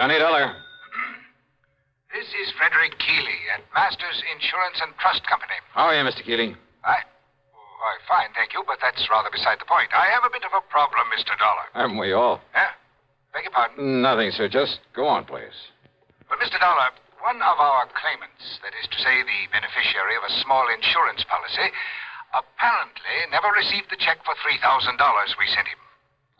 Johnny Dollar. This is Frederick Keeley at Masters Insurance and Trust Company. How are you, Mr. Keeley? Why, fine, thank you, but that's rather beside the point. I have a bit of a problem, Mr. Dollar. Haven't we all? Huh? Beg your pardon? Nothing, sir. Just go on, please. Well, Mr. Dollar, one of our claimants, that is to say the beneficiary of a small insurance policy, apparently never received the check for $3,000 we sent him.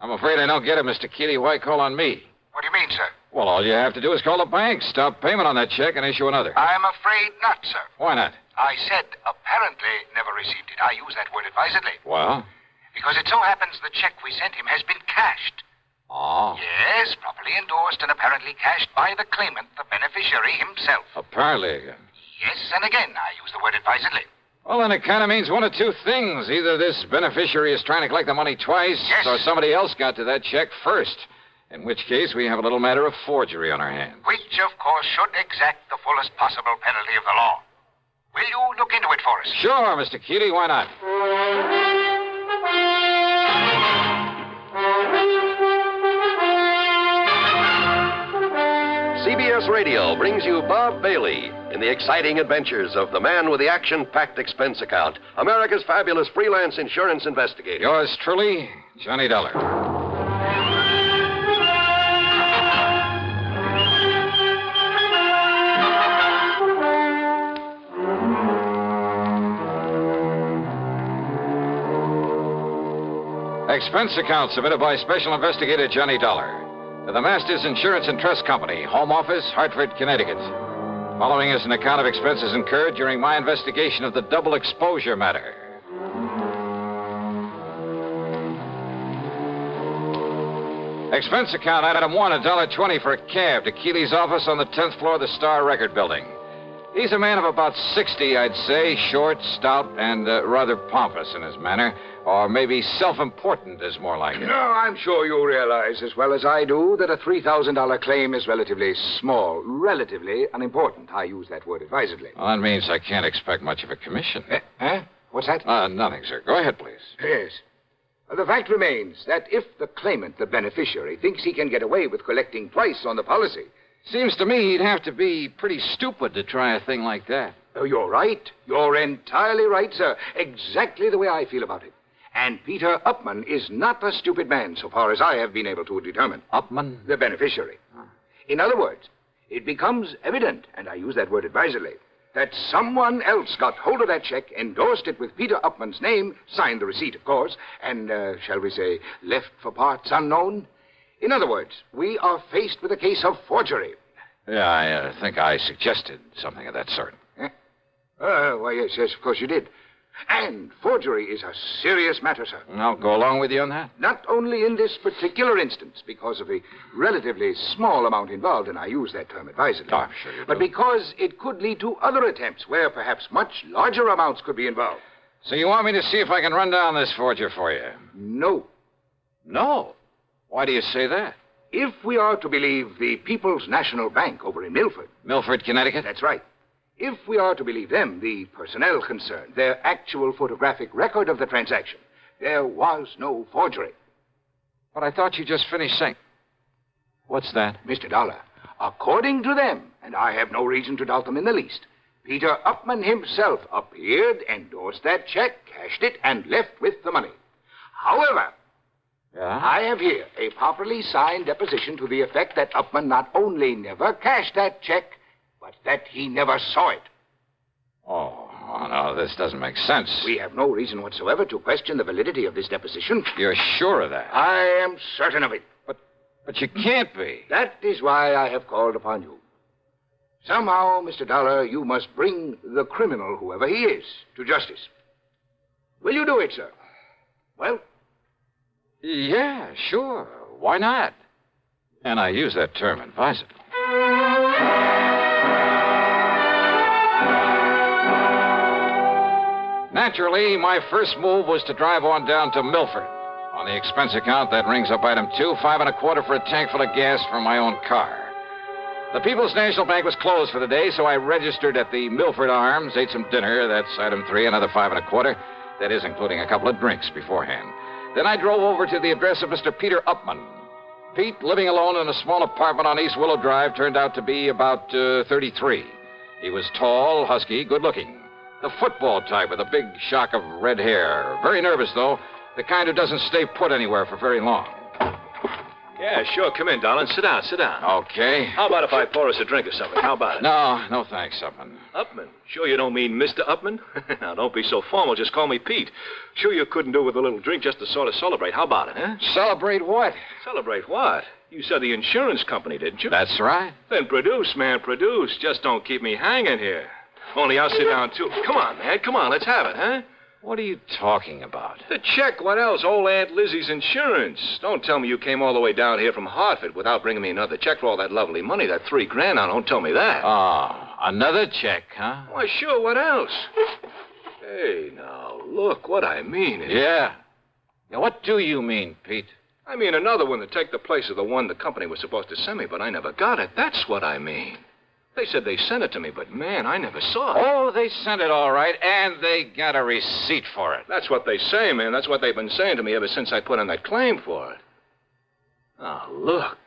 I'm afraid I don't get it, Mr. Keeley. Why call on me? What do you mean, sir? Well, all you have to do is call the bank, stop payment on that check, and issue another. I'm afraid not, sir. Why not? I said apparently never received it. I use that word advisedly. Well? Because it so happens the check we sent him has been cashed. Oh. Yes, properly endorsed and apparently cashed by the claimant, the beneficiary himself. Apparently. Yes, and again, I use the word advisedly. Well, then it kind of means one of two things. Either this beneficiary is trying to collect the money twice, yes, or somebody else got to that check first. In which case, we have a little matter of forgery on our hands. Which, of course, should exact the fullest possible penalty of the law. Will you look into it for us? Sure, Mr. Keeley. Why not? CBS Radio brings you Bob Bailey in the exciting adventures of the man with the action-packed expense account, America's fabulous freelance insurance investigator. Yours truly, Johnny Dollar. Expense account submitted by Special Investigator Johnny Dollar to the Masters Insurance and Trust Company, Home Office, Hartford, Connecticut. Following is an account of expenses incurred during my investigation of the double exposure matter. Expense account item 1, $1.20 for a cab to Keeley's office on the 10th floor of the Star Record Building. He's a man of about 60, I'd say, short, stout, and rather pompous in his manner. Or maybe self-important is more like it. No, I'm sure you realize as well as I do that a $3,000 claim is relatively small, relatively unimportant. I use that word advisedly. Well, that means I can't expect much of a commission. Huh? What's that? Nothing, sir. Go ahead, please. Yes. The fact remains that if the claimant, the beneficiary, thinks he can get away with collecting twice on the policy... Seems to me he'd have to be pretty stupid to try a thing like that. Oh, you're right. You're entirely right, sir. Exactly the way I feel about it. And Peter Upman is not a stupid man, so far as I have been able to determine. Upman? The beneficiary. In other words, it becomes evident, and I use that word advisedly, that someone else got hold of that check, endorsed it with Peter Upman's name, signed the receipt, of course, and, shall we say, left for parts unknown. In other words, we are faced with a case of forgery. Yeah, I think I suggested something of that sort. Why, yes, of course you did. And forgery is a serious matter, sir. I'll go along with you on that. Not only in this particular instance, because of the relatively small amount involved, and I use that term advisedly. Oh, I'm sure you do. But because it could lead to other attempts where perhaps much larger amounts could be involved. So you want me to see if I can run down this forger for you? No. No? Why do you say that? If we are to believe the People's National Bank over in Milford. Milford, Connecticut? That's right. If we are to believe them, the personnel concerned, their actual photographic record of the transaction, there was no forgery. But I thought you just finished saying... What's that? Mr. Dollar, according to them, and I have no reason to doubt them in the least, Peter Upman himself appeared, endorsed that check, cashed it, and left with the money. However... Yeah? I have here a properly signed deposition to the effect that Upman not only never cashed that check, but that he never saw it. Oh, no, this doesn't make sense. We have no reason whatsoever to question the validity of this deposition. You're sure of that? I am certain of it. But you can't be. That is why I have called upon you. Somehow, Mr. Dollar, you must bring the criminal, whoever he is, to justice. Will you do it, sir? Well... Yeah, sure. Why not? And I use that term advisedly. Naturally, my first move was to drive on down to Milford. On the expense account, that rings up item 2, $5.25 for a tank full of gas from my own car. The People's National Bank was closed for the day, so I registered at the Milford Arms, ate some dinner. That's item 3, another $5.25. That is, including a couple of drinks beforehand. Then I drove over to the address of Mr. Peter Upman. Pete, living alone in a small apartment on East Willow Drive, turned out to be about 33. He was tall, husky, good-looking. The football type with a big shock of red hair. Very nervous, though. The kind who doesn't stay put anywhere for very long. Yeah, sure. Come in, darling. Sit down, sit down. Okay. How about if I pour us a drink or something? How about it? No thanks, Upman. Upman? Sure you don't mean Mr. Upman? Now, don't be so formal. Just call me Pete. Sure you couldn't do with a little drink just to sort of celebrate. How about it, huh? Celebrate what? Celebrate what? You said the insurance company, didn't you? That's right. Then produce, man, produce. Just don't keep me hanging here. Only I'll sit down, too. Come on, man. Come on, let's have it, huh? What are you talking about? The check. What else? Old Aunt Lizzie's insurance. Don't tell me you came all the way down here from Hartford without bringing me another check for all that lovely money, that $3,000. Now, don't tell me that. Oh, another check, huh? Why, sure. What else? Hey, now, look. What I mean is... Yeah. Now, what do you mean, Pete? I mean another one to take the place of the one the company was supposed to send me, but I never got it. That's what I mean. They said they sent it to me, but, man, I never saw it. Oh, they sent it all right, and they got a receipt for it. That's what they say, man. That's what they've been saying to me ever since I put in that claim for it. Oh, look.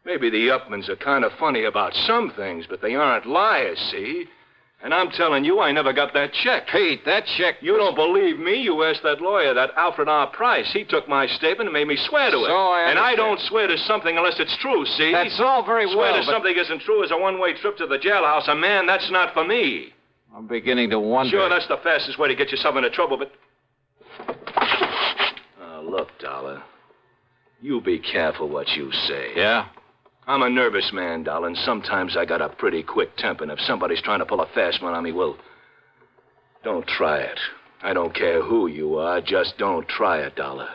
Maybe the Upmans are kind of funny about some things, but they aren't liars, see? And I'm telling you, I never got that check. Pete, that check... You don't believe me? You asked that lawyer, that Alfred R. Price. He took my statement and made me swear to it. And I don't swear to something unless it's true, see? That's all very well, Swear to something isn't true is a one-way trip to the jailhouse. And, man, that's not for me. I'm beginning to wonder... Sure, that's the fastest way to get yourself into trouble, but... Oh, look, Dollar. You be careful what you say. Yeah? I'm a nervous man, darling. Sometimes I got a pretty quick temper, and if somebody's trying to pull a fast one on me, well, don't try it. I don't care who you are. Just don't try it, Dollar.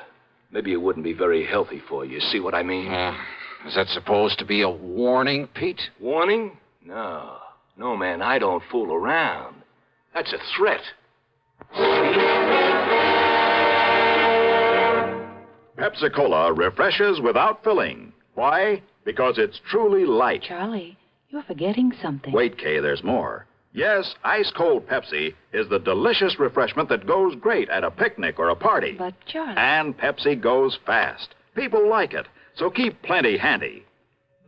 Maybe it wouldn't be very healthy for you. See what I mean? Is that supposed to be a warning, Pete? Warning? No. No, man, I don't fool around. That's a threat. Pepsi-Cola refreshes without filling. Why? Because it's truly light. Charlie, you're forgetting something. Wait, Kay, there's more. Yes, ice-cold Pepsi is the delicious refreshment that goes great at a picnic or a party. But, Charlie... And Pepsi goes fast. People like it, so keep plenty handy.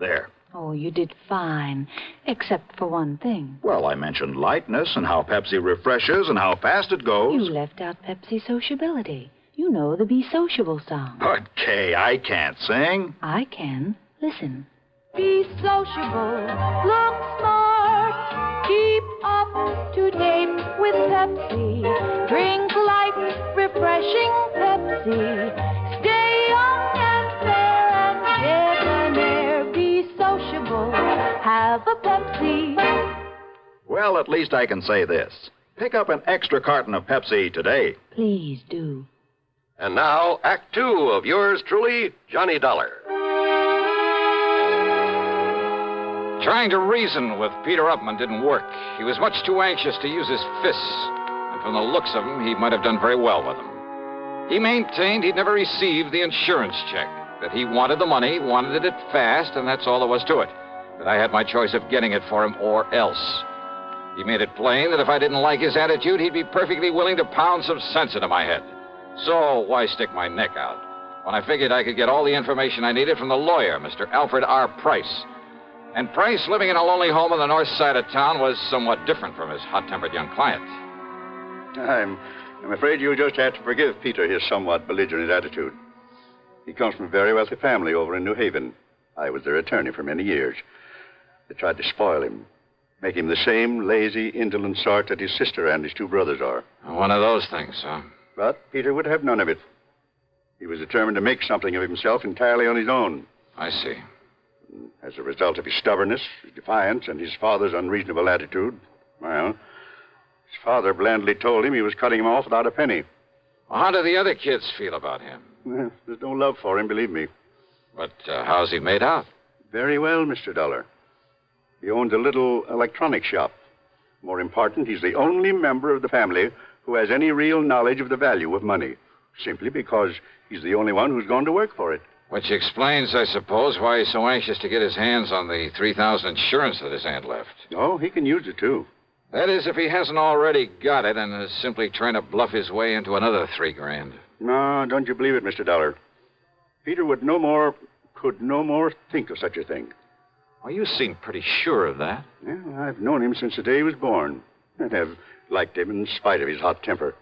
There. Oh, you did fine, except for one thing. Well, I mentioned lightness and how Pepsi refreshes and how fast it goes. You left out Pepsi sociability. You know the Be Sociable song. But, Kay, I can't sing. I can. Listen. Be sociable, look smart, keep up to date with Pepsi. Drink light, refreshing Pepsi. Stay young and fair and debonair. Be sociable, have a Pepsi. Well, at least I can say this. Pick up an extra carton of Pepsi today. Please do. And now, Act Two of yours truly, Johnny Dollar. Trying to reason with Peter Upman didn't work. He was much too anxious to use his fists. And from the looks of him, he might have done very well with them. He maintained he'd never received the insurance check, that he wanted the money, wanted it fast, and that's all there was to it. That I had my choice of getting it for him or else. He made it plain that if I didn't like his attitude, he'd be perfectly willing to pound some sense into my head. So why stick my neck out when I figured I could get all the information I needed from the lawyer, Mr. Alfred R. Price? And Price, living in a lonely home on the north side of town, was somewhat different from his hot-tempered young client. I'm afraid you'll just have to forgive Peter his somewhat belligerent attitude. He comes from a very wealthy family over in New Haven. I was their attorney for many years. They tried to spoil him, make him the same lazy, indolent sort that his sister and his two brothers are. One of those things, huh? But Peter would have none of it. He was determined to make something of himself entirely on his own. I see. As a result of his stubbornness, his defiance, and his father's unreasonable attitude, well, his father blandly told him he was cutting him off without a penny. Well, how do the other kids feel about him? Well, there's no love for him, believe me. But how's he made out? Very well, Mr. Dollar. He owns a little electronic shop. More important, he's the only member of the family who has any real knowledge of the value of money, simply because he's the only one who's gone to work for it. Which explains, I suppose, why he's so anxious to get his hands on the $3,000 insurance that his aunt left. Oh, he can use it, too. That is, if he hasn't already got it and is simply trying to bluff his way into another $3,000. No, don't you believe it, Mr. Dollar. Peter would no more could no more think of such a thing. Well, you seem pretty sure of that. Yeah, I've known him since the day he was born, and have liked him in spite of his hot temper.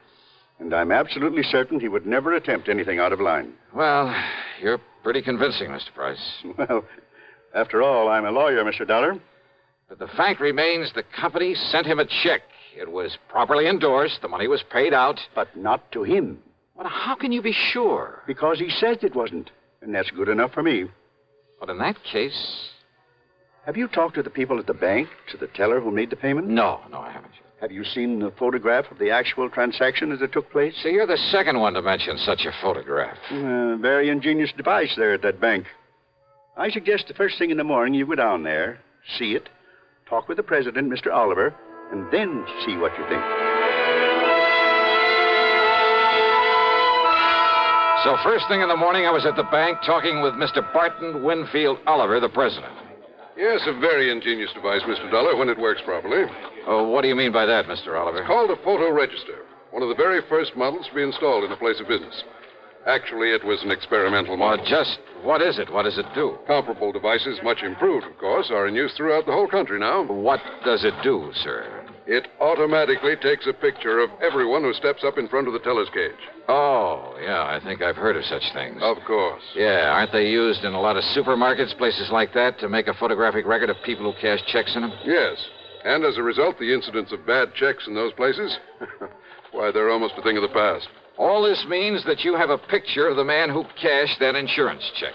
And I'm absolutely certain he would never attempt anything out of line. Well, you're pretty convincing, Mr. Price. Well, after all, I'm a lawyer, Mr. Dollar. But the fact remains the company sent him a check. It was properly endorsed. The money was paid out. But not to him. Well, how can you be sure? Because he says it wasn't. And that's good enough for me. But in that case... Have you talked to the people at the bank, to the teller who made the payment? No, I haven't. Have you seen the photograph of the actual transaction as it took place? See, you're the second one to mention such a photograph. Very ingenious device there at that bank. I suggest the first thing in the morning you go down there, see it, talk with the president, Mr. Oliver, and then see what you think. So first thing in the morning, I was at the bank talking with Mr. Barton Winfield Oliver, the president. Yes, a very ingenious device, Mr. Dollar, when it works properly. Oh, what do you mean by that, Mr. Oliver? It's called a photo register, one of the very first models to be installed in a place of business. Actually, it was an experimental model. Well, just what is it? What does it do? Comparable devices, much improved, of course, are in use throughout the whole country now. What does it do, sir? It automatically takes a picture of everyone who steps up in front of the teller's cage. Oh, yeah, I think I've heard of such things. Of course. Yeah, aren't they used in a lot of supermarkets, places like that, to make a photographic record of people who cash checks in them? Yes. And as a result, the incidence of bad checks in those places, why, they're almost a thing of the past. All this means that you have a picture of the man who cashed that insurance check.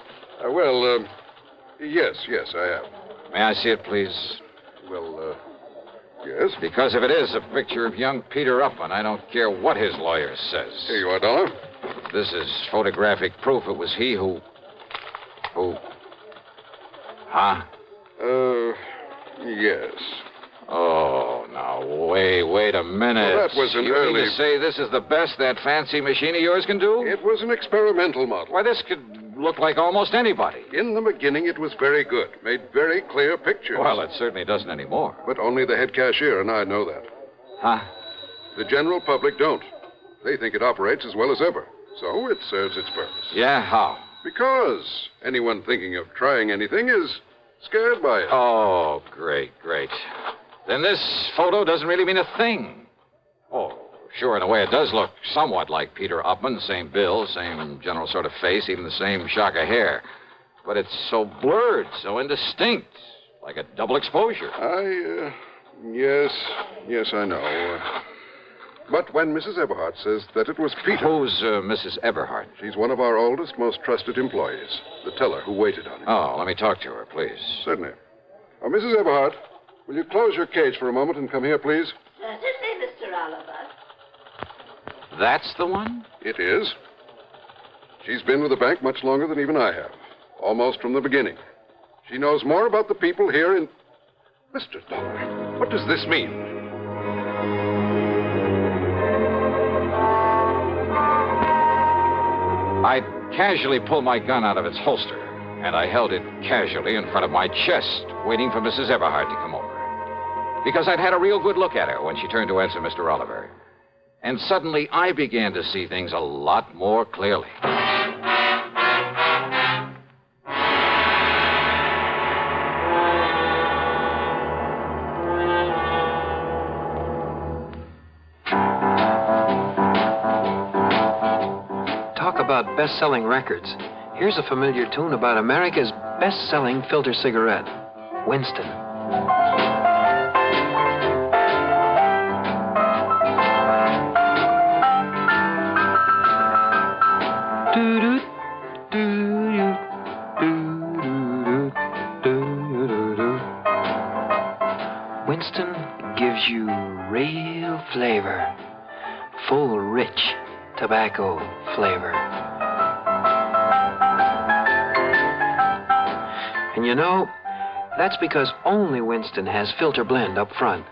Yes, I have. May I see it, please? Well, yes. Because if it is a picture of young Peter Upman, I don't care what his lawyer says. Here you are, Dollar. This is photographic proof it was he who... Huh? Yes. Oh, now, wait a minute. Well, that was an you early... mean to say this is the best that fancy machine of yours can do? It was an experimental model. Why, this could look like almost anybody. In the beginning, it was very good. Made very clear pictures. Well, it certainly doesn't anymore. But only the head cashier and I know that. Huh? The general public don't. They think it operates as well as ever. So it serves its purpose. Yeah, how? Because anyone thinking of trying anything is scared by it. Oh, great. Then this photo doesn't really mean a thing. Oh, sure, in a way it does look somewhat like Peter Upman. Same build, same general sort of face, even the same shock of hair. But it's so blurred, so indistinct, like a double exposure. Yes, I know. But when Mrs. Eberhardt says that it was Peter... Who's Mrs. Eberhardt? She's one of our oldest, most trusted employees. The teller who waited on him. Oh, let me talk to her, please. Certainly. Mrs. Eberhardt, will you close your cage for a moment and come here, please? Certainly, Mr. Oliver. That's the one? It is. She's been with the bank much longer than even I have. Almost from the beginning. She knows more about the people here in... Mr. Dollar, what does this mean? I casually pulled my gun out of its holster, and I held it casually in front of my chest, waiting for Mrs. Eberhardt to come over. Because I'd had a real good look at her when she turned to answer Mr. Oliver. And suddenly I began to see things a lot more clearly. Talk about best-selling records. Here's a familiar tune about America's best-selling filter cigarette, Winston. Winston gives you real flavor, full, rich tobacco flavor. And you know, that's because only Winston has filter blend up front.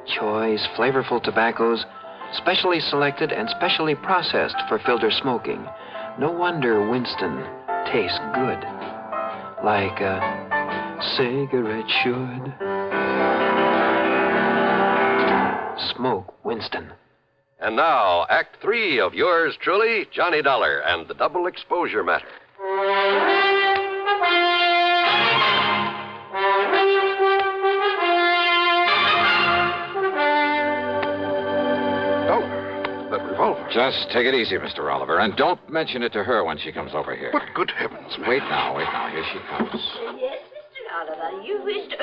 Choice, flavorful tobaccos, specially selected and specially processed for filter smoking. No wonder Winston tastes good, like a cigarette should. Smoke Winston. And now, Act 3 of yours truly, Johnny Dollar and the Double Exposure Matter. Just take it easy, Mr. Oliver, and don't mention it to her when she comes over here. But good heavens, man. Wait now. Here she comes. Yes, Mr. Oliver, you wished...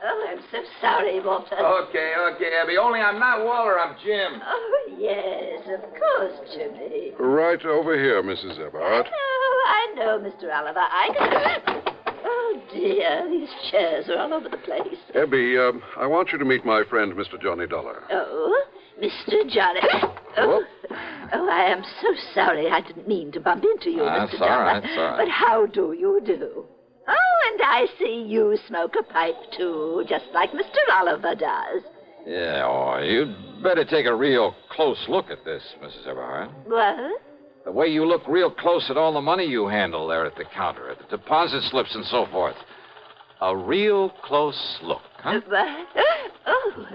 Oh, I'm so sorry, Walter. Okay, Abby. Only I'm not Waller, I'm Jim. Oh, yes, of course, Jimmy. Right over here, Mrs. Eberhardt. Oh, I know, Mr. Oliver. Oh, dear, these chairs are all over the place. Abby, I want you to meet my friend, Mr. Johnny Dollar. Oh, Mr. Johnny. Oh, I am so sorry. I didn't mean to bump into you, Mr. Dollar. That's all right. But how do you do? Oh, and I see you smoke a pipe, too, just like Mr. Oliver does. Yeah, you'd better take a real close look at this, Mrs. Eberhardt. What? The way you look real close at all the money you handle there at the counter, at the deposit slips and so forth. A real close look, huh? Oh,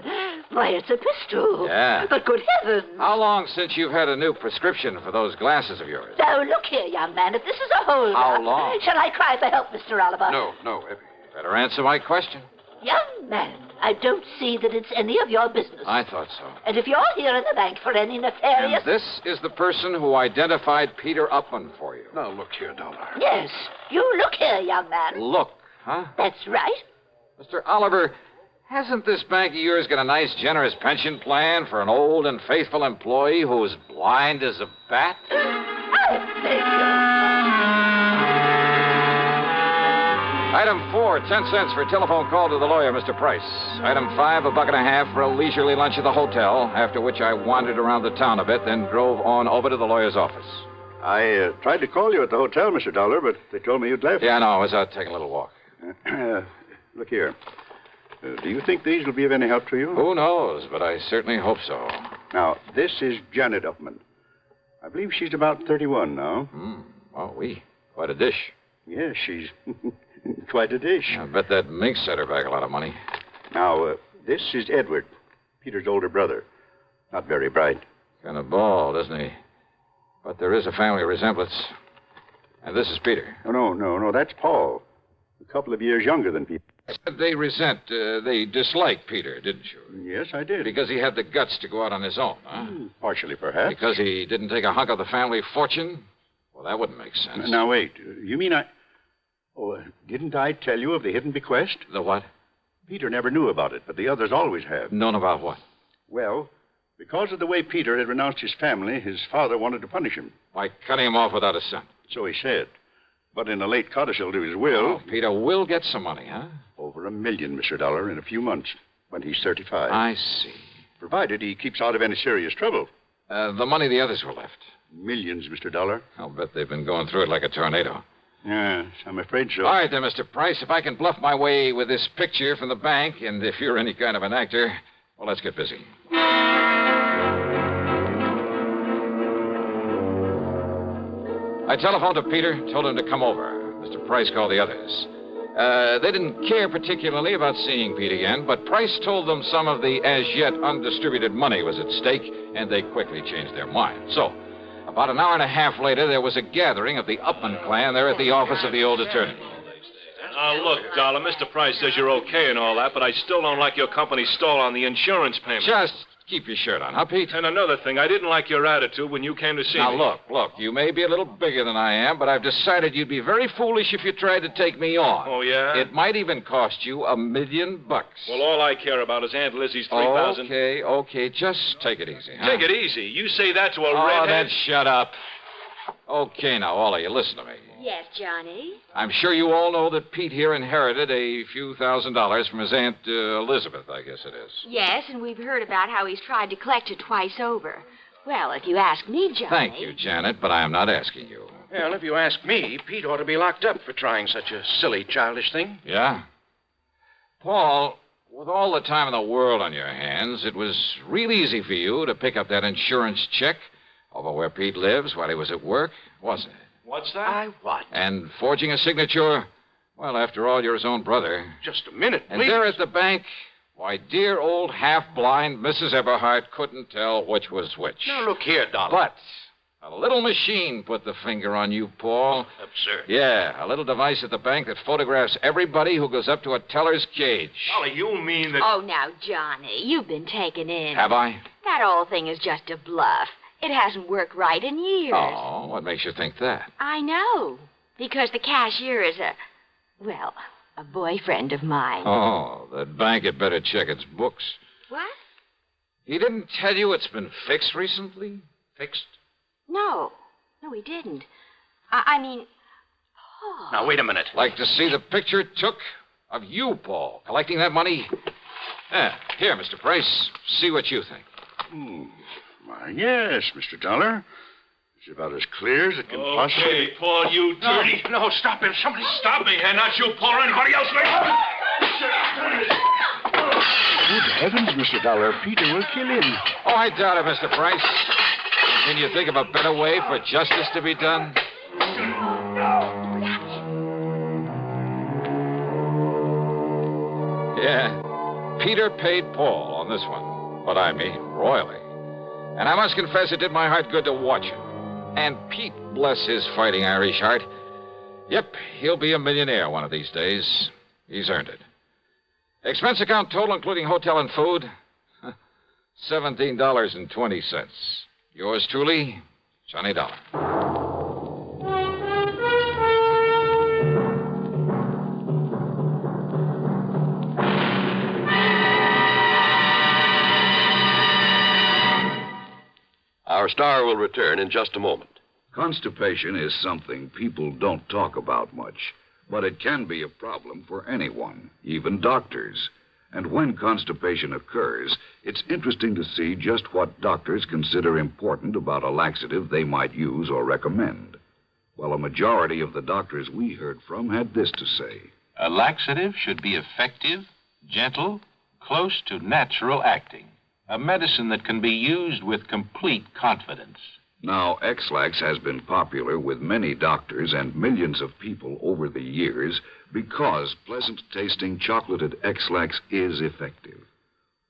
why, it's a pistol. Yeah. But good heavens. How long since you've had a new prescription for those glasses of yours? Now, look here, young man, if this is a holdup... How long? Shall I cry for help, Mr. Oliver? No, Abby. Better answer my question. Young man, I don't see that it's any of your business. I thought so. And if you're here in the bank for any nefarious... And this is the person who identified Peter Upman for you. Now, look here, Dollar. Yes, you look here, young man. Look, huh? That's right. Mr. Oliver, hasn't this bank of yours got a nice, generous pension plan for an old and faithful employee who's blind as a bat? I beg Item 4, 10 cents for a telephone call to the lawyer, Mr. Price. Item 5, $1.50 for a leisurely lunch at the hotel, after which I wandered around the town a bit, then drove on over to the lawyer's office. I tried to call you at the hotel, Mr. Dollar, but they told me you'd left. Yeah, no, I was out taking a little walk. Look here. Do you think these will be of any help to you? Who knows, but I certainly hope so. Now, this is Janet Upman. I believe she's about 31 now. Oh, quite a dish. Yes, she's quite a dish. I bet that mink set her back a lot of money. Now, this is Edward, Peter's older brother. Not very bright. Kind of bald, isn't he? But there is a family resemblance. And this is Peter. Oh, no, that's Paul. A couple of years younger than Peter. They dislike Peter, didn't you? Yes, I did. Because he had the guts to go out on his own, huh? Partially, perhaps. Because he didn't take a hunk of the family fortune? Well, that wouldn't make sense. Now, wait. You mean didn't I tell you of the hidden bequest? The what? Peter never knew about it, but the others always have. Known about what? Well, because of the way Peter had renounced his family, his father wanted to punish him. By cutting him off without a cent. So he said. But in a late codicil to his will... Oh, Peter will get some money, huh? Over $1 million, Mr. Dollar, in a few months, when he's 35. I see. Provided he keeps out of any serious trouble. The money the others were left. Millions, Mr. Dollar. I'll bet they've been going through it like a tornado. Yes, I'm afraid so. All right, then, Mr. Price, if I can bluff my way with this picture from the bank, and if you're any kind of an actor, well, let's get busy. I telephoned to Peter, told him to come over. Mr. Price called the others. They didn't care particularly about seeing Pete again, but Price told them some of the as-yet undistributed money was at stake, and they quickly changed their mind. So, about an hour and a half later, there was a gathering of the Upman clan there at the office of the old attorney. Look, Dollar, Mr. Price says you're okay and all that, but I still don't like your company's stall on the insurance payment. Just keep your shirt on, huh, Pete? And another thing, I didn't like your attitude when you came to see me. Now, look, you may be a little bigger than I am, but I've decided you'd be very foolish if you tried to take me on. Oh, yeah? It might even cost you $1 million. Well, all I care about is Aunt Lizzie's $3,000. Okay, just take it easy, huh? Take it easy. You say that to a Oh, redhead? then shut up. Okay, now, all of you, listen to me. Yes, Johnny? I'm sure you all know that Pete here inherited a few $1,000s from his Aunt Elizabeth, I guess it is. Yes, and we've heard about how he's tried to collect it twice over. Well, if you ask me, Johnny... Thank you, Janet, but I am not asking you. Well, if you ask me, Pete ought to be locked up for trying such a silly, childish thing. Yeah? Paul, with all the time in the world on your hands, it was real easy for you to pick up that insurance check over where Pete lives while he was at work, wasn't it? What's that? What? And forging a signature, well, after all, you're his own brother. Just a minute, please. And there at the bank, why, dear old half-blind Mrs. Eberhardt couldn't tell which was which. Now, look here, Dollar. But A little machine put the finger on you, Paul. Absurd. Yeah, a little device at the bank that photographs everybody who goes up to a teller's cage. Dolly, you mean that... Oh, now, Johnny, you've been taken in. Have I? That whole thing is just a bluff. It hasn't worked right in years. Oh, what makes you think that? I know. Because the cashier is a boyfriend of mine. Oh, that bank had better check its books. What? He didn't tell you it's been fixed recently? Fixed? No, he didn't. I mean... Oh. Now, wait a minute. Like to see the picture it took of you, Paul, collecting that money? Here, Mr. Price. See what you think. Why, yes, Mr. Dollar. It's about as clear as it can possibly... Okay, Paul, you dirty... No, stop him. Somebody stop me. And not you, Paul, or anybody else. Good heavens, Mr. Dollar. Peter will kill him. Oh, I doubt it, Mr. Price. Can you think of a better way for justice to be done? Yeah, Peter paid Paul on this one, but I mean royally. And I must confess it did my heart good to watch him. And Pete, bless his fighting Irish heart. Yep, he'll be a millionaire one of these days. He's earned it. Expense account total, including hotel and food, $17.20. Yours truly, Johnny Dollar. Our star will return in just a moment. Constipation is something people don't talk about much, but it can be a problem for anyone, even doctors. And when constipation occurs, it's interesting to see just what doctors consider important about a laxative they might use or recommend. Well, a majority of the doctors we heard from had this to say. A laxative should be effective, gentle, close to natural acting. A medicine that can be used with complete confidence. Now, X-Lax has been popular with many doctors and millions of people over the years because pleasant-tasting chocolated X-Lax is effective.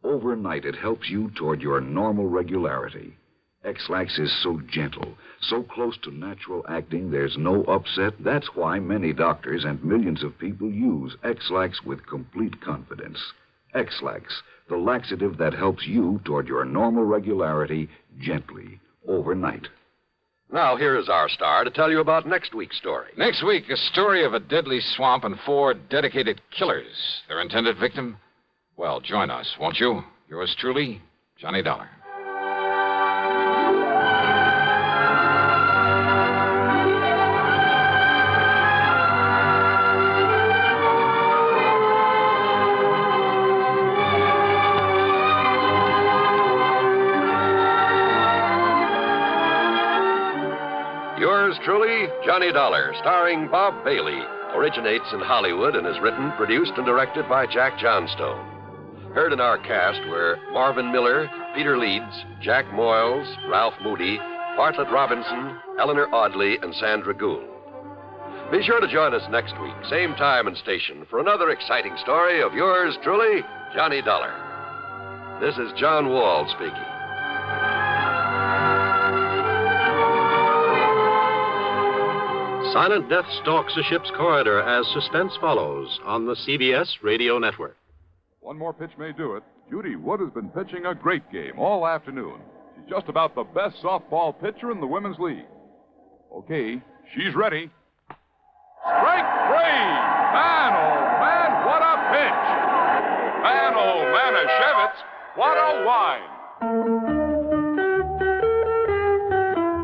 Overnight, it helps you toward your normal regularity. X-Lax is so gentle, so close to natural acting, there's no upset. That's why many doctors and millions of people use X-Lax with complete confidence. X-Lax, the laxative that helps you toward your normal regularity gently, overnight. Now, here is our star to tell you about next week's story. Next week, a story of a deadly swamp and 4 dedicated killers. Their intended victim? Well, join us, won't you? Yours truly, Johnny Dollar. Yours truly, Johnny Dollar, starring Bob Bailey, originates in Hollywood and is written, produced, and directed by Jack Johnstone. Heard in our cast were Marvin Miller, Peter Leeds, Jack Moyles, Ralph Moody, Bartlett Robinson, Eleanor Audley, and Sandra Gould. Be sure to join us next week, same time and station, for another exciting story of yours truly, Johnny Dollar. This is John Wall speaking. Silent death stalks a ship's corridor as suspense follows on the CBS Radio Network. One more pitch may do it. Judy Wood has been pitching a great game all afternoon. She's just about the best softball pitcher in the Women's League. Okay, she's ready. Strike 3! Man, oh, man, what a pitch! Man, oh, Manischewitz, what a wine!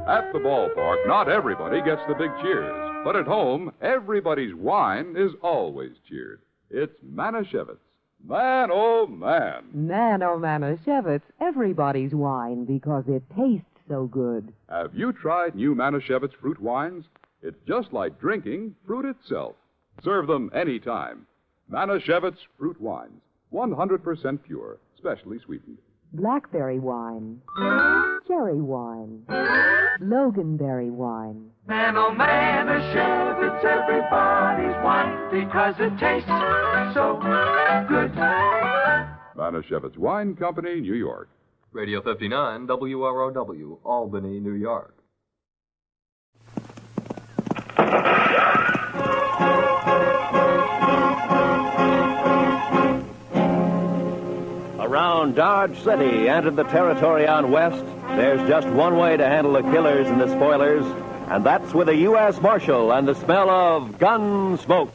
At the ballpark, not everybody gets the big cheers. But at home, everybody's wine is always cheered. It's Manischewitz. Man, oh, man. Man, oh, Manischewitz, everybody's wine because it tastes so good. Have you tried new Manischewitz fruit wines? It's just like drinking fruit itself. Serve them anytime. Manischewitz fruit wines, 100% pure, specially sweetened. Blackberry wine, cherry wine, Loganberry wine. Man, oh, Manischewitz, everybody's wine because it tastes so good. Manischewitz Wine Company, New York. Radio 59, WROW, Albany, New York. From Dodge City and to the territory on west, there's just one way to handle the killers and the spoilers, and that's with a U.S. Marshal and the smell of Gunsmoke.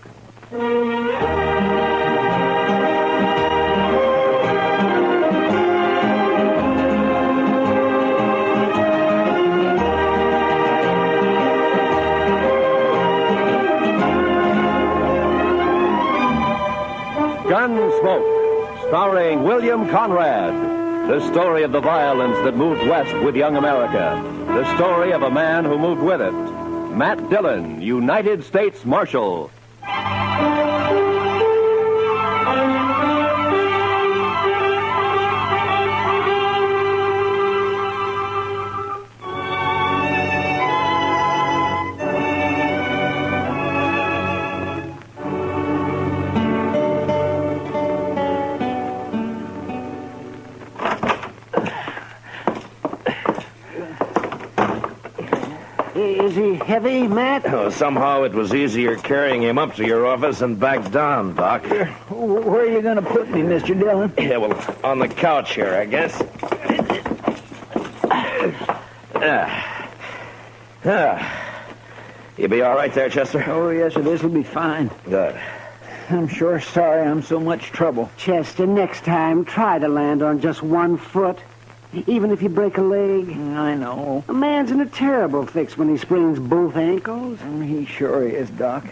Gunsmoke, starring William Conrad. The story of the violence that moved west with young America. The story of a man who moved with it. Matt Dillon, United States Marshal. Is he heavy, Matt? Oh, somehow it was easier carrying him up to your office and back down, Doc. Where are you going to put me, Mr. Dillon? Yeah, well, on the couch here, I guess. You be all right there, Chester? Oh, yes, sir. This'll be fine. Good. I'm sure sorry I'm so much trouble. Chester, next time, try to land on just one foot. Even if you break a leg. I know. A man's in a terrible fix when he sprains both ankles. He sure is, Doc.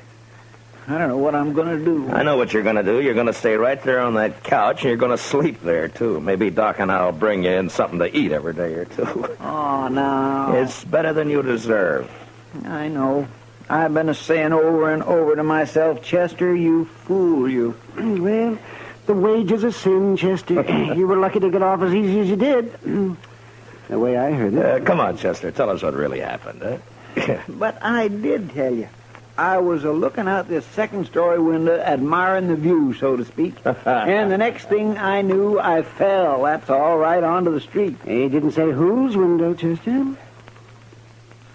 I don't know what I'm going to do. I know what you're going to do. You're going to stay right there on that couch, and you're going to sleep there, too. Maybe Doc and I'll bring you in something to eat every day or two. Oh, no. It's better than you deserve. I know. I've been saying over and over to myself, Chester, you fool, you. Well, the wages of sin, Chester. You were lucky to get off as easy as you did. The way I heard it. Come on, Chester. Tell us what really happened, huh? But I did tell you. I was looking out this second-story window, admiring the view, so to speak. And the next thing I knew, I fell. That's all right onto the street. He didn't say whose window, Chester?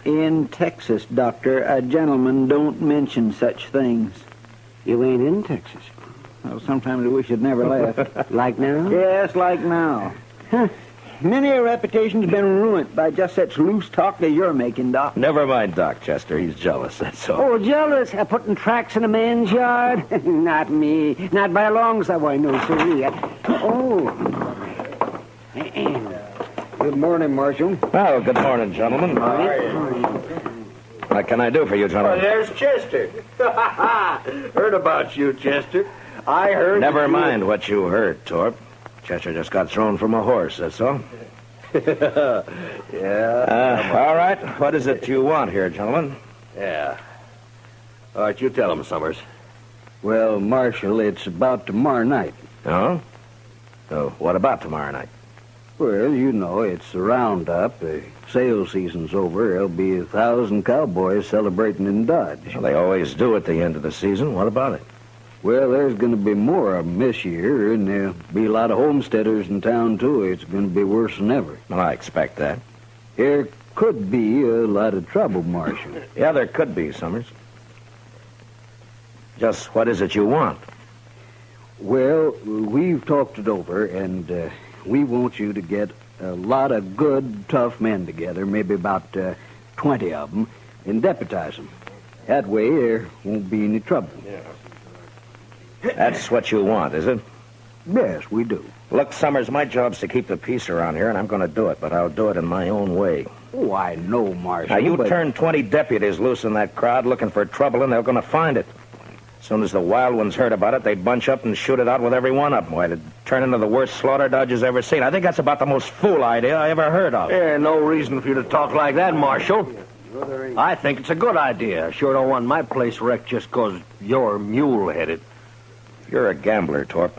In Texas, Doctor, a gentleman don't mention such things. You ain't in Texas. Well, sometimes I wish I'd never left. Like now? Yes, like now. Huh. Many a reputation's been ruined by just such loose talk that you're making, Doc. Never mind Doc, Chester. He's jealous, that's all. Oh, jealous? Putting tracks in a man's yard? Not me. Not by a long shot. Why, no, sirree. Good morning, Marshal. Well, good morning, gentlemen. What can I do for you, gentlemen? There's Chester. Heard about you, Chester. I heard... Never mind what you heard, Torp. Chester just got thrown from a horse, that's all. Yeah. All right. What is it you want here, gentlemen? Yeah. All right, you tell him, Summers. Well, Marshal, it's about tomorrow night. Oh? So what about tomorrow night? Well, you know, it's the roundup. The sales season's over. There'll be 1,000 cowboys celebrating in Dodge. Well, they always do at the end of the season. What about it? Well, there's going to be more of them this year, and there'll be a lot of homesteaders in town, too. It's going to be worse than ever. Well, I expect that. There could be a lot of trouble, Marshal. Yeah, there could be, Summers. Just what is it you want? Well, we've talked it over, and we want you to get a lot of good, tough men together, maybe about 20 of them, and deputize them. That way, there won't be any trouble. Yeah. That's what you want, is it? Yes, we do. Look, Summers, my job's to keep the peace around here, and I'm going to do it, but I'll do it in my own way. Oh, I know, Marshal. Now, you turn 20 deputies loose in that crowd looking for trouble, and they're going to find it. As soon as the wild ones heard about it, they'd bunch up and shoot it out with every one of them. Why, it'd turn into the worst slaughter Dodge's ever seen. I think that's about the most fool idea I ever heard of. Yeah, no reason for you to talk like that, Marshal. I think it's a good idea. I sure don't want my place wrecked just because you're mule-headed. You're a gambler, Torp.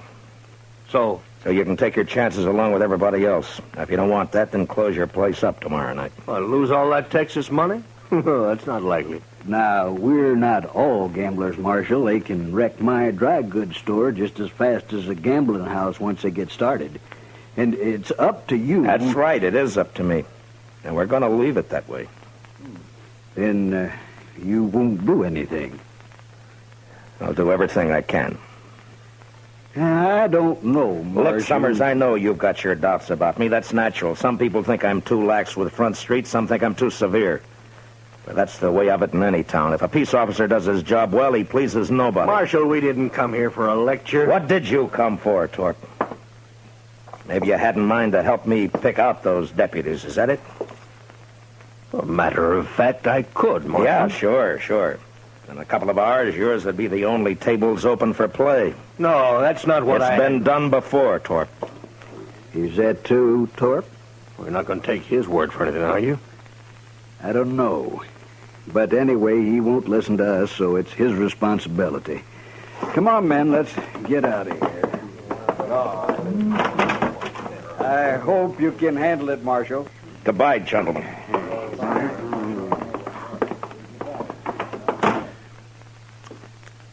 So you can take your chances along with everybody else. Now, if you don't want that, then close your place up tomorrow night. Lose all that Texas money? That's not likely. Now, we're not all gamblers, Marshal. They can wreck my dry goods store just as fast as a gambling house once they get started. And it's up to you. That's right. It is up to me. And we're going to leave it that way. Then you won't do anything. I'll do everything I can. I don't know, Marshal. Look, Summers, I know you've got your doubts about me. That's natural. Some people think I'm too lax with Front Street. Some think I'm too severe. But that's the way of it in any town. If a peace officer does his job well, he pleases nobody. Marshal, we didn't come here for a lecture. What did you come for, Torp? Maybe you had in mind to help me pick out those deputies. Is that it? A matter of fact, I could, Marshal. Yeah, sure. In a couple of hours, yours would be the only tables open for play. No, that's not what It's been done before, Torp. Is that true, Torp? We're not going to take his word for anything, are you? I don't know. But anyway, he won't listen to us, so it's his responsibility. Come on, men, let's get out of here. I hope you can handle it, Marshal. Goodbye, gentlemen.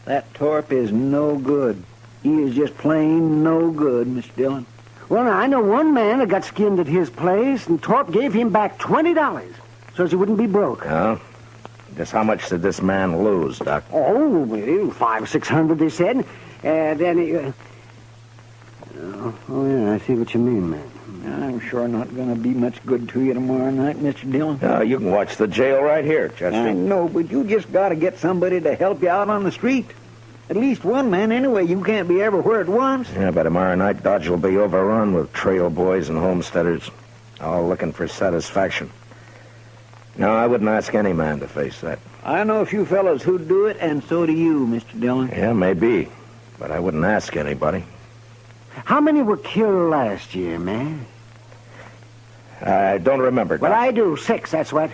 That Torp is no good. He is just plain no good, Mr. Dillon. Well, now, I know one man that got skinned at his place, and Torp gave him back $20 so he wouldn't be broke. Oh? Just how much did this man lose, Doc? Oh, $500-600, they said. Then he... yeah, I see what you mean, man. I'm sure not going to be much good to you tomorrow night, Mr. Dillon. You can watch the jail right here, Chester. I know, but you just got to get somebody to help you out on the street. At least one man, anyway. You can't be everywhere at once. Yeah, by tomorrow night, Dodge will be overrun with trail boys and homesteaders, all looking for satisfaction. No, I wouldn't ask any man to face that. I know a few fellows who'd do it, and so do you, Mr. Dillon. Yeah, maybe. But I wouldn't ask anybody. How many were killed last year, man? I don't remember, Doc. Well, I do. 6, that's what.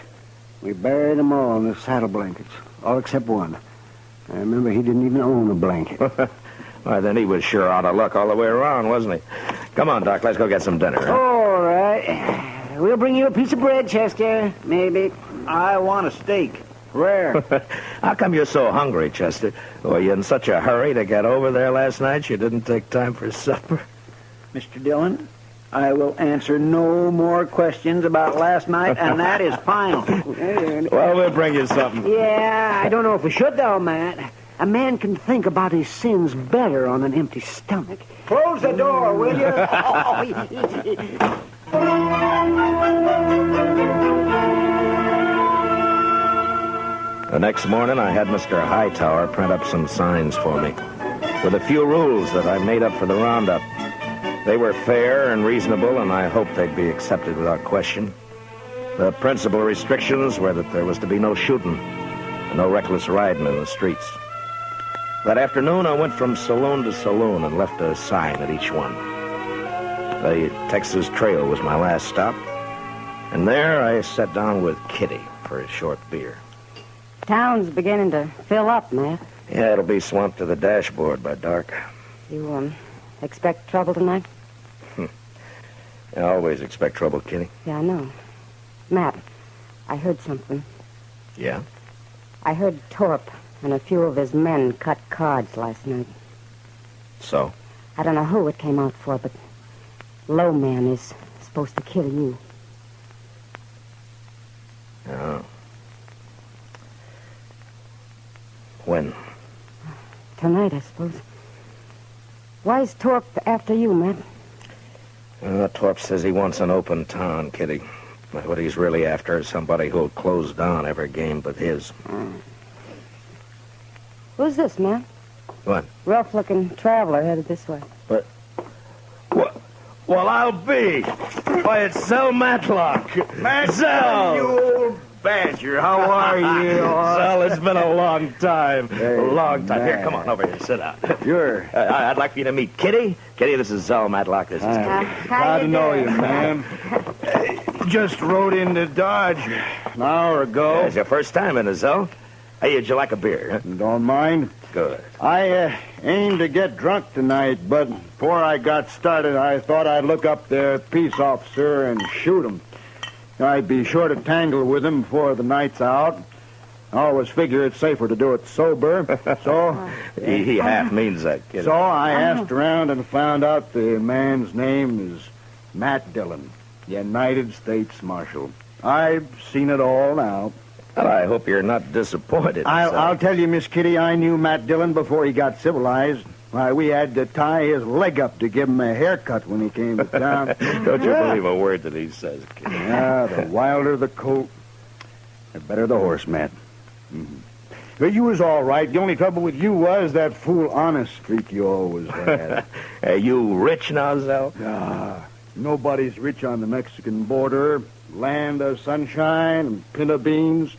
We buried them all in the saddle blankets, all except one. I remember he didn't even own a blanket. Well, then he was sure out of luck all the way around, wasn't he? Come on, Doc, let's go get some dinner. Huh? All right. We'll bring you a piece of bread, Chester. Maybe. I want a steak. Rare. How come you're so hungry, Chester? Were you in such a hurry to get over there last night you didn't take time for supper? Mr. Dillon, I will answer no more questions about last night, and that is final. Well, we'll bring you something. Yeah, I don't know if we should, though, Matt. A man can think about his sins better on an empty stomach. Close the door, will you? The next morning, I had Mr. Hightower print up some signs for me, with a few rules that I made up for the roundup. They were fair and reasonable, and I hoped they'd be accepted without question. The principal restrictions were that there was to be no shooting and no reckless riding in the streets. That afternoon, I went from saloon to saloon and left a sign at each one. The Texas Trail was my last stop, and there I sat down with Kitty for a short beer. Town's beginning to fill up, Matt. Yeah, it'll be swamped to the dashboard by dark. You, expect trouble tonight? I always expect trouble, Kitty. Yeah, I know. Matt, I heard something. Yeah? I heard Torp and a few of his men cut cards last night. So? I don't know who it came out for, but Low Man is supposed to kill you. Oh. When? Tonight, I suppose. Why's Torp after you, Matt? Torp says he wants an open town, Kitty. But what he's really after is somebody who'll close down every game but his. Who's this, Matt? What? Rough-looking traveler headed this way. But... Well, I'll be. Why, it's Zell Matlock. Zell! You old badger, how are you? Zell, it's been a long time. Hey, a long time. man. Here, come on over here. Sit down. Sure. I'd like for you to meet Kitty. Kitty, this is Zell Matlock. This is Kitty. Glad to know you, man. Just rode into Dodge an hour ago. It's your first time in it, Zell. Hey, would you like a beer? Don't mind. Good. I aimed to get drunk tonight, but before I got started, I thought I'd look up the peace officer and shoot him. I'd be sure to tangle with him before the night's out. I always figure it's safer to do it sober. So he half means that, kid. So I asked around and found out the man's name is Matt Dillon, United States Marshal. I've seen it all now. Well, I hope you're not disappointed. I'll tell you, Miss Kitty, I knew Matt Dillon before he got civilized. Why, we had to tie his leg up to give him a haircut when he came to town. Don't you believe a word that he says, kid. Yeah, the wilder the colt, the better the horse, Matt. Mm-hmm. But you was all right. The only trouble with you was that fool honest streak you always had. Are you rich now, Zell? Ah, nobody's rich on the Mexican border. Land of sunshine and pinto beans.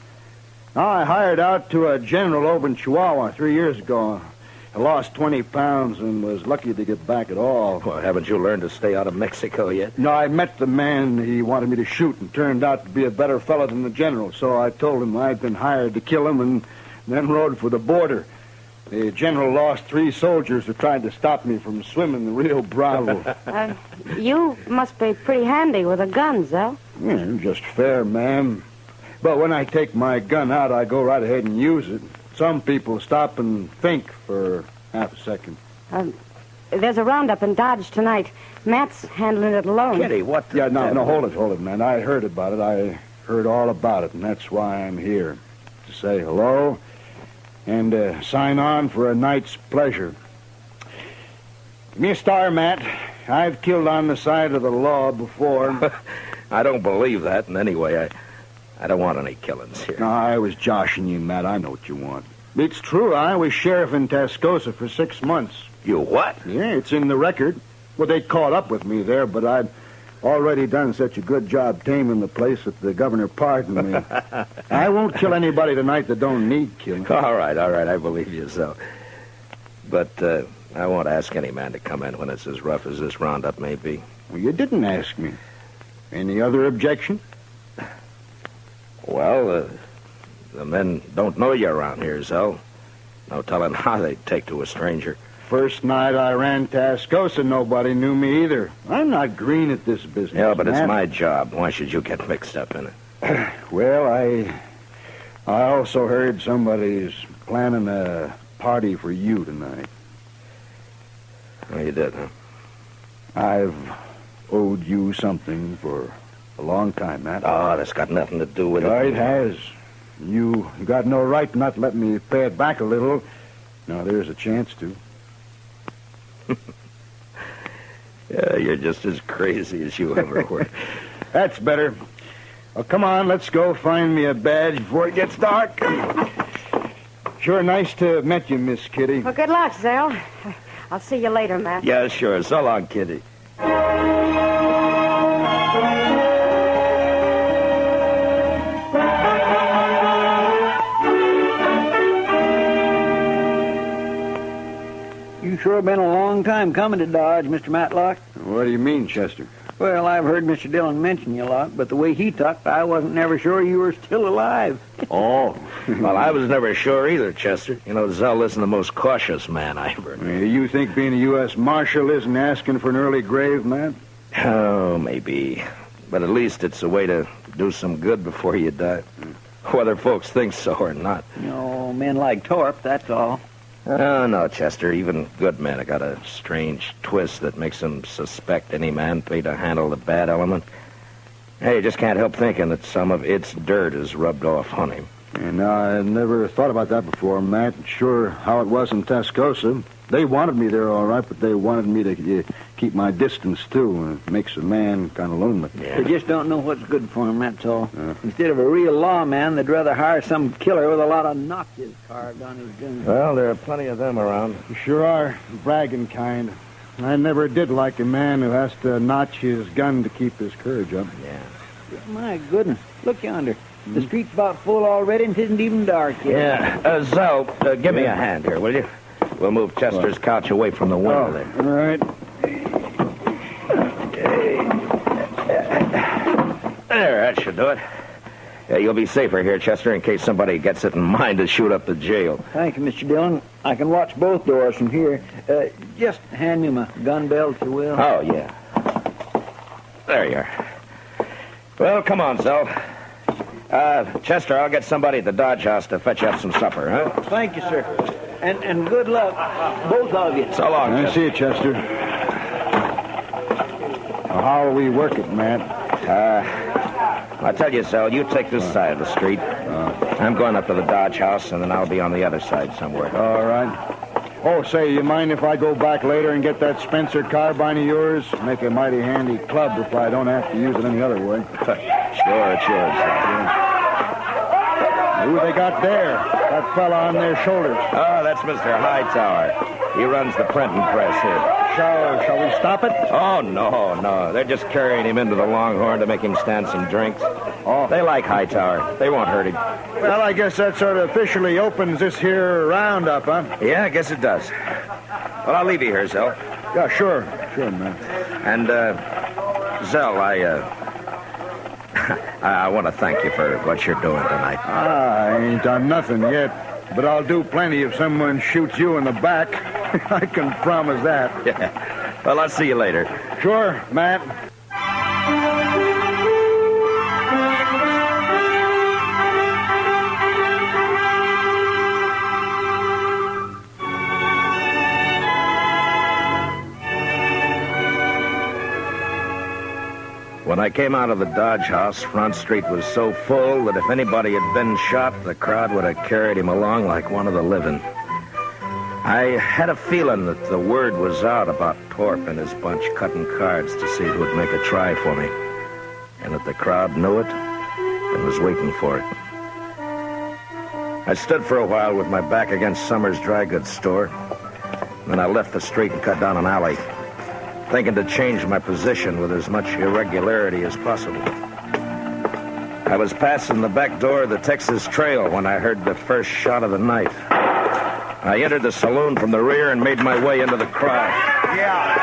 I hired out to a general over in Chihuahua 3 years ago. I lost 20 pounds and was lucky to get back at all. Well, haven't you learned to stay out of Mexico yet? No, I met the man he wanted me to shoot and turned out to be a better fellow than the general. So I told him I'd been hired to kill him and then rode for the border. The general lost 3 soldiers who tried to stop me from swimming the Rio Bravo. You must be pretty handy with a gun, Zell. Yeah, just fair, ma'am. But when I take my gun out, I go right ahead and use it. Some people stop and think for half a second. There's a roundup in Dodge tonight. Matt's handling it alone. Kitty, what? Yeah, no, hold it, man. I heard about it. I heard all about it, and that's why I'm here. To say hello and sign on for a night's pleasure. Give me a star, Matt. I've killed on the side of the law before. I don't believe that, and anyway, I don't want any killings here. No, I was joshing you, Matt. I know what you want. It's true. I was sheriff in Tascosa for 6 months. You what? Yeah, it's in the record. Well, they caught up with me there, but I'd already done such a good job taming the place that the governor pardoned me. I won't kill anybody tonight that don't need killing. All right, I believe you so. But I won't ask any man to come in when it's as rough as this roundup may be. Well, you didn't ask me. Any other objection? Well, the men don't know you around here, Zell. No telling how they'd take to a stranger. First night I ran Tascosa, nobody knew me either. I'm not green at this business. Yeah, but Matt. It's my job. Why should you get mixed up in it? Well, I also heard somebody's planning a party for you tonight. Oh, you did, huh? I've owed you something for a long time, Matt. Oh, that's got nothing to do with it. It has. You got no right not to let me pay it back a little. Now, there's a chance to. Yeah, you're just as crazy as you ever were. That's better. Well, come on, let's go find me a badge before it gets dark. Sure nice to have met you, Miss Kitty. Well, good luck, Zell. I'll see you later, Matt. Yeah, sure. So long, Kitty. You sure been a long time coming to Dodge, Mr. Matlock. What do you mean, Chester? Well, I've heard Mr. Dillon mention you a lot, but the way he talked, I wasn't never sure you were still alive. Oh. Well, I was never sure either, Chester. You know, Zell isn't the most cautious man I ever knew. You think being a U.S. Marshal isn't asking for an early grave, man? Oh, maybe. But at least it's a way to do some good before you die. Whether folks think so or not. No, men like Torp, that's all. Oh, no, Chester. Even good men have got a strange twist that makes them suspect any man paid to handle the bad element. Hey, you just can't help thinking that some of its dirt is rubbed off on him. And I never thought about that before, Matt. Sure how it was in Tascosa. They wanted me there all right, but they wanted me to keep my distance, too. It makes a man kind of lonely. They just don't know what's good for them, that's all. Instead of a real lawman, they'd rather hire some killer with a lot of notches carved on his gun. Well, there are plenty of them around. Sure are. Bragging kind. I never did like a man who has to notch his gun to keep his courage up. Yeah. My goodness. Look yonder. The street's about full already and it isn't even dark yet. Yeah. Zell, give me a hand here, will you? We'll move Chester's couch away from the window there. All right. There, that should do it. You'll be safer here, Chester, in case somebody gets it in mind to shoot up the jail. Thank you, Mr. Dillon. I can watch both doors from here. Just hand me my gun belt, if you will. Oh, yeah. There you are. Well, come on, Zell. Chester, I'll get somebody at the Dodge House to fetch up some supper, huh? Thank you, sir. And good luck, both of you. So long, I see you, Chester. Now, how will we work it, Matt? I tell you, Zell, you take this side of the street. I'm going up to the Dodge House, and then I'll be on the other side somewhere. All right. Oh, say, you mind if I go back later and get that Spencer carbine of yours? Make a mighty handy club if I don't have to use it any other way. Sure. Who they got there? That fella on their shoulders. Oh, that's Mr. Hightower. He runs the printing press here. Shall we stop it? Oh, no. They're just carrying him into the Longhorn to make him stand some drinks. Oh. They like Hightower. They won't hurt him. Well, I guess that sort of officially opens this here roundup, huh? Yeah, I guess it does. Well, I'll leave you here, Zell. Yeah, sure, man. And, Zell, I want to thank you for what you're doing tonight. I ain't done nothing yet, but I'll do plenty if someone shoots you in the back. I can promise that. Yeah. Well, I'll see you later. Sure, Matt. When I came out of the Dodge House, Front Street was so full that if anybody had been shot, the crowd would have carried him along like one of the living. I had a feeling that the word was out about Torp and his bunch cutting cards to see who would make a try for me, and that the crowd knew it and was waiting for it. I stood for a while with my back against Summers' dry goods store. Then I left the street and cut down an alley, thinking to change my position with as much irregularity as possible. I was passing the back door of the Texas Trail when I heard the first shot of the night. I entered the saloon from the rear and made my way into the crowd. Yeah.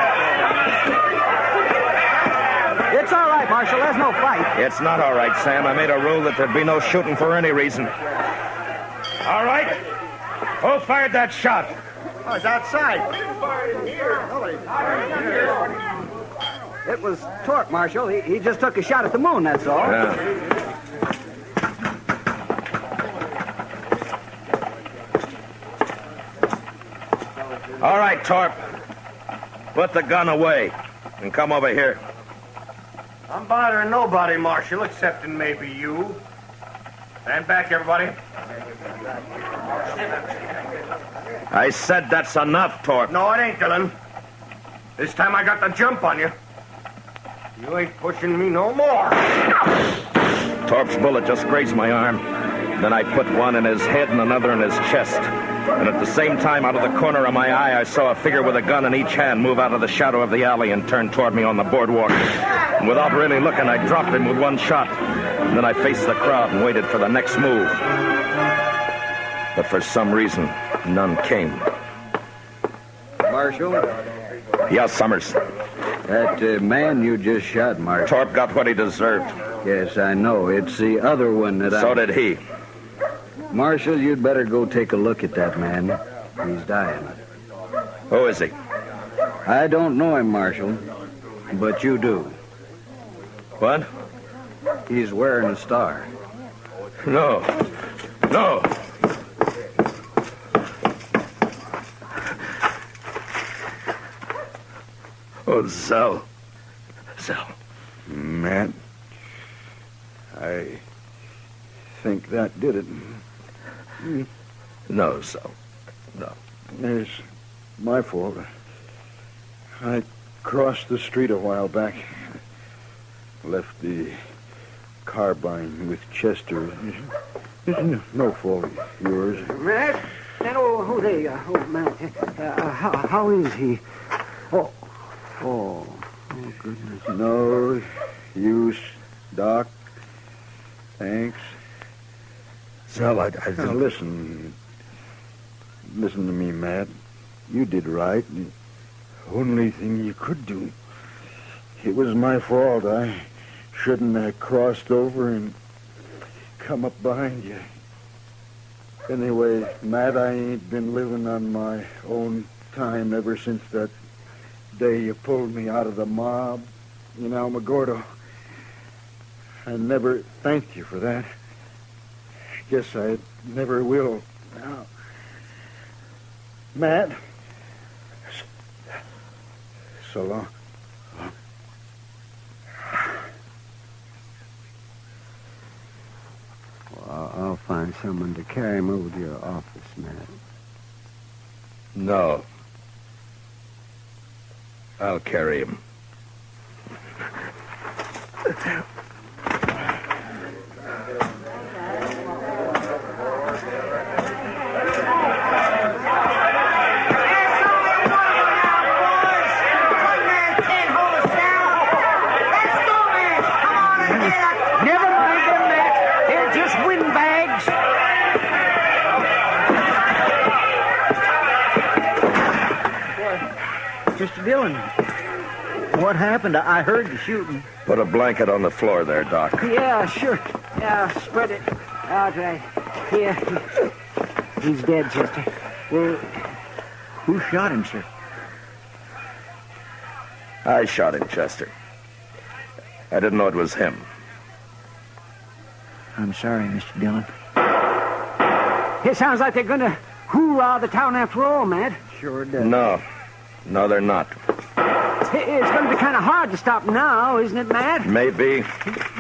It's all right, Marshal. There's no fight. It's not all right, Sam. I made a rule that there'd be no shooting for any reason. All right. Who fired that shot? Oh, it's outside. It was Torp, Marshal. He just took a shot at the moon, that's all. Yeah. All right, Torp. Put the gun away and come over here. I'm bothering nobody, Marshal, excepting maybe you. Stand back, everybody. I said that's enough, Torp. No, it ain't, Dillon. This time I got the jump on you. You ain't pushing me no more. Torp's bullet just grazed my arm. Then I put one in his head and another in his chest. And at the same time, out of the corner of my eye, I saw a figure with a gun in each hand move out of the shadow of the alley and turn toward me on the boardwalk. And without really looking, I dropped him with one shot. And then I faced the crowd and waited for the next move. But for some reason, none came. Marshal? Yes, Summers. That man you just shot, Marshal. Torp got what he deserved. Yes, I know. It's the other one that So did he. Marshal, you'd better go take a look at that man. He's dying. Who is he? I don't know him, Marshal, but you do. What? He's wearing a star. No. Oh, Zell. Matt, I think that did it. No, Zell. No. It's my fault. I crossed the street a while back. Left the carbine with Chester. No fault of yours. Matt? Oh, there. Oh, Matt. How is he? Oh, goodness. No use, Doc. Thanks. Zell, I think... Now, listen. Listen to me, Matt. You did right. The only thing you could do. It was my fault. I shouldn't have crossed over and come up behind you. Anyway, Matt, I ain't been living on my own time ever since that day you pulled me out of the mob in Alamogordo. I never thanked you for that. Guess I never will. Now, Matt, so long. Well, I'll find someone to carry him over to your office, Matt. No. I'll carry him. Mr. Dillon, what happened? I heard the shooting. Put a blanket on the floor there, Doc. Yeah, sure. Yeah, spread it out right here. He's dead, Chester. Well, who shot him, sir? I shot him, Chester. I didn't know it was him. I'm sorry, Mr. Dillon. It sounds like they're going to hoorah the town after all, Matt. Sure does. No, they're not. It's going to be kind of hard to stop now, isn't it, Matt? Maybe.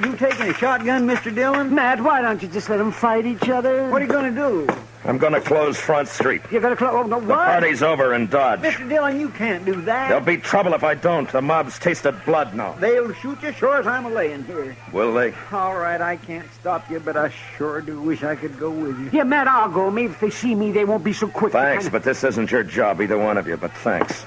You taking a shotgun, Mr. Dillon? Matt, why don't you just let them fight each other? What are you going to do? I'm going to close Front Street. You're going to close... Oh, no, what? The party's over in Dodge. Mr. Dillon, you can't do that. There'll be trouble if I don't. The mob's tasted blood now. They'll shoot you sure as I'm laying here. Will they? All right, I can't stop you, but I sure do wish I could go with you. Yeah, Matt, I'll go. Maybe if they see me, they won't be so quick. Thanks, but this isn't your job, either one of you, but thanks.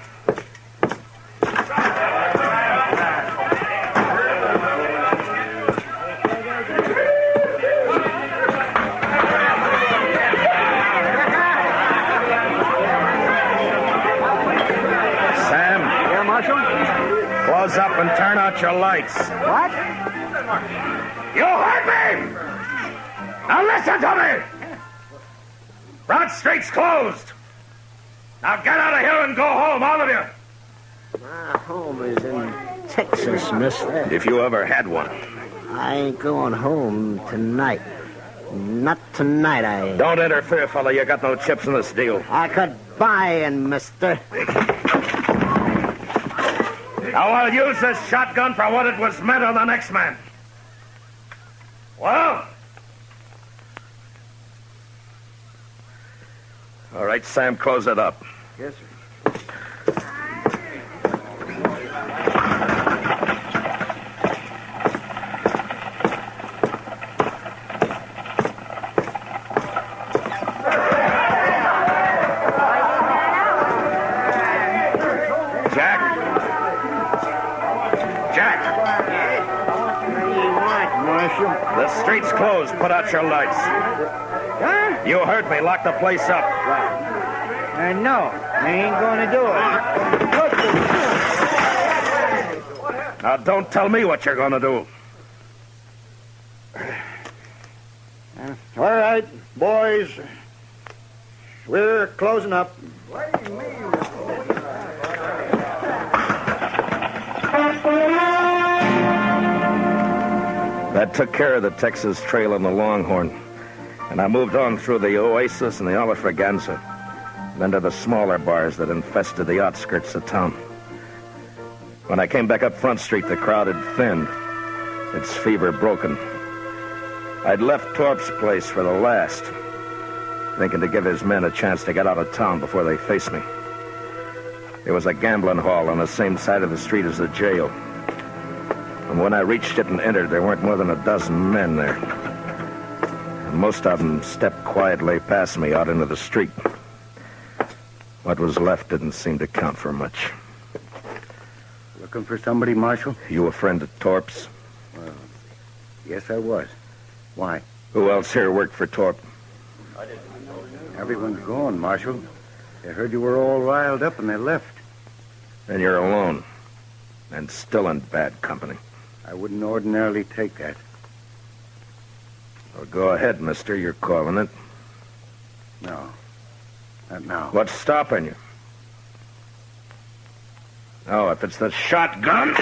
Close up and turn out your lights. What? You heard me! Now listen to me! Front Street's closed. Now get out of here and go home, all of you. My home is in Texas, mister. If you ever had one. I ain't going home tonight. Not tonight, I ain't. Don't interfere, fella. You got no chips in this deal. I could buy in, mister. Now I'll use this shotgun for what it was meant on the next man. Well? All right, Sam, close it up. Yes, sir. The street's closed. Put out your lights. Huh? You heard me. Lock the place up. No, I ain't going to do it. Now, don't tell me what you're going to do. All right, boys. We're closing up. That took care of the Texas Trail and the Longhorn. And I moved on through the Oasis and the Olafraganza, then to the smaller bars that infested the outskirts of town. When I came back up Front Street, the crowd had thinned, its fever broken. I'd left Torp's place for the last, thinking to give his men a chance to get out of town before they faced me. There was a gambling hall on the same side of the street as the jail. And when I reached it and entered, there weren't more than a dozen men there. And most of them stepped quietly past me out into the street. What was left didn't seem to count for much. Looking for somebody, Marshal? You a friend of Torp's? Well, yes, I was. Why? Who else here worked for Torp? Everyone's gone, Marshal. They heard you were all riled up and they left. And you're alone. And still in bad company. I wouldn't ordinarily take that. Well, go ahead, mister. You're calling it. No. Not now. What's stopping you? Oh, if it's the shotgun.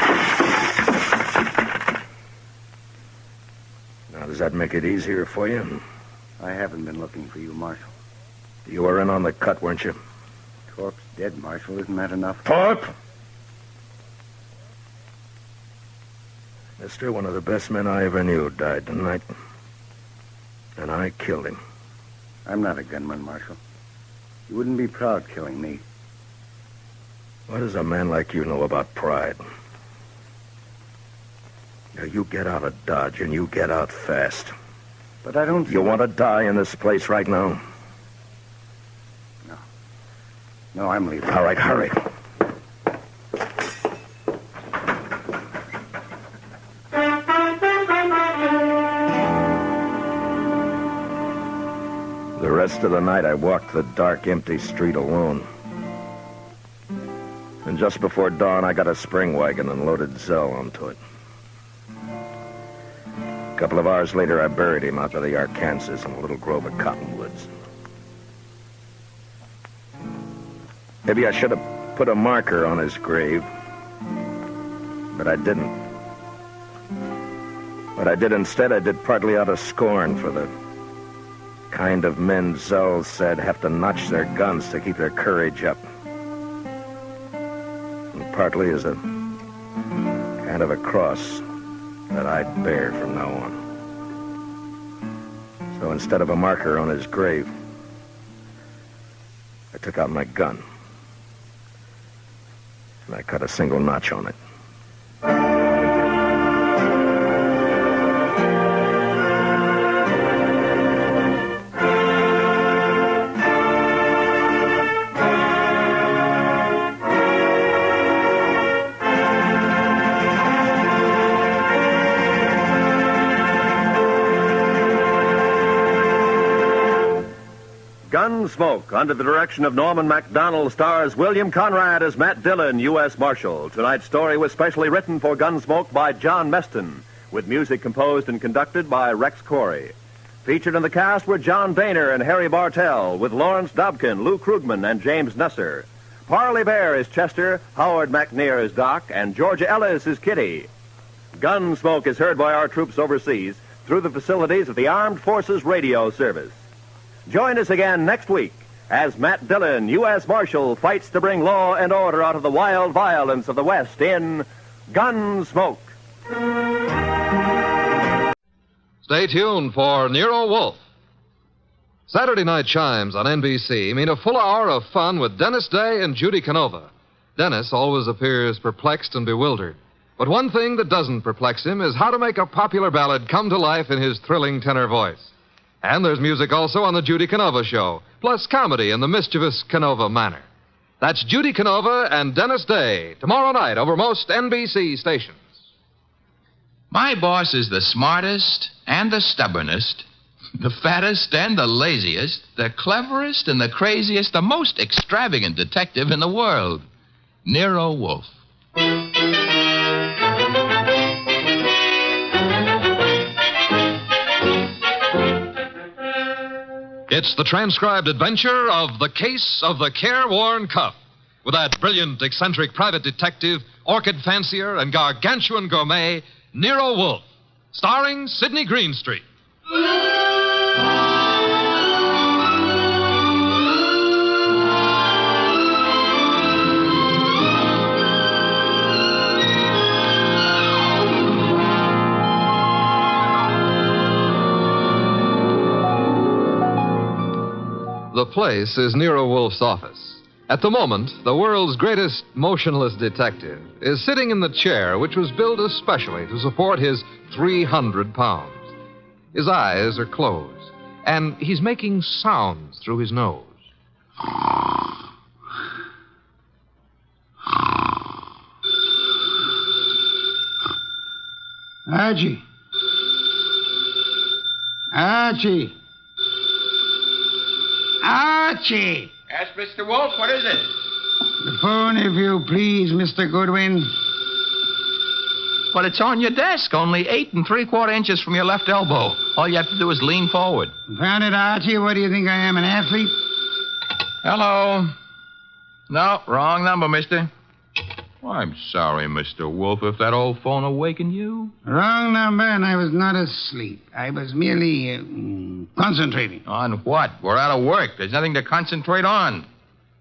Now, does that make it easier for you? I haven't been looking for you, Marshal. You were in on the cut, weren't you? Torp's dead, Marshal. Isn't that enough? Torp? Mister, one of the best men I ever knew died tonight. And I killed him. I'm not a gunman, Marshal. You wouldn't be proud killing me. What does a man like you know about pride? Now, you get out of Dodge, and you get out fast. But I don't... You want to die in this place right now? No, I'm leaving. All right, hurry. The rest of the night, I walked the dark, empty street alone. And just before dawn, I got a spring wagon and loaded Zell onto it. A couple of hours later, I buried him out by the Arkansas in a little grove of cottonwoods. Maybe I should have put a marker on his grave, but I didn't. What I did instead, I did partly out of scorn for the kind of men Zell said have to notch their guns to keep their courage up. And partly as a kind of a cross that I'd bear from now on. So instead of a marker on his grave, I took out my gun. And I cut a single notch on it. Gunsmoke, under the direction of Norman MacDonald, stars William Conrad as Matt Dillon, U.S. Marshal. Tonight's story was specially written for Gunsmoke by John Meston, with music composed and conducted by Rex Corey. Featured in the cast were John Boehner and Harry Bartell, with Lawrence Dobkin, Lou Krugman, and James Nusser. Parley Bear is Chester, Howard McNear is Doc, and Georgia Ellis is Kitty. Gunsmoke is heard by our troops overseas through the facilities of the Armed Forces Radio Service. Join us again next week as Matt Dillon, U.S. Marshal, fights to bring law and order out of the wild violence of the West in Gunsmoke. Stay tuned for Nero Wolfe. Saturday night chimes on NBC mean a full hour of fun with Dennis Day and Judy Canova. Dennis always appears perplexed and bewildered. But one thing that doesn't perplex him is how to make a popular ballad come to life in his thrilling tenor voice. And there's music also on the Judy Canova Show, plus comedy in the mischievous Canova manner. That's Judy Canova and Dennis Day, tomorrow night over most NBC stations. My boss is the smartest and the stubbornest, the fattest and the laziest, the cleverest and the craziest, the most extravagant detective in the world, Nero Wolfe. It's the transcribed adventure of The Case of the Careworn Cuff, with that brilliant, eccentric private detective, orchid fancier, and gargantuan gourmet, Nero Wolfe, starring Sidney Greenstreet. The place is Nero Wolfe's office. At the moment, the world's greatest motionless detective is sitting in the chair which was built especially to support his 300 pounds. His eyes are closed, and he's making sounds through his nose. Archie. Archie. Archie! Yes, Mr. Wolfe, what is it? The phone, if you please, Mr. Goodwin. Well, it's on your desk, only 8 3/4 inches from your left elbow. All you have to do is lean forward. Found it, Archie? What do you think I am, an athlete? Hello. No, wrong number, mister. Well, I'm sorry, Mr. Wolfe, if that old phone awakened you. Wrong number, and I was not asleep. I was merely concentrating. On what? We're out of work. There's nothing to concentrate on.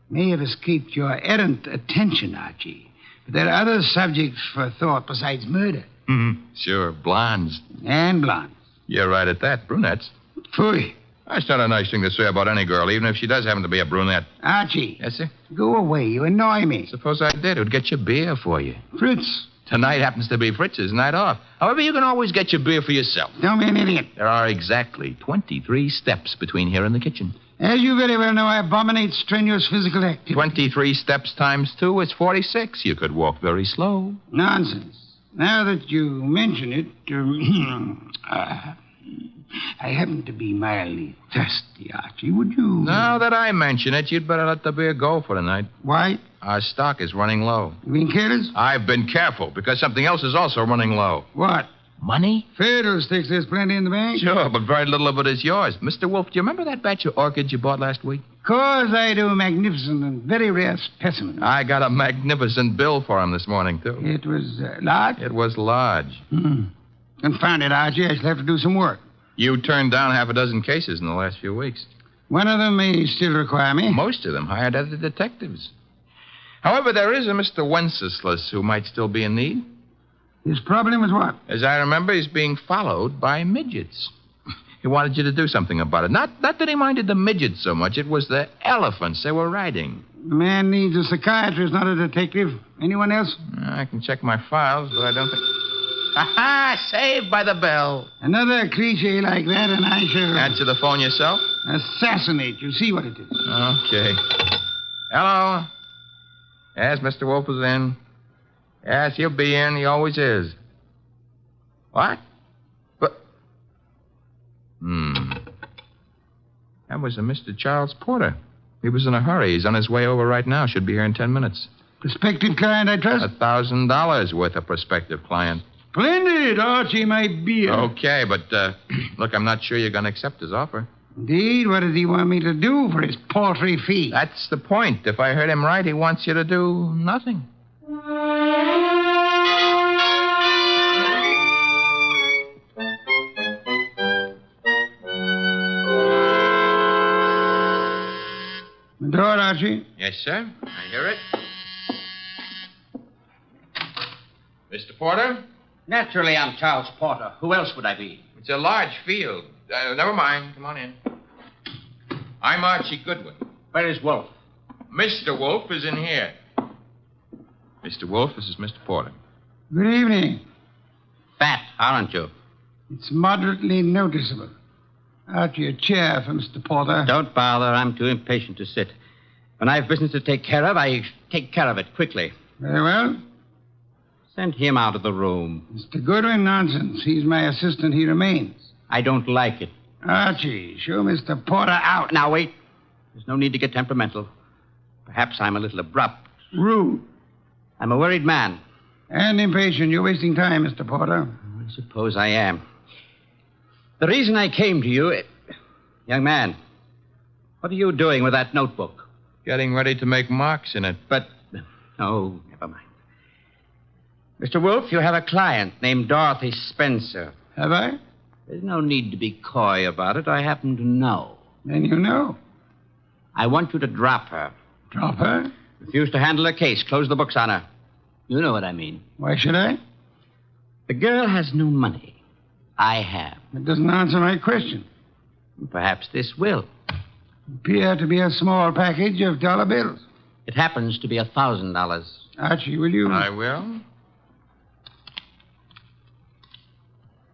May have escaped your errant attention, Archie. But there are other subjects for thought besides murder. Mm-hmm. Sure, blondes. And blondes. You're right at that, brunettes. Phooey. That's not a nice thing to say about any girl, even if she does happen to be a brunette. Archie. Yes, sir? Go away. You annoy me. Suppose I did. It would get your beer for you. Fritz. Tonight happens to be Fritz's night off. However, you can always get your beer for yourself. Don't be an idiot. There are exactly 23 steps between here and the kitchen. As you very well know, I abominate strenuous physical activity. 23 steps times 2 is 46. You could walk very slow. Nonsense. Now that you mention it, I happen to be mildly thirsty, Archie. Would you... Now that I mention it, you'd better let the beer go for tonight. Why? Our stock is running low. You being careless? I've been careful, because something else is also running low. What? Money? Fiddlesticks, there's plenty in the bank. Sure, but very little of it is yours. Mr. Wolfe, do you remember that batch of orchids you bought last week? Of course I do. Magnificent and very rare specimen. I got a magnificent bill for him this morning, too. It was large? It was large. Confound it, Archie. I shall have to do some work. You turned down half a dozen cases in the last few weeks. One of them may still require me. Most of them hired other detectives. However, there is a Mr. Wenceslas who might still be in need. His problem is what? As I remember, he's being followed by midgets. He wanted you to do something about it. Not that he minded the midgets so much. It was the elephants they were riding. The man needs a psychiatrist, not a detective. Anyone else? I can check my files, but I don't think... Ha-ha! Saved by the bell. Another cliche like that, and I shall... Answer the phone yourself? Assassinate you. See what it is. Okay. Hello? Yes, Mr. Wolfe is in. Yes, he'll be in. He always is. What? But... That was a Mr. Charles Porter. He was in a hurry. He's on his way over right now. Should be here in 10 minutes. Prospective client, I trust? $1,000 worth of prospective client. Splendid, Archie, my beer. Okay, but, look, I'm not sure you're going to accept his offer. Indeed? What does he want me to do for his paltry fee? That's the point. If I heard him right, he wants you to do nothing. The door, Archie? Yes, sir. I hear it. Mr. Porter? Naturally, I'm Charles Porter. Who else would I be? It's a large field. Never mind. Come on in. I'm Archie Goodwin. Where is Wolfe? Mr. Wolfe is in here. Mr. Wolfe, this is Mr. Porter. Good evening. Fat, aren't you? It's moderately noticeable. Archie, a chair for Mr. Porter. Don't bother. I'm too impatient to sit. When I have business to take care of, I take care of it quickly. Very well. Send him out of the room. Mr. Goodwin, nonsense. He's my assistant. He remains. I don't like it. Archie, show Mr. Porter out. Now, wait. There's no need to get temperamental. Perhaps I'm a little abrupt. Rude. I'm a worried man. And impatient. You're wasting time, Mr. Porter. I suppose I am. The reason I came to you... Young man, what are you doing with that notebook? Getting ready to make marks in it. But... Oh, never mind. Mr. Wolfe, you have a client named Dorothy Spencer. Have I? There's no need to be coy about it. I happen to know. Then you know. I want you to drop her. Drop her? Refuse to handle her case. Close the books on her. You know what I mean. Why should I? The girl has no money. I have. It doesn't answer my question. Perhaps this will. Appear to be a small package of dollar bills. It happens to be $1,000. Archie, will you? I will.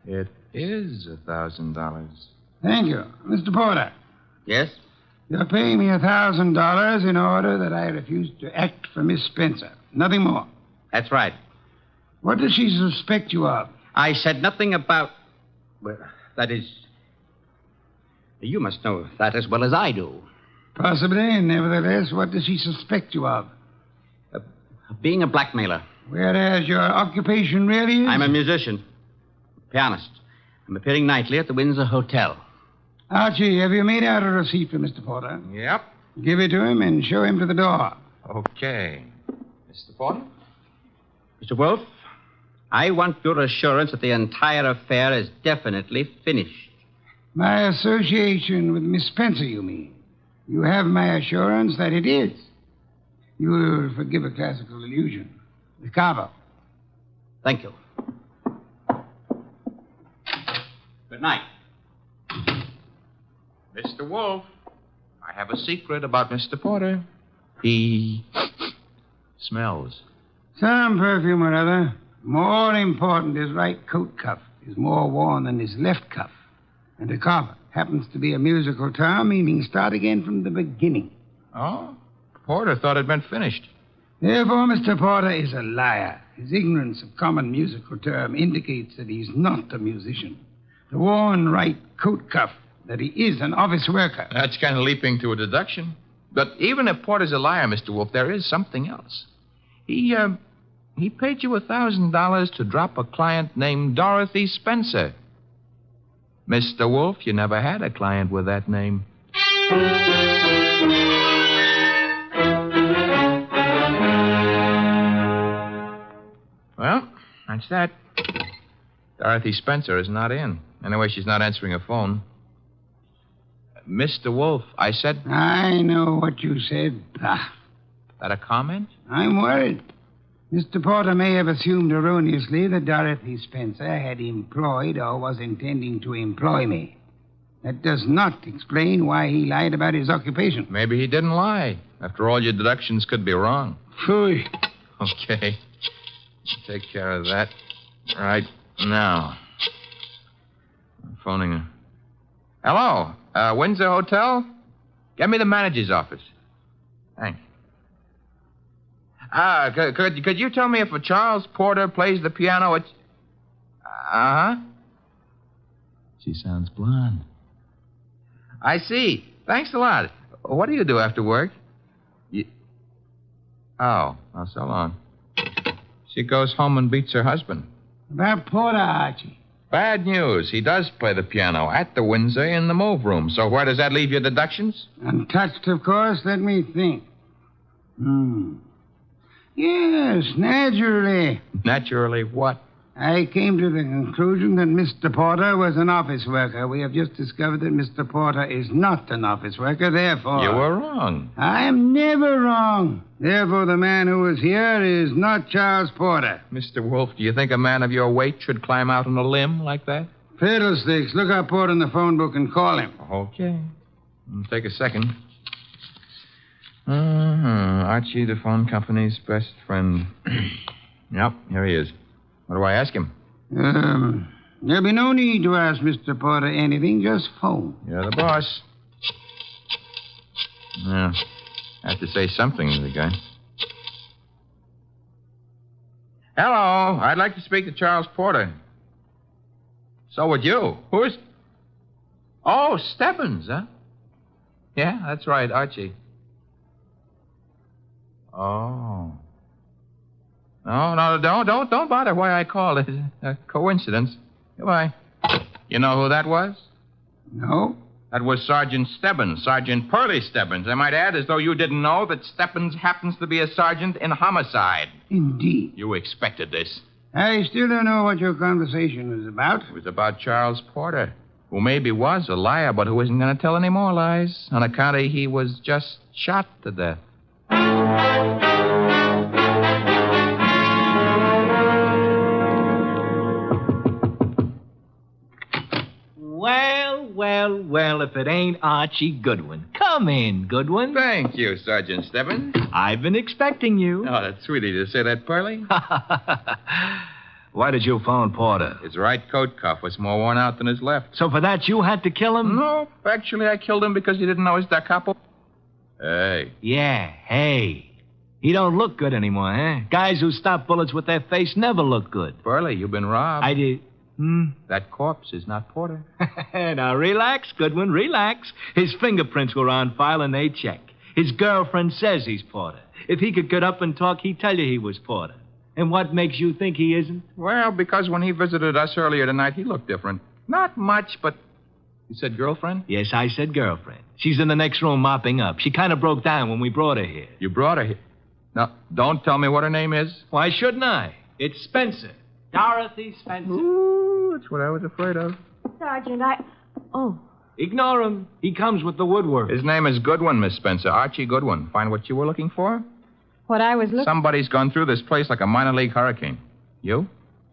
It is $1,000. Thank you. Mr. Porter. Yes? You're paying me $1,000 in order that I refuse to act for Miss Spencer. Nothing more. That's right. What does she suspect you of? I said nothing about... Well, that is... You must know that as well as I do. Possibly. Nevertheless, what does she suspect you of? Being a blackmailer. Whereas your occupation really is? I'm a musician. Pianist. I'm appearing nightly at the Windsor Hotel. Archie, have you made out a receipt for Mr. Porter? Yep. Give it to him and show him to the door. Okay. Mr. Porter? Mr. Wolfe, I want your assurance that the entire affair is definitely finished. My association with Miss Spencer, you mean? You have my assurance that it is. You will forgive a classical allusion. The Cabo. Thank you. Good night. Mr. Wolfe, I have a secret about Mr. Porter. He smells. Some perfume or other. More important, his right coat cuff is more worn than his left cuff. And a cover happens to be a musical term meaning start again from the beginning. Oh? Porter thought it'd been finished. Therefore, Mr. Porter is a liar. His ignorance of common musical term indicates that he's not a musician. The worn right coat cuff, that he is an office worker. That's kind of leaping to a deduction. But even if Porter's a liar, Mr. Wolfe, there is something else. He paid you $1,000 to drop a client named Dorothy Spencer. Mr. Wolfe, you never had a client with that name. Well, that's that. Dorothy Spencer is not in. Anyway, she's not answering her phone. Mr. Wolfe, I said... I know what you said. That a comment? I'm worried. Mr. Porter may have assumed erroneously that Dorothy Spencer had employed or was intending to employ me. That does not explain why he lied about his occupation. Maybe he didn't lie. After all, your deductions could be wrong. Phooey. Okay. Take care of that right now. I'm phoning her. Hello? Windsor Hotel? Get me the manager's office. Thanks. Could you tell me if a Charles Porter plays the piano at... Uh-huh. She sounds blonde. I see. Thanks a lot. What do you do after work? Oh, so long. She goes home and beats her husband. About Porter, Archie. Bad news. He does play the piano at the Windsor in the move room. So where does that leave your deductions? Untouched, of course. Let me think. Yes, naturally. Naturally what? I came to the conclusion that Mr. Porter was an office worker. We have just discovered that Mr. Porter is not an office worker, therefore... You were wrong. I am never wrong. Therefore, the man who is here is not Charles Porter. Mr. Wolfe, do you think a man of your weight should climb out on a limb like that? Fiddlesticks. Look up Porter in the phone book and call him. Okay. Take a second. Archie, the phone company's best friend. Yep, here he is. What do I ask him? There'll be no need to ask Mr. Porter anything. Just phone. You're the boss. Yeah. I have to say something to the guy. Hello. I'd like to speak to Charles Porter. So would you. Who's... Oh, Stebbins, huh? Yeah, that's right, Archie. Oh. No, don't bother why I called. It's a coincidence. Goodbye. You know who that was? No. That was Sergeant Stebbins, Sergeant Pearlie Stebbins. I might add, as though you didn't know, that Stebbins happens to be a sergeant in homicide. Indeed. You expected this. I still don't know what your conversation was about. It was about Charles Porter, who maybe was a liar, but who isn't going to tell any more lies on account of he was just shot to death. Well, if it ain't Archie Goodwin. Come in, Goodwin. Thank you, Sergeant Stebbins. I've been expecting you. Oh, that's sweet of you to say that, Pearlie. Why did you phone Porter? His right coat cuff was more worn out than his left. So for that, you had to kill him? No, actually, I killed him because you didn't know his da capo. Hey. Yeah, hey. He don't look good anymore, huh? Guys who stop bullets with their face never look good. Pearlie, you've been robbed. I did... That corpse is not Porter. Now, relax, Goodwin, relax. His fingerprints were on file and they check. His girlfriend says he's Porter. If he could get up and talk, he'd tell you he was Porter. And what makes you think he isn't? Well, because when he visited us earlier tonight, he looked different. Not much, but... You said girlfriend? Yes, I said girlfriend. She's in the next room mopping up. She kind of broke down when we brought her here. You brought her here? Now, don't tell me what her name is. Why shouldn't I? It's Spencer. Dorothy Spencer. Ooh, that's what I was afraid of. Sergeant, Oh. Ignore him. He comes with the woodwork. His name is Goodwin, Miss Spencer. Archie Goodwin. Find what you were looking for? What I was looking... Somebody's gone through this place like a minor league hurricane. You?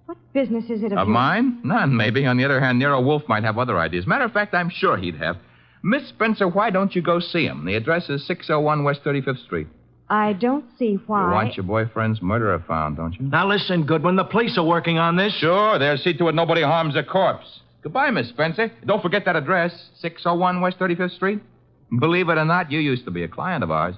What business is it of yours? Mine? None, maybe. On the other hand, Nero Wolfe might have other ideas. Matter of fact, I'm sure he'd have. Miss Spencer, why don't you go see him? The address is 601 West 35th Street. I don't see why. You want your boyfriend's murderer found, don't you? Now listen, Goodwin, the police are working on this. Sure, they'll see to it nobody harms a corpse. Goodbye, Miss Spencer. Don't forget that address, 601 West 35th Street. Believe it or not, you used to be a client of ours.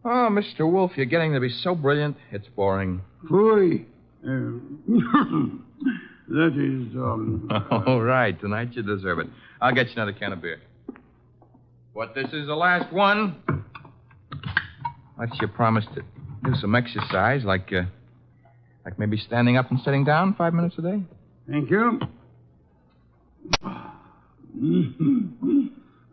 Oh, Mr. Wolfe, you're getting to be so brilliant, it's boring. Boy. That is, All right, tonight you deserve it. I'll get you another can of beer. But this is the last one. What's your promise to do some exercise, like maybe standing up and sitting down 5 minutes a day? Thank you.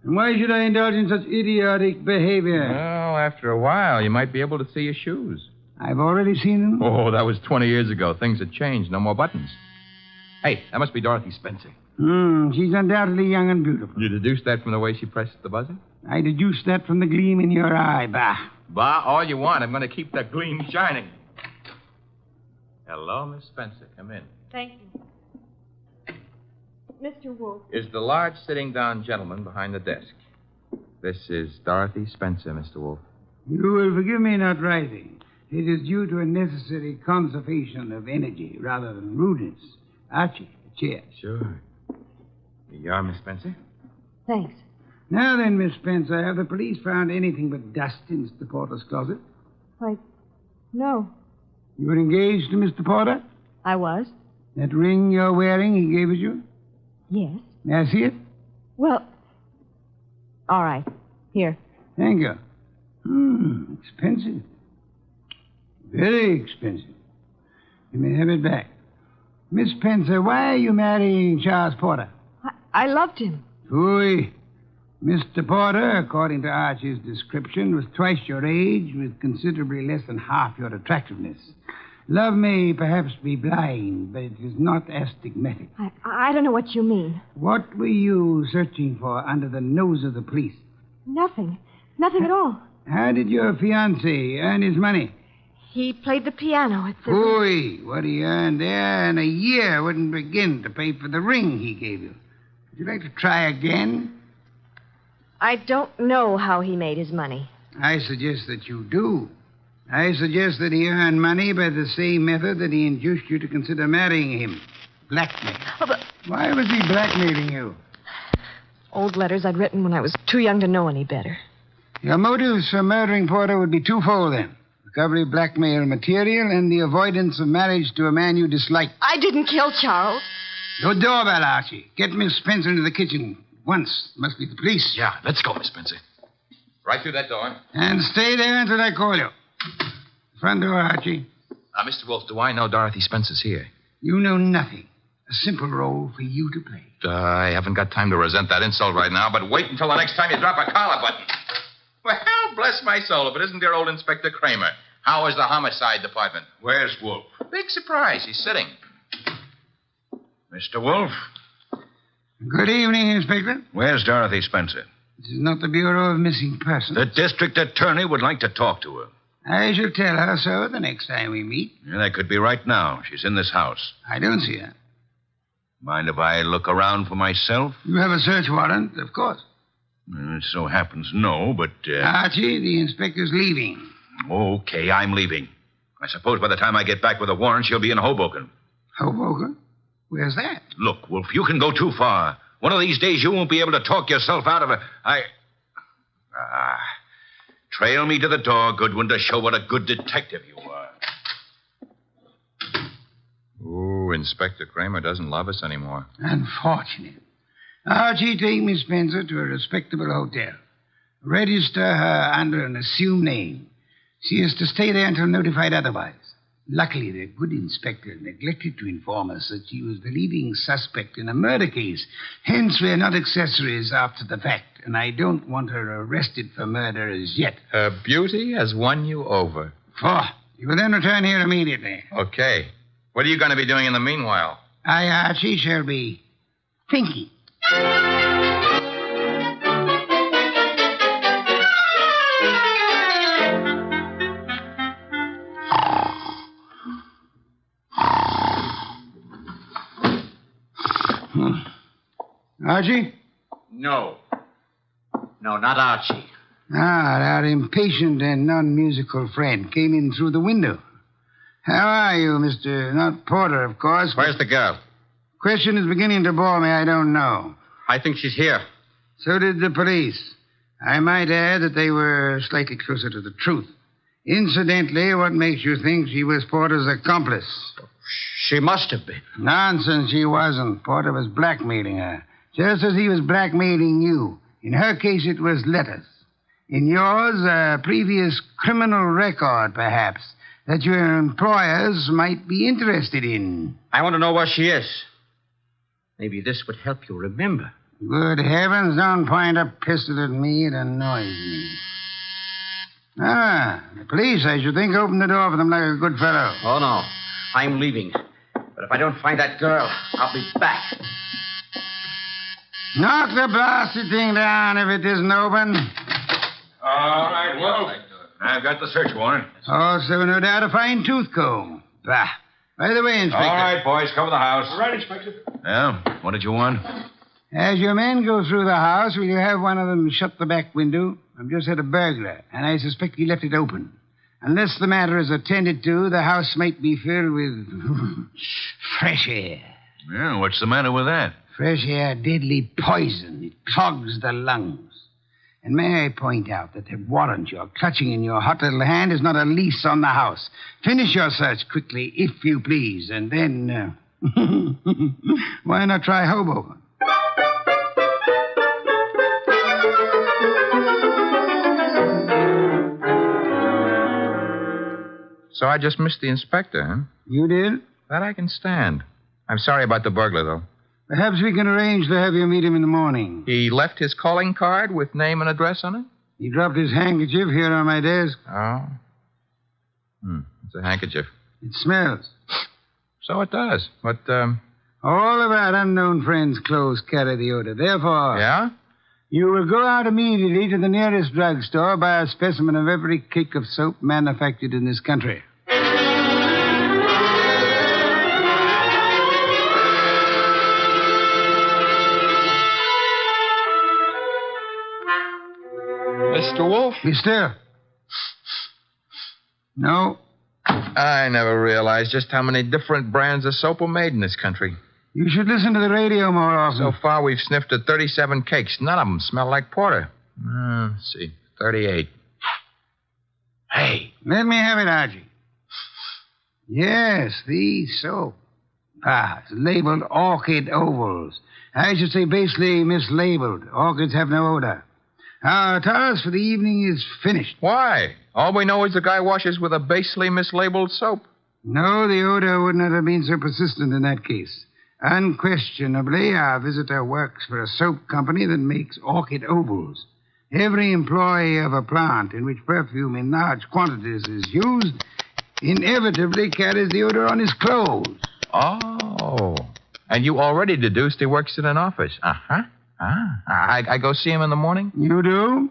And why should I indulge in such idiotic behavior? Well, after a while, you might be able to see your shoes. I've already seen them. Oh, that was 20 years ago. Things had changed. No more buttons. Hey, that must be Dorothy Spencer. She's undoubtedly young and beautiful. You deduced that from the way she pressed the buzzer? I deduced that from the gleam in your eye, bah. Bah, all you want. I'm going to keep that gleam shining. Hello, Miss Spencer. Come in. Thank you. Mr. Wolfe. Is the large sitting-down gentleman behind the desk. This is Dorothy Spencer, Mr. Wolfe. You will forgive me not rising. It is due to a necessary conservation of energy rather than rudeness. Archie, a chair. Sure. Here you are, Miss Spencer. Thanks. Now then, Miss Spencer, have the police found anything but dust in Mr. Porter's closet? Why, no. You were engaged to Mr. Porter? I was. That ring you're wearing, he gave it you? Yes. May I see it? Well, all right. Here. Thank you. Expensive. Very expensive. You may have it back. Miss Spencer, why are you marrying Charles Porter? I loved him. Phooey. Mr. Porter, according to Archie's description, was twice your age with considerably less than half your attractiveness. Love may perhaps be blind, but it is not astigmatic. I don't know what you mean. What were you searching for under the nose of the police? Nothing. Nothing at all. How did your fiancé earn his money? He played the piano at the... Phooey. What he earned there in a year wouldn't begin to pay for the ring he gave you. Would you like to try again? I don't know how he made his money. I suggest that you do. I suggest that he earned money by the same method that he induced you to consider marrying him. Blackmail. Oh, but... Why was he blackmailing you? Old letters I'd written when I was too young to know any better. Your motives for murdering Porter would be twofold, then. Recovery of blackmail material and the avoidance of marriage to a man you dislike. I didn't kill Charles. Your doorbell, Archie. Get Miss Spencer into the kitchen. Once. Must be the police. Yeah, let's go, Miss Spencer. Right through that door. And stay there until I call you. Front door, Archie. Mr. Wolfe, do I know Dorothy Spencer's here? You know nothing. A simple role for you to play. I haven't got time to resent that insult right now, but wait until the next time you drop a collar button. Well, bless my soul, if it isn't dear old Inspector Kramer. How is the homicide department? Where's Wolfe? Big surprise. He's sitting. Mr. Wolfe? Good evening, Inspector. Where's Dorothy Spencer? This is not the Bureau of Missing Persons. The district attorney would like to talk to her. I shall tell her so the next time we meet. Yeah, that could be right now. She's in this house. I don't see her. Mind if I look around for myself? You have a search warrant, of course. It so happens no, but... Archie, the inspector's leaving. Okay, I'm leaving. I suppose by the time I get back with a warrant, she'll be in Hoboken. Hoboken? Where's that? Look, Wolfe, you can go too far. One of these days you won't be able to talk yourself out of it. Trail me to the door, Goodwin, to show what a good detective you are. Ooh, Inspector Kramer doesn't love us anymore. Unfortunate. Archie, take Miss Spencer to a respectable hotel. Register her under an assumed name. She is to stay there until notified otherwise. Luckily, the good inspector neglected to inform us that she was the leading suspect in a murder case. Hence, we're not accessories after the fact, and I don't want her arrested for murder as yet. Her beauty has won you over. You will then return here immediately. Okay. What are you going to be doing in the meanwhile? I, Archie, shall be thinking. Archie? No. No, not Archie. Ah, our impatient and non-musical friend came in through the window. How are you, Mr. Not Porter, of course? Where's the girl? Question is beginning to bore me. I don't know. I think she's here. So did the police. I might add that they were slightly closer to the truth. Incidentally, what makes you think she was Porter's accomplice? She must have been. Nonsense, she wasn't. Porter was blackmailing her, just as he was blackmailing you. In her case, it was letters. In yours, a previous criminal record, perhaps, that your employers might be interested in. I want to know where she is. Maybe this would help you remember. Good heavens, don't point a pistol at me. It annoys me. Ah, the police, I should think, opened the door for them like a good fellow. Oh, no. I'm leaving. But if I don't find that girl, I'll be back. Knock the blasted thing down if it isn't open. All right, Wolfe. I've got the search warrant. Also, no doubt, a fine tooth comb. Bah. By the way, Inspector. All right, boys, cover the house. All right, Inspector. Yeah, what did you want? As your men go through the house, will you have one of them shut the back window? I've just had a burglar, and I suspect he left it open. Unless the matter is attended to, the house might be filled with fresh air. Yeah, what's the matter with that? Fresh air, deadly poison. It clogs the lungs. And may I point out that the warrant you're clutching in your hot little hand is not a lease on the house. Finish your search quickly, if you please, and then, why not try Hoboken? So I just missed the inspector, huh? You did? That I can stand. I'm sorry about the burglar, though. Perhaps we can arrange to have you meet him in the morning. He left his calling card with name and address on it? He dropped his handkerchief here on my desk. Oh. It's a handkerchief. It smells. So it does. But, all of our unknown friends' clothes carry the odor. Therefore... Yeah? You will go out immediately to the nearest drugstore, buy a specimen of every cake of soap manufactured in this country. Mr. Wolfe? Be still. No. I never realized just how many different brands of soap are made in this country. You should listen to the radio more often. So far, we've sniffed at 37 cakes. None of them smell like porter. Let's see. 38. Hey. Let me have it, Archie. Yes, the soap. It's labeled orchid ovals. I should say basically mislabeled. Orchids have no odor. Our task for the evening is finished. Why? All we know is the guy washes with a basely mislabeled soap. No, the odor would not have been so persistent in that case. Unquestionably, our visitor works for a soap company that makes orchid ovals. Every employee of a plant in which perfume in large quantities is used inevitably carries the odor on his clothes. Oh. And you already deduced he works in an office. Uh-huh. I go see him in the morning? You do?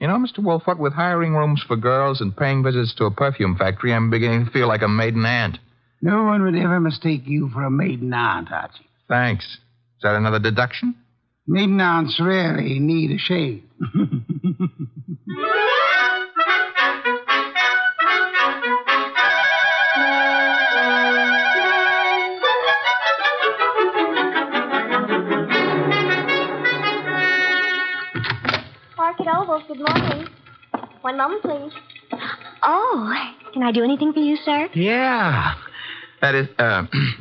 You know, Mr. Wolfe, what with hiring rooms for girls and paying visits to a perfume factory, I'm beginning to feel like a maiden aunt. No one would ever mistake you for a maiden aunt, Archie. Thanks. Is that another deduction? Maiden aunts rarely need a shave. Orchid Ovals, good morning. One moment, please. Oh, can I do anything for you, sir? Yeah. That is,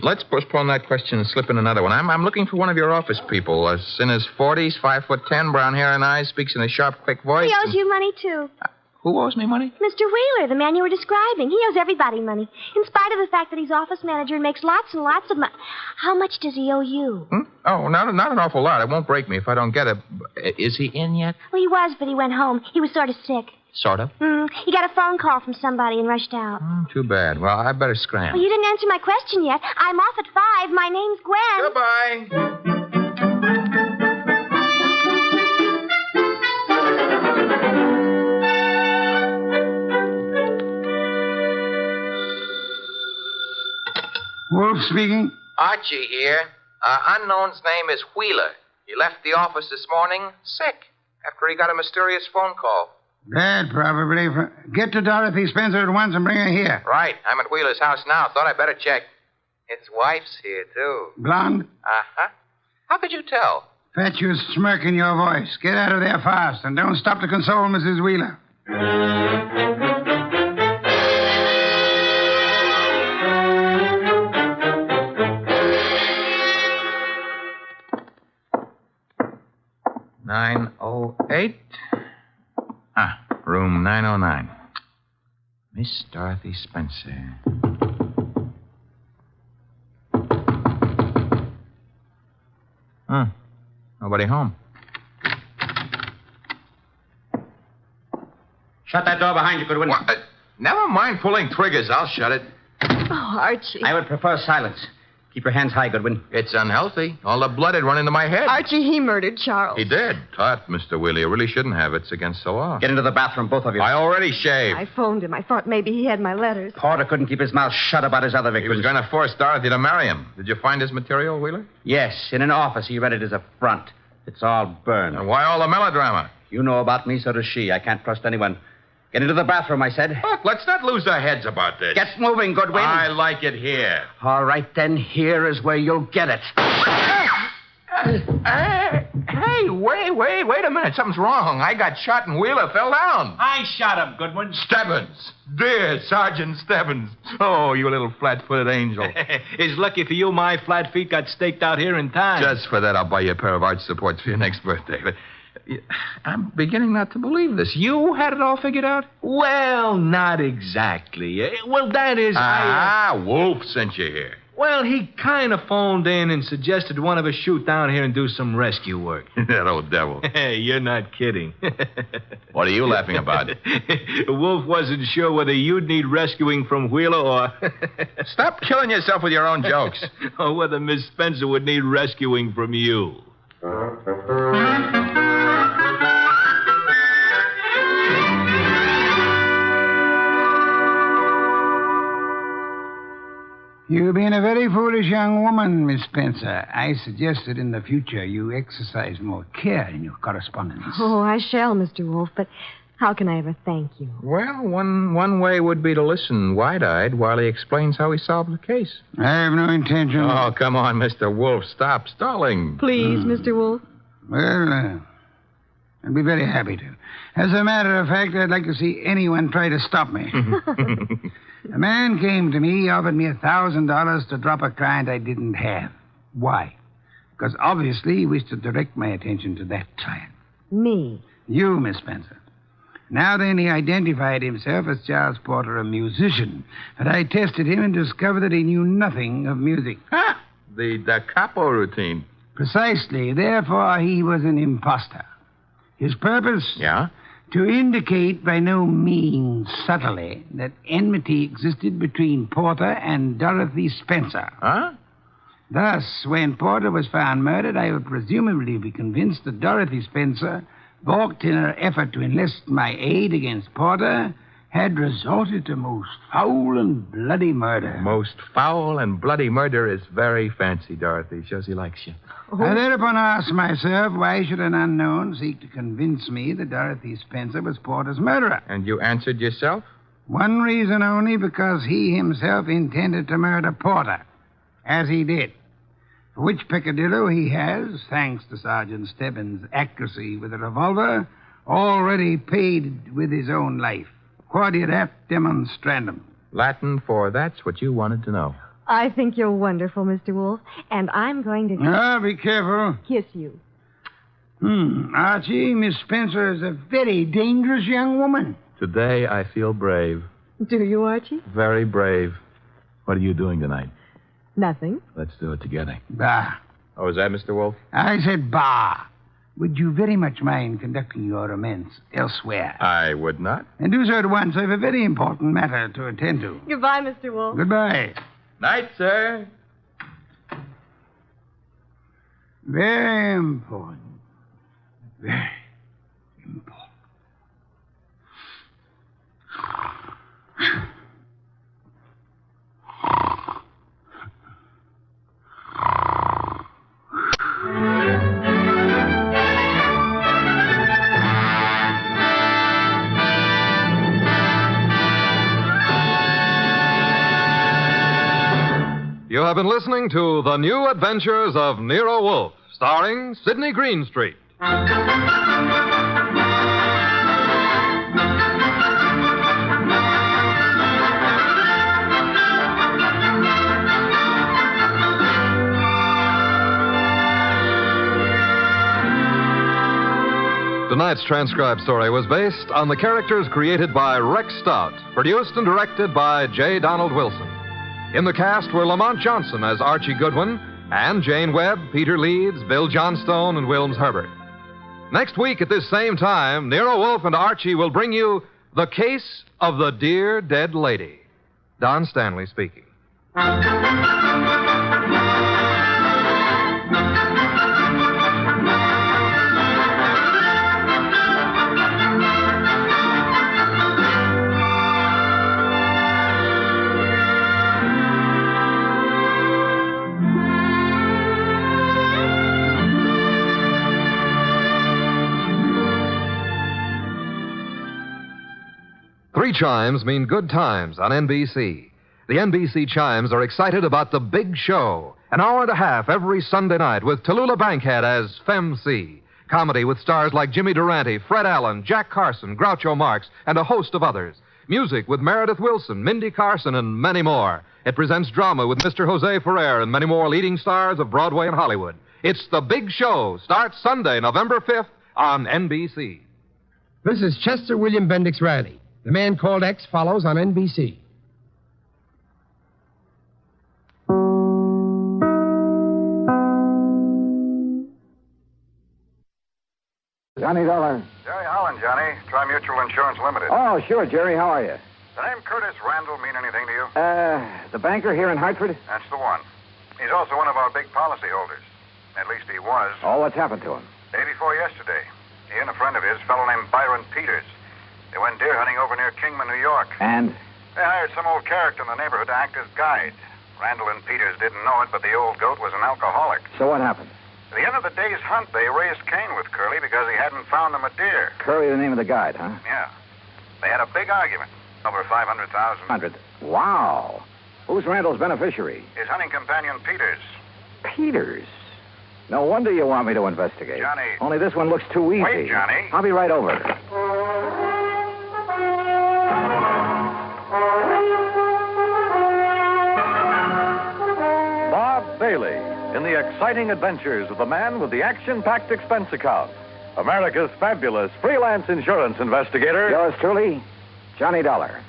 let's postpone that question and slip in another one. I'm looking for one of your office people. In his 40s, 5'10", brown hair and eyes, speaks in a sharp, quick voice. He owes you money, too. Who owes me money? Mr. Wheeler, the man you were describing. He owes everybody money. In spite of the fact that he's office manager and makes lots and lots of money. How much does he owe you? Oh, not an awful lot. It won't break me if I don't get it. Is he in yet? Well, he was, but he went home. He was sort of sick. Sort of? He got a phone call from somebody and rushed out. Too bad. Well, I better scram. Well, you didn't answer my question yet. I'm off at 5. My name's Gwen. Goodbye. Wolfe speaking. Archie here. Unknown's name is Wheeler. He left the office this morning sick after he got a mysterious phone call. Bad, probably. Get to Dorothy Spencer at once and bring her here. Right. I'm at Wheeler's house now. Thought I'd better check. His wife's here, too. Blonde? Uh-huh. How could you tell? Fatuous smirk in your voice. Get out of there fast, and don't stop to console Mrs. Wheeler. (908). Room 909. Miss Dorothy Spencer. Nobody home. Shut that door behind you, Goodwin. Never mind pulling triggers. I'll shut it. Oh, Archie. I would prefer silence. Keep your hands high, Goodwin. It's unhealthy. All the blood had run into my head. Archie, he murdered Charles. He did. Tut, Mr. Wheeler. You really shouldn't have. It's against the law. Get into the bathroom, both of you. I already shaved. I phoned him. I thought maybe he had my letters. Porter couldn't keep his mouth shut about his other He victims. was going to force Dorothy to marry him. Did you find his material, Wheeler? Yes, in an office. He read it as a front. It's all burned. And why all the melodrama? You know about me, so does she. I can't trust anyone. Get into the bathroom, I said. Look, let's not lose our heads about this. Get moving, Goodwin. I like it here. All right, then. Here is where you'll get it. Hey, wait a minute. Something's wrong. I got shot and Wheeler fell down. I shot him, Goodwin. Stebbins. Dear Sergeant Stebbins. Oh, you little flat-footed angel. It's lucky for you my flat feet got staked out here in time. Just for that, I'll buy you a pair of arch supports for your next birthday. But I'm beginning not to believe this. You had it all figured out? Well, not exactly. Well, that is... Wolfe sent you here. Well, he kind of phoned in and suggested one of us shoot down here and do some rescue work. That old devil. Hey, you're not kidding. What are you laughing about? Wolfe wasn't sure whether you'd need rescuing from Wheeler or... Stop killing yourself with your own jokes. Or whether Miss Spencer would need rescuing from you. You've been a very foolish young woman, Miss Spencer. I suggested in the future you exercise more care in your correspondence. Oh, I shall, Mr. Wolfe, but how can I ever thank you? Well, one way would be to listen wide-eyed while he explains how he solved the case. I have no intention... Oh, come on, Mr. Wolfe. Stop stalling. Please, Mr. Wolfe. Well, I'd be very happy to. As a matter of fact, I'd like to see anyone try to stop me. A man came to me, offered me $1,000 to drop a client I didn't have. Why? Because obviously he wished to direct my attention to that client. Me? You, Miss Spencer. Now then, he identified himself as Charles Porter, a musician. But I tested him and discovered that he knew nothing of music. The da capo routine. Precisely. Therefore, he was an imposter. His purpose? Yeah? To indicate by no means subtly that enmity existed between Porter and Dorothy Spencer. Huh? Thus, when Porter was found murdered, I would presumably be convinced that Dorothy Spencer, balked in her effort to enlist my aid against Porter, had resorted to most foul and bloody murder. Most foul and bloody murder is very fancy, Dorothy. Shows he likes you. I thereupon asked myself, why should an unknown seek to convince me that Dorothy Spencer was Porter's murderer? And you answered yourself? One reason only, because he himself intended to murder Porter, as he did. For which peccadillo he has, thanks to Sergeant Stebbins' accuracy with a revolver, already paid with his own life. Quodirat demonstrandum. Latin for that's what you wanted to know. I think you're wonderful, Mr. Wolfe, and I'm going to... Be careful. Kiss you. Archie, Miss Spencer is a very dangerous young woman. Today I feel brave. Do you, Archie? Very brave. What are you doing tonight? Nothing. Let's do it together. Bah. Oh, is that Mr. Wolfe? I said bah. Would you very much mind conducting your romance elsewhere? I would not. And do so at once. I have a very important matter to attend to. Goodbye, Mr. Wolfe. Goodbye. Night, sir. Very important. Very important. have been listening to The New Adventures of Nero Wolfe, starring Sidney Greenstreet. Tonight's transcribed story was based on the characters created by Rex Stout, produced and directed by J. Donald Wilson. In the cast were Lamont Johnson as Archie Goodwin, and Jane Webb, Peter Leeds, Bill Johnstone, and Wilms Herbert. Next week at this same time, Nero Wolfe and Archie will bring you The Case of the Dear Dead Lady. Don Stanley speaking. Three chimes mean good times on NBC. The NBC chimes are excited about the big show. An hour and a half every Sunday night with Tallulah Bankhead as Femme C. Comedy with stars like Jimmy Durante, Fred Allen, Jack Carson, Groucho Marx, and a host of others. Music with Meredith Wilson, Mindy Carson, and many more. It presents drama with Mr. Jose Ferrer and many more leading stars of Broadway and Hollywood. It's The Big Show. Starts Sunday, November 5th on NBC. This is Chester William Bendix Riley. The Man Called X follows on NBC. Johnny Dollar. Jerry Holland, Johnny. Tri-Mutual Insurance Limited. Oh, sure, Jerry. How are you? The name Curtis Randall mean anything to you? The banker here in Hartford? That's the one. He's also one of our big policy holders. At least he was. Oh, what's happened to him? Day before yesterday. He and a friend of his, a fellow named Byron Peters. They went deer hunting over near Kingman, New York. And? They hired some old character in the neighborhood to act as guide. Randall and Peters didn't know it, but the old goat was an alcoholic. So what happened? At the end of the day's hunt, they raised Cain with Curly because he hadn't found them a deer. Curly, the name of the guide, huh? Yeah. They had a big argument. Over 500,000. 100. Wow. Who's Randall's beneficiary? His hunting companion, Peters. Peters? No wonder you want me to investigate. Johnny. Only this one looks too easy. Wait, Johnny. I'll be right over. Bob Bailey in the exciting adventures of the man with the action-packed expense account. America's fabulous freelance insurance investigator. Yours truly, Johnny Dollar.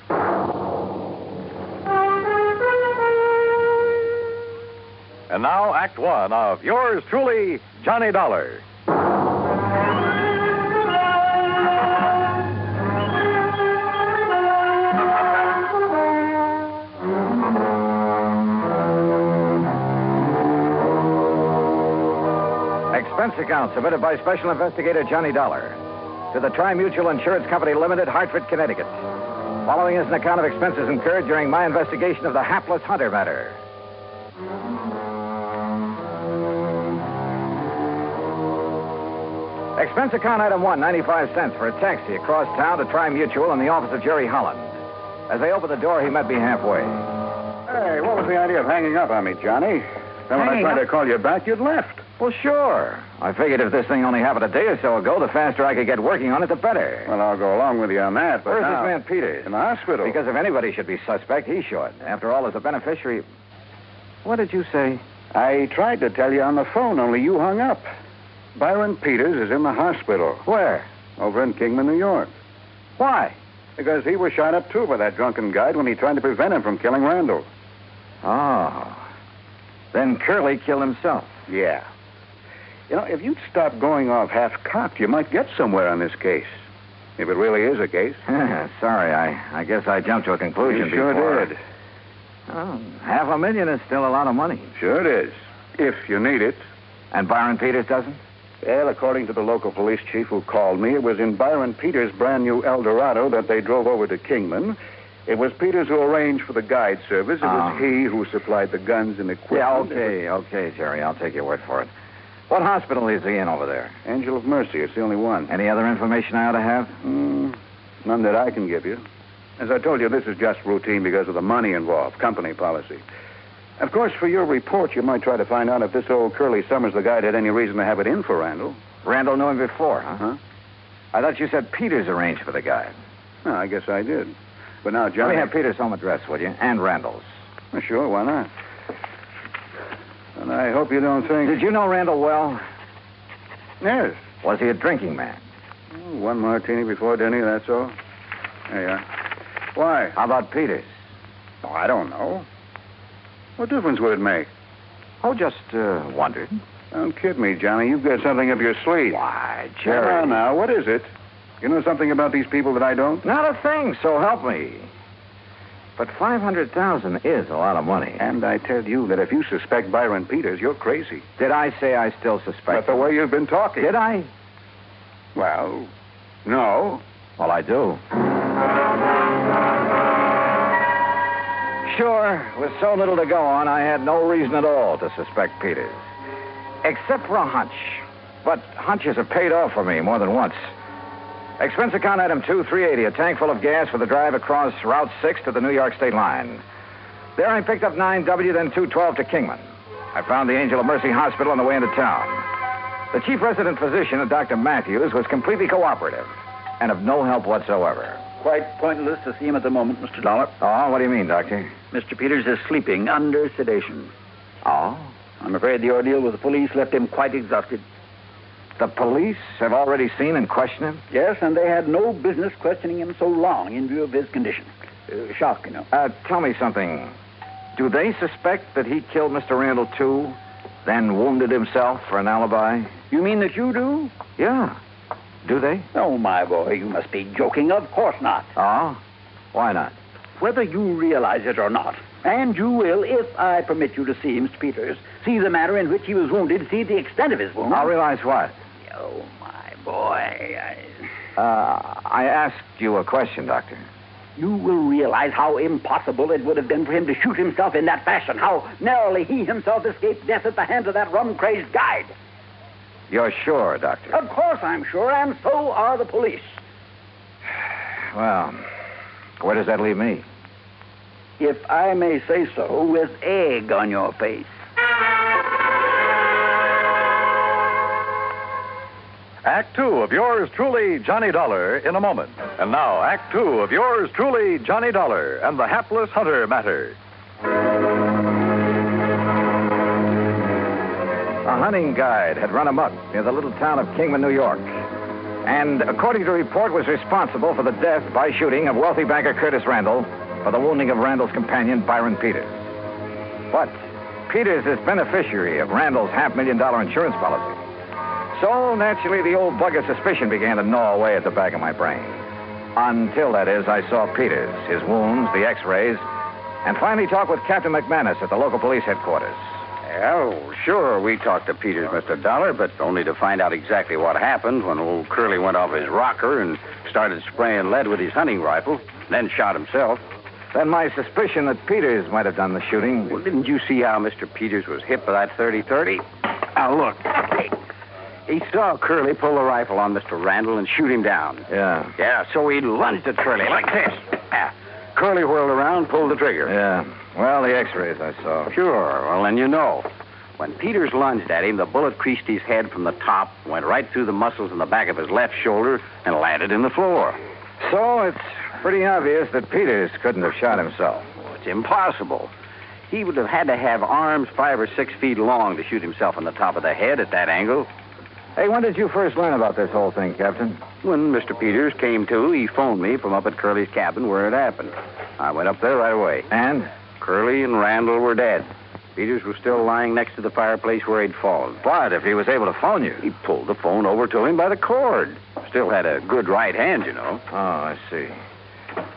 And now, Act One of yours truly, Johnny Dollar. Expense account submitted by Special Investigator Johnny Dollar to the Tri-Mutual Insurance Company Limited, Hartford, Connecticut. Following is an account of expenses incurred during my investigation of the Hapless Hunter Matter. Expense account item 1, 95 cents for a taxi across town to Tri-Mutual in the office of Jerry Holland. As they opened the door, he met me halfway. Hey, what was the idea of hanging up on me, Johnny? Then when I tried to call you back, you'd left. Well, sure. I figured if this thing only happened a day or so ago, the faster I could get working on it, the better. Well, I'll go along with you on that, but Where's now... this man Peters? In the hospital. Because if anybody should be suspect, he should. After all, as a beneficiary... What did you say? I tried to tell you on the phone, only you hung up. Byron Peters is in the hospital. Where? Over in Kingman, New York. Why? Because he was shot up, too, by that drunken guide when he tried to prevent him from killing Randall. Oh. Then Curly killed himself. Yeah. You know, if you'd stop going off half-cocked, you might get somewhere on this case. If it really is a case. Sorry, I guess I jumped to a conclusion You sure before. did. Oh, $500,000 is still a lot of money. Sure it is. If you need it. And Byron Peters doesn't? Well, according to the local police chief who called me, it was in Byron Peters' brand new Eldorado that they drove over to Kingman. It was Peters who arranged for the guide service. It was he who supplied the guns and equipment. Yeah, okay, Jerry. I'll take your word for it. What hospital is he in over there? Angel of Mercy. It's the only one. Any other information I ought to have? None that I can give you. As I told you, this is just routine because of the money involved, company policy. Of course, for your report, you might try to find out if this old Curly Summers, the guide, had any reason to have it in for Randall. Randall knew him before, huh? I thought you said Peters arranged for the guy. No, I guess I did. But now, Johnny... Let me have Peters' home address, will you? And Randall's. Well, sure, why not? And I hope you don't think... Did you know Randall well? Yes. Was he a drinking man? One martini before dinner, that's all. There you are. Why? How about Peters? Oh, I don't know. What difference would it make? Oh, just wondered. Don't kid me, Johnny. You've got something up your sleeve. Why, Jerry. Come on now, what is it? You know something about these people that I don't? Not a thing, so help me. But $500,000 is a lot of money. And I tell you that if you suspect Byron Peters, you're crazy. Did I say I still suspect But the him? way you've been talking. Did I? Well, no. Well, I do. Sure, with so little to go on, I had no reason at all to suspect Peters. Except for a hunch. But hunches have paid off for me more than once. Expense account item 2, $380, a tank full of gas for the drive across Route 6 to the New York state line. There I picked up 9W, then 212 to Kingman. I found the Angel of Mercy Hospital on the way into town. The chief resident physician, Dr. Matthews, was completely cooperative and of no help whatsoever. Quite pointless to see him at the moment, Mr. Dollar. Oh, what do you mean, Doctor? Mr. Peters is sleeping under sedation. Oh? I'm afraid the ordeal with the police left him quite exhausted. The police have already seen and questioned him? Yes, and they had no business questioning him so long in view of his condition. Shock, you know. Tell me something. Do they suspect that he killed Mr. Randall, too, then wounded himself for an alibi? You mean that you do? Yeah. Do they? Oh, my boy, you must be joking. Of course not. Oh? Why not? Whether you realize it or not, and you will, if I permit you to see Mr. Peters, see the manner in which he was wounded, see the extent of his wound. I'll realize what? Oh, my boy. I asked you a question, Doctor. You will realize how impossible it would have been for him to shoot himself in that fashion, how narrowly he himself escaped death at the hands of that rum-crazed guide. You're sure, Doctor? Of course I'm sure, and so are the police. Well, where does that leave me? If I may say so, with egg on your face. Act 2 of yours truly, Johnny Dollar, in a moment. And now, Act 2 of yours truly, Johnny Dollar, and the Hapless Hunter Matter. A hunting guide had run amok near the little town of Kingman, New York. And, according to report, was responsible for the death by shooting of wealthy banker Curtis Randall for the wounding of Randall's companion, Byron Peters. But Peters is beneficiary of Randall's $500,000 insurance policy. So, naturally, the old bug of suspicion began to gnaw away at the back of my brain. Until, that is, I saw Peters, his wounds, the x-rays, and finally talked with Captain McManus at the local police headquarters. Well, sure, we talked to Peters, Mr. Dollar, but only to find out exactly what happened when old Curly went off his rocker and started spraying lead with his hunting rifle, then shot himself. Then my suspicion that Peters might have done the shooting... Well, didn't you see how Mr. Peters was hit by that .30-30? Now, look. He saw Curly pull the rifle on Mr. Randall and shoot him down. Yeah. Yeah, so he lunged at Curly like this. Curly whirled around, pulled the trigger. Yeah. Well, the x-rays I saw. Sure. Well, then you know. When Peters lunged at him, the bullet creased his head from the top, went right through the muscles in the back of his left shoulder, and landed in the floor. So it's pretty obvious that Peters couldn't have shot himself. Well, it's impossible. He would have had to have arms 5 or 6 feet long to shoot himself on the top of the head at that angle. Hey, when did you first learn about this whole thing, Captain? When Mr. Peters came to, he phoned me from up at Curly's cabin where it happened. I went up there right away. And? Curly and Randall were dead. Peters was still lying next to the fireplace where he'd fallen. But if he was able to phone you... He pulled the phone over to him by the cord. Still had a good right hand, you know. Oh, I see.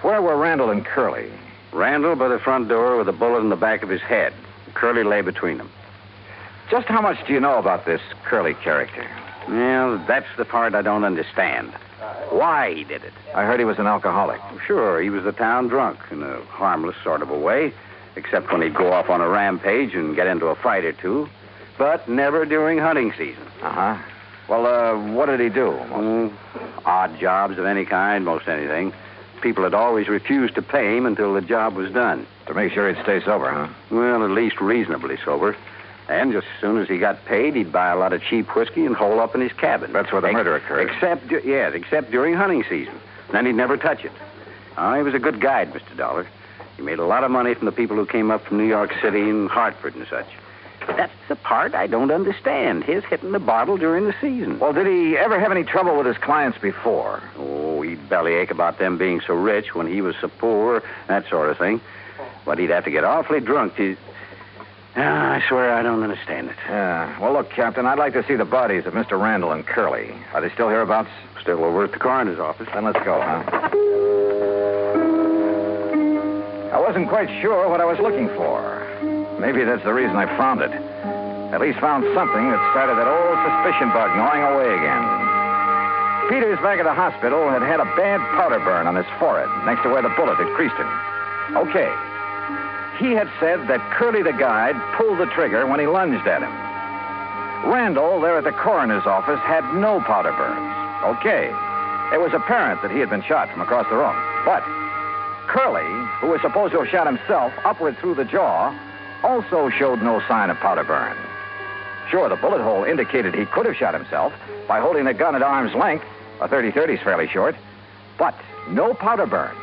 Where were Randall and Curly? Randall by the front door with a bullet in the back of his head. Curly lay between them. Just how much do you know about this Curly character? Well, that's the part I don't understand. Why he did it. I heard he was an alcoholic. Sure, he was a town drunk in a harmless sort of a way, except when he'd go off on a rampage and get into a fight or two, but never during hunting season. Uh-huh. Well, what did he do? Odd jobs of any kind, most anything. people had always refused to pay him until the job was done. To make sure he'd stay sober, huh? Well, at least reasonably sober. And just as soon as he got paid, he'd buy a lot of cheap whiskey and hole up in his cabin. That's where the murder occurred. Except during hunting season. Then he'd never touch it. He was a good guide, Mr. Dollar. He made a lot of money from the people who came up from New York City and Hartford and such. But that's the part I don't understand, his hitting the bottle during the season. Well, did he ever have any trouble with his clients before? Oh, he'd bellyache about them being so rich when he was so poor, that sort of thing. But he'd have to get awfully drunk to... I swear I don't understand it. Yeah. Well, look, Captain, I'd like to see the bodies of Mr. Randall and Curly. Are they still hereabouts? Still over at the coroner's office. Then let's go, huh? I wasn't quite sure what I was looking for. Maybe that's the reason I found it. At least found something that started that old suspicion bug gnawing away again. Peters, back at the hospital, had had a bad powder burn on his forehead, next to where the bullet had creased him. Okay. He had said that Curly the guide pulled the trigger when he lunged at him. Randall, there at the coroner's office, had no powder burns. Okay. It was apparent that he had been shot from across the room. But Curly, who was supposed to have shot himself upward through the jaw, also showed no sign of powder burn. Sure, the bullet hole indicated he could have shot himself by holding the gun at arm's length. A 30-30's fairly short. But no powder burn.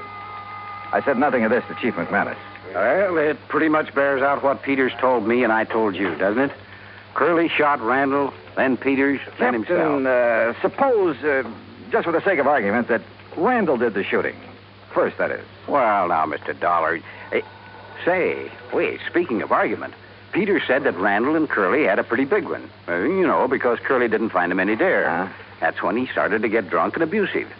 I said nothing of this to Chief McManus. Well, it pretty much bears out what Peters told me and I told you, doesn't it? Curly shot Randall, then Peters, then himself. Captain, suppose, just for the sake of argument, that Randall did the shooting. First, that is. Well, now, Mr. Dollar... Wait, speaking of argument, Peters said that Randall and Curly had a pretty big one. Because Curly didn't find him any there. That's when he started to get drunk and abusive.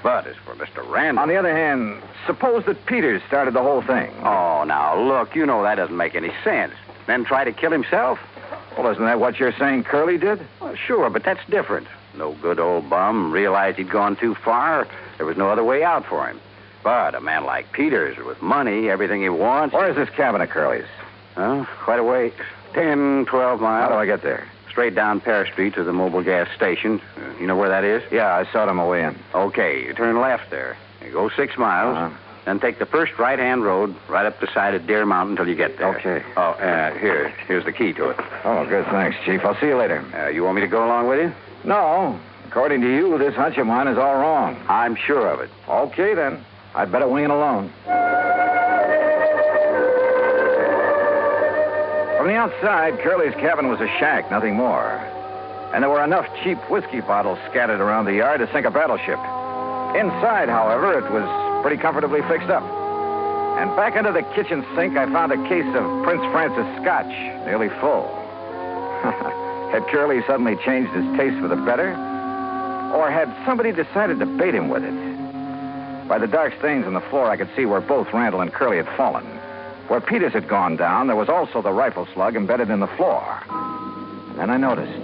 But as for Mr. Randall... On the other hand, suppose that Peters started the whole thing. Oh, now, look, that doesn't make any sense. Then try to kill himself? Well, isn't that what you're saying Curly did? Well, sure, but that's different. No good old bum realized he'd gone too far. There was no other way out for him. But a man like Peters, with money, everything he wants... Where's this cabin of Curly's? Quite a way. 10, 12 miles. How do I get there? Straight down Paris Street to the mobile gas station. You know where that is? Yeah, I saw it on my way in. Okay, you turn left there. You go 6 miles. Then take the first right-hand road right up the side of Deer Mountain until you get there. Okay. Oh, here's the key to it. Oh, good, thanks, Chief. I'll see you later. You want me to go along with you? No. According to you, this hunch of mine is all wrong. I'm sure of it. Okay, then. I'd better wing it alone. From the outside, Curly's cabin was a shack, nothing more. And there were enough cheap whiskey bottles scattered around the yard to sink a battleship. Inside, however, it was pretty comfortably fixed up. And back under the kitchen sink, I found a case of Prince Francis Scotch, nearly full. Had Curly suddenly changed his taste for the better? Or had somebody decided to bait him with it? By the dark stains on the floor, I could see where both Randall and Curly had fallen. Where Peters had gone down, there was also the rifle slug embedded in the floor. And then I noticed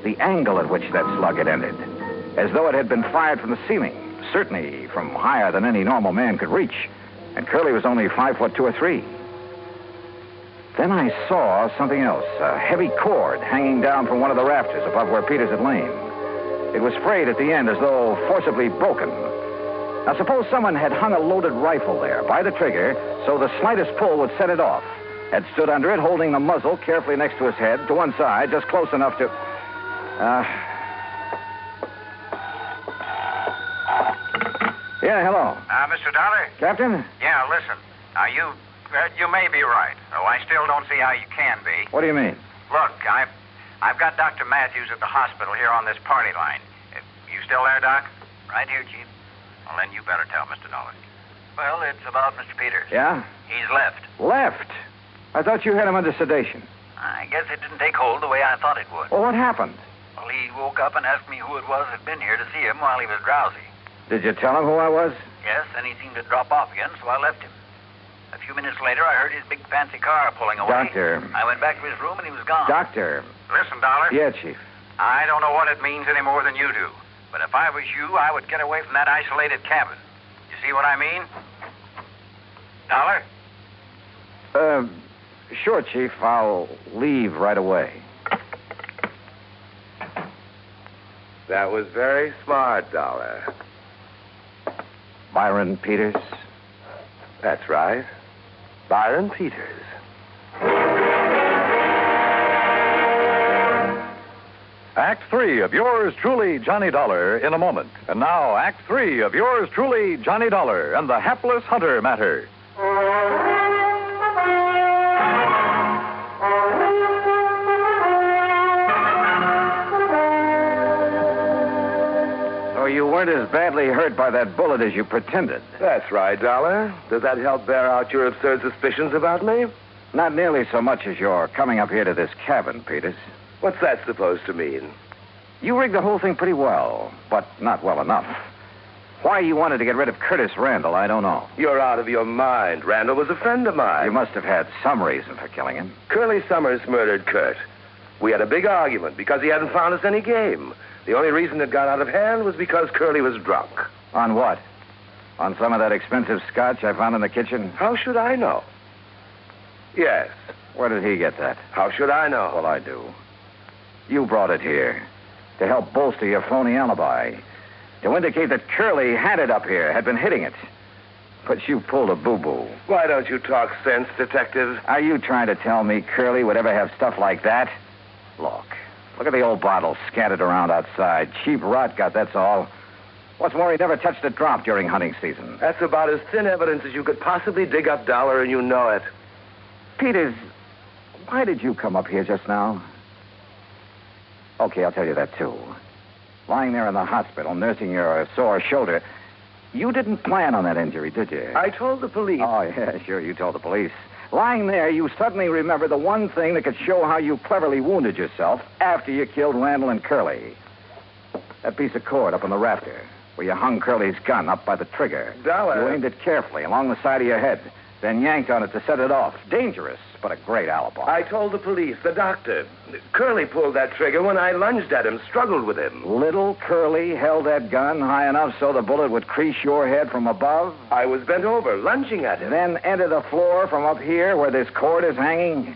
the angle at which that slug had ended, as though it had been fired from the ceiling, certainly from higher than any normal man could reach. And Curly was only 5 foot 2 or 3. Then I saw something else, a heavy cord hanging down from one of the rafters above where Peters had lain. It was frayed at the end as though forcibly broken. Now, suppose someone had hung a loaded rifle there by the trigger so the slightest pull would set it off, had stood under it holding the muzzle carefully next to his head to one side, just close enough to... Yeah, hello. Mr. Dollar? Captain? Yeah, listen. Now, you may be right, though I still don't see how you can be. What do you mean? Look, I've got Dr. Matthews at the hospital here on this party line. You still there, Doc? Right here, Chief. Well, then you better tell Mr. Dollar. Well, it's about Mr. Peters. Yeah? He's left. Left? I thought you had him under sedation. I guess it didn't take hold the way I thought it would. Well, what happened? Well, he woke up and asked me who it was that had been here to see him while he was drowsy. Did you tell him who I was? Yes, and he seemed to drop off again, so I left him. A few minutes later, I heard his big fancy car pulling away. Doctor. I went back to his room and he was gone. Doctor. Listen, Dollar. Yeah, Chief. I don't know what it means any more than you do. But if I was you, I would get away from that isolated cabin. You see what I mean? Dollar? Sure, Chief. I'll leave right away. That was very smart, Dollar. Byron Peters? That's right. Byron Peters. Act 3 of yours truly, Johnny Dollar, in a moment. And now, Act 3 of yours truly, Johnny Dollar, and the Hapless Hunter Matter. So you weren't as badly hurt by that bullet as you pretended. That's right, Dollar. Does that help bear out your absurd suspicions about me? Not nearly so much as your coming up here to this cabin, Peters. What's that supposed to mean? You rigged the whole thing pretty well, but not well enough. Why you wanted to get rid of Curtis Randall, I don't know. You're out of your mind. Randall was a friend of mine. You must have had some reason for killing him. Curly Summers murdered Kurt. We had a big argument because he hadn't found us any game. The only reason it got out of hand was because Curly was drunk. On what? On some of that expensive scotch I found in the kitchen? How should I know? Yes. Where did he get that? How should I know? Well, I do. You brought it here to help bolster your phony alibi, to indicate that Curly had it up here, had been hitting it. But you pulled a boo-boo. Why don't you talk sense, detective? Are you trying to tell me Curly would ever have stuff like that? Look at the old bottle scattered around outside. Cheap rot gut, that's all. What's more, he never touched a drop during hunting season. That's about as thin evidence as you could possibly dig up, Dollar, and you know it. Peters, why did you come up here just now? Okay, I'll tell you that, too. Lying there in the hospital, nursing your sore shoulder, you didn't plan on that injury, did you? I told the police. Oh, yeah, sure, you told the police. Lying there, you suddenly remember the one thing that could show how you cleverly wounded yourself after you killed Randall and Curly. That piece of cord up on the rafter, where you hung Curly's gun up by the trigger. Dollar. You aimed it carefully along the side of your head, then yanked on it to set it off. Dangerous, but a great alibi. I told the police, the doctor. Curly pulled that trigger when I lunged at him, struggled with him. Little Curly held that gun high enough so the bullet would crease your head from above? I was bent over, lunging at him. Then enter the floor from up here where this cord is hanging?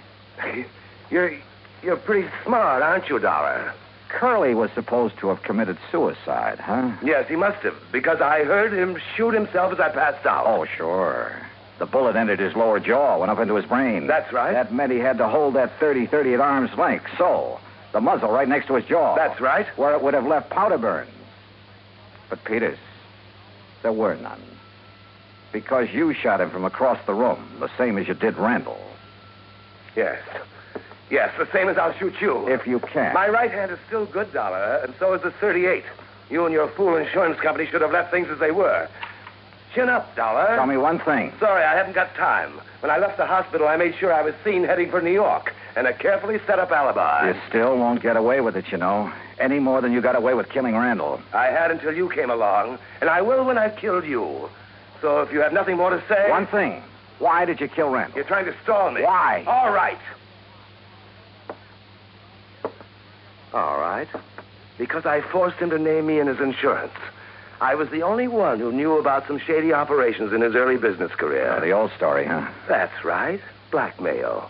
You're pretty smart, aren't you, Dollar? Curly was supposed to have committed suicide, huh? Yes, he must have, because I heard him shoot himself as I passed out. Oh, sure. The bullet entered his lower jaw, went up into his brain. That's right. That meant he had to hold that 30-30 at arm's length, so the muzzle right next to his jaw. That's right. Where it would have left powder burns. But, Peters, there were none. Because you shot him from across the room, the same as you did Randall. Yes. Yes, the same as I'll shoot you. If you can. My right hand is still good, Dollar, and so is the .38. You and your fool insurance company should have left things as they were. Chin up, Dollar. Tell me one thing. Sorry, I haven't got time. When I left the hospital, I made sure I was seen heading for New York, and a carefully set up alibi. You still won't get away with it, you know. Any more than you got away with killing Randall. I had until you came along, and I will when I've killed you. So if you have nothing more to say... One thing. Why did you kill Randall? You're trying to stall me. Why? All right. All right. Because I forced him to name me in his insurance. I was the only one who knew about some shady operations in his early business career. The old story, huh? That's right. Blackmail.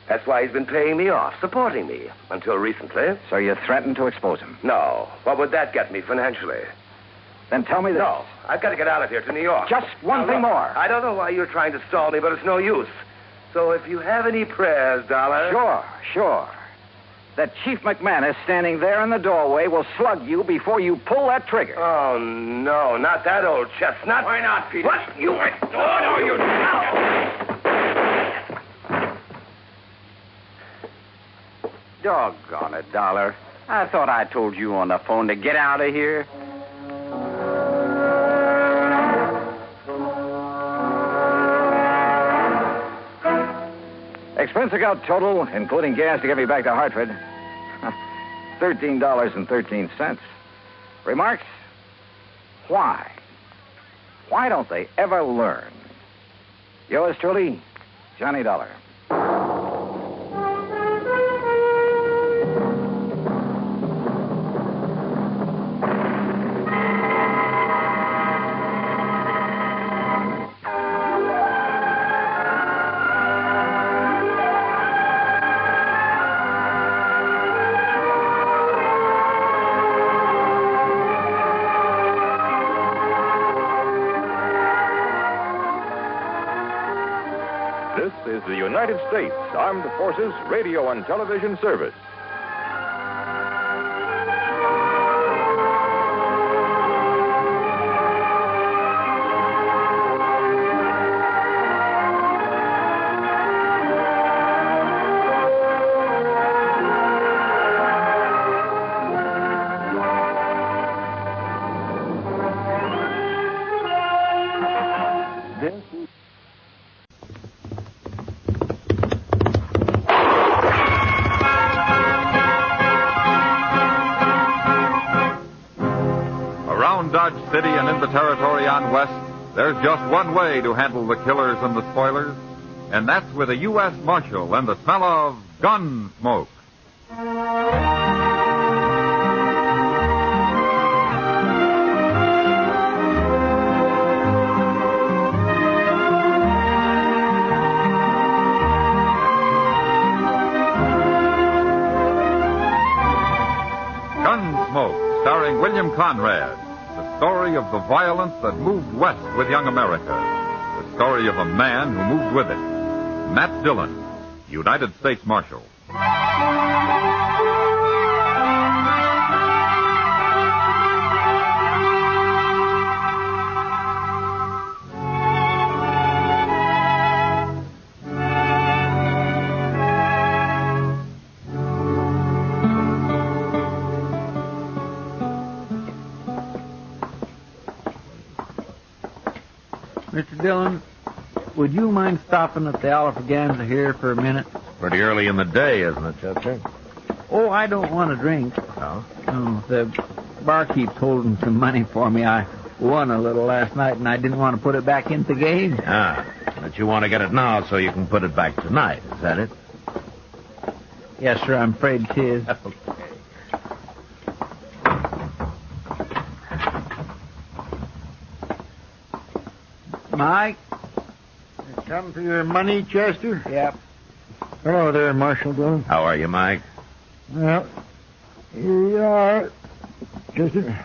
That's why he's been paying me off, supporting me, until recently. So you threatened to expose him? No. What would that get me financially? Then tell me this. No. I've got to get out of here to New York. Just one thing more. I don't know why you're trying to stall me, but it's no use. So if you have any prayers, Dollar... Sure. That Chief McManus standing there in the doorway will slug you before you pull that trigger. Oh, no, not that old chestnut. Why not, Peter? What? You... Oh, no, you... Doggone it, Dollar. I thought I told you on the phone to get out of here. Expense account total, including gas to get me back to Hartford, $13.13. Remarks? Why? Why don't they ever learn? Yours truly, Johnny Dollar. United States Armed Forces Radio and Television Service. Dodge City and in the territory on West, there's just one way to handle the killers and the spoilers, and that's with a U.S. Marshal and the smell of Gunsmoke. Gunsmoke, starring William Conrad. The story of the violence that moved west with young America. The story of a man who moved with it. Matt Dillon, United States Marshal. Mr. Dillon, would you mind stopping at the Alfreganza here for a minute? Pretty early in the day, isn't it, Chester? Oh, I don't want a drink. No? No, the barkeep's holding some money for me. I won a little last night, and I didn't want to put it back into the game. Ah, but you want to get it now so you can put it back tonight. Is that it? Yes, sir, I'm afraid it is. Mike? Come for your money, Chester? Yep. Hello there, Marshal Dillon. How are you, Mike? Well, here you are, Chester.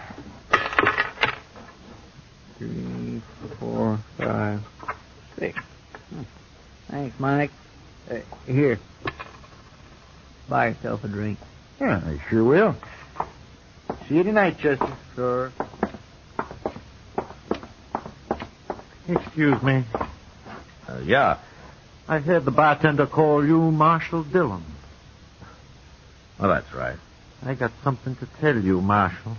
3, 4, 5, 6. Thanks, Mike. Here. Buy yourself a drink. Yeah, I sure will. See you tonight, Chester. Sure. Excuse me. Yeah. I heard the bartender call you Marshal Dillon. Well, that's right. I got something to tell you, Marshal.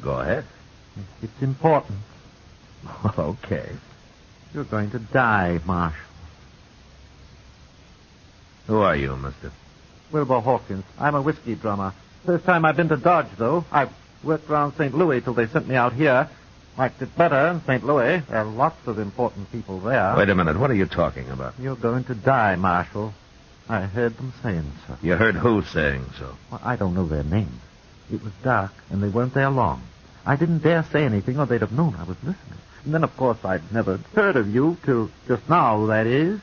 Go ahead. It's important. Okay. You're going to die, Marshal. Who are you, mister? Wilbur Hawkins. I'm a whiskey drummer. First time I've been to Dodge, though. I've worked around St. Louis till they sent me out here. Liked it better in St. Louis. There are lots of important people there. Wait a minute. What are you talking about? You're going to die, Marshal. I heard them saying so. You heard who saying so? Well, I don't know their names. It was dark, and they weren't there long. I didn't dare say anything, or they'd have known I was listening. And then, of course, I'd never heard of you till just now, that is.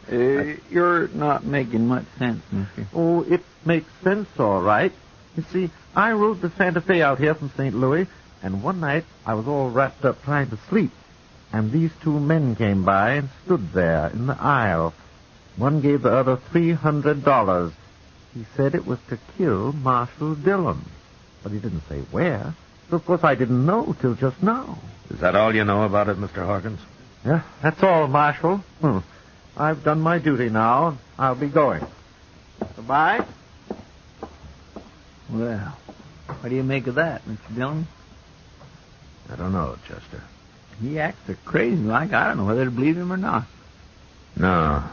You're not making much sense, mister. Oh, it makes sense, all right. You see, I rode the Santa Fe out here from St. Louis, and one night I was all wrapped up trying to sleep, and these two men came by and stood there in the aisle. One gave the other $300. He said it was to kill Marshal Dillon, but he didn't say where. So, of course, I didn't know till just now. Is that all you know about it, Mr. Hawkins? Yeah, that's all, Marshal. I've done my duty now, and I'll be going. Goodbye. Well, what do you make of that, Mr. Dillon? I don't know, Chester. He acts so crazy like I don't know whether to believe him or not. No.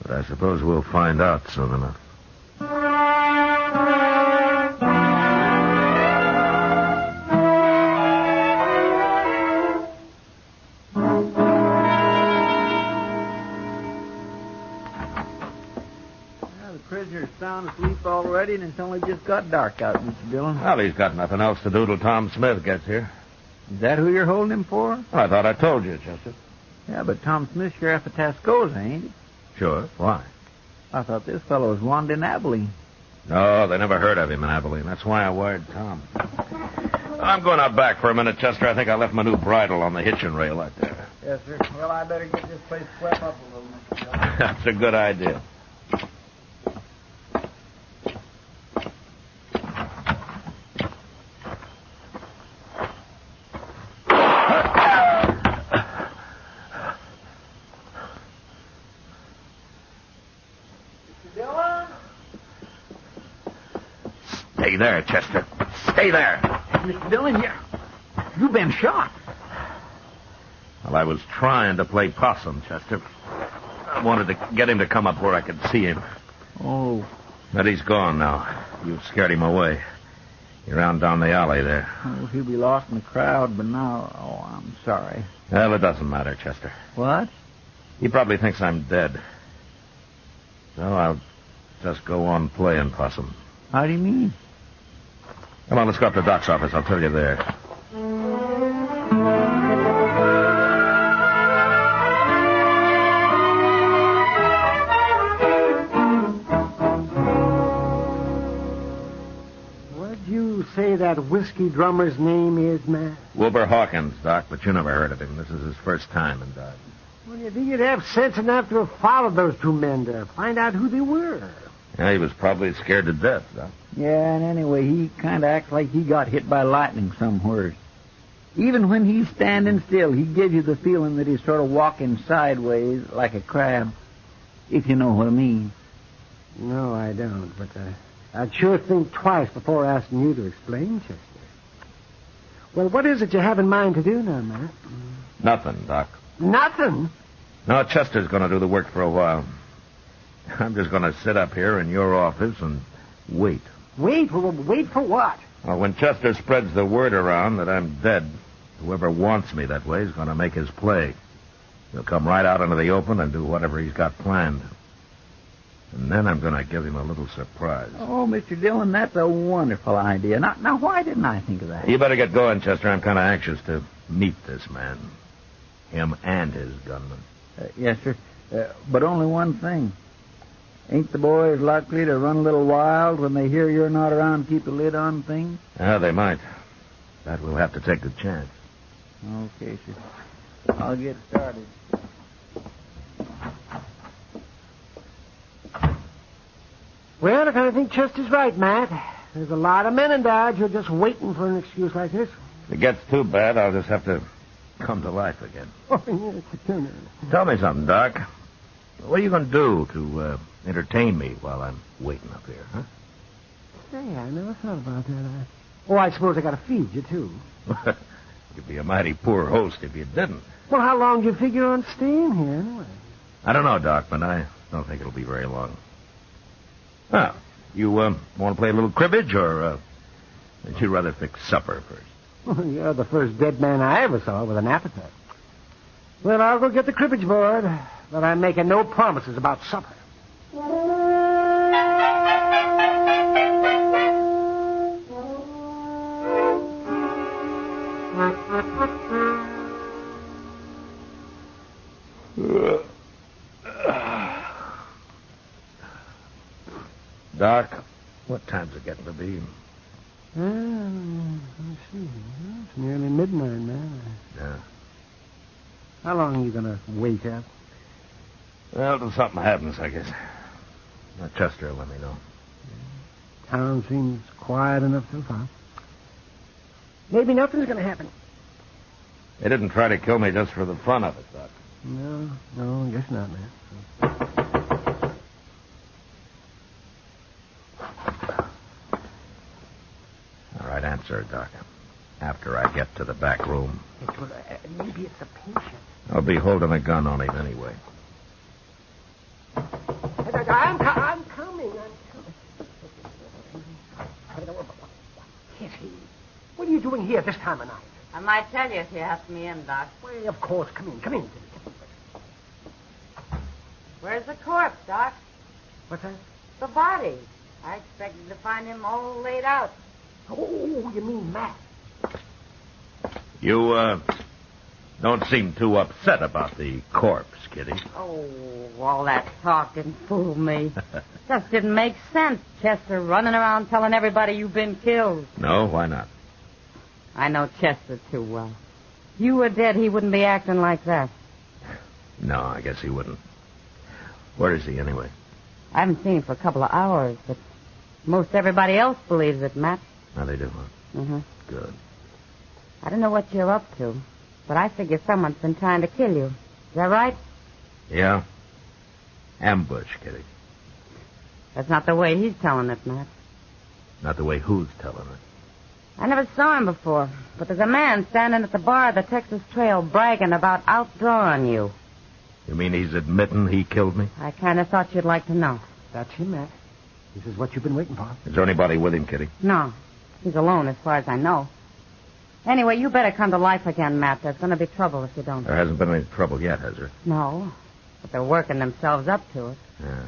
But I suppose we'll find out soon enough. Prisoner's sound asleep already, and it's only just got dark out, Mr. Dillon. Well, he's got nothing else to do till Tom Smith gets here. Is that who you're holding him for? Well, I thought I told you, Chester. Yeah, but Tom Smith's sheriff of Tascosa, ain't he? Sure. Why? I thought this fellow was wanted in Abilene. No, they never heard of him in Abilene. That's why I wired Tom. I'm going out back for a minute, Chester. I think I left my new bridle on the hitching rail out there. Yes, sir. Well, I better get this place swept up a little, Mr. Dillon. That's a good idea. Stay there, Chester. Stay there. Mr. Dillon, you've been shot. Well, I was trying to play possum, Chester. I wanted to get him to come up where I could see him. Oh. But he's gone now. You scared him away. He ran down the alley there. Oh, he'll be lost in the crowd, but now... Oh, I'm sorry. Well, it doesn't matter, Chester. What? He probably thinks I'm dead. So I'll just go on playing possum. How do you mean? Come on, let's go up to Doc's office. I'll tell you there. What'd you say that whiskey drummer's name is, Matt? Wilbur Hawkins, Doc, but you never heard of him. This is his first time in Dodge. Well, you think you'd have sense enough to have followed those two men to find out who they were. Yeah, he was probably scared to death, Doc. Yeah, and anyway, he kind of acts like he got hit by lightning somewhere. Even when he's standing still, he gives you the feeling that he's sort of walking sideways like a crab, if you know what I mean. No, I don't, but I'd sure think twice before asking you to explain, Chester. Well, what is it you have in mind to do now, Matt? Nothing, Doc. Nothing? No, Chester's going to do the work for a while. I'm just going to sit up here in your office and wait. Wait? Wait for what? Well, when Chester spreads the word around that I'm dead, whoever wants me that way is going to make his play. He'll come right out into the open and do whatever he's got planned. And then I'm going to give him a little surprise. Oh, Mr. Dillon, that's a wonderful idea. Now, why didn't I think of that? You better get going, Chester. I'm kind of anxious to meet this man. Him and his gunman. Yes, sir. But only one thing. Ain't the boys likely to run a little wild when they hear you're not around to keep a lid on things? Yeah, they might. But we'll have to take the chance. Okay, sir. I'll get started. Well, I think Chester's right, Matt. There's a lot of men in Dodge who are just waiting for an excuse like this. If it gets too bad, I'll just have to come to life again. Oh, yes, Turner. Tell me something, Doc. What are you going to do to entertain me while I'm waiting up here, huh? Hey, I never thought about that. I suppose I got to feed you, too. You'd be a mighty poor host if you didn't. Well, how long do you figure on staying here, anyway? I don't know, Doc, but I don't think it'll be very long. Now, you want to play a little cribbage, or would you rather fix supper first? Well, you're the first dead man I ever saw with an appetite. Well, I'll go get the cribbage board, but I'm making no promises about supper. Doc, what time's it getting to be? Let's see. It's nearly midnight now. Yeah. How long are you going to wait up? Well, till something happens, I guess. Now, Chester will let me know. Town seems quiet enough so far. Maybe nothing's going to happen. They didn't try to kill me just for the fun of it, Doc. No, I guess not, man. All right, answer, Doc. After I get to the back room. Maybe it's a patient. I'll be holding a gun on him anyway. I'm coming. Kitty, what are you doing here this time of night? I might tell you if you ask me in, Doc. Well, of course. Come in. Where's the corpse, Doc? What's that? The body. I expected to find him all laid out. Oh, you mean Matt? You, don't seem too upset about the corpse, Kitty. Oh, all that talk didn't fool me. Just didn't make sense, Chester, running around telling everybody you've been killed. No, why not? I know Chester too well. If you were dead, he wouldn't be acting like that. No, I guess he wouldn't. Where is he, anyway? I haven't seen him for a couple of hours, but most everybody else believes it, Matt. Now they do, huh? Mm-hmm. Good. I don't know what you're up to, but I figure someone's been trying to kill you. Is that right? Yeah? Ambush, Kitty. That's not the way he's telling it, Matt. Not the way who's telling it. I never saw him before, but there's a man standing at the bar of the Texas Trail bragging about outdrawing you. You mean he's admitting he killed me? I kind of thought you'd like to know. That's him, Matt. This is what you've been waiting for. Is there anybody with him, Kitty? No, he's alone as far as I know. Anyway, you better come to life again, Matt. There's going to be trouble if you don't. There hasn't been any trouble yet, has there? No, but they're working themselves up to it. Yeah.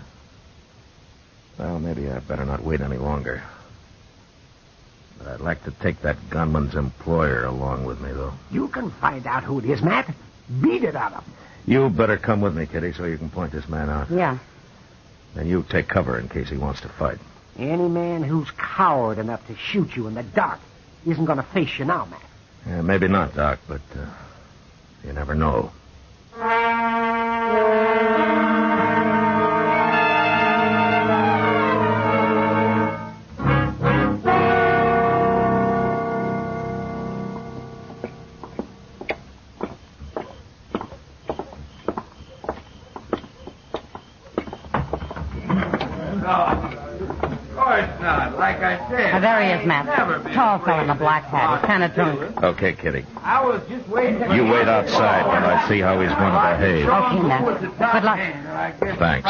Well, maybe I better not wait any longer. But I'd like to take that gunman's employer along with me, though. You can find out who it is, Matt. Beat it out of him. You better come with me, Kitty, so you can point this man out. Yeah. And you take cover in case he wants to fight. Any man who's coward enough to shoot you in the dark isn't going to face you now, Matt. Yeah, maybe not, Doc, but you never know. There he is, Matt. Tall fellow in a black hat. He's kind of drunk. Okay, Kitty. I was just waiting. You wait outside while I see how he's going to behave. Okay, Matt. Good luck. Thanks.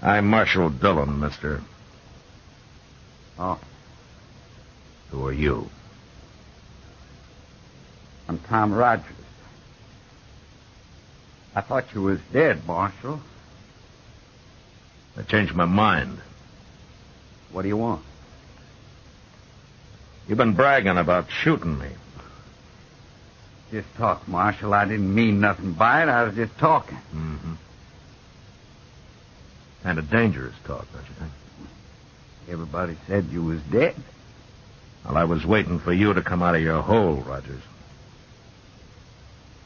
I'm Marshal Dillon, mister. Oh. Who are you? I'm Tom Rogers. I thought you was dead, Marshal. I changed my mind. What do you want? You've been bragging about shooting me. Just talk, Marshal. I didn't mean nothing by it. I was just talking. Mm-hmm. Kind of dangerous talk, don't you think? Everybody said you was dead. Well, I was waiting for you to come out of your hole, Rogers.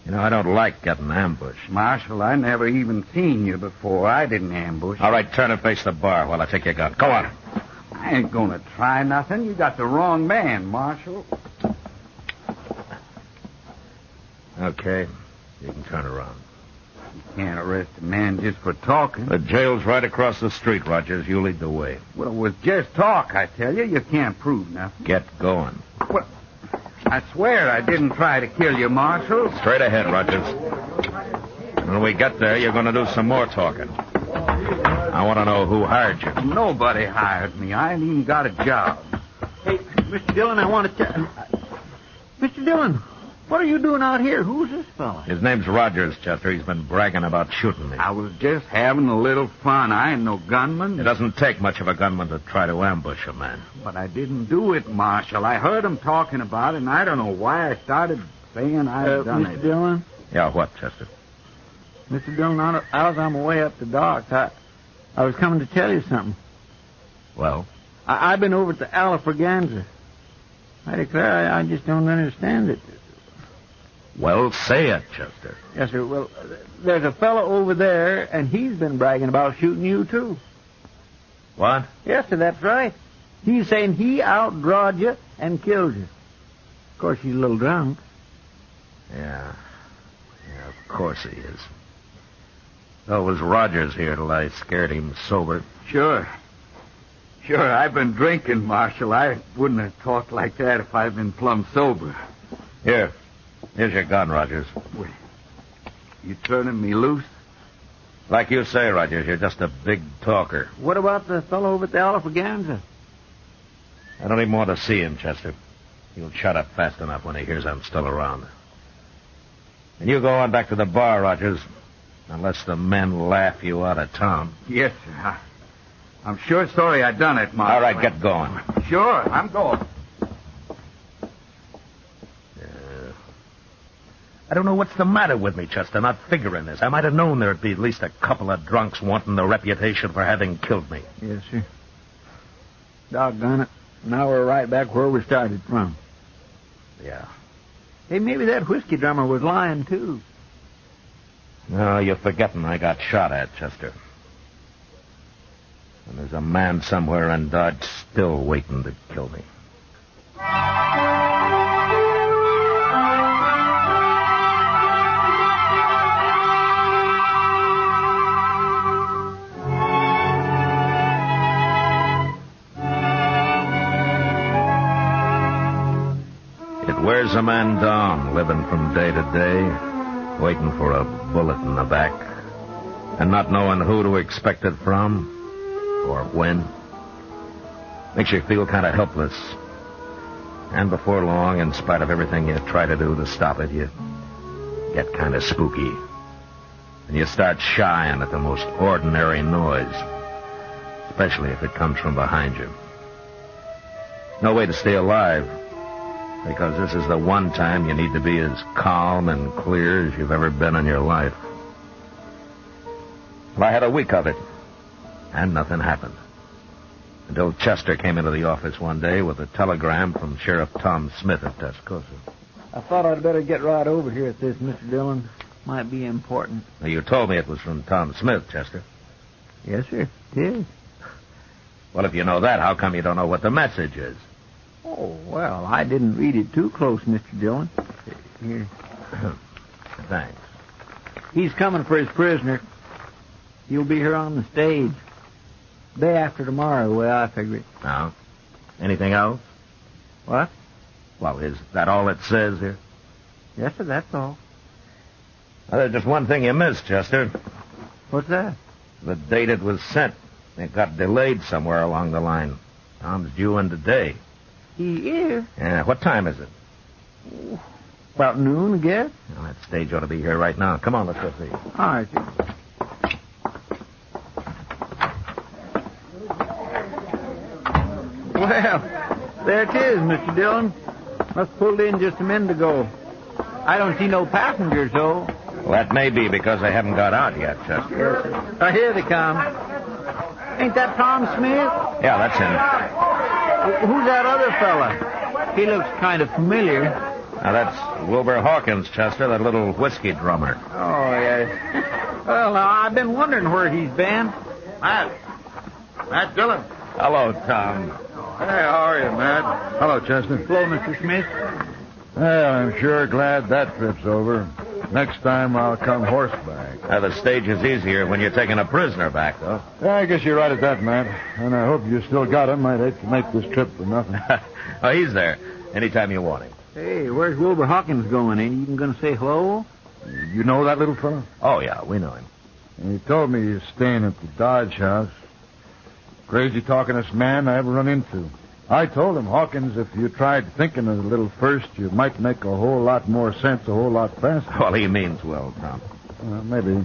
You know, I don't like getting ambushed. Marshal, I never even seen you before. I didn't ambush. All right, turn and face the bar while I take your gun. Go on. I ain't gonna try nothing. You got the wrong man, Marshal. Okay, you can turn around. You can't arrest a man just for talking. The jail's right across the street, Rogers. You lead the way. Well, it was just talk, I tell you. You can't prove nothing. Get going. Well, I swear I didn't try to kill you, Marshal. Straight ahead, Rogers. When we get there, you're going to do some more talking. I want to know who hired you. Nobody hired me. I ain't even got a job. Hey, Mr. Dillon, I want to tell... Mr. Dillon, what are you doing out here? Who's this fella? His name's Rogers, Chester. He's been bragging about shooting me. I was just having a little fun. I ain't no gunman. It doesn't take much of a gunman to try to ambush a man. But I didn't do it, Marshal. I heard him talking about it, and I don't know why I started saying I'd done Mr. it. Dillon? Yeah, what, Chester? Mr. Dillon, I was on my way up the docks. I was coming to tell you something. Well? I've been over to Alafraganza. I declare, I just don't understand it. Well, say it, Chester. Yes, sir. Well, there's a fellow over there, and he's been bragging about shooting you, too. What? Yes, sir, that's right. He's saying he outdrawed you and killed you. Of course, he's a little drunk. Yeah, of course he is. So it was Rogers here till I scared him sober. Sure, I've been drinking, Marshal. I wouldn't have talked like that if I'd been plumb sober. Here's your gun, Rogers. Wait, you turning me loose? Like you say, Rogers, you're just a big talker. What about the fellow over at the Alafraganza? I don't even want to see him, Chester. He'll shut up fast enough when he hears I'm still around. And you go on back to the bar, Rogers, unless the men laugh you out of town. Yes, sir. I'm sure sorry I done it, Marshal. All right, get going. Sure, I'm going. I don't know what's the matter with me, Chester, not figuring this. I might have known there'd be at least a couple of drunks wanting the reputation for having killed me. Yes, sir. Doggone it. Now we're right back where we started from. Yeah. Hey, maybe that whiskey drummer was lying, too. No, you're forgetting I got shot at, Chester. And there's a man somewhere in Dodge still waiting to kill me. It wears a man down, living from day to day, waiting for a bullet in the back, and not knowing who to expect it from or when. Makes you feel kind of helpless. And before long, in spite of everything you try to do to stop it, you get kind of spooky. And you start shying at the most ordinary noise, especially if it comes from behind you. No way to stay alive, because this is the one time you need to be as calm and clear as you've ever been in your life. Well, I had a week of it, and nothing happened. Until Chester came into the office one day with a telegram from Sheriff Tom Smith at Tascosa. I thought I'd better get right over here at this, Mr. Dillon. Might be important. Now, you told me it was from Tom Smith, Chester. Yes, sir. It is. Well, if you know that, how come you don't know what the message is? Oh, well, I didn't read it too close, Mr. Dillon. Here. Thanks. He's coming for his prisoner. He'll be here on the stage. Day after tomorrow, the way I figure it. Now, anything else? What? Well, is that all it says here? Yes, sir, that's all. Well, there's just one thing you missed, Chester. What's that? The date it was sent. It got delayed somewhere along the line. Tom's due in today. He is? Yeah, what time is it? About noon, I guess. Well, that stage ought to be here right now. Come on, let's go see. All right, sir. Well, there it is, Mr. Dillon. Must pulled in just a minute ago. I don't see no passengers, though. Well, that may be because they haven't got out yet, Chester. Yes, sir. Here they come. Ain't that Tom Smith? Yeah, that's him. Who's that other fella? He looks kind of familiar. Now, that's Wilbur Hawkins, Chester, that little whiskey drummer. Oh, yes. Well, now, I've been wondering where he's been. Matt Dillon. Hello, Tom. Hey, how are you, Matt? Hello, Chester. Hello, Mr. Smith. Well, I'm sure glad that trip's over. Next time I'll come horseback. Now, the stage is easier when you're taking a prisoner back, though. Yeah, I guess you're right at that, Matt. And I hope you still got him. I'd hate to make this trip for nothing. Oh, he's there. Anytime you want him. Hey, where's Wilbur Hawkins going? Ain't he even going to say hello? You know that little fellow? Oh, yeah, we know him. He told me he's staying at the Dodge house. Crazy talkingest man I ever run into. I told him, Hawkins, if you tried thinking a little first, you might make a whole lot more sense a whole lot faster. Well, he means well, Tom. Maybe.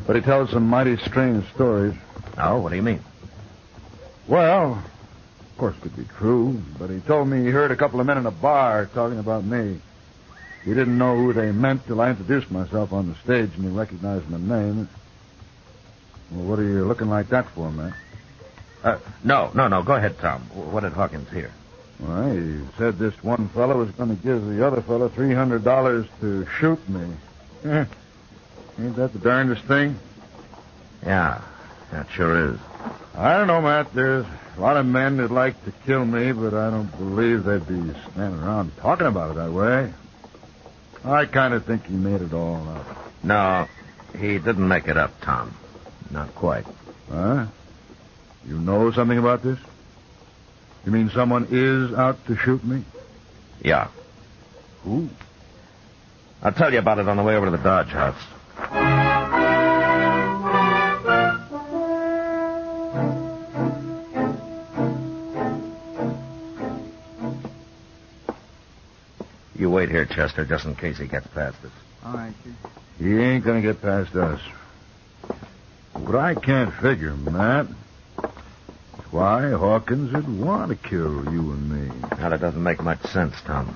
But he tells some mighty strange stories. Oh, what do you mean? Well, of course it could be true, but he told me he heard a couple of men in a bar talking about me. He didn't know who they meant till I introduced myself on the stage and he recognized my name. Well, what are you looking like that for, man? No. Go ahead, Tom. What did Hawkins hear? Well, he said this one fellow was going to give the other fellow $300 to shoot me. Ain't that the darndest thing? Yeah, that sure is. I don't know, Matt. There's a lot of men that'd like to kill me, but I don't believe they'd be standing around talking about it that way. I kind of think he made it all up. No, he didn't make it up, Tom. Not quite. Huh? You know something about this? You mean someone is out to shoot me? Yeah. Who? I'll tell you about it on the way over to the Dodge house. You wait here, Chester, just in case he gets past us. All right, sir. He ain't gonna get past us. But I can't figure, Matt. Why Hawkins would want to kill you and me. Now, that doesn't make much sense, Tom.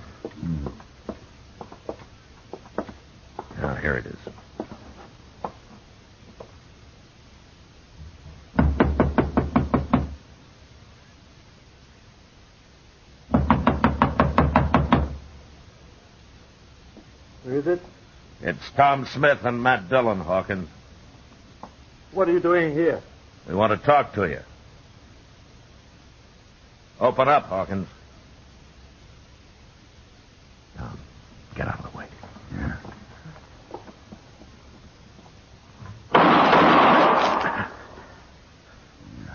Now, here it is. Tom Smith and Matt Dillon, Hawkins. What are you doing here? We want to talk to you. Open up, Hawkins. Tom, get out of the way. Yeah.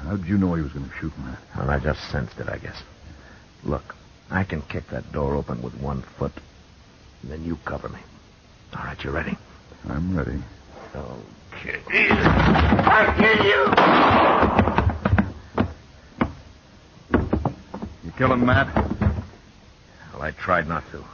How'd you know he was going to shoot, Matt? Well, I just sensed it, I guess. Look, I can kick that door open with 1 foot. And then you cover me. All right, you ready? I'm ready. Okay. I'll kill you! You kill him, Matt? Well, I tried not to.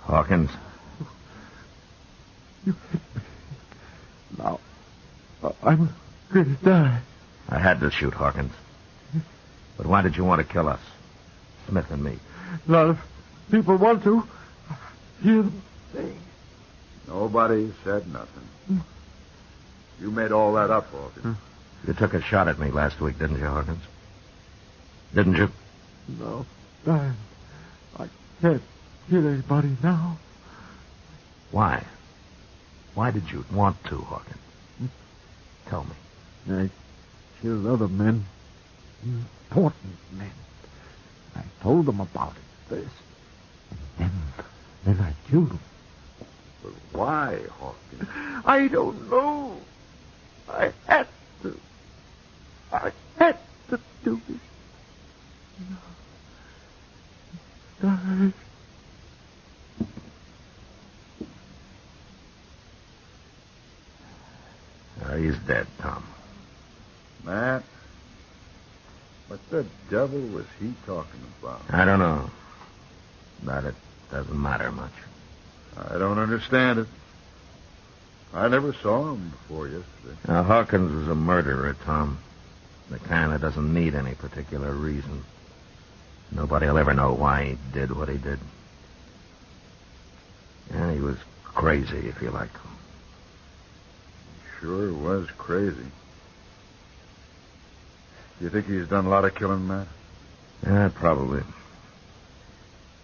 Hawkins. You hit me. Now, I'm going to die. I had to shoot Hawkins. But why did you want to kill us? Smith and me. A lot of people want to. Hear them say. Nobody said nothing. You made all that up, Hawkins. You took a shot at me last week, didn't you, Hawkins? Didn't you? No, I can't kill anybody now. Why? Why did you want to, Hawkins? Tell me. I killed other men. Important men. I told them about it first. And then I killed them. But why, Hawkins? I don't know. I had to. I had to do it. Die. He's dead, Tom. Matt, what the devil was he talking about? I don't know. But it doesn't matter much. I don't understand it. I never saw him before yesterday. Now, Hawkins was a murderer, Tom. The kind that doesn't need any particular reason. Nobody will ever know why he did what he did. Yeah, he was crazy, if you like. Sure was crazy. Do you think he's done a lot of killing, Matt? Yeah, probably.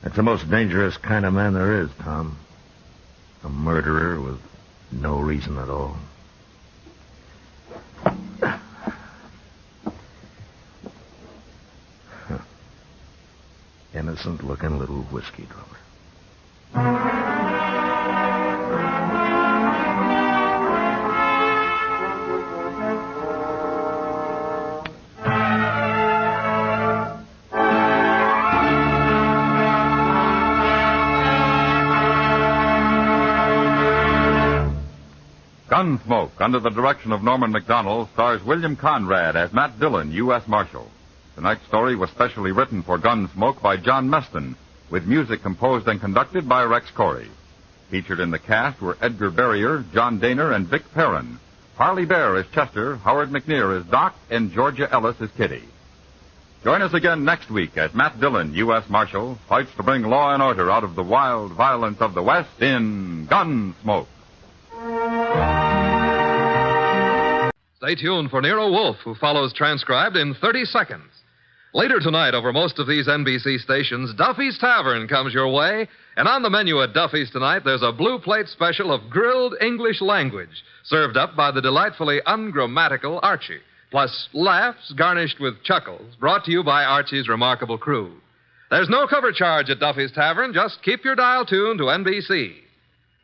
That's the most dangerous kind of man there is, Tom. A murderer with no reason at all. Innocent-looking little whiskey drummer. Gunsmoke, under the direction of Norman MacDonald, stars William Conrad as Matt Dillon, U.S. Marshal. Tonight's story was specially written for Gunsmoke by John Meston, with music composed and conducted by Rex Corey. Featured in the cast were Edgar Barrier, John Daner, and Vic Perrin. Harley Bear as Chester, Howard McNear as Doc, and Georgia Ellis as Kitty. Join us again next week as Matt Dillon, U.S. Marshal, fights to bring law and order out of the wild violence of the West in Gunsmoke. Stay tuned for Nero Wolfe, who follows transcribed in 30 seconds. Later tonight, over most of these NBC stations, Duffy's Tavern comes your way. And on the menu at Duffy's tonight, there's a blue plate special of grilled English language, served up by the delightfully ungrammatical Archie. Plus laughs garnished with chuckles, brought to you by Archie's remarkable crew. There's no cover charge at Duffy's Tavern. Just keep your dial tuned to NBC.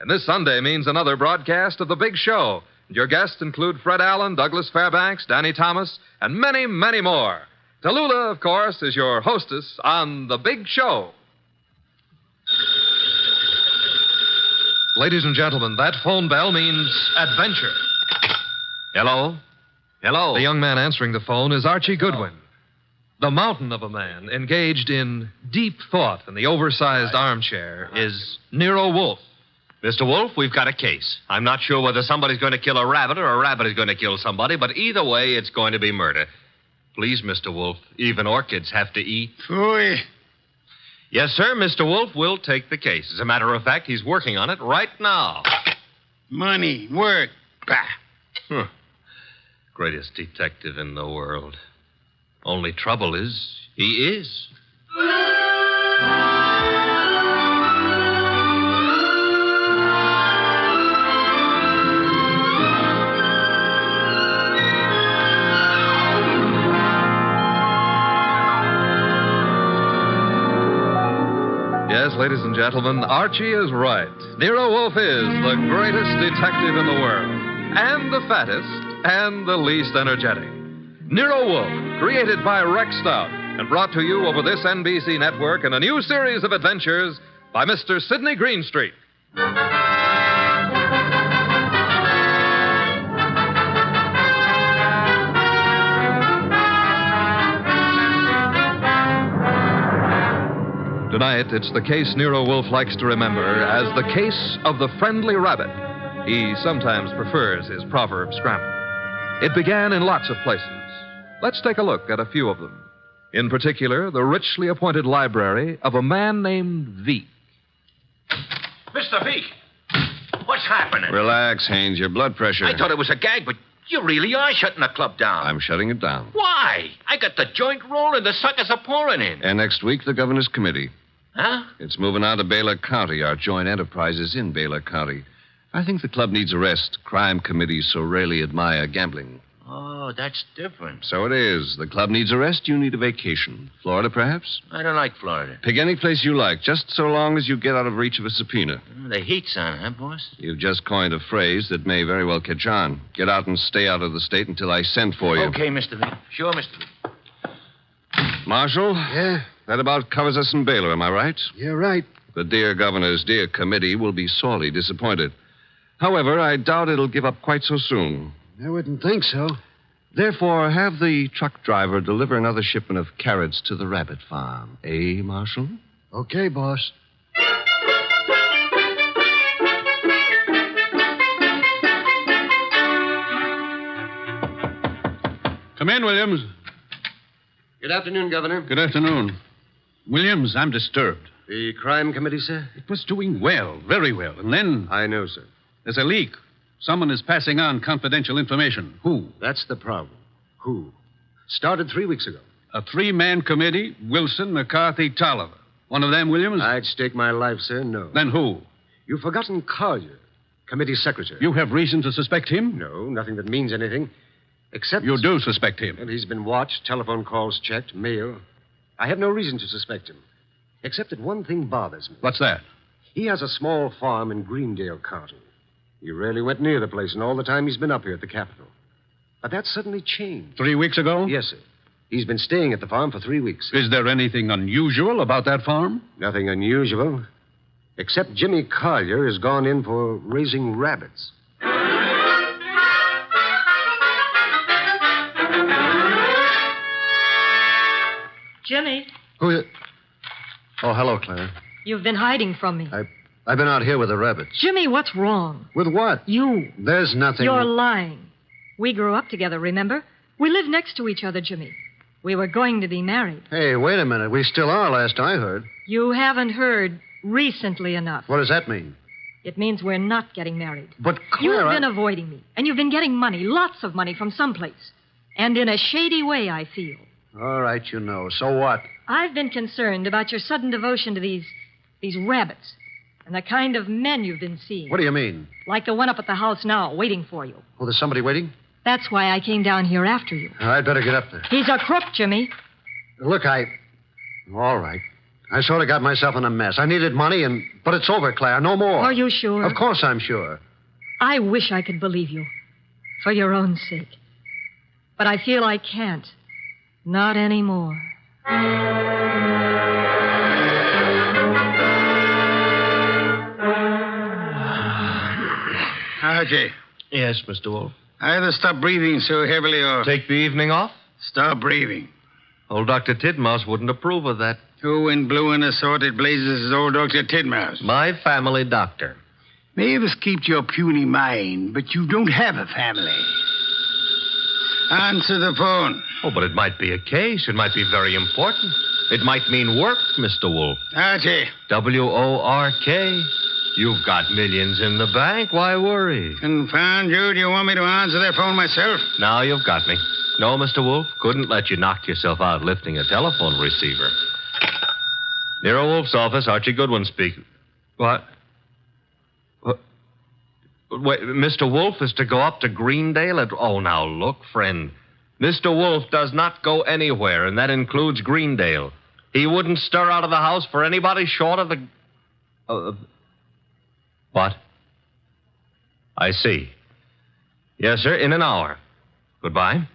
And this Sunday means another broadcast of The Big Show. Your guests include Fred Allen, Douglas Fairbanks, Danny Thomas, and many, many more. Tallulah, of course, is your hostess on The Big Show. Ladies and gentlemen, that phone bell means adventure. Hello? Hello? The young man answering the phone is Archie Goodwin. The mountain of a man engaged in deep thought in the oversized armchair is Nero Wolfe. Mr. Wolfe, we've got a case. I'm not sure whether somebody's going to kill a rabbit or a rabbit is going to kill somebody, but either way, it's going to be murder. Please, Mr. Wolfe, even orchids have to eat. Phooey. Yes, sir, Mr. Wolfe will take the case. As a matter of fact, he's working on it right now. Money, work. Bah. Greatest detective in the world. Only trouble is, he is. Yes, ladies and gentlemen, Archie is right. Nero Wolfe is the greatest detective in the world, and the fattest, and the least energetic. Nero Wolfe, created by Rex Stout, and brought to you over this NBC network in a new series of adventures by Mr. Sidney Greenstreet. Tonight, it's the case Nero Wolfe likes to remember as the case of the friendly rabbit. He sometimes prefers his proverb scramble. It began in lots of places. Let's take a look at a few of them. In particular, the richly appointed library of a man named Veek. Mr. Veek, what's happening? Relax, Haynes. Your blood pressure. I thought it was a gag, but you really are shutting the club down. I'm shutting it down. Why? I got the joint rolling. The suckers are pouring in. And next week, the governor's committee. Huh? It's moving out of Baylor County. Our joint enterprise is in Baylor County. I think the club needs a rest. Crime committees so rarely admire gambling. Oh, that's different. So it is. The club needs a rest. You need a vacation. Florida, perhaps? I don't like Florida. Pick any place you like, just so long as you get out of reach of a subpoena. The heat's on, huh, boss? You've just coined a phrase that may very well catch on. Get out and stay out of the state until I send for you. Okay, Mr. Veek. Sure, Mr. Veek. Marshal? Yeah? That about covers us in Baylor, am I right? You're right. The dear governor's dear committee will be sorely disappointed. However, I doubt it'll give up quite so soon. I wouldn't think so. Therefore, have the truck driver deliver another shipment of carrots to the rabbit farm. Eh, Marshal? Okay, boss. Come in, Williams. Good afternoon, Governor. Good afternoon. Williams, I'm disturbed. The crime committee, sir? It was doing well, very well. And then... I know, sir. There's a leak. Someone is passing on confidential information. Who? That's the problem. Who? Started 3 weeks ago. A three-man committee, Wilson, McCarthy, Tolliver. One of them, Williams? I'd stake my life, sir, no. Then who? You've forgotten Collier, committee secretary. You have reason to suspect him? No, nothing that means anything. Except... You do suspect him? And he's been watched, telephone calls checked, mail. I have no reason to suspect him. Except that one thing bothers me. What's that? He has a small farm in Greendale County. He rarely went near the place in all the time he's been up here at the Capitol. But that suddenly changed. 3 weeks ago? Yes, sir. He's been staying at the farm for 3 weeks. Is there anything unusual about that farm? Nothing unusual. Except Jimmy Collier has gone in for raising rabbits. Jimmy, Oh, hello, Claire. you've been hiding from me. I've been out here with the rabbits. Jimmy, what's wrong? With what? You. There's nothing. You're lying. We grew up together, remember? We live next to each other, Jimmy. We were going to be married. Hey, wait a minute. We still are, last I heard. You haven't heard recently enough. What does that mean? It means we're not getting married. But, Claire... You've been avoiding me, and you've been getting money, lots of money from someplace. And in a shady way, I feel. All right, you know. So what? I've been concerned about your sudden devotion to these rabbits and the kind of men you've been seeing. What do you mean? Like the one up at the house now, waiting for you. Oh, there's somebody waiting? That's why I came down here after you. I'd better get up there. He's a crook, Jimmy. Look, All right. I sort of got myself in a mess. I needed money, but it's over, Claire. No more. Are you sure? Of course I'm sure. I wish I could believe you. For your own sake. But I feel I can't. Not anymore. Archie. Yes, Mr. Wolfe. Either stop breathing so heavily or... Take the evening off? Stop breathing. Old Dr. Tidmouse wouldn't approve of that. Who in blue and assorted blazes is old Dr. Tidmouse? My family doctor. Mavis keeps your puny mind, but you don't have a family. Answer the phone. Oh, but it might be a case. It might be very important. It might mean work, Mr. Wolfe. Archie. W-O-R-K. You've got millions in the bank. Why worry? Confound you. Do you want me to answer that phone myself? Now you've got me. No, Mr. Wolfe, couldn't let you knock yourself out lifting a telephone receiver. Nero Wolfe's office, Archie Goodwin speaking. What? Wait, Mr. Wolfe is to go up to Greendale at... Oh, now, look, friend. Mr. Wolfe does not go anywhere, and that includes Greendale. He wouldn't stir out of the house for anybody short of the... What? I see. Yes, sir, in an hour. Goodbye.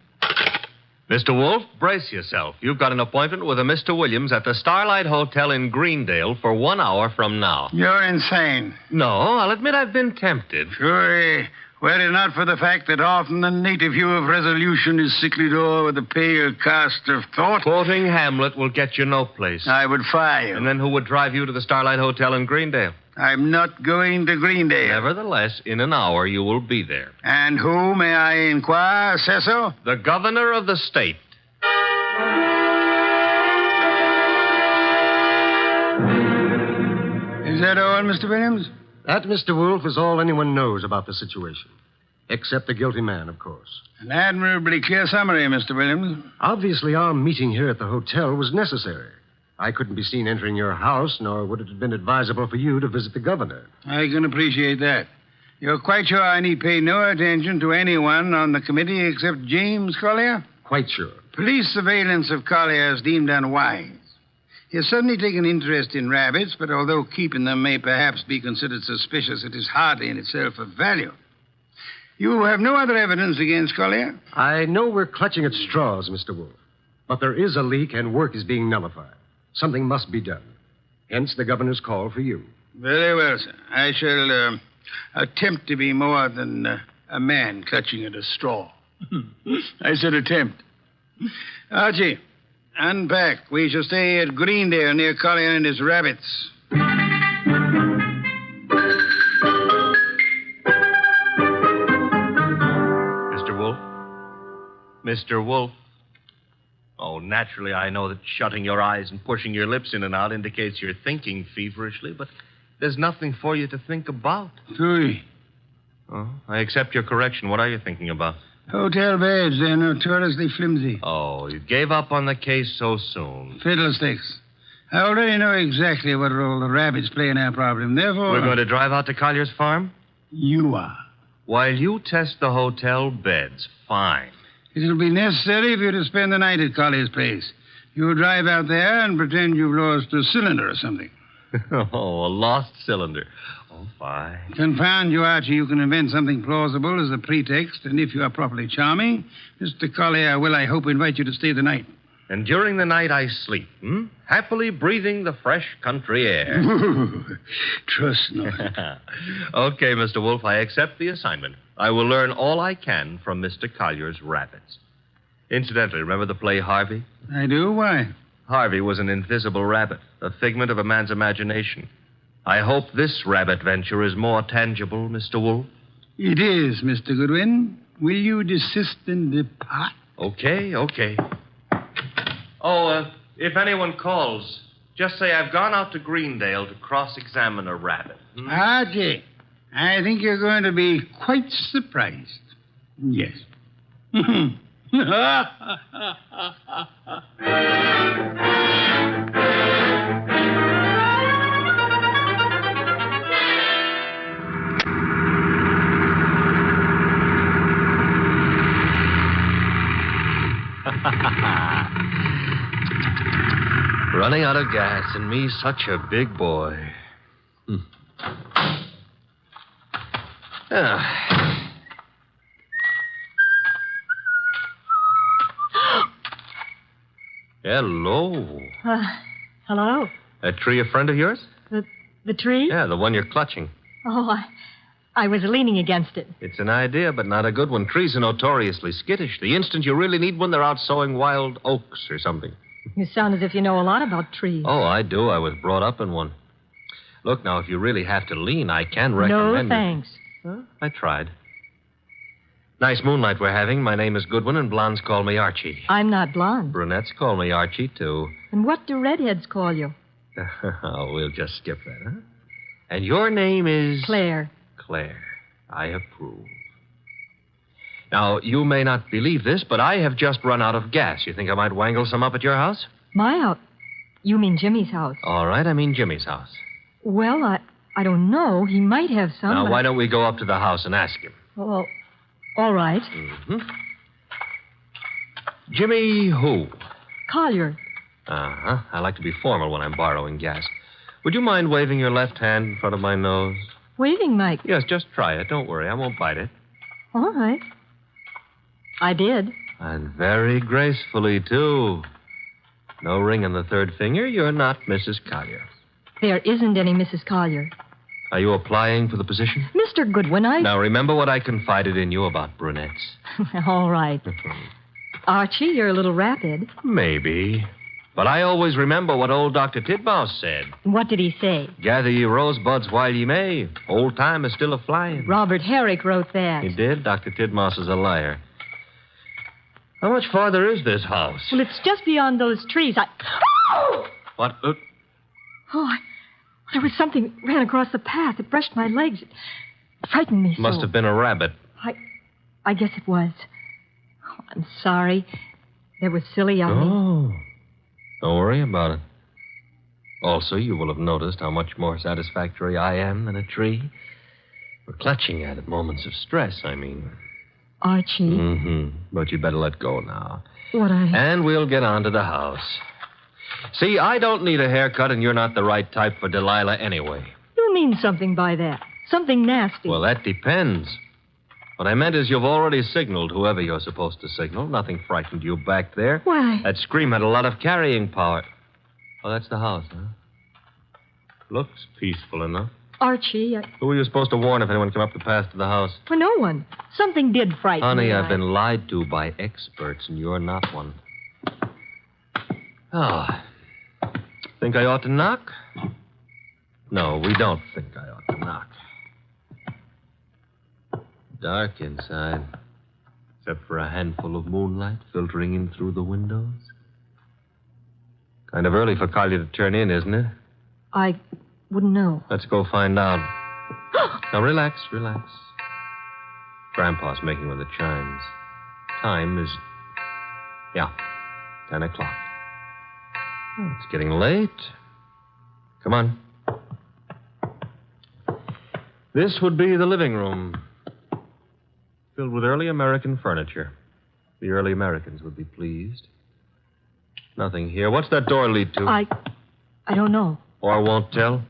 Mr. Wolfe, brace yourself. You've got an appointment with a Mr. Williams at the Starlight Hotel in Greendale for 1 hour from now. You're insane. No, I'll admit I've been tempted. Sure, were it not for the fact that often the native hue of resolution is sicklied o'er with a pale cast of thought. Quoting Hamlet will get you no place. I would fire you. And then who would drive you to the Starlight Hotel in Greendale? I'm not going to Greendale. Nevertheless, in an hour you will be there. And who, may I inquire, says so? The governor of the state. Is that all, Mr. Williams? That, Mr. Wolfe, is all anyone knows about the situation. Except the guilty man, of course. An admirably clear summary, Mr. Williams. Obviously, our meeting here at the hotel was necessary. I couldn't be seen entering your house, nor would it have been advisable for you to visit the governor. I can appreciate that. You're quite sure I need pay no attention to anyone on the committee except James Collier? Quite sure. Police surveillance of Collier is deemed unwise. He has suddenly taken interest in rabbits, but although keeping them may perhaps be considered suspicious, it is hardly in itself of value. You have no other evidence against Collier? I know we're clutching at straws, Mr. Wolfe, but there is a leak and work is being nullified. Something must be done. Hence the governor's call for you. Very well, sir. I shall attempt to be more than a man clutching at a straw. I said attempt. Archie, unpack. We shall stay at Greendale near Collier and his rabbits. Mr. Wolfe? Mr. Wolfe? Oh, naturally, I know that shutting your eyes and pushing your lips in and out indicates you're thinking feverishly, but there's nothing for you to think about. Three. Oh, I accept your correction. What are you thinking about? Hotel beds. They're notoriously flimsy. Oh, you gave up on the case so soon. Fiddlesticks. I already know exactly what role the rabbits play in our problem. Therefore... We're going to drive out to Collier's farm? You are. While you test the hotel beds, fine. It'll be necessary for you to spend the night at Collier's place. You'll drive out there and pretend you've lost a cylinder or something. Oh, a lost cylinder. Oh, fine. Confound you, Archie. You can invent something plausible as a pretext, and if you are properly charming, Mr. Collier will, I hope, invite you to stay the night. And during the night I sleep, happily breathing the fresh country air. Trust not. Okay, Mr. Wolfe, I accept the assignment. I will learn all I can from Mr. Collier's rabbits. Incidentally, remember the play Harvey? I do? Why? Harvey was an invisible rabbit, a figment of a man's imagination. I hope this rabbit venture is more tangible, Mr. Wolfe. It is, Mr. Goodwin. Will you desist and depart? Okay. Oh, if anyone calls, just say I've gone out to Greendale to cross-examine a rabbit. Archie, I think you're going to be quite surprised. Yes. Running out of gas, and me such a big boy. Hello. Hello? That tree a friend of yours? The tree? Yeah, the one you're clutching. Oh, I was leaning against it. It's an idea, but not a good one. Trees are notoriously skittish. The instant you really need one, they're out sowing wild oaks or something. You sound as if you know a lot about trees. Oh, I do. I was brought up in one. Look, now, if you really have to lean, I can recommend... No, thanks. Huh? I tried. Nice moonlight we're having. My name is Goodwin, and blondes call me Archie. I'm not blonde. Brunettes call me Archie, too. And what do redheads call you? Oh, we'll just skip that, huh? And your name is? Claire. Claire. I approve. Now, you may not believe this, but I have just run out of gas. You think I might wangle some up at your house? My house? You mean Jimmy's house? All right, I mean Jimmy's house. Well, I don't know. He might have some. Now, but... why don't we go up to the house and ask him? Well, all right. Mm-hmm. Jimmy who? Collier. Uh-huh. I like to be formal when I'm borrowing gas. Would you mind waving your left hand in front of my nose? Waving, Mike? Yes, just try it. Don't worry. I won't bite it. All right. I did. And very gracefully, too. No ring on the third finger. You're not Mrs. Collier. There isn't any Mrs. Collier. Are you applying for the position? Mr. Goodwin, Now, remember what I confided in you about brunettes. All right. Archie, you're a little rapid. Maybe. But I always remember what old Dr. Titmouse said. What did he say? Gather ye rosebuds while ye may. Old time is still a-flying. Robert Herrick wrote that. He did? Dr. Titmouse is a liar. How much farther is this house? Well, it's just beyond those trees. What? There was something ran across the path. It brushed my legs. It frightened me so. Must have been a rabbit. I guess it was. Oh, I'm sorry. That was silly of me. Oh. Don't worry about it. Also, you will have noticed how much more satisfactory I am than a tree. For clutching at it, moments of stress, I mean. Archie. Mm-hmm. But you'd better let go now. And we'll get on to the house. See, I don't need a haircut, and you're not the right type for Delilah anyway. You mean something by that. Something nasty. Well, that depends. What I meant is you've already signaled whoever you're supposed to signal. Nothing frightened you back there. Why? That scream had a lot of carrying power. Oh, that's the house, huh? Looks peaceful enough. Archie, Who were you supposed to warn if anyone came up the path to the house? Well, no one. Something did frighten me. Honey, I've been lied to by experts, and you're not one. Oh. Think I ought to knock? No, we don't think I ought to knock. Dark inside, except for a handful of moonlight filtering in through the windows. Kind of early for Collier to turn in, isn't it? I wouldn't know. Let's go find out. Now, relax. Grandpa's making with the chimes. Time is, 10 o'clock. Oh, it's getting late. Come on. This would be the living room. Filled with early American furniture. The early Americans would be pleased. Nothing here. What's that door lead to? I don't know. Or won't tell?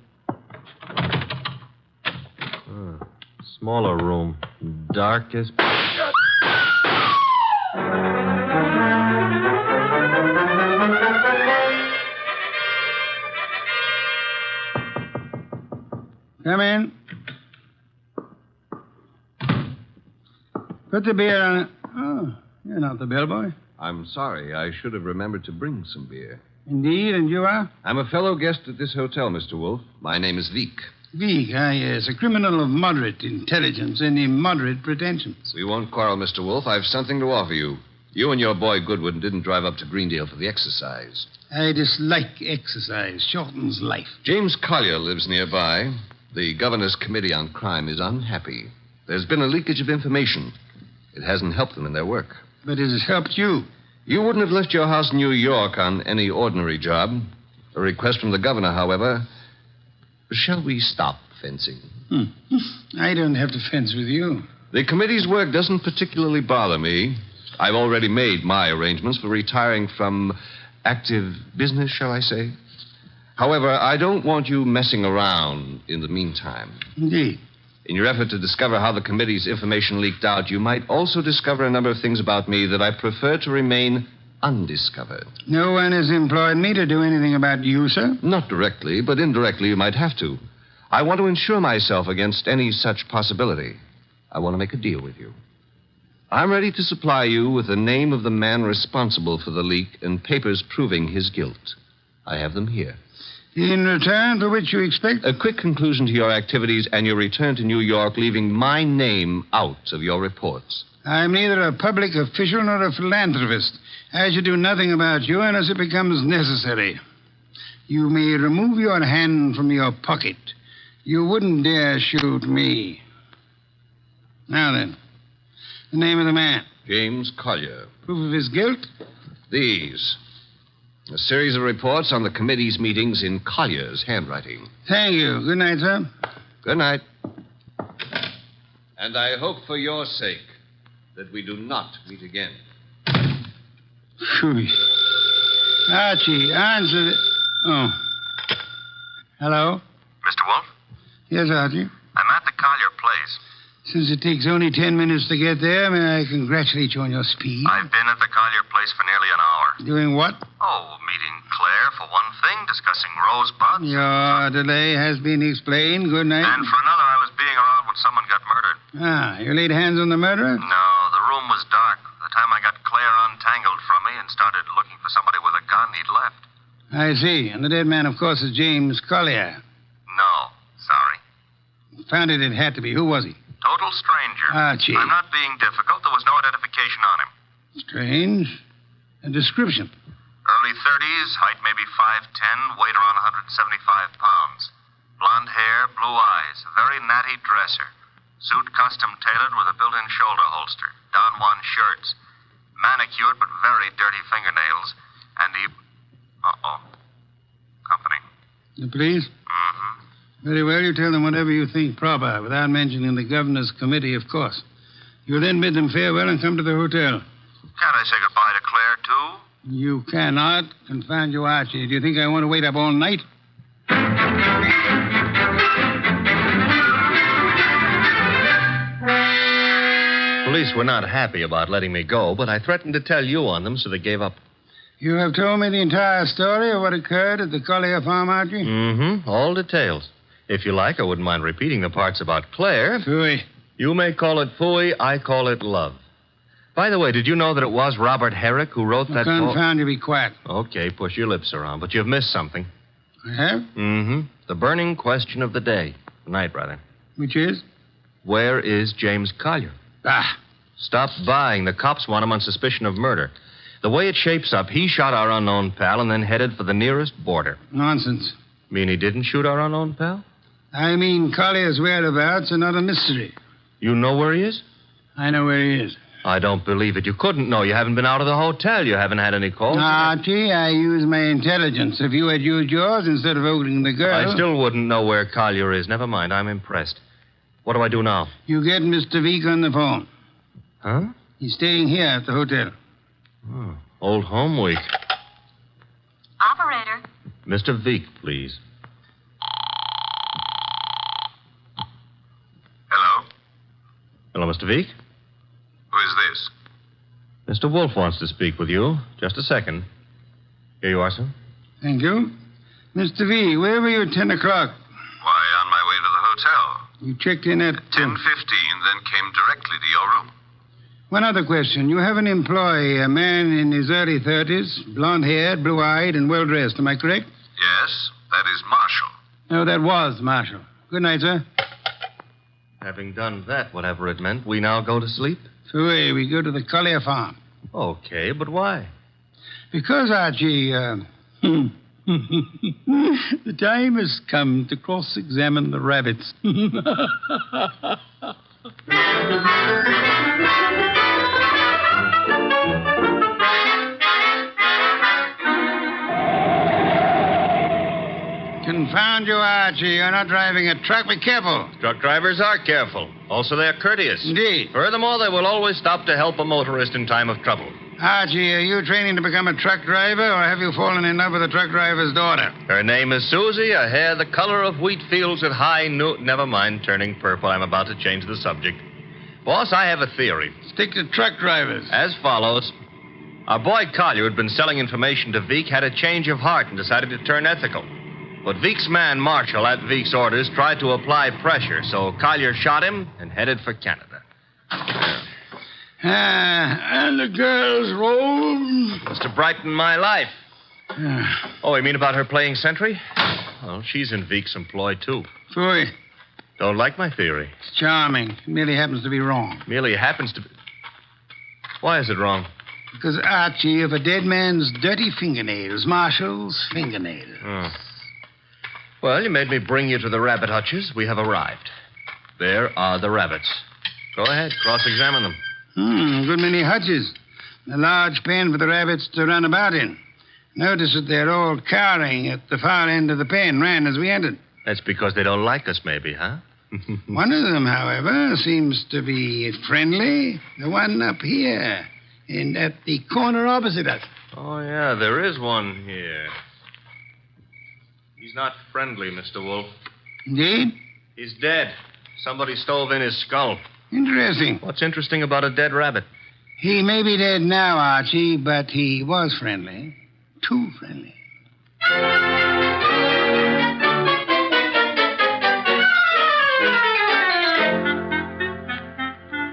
Smaller room. Dark as... Come in. Put the beer on it. Oh, you're not the bellboy. I'm sorry. I should have remembered to bring some beer. Indeed, and you are? I'm a fellow guest at this hotel, Mr. Wolfe. My name is Veek. Veek, yes. A criminal of moderate intelligence and immoderate pretensions. We won't quarrel, Mr. Wolfe. I've something to offer you. You and your boy Goodwin didn't drive up to Greendale for the exercise. I dislike exercise. Shortens life. James Collier lives nearby. The governor's committee on crime is unhappy. There's been a leakage of information. It hasn't helped them in their work. But it has helped you. You wouldn't have left your house in New York on any ordinary job. A request from the governor, however. Shall we stop fencing? I don't have to fence with you. The committee's work doesn't particularly bother me. I've already made my arrangements for retiring from active business, shall I say. However, I don't want you messing around in the meantime. Indeed. In your effort to discover how the committee's information leaked out, you might also discover a number of things about me that I prefer to remain undiscovered. No one has employed me to do anything about you, sir? Not directly, but indirectly you might have to. I want to insure myself against any such possibility. I want to make a deal with you. I'm ready to supply you with the name of the man responsible for the leak and papers proving his guilt. I have them here. In return for which you expect? A quick conclusion to your activities and your return to New York, leaving my name out of your reports. I'm neither a public official nor a philanthropist. I should do nothing about you unless it becomes necessary. You may remove your hand from your pocket. You wouldn't dare shoot me. Now then, the name of the man. James Collier. Proof of his guilt? These. A series of reports on the committee's meetings in Collier's handwriting. Thank you. Good night, sir. Good night. And I hope for your sake that we do not meet again. Phew. Archie, answer the... Oh. Hello? Mr. Wolfe? Yes, Archie. I'm at the Collier place. Since it takes only 10 minutes to get there, may I congratulate you on your speed? I've been at the Collier place for nearly an hour. Doing what? Oh, meeting Claire for one thing, discussing rosebuds. Your delay has been explained. Good night. And for another, I was being around when someone got murdered. Ah, you laid hands on the murderer? No, the room was dark. By the time I got Claire untangled from me and started looking for somebody with a gun, he'd left. I see. And the dead man, of course, is James Collier. No, sorry. Found it had to be. Who was he? Total stranger. Archie. I'm not being difficult. There was no identification on him. Strange. A description. Early 30s, height maybe 5'10", weight around 175 pounds. Blonde hair, blue eyes, very natty dresser. Suit custom tailored with a built-in shoulder holster. Don Juan shirts. Manicured but very dirty fingernails. And he... Uh-oh. Company. The police? Mm-hmm. Very well, you tell them whatever you think proper, without mentioning the governor's committee, of course. You'll then bid them farewell and come to the hotel. Can't I say goodbye to Claire, too? You cannot. Confound you, Archie. Do you think I want to wait up all night? Police were not happy about letting me go, but I threatened to tell you on them, so they gave up. You have told me the entire story of what occurred at the Collier farm, Archie? Mm-hmm. All details. If you like, I wouldn't mind repeating the parts about Claire. Phooey. You may call it phooey, I call it love. By the way, did you know that it was Robert Herrick who wrote that poem? Confound you, be quiet. Okay, push your lips around, but you've missed something. I have? Mm-hmm. The burning question of the day. Tonight, rather. Which is? Where is James Collier? Ah. Stop buying. The cops want him on suspicion of murder. The way it shapes up, he shot our unknown pal and then headed for the nearest border. Nonsense. Mean he didn't shoot our unknown pal? I mean, Collier's whereabouts are not a mystery. You know where he is? I know where he is. I don't believe it. You couldn't know. You haven't been out of the hotel. You haven't had any calls. Archie, I use my intelligence. If you had used yours instead of voting the girl... I still wouldn't know where Collier is. Never mind. I'm impressed. What do I do now? You get Mr. Veek on the phone. Huh? He's staying here at the hotel. Oh, old home week. Operator. Mr. Veek, please. Hello? Hello, Mr. Veek? Who is this? Mr. Wolfe wants to speak with you. Just a second. Here you are, sir. Thank you. Mr. V, where were you at 10 o'clock? Why, on my way to the hotel. You checked in at... 10:15, then came directly to your room. One other question. You have an employee, a man in his early 30s, blonde-haired, blue-eyed, and well-dressed. Am I correct? Yes, that is Marshal. No, that was Marshal. Good night, sir. Having done that, whatever it meant, we now go to sleep? Phooey, we go to the Collier farm. Okay, but why? Because, Archie, the time has come to cross-examine the rabbits. Confound you, Archie. You're not driving a truck. Be careful. Truck drivers are careful. Also, they're courteous. Indeed. Furthermore, they will always stop to help a motorist in time of trouble. Archie, are you training to become a truck driver, or have you fallen in love with a truck driver's daughter? Her name is Susie, a hair the color of wheat fields at high noon. Never mind, turning purple. I'm about to change the subject. Boss, I have a theory. Stick to truck drivers. As follows. Our boy Collier, who'd been selling information to Veek, had a change of heart and decided to turn ethical. But Veek's man, Marshall, at Veek's orders, tried to apply pressure, so Collier shot him and headed for Canada. And the girl's role? Was to brighten my life. Oh, you mean about her playing sentry? Well, she's in Veek's employ, too. Phooey. Don't like my theory. It's charming. It merely happens to be wrong. Merely happens to be... Why is it wrong? Because, Archie, of a dead man's dirty fingernails, Marshall's fingernails. Oh. Well, you made me bring you to the rabbit hutches. We have arrived. There are the rabbits. Go ahead, cross-examine them. Good many hutches. A large pen for the rabbits to run about in. Notice that they're all cowering at the far end of the pen, ran as we entered. That's because they don't like us, maybe, huh? One of them, however, seems to be friendly. The one up here, and at the corner opposite us. Oh, yeah, there is one here. He's not friendly, Mr. Wolfe. Indeed? He's dead. Somebody stove in his skull. Interesting. What's interesting about a dead rabbit? He may be dead now, Archie, but he was friendly. Too friendly.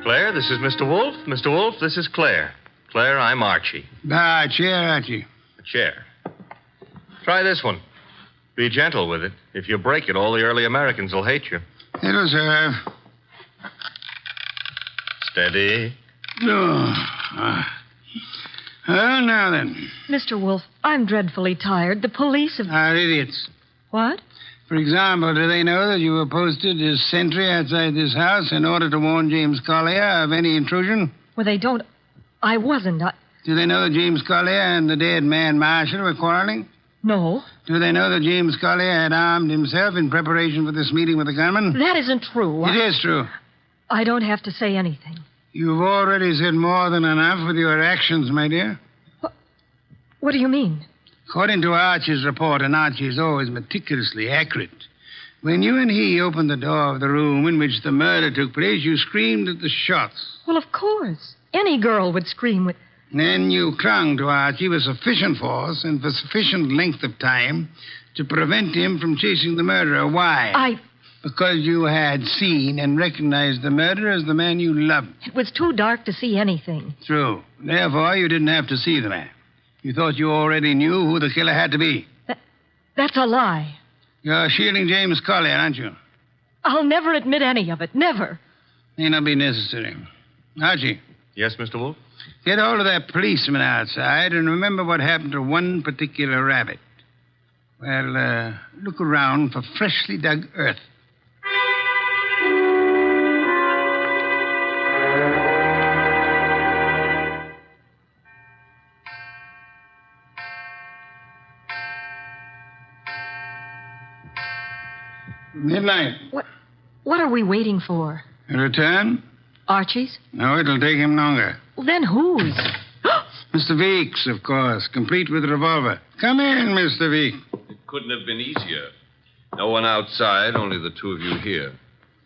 Claire, this is Mr. Wolfe. Mr. Wolfe, this is Claire. Claire, I'm Archie. Chair, Archie. A chair. Try this one. Be gentle with it. If you break it, all the early Americans will hate you. It'll serve. Steady. Well, now then. Mr. Wolfe, I'm dreadfully tired. The police have... Are idiots. What? For example, do they know that you were posted as sentry outside this house in order to warn James Collier of any intrusion? Well, they don't... I wasn't. Do they know that James Collier and the dead man Marshal were quarreling? No. Do they know that James Collier had armed himself in preparation for this meeting with the gunman? That isn't true. It is true. I don't have to say anything. You've already said more than enough with your actions, my dear. What do you mean? According to Archie's report, and Archie is always meticulously accurate, when you and he opened the door of the room in which the murder took place, you screamed at the shots. Well, of course. Any girl would scream with... Then you clung to Archie with sufficient force and for sufficient length of time to prevent him from chasing the murderer. Why? Because you had seen and recognized the murderer as the man you loved. It was too dark to see anything. True. Therefore, you didn't have to see the man. You thought you already knew who the killer had to be. That's a lie. You're shielding James Collier, aren't you? I'll never admit any of it. Never. May not be necessary. Archie. Yes, Mr. Wolfe? Get hold of that policeman outside and remember what happened to one particular rabbit. Well, look around for freshly dug earth. Midnight. What are we waiting for? A return? Archie's? No, it'll take him longer. Well, then whose? Mr. Veek's, of course, complete with revolver. Come in, Mr. Veek. It couldn't have been easier. No one outside, only the two of you here.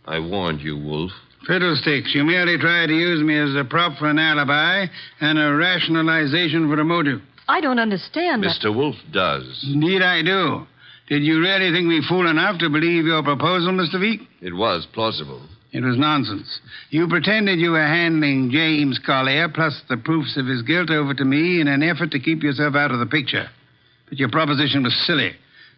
I warned you, Wolfe. Fiddlesticks, you merely tried to use me as a prop for an alibi and a rationalization for a motive. I don't understand. Mr. Wolfe does. Indeed, I do. Did you really think me fool enough to believe your proposal, Mr. Veek? It was plausible. It was nonsense. You pretended you were handing James Collier, plus the proofs of his guilt, over to me in an effort to keep yourself out of the picture. But your proposition was silly.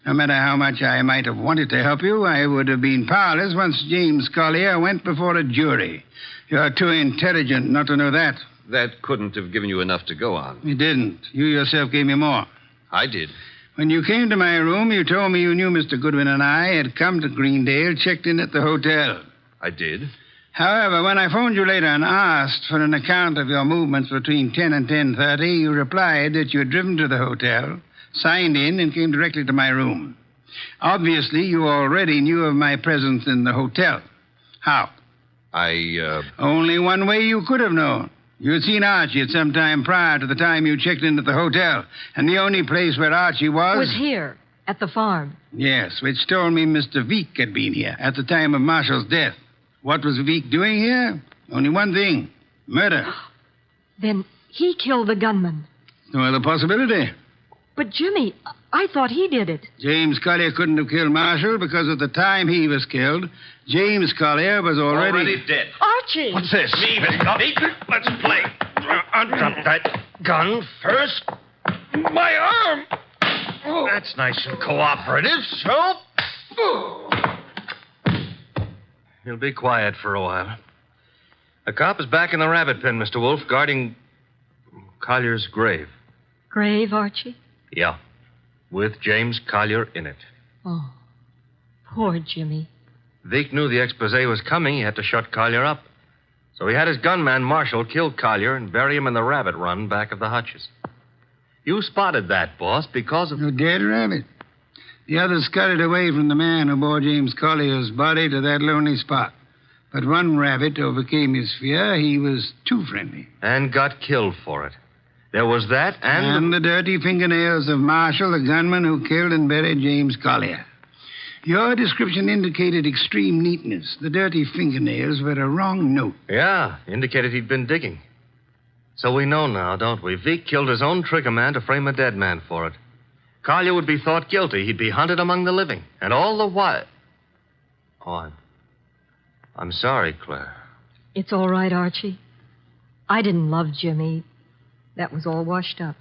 No matter how much I might have wanted to help you, I would have been powerless once James Collier went before a jury. You're too intelligent not to know that. That couldn't have given you enough to go on. It didn't. You yourself gave me more. I did. When you came to my room, you told me you knew Mr. Goodwin and I had come to Greendale, checked in at the hotel. I did. However, when I phoned you later and asked for an account of your movements between 10 and 10:30, you replied that you had driven to the hotel, signed in, and came directly to my room. Obviously, you already knew of my presence in the hotel. How? Only one way you could have known. You had seen Archie at some time prior to the time you checked in at the hotel, and the only place where Archie was here, at the farm. Yes, which told me Mr. Veek had been here at the time of Marshall's death. What was Veek doing here? Only one thing. Murder. Then he killed the gunman. No other possibility. But, Jimmy, I thought he did it. James Collier couldn't have killed Marshall because at the time he was killed, James Collier was already dead. Archie! What's this? Leave it, Cubby. Let's play. Undrop that gun first. My arm! That's nice and cooperative, so... You'll be quiet for a while. The cop is back in the rabbit pen, Mr. Wolfe, guarding Collier's grave. Grave, Archie? Yeah, with James Collier in it. Oh. Poor Jimmy. Vic knew the expose was coming. He had to shut Collier up. So he had his gunman, Marshal, kill Collier and bury him in the rabbit run back of the hutches. You spotted that, boss, because of... A dead rabbit. The others scuttled away from the man who bore James Collier's body to that lonely spot. But one rabbit overcame his fear. He was too friendly. And got killed for it. There was that And the dirty fingernails of Marshal, the gunman who killed and buried James Collier. Your description indicated extreme neatness. The dirty fingernails were a wrong note. Yeah, indicated he'd been digging. So we know now, don't we? Vic killed his own trigger man to frame a dead man for it. Collier would be thought guilty. He'd be hunted among the living. And all the while... Oh, I'm sorry, Claire. It's all right, Archie. I didn't love Jimmy. That was all washed up.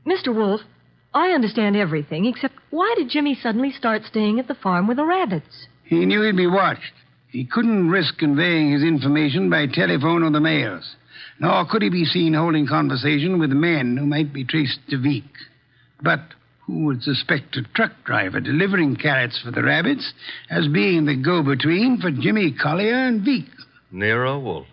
Mr. Wolfe, I understand everything, except why did Jimmy suddenly start staying at the farm with the rabbits? He knew he'd be watched. He couldn't risk conveying his information by telephone or the mails. Nor could he be seen holding conversation with men who might be traced to Vic. But who would suspect a truck driver delivering carrots for the rabbits as being the go-between for Jimmy Collier and Vic? Nero Wolfe.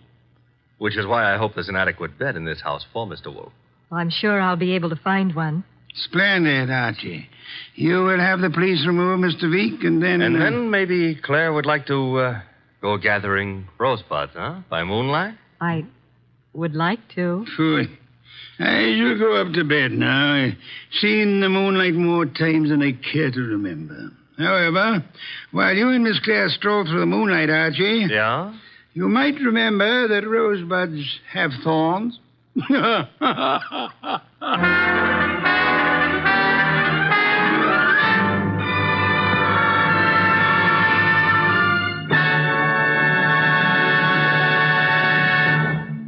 Which is why I hope there's an adequate bed in this house for Mr. Wolfe. I'm sure I'll be able to find one. Splendid, Archie. You will have the police remove Mr. Vic, and then... And then maybe Claire would like to go gathering rosebuds, huh? By moonlight? I would like to. Phooey. I shall go up to bed now. I've seen the moonlight more times than I care to remember. However, while you and Miss Claire stroll through the moonlight, Archie... Yeah? You might remember that rosebuds have thorns.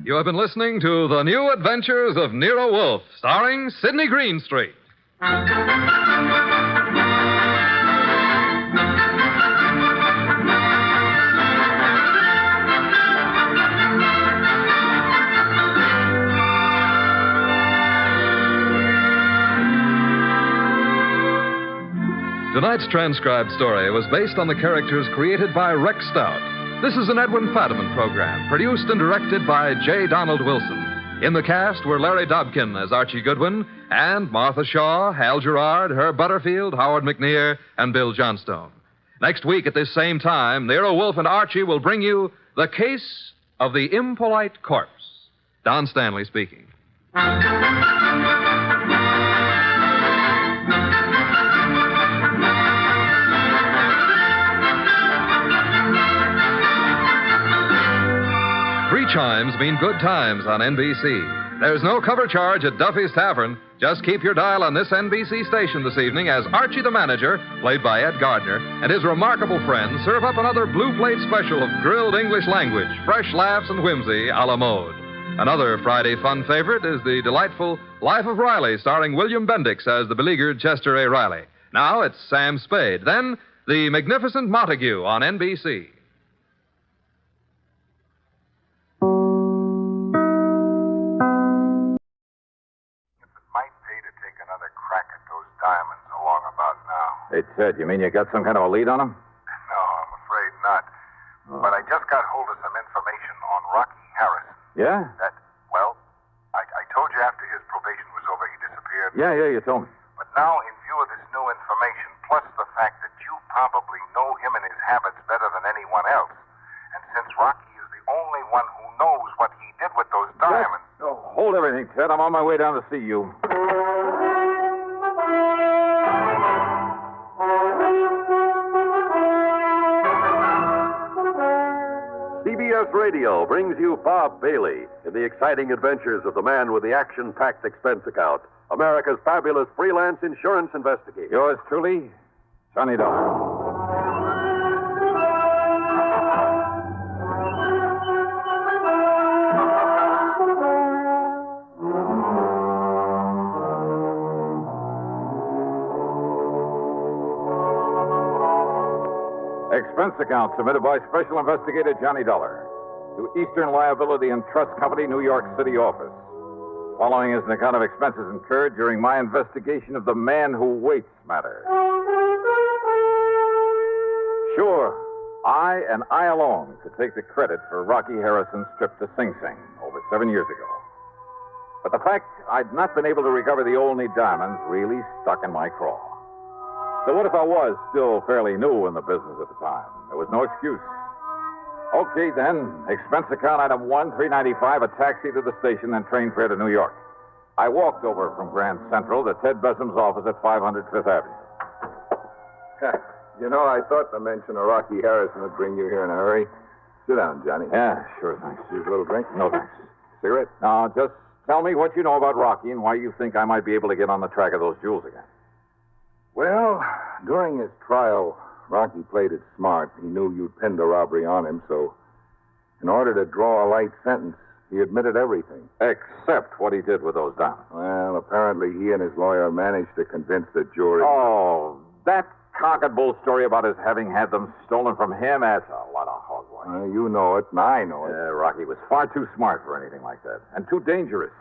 You have been listening to The New Adventures of Nero Wolfe, starring Sidney Greenstreet. Tonight's transcribed story was based on the characters created by Rex Stout. This is an Edwin Fadiman program, produced and directed by J. Donald Wilson. In the cast were Larry Dobkin as Archie Goodwin, and Martha Shaw, Hal Gerard, Herb Butterfield, Howard McNear, and Bill Johnstone. Next week at this same time, Nero Wolfe and Archie will bring you The Case of the Impolite Corpse. Don Stanley speaking. Three chimes mean good times on NBC. There's no cover charge at Duffy's Tavern. Just keep your dial on this NBC station this evening as Archie the Manager, played by Ed Gardner, and his remarkable friends serve up another blue plate special of grilled English language, fresh laughs and whimsy a la mode. Another Friday fun favorite is the delightful Life of Riley, starring William Bendix as the beleaguered Chester A. Riley. Now it's Sam Spade. Then, The Magnificent Montague on NBC. Diamonds along about now. Hey, Ted, you mean you got some kind of a lead on him? No, I'm afraid not. But I just got hold of some information on Rocky Harrison. Yeah? I told you after his probation was over, he disappeared. Yeah, you told me. But now, in view of this new information, plus the fact that you probably know him and his habits better than anyone else, and since Rocky is the only one who knows what he did with those diamonds... Oh, hold everything, Ted. I'm on my way down to see you. CBS Radio brings you Bob Bailey in the exciting adventures of the man with the action-packed expense account, America's fabulous freelance insurance investigator. Yours truly, Johnny Dollar. Expense account submitted by Special Investigator Johnny Dollar to Eastern Liability and Trust Company, New York City office. Following is an account of expenses incurred during my investigation of the Man Who Waits matter. Sure, I and I alone could take the credit for Rocky Harrison's trip to Sing Sing over 7 years ago. But the fact I'd not been able to recover the old diamonds really stuck in my craw. So what if I was still fairly new in the business at the time? There was no excuse. Okay, then, expense account item 1, $395, a taxi to the station, then train fare to New York. I walked over from Grand Central to Ted Bessam's office at 500 Fifth Avenue. You know, I thought the mention of Rocky Harrison would bring you here in a hurry. Sit down, Johnny. Yeah, sure, thanks. Use a little drink? No, thanks. Cigarette? Now, just tell me what you know about Rocky and why you think I might be able to get on the track of those jewels again. Well, during his trial, Rocky played it smart. He knew you'd pinned a robbery on him, so in order to draw a light sentence, he admitted everything. Except what he did with those diamonds. Well, apparently he and his lawyer managed to convince the jury. Oh, that cock and bull story about his having had them stolen from him, that's a lot of hogwash. You know it, and I know it. Rocky was far too smart for anything like that, and too dangerous.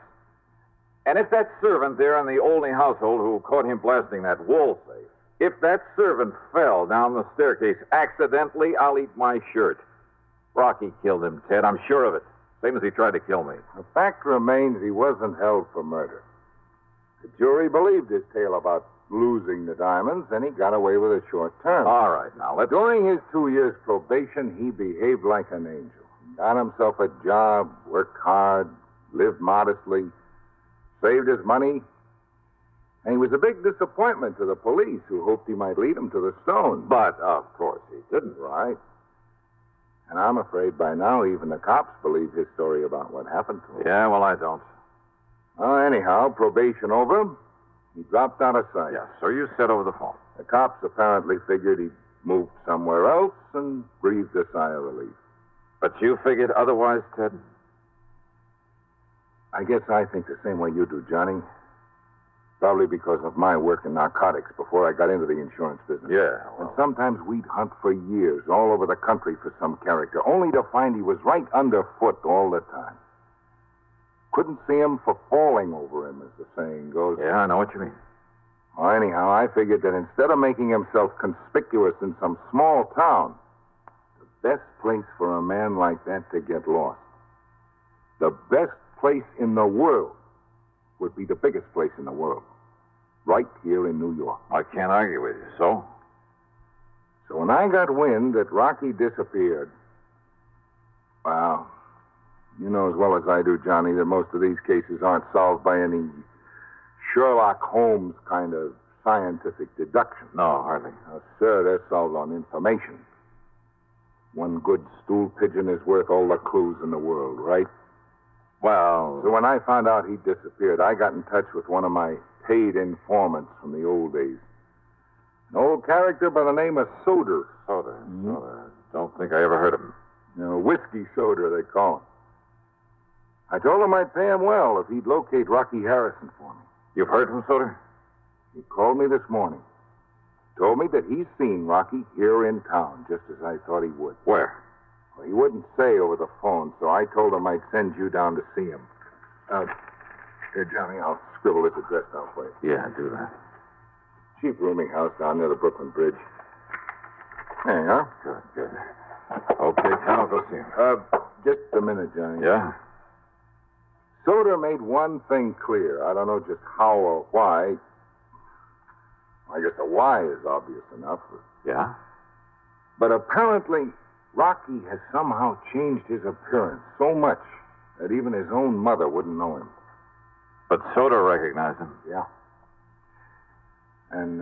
And if that servant there in the Olney household who caught him blasting that wall safe, if that servant fell down the staircase accidentally, I'll eat my shirt. Rocky killed him, Ted. I'm sure of it. Same as he tried to kill me. The fact remains he wasn't held for murder. The jury believed his tale about losing the diamonds, and he got away with a short term. All right, now let's... During his 2 years probation, he behaved like an angel. Got himself a job, worked hard, lived modestly, saved his money, and he was a big disappointment to the police, who hoped he might lead them to the stone. But, of course, he didn't. Right. And I'm afraid by now even the cops believe his story about what happened to him. Yeah, well, I don't. Anyhow, probation over. He dropped out of sight. Yeah, so you said over the phone. The cops apparently figured he'd moved somewhere else and breathed a sigh of relief. But you figured otherwise, Ted? I guess I think the same way you do, Johnny. Probably because of my work in narcotics before I got into the insurance business. Yeah. Well... And sometimes we'd hunt for years all over the country for some character, only to find he was right underfoot all the time. Couldn't see him for falling over him, as the saying goes. Yeah, I know what you mean. Well, anyhow, I figured that instead of making himself conspicuous in some small town, the best place for a man like that to get lost, the best place in the world, would be the biggest place in the world. Right here in New York. I can't argue with you, so? So when I got wind that Rocky disappeared, well, you know as well as I do, Johnny, that most of these cases aren't solved by any Sherlock Holmes kind of scientific deduction. No, hardly. Sir, they're solved on information. One good stool pigeon is worth all the clues in the world, right? Well... So when I found out he'd disappeared, I got in touch with one of my paid informants from the old days. An old character by the name of Soder. Soder. Soder. Don't think I ever heard of him. Whiskey Soder, they call him. I told him I'd pay him well if he'd locate Rocky Harrison for me. You've heard from Soder? He called me this morning. Told me that he's seen Rocky here in town, just as I thought he would. Where? Well, he wouldn't say over the phone, so I told him I'd send you down to see him. Here, Johnny, I'll scribble his address down for you. Yeah, do that. Cheap rooming house down near the Brooklyn Bridge. There you are. Good, good. Okay, I'll go see him. Just a minute, Johnny. Yeah? Soder made one thing clear. I don't know just how or why. I guess the why is obvious enough. Yeah? But apparently, Rocky has somehow changed his appearance so much that even his own mother wouldn't know him. But Soder recognized him. Yeah. And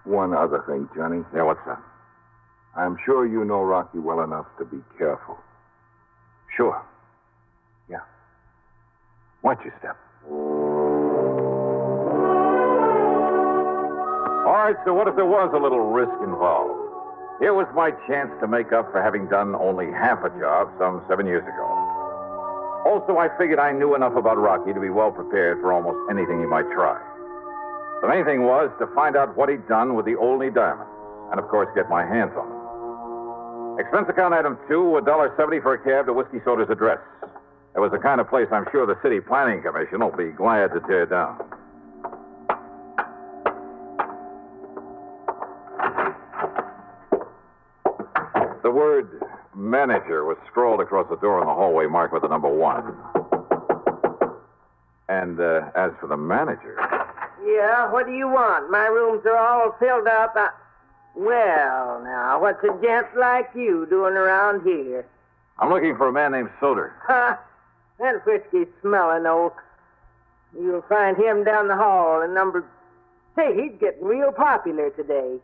one other thing, Johnny. Yeah, what's that? I'm sure you know Rocky well enough to be careful. Sure. Yeah. Watch your step. All right, so what if there was a little risk involved? Here was my chance to make up for having done only half a job some 7 years ago. Also, I figured I knew enough about Rocky to be well prepared for almost anything he might try. The main thing was to find out what he'd done with the Olney diamonds, and of course get my hands on them. Expense account item 2, $1.70 for a cab to Whiskey Soda's address. It was the kind of place I'm sure the City Planning Commission will be glad to tear down. The word manager was scrawled across the door in the hallway marked with the number 1. And as for the manager... Yeah, what do you want? My rooms are all filled up. Well, now, what's a gent like you doing around here? I'm looking for a man named Soder. Ha! That whiskey-smelling oak. You'll find him down the hall in number... Hey, he's getting real popular today.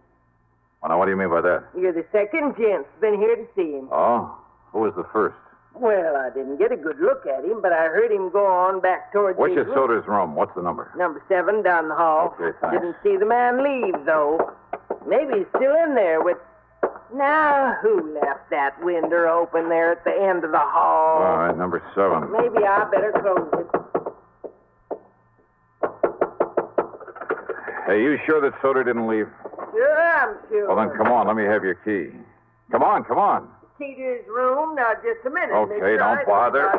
Well, now, what do you mean by that? You're the second gent's been here to see him. Oh? Who was the first? Well, I didn't get a good look at him, but I heard him go on back towards Which his is Soder's room? What's the number? Number 7 down the hall. Okay, thanks. Didn't see the man leave, though. Maybe he's still in there with... Now, who left that window open there at the end of the hall? All right, number 7. Maybe I better close it. Hey, you sure that Soder didn't leave? Sure, I'm sure. Well, then come on. Let me have your key. Come on, come on. Key to his room? Now, just a minute. Okay, mister. don't bother.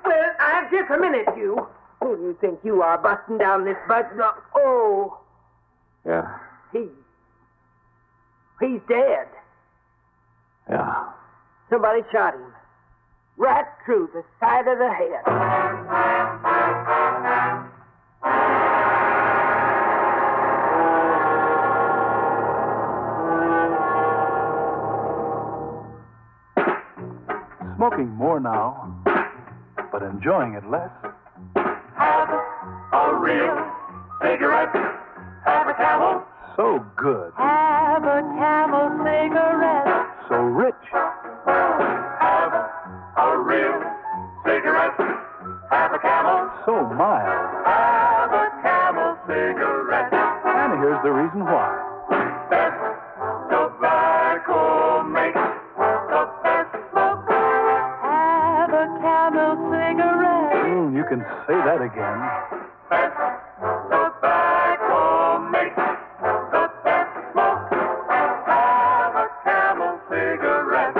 Well, just a minute, you. Who do you think you are, busting down this butt? Oh. Yeah. He's dead. Yeah. Somebody shot him. Right through the side of the head. Smoking more now, but enjoying it less. Have a real cigarette. Have a Camel. So good. Have a Camel cigarette. So rich. Have a real cigarette. Have a Camel. So mild. Have a Camel cigarette. And here's the reason why. Best tobacco makes the best smoke. Have a Camel cigarette. You can say that again. Best tobacco makes the best smoke. Have a Camel cigarette.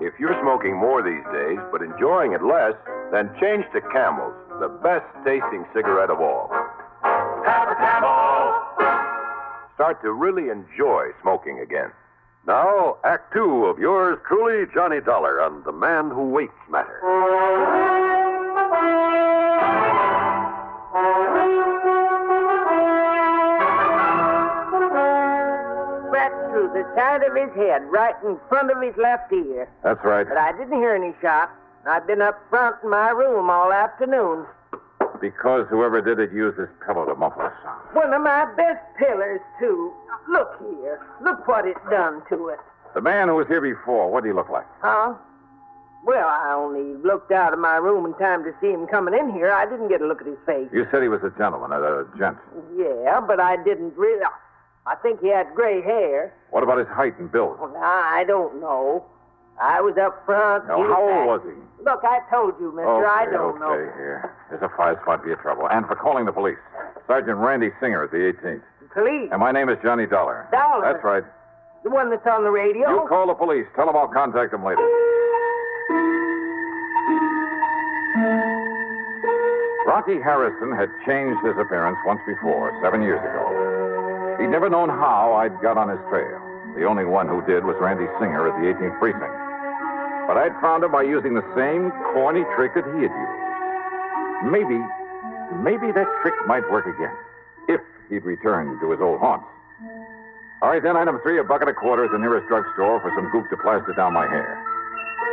If you're smoking more these days, but enjoying it less, then change to Camels, the best tasting cigarette of all. Have a Camel. Start to really enjoy smoking again. Now, Act 2 of yours truly, Johnny Dollar, on The Man Who Waits Matter. Right through the side of his head, right in front of his left ear. That's right. But I didn't hear any shot. I've been up front in my room all afternoon. Because whoever did it used his pillow to muffle the sound. One of my best pillars, too. Look here. Look what it's done to it. The man who was here before, what did he look like? Huh? Well, I only looked out of my room in time to see him coming in here. I didn't get a look at his face. You said he was a gentleman, a gent. Yeah, but I didn't really... I think he had gray hair. What about his height and build? Well, I don't know. I was up front. Now, how old was he? Look, I told you, mister. I don't know. Okay, here. There's a 5-spot for your trouble. And for calling the police. Sergeant Randy Singer at the 18th. Police? And my name is Johnny Dollar. Dollar? That's right. The one that's on the radio? You call the police. Tell them I'll contact them later. Rocky Harrison had changed his appearance once before, 7 years ago. He'd never known how I'd got on his trail. The only one who did was Randy Singer at the 18th Precinct. But I'd found him by using the same corny trick that he had used. Maybe that trick might work again, if he'd return to his old haunts. All right, then, item 3, a bucket of quarters at the nearest drugstore for some goop to plaster down my hair.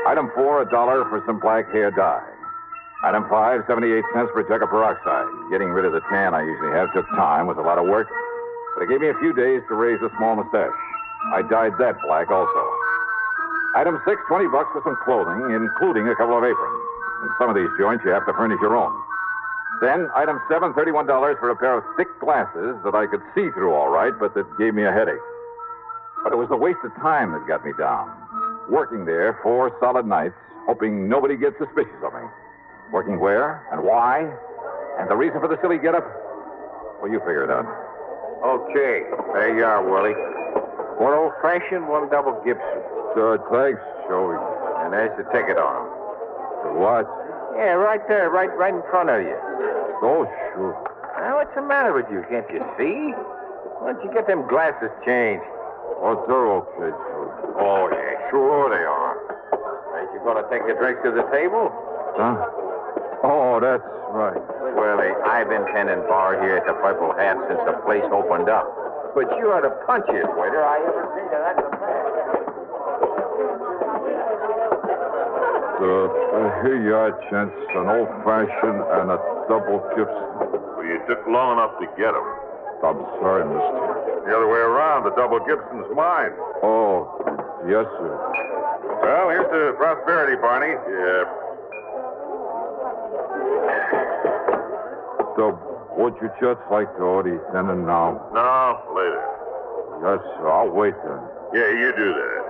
Item 4, $1 for some black hair dye. Item 5, 78 cents for a jug of peroxide. Getting rid of the tan I usually have took time, was a lot of work, but it gave me a few days to raise a small mustache. I dyed that black also. Item 6, $20 for some clothing, including a couple of aprons. In some of these joints, you have to furnish your own. Then, item 7, $31 for a pair of thick glasses that I could see through all right, but that gave me a headache. But it was the waste of time that got me down. Working there 4 solid nights, hoping nobody gets suspicious of me. Working where and why, and the reason for the silly getup, well, you figure it out. Okay, there you are, Willie. One old-fashioned, one double Gibson. Good, thanks, Joey. And there's the ticket on them. To what? Yeah, right there, right in front of you. Oh, sure. What's the matter with you? Can't you see? Why don't you get them glasses changed? Oh, they're okay, sir. Oh, yeah, sure they are. Ain't you going to take your drinks to the table? Huh? Oh, that's right. Willie, I've been tending bar here at the Purple Hat since the place opened up. But you are the punchiest waiter I ever seen, and that's a fact. Here you are, gents. An old-fashioned and a double Gibson. Well, you took long enough to get them. I'm sorry, mister. The other way around. The double Gibson's mine. Oh, yes, sir. Well, here's to prosperity, Barney. Yeah. Would you just like to order dinner now? No, later. Yes, sir. I'll wait then. Yeah, you do that.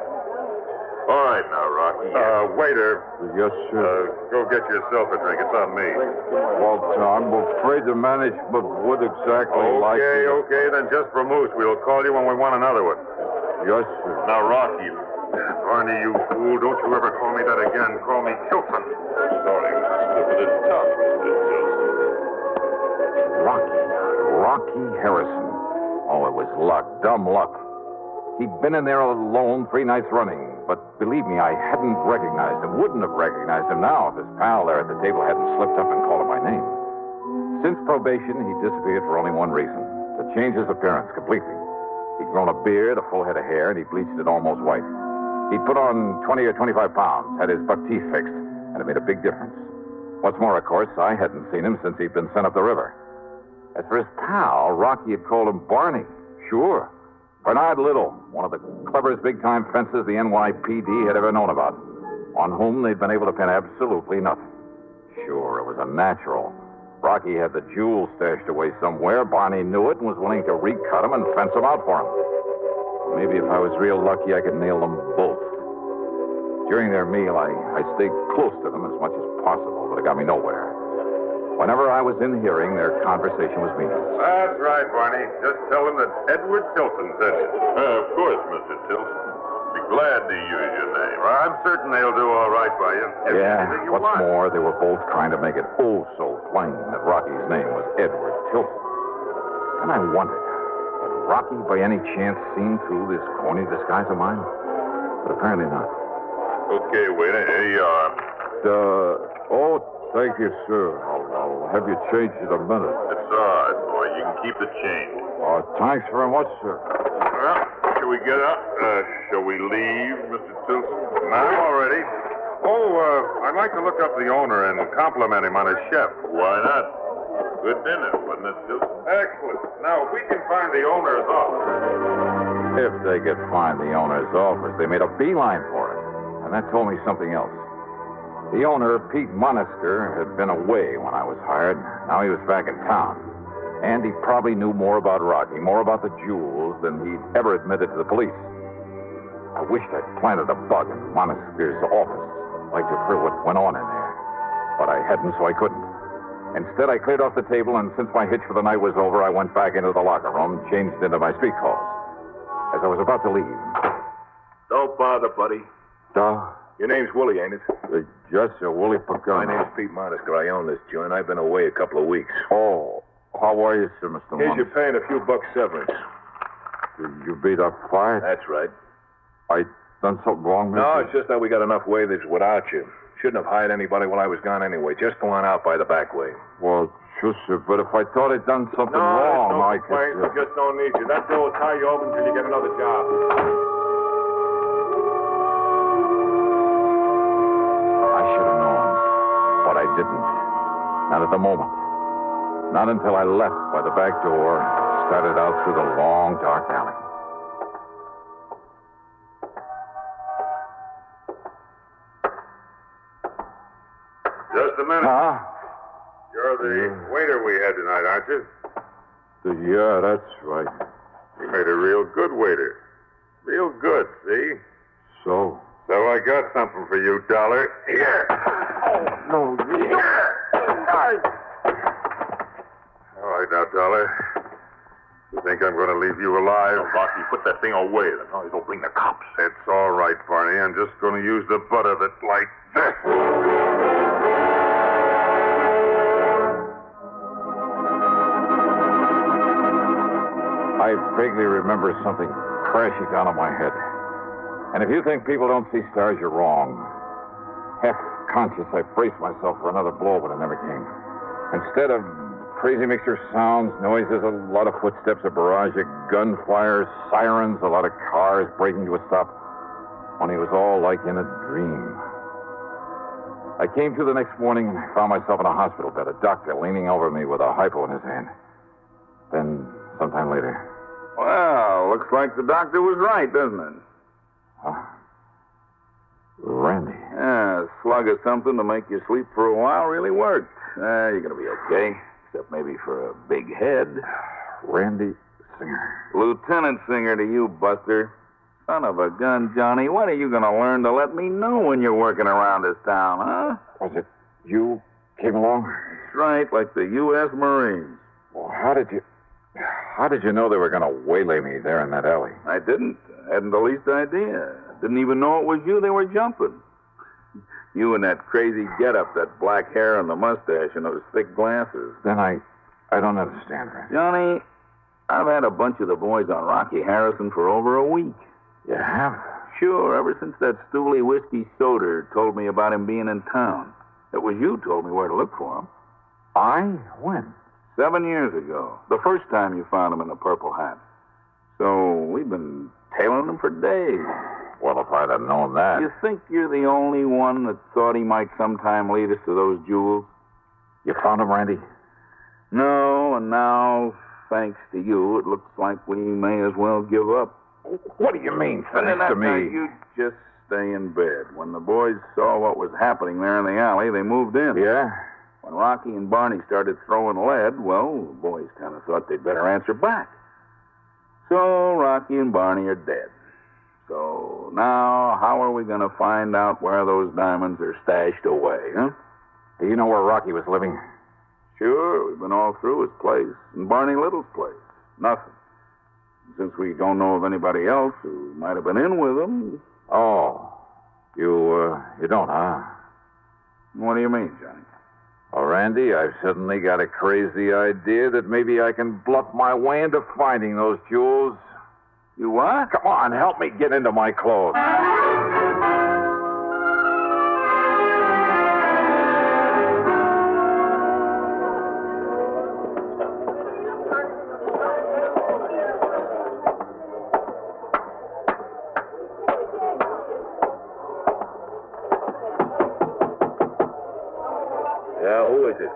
All right now, Rocky. Waiter. Yes, sir. Go get yourself a drink. It's on me. Well, I'm afraid the management would exactly like it. Okay, then just for moose. We'll call you when we want another one. Yes, sir. Now, Rocky. Barney, you fool. Don't you ever call me that again. Call me Tilson. Sorry, it was a slip of the tongue, Mr. Tilson. Rocky Harrison. Oh, it was luck. Dumb luck. He'd been in there alone 3 nights running. But believe me, I hadn't recognized him, wouldn't have recognized him now if his pal there at the table hadn't slipped up and called him by name. Since probation, he disappeared for only one reason, to change his appearance completely. He'd grown a beard, a full head of hair, and he bleached it almost white. He'd put on 20 or 25 pounds, had his buck teeth fixed, and it made a big difference. What's more, of course, I hadn't seen him since he'd been sent up the river. As for his pal, Rocky had called him Barney. Sure. Bernard Little, one of the cleverest big-time fences the NYPD had ever known about, on whom they'd been able to pin absolutely nothing. Sure, it was a natural. Rocky had the jewels stashed away somewhere. Barney knew it and was willing to recut them and fence them out for him. Maybe if I was real lucky, I could nail them both. During their meal, I stayed close to them as much as possible, but it got me nowhere. Whenever I was in hearing, their conversation was meaningless. That's right, Barney. Just tell them that Edward Tilson said it. Of course, Mr. Tilson. Be glad to use your name. I'm certain they'll do all right by you. Yeah, what's more, they were both trying to make it oh so plain that Rocky's name was Edward Tilson. And I wondered, had Rocky by any chance seen through this corny disguise of mine? But apparently not. Okay, waiter, here you are. Thank you, sir. I'll have you change in a minute. It's all right, boy. You can keep the change. Thanks very much, sir. Well, shall we get up? Shall we leave, Mr. Tilson? I'm all ready. I'd like to look up the owner and compliment him on his chef. Why not? Good dinner, wasn't it, Tilson? Excellent. Now, if we can find the owner's office. If they could find the owner's office, they made a beeline for it. And that told me something else. The owner, Pete Monaster, had been away when I was hired. Now he was back in town. And he probably knew more about Rocky, more about the jewels, than he'd ever admitted to the police. I wished I'd planted a bug in Monaster's office. I'd like to hear what went on in there. But I hadn't, so I couldn't. Instead, I cleared off the table, and since my hitch for the night was over, I went back into the locker room, changed into my street clothes. As I was about to leave... Don't bother, buddy. Your name's Willie, ain't it? Yes, sir, Willie Pagano. My name's Pete Monaster. I own this joint. I've been away a couple of weeks. Oh, how are you, sir, Mr. Here's Monaster? your paying a few bucks severance. You beat up fired? That's right. I done something wrong, Mr.? No, it's just that we got enough waiters without you. Shouldn't have hired anybody while I was gone anyway. Just go on out by the back way. Well, sure, sir, but if I thought I'd done something wrong, I could... We just don't need you. That door will tie you open until you get another job. But I didn't. Not at the moment. Not until I left by the back door, started out through the long, dark alley. Just a minute. Huh? You're the waiter we had tonight, aren't you? Yeah, that's right. You made a real good waiter. Real good, see? So? So I got something for you, Dollar. Here. No, All right, now, Dollar. You think I'm going to leave you alive? Oh, Rocky, put that thing away. The noise will bring the cops. It's all right, Barney. I'm just going to use the butt of it like this. vaguely remember something crashing down on my head. And if you think people don't see stars, you're wrong. Half conscious, I braced myself for another blow, but it never came. Instead of crazy mixture of sounds, noises, a lot of footsteps, a barrage of gunfire, sirens, a lot of cars breaking to a stop. Only it was all like in a dream. I came to the next morning and found myself in a hospital bed, a doctor leaning over me with a hypo in his hand. Then, sometime later. Well, looks like the doctor was right, doesn't it? Huh? Randy. Yeah, a slug of something to make you sleep for a while really worked. You're going to be okay, except maybe for a big head. Randy Singer. Lieutenant Singer to you, Buster. Son of a gun, Johnny. When are you going to learn to let me know when you're working around this town, huh? Was it you came along? That's right, like the U.S. Marines. Well, how did you know they were going to waylay me there in that alley? I didn't. I hadn't the least idea. Didn't even know it was you they were jumping. You and that crazy getup, that black hair and the mustache and those thick glasses. Then I don't understand, Randy. Johnny, I've had a bunch of the boys on Rocky Harrison for over a week. You have? Sure, ever since that stooly whiskey soda told me about him being in town. It was you told me where to look for him. I? When? 7 years ago. The first time you found him in the purple hat. So we've been tailing him for days. Well, if I'd have known that. You think you're the only one that thought he might sometime lead us to those jewels? You found him, Randy? No, and now, thanks to you, it looks like we may as well give up. What do you mean, thanks to me? You just stay in bed. When the boys saw what was happening there in the alley, they moved in. Yeah? When Rocky and Barney started throwing lead, well, the boys kind of thought they'd better answer back. So Rocky and Barney are dead. So now, how are we going to find out where those diamonds are stashed away, huh? Do you know where Rocky was living? Sure, we've been all through his place and Barney Little's place. Nothing. Since we don't know of anybody else who might have been in with him. Oh, you don't, huh? What do you mean, Johnny? Oh, Randy, I've suddenly got a crazy idea that maybe I can bluff my way into finding those jewels. You what? Come on, help me get into my clothes. Yeah, who is it?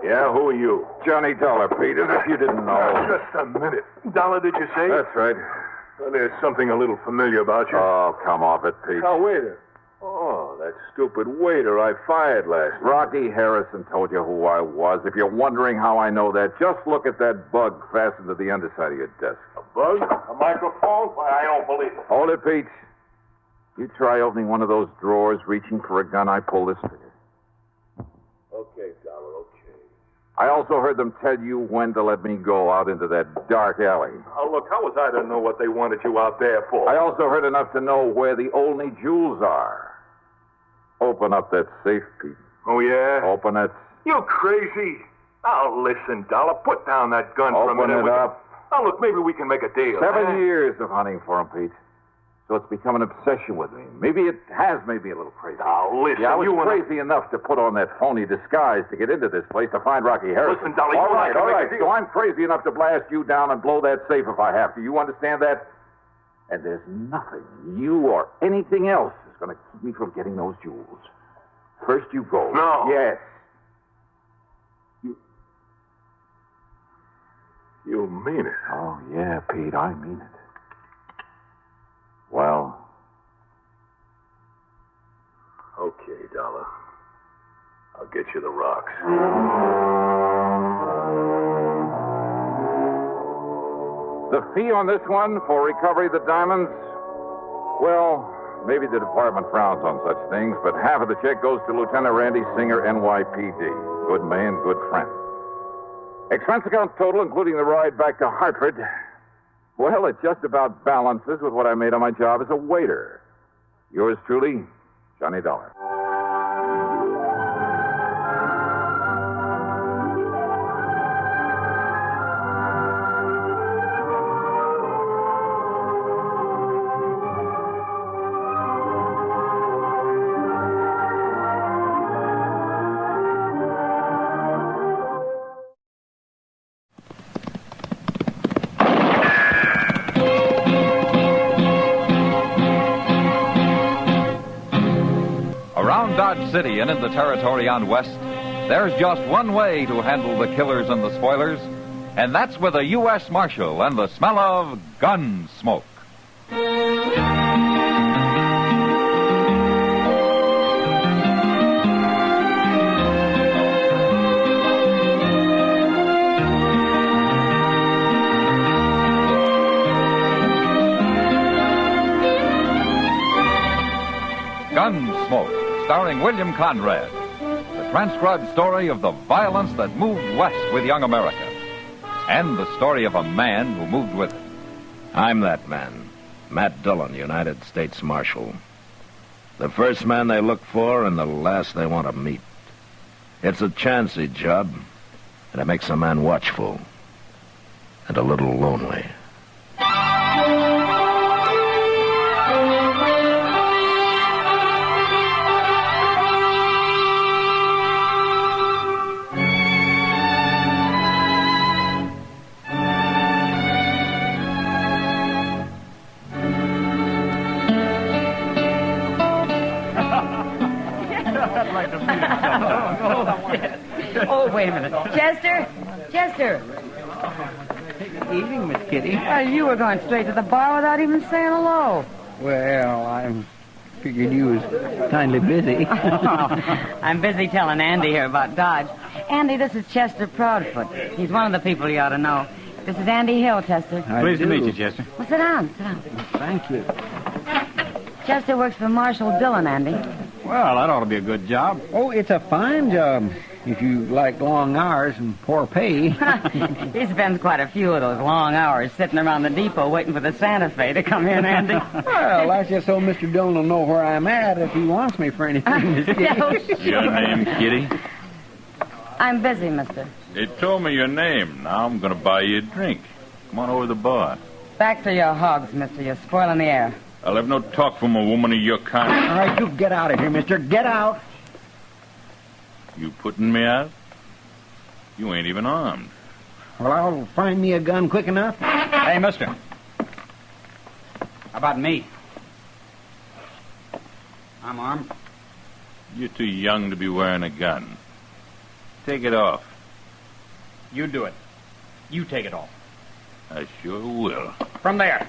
Yeah, who are you? Johnny Dollar, Pete, as if you didn't know. Just a minute. Dollar, did you say? That's right. Well, there's something a little familiar about you. Oh, come off it, Pete. Oh, waiter. Oh, that stupid waiter I fired last night. Rocky Harrison told you who I was. If you're wondering how I know that, just look at that bug fastened to the underside of your desk. A bug? A microphone? Why, I don't believe it. Hold it, Pete. You try opening one of those drawers, reaching for a gun, I pull this trigger. Okay, Dollar, okay. I also heard them tell you when to let me go out into that dark alley. Oh, look, how was I to know what they wanted you out there for? I also heard enough to know where the only jewels are. Open up that safe, Pete. Oh, yeah? Open it. You crazy? Oh, listen, Dollar, put down that gun for a minute. Open it up. Oh, look, maybe we can make a deal. 7 years of hunting for him, Pete. So it's become an obsession with me. Maybe it has made me a little crazy. Oh, listen, yeah, I was you crazy enough to put on that phony disguise to get into this place to find Rocky Harrison. Listen, Dolly, all you right, and I all can right. make a deal. So I'm crazy enough to blast you down and blow that safe if I have to. You understand that? And there's nothing, you or anything else, is going to keep me from getting those jewels. First you go. No. Yes. You mean it? Oh, yeah, Pete, I mean it. Well... Okay, Dollar. I'll get you the rocks. The fee on this one for recovery of the diamonds? Well, maybe the department frowns on such things, but half of the check goes to Lieutenant Randy Singer, NYPD. Good man, good friend. Expense account total, including the ride back to Hartford, well, it just about balances with what I made on my job as a waiter. Yours truly, Johnny Dollar. Around Dodge City and in the territory on West, there's just one way to handle the killers and the spoilers, and that's with a U.S. Marshal and the smell of Gunsmoke. Gunsmoke, starring William Conrad. The transcribed story of the violence that moved west with young America. And the story of a man who moved with it. I'm that man, Matt Dillon, United States Marshal. The first man they look for and the last they want to meet. It's a chancy job, and it makes a man watchful and a little lonely. Oh, wait a minute. Chester? Chester! Evening, Miss Kitty. You were going straight to the bar without even saying hello. Well, I figured you was kindly busy. I'm busy telling Andy here about Dodge. Andy, this is Chester Proudfoot. He's one of the people you ought to know. This is Andy Hill, Chester. Pleased to meet you, Chester. Well, sit down. Sit down. Thank you. Chester works for Marshal Dillon, Andy. Well, that ought to be a good job. Oh, it's a fine job. If you like long hours and poor pay. He spends quite a few of those long hours sitting around the depot waiting for the Santa Fe to come in, Andy. Well, that's just so Mr. Dillon will know where I'm at if he wants me for anything, Miss Kitty. Your name, Kitty? I'm busy, mister. They told me your name. Now I'm going to buy you a drink. Come on over to the bar. Back to your hogs, mister. You're spoiling the air. I'll have no talk from a woman of your kind. All right, you get out of here, mister. Get out. You putting me out? You ain't even armed. Well, I'll find me a gun quick enough. Hey, mister. How about me? I'm armed. You're too young to be wearing a gun. Take it off. You do it. You take it off. I sure will. From there.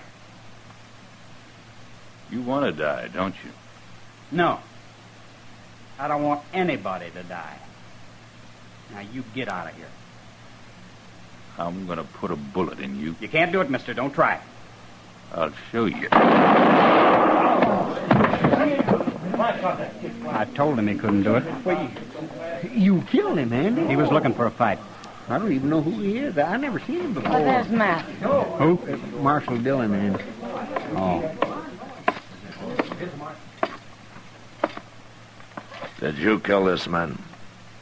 You want to die, don't you? No. I don't want anybody to die. Now, you get out of here. I'm going to put a bullet in you. You can't do it, mister. Don't try. I'll show you. I told him he couldn't do it. Well, you killed him, Andy. He was looking for a fight. I don't even know who he is. I never seen him before. Oh, there's Matt. Who? Marshal Dillon, Andy. Oh. Did you kill this man?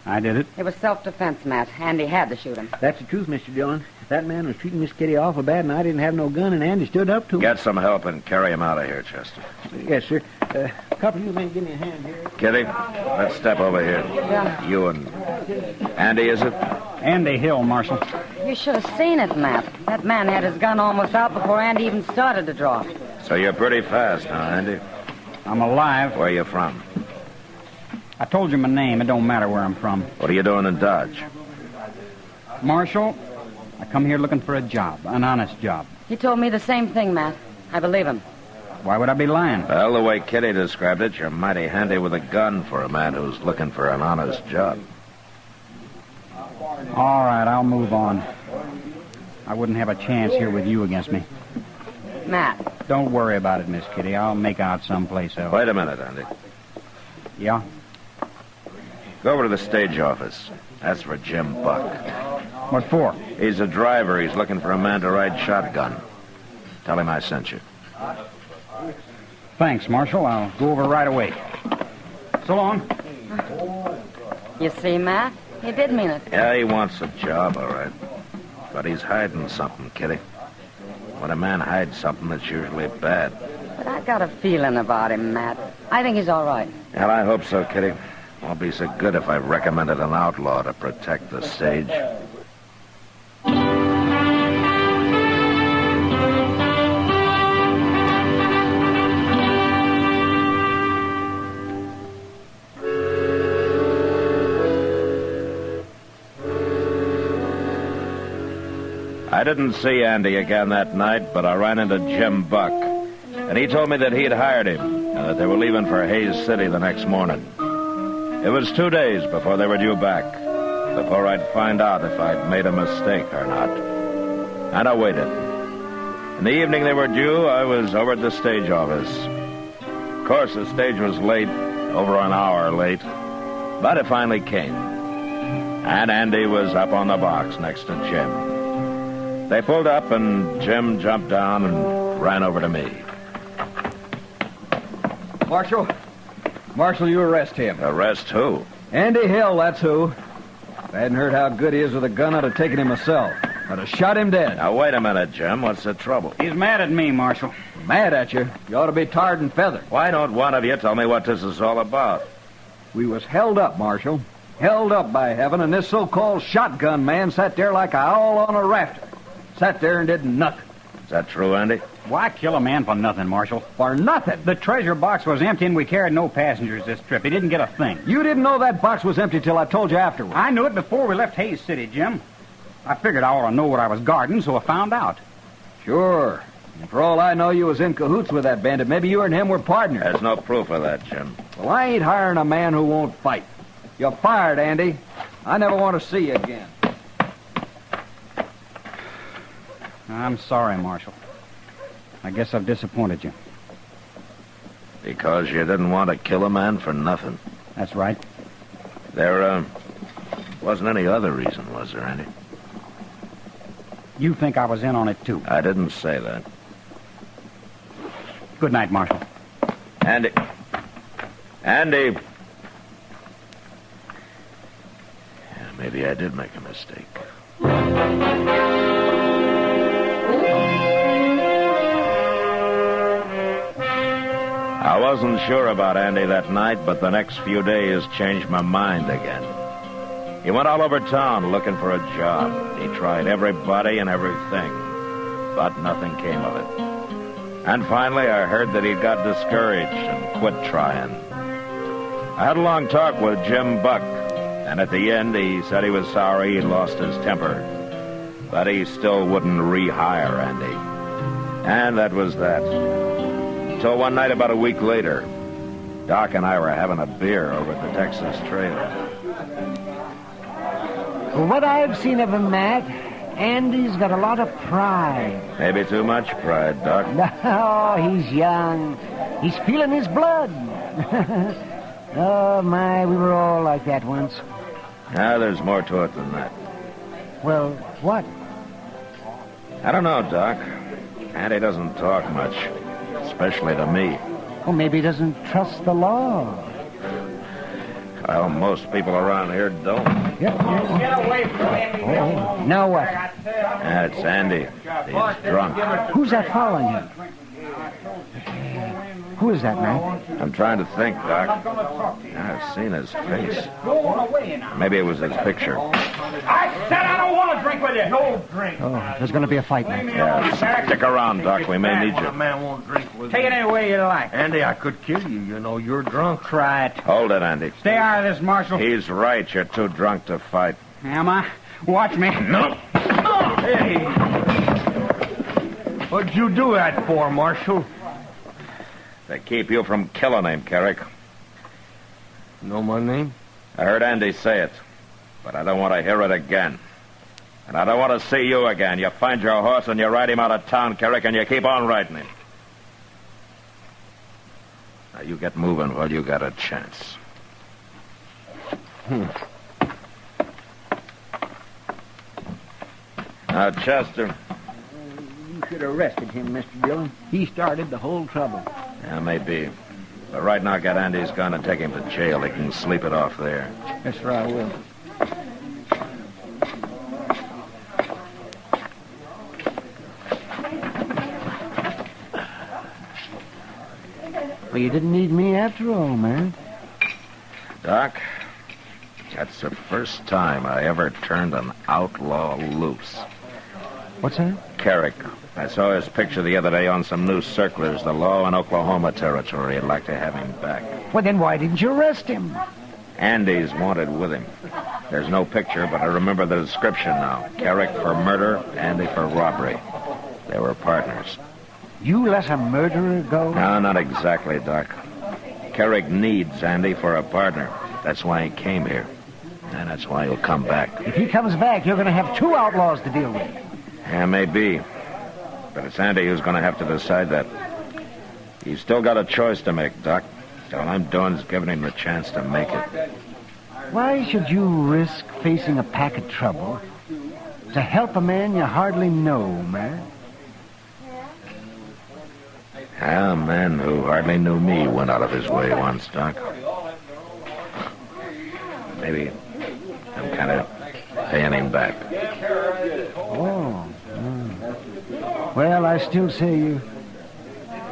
I did it. It was self-defense, Matt. Andy had to shoot him. That's the truth, Mr. Dillon. If that man was treating Miss Kitty awful bad and I didn't have no gun and Andy stood up to him. Get some help and carry him out of here, Chester. Yes, sir. A couple of you men give me a hand here. Kitty, let's step over here. Yeah. You and... Andy, is it? Andy Hill, Marshal. You should have seen it, Matt. That man had his gun almost out before Andy even started to draw. So you're pretty fast, huh, Andy? I'm alive. Where you from? I told you my name. It don't matter where I'm from. What are you doing in Dodge? Marshal, I come here looking for a job, an honest job. He told me the same thing, Matt. I believe him. Why would I be lying? Well, the way Kitty described it, you're mighty handy with a gun for a man who's looking for an honest job. All right, I'll move on. I wouldn't have a chance here with you against me. Matt. Don't worry about it, Miss Kitty. I'll make out someplace else. Wait a minute, Andy. Yeah? Go over to the stage office. That's for Jim Buck. What for? He's a driver. He's looking for a man to ride shotgun. Tell him I sent you. Thanks, Marshal. I'll go over right away. So long. You see, Matt? He did mean it. Yeah, he wants a job, all right. But he's hiding something, Kitty. When a man hides something, it's usually bad. But I got a feeling about him, Matt. I think he's all right. Well, I hope so, Kitty. Won't be so good if I recommended an outlaw to protect the stage. I didn't see Andy again that night, but I ran into Jim Buck, and he told me that he'd hired him and that they were leaving for Hays City the next morning. It was 2 days before they were due back, before I'd find out if I'd made a mistake or not. And I waited. In the evening they were due, I was over at the stage office. Of course, the stage was late, over an hour late, but it finally came. And Andy was up on the box next to Jim. They pulled up, and Jim jumped down and ran over to me. Marshal, you arrest him. Arrest who? Andy Hill, that's who. If I hadn't heard how good he is with a gun, I'd have taken him myself. I'd have shot him dead. Now, wait a minute, Jim. What's the trouble? He's mad at me, Marshal. Mad at you? You ought to be tarred and feathered. Why don't one of you tell me what this is all about? We was held up, Marshal. Held up by heaven, and this so-called shotgun man sat there like a owl on a rafter. Sat there and did nothing. Is that true, Andy? Why kill a man for nothing, Marshal? For nothing? The treasure box was empty, and we carried no passengers this trip. He didn't get a thing. You didn't know that box was empty till I told you afterward. I knew it before we left Hays City, Jim. I figured I ought to know what I was guarding, so I found out. Sure. And for all I know, you was in cahoots with that bandit. Maybe you and him were partners. There's no proof of that, Jim. Well, I ain't hiring a man who won't fight. You're fired, Andy. I never want to see you again. I'm sorry, Marshal. I guess I've disappointed you. Because you didn't want to kill a man for nothing. That's right. There, wasn't any other reason, was there, Andy? You think I was in on it, too. I didn't say that. Good night, Marshal. Andy. Andy. Yeah, maybe I did make a mistake. I wasn't sure about Andy that night, but the next few days changed my mind again. He went all over town looking for a job. He tried everybody and everything, but nothing came of it. And finally, I heard that he'd got discouraged and quit trying. I had a long talk with Jim Buck, and at the end, he said he was sorry he'd lost his temper, but he still wouldn't rehire Andy. And that was that. Until one night about a week later, Doc and I were having a beer over at the Texas Trail. From what I've seen of him, Matt, Andy's got a lot of pride. Maybe too much pride, Doc. No, he's young. He's feeling his blood. Oh, my, we were all like that once. Ah, there's more to it than that. Well, what? I don't know, Doc. Andy doesn't talk much, especially to me. Well, maybe he doesn't trust the law. Well, most people around here don't. Yep. Get away from him. Oh, now what? That's Andy. He's drunk. Who's that following him? Who is that, man? I'm trying to think, Doc. I've seen his face. Maybe it was his picture. I said I don't want to drink with you. No drink. Oh, there's going to be a fight, man. Yeah, stick around, Doc. We may need you. A man won't drink with Take it any way you like. Andy, I could kill you. You know, you're drunk. Try it. Hold it, Andy. Stay out of this, Marshal. He's right. You're too drunk to fight. Am I? Watch me. No. Hey. What'd you do that for, Marshal? To keep you from killing him, Carrick. Know my name? I heard Andy say it, but I don't want to hear it again. And I don't want to see you again. You find your horse and you ride him out of town, Carrick, and you keep on riding him. Now, you get moving while you got a chance. Now, Chester. You should have arrested him, Mr. Dillon. He started the whole trouble. Yeah, maybe. But right now, get Andy's gun and take him to jail. He can sleep it off there. Yes, sir, I will. Well, you didn't need me after all, man. Doc, that's the first time I ever turned an outlaw loose. What's that? Carrick. I saw his picture the other day on some news circulars. The law in Oklahoma Territory. I'd like to have him back. Well, then why didn't you arrest him? Andy's wanted with him. There's no picture, but I remember the description now. Carrick for murder, Andy for robbery. They were partners. You let a murderer go? No, not exactly, Doc. Carrick needs Andy for a partner. That's why he came here. And that's why he'll come back. If he comes back, you're going to have two outlaws to deal with. Yeah, maybe. But it's Andy who's going to have to decide that. He's still got a choice to make, Doc. So all I'm doing is giving him the chance to make it. Why should you risk facing a pack of trouble to help a man you hardly know, man? A man who hardly knew me went out of his way once, Doc. Maybe I'm kind of paying him back. Oh. Well, I still say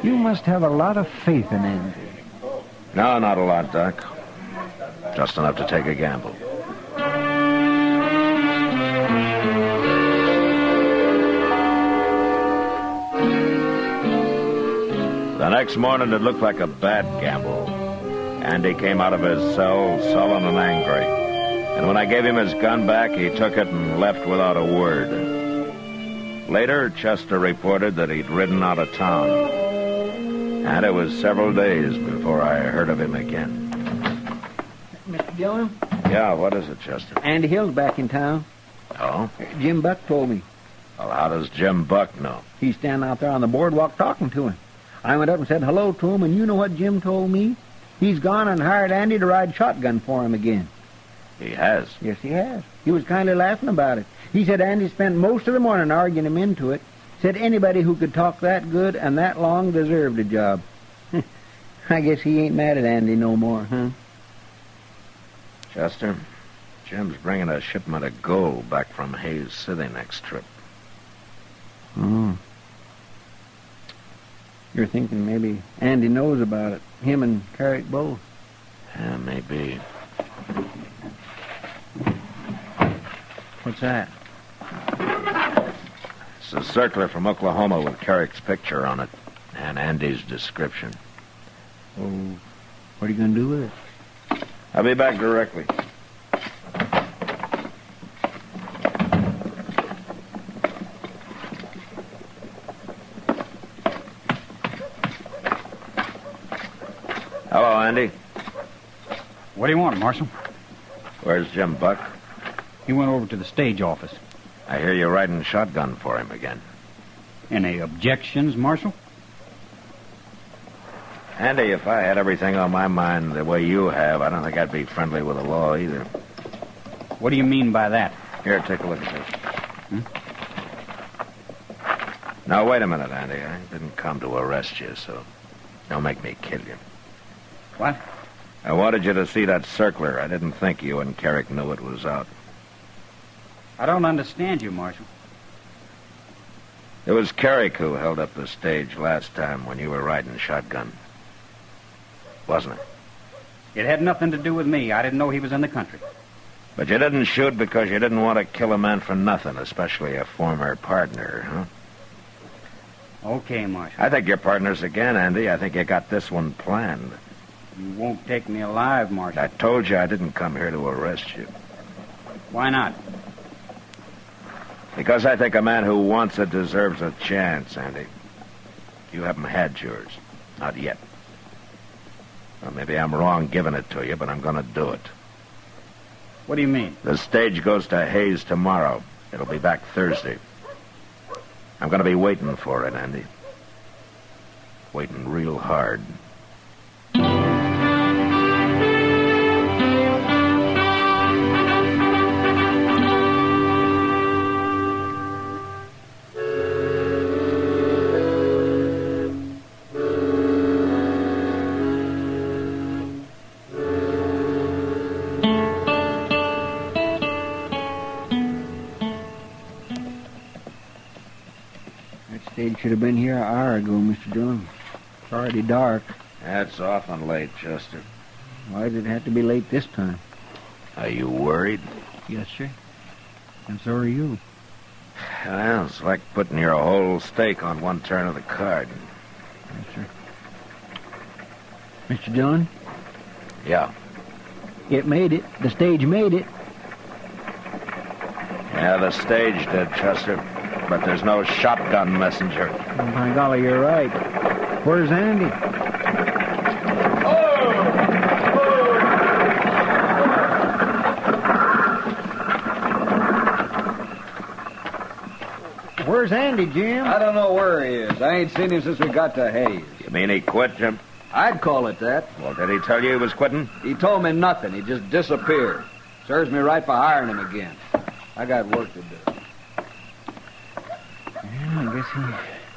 you must have a lot of faith in Andy. No, not a lot, Doc. Just enough to take a gamble. The next morning, it looked like a bad gamble. Andy came out of his cell sullen and angry. And when I gave him his gun back, he took it and left without a word. Later, Chester reported that he'd ridden out of town. And it was several days before I heard of him again. Mr. Dillon? Yeah, what is it, Chester? Andy Hill's back in town. Oh? Jim Buck told me. Well, how does Jim Buck know? He's standing out there on the boardwalk talking to him. I went up and said hello to him, and you know what Jim told me? He's gone and hired Andy to ride shotgun for him again. He has? Yes, he has. He was kind of laughing about it. He said Andy spent most of the morning arguing him into it. Said anybody who could talk that good and that long deserved a job. I guess he ain't mad at Andy no more, huh? Chester, Jim's bringing a shipment of gold back from Hayes City next trip. Oh. You're thinking maybe Andy knows about it. Him and Carrick both. Yeah, maybe. What's that? It's a circular from Oklahoma with Carrick's picture on it and Andy's description. Oh, what are you going to do with it? I'll be back directly. Hello, Andy. What do you want, Marshal? Where's Jim Buck? He went over to the stage office. I hear you riding shotgun for him again. Any objections, Marshal? Andy, if I had everything on my mind the way you have, I don't think I'd be friendly with the law either. What do you mean by that? Here, take a look at this. Now, wait a minute, Andy. I didn't come to arrest you, so don't make me kill you. What? I wanted you to see that circular. I didn't think you and Carrick knew it was out. I don't understand you, Marshal. It was Carrick who held up the stage last time when you were riding shotgun. Wasn't it? It had nothing to do with me. I didn't know he was in the country. But you didn't shoot because you didn't want to kill a man for nothing, especially a former partner, huh? Okay, Marshal. I think you're partners again, Andy. I think you got this one planned. You won't take me alive, Marshal. I told you I didn't come here to arrest you. Why not? Because I think a man who wants it deserves a chance, Andy. You haven't had yours. Not yet. Well, maybe I'm wrong giving it to you, but I'm going to do it. What do you mean? The stage goes to Hayes tomorrow. It'll be back Thursday. I'm going to be waiting for it, Andy. Waiting real hard. Stage should have been here an hour ago, Mr. Dillon. It's already dark. That's often late, Chester. Why did it have to be late this time? Are you worried? Yes, sir. And so are you. Well, it's like putting your whole stake on one turn of the card. Yes, sir. Mr. Dillon? Yeah. It made it. The stage made it. Yeah, the stage did, Chester. But there's no shotgun messenger. Oh, my golly, you're right. Where's Andy? Where's Andy, Jim? I don't know where he is. I ain't seen him since we got to Hayes. You mean he quit, Jim? I'd call it that. Well, did he tell you he was quitting? He told me nothing. He just disappeared. Serves me right for hiring him again. I got work to do. Yeah, I guess he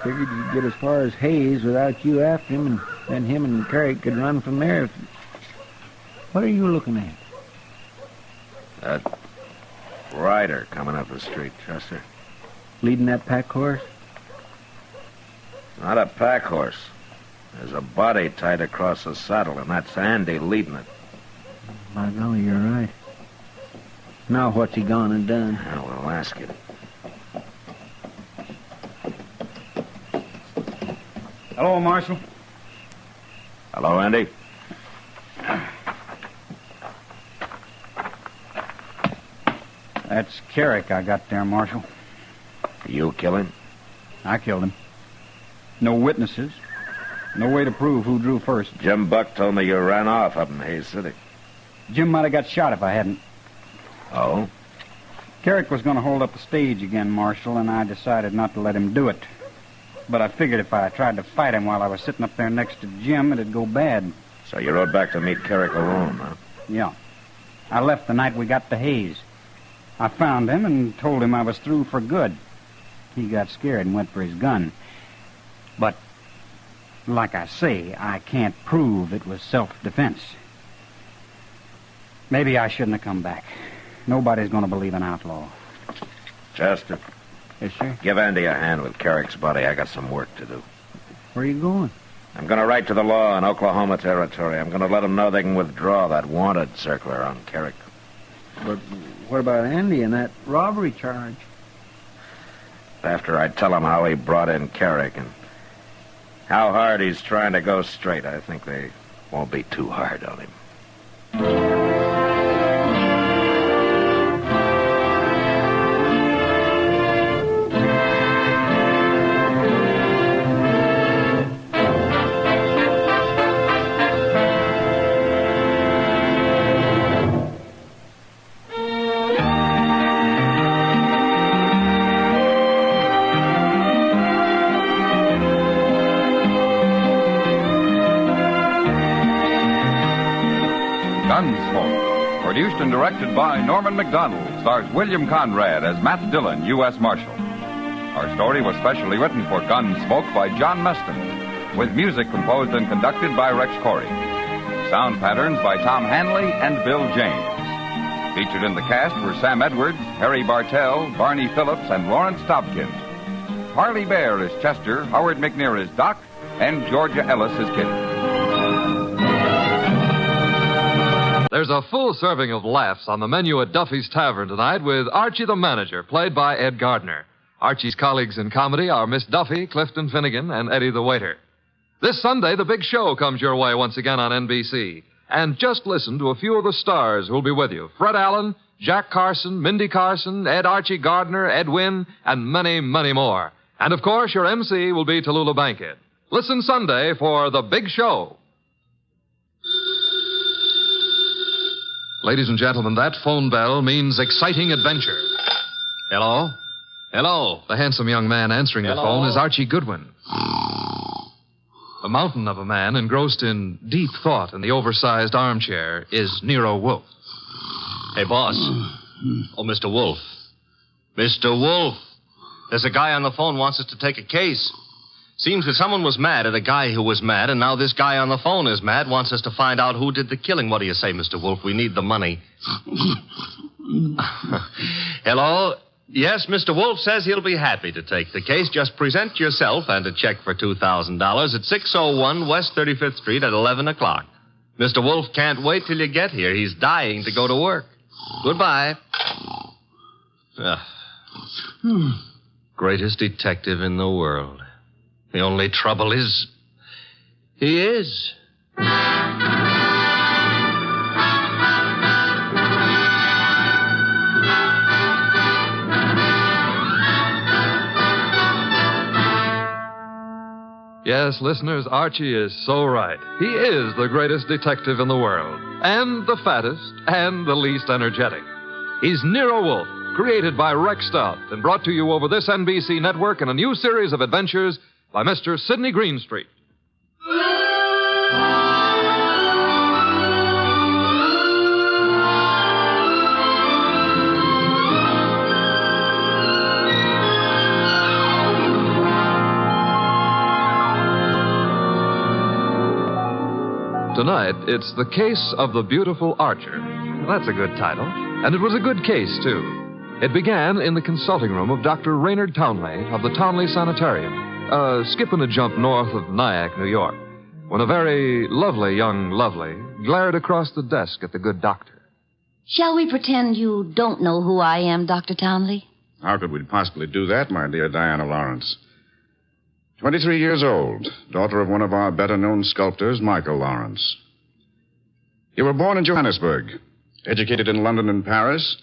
figured he'd get as far as Hayes without you after him, and then him and Carrick could run from there. What are you looking at? That rider coming up the street, Chester. Leading that pack horse? Not a pack horse. There's a body tied across the saddle, and that's Andy leading it. By golly, you're right. Now what's he gone and done? Well, we'll ask him. Hello, Marshal. Hello, Andy. That's Carrick I got there, Marshal. You kill him? I killed him. No witnesses. No way to prove who drew first. Jim Buck told me you ran off up in Hayes City. Jim might have got shot if I hadn't. Oh? Carrick was going to hold up the stage again, Marshal, and I decided not to let him do it. But I figured if I tried to fight him while I was sitting up there next to Jim, it'd go bad. So you rode back to meet Carrick alone, huh? Yeah. I left the night we got to Hayes. I found him and told him I was through for good. He got scared and went for his gun. But, like I say, I can't prove it was self-defense. Maybe I shouldn't have come back. Nobody's going to believe an outlaw. Chester. Yes, sir? Give Andy a hand with Carrick's body. I got some work to do. Where are you going? I'm going to write to the law in Oklahoma Territory. I'm going to let them know they can withdraw that wanted circular on Carrick. But what about Andy and that robbery charge? After I tell them how he brought in Carrick and how hard he's trying to go straight, I think they won't be too hard on him. Gunsmoke, produced and directed by Norman McDonald, stars William Conrad as Matt Dillon, U.S. Marshal. Our story was specially written for Gunsmoke by John Meston, with music composed and conducted by Rex Corey. Sound patterns by Tom Hanley and Bill James. Featured in the cast were Sam Edwards, Harry Bartell, Barney Phillips, and Lawrence Dobkins. Harley Bear is Chester, Howard McNear is Doc, and Georgia Ellis is Kitty. There's a full serving of laughs on the menu at Duffy's Tavern tonight with Archie the Manager, played by Ed Gardner. Archie's colleagues in comedy are Miss Duffy, Clifton Finnegan, and Eddie the Waiter. This Sunday, The Big Show comes your way once again on NBC. And just listen to a few of the stars who'll be with you. Fred Allen, Jack Carson, Mindy Carson, Ed Archie Gardner, Ed Wynn, and many, many more. And, of course, your MC will be Tallulah Bankhead. Listen Sunday for The Big Show. Ladies and gentlemen, that phone bell means exciting adventure. Hello? Hello? The handsome young man answering the phone is Archie Goodwin. A mountain of a man engrossed in deep thought in the oversized armchair is Nero Wolfe. Hey, boss. Oh, Mr. Wolfe. Mr. Wolfe. There's a guy on the phone wants us to take a case. Seems that someone was mad at a guy who was mad, and now this guy on the phone is mad, wants us to find out who did the killing. What do you say, Mr. Wolfe? We need the money. Hello? Yes, Mr. Wolfe says he'll be happy to take the case. Just present yourself and a check for $2,000 at 601 West 35th Street at 11 o'clock. Mr. Wolfe can't wait till you get here. He's dying to go to work. Goodbye. Greatest detective in the world. The only trouble is, he is. Yes, listeners, Archie is so right. He is the greatest detective in the world, and the fattest, and the least energetic. He's Nero Wolfe, created by Rex Stout and brought to you over this NBC network in a new series of adventures by Mr. Sidney Greenstreet. Tonight, it's The Case of the Beautiful Archer. That's a good title. And it was a good case, too. It began in the consulting room of Dr. Raynard Townley of the Townley Sanitarium, skipping a jump north of Nyack, New York, when a very lovely young lovely glared across the desk at the good doctor. Shall we pretend you don't know who I am, Dr. Townley? How could we possibly do that, my dear Diana Lawrence? 23 years old, daughter of one of our better-known sculptors, Michael Lawrence. You were born in Johannesburg, educated in London and Paris,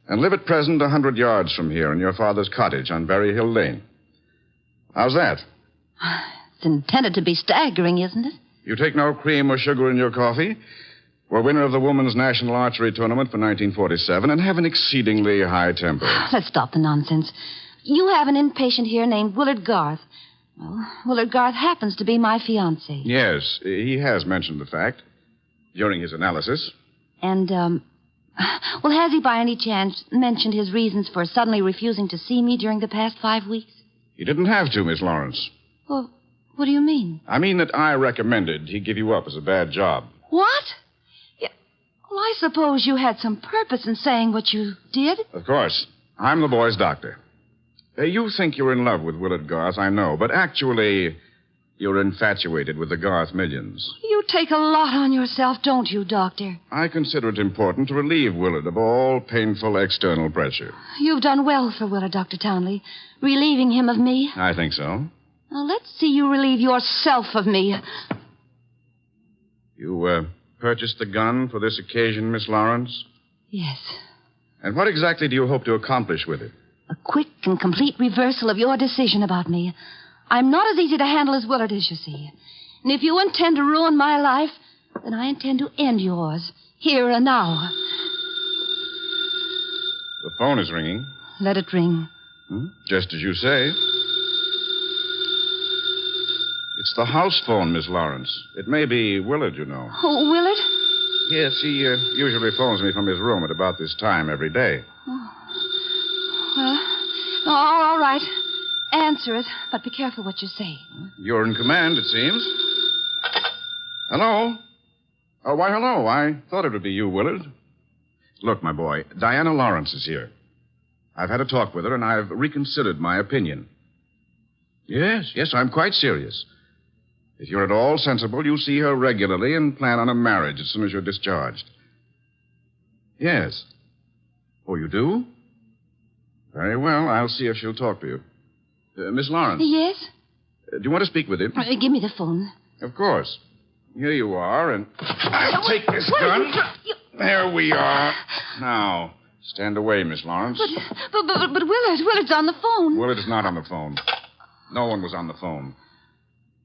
and live at present 100 yards from here in your father's cottage on Berry Hill Lane. How's that? It's intended to be staggering, isn't it? You take no cream or sugar in your coffee, were winner of the Women's National Archery Tournament for 1947, and have an exceedingly high temper. Let's stop the nonsense. You have an inpatient here named Willard Garth. Well, Willard Garth happens to be my fiancé. Yes, he has mentioned the fact during his analysis. And, well, has he by any chance mentioned his reasons for suddenly refusing to see me during the past 5 weeks? He didn't have to, Miss Lawrence. Well, what do you mean? I mean that I recommended he give you up as a bad job. What? Yeah, well, I suppose you had some purpose in saying what you did. Of course. I'm the boy's doctor. You think you're in love with Willard Garth, I know, but actually, you're infatuated with the Garth millions. You take a lot on yourself, don't you, Doctor? I consider it important to relieve Willard of all painful external pressure. You've done well for Willard, Dr. Townley, relieving him of me. I think so. Now, let's see you relieve yourself of me. You, purchased the gun for this occasion, Miss Lawrence? Yes. And what exactly do you hope to accomplish with it? A quick and complete reversal of your decision about me. I'm not as easy to handle as Willard is, you see. And if you intend to ruin my life, then I intend to end yours, here and now. The phone is ringing. Let it ring. Just as you say. It's the house phone, Miss Lawrence. It may be Willard, you know. Oh, Willard? Yes, he usually phones me from his room at about this time every day. Well, all right. Answer it, but be careful what you say. You're in command, it seems. Hello? Oh, why, hello. I thought it would be you, Willard. Look, my boy, Diana Lawrence is here. I've had a talk with her, and I've reconsidered my opinion. Yes, I'm quite serious. If you're at all sensible, you'll see her regularly and plan on a marriage as soon as you're discharged. Yes. Oh, you do? Very well. I'll see if she'll talk to you. Miss Lawrence. Yes? Do you want to speak with him? Give me the phone. Of course. Here you are, and I'll take this gun. There we are. Now, stand away, Miss Lawrence. But Willard's on the phone. Willard's not on the phone. No one was on the phone.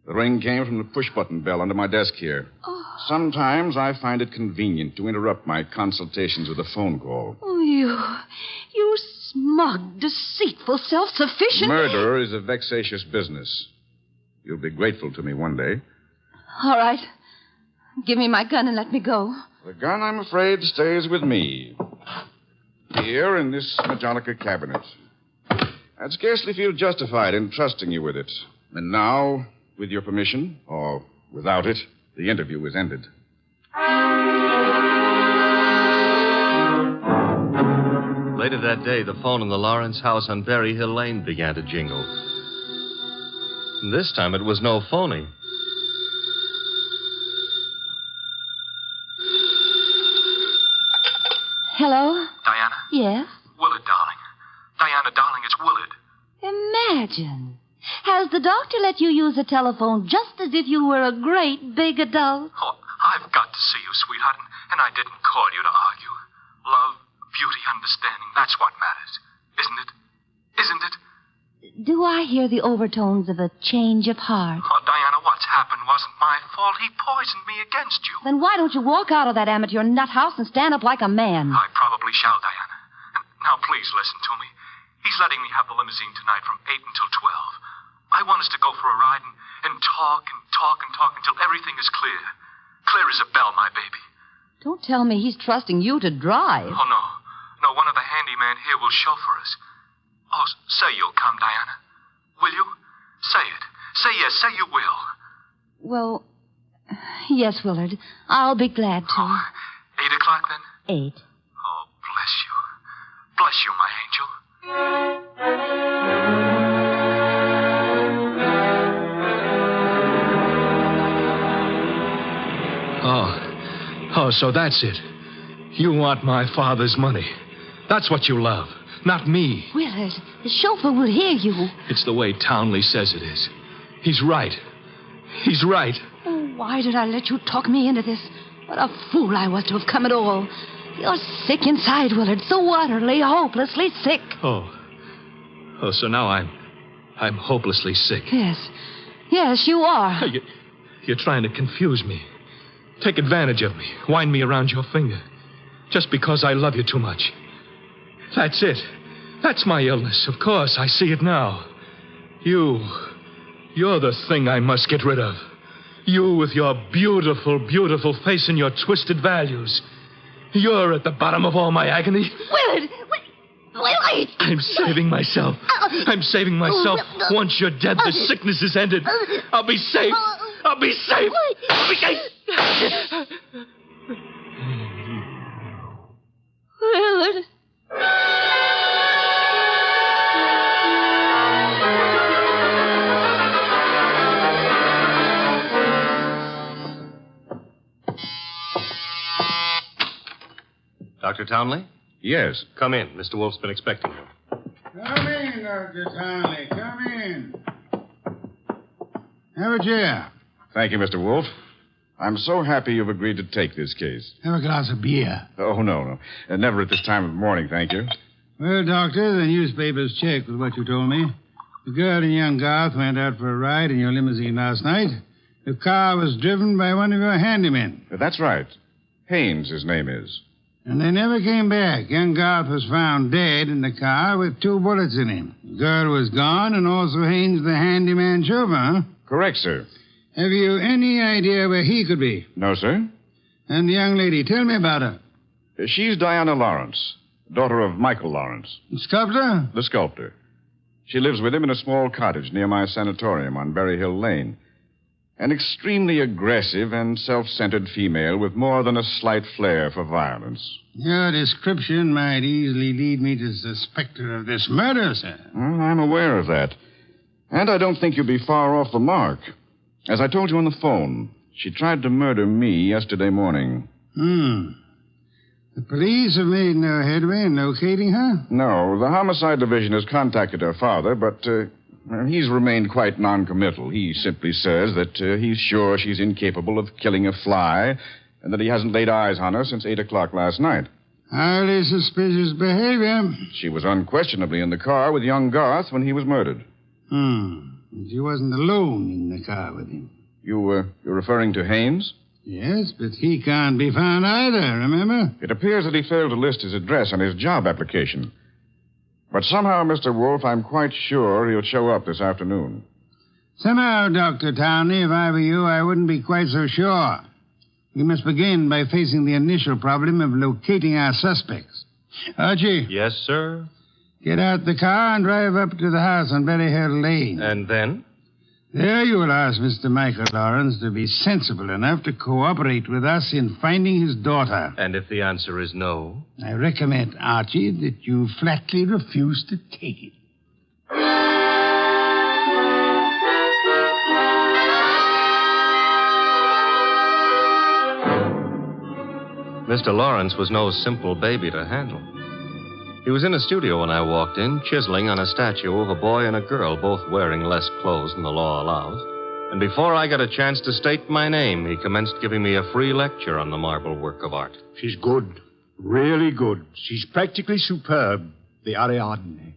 The ring came from the push-button bell under my desk here. Oh. Sometimes I find it convenient to interrupt my consultations with a phone call. Oh, you smug, deceitful, self-sufficient... Murder is a vexatious business. You'll be grateful to me one day. All right. Give me my gun and let me go. The gun, I'm afraid, stays with me. Here in this Majolica cabinet. I'd scarcely feel justified in trusting you with it. And now, with your permission, or without it, the interview is ended. Later that day, the phone in the Lawrence house on Berry Hill Lane began to jingle. And this time it was no phony. Hello? Diana? Yes? Willard, darling. Diana, darling, it's Willard. Imagine. Has the doctor let you use the telephone just as if you were a great big adult? Oh, I've got to see you, sweetheart, and I didn't call you to argue. Love, beauty, understanding, that's what matters. Isn't it? Isn't it? do I hear the overtones of a change of heart? Oh, Diana, what's happened wasn't my fault. He poisoned me against you. Then why don't you walk out of that amateur nut house and stand up like a man? I probably shall, Diana. Now, please listen to me. He's letting me have the limousine tonight from 8 until 12. I want us to go for a ride and talk until everything is clear. Clear as a bell, my baby. Don't tell me he's trusting you to drive. Oh, no. No, one of the handymen here will chauffeur us. Oh, say you'll come, Diana. Will you? Say it. Say yes. Say you will. Well, yes, Willard. I'll be glad to. 8 o'clock, then? 8. Oh, bless you. Bless you, my angel. Oh, so that's it. You want my father's money. That's what you love, not me. Willard, the chauffeur will hear you. It's the way Townley says it is. He's right. He's right. Oh, why did I let you talk me into this? What a fool I was to have come at all. You're sick inside, Willard, so utterly, hopelessly sick. Oh, so now I'm hopelessly sick. Yes, you are. You're trying to confuse me. Take advantage of me. Wind me around your finger. Just because I love you too much. That's it. That's my illness. Of course, I see it now. You're the thing I must get rid of. You with your beautiful, beautiful face and your twisted values. You're at the bottom of all my agony. Willard! Willard! I'm saving myself. I'm saving myself. Once you're dead, the sickness is ended. I'll be safe. I'll be safe. I'll be safe. Willard. Dr. Townley? Yes. Come in. Mr. Wolfe's been expecting you. Come in, Dr. Townley. Come in. Have a chair. Thank you, Mr. Wolfe. I'm so happy you've agreed to take this case. Have a glass of beer. Oh, no. Never at this time of morning, thank you. Well, Doctor, the newspapers check with what you told me. The girl and young Garth went out for a ride in your limousine last night. The car was driven by one of your handymen. That's right. Haynes, his name is. And they never came back. Young Garth was found dead in the car with 2 bullets in him. The girl was gone, and also Haynes, the handyman chauffeur, huh? Correct, sir. Have you any idea where he could be? No, sir. And the young lady, tell me about her. She's Diana Lawrence, daughter of Michael Lawrence. The sculptor? The sculptor. She lives with him in a small cottage near my sanatorium on Berry Hill Lane. An extremely aggressive and self-centered female with more than a slight flair for violence. Your description might easily lead me to suspect her of this murder, sir. Well, I'm aware of that. And I don't think you'll be far off the mark. As I told you on the phone, she tried to murder me yesterday morning. The police have made no headway in locating her? No, the homicide division has contacted her father, but he's remained quite noncommittal. He simply says that he's sure she's incapable of killing a fly and that he hasn't laid eyes on her since 8 o'clock last night. Highly suspicious behavior. She was unquestionably in the car with young Garth when he was murdered. She wasn't alone in the car with him. You're referring to Haynes? Yes, but he can't be found either, remember? It appears that he failed to list his address on his job application. But somehow, Mr. Wolfe, I'm quite sure he'll show up this afternoon. Somehow, Dr. Townley, if I were you, I wouldn't be quite so sure. We must begin by facing the initial problem of locating our suspects. Archie? Yes, sir? Get out the car and drive up to the house on Berry Hill Lane. And then? There you will ask Mr. Michael Lawrence to be sensible enough to cooperate with us in finding his daughter. And if the answer is no? I recommend, Archie, that you flatly refuse to take it. Mr. Lawrence was no simple baby to handle. He was in a studio when I walked in, chiseling on a statue of a boy and a girl, both wearing less clothes than the law allows. And before I got a chance to state my name, he commenced giving me a free lecture on the marble work of art. She's good. Really good. She's practically superb. The Ariadne.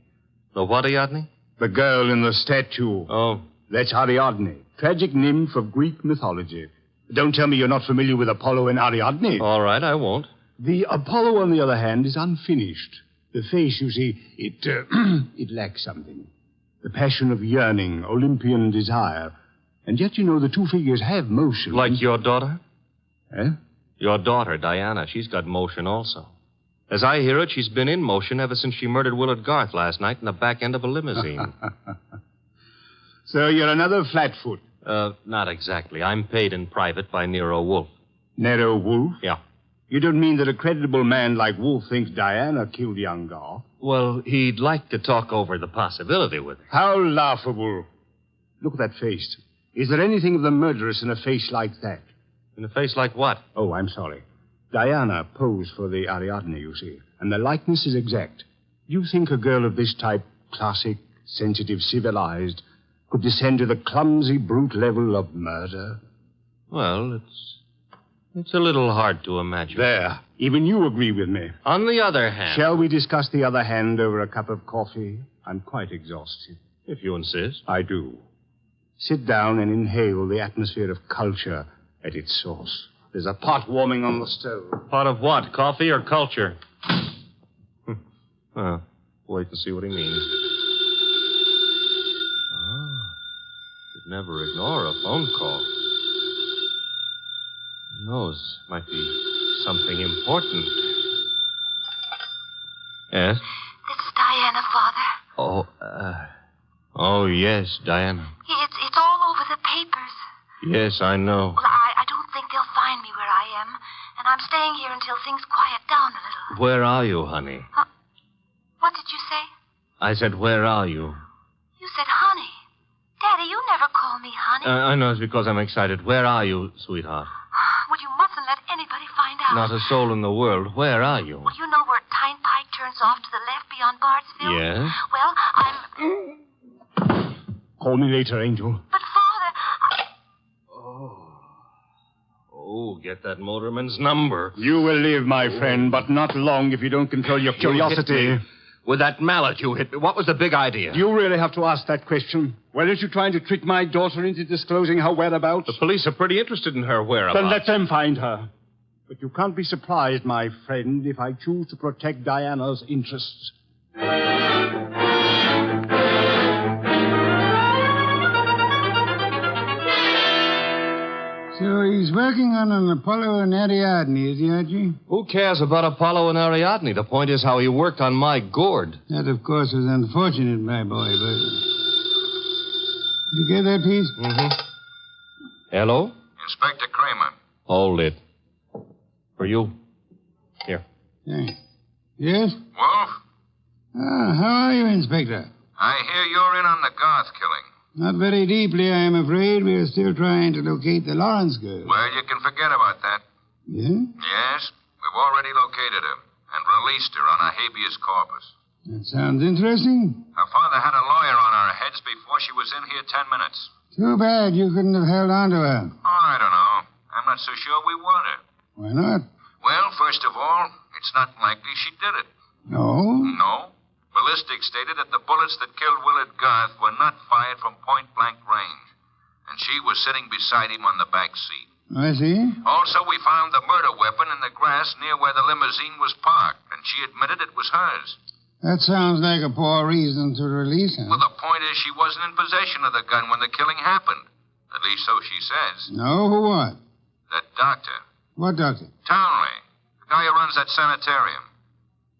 The what Ariadne? The girl in the statue. Oh. That's Ariadne, tragic nymph of Greek mythology. Don't tell me you're not familiar with Apollo and Ariadne. All right, I won't. The Apollo, on the other hand, is unfinished. The face, you see, it lacks something. The passion of yearning, Olympian desire. And yet, you know, the two figures have motion. Like your daughter? Eh? Your daughter, Diana. She's got motion also. As I hear it, she's been in motion ever since she murdered Willard Garth last night in the back end of a limousine. So you're another flatfoot? Not exactly. I'm paid in private by Nero Wolfe. Nero Wolfe? Yeah. You don't mean that a creditable man like Wolfe thinks Diana killed young Garth? Well, he'd like to talk over the possibility with her. How laughable. Look at that face. Is there anything of the murderous in a face like that? In a face like what? Oh, I'm sorry. Diana posed for the Ariadne, you see, and the likeness is exact. Do you think a girl of this type, classic, sensitive, civilized, could descend to the clumsy, brute level of murder? Well, it's a little hard to imagine. There. Even you agree with me. On the other hand... Shall we discuss the other hand over a cup of coffee? I'm quite exhausted. If you insist. I do. Sit down and inhale the atmosphere of culture at its source. There's a pot warming on the stove. Pot of what? Coffee or culture? Well, wait to see what he means. Could never ignore a phone call. Who knows? Might be something important. Yes? This is Diana, Father. Oh, yes, Diana. It's all over the papers. Yes, I know. Well, I don't think they'll find me where I am, and I'm staying here until things quiet down a little. Where are you, honey? What did you say? I said, where are you? You said honey. Daddy, you never call me honey. I know it's because I'm excited. Where are you, sweetheart? Well, you mustn't let anybody find out. Not a soul in the world. Where are you? Well, you know where Tyne Pike turns off to the left beyond Bardsville? Yes? Well, I'm... Call me later, Angel. But, Father... Oh, get that motorman's number. You will live, my friend, but not long if you don't control your curiosity. You hit me. With that mallet you hit me. What was the big idea? Do you really have to ask that question? Weren't you trying to trick my daughter into disclosing her whereabouts? The police are pretty interested in her whereabouts. Then let them find her. But you can't be surprised, my friend, if I choose to protect Diana's interests. So he's working on an Apollo and Ariadne, is he, Archie? Who cares about Apollo and Ariadne? The point is how he worked on my gourd. That, of course, was unfortunate, my boy, but... You get that piece? Mm-hmm. Hello? Inspector Kramer. Hold it. For you. Here. Thanks. Yes? Wolf? How are you, Inspector? I hear you're in on the Garth killing. Not very deeply, I'm afraid. We're still trying to locate the Lawrence girl. Well, you can forget about that. Yeah? Yes, we've already located her and released her on a habeas corpus. That sounds interesting. Her father had a lawyer on our heads before she was in here 10 minutes. Too bad you couldn't have held on to her. Oh, I don't know. I'm not so sure we want her. Why not? Well, first of all, it's not likely she did it. No? No. Ballistics stated that the bullets that killed Willard Garth were not fired from point-blank range. And she was sitting beside him on the back seat. I see. Also, we found the murder weapon in the grass near where the limousine was parked, and she admitted it was hers. That sounds like a poor reason to release her. Well, the point is she wasn't in possession of the gun when the killing happened. At least so she says. No, who what? That doctor. What doctor? Townley. The guy who runs that sanitarium.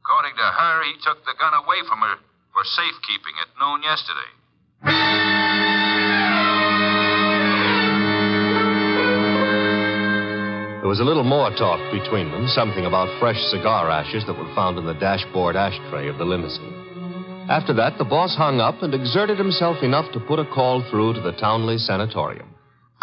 According to her, he took the gun away from her for safekeeping at noon yesterday. There was a little more talk between them, something about fresh cigar ashes that were found in the dashboard ashtray of the limousine. After that, the boss hung up and exerted himself enough to put a call through to the Townley Sanatorium.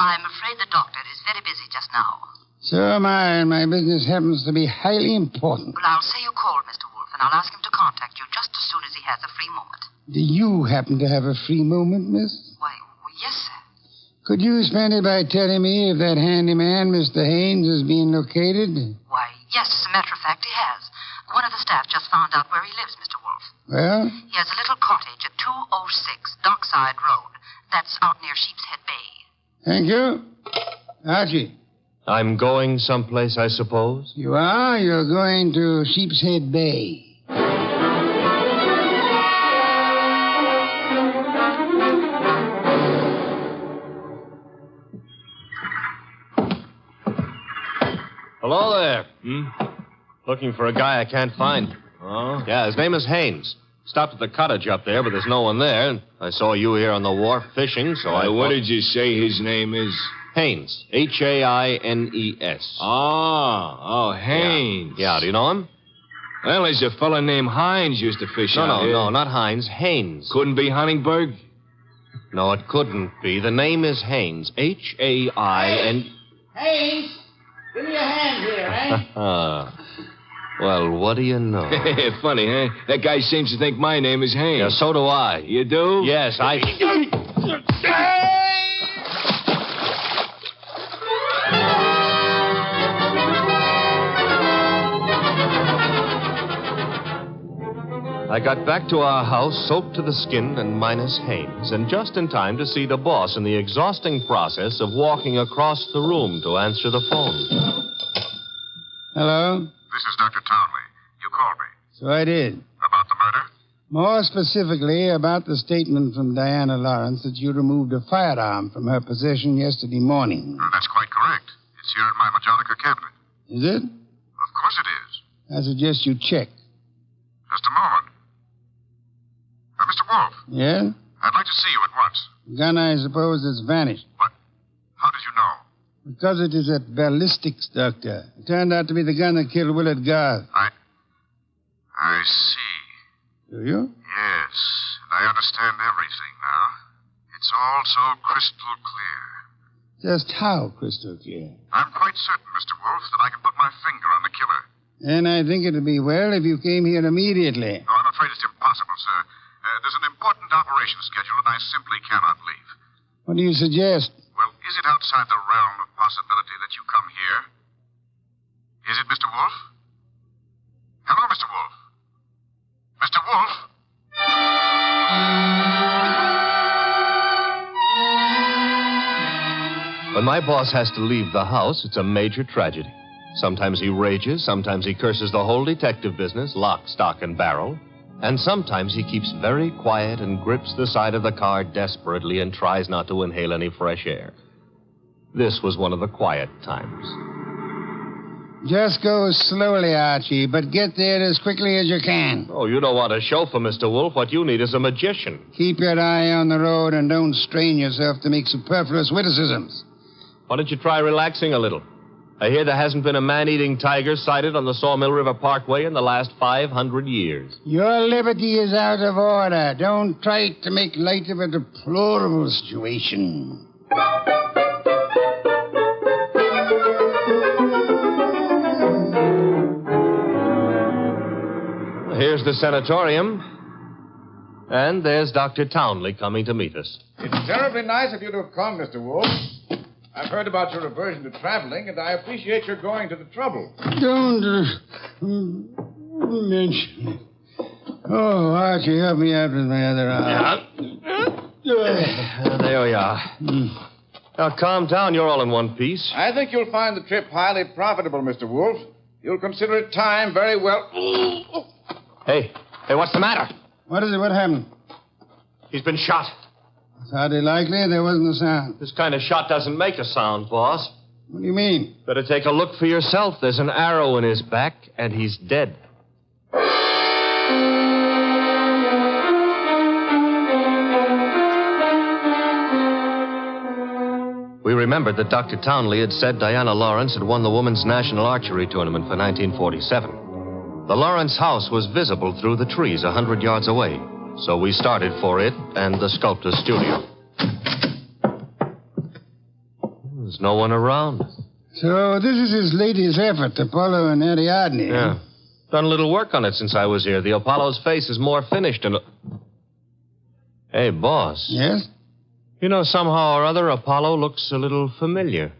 I'm afraid the doctor is very busy just now. So am I, and my business happens to be highly important. Well, I'll say you called, Mr. Wolfe, and I'll ask him to contact you just as soon as he has a free moment. Do you happen to have a free moment, miss? Why, yes, sir. Could you spend it by telling me if that handyman, Mr. Haynes, is being located? Why, yes, as a matter of fact, he has. One of the staff just found out where he lives, Mr. Wolfe. Well? He has a little cottage at 2 206 Dockside Road. That's out near Sheepshead Bay. Thank you. Archie. I'm going someplace, I suppose? You are? You're going to Sheepshead Bay. Hello there. Looking for a guy I can't find. Oh? Yeah, his name is Haynes. Stopped at the cottage up there, but there's no one there. I saw you here on the wharf fishing, so I... What did you say his name is? Haynes. Haines. Oh, Haynes. Yeah, do you know him? Well, there's a fella named Hines used to fish out here. No, not Hines. Haynes. Couldn't be Huntingburg? No, it couldn't be. The name is Haynes. Hain... Haynes! Give me a hand here, eh? Well, what do you know? Funny, huh? That guy seems to think my name is Haynes. Yeah, so do I. You do? Yes, I... I got back to our house soaked to the skin and minus Haynes, and just in time to see the boss in the exhausting process of walking across the room to answer the phone. Hello? This is Dr. Townley. You called me. So I did. About the murder? More specifically, about the statement from Diana Lawrence that you removed a firearm from her possession yesterday morning. That's quite correct. It's here in my Majonica cabinet. Is it? Of course it is. I suggest you check. Just a moment. Mr. Wolfe. Yeah? I'd like to see you at once. The gun, I suppose, has vanished. How did you know? Because it is at ballistics, Doctor. It turned out to be the gun that killed Willard Garth. I see. Do you? Yes. I understand everything now. It's all so crystal clear. Just how crystal clear? I'm quite certain, Mr. Wolfe, that I can put my finger on the killer. And I think it would be well if you came here immediately. No, I'm afraid it's impossible, sir. There's an important operation scheduled, and I simply cannot leave. What do you suggest? Well, is it outside the realm of possibility that you come here? Is it, Mr. Wolfe? Hello, Mr. Wolfe? Mr. Wolfe? When my boss has to leave the house, it's a major tragedy. Sometimes he rages, sometimes he curses the whole detective business, lock, stock, and barrel. And sometimes he keeps very quiet and grips the side of the car desperately and tries not to inhale any fresh air. This was one of the quiet times. Just go slowly, Archie, but get there as quickly as you can. Oh, you don't want a chauffeur, Mr. Wolfe. What you need is a magician. Keep your eye on the road and don't strain yourself to make superfluous witticisms. Why don't you try relaxing a little? I hear there hasn't been a man-eating tiger sighted on the Sawmill River Parkway in the last 500 years. Your liberty is out of order. Don't try to make light of a deplorable situation. Here's the sanatorium. And there's Dr. Townley coming to meet us. It's terribly nice of you to have come, Mr. Wolfe. I've heard about your aversion to traveling, and I appreciate your going to the trouble. Don't mention it. Oh, Archie, help me out with my other arm. There we are. Now, calm down. You're all in one piece. I think you'll find the trip highly profitable, Mr. Wolfe. You'll consider it time very well. Hey, what's the matter? What is it? What happened? He's been shot. It's hardly likely. There wasn't a sound. This kind of shot doesn't make a sound, boss. What do you mean? Better take a look for yourself. There's an arrow in his back, and he's dead. We remembered that Dr. Townley had said Diana Lawrence had won the Women's National Archery Tournament for 1947. The Lawrence house was visible through the trees 100 yards away, so we started for it and the sculptor's studio. There's no one around. So this is his latest effort, Apollo and Ariadne. Yeah. Done a little work on it since I was here. The Apollo's face is more finished and... Hey, boss. Yes? You know, somehow or other, Apollo looks a little familiar.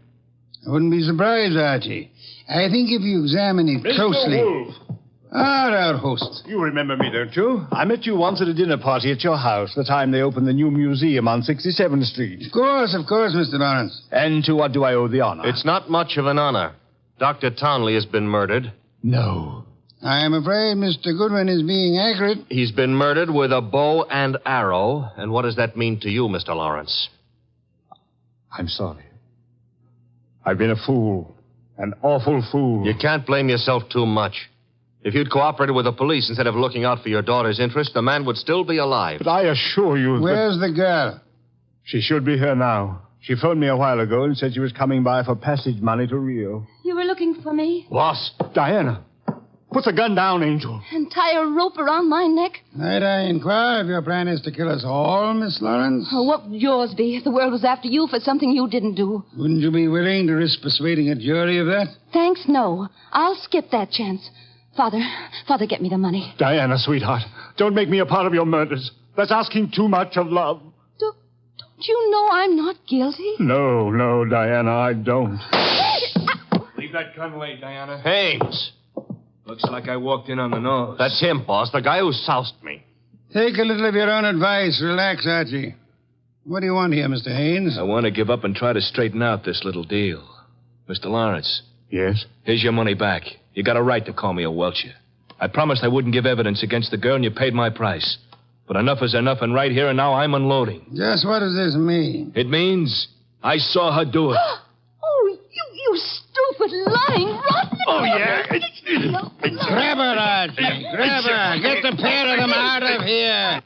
I wouldn't be surprised, Archie. I think if you examine it closely... Wolfe, Our host. You remember me, don't you? I met you once at a dinner party at your house, the time they opened the new museum on 67th Street. Of course, Mr. Lawrence. And to what do I owe the honor? It's not much of an honor. Dr. Townley has been murdered. No. I am afraid Mr. Goodwin is being accurate. He's been murdered with a bow and arrow. And what does that mean to you, Mr. Lawrence? I'm sorry. I've been a fool. An awful fool. You can't blame yourself too much. If you'd cooperated with the police instead of looking out for your daughter's interest, the man would still be alive. But I assure you Where's the girl? She should be here now. She phoned me a while ago and said she was coming by for passage money to Rio. You were looking for me? What? Diana. Put the gun down, Angel. And tie a rope around my neck? Might I inquire if your plan is to kill us all, Miss Lawrence? Oh, what would yours be if the world was after you for something you didn't do? Wouldn't you be willing to risk persuading a jury of that? Thanks, no. I'll skip that chance. Father, get me the money. Diana, sweetheart, don't make me a part of your murders. That's asking too much of love. Don't you know I'm not guilty? No, Diana, I don't. Leave that gun lay, Diana. Haynes! Looks like I walked in on the nose. That's him, boss, the guy who soused me. Take a little of your own advice. Relax, Archie. What do you want here, Mr. Haynes? I want to give up and try to straighten out this little deal. Mr. Lawrence. Yes? Here's your money back. You got a right to call me a welcher. I promised I wouldn't give evidence against the girl, and you paid my price. But enough is enough, and right here and now I'm unloading. Just what does this mean? It means I saw her do it. Oh, you stupid, lying, rotten... Oh, yeah? Grab her, Archie. Grab her. Get the pair of them out of here.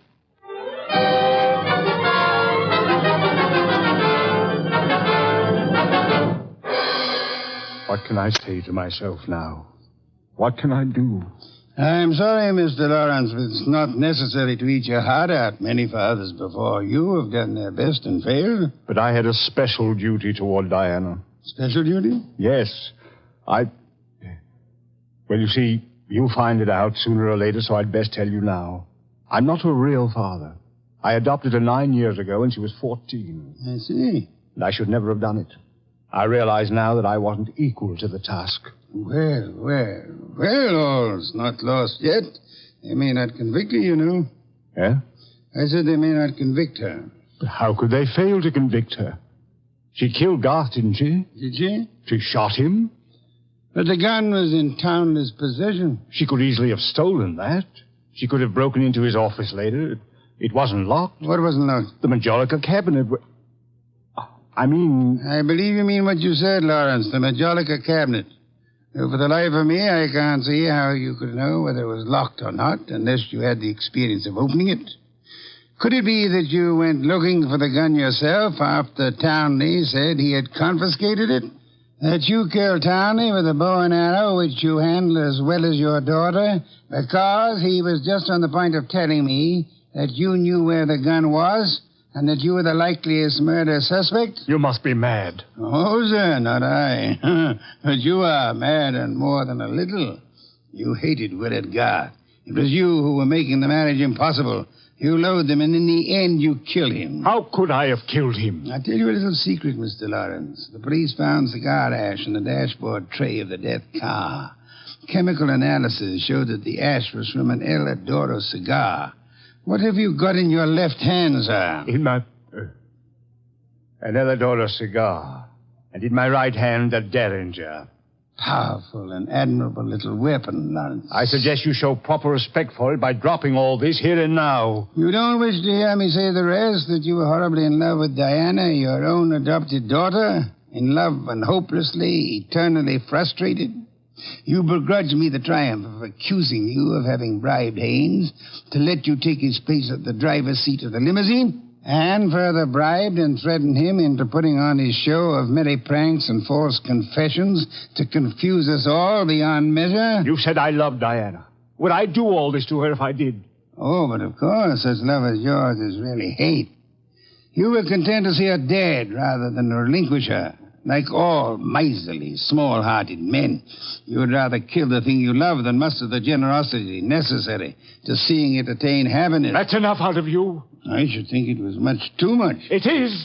What can I say to myself now? What can I do? I'm sorry, Mr. Lawrence, but it's not necessary to eat your heart out. Many fathers before you have done their best and failed. But I had a special duty toward Diana. Special duty? Yes. Well, you see, you'll find it out sooner or later, so I'd best tell you now. I'm not a real father. I adopted her 9 years ago when she was 14. I see. And I should never have done it. I realize now that I wasn't equal to the task. Well, all's not lost yet. They may not convict her, you know. Eh? I said they may not convict her. But how could they fail to convict her? She killed Garth, didn't she? Did she? She shot him. But the gun was in Townley's possession. She could easily have stolen that. She could have broken into his office later. It wasn't locked. What wasn't locked? The Majolica cabinet. I believe you mean what you said, Lawrence, the Majolica cabinet. Though for the life of me, I can't see how you could know whether it was locked or not unless you had the experience of opening it. Could it be that you went looking for the gun yourself after Townley said he had confiscated it? That you killed Townley with a bow and arrow which you handled as well as your daughter because he was just on the point of telling me that you knew where the gun was and that you were the likeliest murder suspect? You must be mad. Oh, sir, not I. But you are mad and more than a little. You hated Willard Garth. It was you who were making the marriage impossible. You loathed him, and in the end, you killed him. How could I have killed him? I'll tell you a little secret, Mr. Lawrence. The police found cigar ash in the dashboard tray of the death car. Chemical analysis showed that the ash was from an El Adoro cigar. What have you got in your left hand, sir? In my... an El Adoro cigar. And in my right hand, a Derringer. Powerful and admirable little weapon, Lawrence. I suggest you show proper respect for it by dropping all this here and now. You don't wish to hear me say the rest, that you were horribly in love with Diana, your own adopted daughter? In love and hopelessly, eternally frustrated? You begrudge me the triumph of accusing you of having bribed Haynes to let you take his place at the driver's seat of the limousine? And further bribed and threatened him into putting on his show of merry pranks and false confessions to confuse us all beyond measure? You said I loved Diana. Would I do all this to her if I did? Oh, but of course, such love as yours is really hate. You were content to see her dead rather than relinquish her. Like all miserly, small-hearted men, you would rather kill the thing you love than muster the generosity necessary to seeing it attain happiness. That's enough out of you. I should think it was much too much. It is.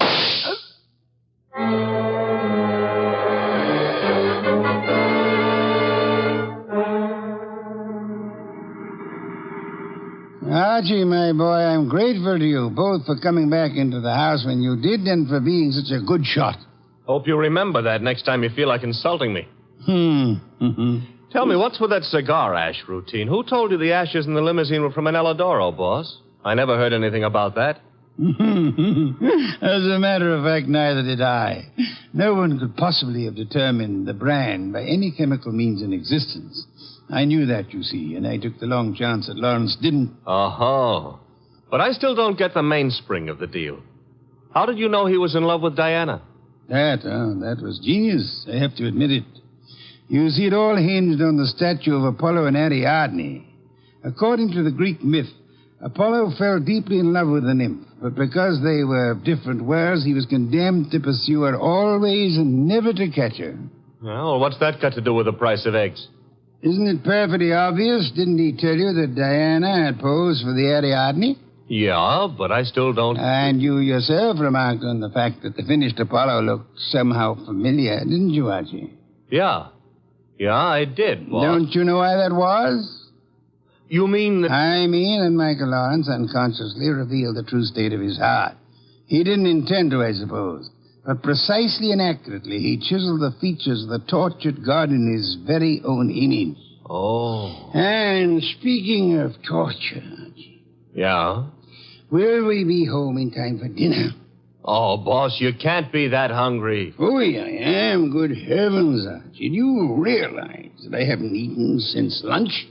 Archie, my boy, I'm grateful to you, both for coming back into the house when you did and for being such a good shot. Hope you remember that next time you feel like insulting me. Tell me, what's with that cigar ash routine? Who told you the ashes in the limousine were from an Eladoro, boss? I never heard anything about that. As a matter of fact, neither did I. No one could possibly have determined the brand by any chemical means in existence. I knew that, you see, and I took the long chance that Lawrence didn't. Oh. But I still don't get the mainspring of the deal. How did you know he was in love with Diana? That was genius. I have to admit it. You see, it all hinged on the statue of Apollo and Ariadne. According to the Greek myth, Apollo fell deeply in love with the nymph, but because they were of different worlds, he was condemned to pursue her always and never to catch her. Well, what's that got to do with the price of eggs? Isn't it perfectly obvious? Didn't he tell you that Diana had posed for the Ariadne? Yeah, but I still don't... And you yourself remarked on the fact that the finished Apollo looked somehow familiar, didn't you, Archie? Yeah, I did, boss. Don't you know why that was? You mean that... I mean that Michael Lawrence unconsciously revealed the true state of his heart. He didn't intend to, I suppose. But precisely and accurately, he chiseled the features of the tortured god in his very own image. Oh. And speaking of torture... Yeah? Will we be home in time for dinner? Oh, boss, you can't be that hungry. Oh, I am. Good heavens, Archie. Do you realize that I haven't eaten since lunch?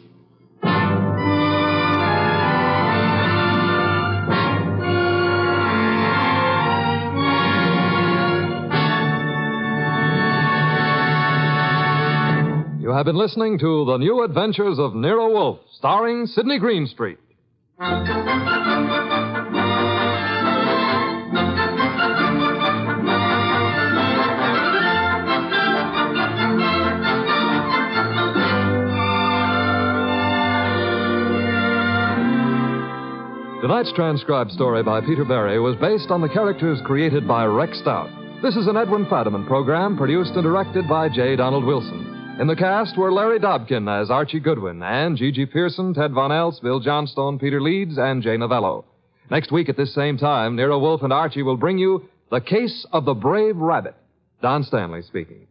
You have been listening to The New Adventures of Nero Wolfe, starring Sidney Greenstreet. Tonight's transcribed story by Peter Berry was based on the characters created by Rex Stout. This is an Edwin Fadiman program produced and directed by J. Donald Wilson. In the cast were Larry Dobkin as Archie Goodwin and Gigi Pearson, Ted Von Elst, Bill Johnstone, Peter Leeds, and Jay Novello. Next week at this same time, Nero Wolfe and Archie will bring you The Case of the Brave Rabbit. Don Stanley speaking.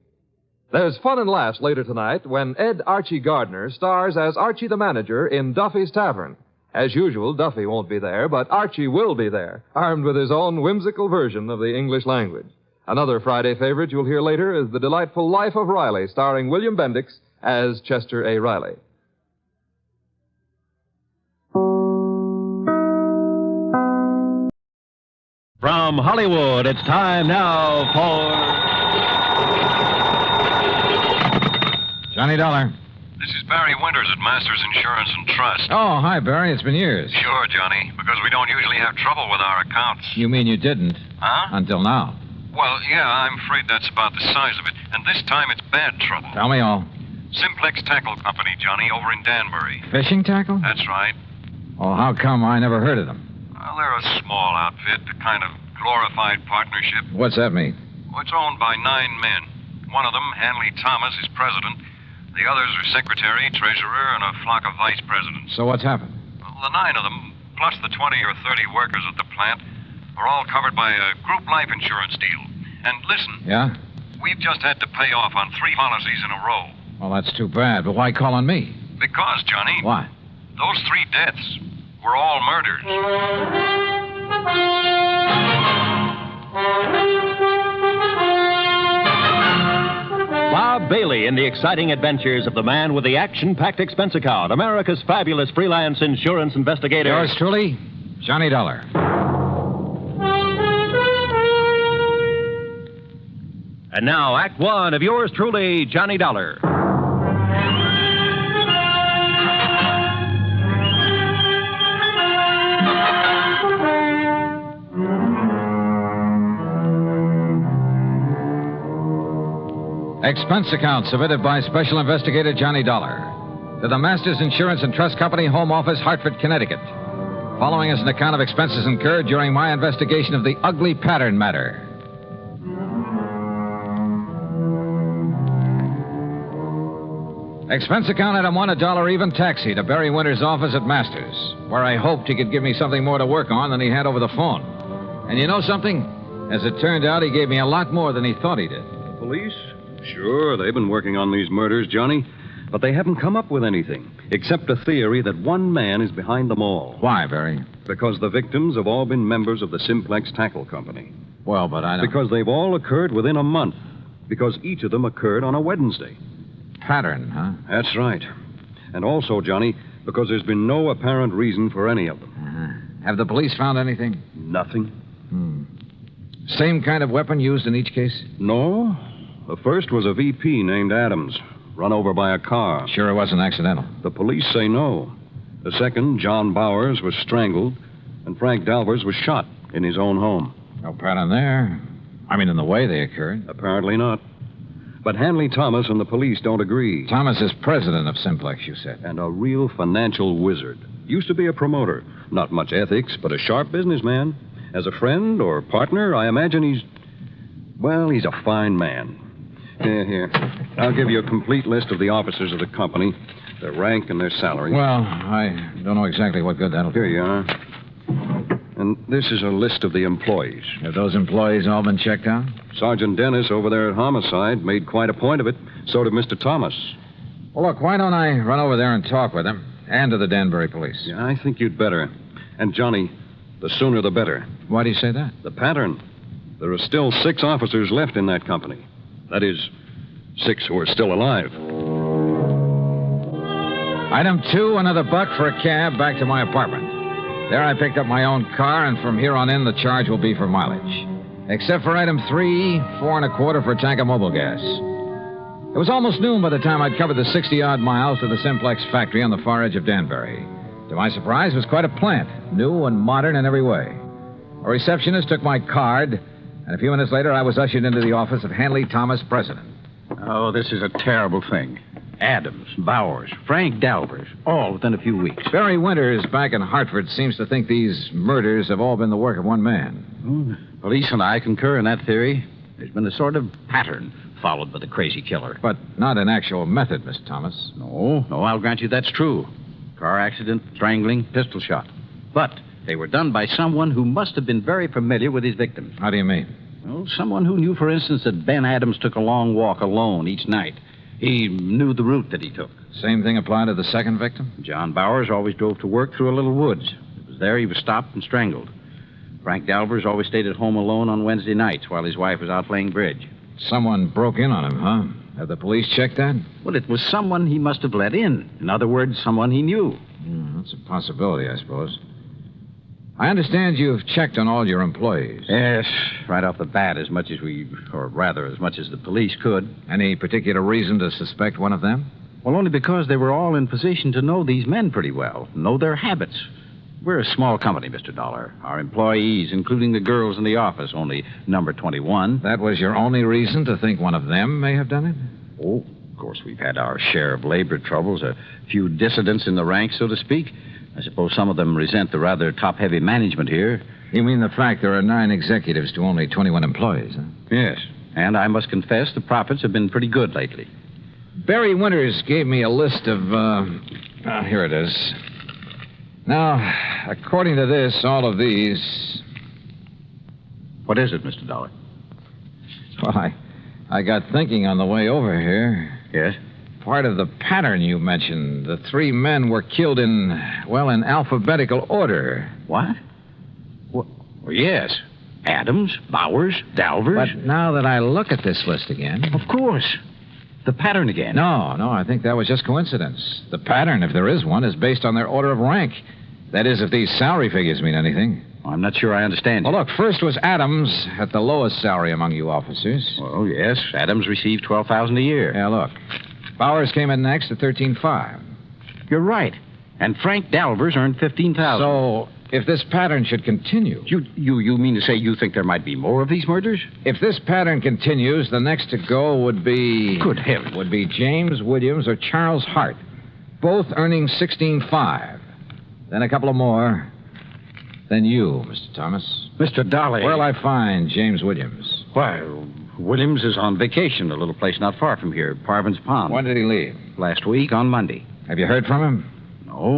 There's fun and laughs later tonight when Ed Archie Gardner stars as Archie the manager in Duffy's Tavern. As usual, Duffy won't be there, but Archie will be there, armed with his own whimsical version of the English language. Another Friday favorite you'll hear later is The Delightful Life of Riley, starring William Bendix as Chester A. Riley. From Hollywood, it's time now for... Johnny Dollar. This is Barry Winters at Masters Insurance and Trust. Oh, hi, Barry. It's been years. Sure, Johnny, because we don't usually have trouble with our accounts. You mean you didn't? Huh? Until now. Well, yeah, I'm afraid that's about the size of it. And this time it's bad trouble. Tell me all. Simplex Tackle Company, Johnny, over in Danbury. Fishing tackle? That's right. Oh, how come I never heard of them? Well, they're a small outfit, a kind of glorified partnership. What's that mean? Well, it's owned by 9 men. One of them, Hanley Thomas, is president. The others are secretary, treasurer, and a flock of vice presidents. So what's happened? Well, the 9 of them, plus the 20 or 30 workers at the plant, are all covered by a group life insurance deal. And listen. Yeah? We've just had to pay off on 3 policies in a row. Well, that's too bad, but why call on me? Because, Johnny. Why? Those 3 deaths were all murders. Bob Bailey in the exciting adventures of the man with the action-packed expense account, America's fabulous freelance insurance investigator. Yours truly, Johnny Dollar. And now, Act One of yours truly, Johnny Dollar. Expense account submitted by Special Investigator Johnny Dollar to the Masters Insurance and Trust Company, Home Office, Hartford, Connecticut. Following is an account of expenses incurred during my investigation of the ugly pattern matter. Expense account item 1, $1 even taxi to Barry Winter's office at Masters, where I hoped he could give me something more to work on than he had over the phone. And you know something? As it turned out, he gave me a lot more than he thought he did. Police? Sure, they've been working on these murders, Johnny. But they haven't come up with anything, except a theory that one man is behind them all. Why, Barry? Because the victims have all been members of the Simplex Tackle Company. Well, but I don't... Because they've all occurred within a month. Because each of them occurred on a Wednesday. Pattern, huh? That's right. And also, Johnny, because there's been no apparent reason for any of them. Uh-huh. Have the police found anything? Nothing. Same kind of weapon used in each case? No. The first was a VP named Adams, run over by a car. Sure it wasn't accidental? The police say no. The second, John Bowers, was strangled, and Frank Dalvers was shot in his own home. No pattern there. I mean, in the way they occurred. Apparently not. But Hanley Thomas and the police don't agree. Thomas is president of Simplex, you said. And a real financial wizard. Used to be a promoter. Not much ethics, but a sharp businessman. As a friend or partner, I imagine he's a fine man. Here. I'll give you a complete list of the officers of the company, their rank and their salary. Well, I don't know exactly what good that'll do. Here you are. And this is a list of the employees. Have those employees all been checked out? Sergeant Dennis over there at Homicide made quite a point of it. So did Mr. Thomas. Well, look, why don't I run over there and talk with him? And to the Danbury police. Yeah, I think you'd better. And, Johnny, the sooner the better. Why do you say that? The pattern. There are still 6 officers left in that company. That is, 6 who are still alive. Item 2, another $1 for a cab back to my apartment. There I picked up my own car, and from here on in, the charge will be for mileage. Except for item 3, $4 1/4 for a tank of mobile gas. It was almost noon by the time I'd covered the 60-odd miles to the Simplex factory on the far edge of Danbury. To my surprise, it was quite a plant, new and modern in every way. A receptionist took my card, and a few minutes later, I was ushered into the office of Hanley Thomas, president. Oh, this is a terrible thing. Adams, Bowers, Frank Dalvers, all within a few weeks. Barry Winters back in Hartford seems to think these murders have all been the work of one man. Police and I concur in that theory. There's been a sort of pattern followed by the crazy killer. But not an actual method, Mr. Thomas. No, I'll grant you that's true. Car accident, strangling, pistol shot. But they were done by someone who must have been very familiar with his victims. How do you mean? Well, someone who knew, for instance, that Ben Adams took a long walk alone each night. He knew the route that he took. Same thing applied to the second victim? John Bowers always drove to work through a little woods. It was there he was stopped and strangled. Frank Dalvers always stayed at home alone on Wednesday nights while his wife was out playing bridge. Someone broke in on him, huh? Have the police checked that? Well, it was someone he must have let in. In other words, someone he knew. That's a possibility, I suppose. I understand you've checked on all your employees. Yes, right off the bat, as much as the police could. Any particular reason to suspect one of them? Well, only because they were all in position to know these men pretty well, know their habits. We're a small company, Mr. Dollar. Our employees, including the girls in the office, only number 21. That was your only reason to think one of them may have done it? Oh, of course, we've had our share of labor troubles, a few dissidents in the ranks, so to speak. I suppose some of them resent the rather top-heavy management here. You mean the fact there are 9 executives to only 21 employees, huh? Yes, and I must confess the profits have been pretty good lately. Barry Winters gave me a list of, here it is. Now, according to this, all of these... What is it, Mr. Dollar? Well, I got thinking on the way over here. Yes? Part of the pattern you mentioned. The 3 men were killed in alphabetical order. What? Well, yes. Adams, Bowers, Dalvers. But now that I look at this list again... Of course. The pattern again. No, I think that was just coincidence. The pattern, if there is one, is based on their order of rank. That is, if these salary figures mean anything. I'm not sure I understand you. Well, look, first was Adams at the lowest salary among you officers. Well, yes. Adams received $12,000 a year. Yeah, look. Bowers came in next at $13,500. You're right. And Frank Dalvers earned $15,000. So, if this pattern should continue... You mean to say you think there might be more of these murders? If this pattern continues, the next to go would be... Good heavens. Would be James Williams or Charles Hart, both earning $16,500. Then a couple of more. Then you, Mr. Thomas. Mr. Dolly. Where'll I find James Williams? Why, Williams is on vacation, a little place not far from here, Parvin's Pond. When did he leave? Last week, on Monday. Have you heard from him?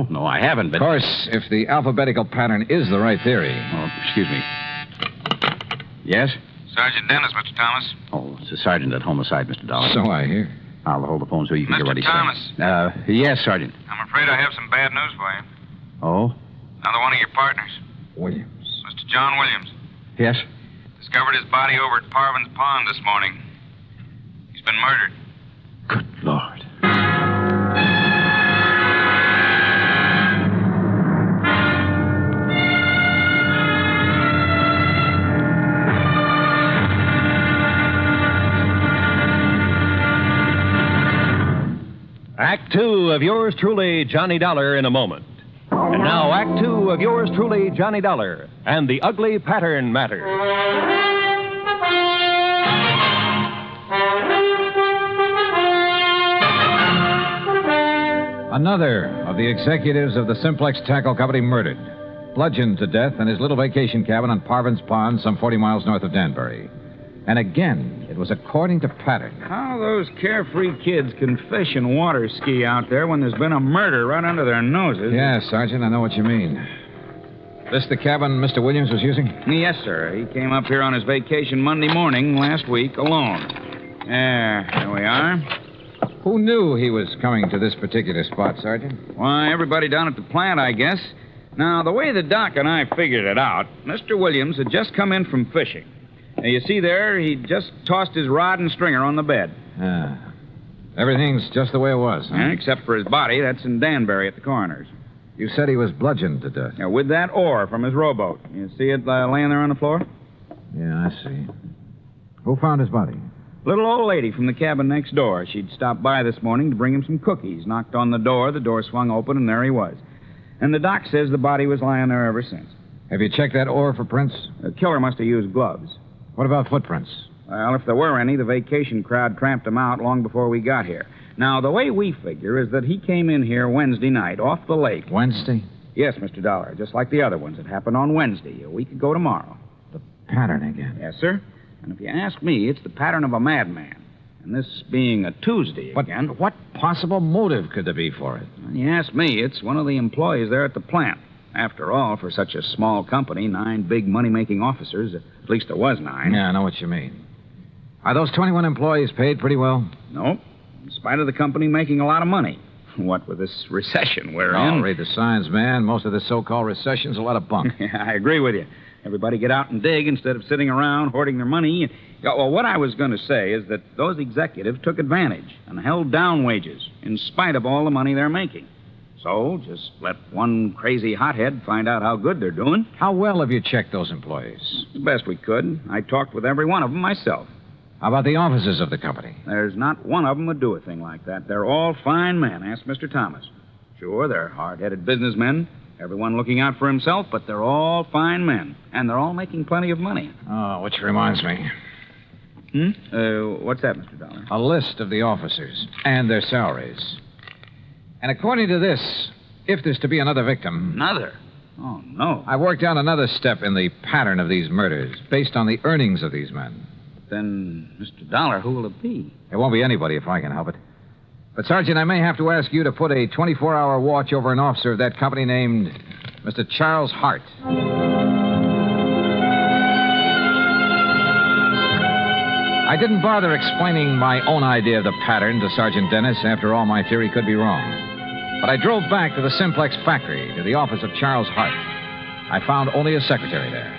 No, I haven't, but... Of course, if the alphabetical pattern is the right theory. Oh, excuse me. Yes? Sergeant Dennis, Mr. Thomas. Oh, it's the sergeant at homicide, Mr. Dollar. So I hear. I'll hold the phone so you can hear what he's Thomas. saying. Yes, Sergeant. I'm afraid I have some bad news for you. Oh? Another one of your partners. Williams. Mr. John Williams. Yes? Discovered his body over at Parvin's Pond this morning. He's been murdered. Good Lord. Act two of yours truly, Johnny Dollar, in a moment. And now, Act two of yours truly, Johnny Dollar, and the ugly pattern matter. Another of the executives of the Simplex Tackle Company murdered, bludgeoned to death in his little vacation cabin on Parvin's Pond, some 40 miles north of Danbury. And again, it was according to pattern. How those carefree kids can fish and water ski out there when there's been a murder right under their noses. Yeah, Sergeant, I know what you mean. This the cabin Mr. Williams was using? Yes, sir. He came up here on his vacation Monday morning last week alone. There we are. Who knew he was coming to this particular spot, Sergeant? Why, everybody down at the plant, I guess. Now, the way the doc and I figured it out, Mr. Williams had just come in from fishing. Now, you see there, he just tossed his rod and stringer on the bed. Ah. Everything's just the way it was, huh? Yeah, except for his body. That's in Danbury at the coroner's. You said he was bludgeoned to death. Yeah, with that oar from his rowboat. You see it laying there on the floor? Yeah, I see. Who found his body? Little old lady from the cabin next door. She'd stopped by this morning to bring him some cookies. Knocked on the door swung open, and there he was. And the doc says the body was lying there ever since. Have you checked that oar for prints? The killer must have used gloves. What about footprints? Well, if there were any, the vacation crowd tramped them out long before we got here. Now, the way we figure is that he came in here Wednesday night off the lake. Wednesday? Yes, Mr. Dollar, just like the other ones. It happened on Wednesday, a week ago tomorrow. The pattern again. Yes, sir. And if you ask me, it's the pattern of a madman. And this being a Tuesday again... But what possible motive could there be for it? When you ask me, it's one of the employees there at the plant. After all, for such a small company, 9 big money-making officers, at least there was 9. Yeah, I know what you mean. Are those 21 employees paid pretty well? Nope. In spite of the company making a lot of money. What with this recession we're in... Oh, read the signs, man. Most of this so-called recession's a lot of bunk. Yeah, I agree with you. Everybody get out and dig instead of sitting around hoarding their money. Well, what I was going to say is that those executives took advantage and held down wages in spite of all the money they're making. So, just let one crazy hothead find out how good they're doing. How well have you checked those employees? The best we could. I talked with every one of them myself. How about the officers of the company? There's not one of them would do a thing like that. They're all fine men. Ask Mr. Thomas. Sure, they're hard-headed businessmen, everyone looking out for himself, but they're all fine men. And they're all making plenty of money. Oh, which reminds me. What's that, Mr. Dollar? A list of the officers and their salaries. And according to this, if there's to be another victim... Another? Oh, no. I've worked out another step in the pattern of these murders, based on the earnings of these men. Then, Mr. Dollar, who will it be? It won't be anybody if I can help it. But, Sergeant, I may have to ask you to put a 24-hour watch over an officer of that company named Mr. Charles Hart. I didn't bother explaining my own idea of the pattern to Sergeant Dennis. After all, my theory could be wrong. But I drove back to the Simplex factory, to the office of Charles Hart. I found only a secretary there.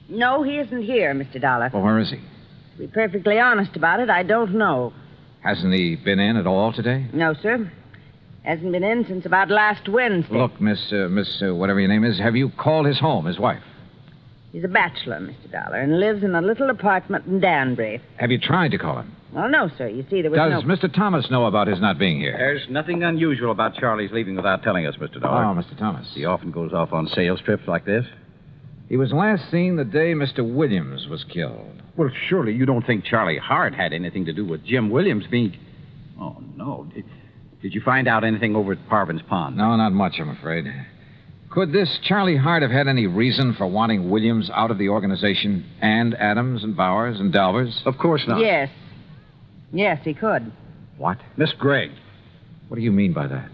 No, he isn't here, Mr. Dollar. Well, where is he? To be perfectly honest about it, I don't know. Hasn't he been in at all today? No, sir. Hasn't been in since about last Wednesday. Look, Miss whatever your name is, have you called his home, his wife? He's a bachelor, Mr. Dollar, and lives in a little apartment in Danbury. Have you tried to call him? Well, no, sir. You see, there was Does Mr. Thomas know about his not being here? There's nothing unusual about Charlie's leaving without telling us, Mr. Dollar. Oh, Mr. Thomas. He often goes off on sales trips like this. He was last seen the day Mr. Williams was killed. Well, surely you don't think Charlie Hart had anything to do with Jim Williams being... Oh, no. Did you find out anything over at Parvin's Pond? No, not much, I'm afraid. Of Could this Charlie Hart have had any reason for wanting Williams out of the organization and Adams and Bowers and Dalvers? Of course not. Yes. Yes, he could. What? Miss Gregg. What do you mean by that?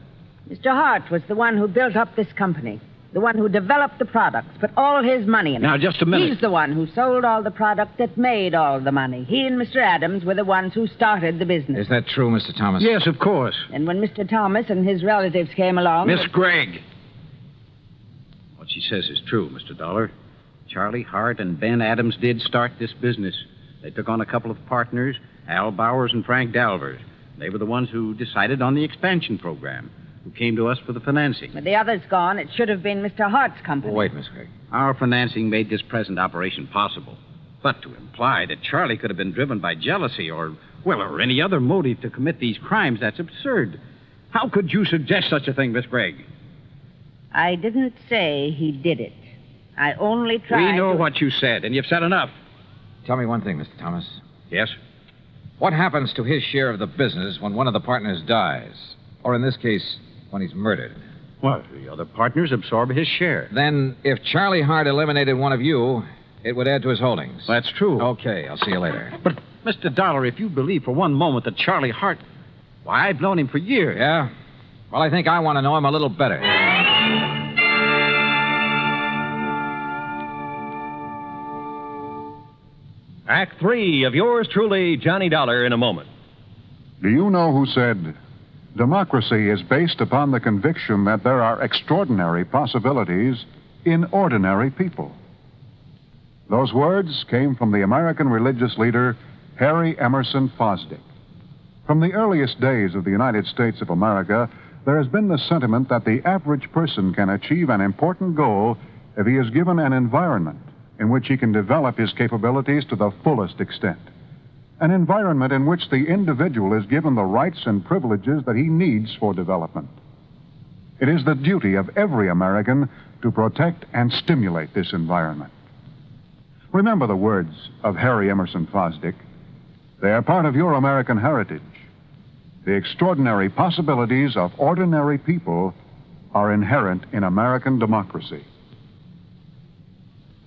Mr. Hart was the one who built up this company, the one who developed the products, put all his money in it. Now, just a minute. He's the one who sold all the product that made all the money. He and Mr. Adams were the ones who started the business. Is that true, Mr. Thomas? Yes, of course. And when Mr. Thomas and his relatives came along... Miss Gregg. What she says is true, Mr. Dollar. Charlie Hart and Ben Adams did start this business. They took on a couple of partners, Al Bowers and Frank Dalvers. They were the ones who decided on the expansion program, who came to us for the financing. With the others gone, it should have been Mr. Hart's company. Wait, Miss Gregg. Our financing made this present operation possible. But to imply that Charlie could have been driven by jealousy or any other motive to commit these crimes, that's absurd. How could you suggest such a thing, Miss Gregg? I didn't say he did it. I only tried We know what you said, and you've said enough. Tell me one thing, Mr. Thomas. Yes? What happens to his share of the business when one of the partners dies? Or in this case, when he's murdered? Well, the other partners absorb his share. Then, if Charlie Hart eliminated one of you, it would add to his holdings. That's true. Okay, I'll see you later. But, Mr. Dollar, if you believe for one moment that Charlie Hart... Why, I've known him for years. Yeah? Well, I think I want to know him a little better. Act 3 of yours truly, Johnny Dollar, in a moment. Do you know who said, democracy is based upon the conviction that there are extraordinary possibilities in ordinary people? Those words came from the American religious leader, Harry Emerson Fosdick. From the earliest days of the United States of America, there has been the sentiment that the average person can achieve an important goal if he is given an environment in which he can develop his capabilities to the fullest extent. An environment in which the individual is given the rights and privileges that he needs for development. It is the duty of every American to protect and stimulate this environment. Remember the words of Harry Emerson Fosdick. They are part of your American heritage. The extraordinary possibilities of ordinary people are inherent in American democracy.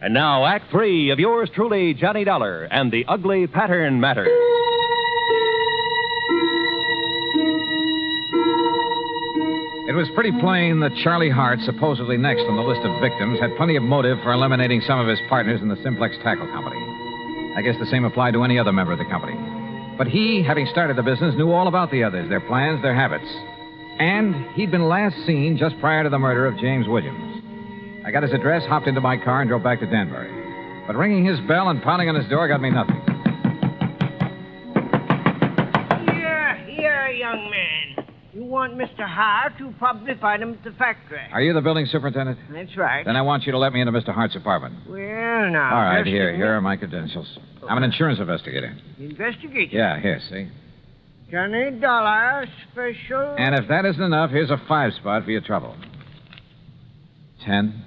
And now, Act 3 of yours truly, Johnny Dollar, and the Ugly Pattern Matter. It was pretty plain that Charlie Hart, supposedly next on the list of victims, had plenty of motive for eliminating some of his partners in the Simplex Tackle Company. I guess the same applied to any other member of the company. But he, having started the business, knew all about the others, their plans, their habits. And he'd been last seen just prior to the murder of James Williams. I got his address, hopped into my car, and drove back to Danbury. But ringing his bell and pounding on his door got me nothing. Here, young man. You want Mr. Hart? You'll probably find him at the factory. Are you the building superintendent? That's right. Then I want you to let me into Mr. Hart's apartment. Well, now... All right, just here are my credentials. I'm an insurance investigator. Investigator? Yeah, here, see? Johnny Dollar, special... And if that isn't enough, here's a 5 spot for your trouble. 10.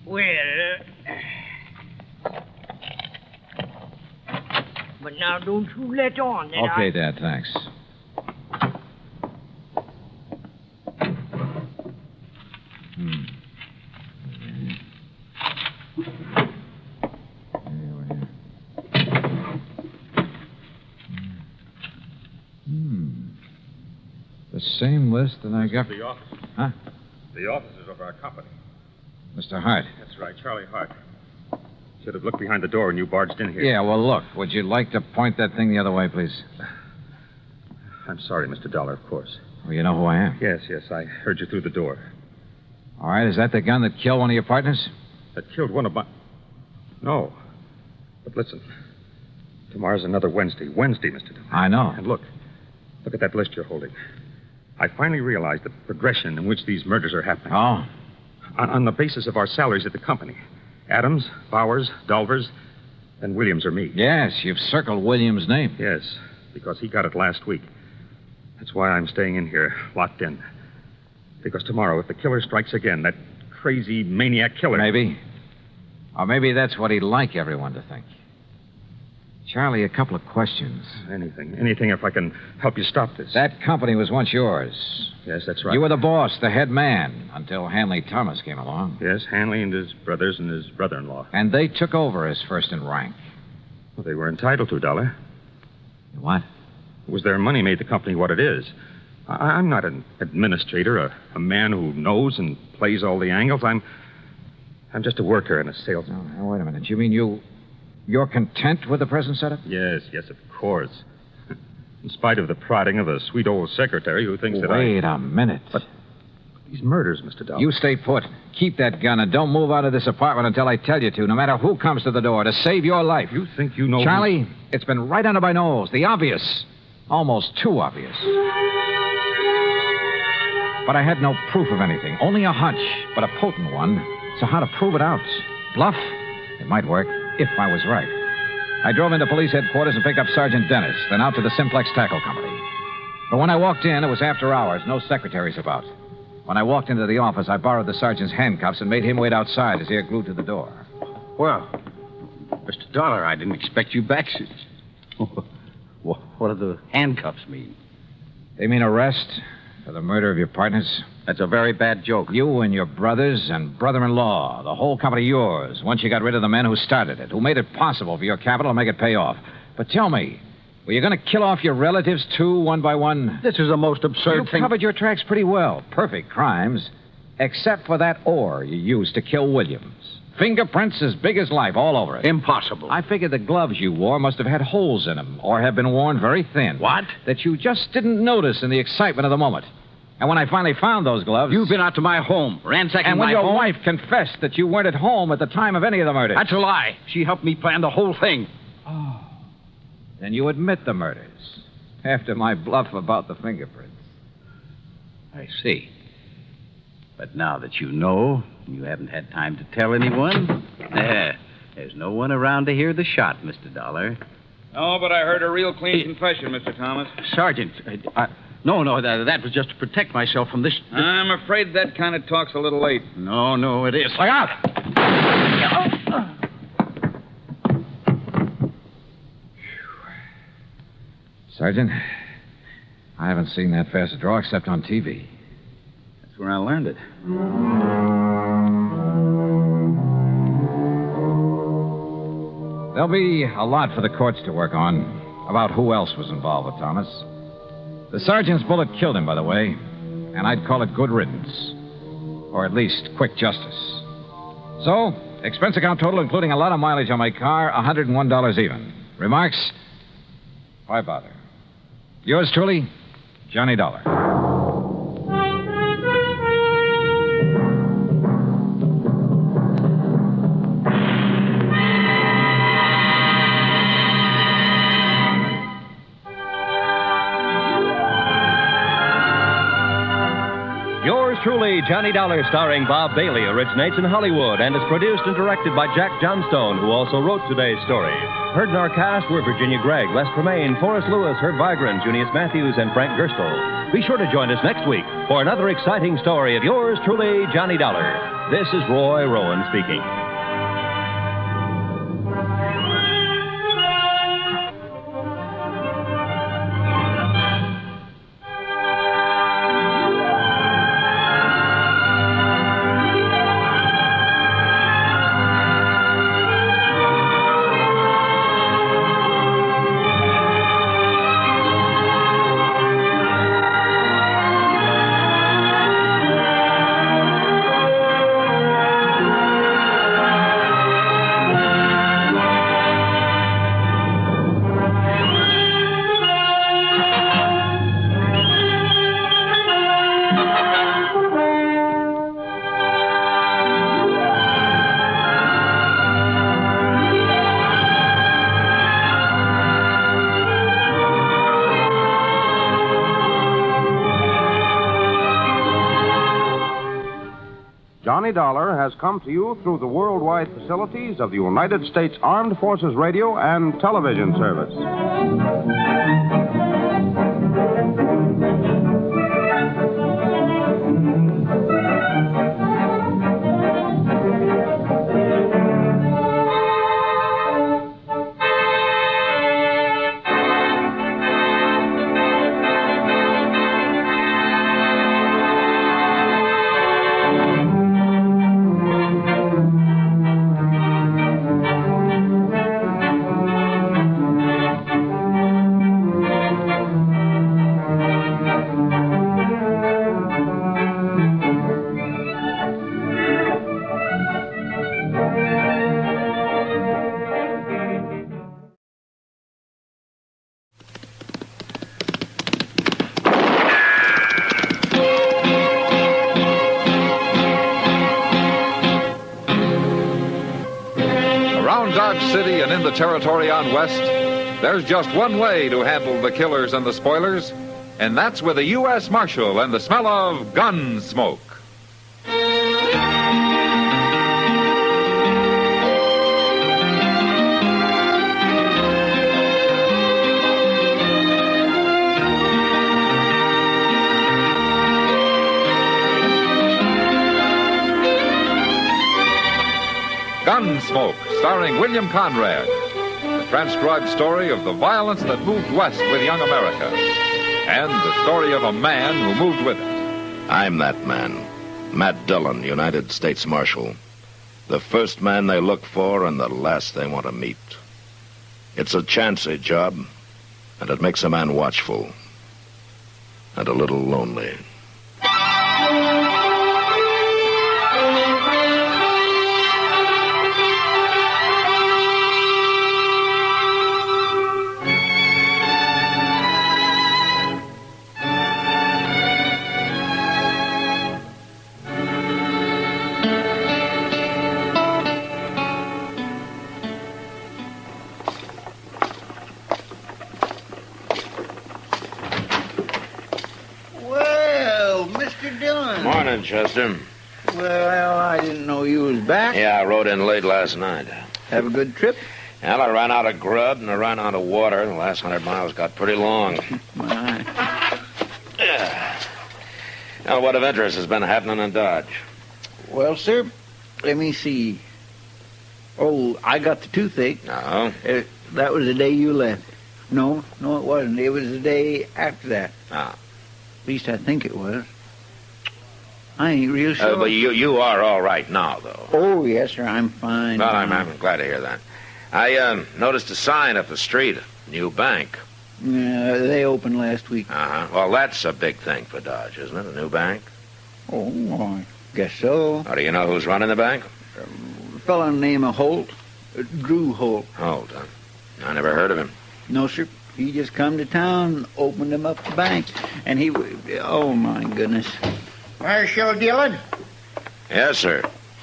Well, but now don't you let on that Okay, Dad, thanks. The same list that I got... The office. Huh? The offices of our company. Mr. Hart. That's right, Charlie Hart. Should have looked behind the door when you barged in here. Yeah, well, look, would you like to point that thing the other way, please? I'm sorry, Mr. Dollar, of course. Well, you know who I am. Yes, I heard you through the door. All right, is that the gun that killed one of your partners? That killed one of my... No. But listen. Tomorrow's another Wednesday. Wednesday, Mr. Dollar. I know. And look at that list you're holding. I finally realized the progression in which these murders are happening. Oh? On the basis of our salaries at the company. Adams, Bowers, Dalvers, and Williams are me. Yes, you've circled Williams' name. Yes, because he got it last week. That's why I'm staying in here, locked in. Because tomorrow, if the killer strikes again, that crazy maniac killer... Maybe. Or maybe that's what he'd like everyone to think. Charlie, a couple of questions. Anything if I can help you stop this. That company was once yours. Yes, that's right. You were the boss, the head man, until Hanley Thomas came along. Yes, Hanley and his brothers and his brother-in-law. And they took over as first in rank. Well, they were entitled to, Dollar. What? It was their money made the company what it is. I'm not an administrator, a man who knows and plays all the angles. I'm just a worker and a salesman. Now, wait a minute. You mean you're content with the present setup? Yes, of course. In spite of the prodding of a sweet old secretary who thinks that Wait a minute. But these murders, Mr. Dollar. You stay put. Keep that gun and don't move out of this apartment until I tell you to, no matter who comes to the door, to save your life. You think you know... Charlie, it's been right under my nose. The obvious. Almost too obvious. But I had no proof of anything. Only a hunch, but a potent one. So how to prove it out? Bluff? It might work, if I was right. I drove into police headquarters and picked up Sergeant Dennis, then out to the Simplex Tackle Company. But when I walked in, it was after hours, no secretaries about. When I walked into the office, I borrowed the sergeant's handcuffs and made him wait outside, his ear glued to the door. Well, Mr. Dollar, I didn't expect you back. What do the handcuffs mean? They mean arrest for the murder of your partners. That's a very bad joke. You and your brothers and brother-in-law, the whole company yours, once you got rid of the men who started it, who made it possible for your capital to make it pay off. But tell me, were you going to kill off your relatives, too, one by one? This is the most absurd thing. You covered your tracks pretty well. Perfect crimes. Except for that ore you used to kill Williams. Fingerprints as big as life all over it. Impossible. I figured the gloves you wore must have had holes in them, or have been worn very thin. What? That you just didn't notice in the excitement of the moment. And when I finally found those gloves... You've been out to my home, ransacking my home. And when your wife confessed that you weren't at home at the time of any of the murders... That's a lie. She helped me plan the whole thing. Oh. Then you admit the murders, after my bluff about the fingerprints. I see. But now that you know, you haven't had time to tell anyone, there's no one around to hear the shot, Mr. Dollar. Oh, but I heard a real clean confession, Mr. Thomas. Sergeant, No, that was just to protect myself from this... I'm afraid that kind of talk's a little late. No, it is. Look out! Sergeant, I haven't seen that fast a draw except on TV. That's where I learned it. There'll be a lot for the courts to work on about who else was involved with Thomas. The sergeant's bullet killed him, by the way, and I'd call it good riddance. Or at least quick justice. So, expense account total, including a lot of mileage on my car, $101 even. Remarks? Why bother? Yours truly, Johnny Dollar. Yours truly, Johnny Dollar, starring Bob Bailey, originates in Hollywood and is produced and directed by Jack Johnstone, who also wrote today's story. Heard in our cast were Virginia Gregg, Les Tremaine, Forrest Lewis, Herb Vigran, Junius Matthews, and Frank Gerstle. Be sure to join us next week for another exciting story of yours truly, Johnny Dollar. This is Roy Rowan speaking. Johnny Dollar has come to you through the worldwide facilities of the United States Armed Forces Radio and Television Service. the territory on west, there's just one way to handle the killers and the spoilers, and that's with a U.S. Marshal and the smell of Gunsmoke. Gunsmoke, starring William Conrad. The transcribed story of the violence that moved west with young America. And the story of a man who moved with it. I'm that man. Matt Dillon, United States Marshal. The first man they look for and the last they want to meet. It's a chancy job, and it makes a man watchful. And a little lonely. Morning, Chester. Well, I didn't know you was back. Yeah, I rode in late last night. Have a good trip? Well, I ran out of grub and I ran out of water. The last 100 miles got pretty long. Yeah. Now, what of interest has been happening in Dodge? Well, sir, let me see. Oh, I got the toothache. No. That was the day you left. No, it wasn't. It was the day after that. Ah. At least I think it was. I ain't real sure. But you are all right now, though. Oh, yes, sir. I'm fine. Well, I'm glad to hear that. I noticed a sign up the street. New bank. Yeah, they opened last week. Uh-huh. Well, that's a big thing for Dodge, isn't it? A new bank? Oh, I guess so. How do you know who's running the bank? A fellow named Holt. Drew Holt. Holt, huh? I never heard of him. No, sir. He just come to town, opened him up the bank, and he... Oh, my goodness. Marshal Dillon? Yes, sir.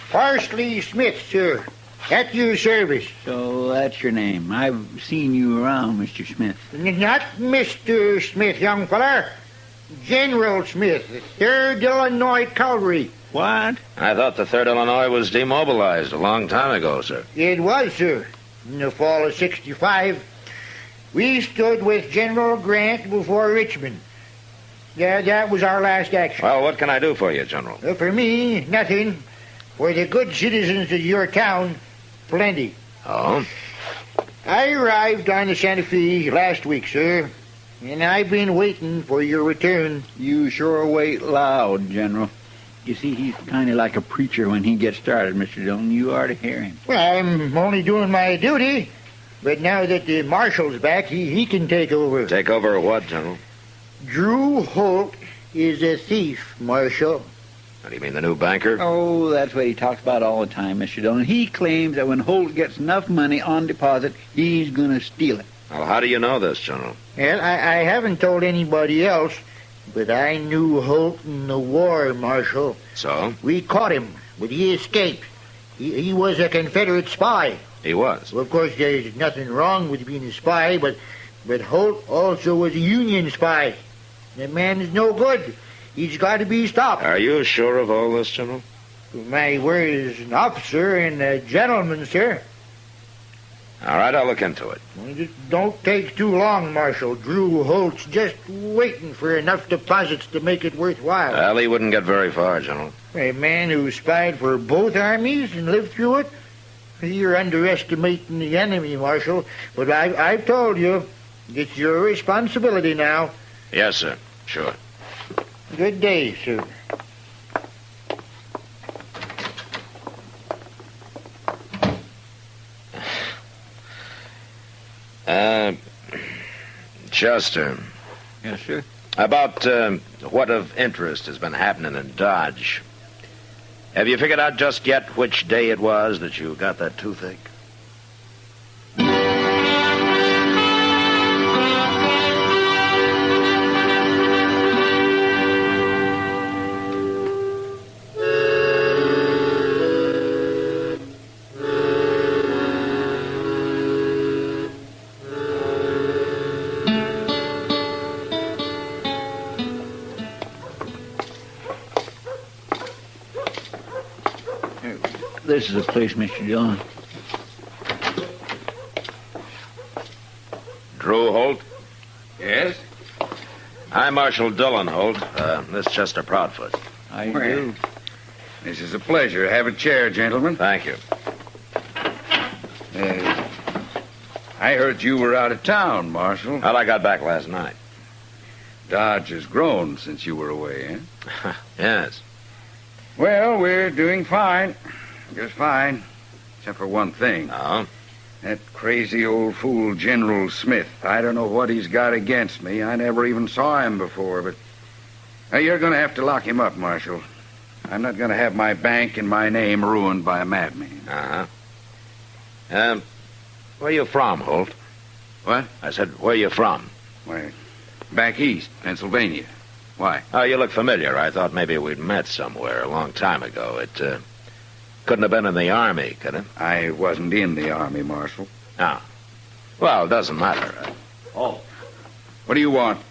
Parsley Smith, sir. At your service. So that's your name. I've seen you around, Mr. Smith. Not Mr. Smith, young feller. General Smith, 3rd Illinois Cavalry. What? I thought the 3rd Illinois was demobilized a long time ago, sir. It was, sir. In the fall of 65, we stood with General Grant before Richmond. Yeah, that was our last action. Well, what can I do for you, General? For me, nothing. For the good citizens of your town, plenty. Oh? I arrived on the Santa Fe last week, sir, and I've been waiting for your return. You sure wait loud, General. You see, he's kind of like a preacher when he gets started, Mr. Dillon. You ought to hear him. Well, I'm only doing my duty, but now that the marshal's back, he can take over. Take over what, General? Drew Holt is a thief, Marshal. What do you mean, the new banker? Oh, that's what he talks about all the time, Mr. Dillon. He claims that when Holt gets enough money on deposit, he's going to steal it. Well, how do you know this, General? Well, I haven't told anybody else, but I knew Holt in the war, Marshal. So? We caught him, but he escaped. He was a Confederate spy. He was? Well, of course, there's nothing wrong with being a spy, but Holt also was a Union spy. That man is no good. He's got to be stopped. Are you sure of all this, General? My word as an officer and a gentleman, sir. All right, I'll look into it. Well, just don't take too long, Marshal. Drew Holt's just waiting for enough deposits to make it worthwhile. Well, he wouldn't get very far, General. A man who spied for both armies and lived through it? You're underestimating the enemy, Marshal. But I've told you, it's your responsibility now. Yes, sir. Sure. Good day, sir. Chester. Yes, sir? About what of interest has been happening in Dodge. Have you figured out just yet which day it was that you got that toothache? This is the place, Mr. Dillon. Drew Holt? Yes? I'm Marshal Dillon, Holt. This is Chester Proudfoot. I do. This is a pleasure. Have a chair, gentlemen. Thank you. I heard you were out of town, Marshal. Well, I got back last night. Dodge has grown since you were away, eh? Yes. Well, we're doing fine. Just fine. Except for one thing. Oh? That crazy old fool General Smith. I don't know what he's got against me. I never even saw him before, but... you're going to have to lock him up, Marshal. I'm not going to have my bank and my name ruined by a madman. Uh-huh. Where you from, Holt? What? I said, where you from? Why, back east, Pennsylvania. Why? Oh, you look familiar. I thought maybe we'd met somewhere a long time ago. It, couldn't have been in the Army, could it? I wasn't in the Army, Marshal. Ah. Well, it doesn't matter. Oh. What do you want?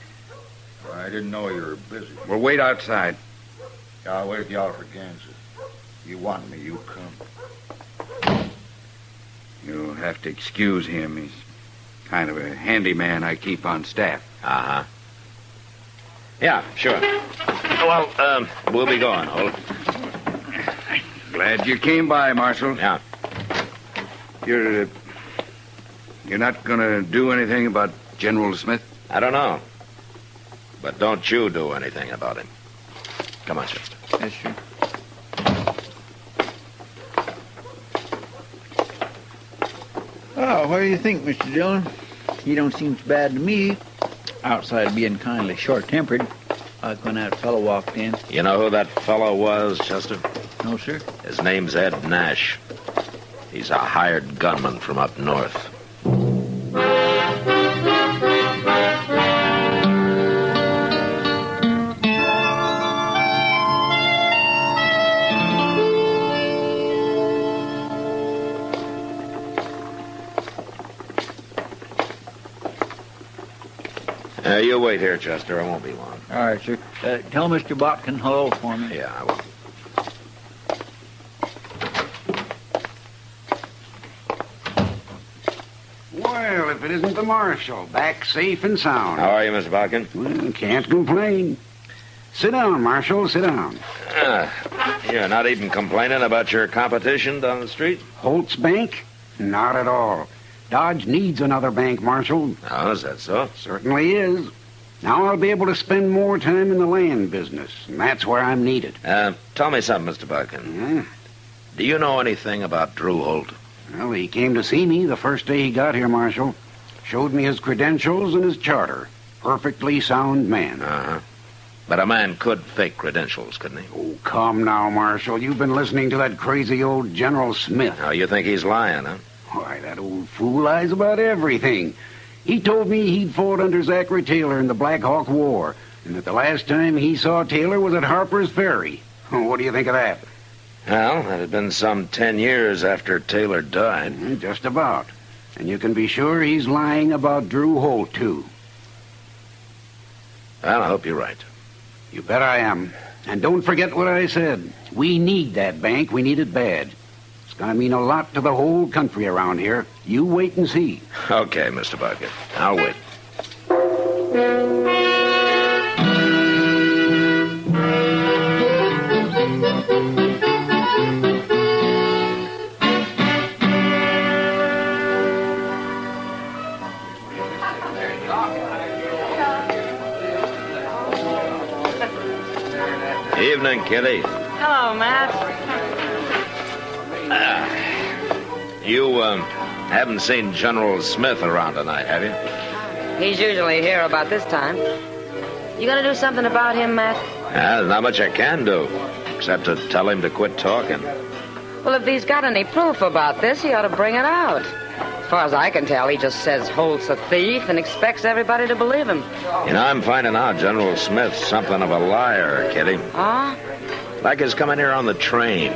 I didn't know you were busy. Well, wait outside. I'll wait at the Oliver, Kansas. You want me, you come. You'll have to excuse him. He's kind of a handyman I keep on staff. Uh-huh. Yeah, sure. Well, we'll be going, Holt. Glad you came by, Marshal. Yeah. You're not going to do anything about General Smith? I don't know. But don't you do anything about him. Come on, Chester. Yes, sir. Oh, what do you think, Mr. Dillon? He don't seem so bad to me. Outside being kindly short-tempered, like when that fellow walked in. You know who that fellow was, Chester? No, sir. His name's Ed Nash. He's a hired gunman from up north. You wait here, Chester. I won't be long. All right, sir. Tell Mr. Botkin hello for me. Yeah, I will. Well, if it isn't the Marshal, back safe and sound. How are you, Mr. Botkin? Well, can't complain. Sit down, Marshal, sit down. You're not even complaining about your competition down the street? Holt's Bank? Not at all. Dodge needs another bank, Marshal. Oh, is that so? Certainly is. Now I'll be able to spend more time in the land business, and that's where I'm needed. Tell me something, Mr. Botkin. Yeah? Do you know anything about Drew Holt? Well, he came to see me the first day he got here, Marshal. Showed me his credentials and his charter. Perfectly sound man. Uh-huh. But a man could fake credentials, couldn't he? Oh, come now, Marshal. You've been listening to that crazy old General Smith. Oh, you think he's lying, huh? Why, that old fool lies about everything. He told me he'd fought under Zachary Taylor in the Black Hawk War, and that the last time he saw Taylor was at Harper's Ferry. What do you think of that? Well, that had been some 10 years after Taylor died. Just about. And you can be sure he's lying about Drew Holt, too. Well, I hope you're right. You bet I am. And don't forget what I said. We need that bank. We need it bad. It's going to mean a lot to the whole country around here. You wait and see. Okay, Mr. Bucket. I'll wait. Evening, Kitty. Hello, Matt. You haven't seen General Smith around tonight, have you? He's usually here about this time. You gonna do something about him, Matt? There's not much I can do, except to tell him to quit talking. Well, if he's got any proof about this, he ought to bring it out. As far as I can tell, he just says Holt's a thief and expects everybody to believe him. You know, I'm finding out General Smith's something of a liar, Kitty. Oh? Like his coming here on the train.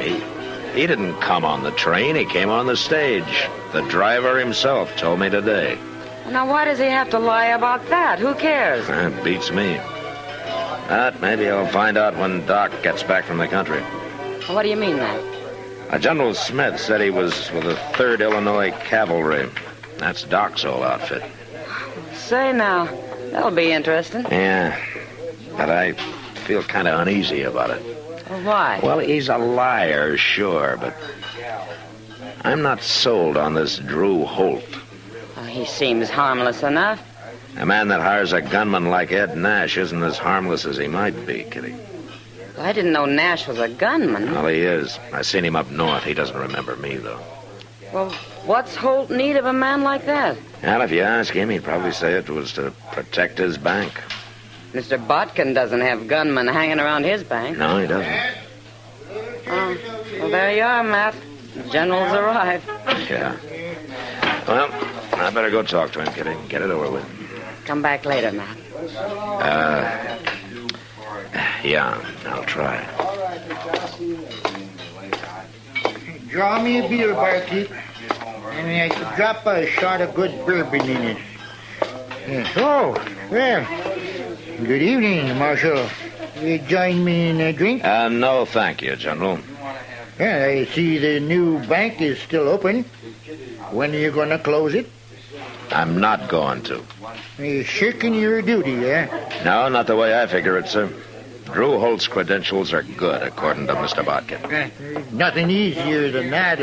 He didn't come on the train. He came on the stage. The driver himself told me today. Now, why does he have to lie about that? Who cares? That beats me. But maybe I'll find out when Doc gets back from the country. What do you mean, Matt? General Smith said he was with the 3rd Illinois Cavalry. That's Doc's old outfit. Say now, that'll be interesting. Yeah, but I feel kind of uneasy about it. Well, why? Well, he's a liar, sure, but I'm not sold on this Drew Holt. Oh, he seems harmless enough. A man that hires a gunman like Ed Nash isn't as harmless as he might be, Kitty. I didn't know Nash was a gunman. Well, he is. I seen him up north. He doesn't remember me, though. Well, what's Holt need of a man like that? Well, if you ask him, he'd probably say it was to protect his bank. Mr. Botkin doesn't have gunmen hanging around his bank. No, he doesn't. Oh, well, there you are, Matt. The General's arrived. Yeah. Well, I better go talk to him, Kitty. Get it over with. Come back later, Matt. Yeah, I'll try. Draw me a beer, barkeep. And I could drop a shot of good bourbon in it. Yes. Oh, well. Good evening, Marshal. You join me in a drink? No, thank you, General. Yeah, I see the new bank is still open. When are you going to close it? I'm not going to. You're shirking your duty, eh? No, not the way I figure it, sir. Drew Holt's credentials are good, according to Mr. Botkin. There's nothing easier than that,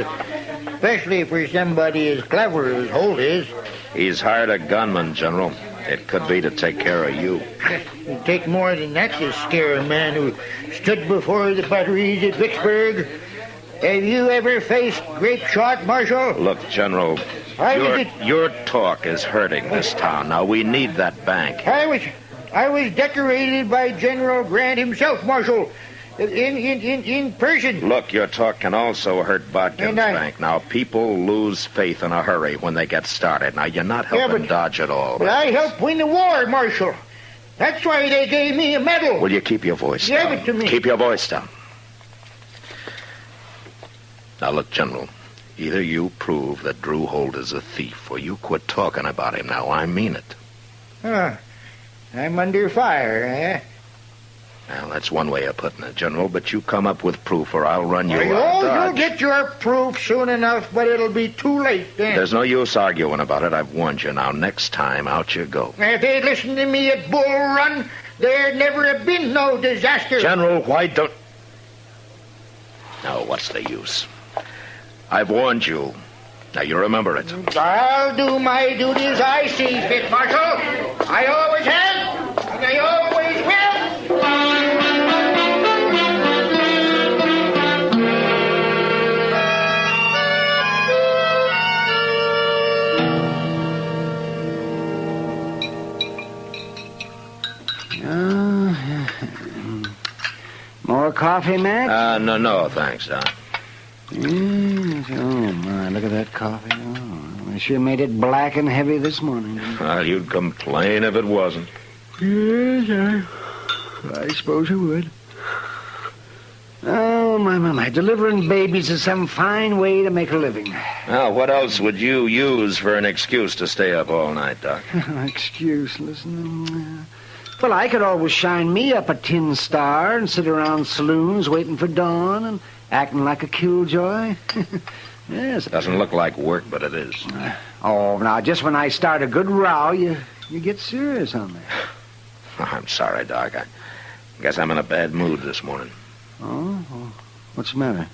especially for somebody as clever as Holt is. He's hired a gunman, General. It could be to take care of you. It'd take more than that to scare a man who stood before the batteries at Vicksburg. Have you ever faced grape shot, Marshal? Look, General, your talk is hurting this town. Now, we need that bank. I was decorated by General Grant himself, Marshal, in person. Look, your talk can also hurt Botkin's bank. Now, people lose faith in a hurry when they get started. Now, you're not helping Dodge at all. But I helped win the war, Marshal. That's why they gave me a medal. Will you keep your voice down? Give it to me. Keep your voice down. Now, look, General, either you prove that Drew Holt is a thief or you quit talking about him. Now, I mean it. I'm under fire, eh? Well, that's one way of putting it, General, but you come up with proof or I'll run you out of Dodge. You'll get your proof soon enough, but it'll be too late then. There's no use arguing about it. I've warned you. Now, next time, out you go. If they'd listened to me at Bull Run, there'd never have been no disaster. General, why don't... Now, what's the use? I've warned you. Now, you remember it. I'll do my duty as I see fit, Marshal. I always have, and I always will. More coffee, Mac? No, thanks, Doc. Yes, oh, my, look at that coffee. Oh, I sure made it black and heavy this morning. Well, you'd complain if it wasn't. Yes, I suppose I would. Oh, my. Delivering babies is some fine way to make a living. Now, what else would you use for an excuse to stay up all night, Doc? Excuse, listen. Well, I could always shine me up a tin star and sit around saloons waiting for dawn and acting like a killjoy. Yes. Doesn't look like work, but it is. Oh, now, just when I start a good row, you get serious on me. I'm sorry, Doc. I guess I'm in a bad mood this morning. Oh? Well, what's the matter?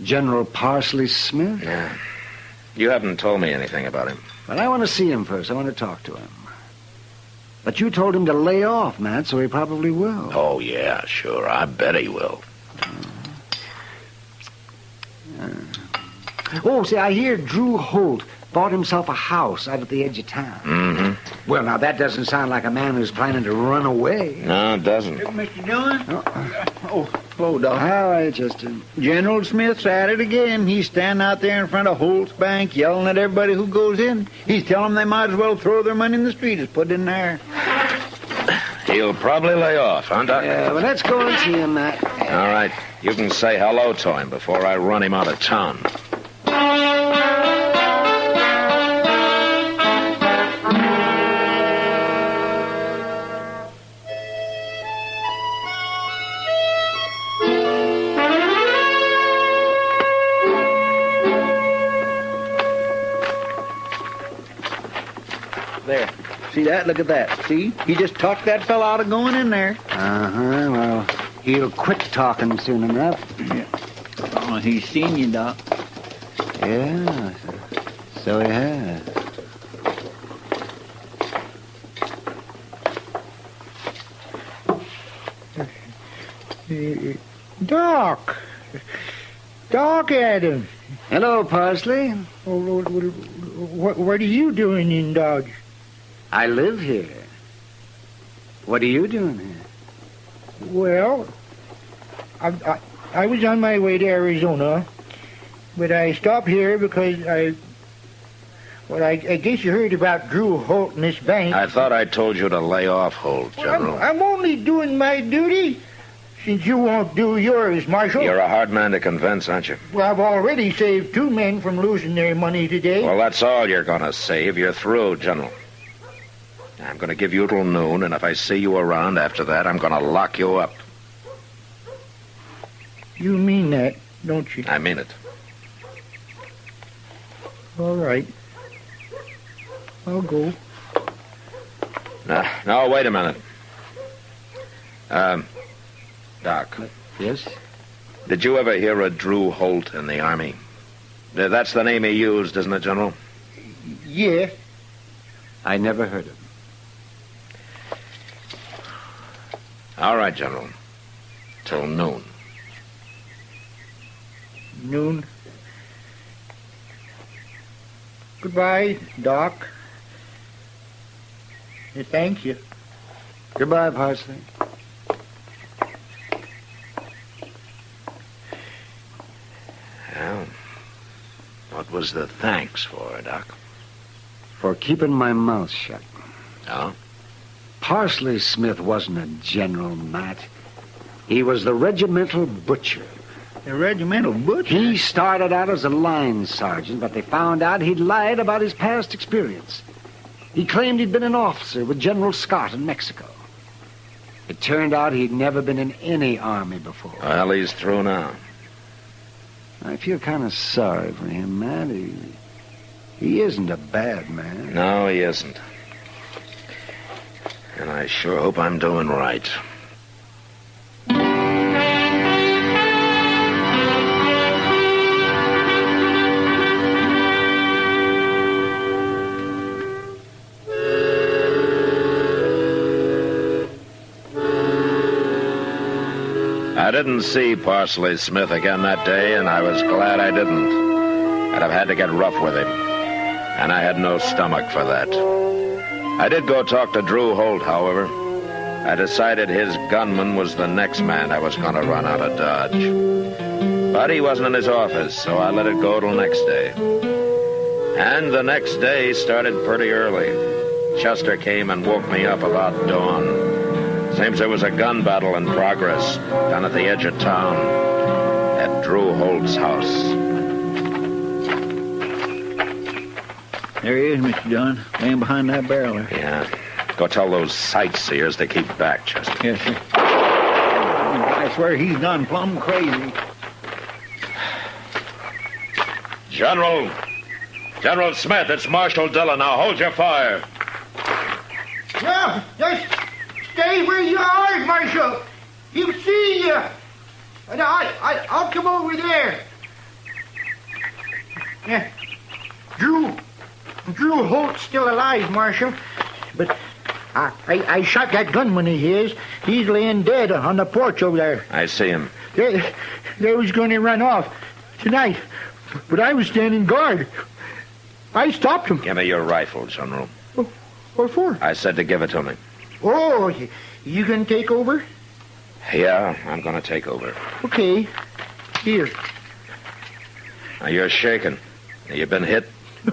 General Parsley Smith? Yeah. You haven't told me anything about him. Well, I want to see him first. I want to talk to him. But you told him to lay off, Matt, so he probably will. Oh, yeah, sure. I bet he will. Oh, see, I hear Drew Holt bought himself a house out at the edge of town. Mm-hmm. Well, now, that doesn't sound like a man who's planning to run away. No, it doesn't. Mr. Dillon? Hello, Doc. How are you, Chester? General Smith's at it again. He's standing out there in front of Holt's bank yelling at everybody who goes in. He's telling them they might as well throw their money in the street as put it in there. He'll probably lay off, huh, Doc? Yeah, well, let's go and see him, Matt. All right. You can say hello to him before I run him out of town. See that? Look at that. See? He just talked that fella out of going in there. Uh-huh. Well, he'll quit talking soon enough. Yeah. Oh, he's seen you, Doc. Yeah, so he has. Doc. Doc Adams. Hello, Parsley. Oh, what are you doing in Dodge? I live here. What are you doing here? Well, I was on my way to Arizona, but I stopped here because I guess you heard about Drew Holt and this bank. I thought I told you to lay off Holt, General. I'm only doing my duty, since you won't do yours, Marshal. You're a hard man to convince, aren't you? Well, I've already saved 2 men from losing their money today. Well, that's all you're going to save. You're through, General. I'm going to give you till noon, and if I see you around after that, I'm going to lock you up. You mean that, don't you? I mean it. All right. I'll go. Now, wait a minute. Doc. Yes? Did you ever hear of Drew Holt in the Army? That's the name he used, isn't it, General? Yeah. I never heard of him. All right, General. Till noon. Noon. Goodbye, Doc. Thank you. Goodbye, Parsley. Well, what was the thanks for, Doc? For keeping my mouth shut. Oh? Parsley Smith wasn't a general, Matt. He was the regimental butcher. The regimental butcher? He started out as a line sergeant, but they found out he'd lied about his past experience. He claimed he'd been an officer with General Scott in Mexico. It turned out he'd never been in any army before. Well, he's through now. I feel kind of sorry for him, Matt. He isn't a bad man. No, he isn't. And I sure hope I'm doing right. I didn't see Parsley Smith again that day, and I was glad I didn't. I'd have had to get rough with him, and I had no stomach for that. I did go talk to Drew Holt, however. I decided his gunman was the next man I was going to run out of Dodge. But he wasn't in his office, so I let it go till next day. And the next day started pretty early. Chester came and woke me up about dawn. Seems there was a gun battle in progress down at the edge of town at Drew Holt's house. There he is, Mr. Dillon, laying behind that barrel there. Yeah. Go tell those sightseers to keep back, Chester. Yes, sir. I swear he's gone plumb crazy. General Smith, it's Marshal Dillon. Now hold your fire. Well, just stay where you are, Marshal. He'll see you. And I'll come over there. Yeah. Drew Holt's still alive, Marshal. But I shot that gunman of his. He's laying dead on the porch over there. I see him. They was going to run off tonight, but I was standing guard. I stopped him. Give me your rifle, General. What for? I said to give it to me. Oh, you gonna take over? Yeah, I'm going to take over. Okay. Here. Now, you're shaking. You been hit?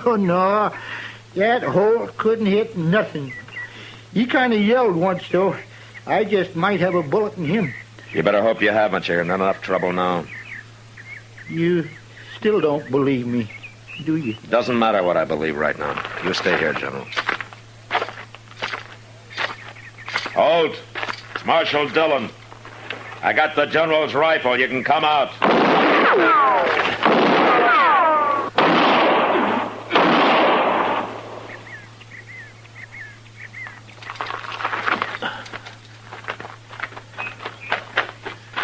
Oh, no. That Holt couldn't hit nothing. He kind of yelled once, though. I just might have a bullet in him. You better hope you haven't. You're in enough trouble now. You still don't believe me, do you? Doesn't matter what I believe right now. You stay here, General. Holt, it's Marshal Dillon. I got the General's rifle. You can come out.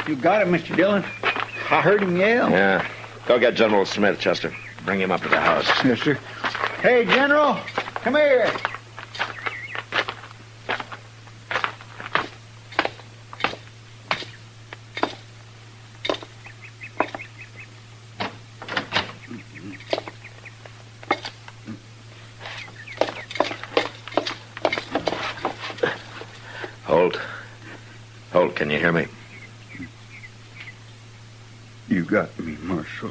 You got it, Mr. Dillon. I heard him yell. Yeah. Go get General Smith, Chester. Bring him up to the house. Yes, sir. Hey, General, come here. Holt, can you hear me? You got me, Marshal.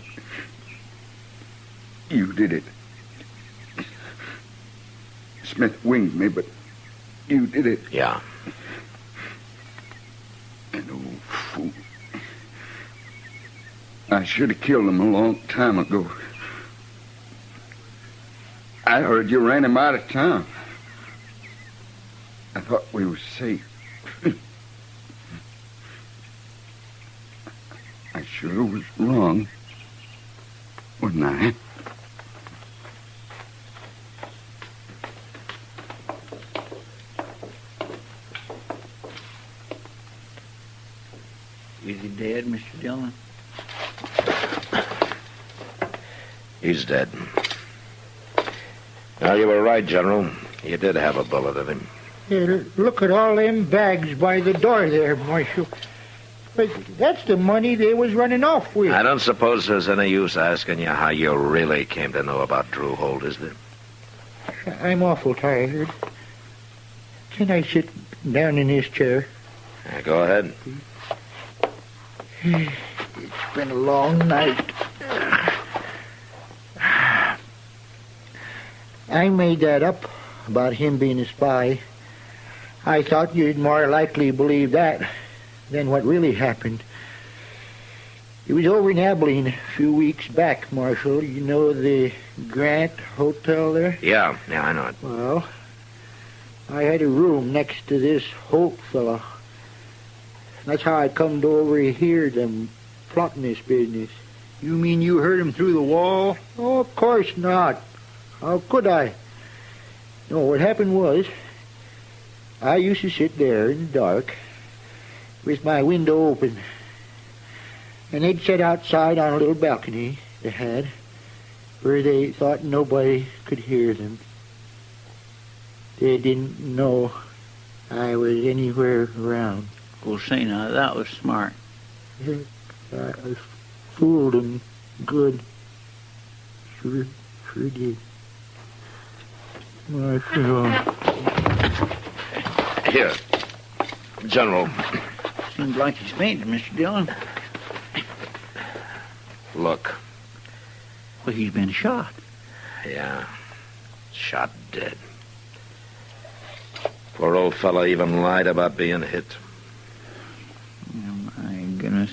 You did it. Smith winged me, but you did it. Yeah. An old fool. I should have killed him a long time ago. I heard you ran him out of town. I thought we were safe. I sure was wrong, wasn't I? Is he dead, Mr. Dillon? He's dead. Now, you were right, General. You did have a bullet in him. Yeah, look at all them bags by the door there, Marshal. But that's the money they was running off with. I don't suppose there's any use asking you how you really came to know about Drew Holt, is there? I'm awful tired. Can I sit down in this chair? Yeah, go ahead. It's been a long night. I made that up about him being a spy. I thought you'd more likely believe that than what really happened. It was over in Abilene a few weeks back, Marshal. You know the Grant Hotel there? Yeah, I know it. Well, I had a room next to this Holt fella. That's how I come to overhear them plotting this business. You mean you heard him through the wall? Oh, of course not. How could I? No, what happened was, I used to sit there in the dark with my window open. And they'd sit outside on a little balcony they had, where they thought nobody could hear them. They didn't know I was anywhere around. Well, say now, that was smart. I fooled them good. Sure did. Marshal. Here. General. Seems like he's fainting, Mr. Dillon. Look. Well, he's been shot. Yeah. Shot dead. Poor old fella even lied about being hit. Oh, my goodness.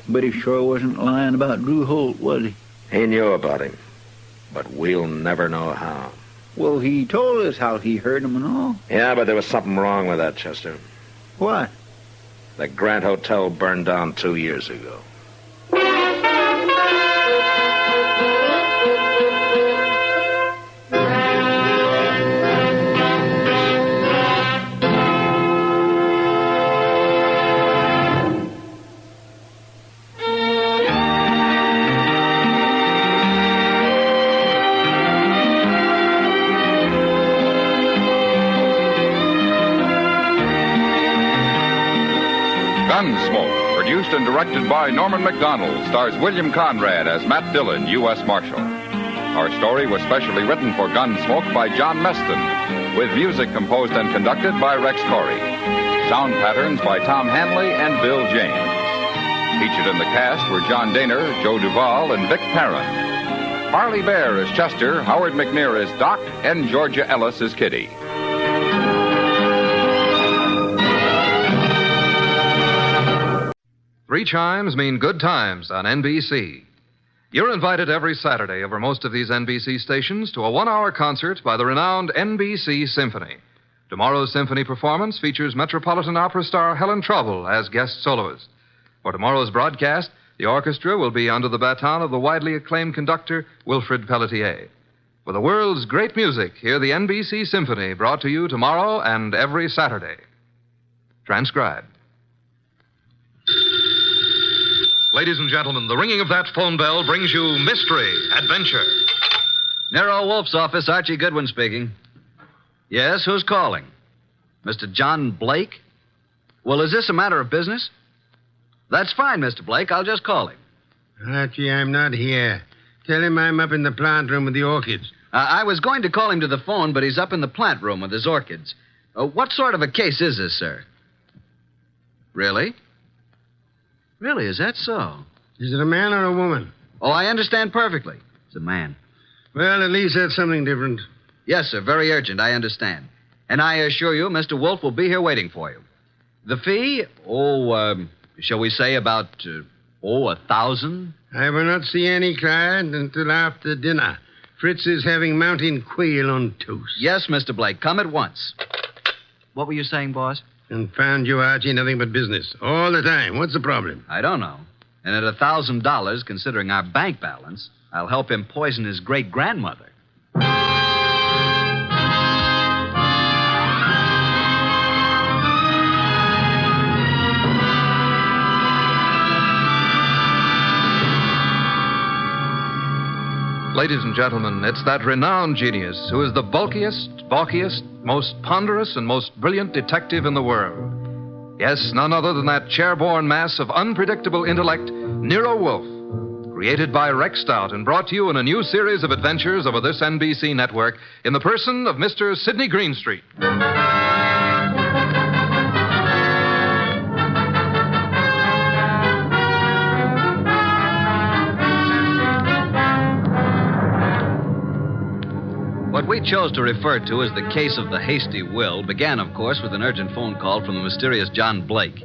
But he sure wasn't lying about Drew Holt, was he? He knew about him. But we'll never know how. Well, he told us how he heard him and all. Yeah, but there was something wrong with that, Chester. What? The Grant Hotel burned down 2 years ago. Gunsmoke, produced and directed by Norman MacDonald, stars William Conrad as Matt Dillon, U.S. Marshal. Our story was specially written for Gunsmoke by John Meston, with music composed and conducted by Rex Corey. Sound patterns by Tom Hanley and Bill James. Featured in the cast were John Daner, Joe Duvall, and Vic Perrin. Harley Bear is Chester, Howard McNear is Doc, and Georgia Ellis is Kitty. Three chimes mean good times on NBC. You're invited every Saturday over most of these NBC stations to a one-hour concert by the renowned NBC Symphony. Tomorrow's symphony performance features Metropolitan Opera star Helen Trouble as guest soloist. For tomorrow's broadcast, the orchestra will be under the baton of the widely acclaimed conductor Wilfred Pelletier. For the world's great music, hear the NBC Symphony brought to you tomorrow and every Saturday. Transcribed. Ladies and gentlemen, the ringing of that phone bell brings you mystery, adventure. Nero Wolfe's office, Archie Goodwin speaking. Yes, who's calling? Mr. John Blake? Well, is this a matter of business? That's fine, Mr. Blake. I'll just call him. Archie, I'm not here. Tell him I'm up in the plant room with the orchids. I was going to call him to the phone, but he's up in the plant room with his orchids. What sort of a case is this, sir? Really? Really, is that so? Is it a man or a woman? Oh, I understand perfectly. It's a man. Well, at least that's something different. Yes, sir. Very urgent, I understand. And I assure you, Mr. Wolfe will be here waiting for you. The fee? Shall we say about, $1,000? I will not see any client until after dinner. Fritz is having mountain quail on toast. Yes, Mr. Blake. Come at once. What were you saying, boss? Confound you, Archie. Nothing but business. All the time. What's the problem? I don't know. And at $1,000, considering our bank balance, I'll help him poison his great-grandmother. Ladies and gentlemen, it's that renowned genius who is the bulkiest, balkiest, most ponderous, and most brilliant detective in the world. Yes, none other than that chair-borne mass of unpredictable intellect, Nero Wolfe, created by Rex Stout and brought to you in a new series of adventures over this NBC network in the person of Mr. Sidney Greenstreet. What we chose to refer to as the case of the Hasty Will began, of course, with an urgent phone call from the mysterious John Blake.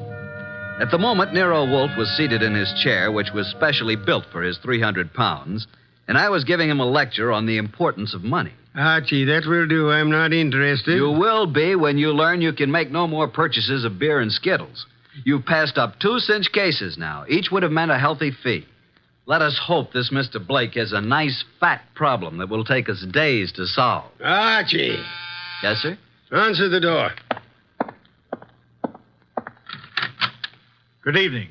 At the moment, Nero Wolfe was seated in his chair, which was specially built for his 300 pounds, and I was giving him a lecture on the importance of money. Archie, that will do. I'm not interested. You will be when you learn you can make no more purchases of beer and Skittles. You've passed up 2 cinch cases now. Each would have meant a healthy fee. Let us hope this Mr. Blake has a nice, fat problem that will take us days to solve. Archie. Yes, sir? Answer the door. Good evening.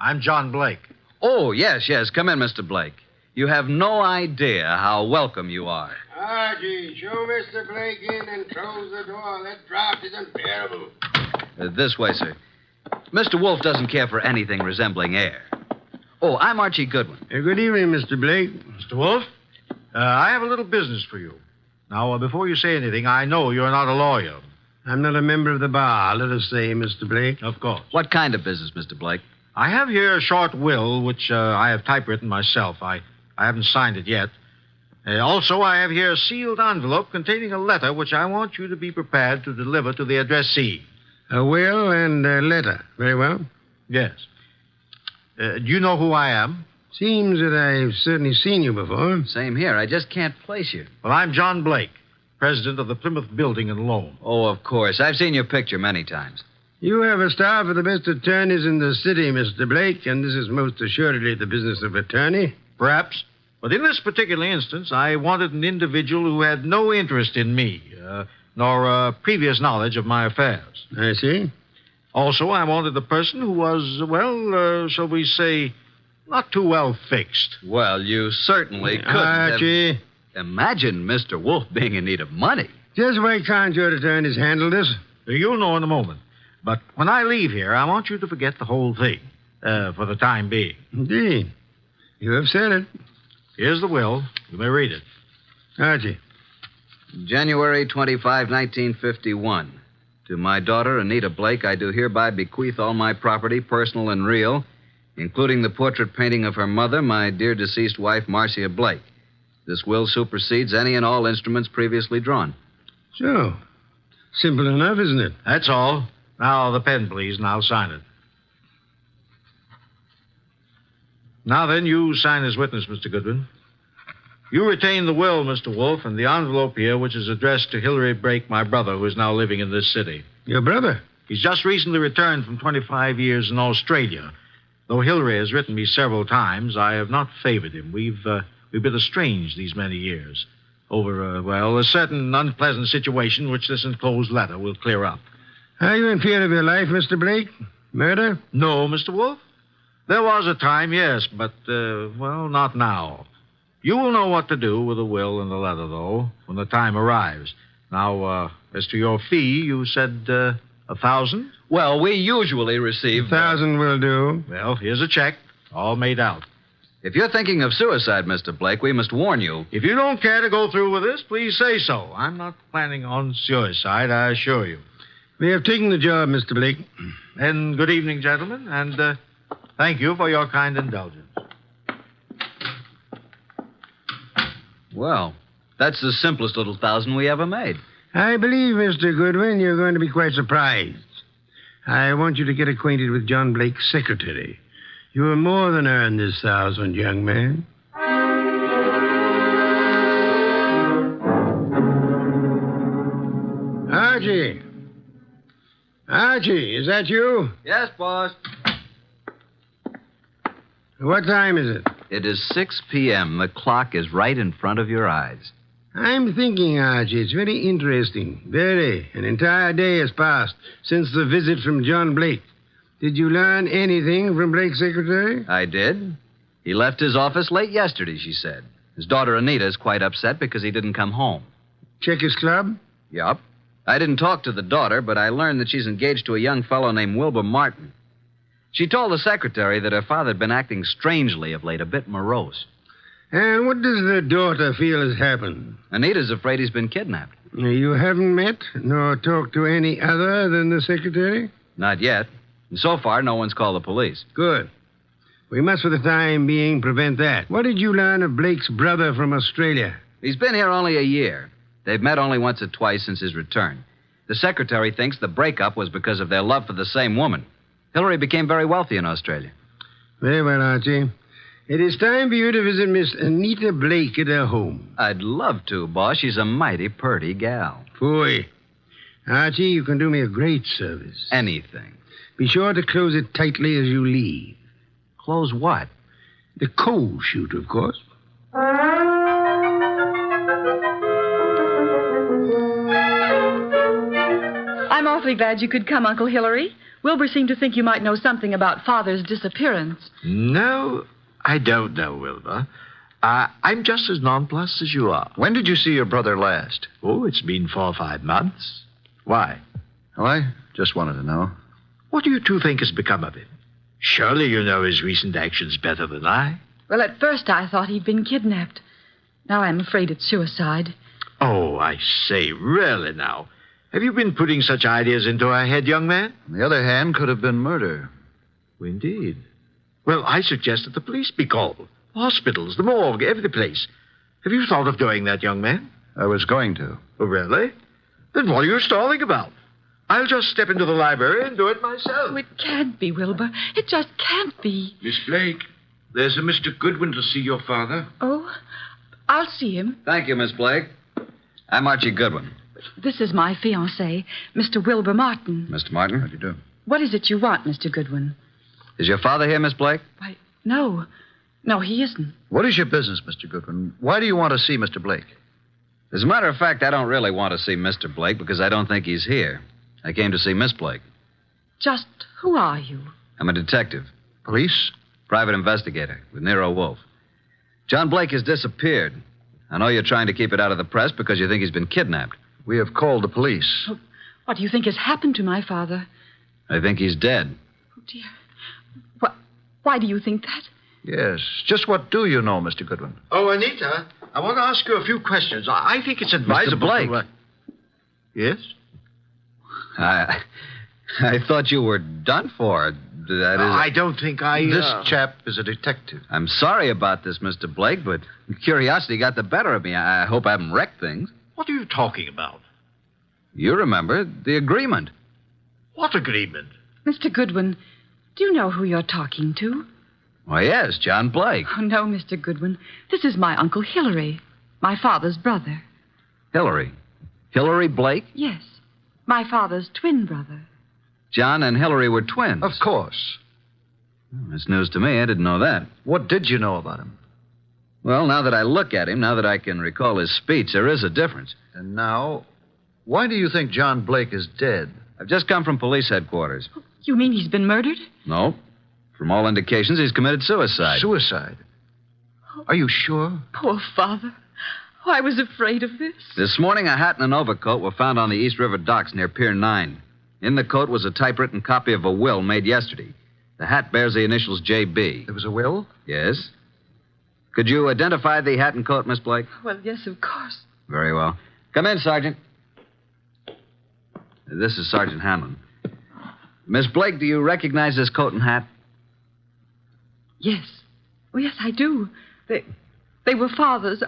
I'm John Blake. Oh, yes. Come in, Mr. Blake. You have no idea how welcome you are. Archie, show Mr. Blake in and close the door. That draft is unbearable. This way, sir. Mr. Wolfe doesn't care for anything resembling air. Oh, I'm Archie Goodwin. Good evening, Mr. Blake. Mr. Wolfe, I have a little business for you. Now, before you say anything, I know you're not a lawyer. I'm not a member of the bar, let us say, Mr. Blake. Of course. What kind of business, Mr. Blake? I have here a short will, which I have typewritten myself. I haven't signed it yet. Also, I have here a sealed envelope containing a letter which I want you to be prepared to deliver to the addressee. A will and a letter. Very well. Yes. Do you know who I am? Seems that I've certainly seen you before. Same here. I just can't place you. Well, I'm John Blake, president of the Plymouth Building and Loan. Oh, of course. I've seen your picture many times. You have a staff of the best attorneys in the city, Mr. Blake, and this is most assuredly the business of attorney. Perhaps. But in this particular instance, I wanted an individual who had no interest in me, nor previous knowledge of my affairs. I see. Also, I wanted a person who was, shall we say, not too well fixed. Well, you certainly couldn't Archie. have... Imagine Mr. Wolfe being in need of money. Just why can't your attorneys handle this? You'll know in a moment. But when I leave here, I want you to forget the whole thing, for the time being. Indeed. You have said it. Here's the will. You may read it. Archie. January 25, 1951. To my daughter, Anita Blake, I do hereby bequeath all my property, personal and real, including the portrait painting of her mother, my dear deceased wife, Marcia Blake. This will supersedes any and all instruments previously drawn. So, simple enough, isn't it? That's all. Now, the pen, please, and I'll sign it. Now then, you sign as witness, Mr. Goodwin. You retain the will, Mr. Wolfe, and the envelope here, which is addressed to Hilary Blake, my brother, who is now living in this city. Your brother? He's just recently returned from 25 years in Australia. Though Hilary has written me several times, I have not favored him. We've been estranged these many years over, a certain unpleasant situation which this enclosed letter will clear up. Are you in fear of your life, Mr. Blake? Murder? No, Mr. Wolfe. There was a time, yes, but, well, not now. You will know what to do with the will and the letter, though, when the time arrives. Now, as to your fee, you said, 1,000? Well, we usually receive... 1,000 will do. Well, here's a check, all made out. If you're thinking of suicide, Mr. Blake, we must warn you. If you don't care to go through with this, please say so. I'm not planning on suicide, I assure you. We have taken the job, Mr. Blake. And good evening, gentlemen, and thank you for your kind indulgence. Well, that's the simplest little 1,000 we ever made. I believe, Mr. Goodwin, you're going to be quite surprised. I want you to get acquainted with John Blake's secretary. You will more than earn this 1,000, young man. Archie. Archie, is that you? Yes, boss. What time is it? It is 6 p.m. The clock is right in front of your eyes. I'm thinking, Archie, it's very interesting. Very. An entire day has passed since the visit from John Blake. Did you learn anything from Blake's secretary? I did. He left his office late yesterday, she said. His daughter Anita is quite upset because he didn't come home. Check his club? Yup. I didn't talk to the daughter, but I learned that she's engaged to a young fellow named Wilbur Martin. She told the secretary that her father had been acting strangely of late, a bit morose. And what does the daughter feel has happened? Anita's afraid he's been kidnapped. You haven't met nor talked to any other than the secretary? Not yet. And so far, no one's called the police. Good. We must, for the time being, prevent that. What did you learn of Blake's brother from Australia? He's been here only a year. They've met only once or twice since his return. The secretary thinks the breakup was because of their love for the same woman. Hillary became very wealthy in Australia. Very well, Archie. It is time for you to visit Miss Anita Blake at her home. I'd love to, boss. She's a mighty purty gal. Phooey. Archie, you can do me a great service. Anything. Be sure to close it tightly as you leave. Close what? The coal chute, of course. I'm awfully glad you could come, Uncle Hillary. Wilbur seemed to think you might know something about Father's disappearance. No, I don't know, Wilbur. I'm just as nonplussed as you are. When did you see your brother last? Oh, it's been 4 or 5 months. Why? Oh, I just wanted to know. What do you two think has become of him? Surely you know his recent actions better than I. Well, at first I thought he'd been kidnapped. Now I'm afraid it's suicide. Oh, I say, really now. Have you been putting such ideas into our head, young man? On the other hand, could have been murder. Indeed. Well, I suggest that the police be called. Hospitals, the morgue, every place. Have you thought of doing that, young man? I was going to. Oh, really? Then what are you stalling about? I'll just step into the library and do it myself. Oh, it can't be, Wilbur. It just can't be. Miss Blake, there's a Mr. Goodwin to see your father. Oh, I'll see him. Thank you, Miss Blake. I'm Archie Goodwin. This is my fiancé, Mr. Wilbur Martin. Mr. Martin? How do you do? What is it you want, Mr. Goodwin? Is your father here, Miss Blake? Why, no. No, he isn't. What is your business, Mr. Goodwin? Why do you want to see Mr. Blake? As a matter of fact, I don't really want to see Mr. Blake because I don't think he's here. I came to see Miss Blake. Just who are you? I'm a detective. Police? Private investigator with Nero Wolfe. John Blake has disappeared. I know you're trying to keep it out of the press because you think he's been kidnapped. We have called the police. Oh, what do you think has happened to my father? I think he's dead. Oh, dear. Why do you think that? Yes. Just what do you know, Mr. Goodwin? Oh, Anita, I want to ask you a few questions. I think it's advisable. Mr. Blake. Yes? I thought you were done for. That is... I don't think I... This chap is a detective. I'm sorry about this, Mr. Blake, but curiosity got the better of me. I hope I haven't wrecked things. What are you talking about? You remember the agreement. What agreement? Mr. Goodwin, do you know who you're talking to? Why, yes, John Blake. Oh, no, Mr. Goodwin. This is my Uncle Hillary, my father's brother. Hillary? Hillary Blake? Yes, my father's twin brother. John and Hillary were twins. Of course. That's news to me. I didn't know that. What did you know about him? Well, now that I look at him, now that I can recall his speech, there is a difference. And now, why do you think John Blake is dead? I've just come from police headquarters. You mean he's been murdered? No. From all indications, he's committed suicide. Suicide? Are you sure? Poor father. Oh, I was afraid of this. This morning, a hat and an overcoat were found on the East River docks near Pier 9. In the coat was a typewritten copy of a will made yesterday. The hat bears the initials J.B. There was a will? Yes. Could you identify the hat and coat, Miss Blake? Well, yes, of course. Very well. Come in, Sergeant. This is Sergeant Hanlon. Miss Blake, do you recognize this coat and hat? Yes. Oh, yes, I do. They were father's.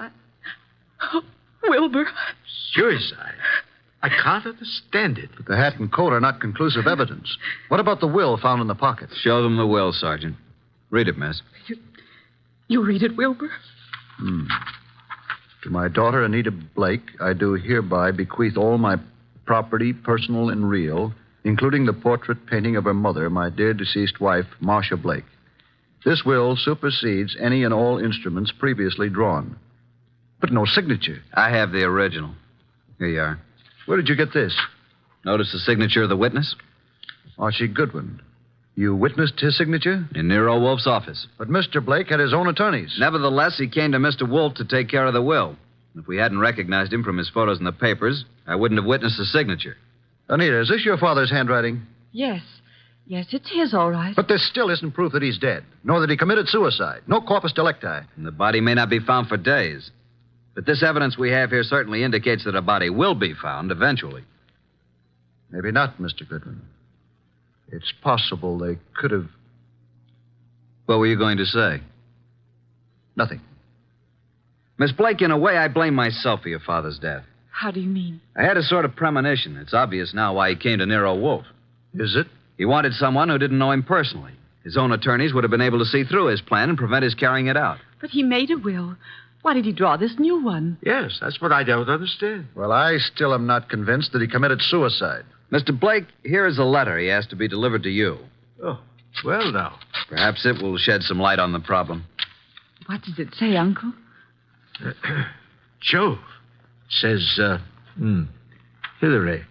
Oh, Wilbur. Suicide? I can't understand it. But the hat and coat are not conclusive evidence. What about the will found in the pocket? Show them the will, Sergeant. Read it, miss. You read it, Wilbur? To my daughter, Anita Blake, I do hereby bequeath all my property, personal and real, including the portrait painting of her mother, my dear deceased wife, Marcia Blake. This will supersedes any and all instruments previously drawn. But no signature. I have the original. Here you are. Where did you get this? Notice the signature of the witness? Archie Goodwin. You witnessed his signature? In Nero Wolfe's office. But Mr. Blake had his own attorneys. Nevertheless, he came to Mr. Wolfe to take care of the will. If we hadn't recognized him from his photos in the papers, I wouldn't have witnessed the signature. Anita, is this your father's handwriting? Yes. Yes, it's his, all right. But this still isn't proof that he's dead, nor that he committed suicide. No corpus delicti. And the body may not be found for days. But this evidence we have here certainly indicates that a body will be found eventually. Maybe not, Mr. Goodwin. It's possible they could have... What were you going to say? Nothing. Miss Blake, in a way, I blame myself for your father's death. How do you mean? I had a sort of premonition. It's obvious now why he came to Nero Wolfe. Is it? He wanted someone who didn't know him personally. His own attorneys would have been able to see through his plan and prevent his carrying it out. But he made a will. Why did he draw this new one? Yes, that's what I don't understand. Well, I still am not convinced that he committed suicide. Mr. Blake, here is a letter he asked to be delivered to you. Oh, well, now. Perhaps it will shed some light on the problem. What does it say, Uncle? Jove. It says, Hillary,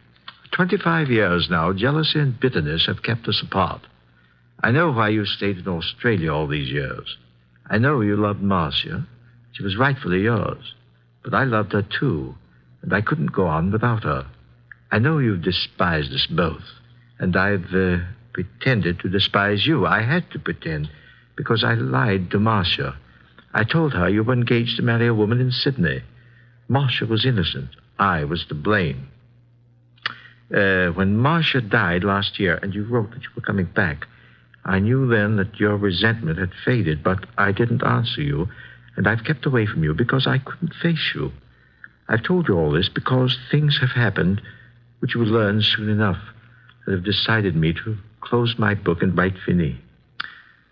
25 years now, jealousy and bitterness have kept us apart. I know why you stayed in Australia all these years. I know you loved Marcia. She was rightfully yours. But I loved her, too, and I couldn't go on without her. I know you've despised us both, and I've pretended to despise you. I had to pretend, because I lied to Marcia. I told her you were engaged to marry a woman in Sydney. Marcia was innocent. I was to blame. When Marcia died last year, and you wrote that you were coming back, I knew then that your resentment had faded, but I didn't answer you, and I've kept away from you because I couldn't face you. I've told you all this because things have happened which you will learn soon enough that have decided me to close my book and write fini.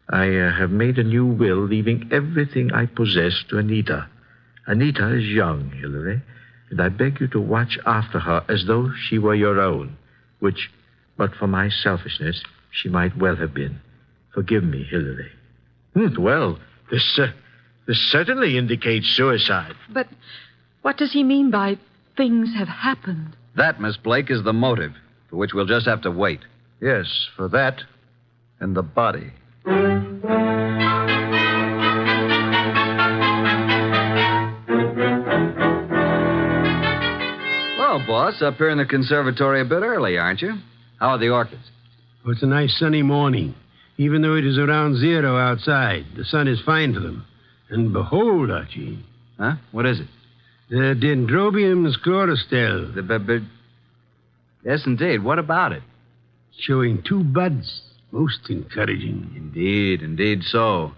I have made a new will, leaving everything I possess to Anita. Anita is young, Hillary, and I beg you to watch after her as though she were your own, which, but for my selfishness, she might well have been. Forgive me, Hillary. Well, this certainly indicates suicide. But what does he mean by things have happened? That, Miss Blake, is the motive, for which we'll just have to wait. Yes, for that and the body. Well, boss, up here in the conservatory a bit early, aren't you? How are the orchids? Oh, it's a nice sunny morning. Even though it is around 0 outside, the sun is fine for them. And behold, Archie. Huh? What is it? The Dendrobium sclerostel. Yes, indeed. What about it? Showing 2 buds. Most encouraging. Indeed so.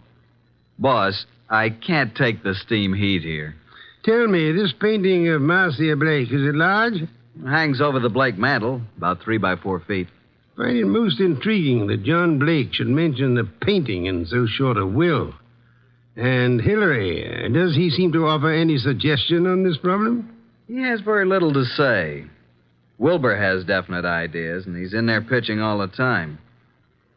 Boss, I can't take the steam heat here. Tell me, this painting of Marcia Blake, is it large? It hangs over the Blake mantle, about 3 by 4 feet. I find it most intriguing that John Blake should mention the painting in so short a will. And Hillary, does he seem to offer any suggestion on this problem? He has very little to say. Wilbur has definite ideas, and he's in there pitching all the time.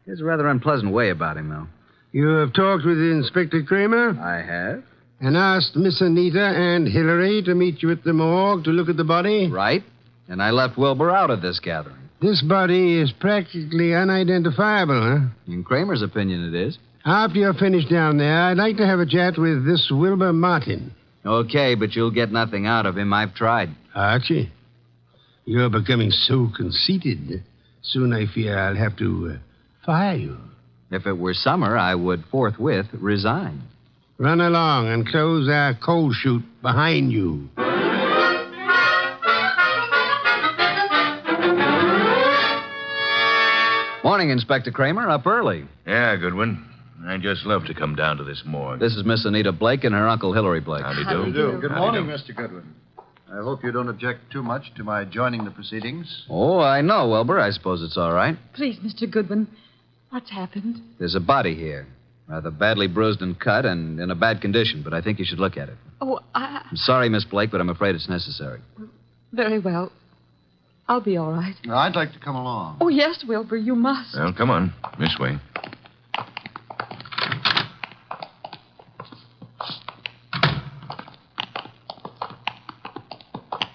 He has a rather unpleasant way about him, though. You have talked with Inspector Kramer? I have. And asked Miss Anita and Hillary to meet you at the morgue to look at the body? Right. And I left Wilbur out of this gathering. This body is practically unidentifiable, huh? In Kramer's opinion, it is. After you're finished down there, I'd like to have a chat with this Wilbur Martin. Okay, but you'll get nothing out of him. I've tried. Archie, you're becoming so conceited. Soon I fear I'll have to fire you. If it were summer, I would forthwith resign. Run along and close our coal chute behind you. Morning, Inspector Kramer. Up early. Yeah, Goodwin. I just love to come down to this morgue. This is Miss Anita Blake and her Uncle Hillary Blake. Howdy do. Good morning, Mr. Goodwin. I hope you don't object too much to my joining the proceedings. Oh, I know, Wilbur. I suppose it's all right. Please, Mr. Goodwin, what's happened? There's a body here. Rather badly bruised and cut and in a bad condition, but I think you should look at it. Oh, I'm sorry, Miss Blake, but I'm afraid it's necessary. Very well. I'll be all right. I'd like to come along. Oh, yes, Wilbur, you must. Well, come on. This way.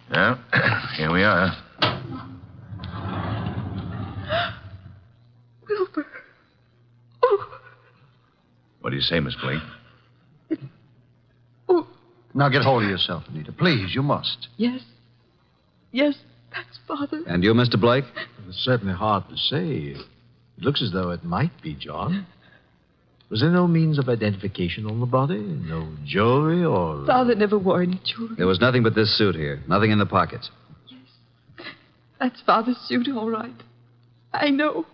Well, here we are. Wilbur. What do you say, Miss Blake? Now get hold of yourself, Anita. Please, you must. Yes. Yes, that's Father. And you, Mr. Blake? It's certainly hard to say. It looks as though it might be John. Was there no means of identification on the body? No jewelry or... Father never wore any jewelry. There was nothing but this suit here. Nothing in the pockets. That's Father's suit, all right. I know.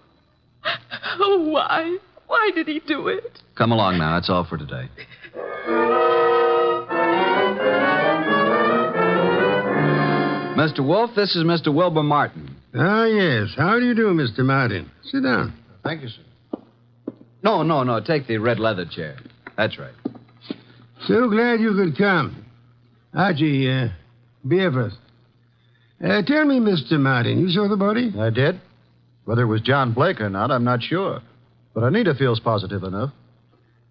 Oh, why? Why did he do it? Come along now. That's all for today. Mr. Wolfe, this is Mr. Wilbur Martin. Ah, yes. How do you do, Mr. Martin? Sit down. Thank you, sir. No. Take the red leather chair. That's right. So glad you could come. Archie, beer first. Tell me, Mr. Martin, you saw the body? I did. Whether it was John Blake or not, I'm not sure. But Anita feels positive enough.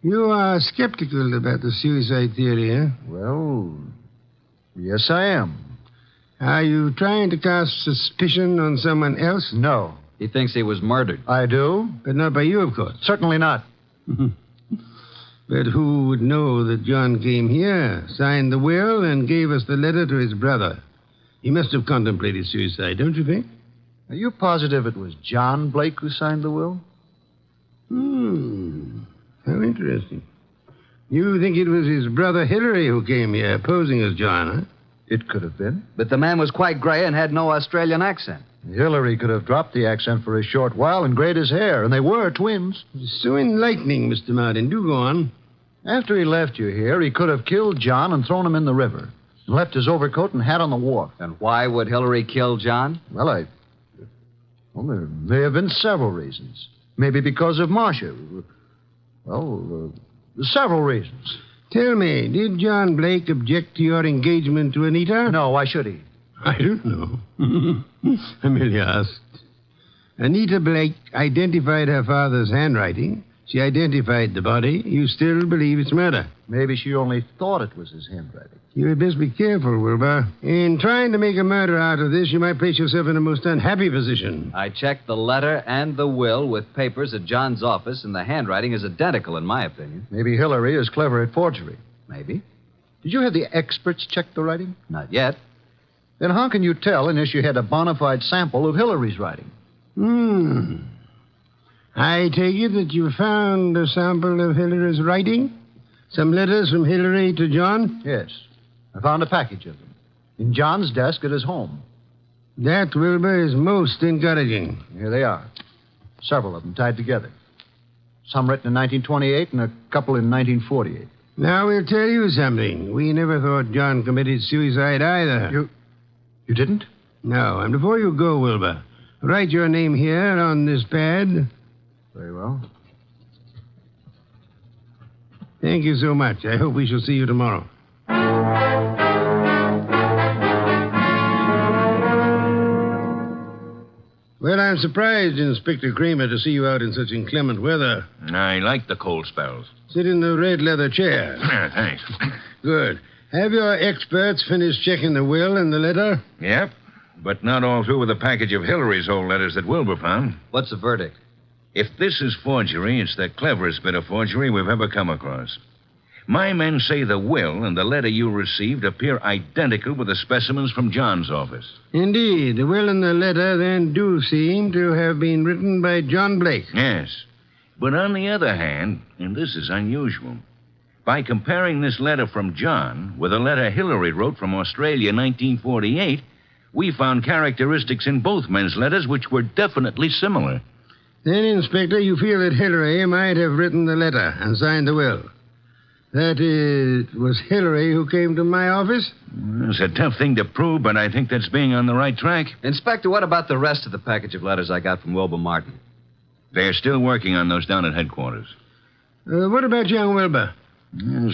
You are skeptical about the suicide theory, huh? Well, yes, I am. Are you trying to cast suspicion on someone else? No. He thinks he was murdered. I do. But not by you, of course. Certainly not. But who would know that John came here, signed the will, and gave us the letter to his brother? He must have contemplated suicide, don't you think? Are you positive it was John Blake who signed the will? How interesting. You think it was his brother Hillary who came here, posing as John, huh? It could have been. But the man was quite gray and had no Australian accent. Hillary could have dropped the accent for a short while and grayed his hair, and they were twins. So enlightening, Mr. Martin. Do go on. After he left you here, he could have killed John and thrown him in the river, and left his overcoat and hat on the wharf. And why would Hillary kill John? Well, there may have been several reasons. Maybe because of Marcia. Several reasons. Tell me, did John Blake object to your engagement to Anita? No, why should he? I don't know. I merely asked. Anita Blake identified her father's handwriting. She identified the body. You still believe it's murder? Maybe she only thought it was his handwriting. You had best be careful, Wilbur. In trying to make a murder out of this, you might place yourself in a most unhappy position. I checked the letter and the will with papers at John's office, and the handwriting is identical, in my opinion. Maybe Hillary is clever at forgery. Maybe. Did you have the experts check the writing? Not yet. Then how can you tell unless you had a bona fide sample of Hillary's writing? I take it that you found a sample of Hillary's writing? Some letters from Hillary to John? Yes. I found a package of them in John's desk at his home. That, Wilbur, is most encouraging. Here they are. Several of them tied together. Some written in 1928 and a couple in 1948. Now, we'll tell you something. We never thought John committed suicide either. You didn't? No. And before you go, Wilbur, write your name here on this pad. Very well. Thank you so much. I hope we shall see you tomorrow. Well, I'm surprised, Inspector Kramer, to see you out in such inclement weather. I like the cold spells. Sit in the red leather chair. Thanks. Good. Have your experts finished checking the will and the letter? Yep. but not all through with a package of Hillary's old letters that Wilbur found. What's the verdict? If this is forgery, it's the cleverest bit of forgery we've ever come across. My men say the will and the letter you received appear identical with the specimens from John's office. Indeed, the will and the letter then do seem to have been written by John Blake. Yes. But on the other hand, and this is unusual, by comparing this letter from John with a letter Hillary wrote from Australia in 1948, we found characteristics in both men's letters which were definitely similar. Then, Inspector, you feel that Hillary might have written the letter and signed the will. That it was Hillary who came to my office? It's a tough thing to prove, but I think that's being on the right track. Inspector, what about the rest of the package of letters I got from Wilbur Martin? They're still working on those down at headquarters. What about young Wilbur?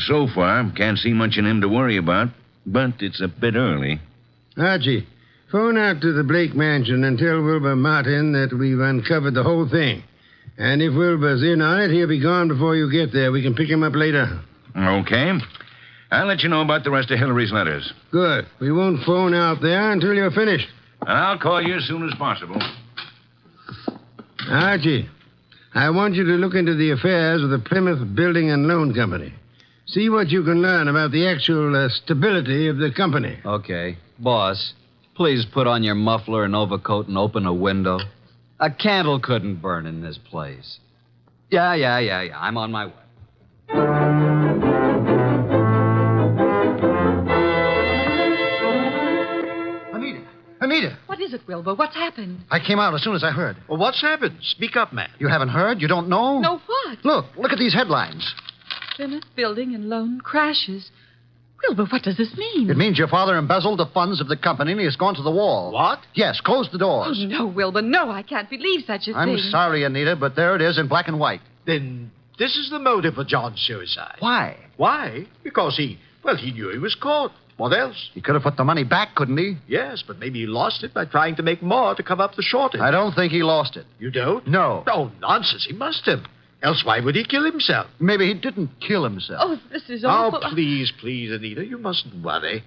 So far, can't see much in him to worry about, but it's a bit early. Archie, phone out to the Blake mansion and tell Wilbur Martin that we've uncovered the whole thing. And if Wilbur's in on it, he'll be gone before you get there. We can pick him up later. Okay. I'll let you know about the rest of Hillary's letters. Good. We won't phone out there until you're finished. And I'll call you as soon as possible. Archie, I want you to look into the affairs of the Plymouth Building and Loan Company. See what you can learn about the actual stability of the company. Okay. Boss, please put on your muffler and overcoat and open a window. A candle couldn't burn in this place. Yeah. I'm on my way. Anita! What is it, Wilbur? What's happened? I came out as soon as I heard. Well, what's happened? Speak up, man. You haven't heard? You don't know? No, what? Look at these headlines. Plymouth Building and Loan crashes. Wilbur, what does this mean? It means your father embezzled the funds of the company and he has gone to the wall. What? Yes, close the doors. Oh, no, Wilbur, no, I can't believe such a thing. I'm sorry, Anita, but there it is in black and white. Then this is the motive for John's suicide. Why? Why? Because he knew he was caught. What else? He could have put the money back, couldn't he? Yes, but maybe he lost it by trying to make more to cover up the shortage. I don't think he lost it. You don't? No. Oh, nonsense. He must have. Else why would he kill himself? Maybe he didn't kill himself. Oh, this is awful. Oh, please, Anita, you mustn't worry.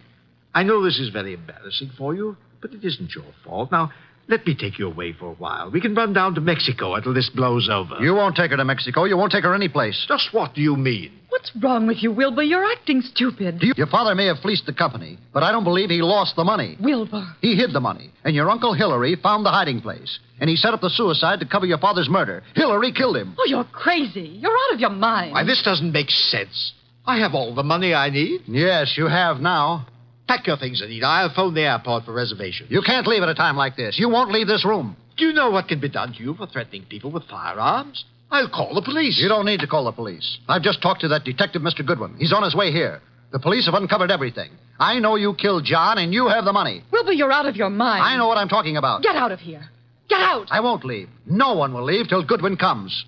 I know this is very embarrassing for you, but it isn't your fault. Now, let me take you away for a while. We can run down to Mexico until this blows over. You won't take her to Mexico. You won't take her any place. Just what do you mean? What's wrong with you, Wilbur? You're acting stupid. Your father may have fleeced the company, but I don't believe he lost the money. Wilbur. He hid the money, and your Uncle Hillary found the hiding place. And he set up the suicide to cover your father's murder. Hillary killed him. Oh, you're crazy. You're out of your mind. Why, this doesn't make sense. I have all the money I need. Yes, you have now. Pack your things, Anita. I'll phone the airport for reservations. You can't leave at a time like this. You won't leave this room. Do you know what can be done to you for threatening people with firearms? I'll call the police. You don't need to call the police. I've just talked to that detective, Mr. Goodwin. He's on his way here. The police have uncovered everything. I know you killed John, and you have the money. Wilbur, you're out of your mind. I know what I'm talking about. Get out of here. Get out. I won't leave. No one will leave till Goodwin comes.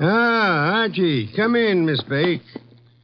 Archie, come in, Miss Blake.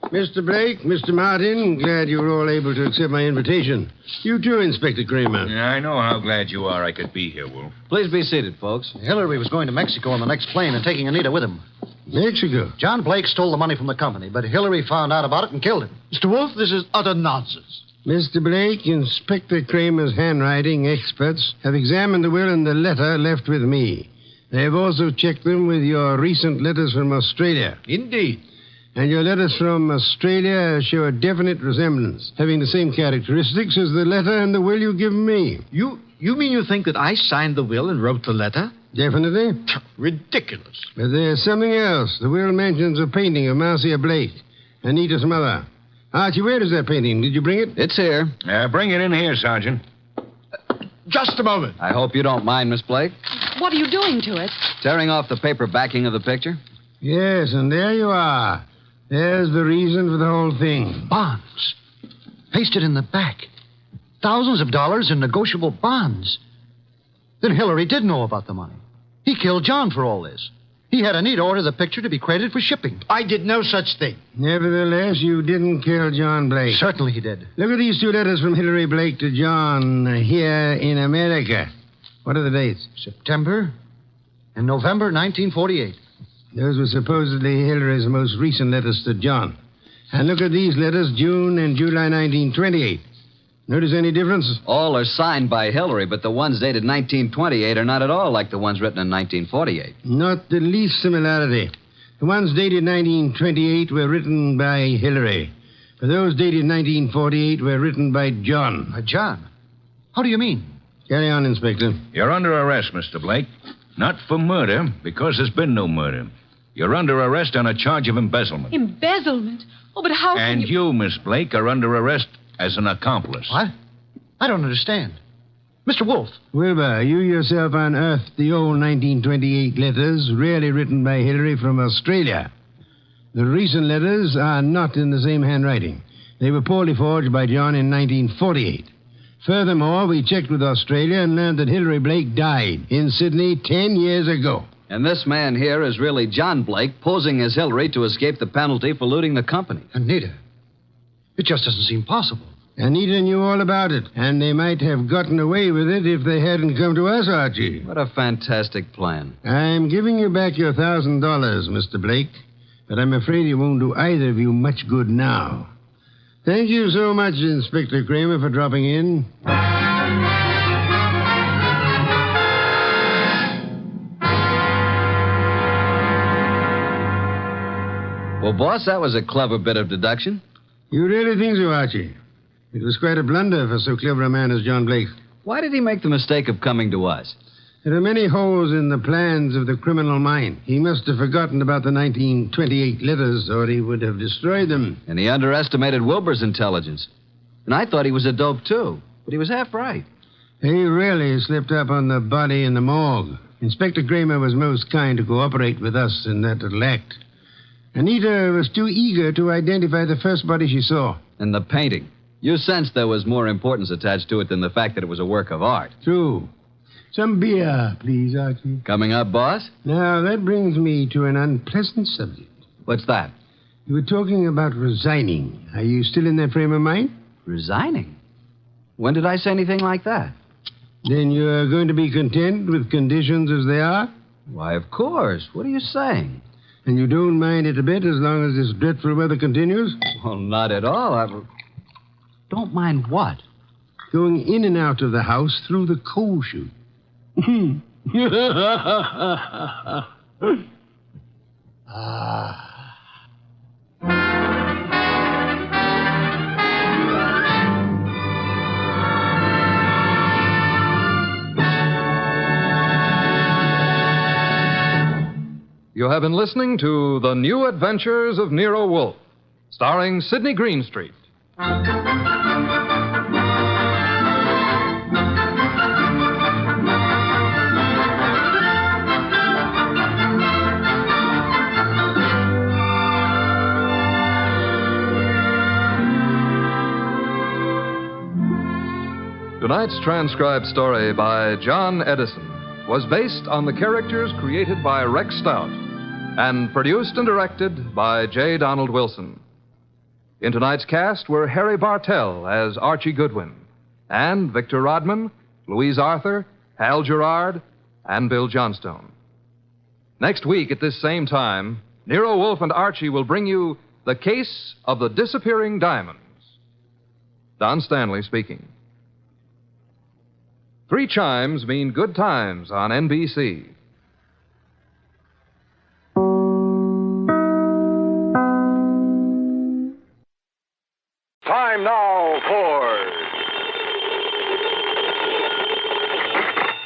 Mr. Blake, Mr. Martin, glad you were all able to accept my invitation. You too, Inspector Kramer. Yeah, I know how glad you are I could be here, Wolfe. Please be seated, folks. Hillary was going to Mexico on the next plane and taking Anita with him. Mexico? John Blake stole the money from the company, but Hillary found out about it and killed him. Mr. Wolfe, this is utter nonsense. Mr. Blake, Inspector Kramer's handwriting experts have examined the will and the letter left with me. They have also checked them with your recent letters from Australia. Indeed. And your letters from Australia show a definite resemblance, having the same characteristics as the letter and the will you've given me. You mean you think that I signed the will and wrote the letter? Definitely. Ridiculous. But there's something else. The will mentions a painting of Marcia Blake, Anita's mother. Archie, where is that painting? Did you bring it? It's here. Bring it in here, Sergeant. Just a moment. I hope you don't mind, Miss Blake. What are you doing to it? Tearing off the paper backing of the picture? Yes, and there you are. There's the reason for the whole thing. Bonds. Pasted in the back. Thousands of dollars in negotiable bonds. Then Hillary did know about the money. He killed John for all this. He had Anita order the picture to be credited for shipping. I did no such thing. Nevertheless, you didn't kill John Blake. Certainly he did. Look at these two letters from Hillary Blake to John here in America. What are the dates? September and November 1948. Those were supposedly Hillary's most recent letters to John. And look at these letters, June and July 1928. Notice any difference? All are signed by Hillary, but the ones dated 1928 are not at all like the ones written in 1948. Not the least similarity. The ones dated 1928 were written by Hillary. But those dated 1948 were written by John. John? How do you mean? Carry on, Inspector. You're under arrest, Mr. Blake. Not for murder, because there's been no murder. You're under arrest on a charge of embezzlement. Embezzlement? Oh, but how can And you, Miss Blake, are under arrest as an accomplice. What? I don't understand. Mr. Wolfe. Wilbur, you yourself unearthed the old 1928 letters, really written by Hillary from Australia. The recent letters are not in the same handwriting. They were poorly forged by John in 1948. Furthermore, we checked with Australia and learned that Hillary Blake died in Sydney 10 years ago. And this man here is really John Blake, posing as Hillary to escape the penalty for looting the company. Anita, it just doesn't seem possible. Anita knew all about it, and they might have gotten away with it if they hadn't come to us, Archie. What a fantastic plan. I'm giving you back your $1,000, Mr. Blake, but I'm afraid it won't do either of you much good now. Thank you so much, Inspector Kramer, for dropping in. Well, boss, that was a clever bit of deduction. You really think so, Archie? It was quite a blunder for so clever a man as John Blake. Why did he make the mistake of coming to us? There are many holes in the plans of the criminal mind. He must have forgotten about the 1928 letters, or he would have destroyed them. And he underestimated Wilbur's intelligence. And I thought he was a dope, too. But he was half right. He really slipped up on the body in the morgue. Inspector Kramer was most kind to cooperate with us in that little act. Anita was too eager to identify the first body she saw. And the painting. You sensed there was more importance attached to it than the fact that it was a work of art. True. Some beer, please, Archie. Coming up, boss? Now, that brings me to an unpleasant subject. What's that? You were talking about resigning. Are you still in that frame of mind? Resigning? When did I say anything like that? Then you're going to be content with conditions as they are? Why, of course. What are you saying? And you don't mind it a bit as long as this dreadful weather continues? Well, not at all. Don't mind what? Going in and out of the house through the coal chute. You have been listening to The New Adventures of Nero Wolfe, starring Sidney Greenstreet. Tonight's transcribed story by John Edison was based on the characters created by Rex Stout and produced and directed by J. Donald Wilson. In tonight's cast were Harry Bartell as Archie Goodwin, and Victor Rodman, Louise Arthur, Hal Gerard, and Bill Johnstone. Next week at this same time, Nero Wolfe and Archie will bring you The Case of the Disappearing Diamonds. Don Stanley speaking. 3 chimes mean good times on NBC. Time now for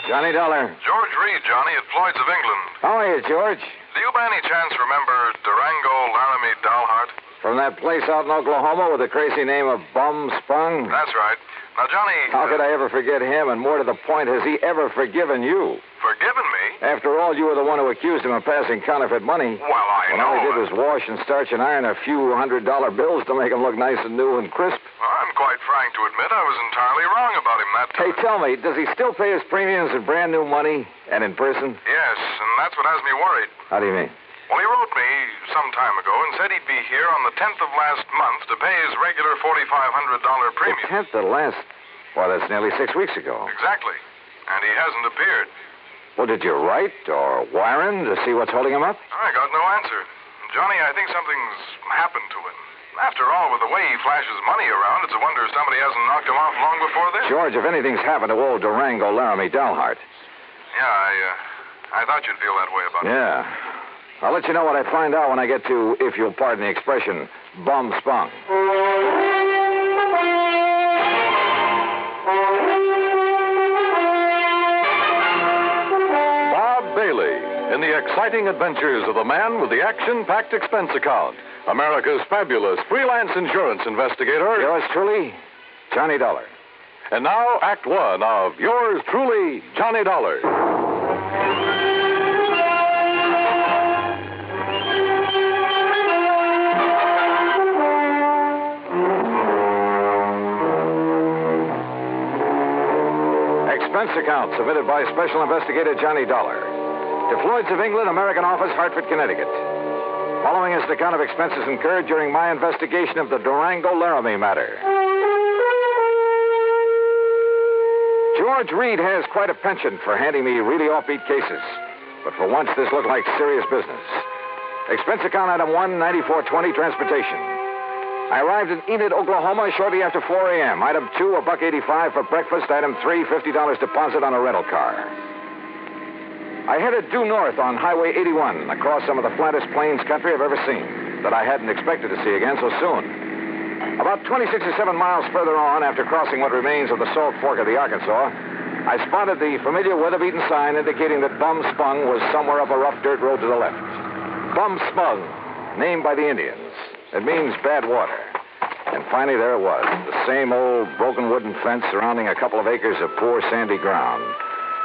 Johnny Dollar. George Reed, Johnny, at Floyd's of England. How are you, George? Do you by any chance remember Durango Laramie Matter? From that place out in Oklahoma with the crazy name of Bum Sprung? That's right. Now, Johnny... How could I ever forget him? And more to the point, has he ever forgiven you? Forgiven me? After all, you were the one who accused him of passing counterfeit money. Well, I know. All he did was wash and starch and iron a few $100 bills to make him look nice and new and crisp. Well, I'm quite frank to admit I was entirely wrong about him that time. Hey, tell me, does he still pay his premiums in brand new money and in person? Yes, and that's what has me worried. How do you mean? Well, he wrote me some time ago and said he'd be here on the 10th of last month to pay his regular $4,500 premium. The 10th of last... Well, that's nearly 6 weeks ago. Exactly. And he hasn't appeared. Well, did you write or wire him to see what's holding him up? I got no answer. Johnny, I think something's happened to him. After all, with the way he flashes money around, it's a wonder somebody hasn't knocked him off long before this. George, if anything's happened to old Durango Laramie Delhart. Yeah, I thought you'd feel that way about it. Yeah. I'll let you know what I find out when I get to, if you'll pardon the expression, bum spunk. Bob Bailey in the exciting adventures of the man with the action-packed expense account. America's fabulous freelance insurance investigator. Yours truly, Johnny Dollar. And now, Act One of yours truly, Johnny Dollar. Expense account submitted by Special Investigator Johnny Dollar to Floyd's of England, American Office, Hartford, Connecticut. Following is the account of expenses incurred during my investigation of the Durango Laramie Matter. George Reed has quite a penchant for handing me really offbeat cases. But for once, this looked like serious business. Expense account item 1, 9420, transportation. I arrived in Enid, Oklahoma shortly after 4 a.m. Item 2, $1.85 for breakfast. Item 3, $50 deposit on a rental car. I headed due north on Highway 81, across some of the flattest plains country I've ever seen, that I hadn't expected to see again so soon. About 67 miles further on, after crossing what remains of the Salt Fork of the Arkansas, I spotted the familiar weather-beaten sign indicating that Bum Spung was somewhere up a rough dirt road to the left. Bum Spung, named by the Indians. It means bad water. And finally, there it was, the same old broken wooden fence surrounding a couple of acres of poor sandy ground.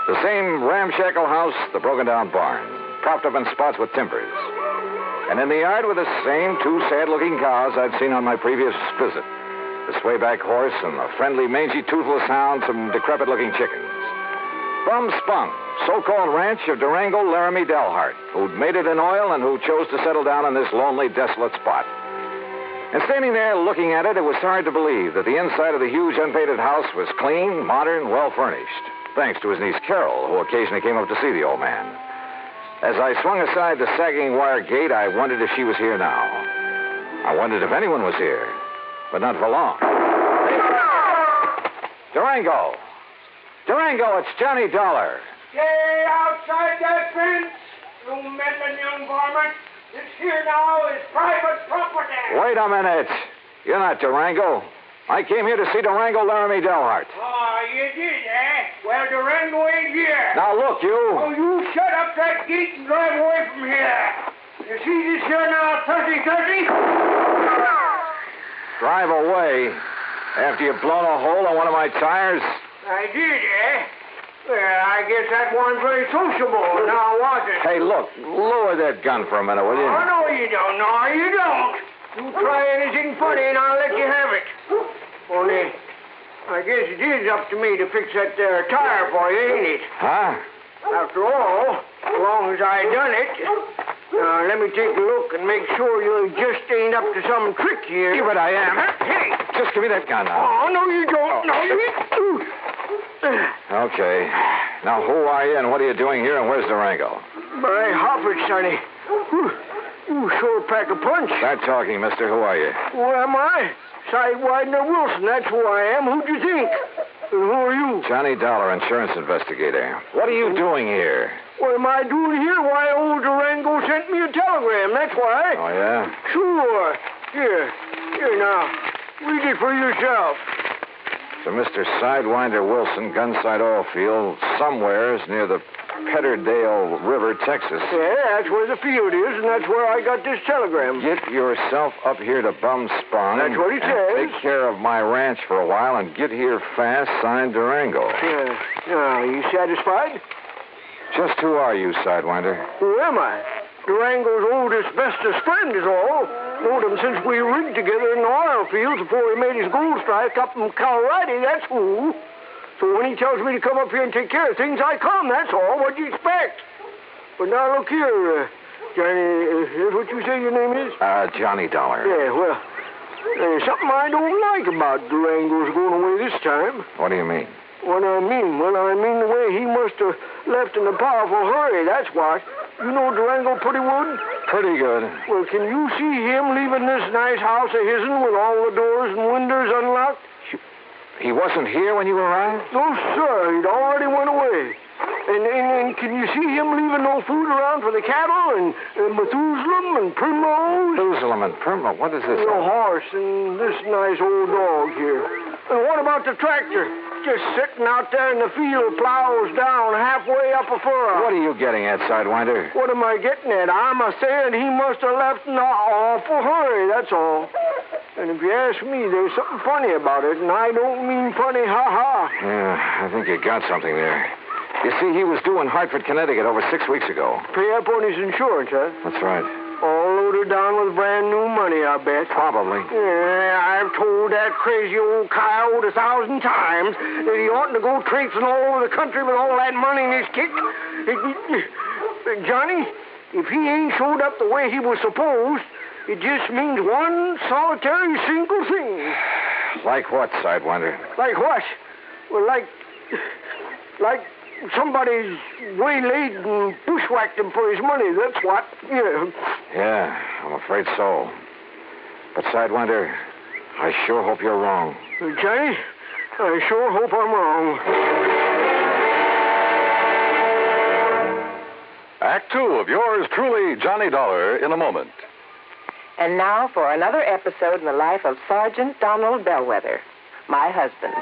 The same ramshackle house, the broken-down barn, propped up in spots with timbers. And in the yard were the same two sad-looking cows I'd seen on my previous visit. The swayback horse and the friendly, mangy, toothless hound, some decrepit-looking chickens. Bum Spung, so-called ranch of Durango Laramie Delhart, who'd made it in oil and who chose to settle down in this lonely, desolate spot. And standing there looking at it, it was hard to believe that the inside of the huge, unpainted house was clean, modern, well-furnished. Thanks to his niece Carol, who occasionally came up to see the old man. As I swung aside the sagging wire gate, I wondered if she was here now. I wondered if anyone was here, but not for long. Durango! Durango, it's Johnny Dollar. Stay outside that fence, you meddling young varmint. This here now is private property. Wait a minute. You're not Durango. I came here to see Durango Laramie Delhart. Oh, you did, eh? Well, Durango ain't here. Now, look, you. Oh, you shut up that gate and drive away from here. You see this here now, 30-30? Drive away? After you've blown a hole on one of my tires? I did, eh? Well, I guess that wasn't very sociable, now was it? Hey, look, lower that gun for a minute, will you? Oh, no, you don't. No, you don't. You try anything funny and I'll let you have it. Only, I guess it is up to me to fix that there tire for you, ain't it? Huh? After all, as long as I done it. Now, let me take a look and make sure you just ain't up to some trick here. Yeah, but I am. Hey! Just give me that gun now. Oh, no, you don't. No, you... Okay. Now, who are you and what are you doing here and where's Durango? My hoppers, sonny. You sure pack a punch. Start talking, mister. Who are you? Who am I? Sidewinder Wilson, that's who I am. Who'd you think? And who are you? Johnny Dollar, insurance investigator. What are you doing here? What am I doing here? Why, old Durango sent me a telegram, that's why. Oh, yeah? Sure. Here now. Read it for yourself. To Mr. Sidewinder Wilson, Gunside Oil Field, somewheres near the Petterdale River, Texas. Yeah, that's where the field is, and that's where I got this telegram. Get yourself up here to Bum Spung. That's what it says. Take care of my ranch for a while and get here fast, signed Durango. Yeah. Now, you satisfied? Just who are you, Sidewinder? Who am I? Durango's oldest, bestest friend is all. Known him since we rigged together in the oil fields before he made his gold strike up in Colorado, that's who. So when he tells me to come up here and take care of things, I come, that's all. What do you expect? But now look here, Johnny, is what you say your name is? Johnny Dollar. Yeah, well, there's something I don't like about Durango's going away this time. What do you mean? What I mean? Well, I mean the way he must have left in a powerful hurry, that's what. You know Durango pretty good? Pretty good. Well, can you see him leaving this nice house of his'n with all the doors and windows unlocked? He wasn't here when you arrived? No, sir. He'd already went away. And can you see him leaving no food around for the cattle and Methuselah and Primrose? Methuselah and Primrose? What is this? The horse and this nice old dog here. And what about the tractor? Just sitting out there in the field, plows down halfway up a furrow. What are you getting at, Sidewinder? What am I getting at? I'm saying he must have left in an awful hurry, that's all. And if you ask me, there's something funny about it, and I don't mean funny, ha-ha. Yeah, I think you got something there. You see, he was due in Hartford, Connecticut over 6 weeks ago. Pay up on his insurance, huh? That's right. All loaded down with brand new money, I bet. Probably. Yeah, I've told that crazy old coyote 1,000 times that he oughtn't to go traipsing all over the country with all that money in his kick. Johnny, if he ain't showed up the way he was supposed, it just means one solitary single thing. Like what, Sidewinder? Like what? Well, like somebody's waylaid and bushwhacked him for his money, that's what. Yeah, I'm afraid so. But, Sidewinder, I sure hope you're wrong. Johnny, I sure hope I'm wrong. Act 2 of yours truly, Johnny Dollar, in a moment. And now for another episode in the life of Sergeant Donald Bellwether, my husband.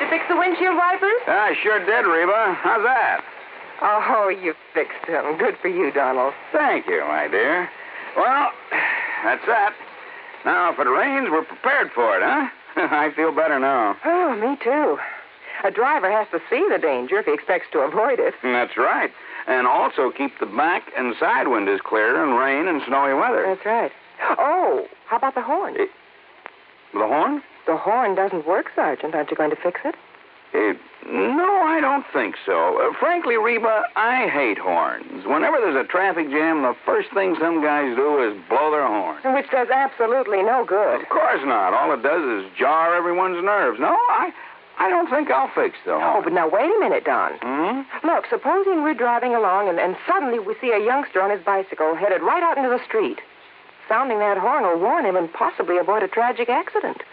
Fix the windshield wipers? I sure did, Reba. How's that? Oh, you fixed them. Good for you, Donald. Thank you, my dear. Well, that's that. Now, if it rains, we're prepared for it, huh? I feel better now. Oh, me too. A driver has to see the danger if he expects to avoid it. That's right. And also keep the back and side windows clear in rain and snowy weather. That's right. Oh, how about the horn? The horn? The horn doesn't work, Sergeant. Aren't you going to fix it? No, I don't think so. Frankly, Reba, I hate horns. Whenever there's a traffic jam, the first thing some guys do is blow their horn. Which does absolutely no good. Of course not. All it does is jar everyone's nerves. No, I don't think I'll fix the horn. Oh, but now wait a minute, Don. Look, supposing we're driving along and suddenly we see a youngster on his bicycle headed right out into the street. Sounding that horn will warn him and possibly avoid a tragic accident.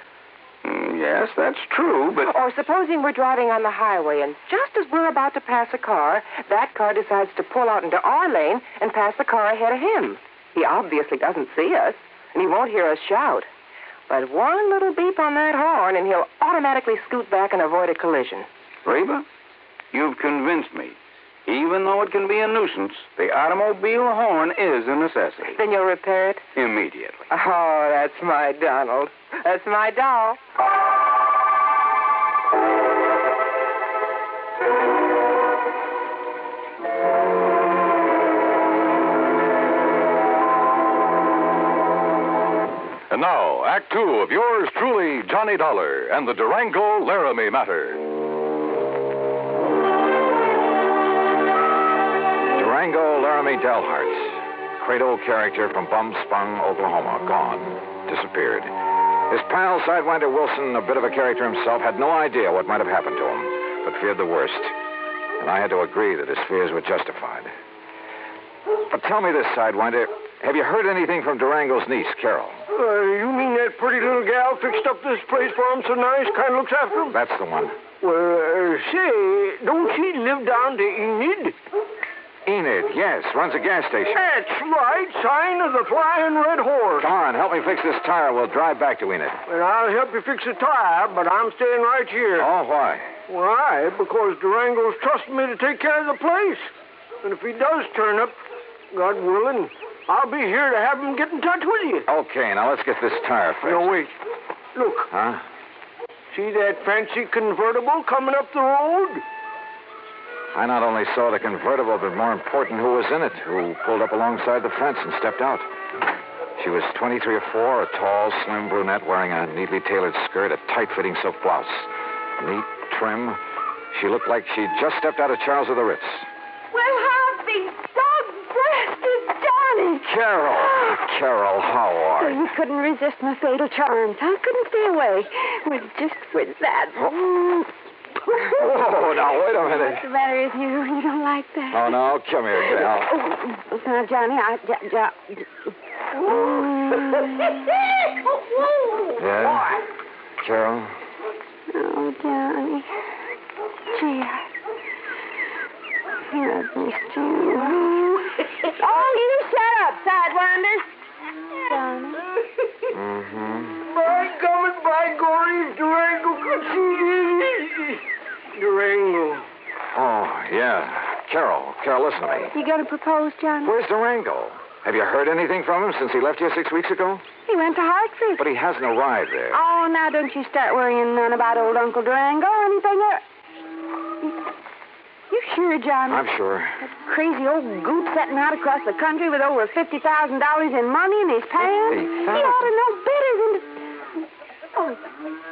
Yes, that's true, but... Or supposing we're driving on the highway, and just as we're about to pass a car, that car decides to pull out into our lane and pass the car ahead of him. He obviously doesn't see us, and he won't hear us shout. But one little beep on that horn, and he'll automatically scoot back and avoid a collision. Reba, you've convinced me. Even though it can be a nuisance, the automobile horn is a necessity. Then you'll repair it? Immediately. Oh, that's my Donald. That's my doll. And now, Act 2 of yours truly, Johnny Dollar and the Durango Laramie Matter. Durango Laramie Delharts, great old character from Bum-Spung, Oklahoma, gone, disappeared. His pal, Sidewinder Wilson, a bit of a character himself, had no idea what might have happened to him, but feared the worst. And I had to agree that his fears were justified. But tell me this, Sidewinder, have you heard anything from Durango's niece, Carol? You mean that pretty little gal fixed up this place for him so nice, kind of looks after him? That's the one. Well, say, don't she live down to Enid? Enid, yes, runs a gas station. That's right, sign of the Flying Red Horse. Come on, help me fix this tire. We'll drive back to Enid. Well, I'll help you fix the tire, but I'm staying right here. Oh, why? Why? Because Durango's trusting me to take care of the place. And if he does turn up, God willing, I'll be here to have him get in touch with you. Okay, now let's get this tire fixed. No, wait. Look. Huh? See that fancy convertible coming up the road? I not only saw the convertible, but more important, who was in it, who pulled up alongside the fence and stepped out. She was 23 or 4, a tall, slim brunette wearing a neatly tailored skirt, a tight-fitting silk blouse. Neat, trim. She looked like she'd just stepped out of Charles of the Ritz. Well, I'll be dog-breasted, Johnny. Carol, how are you? You couldn't resist my fatal charms. I couldn't stay away. Just with that. Oh, now, wait a minute. What's the matter with you? You don't like that? Oh, no, come here, Gal. Oh, now, Johnny, Yeah? Carol? Oh, Johnny. Gee, I've missed you. Oh, you shut up, Sidewinder. Johnny. By coming, by glory, Durango could see Durango. Oh, yeah. Carol, listen to me. You gonna propose, Johnny? Where's Durango? Have you heard anything from him since he left here 6 weeks ago? He went to Hartford. But he hasn't arrived there. Oh, now don't you start worrying none about old Uncle Durango or anything. You sure, Johnny? I'm sure. That crazy old goot setting out across the country with over $50,000 in money in his pants. He ought to know better than to... Oh,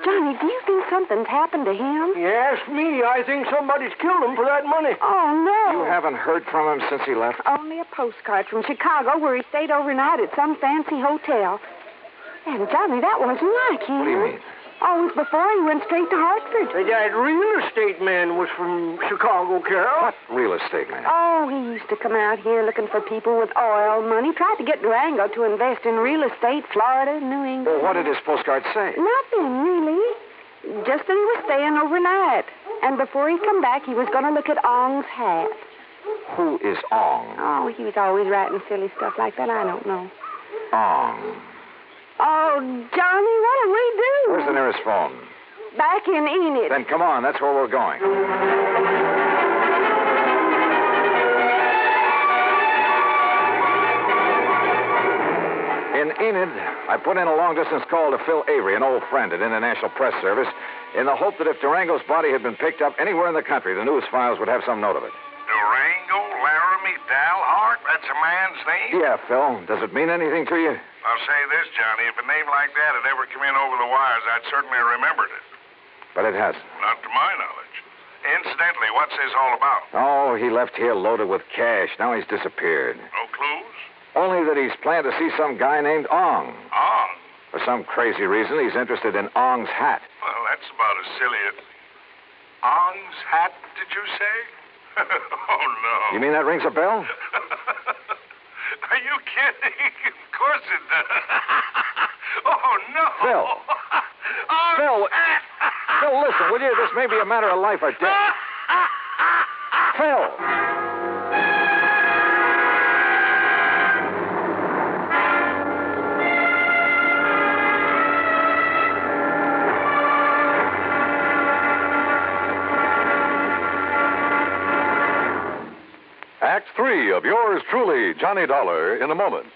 Johnny, do you think something's happened to him? Yes, me. I think somebody's killed him for that money. Oh, no. You haven't heard from him since he left? Only a postcard from Chicago where he stayed overnight at some fancy hotel. And, Johnny, that wasn't like him. What do you mean? Oh, it was before he went straight to Hartford. That real estate man was from Chicago, Carol. What real estate man? Oh, he used to come out here looking for people with oil money. Tried to get Durango to invest in real estate, Florida, New England. Well, what did his postcard say? Nothing, really. Just that he was staying overnight. And before he'd come back, he was going to look at Ong's hat. Who is Ong? Oh, he was always writing silly stuff like that. I don't know. Ong. Oh, Johnny, what'll we do? Where's the nearest phone? Back in Enid. Then come on, that's where we're going. In Enid, I put in a long-distance call to Phil Avery, an old friend at International Press Service, in the hope that if Durango's body had been picked up anywhere in the country, the news files would have some note of it. Durango Laramie Dalhart? That's a man's name? Yeah, Phil. Does it mean anything to you? I'll say this, Johnny. If a name like that had ever come in over the wires, I'd certainly remembered it. But it hasn't. Not to my knowledge. Incidentally, what's this all about? Oh, he left here loaded with cash. Now he's disappeared. No clues? Only that he's planned to see some guy named Ong. Ong? For some crazy reason, he's interested in Ong's hat. Well, that's about as silly as... Ong's hat, did you say? Oh, no. You mean that rings a bell? Are you kidding? Of course it does. Oh, no. Phil. Phil, listen, will you? This may be a matter of life or death. Phil. Act 3 of yours truly, Johnny Dollar, in a moment.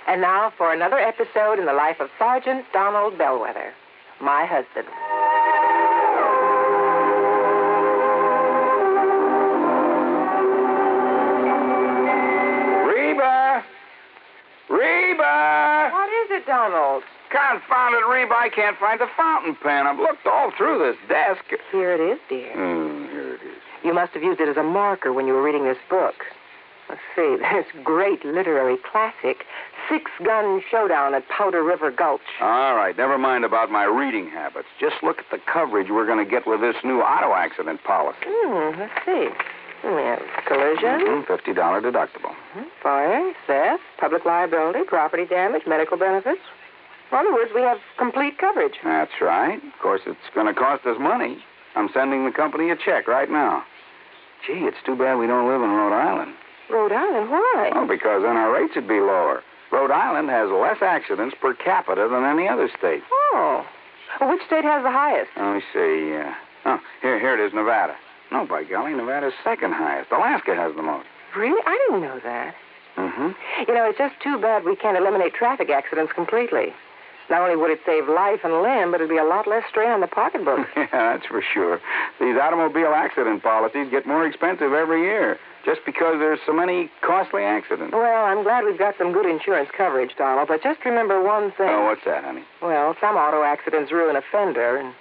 And now for another episode in the life of Sergeant Donald Bellwether, my husband. Reba! What is it, Donald? Confounded Reba, I can't find the fountain pen. I've looked all through this desk. Here it is, dear. Here it is. You must have used it as a marker when you were reading this book. Let's see, this great literary classic, Six-Gun Showdown at Powder River Gulch. All right, never mind about my reading habits. Just look at the coverage we're going to get with this new auto accident policy. Let's see. We have collision. $50 deductible. Fire, theft, public liability, property damage, medical benefits. In other words, we have complete coverage. That's right. Of course, it's going to cost us money. I'm sending the company a check right now. Gee, it's too bad we don't live in Rhode Island. Rhode Island? Why? Oh, because then our rates would be lower. Rhode Island has less accidents per capita than any other state. Oh. Well, which state has the highest? Let me see. Here it is, Nevada. No, by golly, Nevada's second highest. Alaska has the most. Really? I didn't know that. Mm-hmm. You know, it's just too bad we can't eliminate traffic accidents completely. Not only would it save life and limb, but it'd be a lot less strain on the pocketbook. Yeah, that's for sure. These automobile accident policies get more expensive every year just because there's so many costly accidents. Well, I'm glad we've got some good insurance coverage, Donald, but just remember one thing. Oh, what's that, honey? Well, some auto accidents ruin a fender, and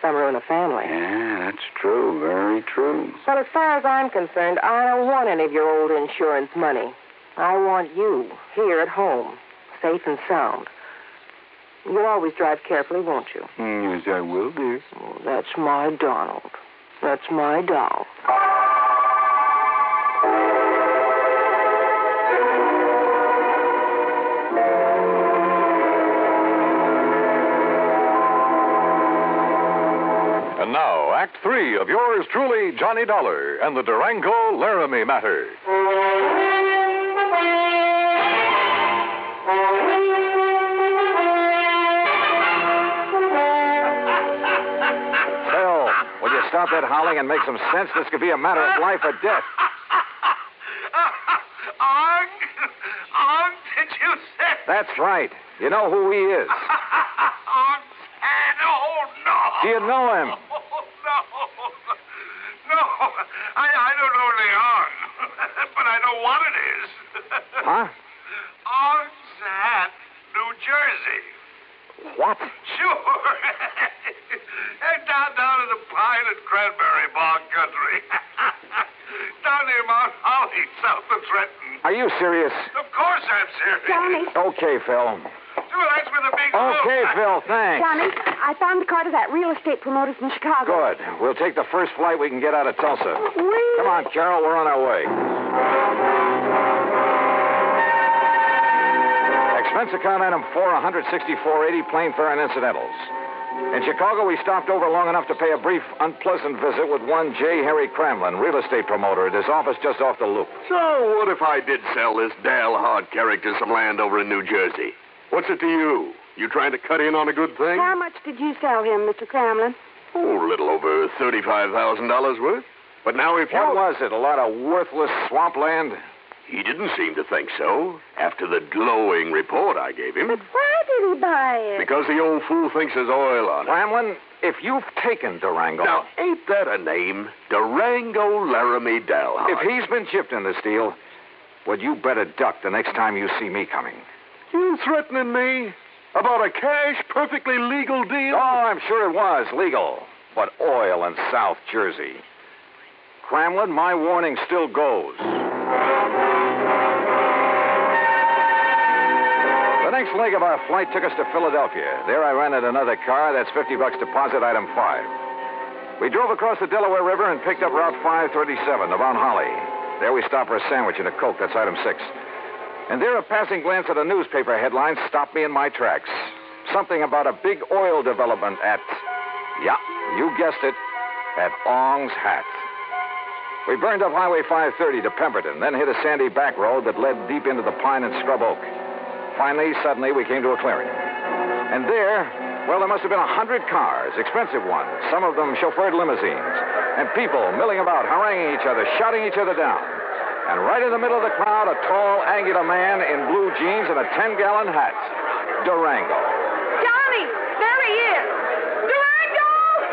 some ruin a family. Yeah, that's true. Very true. Well, as far as I'm concerned, I don't want any of your old insurance money. I want you here at home, safe and sound. You'll always drive carefully, won't you? Yes, I will, dear. Oh, that's my Donald. That's my doll. And now, Act 3 of yours truly, Johnny Dollar, and the Durango Laramie Matter. Phil, will you stop that howling and make some sense? This could be a matter of life or death. Did you say? That's right. You know who he is. Do you know him? No, I don't know Leon, but I know what it is. Huh? Onset, New Jersey. What? Sure. down in the pine and cranberry bog country. Down near Mount Holly, south of Trenton. Are you serious? Of course I'm serious. Johnny. Okay, Phil. Sure, that's where the big Okay, Phil, thanks. Johnny, I found the car to that real estate promoter from Chicago. Good. We'll take the first flight we can get out of Tulsa. Come on, Carol, we're on our way. Expense account item 46480, plane fare and incidentals. In Chicago, we stopped over long enough to pay a brief, unpleasant visit with one J. Harry Cramlin, real estate promoter, at his office just off the loop. So, what if I did sell this Dale Hard character some land over in New Jersey? What's it to you? You trying to cut in on a good thing? How much did you sell him, Mr. Cramlin? Oh, a little over $35,000 worth. But now if you... What was it, a lot of worthless swampland? He didn't seem to think so, after the glowing report I gave him. But why did he buy it? Because the old fool thinks there's oil on it. Cramlin, if you've taken Durango... Now, ain't that a name? Durango Laramie Dalhart. If he's been chipped in this deal, well, you better duck the next time you see me coming. You threatening me? About a cash, perfectly legal deal? Oh, I'm sure it was legal. But oil in South Jersey. Cramlin, my warning still goes. The next leg of our flight took us to Philadelphia. There I rented another car. That's $50 deposit, item 5. We drove across the Delaware River and picked up Route 537 to Mount Holly. There we stopped for a sandwich and a Coke. That's item 6. And there a passing glance at a newspaper headline stopped me in my tracks. Something about a big oil development at... Yeah, you guessed it. At Ong's Hat. We burned up Highway 530 to Pemberton, then hit a sandy back road that led deep into the pine and scrub oak. Finally, suddenly, we came to a clearing. And there, well, there must have been 100 cars, expensive ones, some of them chauffeured limousines, and people milling about, haranguing each other, shouting each other down. And right in the middle of the crowd, a tall, angular man in blue jeans and a 10-gallon hat. Durango. Johnny, there he is. Durango!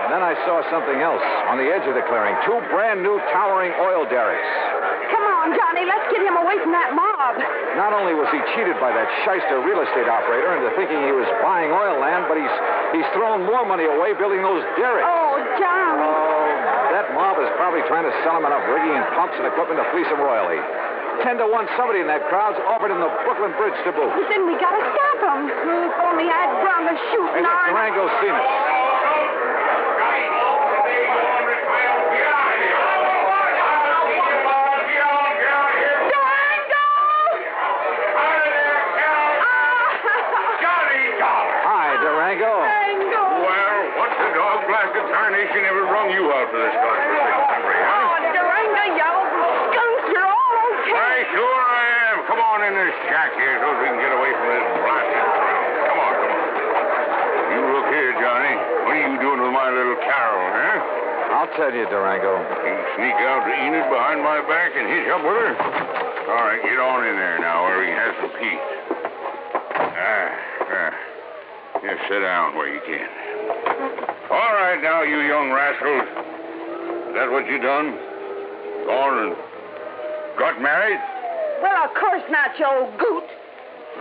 And then I saw something else on the edge of the clearing. 2 brand-new towering oil derricks. Come on, Johnny, let's get him away from that mob. Not only was he cheated by that shyster real estate operator into thinking he was buying oil land, but he's thrown more money away building those derricks. Oh, Johnny. Oh, that mob is probably trying to sell him enough rigging and pumps and equipment to fleece him royally. 10 to 1, somebody in that crowd's offered him the Brooklyn Bridge to boot. But then we gotta stop him. If only I'd run the shooting Hey, iron. Durango's seen us. Tarnation ever rung you out for this godforsaken country, huh? Oh, Durango, you skunks, you're all okay. Why, sure I am. Come on in this shack here so we can get away from this blasted crowd. Come on. You look here, Johnny. What are you doing with my little Carol, huh? I'll tell you, Durango. You sneak out to Enid behind my back and hitch up with her? All right, get on in there now where we can have some peace. Just sit down where you can. All right, now, you young rascals. Is that what you done? Gone and got married? Well, of course not, you old goot.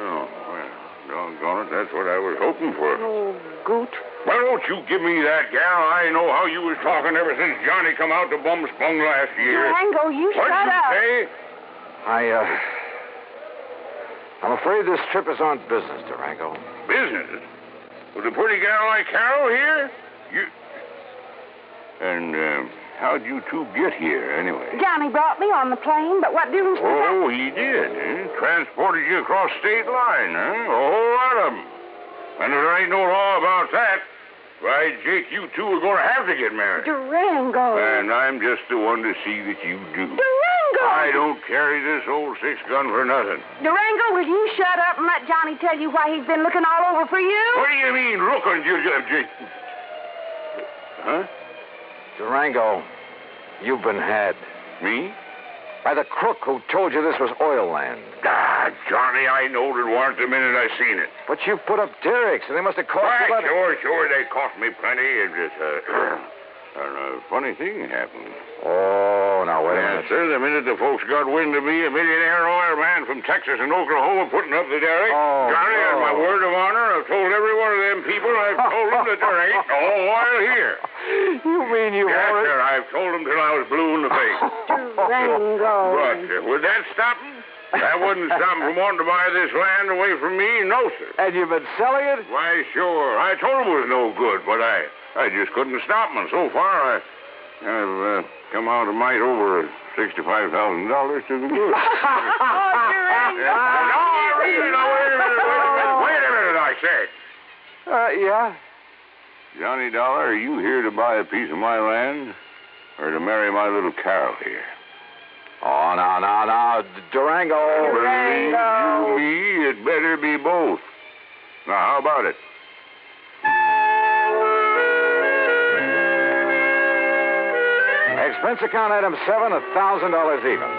Oh, well, doggone it, that's what I was hoping for. Oh, goot. Well, don't you give me that, gal. I know how you was talking ever since Johnny come out to Bum Spung last year. Durango, you What'd shut you up. say? I'm afraid this trip is on business, Durango. Business? With a pretty gal like Carol here? And how'd you two get here, anyway? Johnny brought me on the plane, but what difference does that... Oh, he did, eh? Transported you across state line, huh? A whole lot of them. And there ain't no law about that. Why, Jake, you two are going to have to get married. Durango. And I'm just the one to see that you do. Durango! I don't carry this old 6-gun for nothing. Durango, will you shut up and let Johnny tell you why he's been looking all over for you? What do you mean, looking, Jake? Huh? Durango, you've been had. Me? By the crook who told you this was oil land. Ah, Johnny, I knowed it weren't the minute I seen it. But you put up derricks, and they must have cost you about... Sure, they cost me plenty. It just, a funny thing happened. Oh, now, wait a minute. Sir, the minute the folks got wind of me, a millionaire oil man from Texas and Oklahoma putting up the derrick, Johnny, on my word of honor, I've told every one of them people, I've told them that there ain't no oil here. You mean you Yes, haven't? sir, I've told them till I was blue in the face. Durango. But would that stop them? That wouldn't stop them from wanting to buy this land away from me, no, sir. And you've been selling it? Why, sure. I told them it was no good, but I just couldn't stop them. And so far, I've come out a mite over $65,000 to the good. Oh, Durango. No, I really know. Wait a minute, I say. Yeah? Johnny Dollar, are you here to buy a piece of my land or to marry my little Carol here? Oh, now, Durango. Believe you me, it better be both. Now, how about it? Expense account item 7, $1,000 even.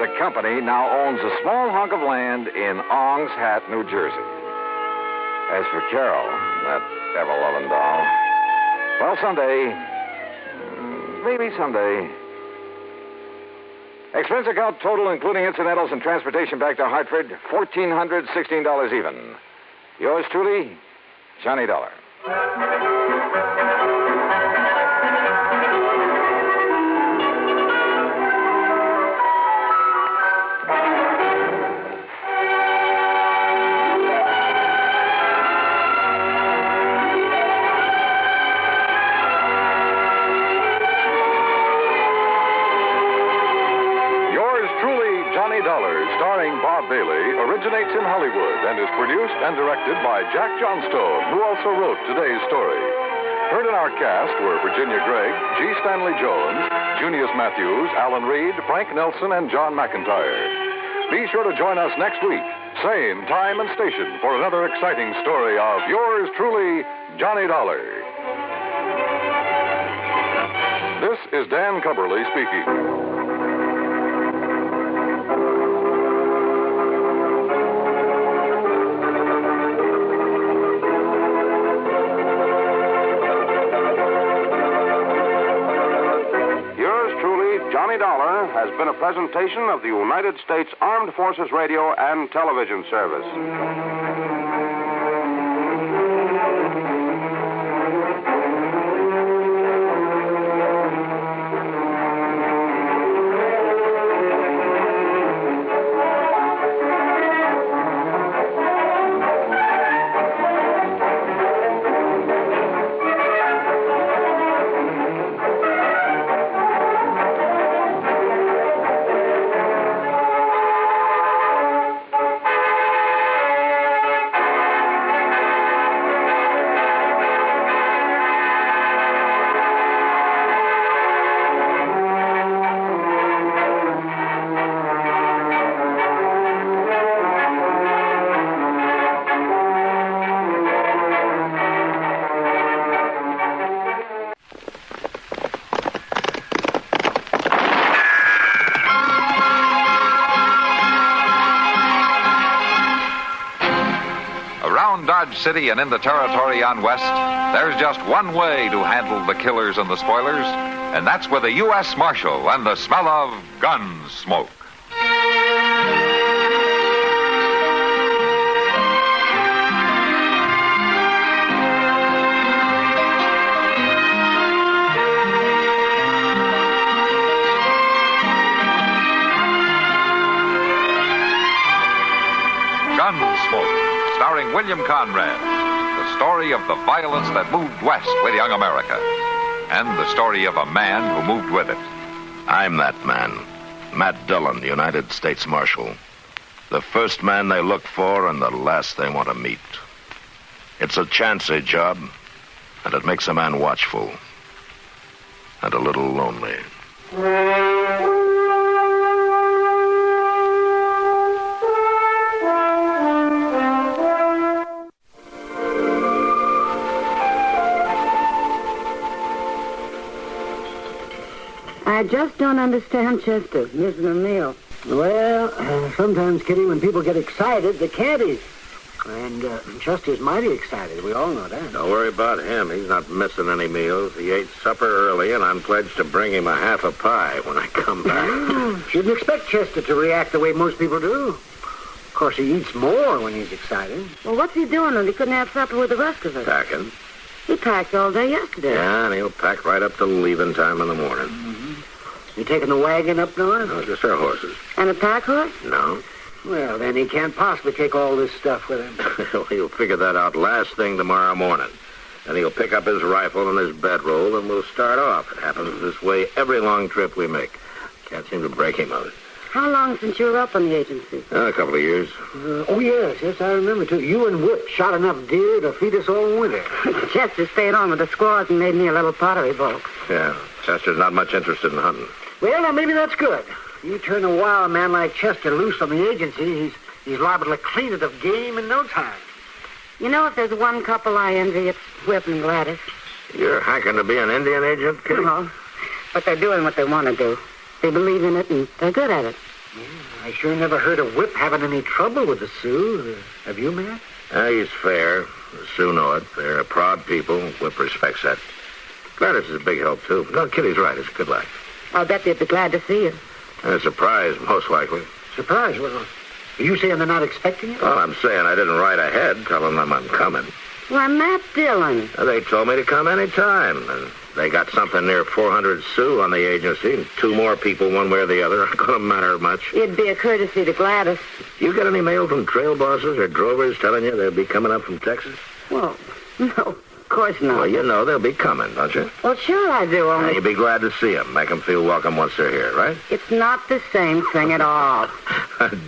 The company now owns a small hunk of land in Ong's Hat, New Jersey. As for Carol, that ever-loving doll, well, someday, maybe someday. Expense account total, including incidentals and transportation back to Hartford, $1,416 even. Yours truly, Johnny Dollar. Originates in Hollywood and is produced and directed by Jack Johnstone, who also wrote today's story. Heard in our cast were Virginia Gregg, G. Stanley Jones, Junius Matthews, Alan Reed, Frank Nelson, and John McIntyre. Be sure to join us next week, same time and station, for another exciting story of yours truly, Johnny Dollar. This is Dan Cumberly speaking. Johnny Dollar has been a presentation of the United States Armed Forces Radio and Television Service. Dodge City and in the territory on West, there's just one way to handle the killers and the spoilers, and that's with a U.S. Marshal and the smell of Gunsmoke. starring William Conrad. The story of the violence that moved west with young America. And the story of a man who moved with it. I'm that man. Matt Dillon, United States Marshal. The first man they look for and the last they want to meet. It's a chancy job, and it makes a man watchful. And a little lonely. I just don't understand Chester, Mrs. O'Neill. Well, sometimes, Kitty, when people get excited, they can't eat. And Chester's mighty excited. We all know that. Don't worry about him. He's not missing any meals. He ate supper early, and I'm pledged to bring him a half a pie when I come back. Shouldn't expect Chester to react the way most people do. Of course, he eats more when he's excited. Well, what's he doing when he couldn't have supper with the rest of us? Packing. He packed all day yesterday. Yeah, and he'll pack right up to leaving time in the morning. You taking the wagon up north? No, just our horses. And a pack horse? No. Well, then he can't possibly take all this stuff with him. He'll figure that out last thing tomorrow morning. Then he'll pick up his rifle and his bedroll, and we'll start off. It happens this way every long trip we make. Can't seem to break him of it. How long since you were up on the agency? A couple of years. Oh, yes, I remember, too. You and Whip shot enough deer to feed us all winter. Chester stayed on with the squaws and made me a little pottery bowl. Yeah, Chester's not much interested in hunting. Well, now, maybe that's good. You turn a wild man like Chester loose on the agency, he's liable to clean it of game in no time. You know, if there's one couple I envy, it's Whip and Gladys. You're hacking to be an Indian agent, Kitty? No, but they're doing what they want to do. They believe in it, and they're good at it. Yeah, I sure never heard of Whip having any trouble with the Sioux. Have you, Matt? He's fair. The Sioux know it. They're a proud people. Whip respects that. Gladys is a big help, too. No, Kitty's right. It's a good life. I'll bet they'd be glad to see you. A surprise, most likely. Surprise? Well, are you saying they're not expecting it? Well, I'm saying I didn't write ahead telling them I'm coming. Why, Matt Dillon. They told me to come any time, and they got something near 400 Sioux on the agency, and 2 more people, one way or the other. Aren't going to matter much. It'd be a courtesy to Gladys. You got any mail from trail bosses or drovers telling you they'll be coming up from Texas? Well, no. Of course not. Well, you know they'll be coming, don't you? Well, sure I do, only... You'll be glad to see them. Make them feel welcome once they're here, right? It's not the same thing at all.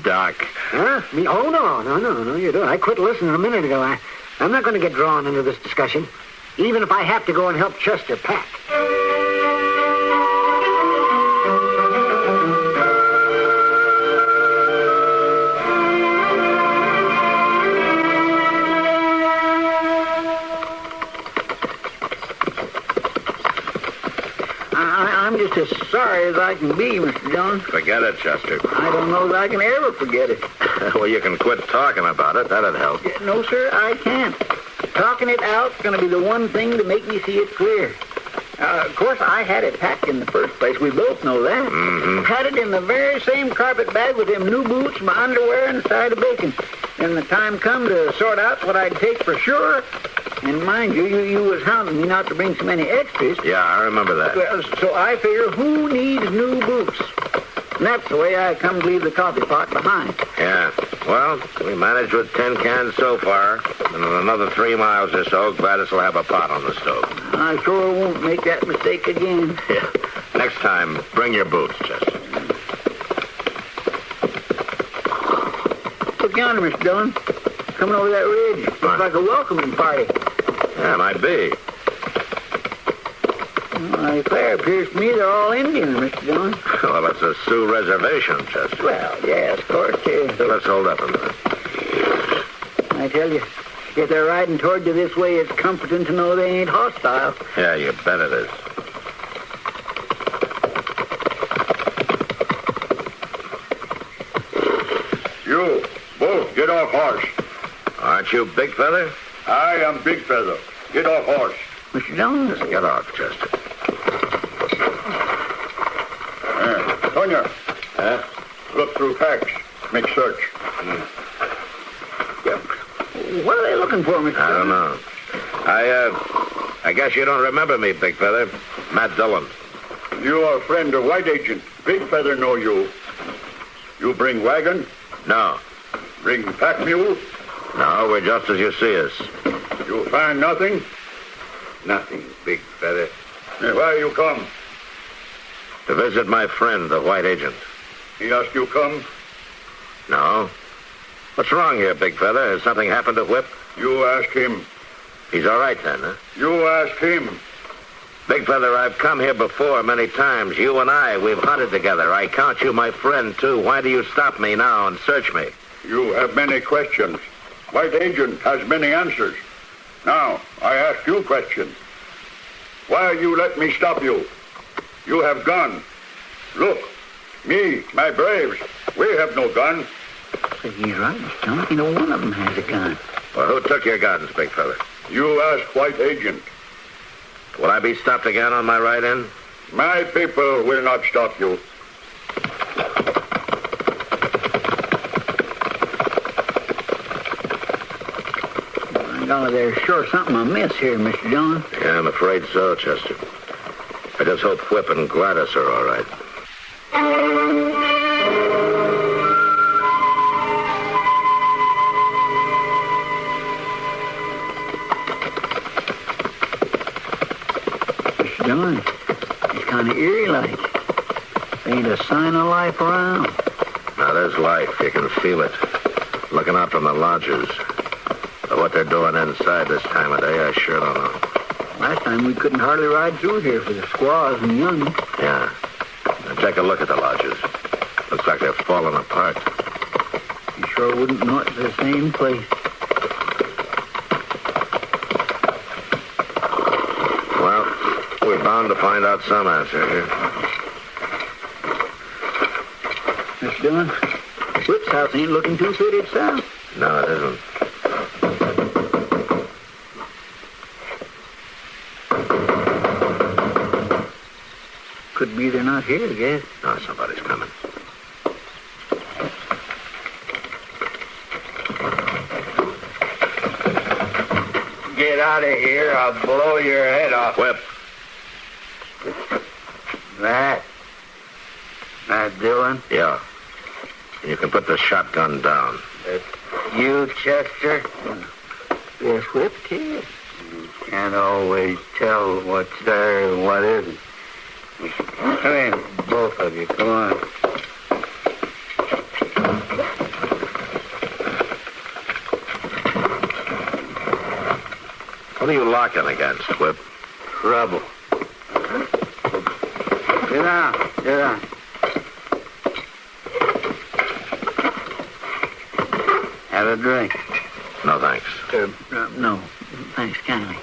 Doc. Huh? Me? Oh, no, you don't. I quit listening a minute ago. I'm not going to get drawn into this discussion, even if I have to go and help Chester pack. I'm just as sorry as I can be, Mr. Dillon. Forget it, Chester. I don't know that I can ever forget it. Well, you can quit talking about it. That'd help. No, sir, I can't. Talking it out's going to be the one thing to make me see it clear. Of course, I had it packed in the first place. We both know that. Mm-hmm. Had it in the very same carpet bag with them new boots, my underwear, and a side of bacon. And the time come to sort out what I'd take for sure. And mind you, you was hounding me not to bring so many extras. Yeah, I remember that. Well, so I figure, who needs new boots? And that's the way I come to leave the coffee pot behind. Yeah. Well, we managed with 10 cans so far. And in another 3 miles or so, Gladys will have a pot on the stove. I sure won't make that mistake again. Yeah. Next time, bring your boots, Chester. Look yonder, Mr. Dillon. Coming over that ridge. Looks like a welcoming party. Yeah, might be. Well, it appears to me they're all Indians, Mr. Dillon. Well, it's a Sioux reservation, Chester. Well, yes, of course. So let's hold up a minute. I tell you, if they're riding toward you this way, it's comforting to know they ain't hostile. Yeah, you bet it is. You, both, get off horse. Aren't you Big Feather? I am Big Feather. Get off horse. Mr. Dillon? Just get off, Chester. Tonya. Huh? Look through packs. Make search. What are they looking for, Mr. I don't know. I guess you don't remember me, Big Feather. Matt Dillon. You are a friend of white agent. Big Feather know you. You bring wagon? No. Bring pack mule? No, we're just as you see us. You find nothing? Nothing, Big Feather. Why you come? To visit my friend, the white agent. He asked you come? No. What's wrong here, Big Feather? Has something happened to Whip? You ask him. He's all right then, huh? You ask him. Big Feather, I've come here before many times. You and I, we've hunted together. I count you my friend, too. Why do you stop me now and search me? You have many questions. White agent has many answers. Now, I ask you questions. Why you let me stop you? You have gun. Look, me, my braves, we have no gun. He's right, John. You know, one of them has a gun. Well, who took your guns, Big Feather? You ask white agent. Will I be stopped again on my ride in? My people will not stop you. Golly, there's sure something amiss here, Mr. John. Yeah, I'm afraid so, Chester. I just hope Whip and Gladys are all right. Mr. John, it's kind of eerie like. Ain't a sign of life around. Now, there's life. You can feel it. Looking out from the lodges. But what they're doing inside this time of day, I sure don't know. Last time we couldn't hardly ride through here for the squaws and young. Yeah. Now take a look at the lodges. Looks like they're falling apart. You sure wouldn't know it's the same place. Well, we're bound to find out some answer here. Mr. Dillon, Whip's house ain't looking too fitted south. No, it isn't. Could be they're not here, I guess. No, somebody's coming. Get out of here. I'll blow your head off. Whip. That Dillon? Yeah. You can put the shotgun down. You, Chester? Yes, Whip, kid. You can't always tell what's there and what isn't. Come in, both of you. Come on. What are you locking against, Whip? Trouble. Sit down. Sit down. Have a drink. No, thanks. No, thanks kindly.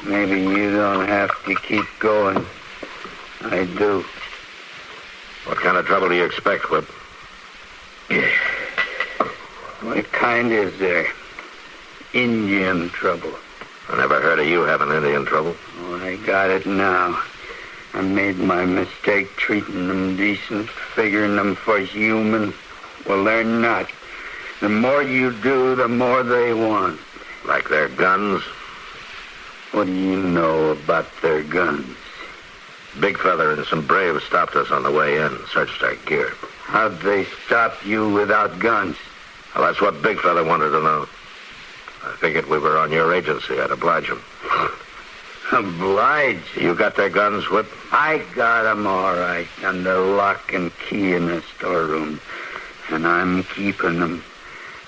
Maybe you don't have to keep going. I do. What kind of trouble do you expect, Whip? What kind is there? Indian trouble. I never heard of you having Indian trouble. Oh, I got it now. I made my mistake treating them decent, figuring them for human. Well, they're not. The more you do, the more they want. Like their guns? What do you know about their guns? Big Feather and some braves stopped us on the way in, searched our gear. How'd they stop you without guns? Well, that's what Big Feather wanted to know. I figured we were on your agency. I'd oblige him. Oblige? You got their guns, Whip? I got 'em all right, under lock and key in the storeroom. And I'm keeping 'em.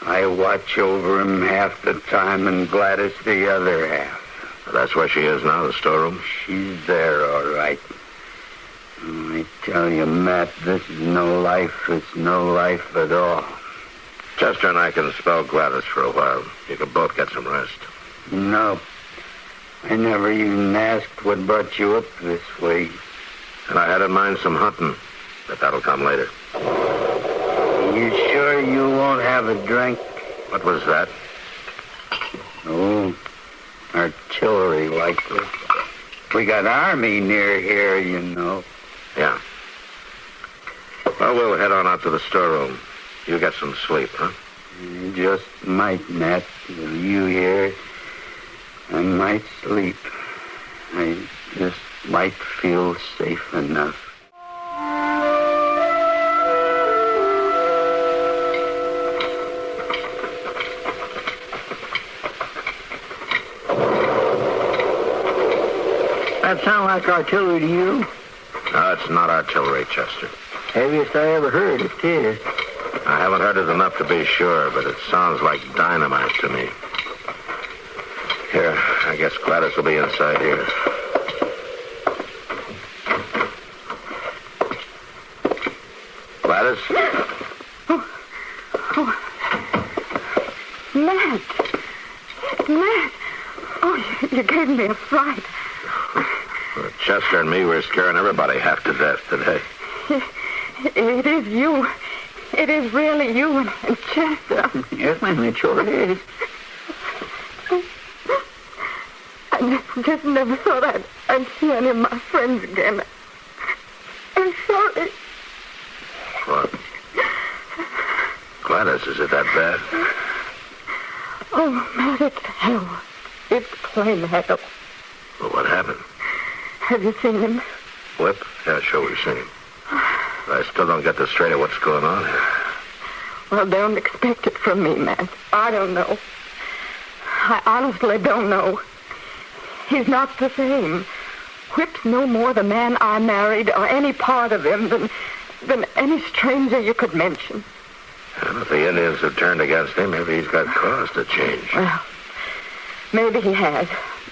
I watch over 'em half the time and Gladys the other half. That's where she is now, the storeroom? She's there, all right. I tell you, Matt, this is no life. It's no life at all. Chester and I can spell Gladys for a while. You can both get some rest. No. I never even asked what brought you up this way. And I had in mind some hunting, but that'll come later. You sure you won't have a drink? What was that? Oh, artillery, likely. We got army near here, you know. Yeah. Well, we'll head on out to the storeroom. You get some sleep, huh? You just might, Matt. With you here, I might sleep. I just might feel safe enough. That sound like artillery to you? No, it's not artillery, Chester. Heaviest I ever heard, it is. I haven't heard it enough to be sure, but it sounds like dynamite to me. Here, I guess Gladys will be inside here. Gladys? Matt. Matt. Oh, you gave me a fright. Well, Chester and me were scaring everybody half to death today. It is you. It is really you and Chester. Yes, ma'am, it sure is. I just never thought I'd see any of my friends again. I'm sorry. What? Gladys, is it that bad? Oh, Matt, it's hell. It's plain hell. Well, what happened? Have you seen him? Whip? Yeah, sure, we've seen him. I still don't get the straight of what's going on here. Well, don't expect it from me, Matt. I don't know. I honestly don't know. He's not the same. Whip's no more the man I married or any part of him than any stranger you could mention. Well, if the Indians have turned against him, maybe he's got cause to change. Well, maybe he has.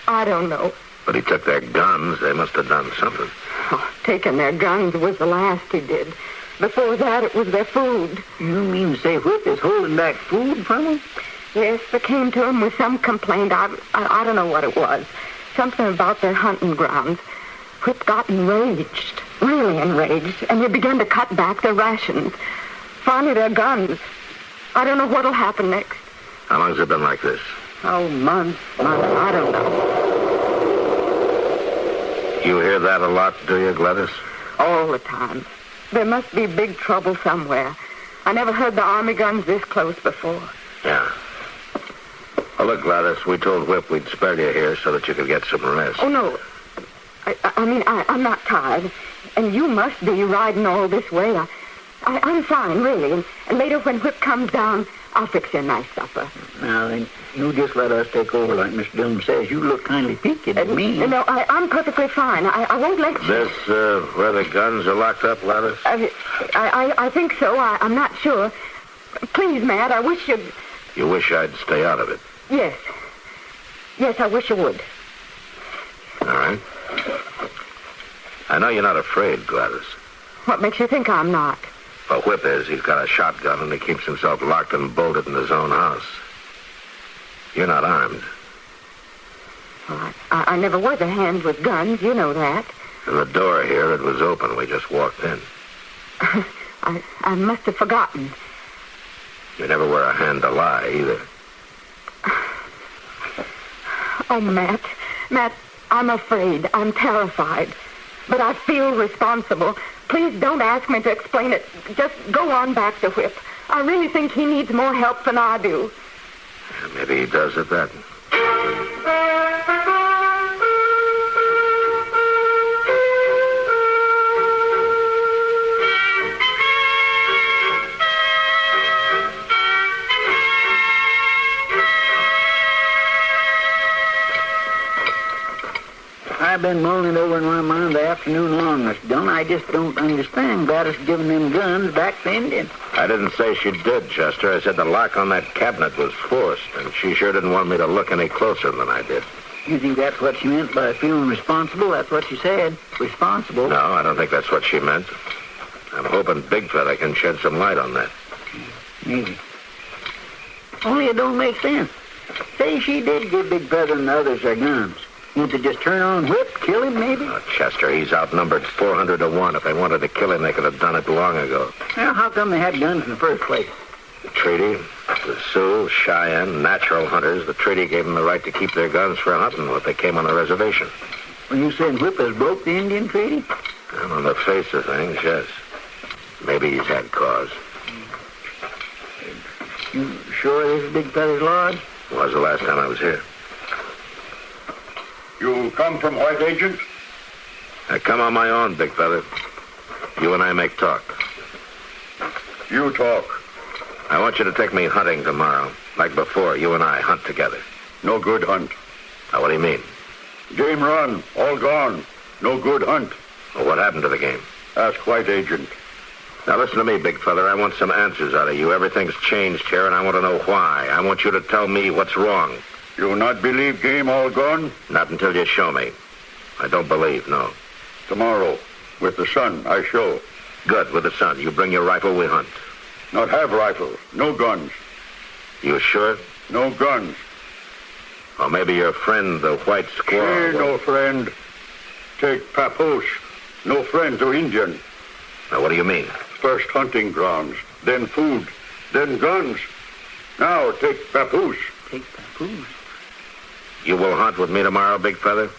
I don't know. But he took their guns. They must have done something. Oh, taking their guns was the last he did. Before that, it was their food. You mean to say Whip is holding back food from him? Yes, they came to him with some complaint. I don't know what it was. Something about their hunting grounds. Whip got enraged, really enraged, and he began to cut back their rations. Finally, their guns. I don't know what'll happen next. How long's it been like this? Oh, months. I don't know. You hear that a lot, do you, Gladys? All the time. There must be big trouble somewhere. I never heard the Army guns this close before. Yeah. Oh, look, Gladys, we told Whip we'd spare you here so that you could get some rest. Oh, no. I'm not tired. And you must be riding all this way. I'm fine, really. And later when Whip comes down, I'll fix you a nice supper. Now, then, you just let us take over like Mr. Dillon says. You look kindly peaked at me. No, I'm perfectly fine. I won't let you... This, where the guns are locked up, Gladys? I think so. I'm not sure. Please, Matt, I wish you'd... You wish I'd stay out of it? Yes. Yes, I wish you would. All right. I know you're not afraid, Gladys. What makes you think I'm not? Well, Whip is. He's got a shotgun, and he keeps himself locked and bolted in his own house. You're not armed. Well, I never was a hand with guns. You know that. And the door here, it was open. We just walked in. I must have forgotten. You never were a hand to lie, either. Oh, Matt, I'm afraid. I'm terrified. But I feel responsible. Please don't ask me to explain it. Just go on back to Whip. I really think he needs more help than I do. Maybe he does at that. I've been mulling it over in my mind the afternoon long, Mr. Dillon. I just don't understand Gladys giving them guns back to Indian. I didn't say she did, Chester. I said the lock on that cabinet was forced, and she sure didn't want me to look any closer than I did. You think that's what she meant by feeling responsible? That's what she said. Responsible? No, I don't think that's what she meant. I'm hoping Big Feather can shed some light on that. Maybe. Only it don't make sense. Say she did give Big Feather and the others their guns. Won't they just turn on Whip, kill him, maybe? Oh, Chester, he's outnumbered 400 to 1. If they wanted to kill him, they could have done it long ago. Well, how come they had guns in the first place? The treaty, the Sioux, Cheyenne, natural hunters, the treaty gave them the right to keep their guns for hunting if they came on the reservation. When you saying Whip has broke the Indian treaty? And on the face of things, yes. Maybe he's had cause. You sure this is Big Feather's lodge? Was the last time I was here. You come from White Agent? I come on my own, Big Feather. You and I make talk. You talk. I want you to take me hunting tomorrow. Like before, you and I hunt together. No good hunt. Now, what do you mean? Game run, all gone. No good hunt. Well, what happened to the game? Ask White Agent. Now, listen to me, big fella. I want some answers out of you. Everything's changed here, and I want to know why. I want you to tell me what's wrong. You not believe game all gone? Not until you show me. I don't believe, no. Tomorrow, with the sun, I show. Good, with the sun. You bring your rifle, we hunt. Not have rifle. No guns. You sure? No guns. Or maybe your friend, the white squaw. Sure, no friend. Take papoose. No friend to Indian. Now, what do you mean? First hunting grounds, then food, then guns. Now take papoose. Take papoose? You will hunt with me tomorrow, big feather?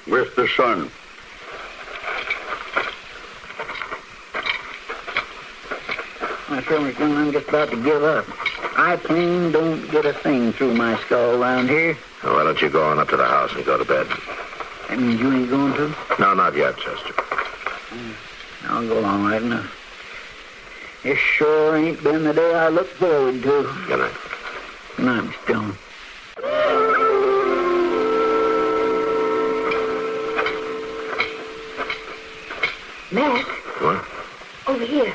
With the sun. I tell you, son, I'm just about to give up. I plain don't get a thing through my skull around here. Well, why don't you go on up to the house and go to bed? That means you ain't going to? No, not yet, Chester. I'll go along right enough. This sure ain't been the day I looked forward to. Good night. Good night, Mr. Dillon. Matt, What? over here.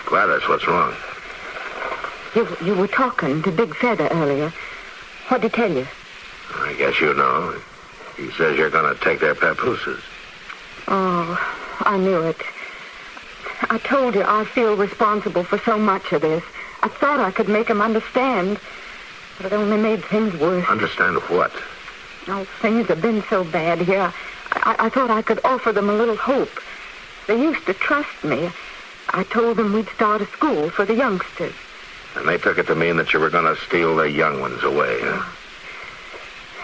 Gladys, what's wrong? You were talking to Big Feather earlier. What'd he tell you? I guess you know. He says you're going to take their papooses. Oh, I knew it. I told you I feel responsible for so much of this. I thought I could make him understand, but it only made things worse. Understand what? Oh, things have been so bad here. I thought I could offer them a little hope. They used to trust me. I told them we'd start a school for the youngsters. And they took it to mean that you were going to steal the young ones away, huh?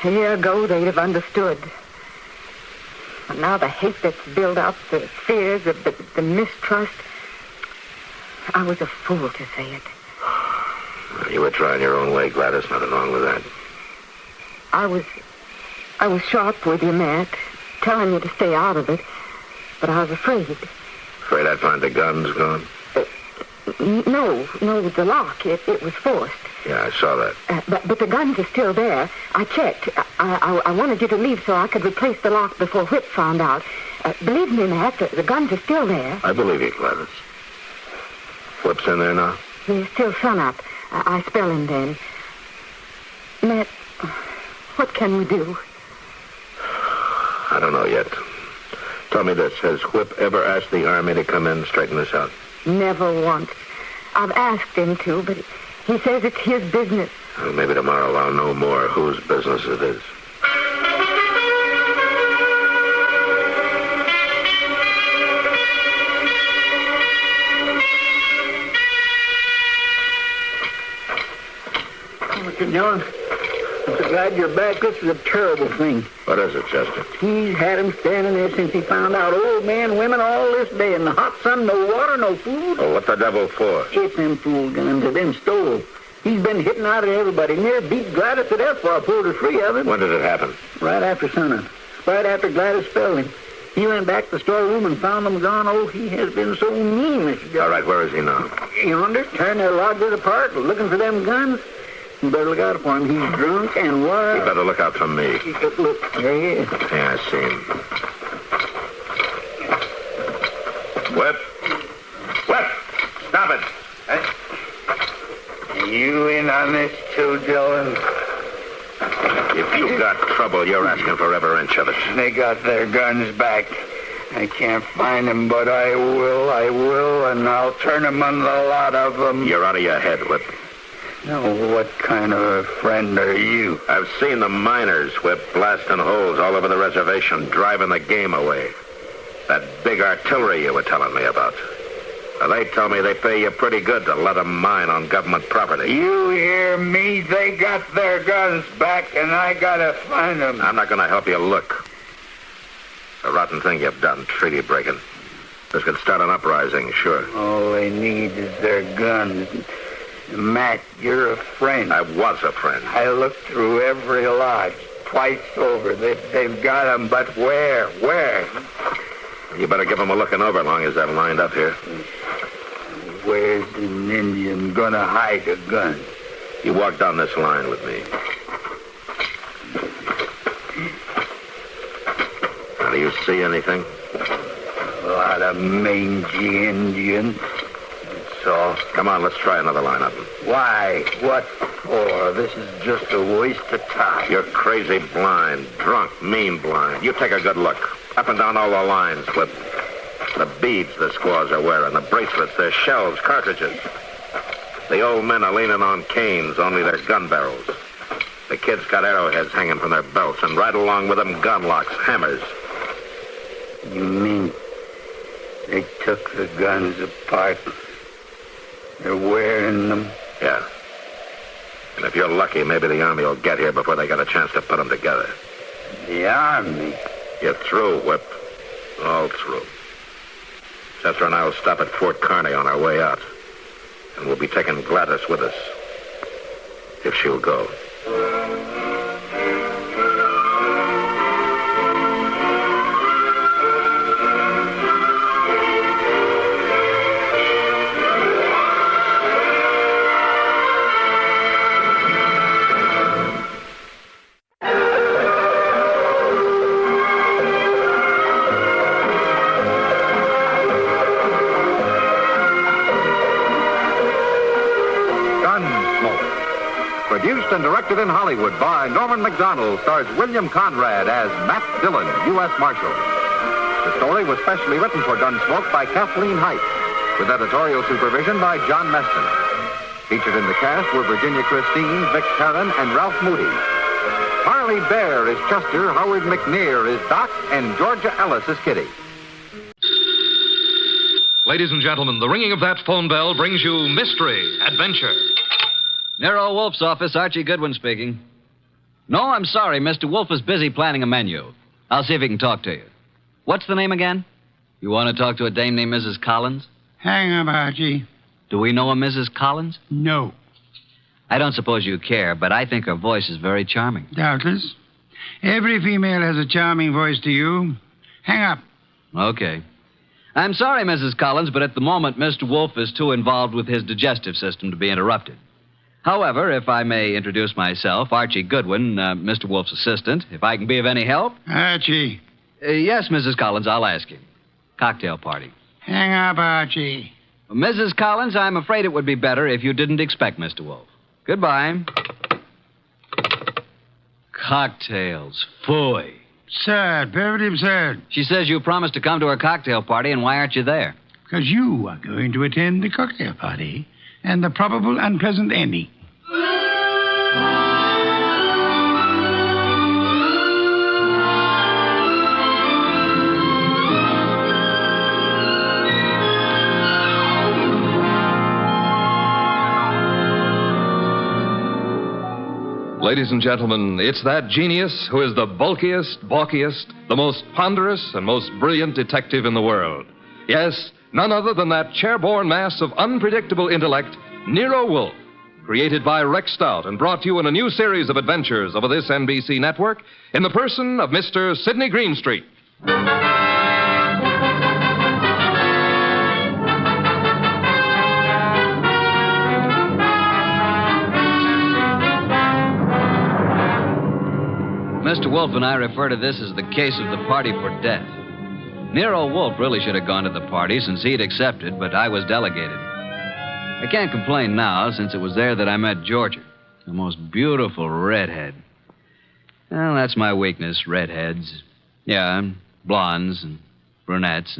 A year ago, they'd have understood. But now the hate that's built up, the fears, the mistrust. I was a fool to say it. You were trying your own way, Gladys. Nothing wrong with that. I was sharp with you, Matt, telling you to stay out of it. But I was afraid. Afraid I'd find the guns gone? No, the lock. It was forced. Yeah, I saw that. But the guns are still there. I checked. I wanted you to leave so I could replace the lock before Whip found out. Believe me, Matt, the guns are still there. I believe you, Gladys. Whip's in there now? He's still sun up. I spell him then. Matt, what can we do? I don't know yet. Tell me this. Has Whip ever asked the Army to come in and straighten this out? Never once. I've asked him to, but he says it's his business. Well, maybe tomorrow I'll know more whose business it is. Mr. Dillon, I'm so glad you're back. This is a terrible thing. What is it, Chester? He's had him standing there since he found out old men, women, all this day in the hot sun, no water, no food. Oh, what the devil for? It's them fool guns that been stole. He's been hitting out at everybody. Near beat Gladys to death before I pulled her free of him. When did it happen? Right after sunup. Right after Gladys spelled him. He went back to the storeroom and found them gone. Oh, he has been so mean, Mr. Dillon. All right, where is he now? Yonder, tearing their lodges apart, looking for them guns. You better look out for him. He's drunk and wild. You better look out for me. Look, there he is. Yeah, I see him. Whip! Whip! Stop it! You in on this too, Dillon? If you've got trouble, you're asking for every inch of it. They got their guns back. I can't find them, but I will, and I'll turn them on the lot of them. You're out of your head, Whip. Now, what kind of a friend are you? I've seen the miners, Whip, blasting holes all over the reservation, driving the game away. That big artillery you were telling me about. Well, they tell me they pay you pretty good to let them mine on government property. You hear me? They got their guns back, and I gotta find them. I'm not gonna help you look. It's a rotten thing you've done, treaty breaking. This could start an uprising, sure. All they need is their guns. Matt, you're a friend. I was a friend. I looked through every lodge, twice over. They've got them, but where? Where? You better give them a looking over long as they're lined up here. Where's an Indian gonna hide a gun? You walk down this line with me. Do you see anything? A lot of mangy Indians. So? Come on, let's try another lineup. Why? What for? This is just a waste of time. You're crazy blind, drunk, mean blind. You take a good look. Up and down all the lines with the beads the squaws are wearing, the bracelets, their shells, cartridges. The old men are leaning on canes, only their gun barrels. The kids got arrowheads hanging from their belts, and right along with them, gun locks, hammers. You mean they took the guns apart? They're wearing them? Yeah. And if you're lucky, maybe the Army will get here before they get a chance to put them together. The Army? You're through, Whip. All through. Chester and I will stop at Fort Kearny on our way out. And we'll be taking Gladys with us. If she'll go. Produced and directed in Hollywood by Norman Macdonald, stars William Conrad as Matt Dillon, U.S. Marshal. The story was specially written for Gunsmoke by Kathleen Height, with editorial supervision by John Meston. Featured in the cast were Virginia Christine, Vic Perrin, and Ralph Moody. Harley Bear is Chester, Howard McNear is Doc, and Georgia Ellis is Kitty. Ladies and gentlemen, the ringing of that phone bell brings you mystery, adventure. Nero Wolfe's office, Archie Goodwin speaking. No, I'm sorry. Mr. Wolfe is busy planning a menu. I'll see if he can talk to you. What's the name again? You want to talk to a dame named Mrs. Collins? Hang up, Archie. Do we know a Mrs. Collins? No. I don't suppose you care, but I think her voice is very charming. Doubtless. Every female has a charming voice to you. Hang up. Okay. I'm sorry, Mrs. Collins, but at the moment, Mr. Wolfe is too involved with his digestive system to be interrupted. However, if I may introduce myself, Archie Goodwin, Mr. Wolfe's assistant, if I can be of any help. Archie. Yes, Mrs. Collins, I'll ask him. Cocktail party. Hang up, Archie. Mrs. Collins, I'm afraid it would be better if you didn't expect Mr. Wolfe. Goodbye. Cocktails. Phooey. Absurd. Perfectly absurd. She says you promised to come to her cocktail party, and why aren't you there? Because you are going to attend the cocktail party and the probable unpleasant ending. Ladies and gentlemen, it's that genius who is the bulkiest, balkiest, the most ponderous, and most brilliant detective in the world. Yes, none other than that chairborne mass of unpredictable intellect, Nero Wolfe, created by Rex Stout and brought to you in a new series of adventures over this NBC network in the person of Mr. Sidney Greenstreet. Mr. Wolfe and I refer to this as the case of the party for death. Nero Wolfe really should have gone to the party since he'd accepted, but I was delegated. I can't complain now since it was there that I met Georgia, the most beautiful redhead. Well, that's my weakness, redheads. Yeah, and blondes and brunettes.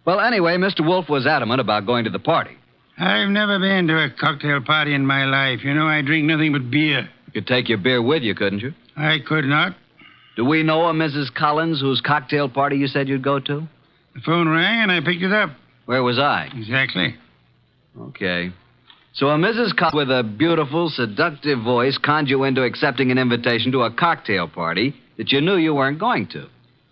Well, anyway, Mr. Wolfe was adamant about going to the party. I've never been to a cocktail party in my life. You know, I drink nothing but beer. You could take your beer with you, couldn't you? I could not. Do we know a Mrs. Collins whose cocktail party you said you'd go to? The phone rang and I picked it up. Where was I? Exactly. Okay. So a Mrs. Collins with a beautiful, seductive voice conned you into accepting an invitation to a cocktail party that you knew you weren't going to.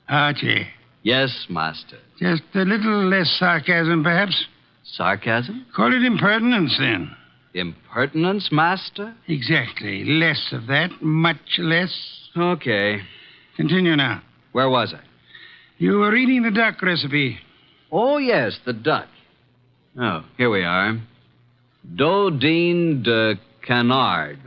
Archie. Yes, master. Just a little less sarcasm, perhaps. Sarcasm? Call it impertinence, then. Impertinence, master? Exactly. Less of that. Much less. Okay. Continue now. Where was I? You were reading the duck recipe. Oh, yes, the duck. Oh, here we are. Dodine de canard.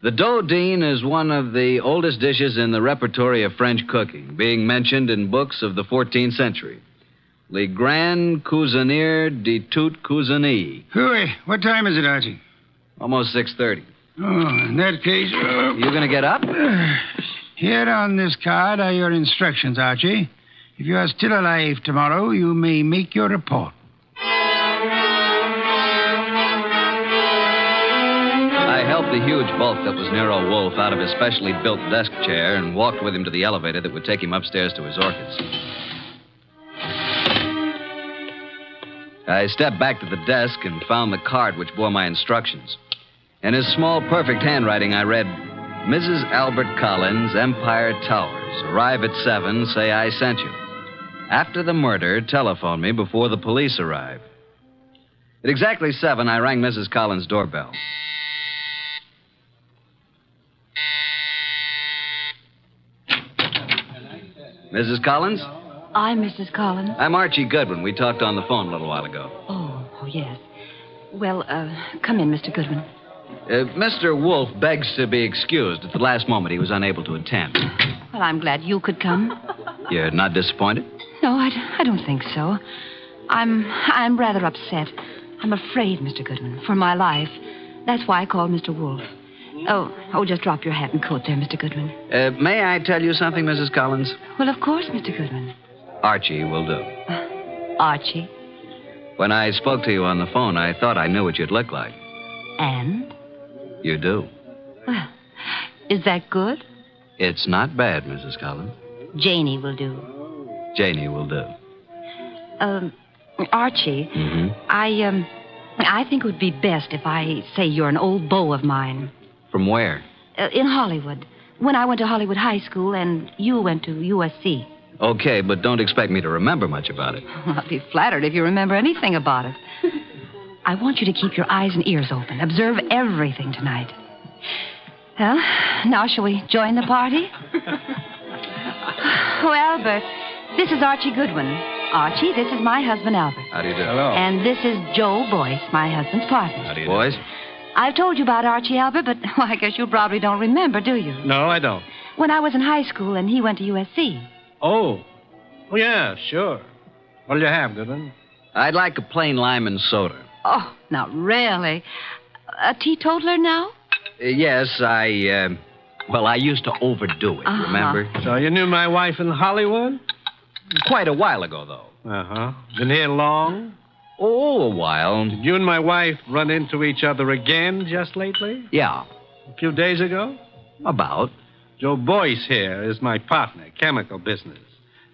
The dodine is one of the oldest dishes in the repertory of French cooking, being mentioned in books of the 14th century. Le Grand Cuisinier de toute Cuisine. Hooey, what time is it, Archie? Almost 6:30. Oh, in that case... You going to get up? Here on this card are your instructions, Archie. If you are still alive tomorrow, you may make your report. I helped the huge bulk that was Nero Wolfe out of his specially built desk chair and walked with him to the elevator that would take him upstairs to his orchids. I stepped back to the desk and found the card which bore my instructions. In his small, perfect handwriting, I read, Mrs. Albert Collins, Empire Towers. Arrive at 7, say I sent you. After the murder, telephone me before the police arrive. At exactly 7, I rang Mrs. Collins' doorbell. Mrs. Collins? I'm Mrs. Collins. I'm Archie Goodwin. We talked on the phone a little while ago. Oh, yes. Well, come in, Mr. Goodwin. Mr. Wolfe begs to be excused. At the last moment, he was unable to attend. Well, I'm glad you could come. You're not disappointed? No, I don't think so. I'm rather upset. I'm afraid, Mr. Goodwin, for my life. That's why I called Mr. Wolfe. Oh, just drop your hat and coat there, Mr. Goodwin. May I tell you something, Mrs. Collins? Well, of course, Mr. Goodwin. Archie will do. Archie? When I spoke to you on the phone, I thought I knew what you'd look like. And? You do. Well, is that good? It's not bad, Mrs. Collins. Janie will do. Janie will do. Archie, I think it would be best if I say you're an old beau of mine. From where? In Hollywood. When I went to Hollywood High School and you went to USC. Okay, but don't expect me to remember much about it. I'll be flattered if you remember anything about it. I want you to keep your eyes and ears open. Observe everything tonight. Well, now shall we join the party? Oh, Albert, this is Archie Goodwin. Archie, this is my husband, Albert. How do you do? Hello. And this is Joe Boyce, my husband's partner. How do you do? Boys? I've told you about Archie, Albert, but well, I guess you probably don't remember, do you? No, I don't. When I was in high school and he went to USC. Oh, yeah, sure. What'll you have, Goodwin? I'd like a plain lime and soda. Oh, now, really? A teetotaler now? Yes, I used to overdo it, remember? So you knew my wife in Hollywood? Quite a while ago, though. Uh-huh. Been here long? Oh, a while. Did you and my wife run into each other again just lately? Yeah. A few days ago? About. Joe Boyce here is my partner, chemical business.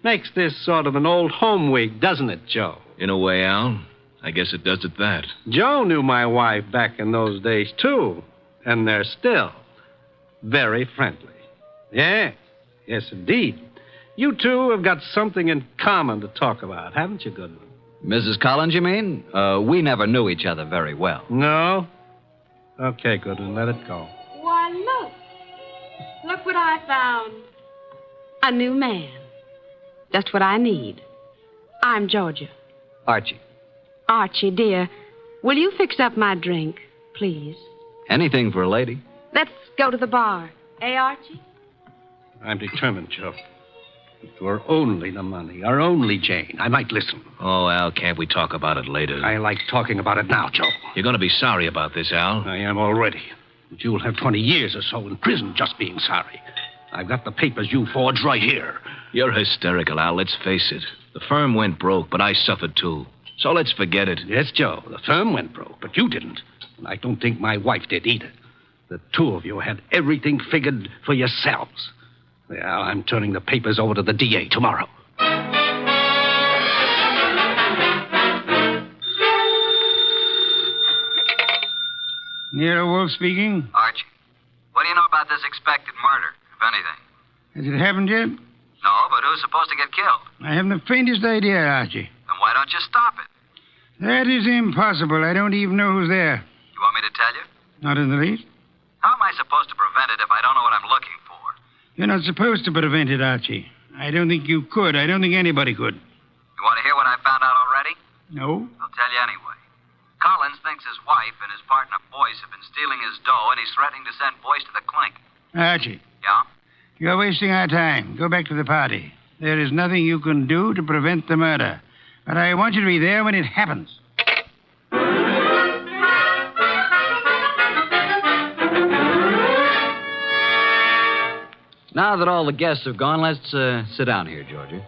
Makes this sort of an old home week, doesn't it, Joe? In a way, Al. I guess it does it that. Joe knew my wife back in those days, too. And they're still very friendly. Yeah. Yes, indeed. You two have got something in common to talk about, haven't you, Goodwin? Mrs. Collins, you mean? We never knew each other very well. No? Okay, Goodwin, let it go. Why, look. Look what I found. A new man. Just what I need. I'm Georgia. Archie. Archie, dear, will you fix up my drink, please? Anything for a lady. Let's go to the bar. Eh, Archie? I'm determined, Joe. If it were only the money, or only Jane, I might listen. Oh, Al, can't we talk about it later? I like talking about it now, Joe. You're going to be sorry about this, Al. I am already. But you'll have 20 years or so in prison just being sorry. I've got the papers you forged right here. You're hysterical, Al. Let's face it. The firm went broke, but I suffered too. So let's forget it. Yes, Joe. The firm went broke, but you didn't. And I don't think my wife did either. The two of you had everything figured for yourselves. Well, I'm turning the papers over to the DA tomorrow. Nero Wolfe speaking. Archie, what do you know about this expected murder, if anything? Has it happened yet? No, but who's supposed to get killed? I haven't the faintest idea, Archie. Then why don't you stop it? That is impossible. I don't even know who's there. You want me to tell you? Not in the least. How am I supposed to prevent it if I don't know what I'm looking for? You're not supposed to prevent it, Archie. I don't think you could. I don't think anybody could. You want to hear what I found out already? No? I'll tell you anyway. Collins thinks his wife and his partner Boyce have been stealing his dough, and he's threatening to send boys to the clink. Archie. Yeah? You're wasting our time. Go back to the party. There is nothing you can do to prevent the murder. But I want you to be there when it happens. Now that all the guests have gone, let's sit down here, Georgia.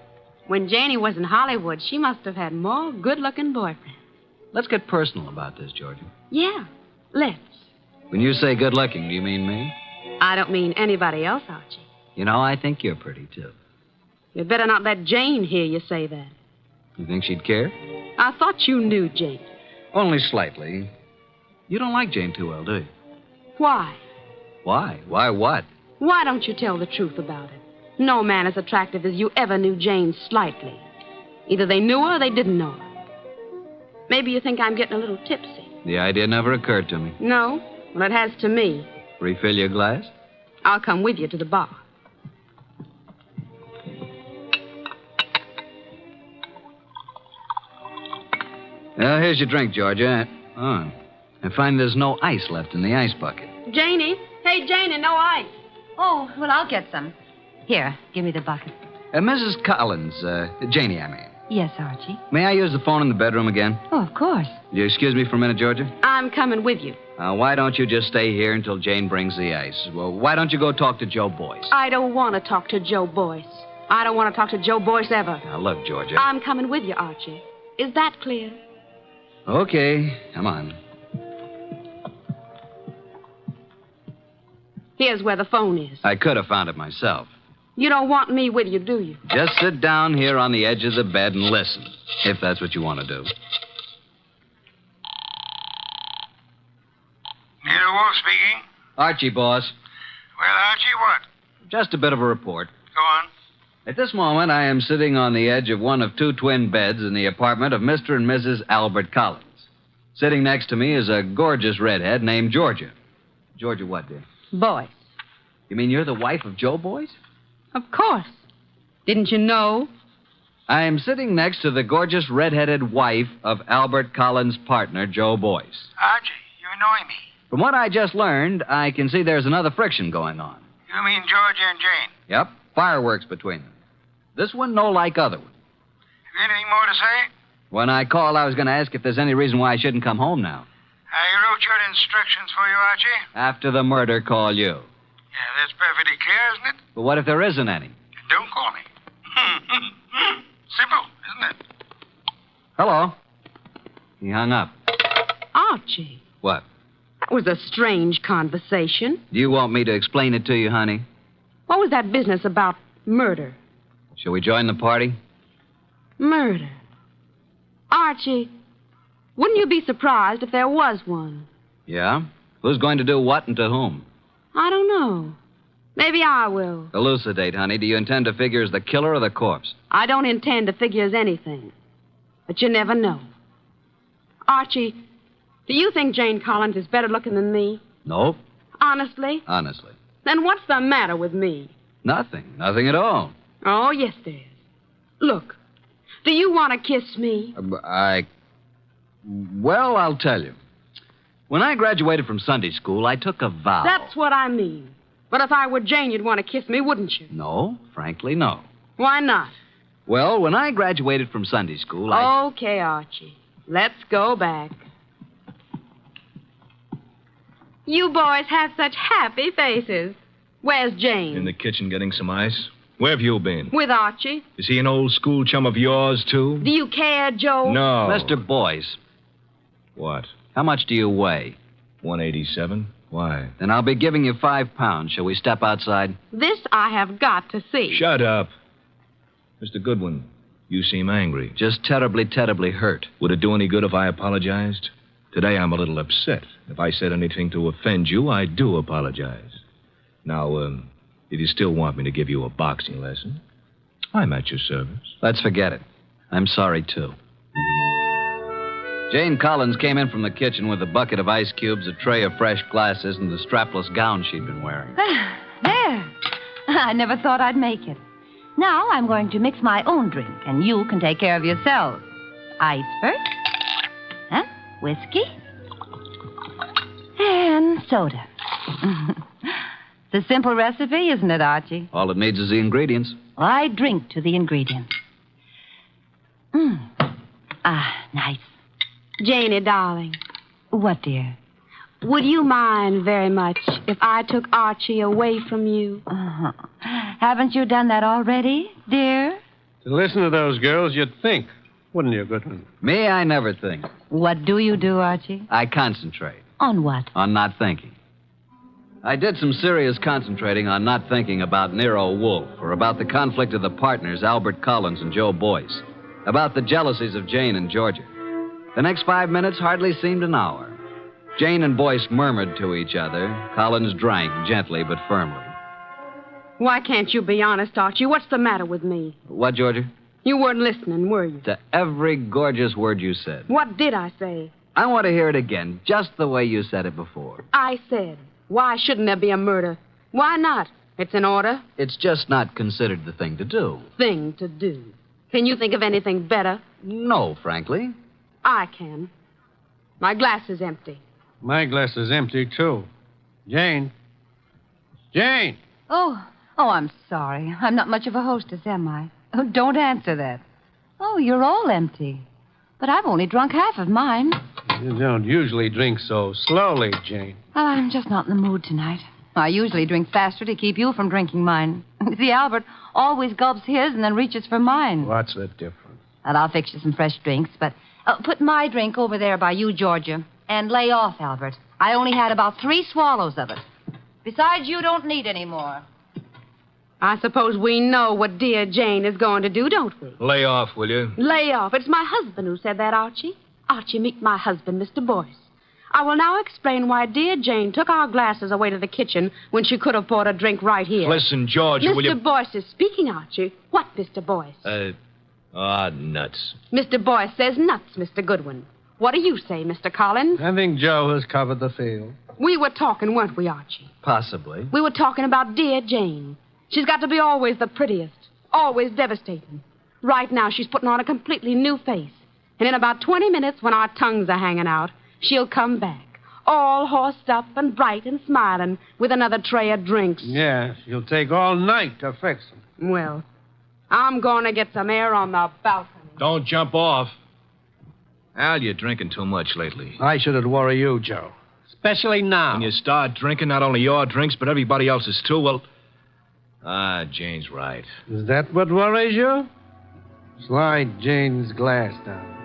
When Janie was in Hollywood, she must have had more good-looking boyfriends. Let's get personal about this, Georgia. Yeah, let's. When you say good looking, do you mean me? I don't mean anybody else, Archie. You know, I think you're pretty, too. You'd better not let Jane hear you say that. You think she'd care? I thought you knew Jane. Only slightly. You don't like Jane too well, do you? Why? Why? Why what? Why don't you tell the truth about it? No man as attractive as you ever knew Jane slightly. Either they knew her or they didn't know her. Maybe you think I'm getting a little tipsy. The idea never occurred to me. No? Well, it has to me. Refill your glass? I'll come with you to the bar. Here's your drink, Georgia. Oh, I find there's no ice left in the ice bucket. Janie? Hey, Janie, no ice. Oh, well, I'll get some. Here, give me the bucket. Mrs. Collins, Janie, I mean. Yes, Archie. May I use the phone in the bedroom again? Oh, of course. Will you excuse me for a minute, Georgia? I'm coming with you. Why don't you just stay here until Jane brings the ice? Well, why don't you go talk to Joe Boyce? I don't want to talk to Joe Boyce. I don't want to talk to Joe Boyce ever. Now, look, Georgia. I'm coming with you, Archie. Is that clear? Okay, come on. Here's where the phone is. I could have found it myself. You don't want me with you, do you? Just sit down here on the edge of the bed and listen, if that's what you want to do. Nero Wolfe speaking. Archie, boss. Well, Archie, what? Just a bit of a report. Go on. At this moment, I am sitting on the edge of one of two twin beds in the apartment of Mr. and Mrs. Albert Collins. Sitting next to me is a gorgeous redhead named Georgia. Georgia what, dear? Boyce. You mean you're the wife of Joe Boyce? Of course. Didn't you know? I am sitting next to the gorgeous redheaded wife of Albert Collins' partner, Joe Boyce. Archie, you annoy me. From what I just learned, I can see there's another friction going on. You mean Georgia and Jane? Yep, fireworks between them. This one no like other one. Have you anything more to say? When I called, I was going to ask if there's any reason why I shouldn't come home now. I wrote your instructions for you, Archie. After the murder, call you. Yeah, that's perfectly clear, isn't it? But what if there isn't any? Don't call me. Simple, isn't it? Hello. He hung up. Archie. What? That was a strange conversation. Do you want me to explain it to you, honey? What was that business about murder? Shall we join the party? Murder. Archie, wouldn't you be surprised if there was one? Yeah? Who's going to do what and to whom? I don't know. Maybe I will. Elucidate, honey. Do you intend to figure as the killer or the corpse? I don't intend to figure as anything. But you never know. Archie, do you think Jane Collins is better looking than me? Nope. Honestly? Honestly. Then what's the matter with me? Nothing. Nothing at all. Oh, yes, there is. Look, do you want to kiss me? Well, I'll tell you. When I graduated from Sunday school, I took a vow. That's what I mean. But if I were Jane, you'd want to kiss me, wouldn't you? No, frankly, no. Why not? Well, when I graduated from Sunday school, Okay, Archie. Let's go back. You boys have such happy faces. Where's Jane? In the kitchen getting some ice. Where have you been? With Archie. Is he an old school chum of yours, too? Do you care, Joe? No. Mr. Boyce. What? How much do you weigh? 187. Why? Then I'll be giving you 5 pounds. Shall we step outside? This I have got to see. Shut up. Mr. Goodwin, you seem angry. Just terribly, terribly hurt. Would it do any good if I apologized? Today I'm a little upset. If I said anything to offend you, I do apologize. Now, if you still want me to give you a boxing lesson, I'm at your service. Let's forget it. I'm sorry, too. Jane Collins came in from the kitchen with a bucket of ice cubes, a tray of fresh glasses, and the strapless gown she'd been wearing. There. I never thought I'd make it. Now I'm going to mix my own drink, and you can take care of yourselves. Ice first. Huh? Whiskey. And soda. It's a simple recipe, isn't it, Archie? All it needs is the ingredients. I drink to the ingredients. Nice. Janie, darling. What, dear? Would you mind very much if I took Archie away from you? Haven't you done that already, dear? To listen to those girls, you'd think, wouldn't you, Goodman? Me, I never think. What do you do, Archie? I concentrate. On what? On not thinking. I did some serious concentrating on not thinking about Nero Wolfe, or about the conflict of the partners, Albert Collins and Joe Boyce, about the jealousies of Jane and Georgia. The next 5 minutes hardly seemed an hour. Jane and Boyce murmured to each other. Collins drank gently but firmly. Why can't you be honest, Archie? What's the matter with me? What, Georgia? You weren't listening, were you? To every gorgeous word you said. What did I say? I want to hear it again, just the way you said it before. I said, why shouldn't there be a murder? Why not? It's an order. It's just not considered the thing to do. Thing to do. Can you think of anything better? No, frankly. I can. My glass is empty. My glass is empty, too. Jane. Jane! Oh, I'm sorry. I'm not much of a hostess, am I? Oh, don't answer that. Oh, you're all empty. But I've only drunk half of mine. You don't usually drink so slowly, Jane. Well, I'm just not in the mood tonight. I usually drink faster to keep you from drinking mine. See, Albert always gulps his and then reaches for mine. What's the difference? Well, I'll fix you some fresh drinks, but put my drink over there by you, Georgia. And lay off, Albert. I only had about 3 swallows of it. Besides, you don't need any more. I suppose we know what dear Jane is going to do, don't we? Lay off, will you? Lay off. It's my husband who said that, Archie. Archie, meet my husband, Mr. Boyce. I will now explain why dear Jane took our glasses away to the kitchen when she could have bought a drink right here. Listen, Georgia, will you... Mr. Boyce is speaking, Archie. What, Mr. Boyce? Nuts. Mr. Boyce says nuts, Mr. Goodwin. What do you say, Mr. Collins? I think Joe has covered the field. We were talking, weren't we, Archie? Possibly. We were talking about dear Jane. She's got to be always the prettiest, always devastating. Right now, she's putting on a completely new face. And in about 20 minutes, when our tongues are hanging out, she'll come back, all horsed up and bright and smiling, with another tray of drinks. Yeah, she'll take all night to fix them. Well, I'm going to get some air on the balcony. Don't jump off. Al, you're drinking too much lately. I shouldn't worry you, Joe. Especially now. When you start drinking, not only your drinks, but everybody else's too, well... Jane's right. Is that what worries you? Slide Jane's glass down.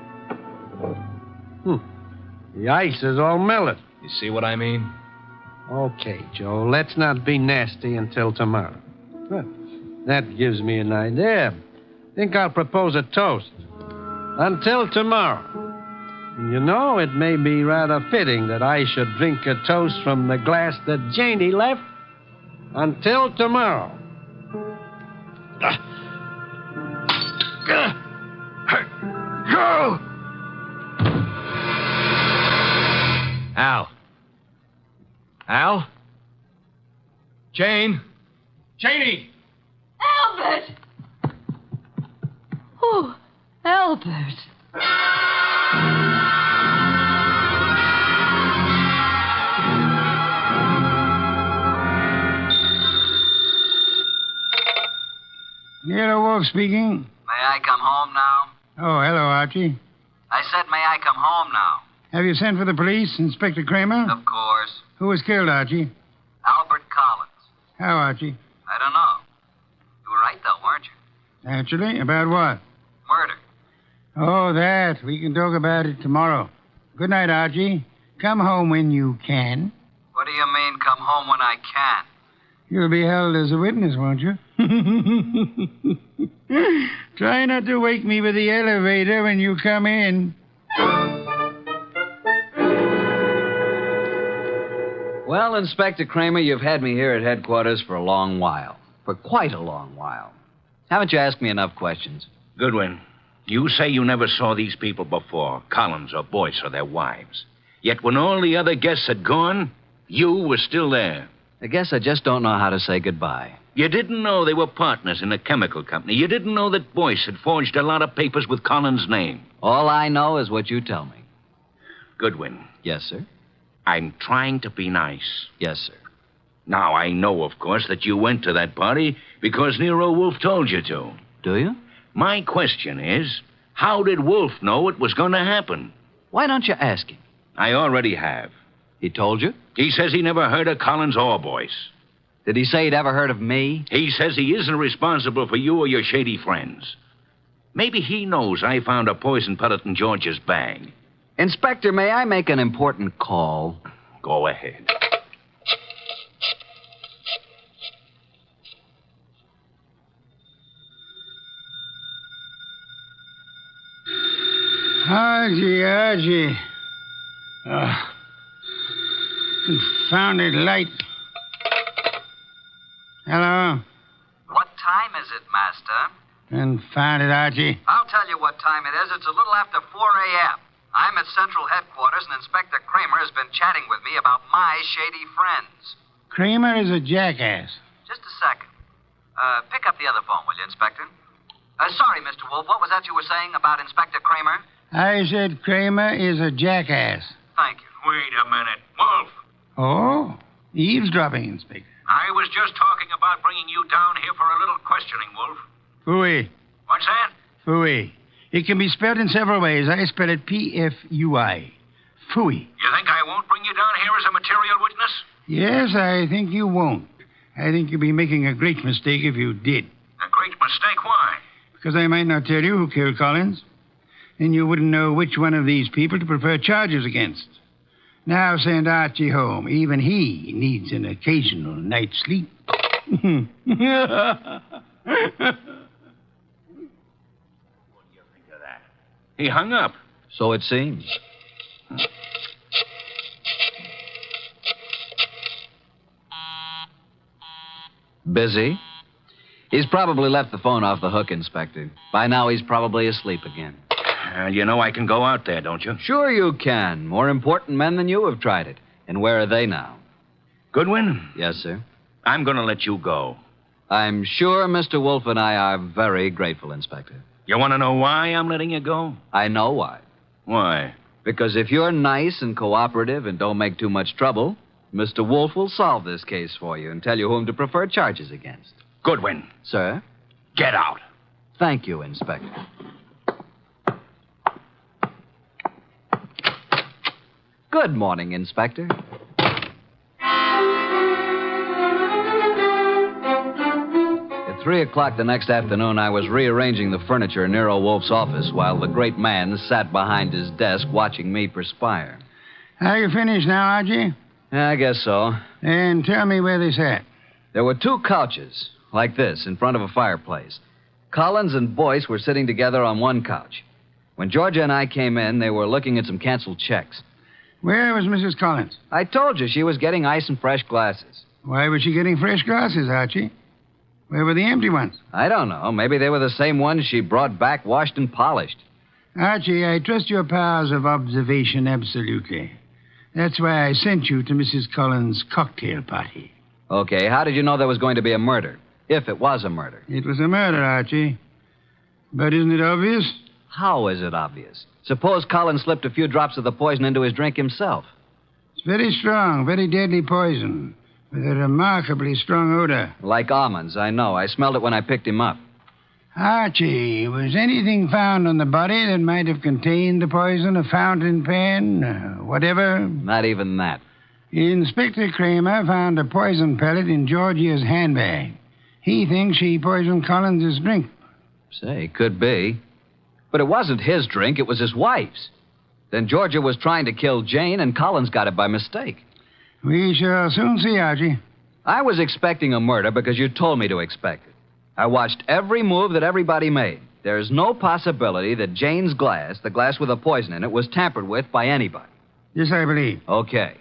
The ice is all melted. You see what I mean? Okay, Joe, let's not be nasty until tomorrow. That gives me an idea. Think I'll propose a toast. Until tomorrow. And you know, it may be rather fitting that I should drink a toast from the glass that Janie left. Until tomorrow. Go! Al. Al? Jane? Janie! Albert! Oh, Albert. Nero Wolfe speaking. May I come home now? Oh, hello, Archie. I said, may I come home now? Have you sent for the police, Inspector Kramer? Of course. Who was killed, Archie? Albert Collins. How, Archie? I don't know. You were right, though, weren't you? Naturally. About what? Murder. Oh, that. We can talk about it tomorrow. Good night, Archie. Come home when you can. What do you mean, come home when I can? You'll be held as a witness, won't you? Try not to wake me with the elevator when you come in. Well, Inspector Kramer, you've had me here at headquarters for a long while. For quite a long while. Haven't you asked me enough questions? Goodwin, you say you never saw these people before, Collins or Boyce or their wives. Yet when all the other guests had gone, you were still there. I guess I just don't know how to say goodbye. You didn't know they were partners in a chemical company. You didn't know that Boyce had forged a lot of papers with Collins' name. All I know is what you tell me. Goodwin. Yes, sir? I'm trying to be nice. Yes, sir. Now, I know, of course, that you went to that party because Nero Wolfe told you to. Do you? My question is, how did Wolfe know it was going to happen? Why don't you ask him? I already have. He told you? He says he never heard of Collins or Boyce. Did he say he'd ever heard of me? He says he isn't responsible for you or your shady friends. Maybe he knows I found a poison pellet in George's bag. Inspector, may I make an important call? Go ahead. Archie. Confounded light. Hello? What time is it, Master? Confounded, Archie. I'll tell you what time it is. It's a little after 4 a.m. I'm at Central Headquarters, and Inspector Kramer has been chatting with me about my shady friends. Kramer is a jackass. Just a second. Pick up the other phone, will you, Inspector? Sorry, Mr. Wolfe. What was that you were saying about Inspector Kramer? I said Kramer is a jackass. Thank you. Wait a minute. Wolfe, Oh? Eavesdropping, Inspector. I was just talking about bringing you down here for a little questioning, Wolfe. Fooey. What's that? Fooey. It can be spelled in several ways. I spell it P-F-U-I. Fooey. You think I won't bring you down here as a material witness? Yes, I think you won't. I think you'd be making a great mistake if you did. A great mistake? Why? Because I might not tell you who killed Collins. Then you wouldn't know which one of these people to prefer charges against. Now send Archie home. Even he needs an occasional night's sleep. What do you think of that? He hung up. So it seems. Busy? He's probably left the phone off the hook, Inspector. By now, he's probably asleep again. You know I can go out there, don't you? Sure you can. More important men than you have tried it. And where are they now? Goodwin? Yes, sir. I'm going to let you go. I'm sure Mr. Wolfe and I are very grateful, Inspector. You want to know why I'm letting you go? I know why. Why? Because if you're nice and cooperative and don't make too much trouble, Mr. Wolfe will solve this case for you and tell you whom to prefer charges against. Goodwin. Sir? Get out. Thank you, Inspector. Good morning, Inspector. At 3 o'clock the next afternoon, I was rearranging the furniture in Nero Wolfe's office while the great man sat behind his desk watching me perspire. Are you finished now, Archie? Yeah, I guess so. And tell me where they sat. There were 2 couches, like this, in front of a fireplace. Collins and Boyce were sitting together on one couch. When Georgia and I came in, they were looking at some canceled checks. Where was Mrs. Collins? I told you she was getting ice and fresh glasses. Why was she getting fresh glasses, Archie? Where were the empty ones? I don't know. Maybe they were the same ones she brought back washed and polished. Archie, I trust your powers of observation absolutely. That's why I sent you to Mrs. Collins' cocktail party. Okay, how did you know there was going to be a murder? If it was a murder. It was a murder, Archie. But isn't it obvious? How is it obvious? Suppose Collins slipped a few drops of the poison into his drink himself. It's very strong, very deadly poison, with a remarkably strong odor. Like almonds, I know. I smelled it when I picked him up. Archie, was anything found on the body that might have contained the poison? A fountain pen, whatever? Not even that. Inspector Kramer found a poison pellet in Georgia's handbag. He thinks she poisoned Collins' drink. Say, could be. But it wasn't his drink, it was his wife's. Then Georgia was trying to kill Jane, and Collins got it by mistake. We shall soon see, Archie. I was expecting a murder because you told me to expect it. I watched every move that everybody made. There's no possibility that Jane's glass, the glass with the poison in it, was tampered with by anybody. Yes, I believe. Okay.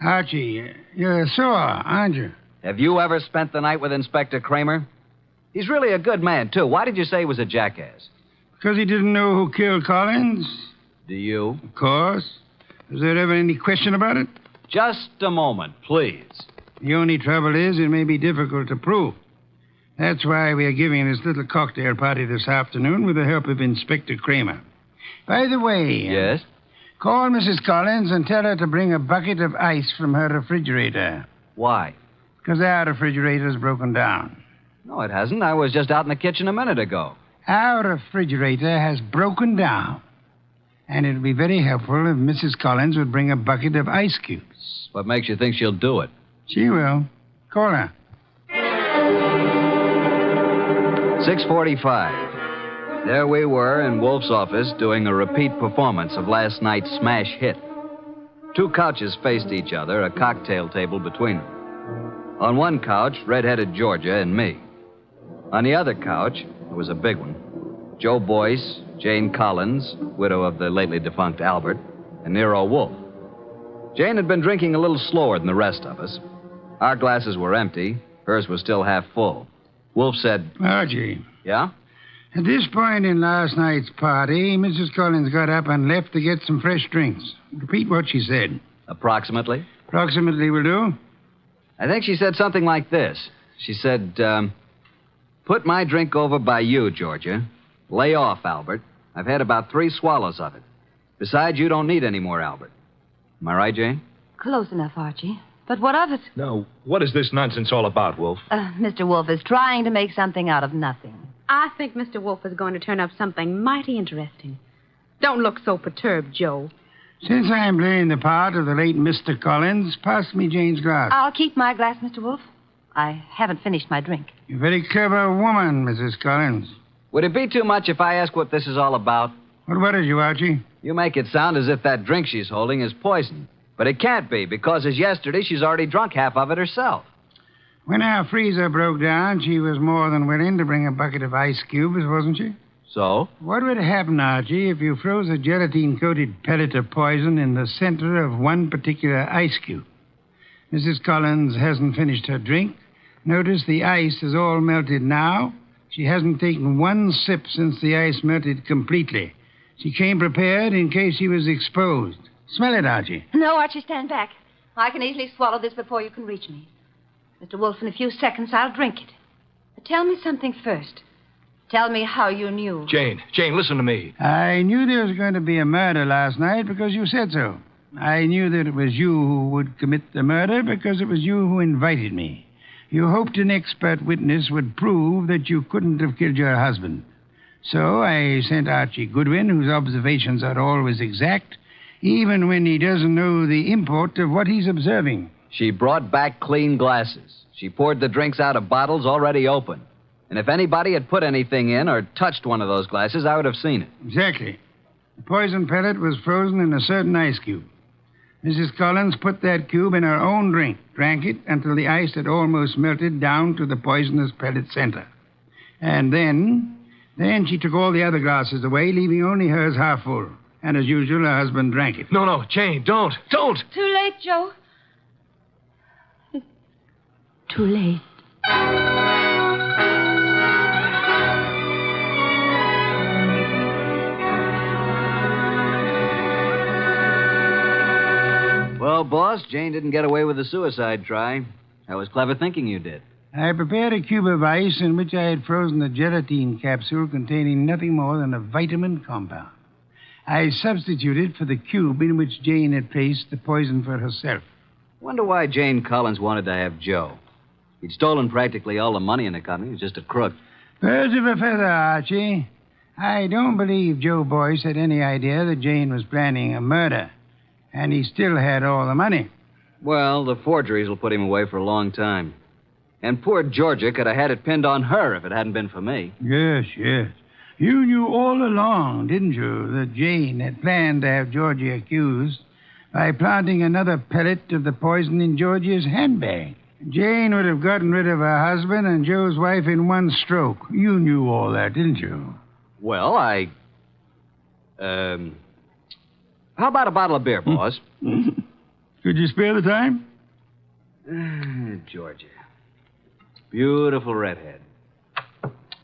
Archie, you're sore, aren't you? Have you ever spent the night with Inspector Kramer? He's really a good man, too. Why did you say he was a jackass? Because he didn't know who killed Collins. Do you? Of course. Was there ever any question about it? Just a moment, please. The only trouble is it may be difficult to prove. That's why we are giving this little cocktail party this afternoon with the help of Inspector Kramer. By the way... Yes? Call Mrs. Collins and tell her to bring a bucket of ice from her refrigerator. Why? Because our refrigerator's broken down. No, it hasn't. I was just out in the kitchen a minute ago. Our refrigerator has broken down. And it'd be very helpful if Mrs. Collins would bring a bucket of ice cubes. What makes you think she'll do it? She will. Call her. 6:45. There we were in Wolfe's office doing a repeat performance of last night's smash hit. 2 couches faced each other, a cocktail table between them. On one couch, red-headed Georgia and me. On the other couch, it was a big one, Joe Boyce, Jane Collins, widow of the lately defunct Albert, and Nero Wolfe. Jane had been drinking a little slower than the rest of us. Our glasses were empty. Hers was still half full. Wolfe said, Archie. Yeah? At this point in last night's party, Mrs. Collins got up and left to get some fresh drinks. Repeat what she said. Approximately? Approximately will do. I think she said something like this. She said, put my drink over by you, Georgia. Lay off, Albert. I've had about 3 swallows of it. Besides, you don't need any more, Albert. Am I right, Jane? Close enough, Archie. But what of it? No, what is this nonsense all about, Wolfe? Mr. Wolfe is trying to make something out of nothing. I think Mr. Wolfe is going to turn up something mighty interesting. Don't look so perturbed, Joe. Since I'm playing the part of the late Mr. Collins, pass me Jane's glass. I'll keep my glass, Mr. Wolfe. I haven't finished my drink. You're a very clever woman, Mrs. Collins. Would it be too much if I ask what this is all about? What worries you, Archie? You make it sound as if that drink she's holding is poison. But it can't be, because as yesterday, she's already drunk half of it herself. When our freezer broke down, she was more than willing to bring a bucket of ice cubes, wasn't she? So? What would happen, Archie, if you froze a gelatine-coated pellet of poison in the center of one particular ice cube? Mrs. Collins hasn't finished her drink. Notice the ice is all melted now. She hasn't taken one sip since the ice melted completely. She came prepared in case she was exposed. Smell it, Archie. No, Archie, stand back. I can easily swallow this before you can reach me. Mr. Wolfe, in a few seconds, I'll drink it. But tell me something first. Tell me how you knew. Jane, listen to me. I knew there was going to be a murder last night because you said so. I knew that it was you who would commit the murder because it was you who invited me. You hoped an expert witness would prove that you couldn't have killed your husband. So I sent Archie Goodwin, whose observations are always exact, even when he doesn't know the import of what he's observing. She brought back clean glasses. She poured the drinks out of bottles already open. And if anybody had put anything in or touched one of those glasses, I would have seen it. Exactly. The poison pellet was frozen in a certain ice cube. Mrs. Collins put that cube in her own drink, drank it until the ice had almost melted down to the poisonous pellet center. And then she took all the other glasses away, leaving only hers half full. And as usual, her husband drank it. No, Jane, don't. Too late, Joe. Too late. Well, boss, Jane didn't get away with a suicide try. That was clever thinking you did. I prepared a cube of ice in which I had frozen a gelatine capsule containing nothing more than a vitamin compound. I substituted for the cube in which Jane had placed the poison for herself. Wonder why Jane Collins wanted to have Joe. He'd stolen practically all the money in the company. He was just a crook. Birds of a feather, Archie. I don't believe Joe Boyce had any idea that Jane was planning a murder. And he still had all the money. Well, the forgeries will put him away for a long time. And poor Georgia could have had it pinned on her if it hadn't been for me. Yes. You knew all along, didn't you, that Jane had planned to have Georgia accused by planting another pellet of the poison in Georgia's handbag. Jane would have gotten rid of her husband and Joe's wife in one stroke. You knew all that, didn't you? Well, how about a bottle of beer, boss? Could you spare the time? Georgia. Beautiful redhead.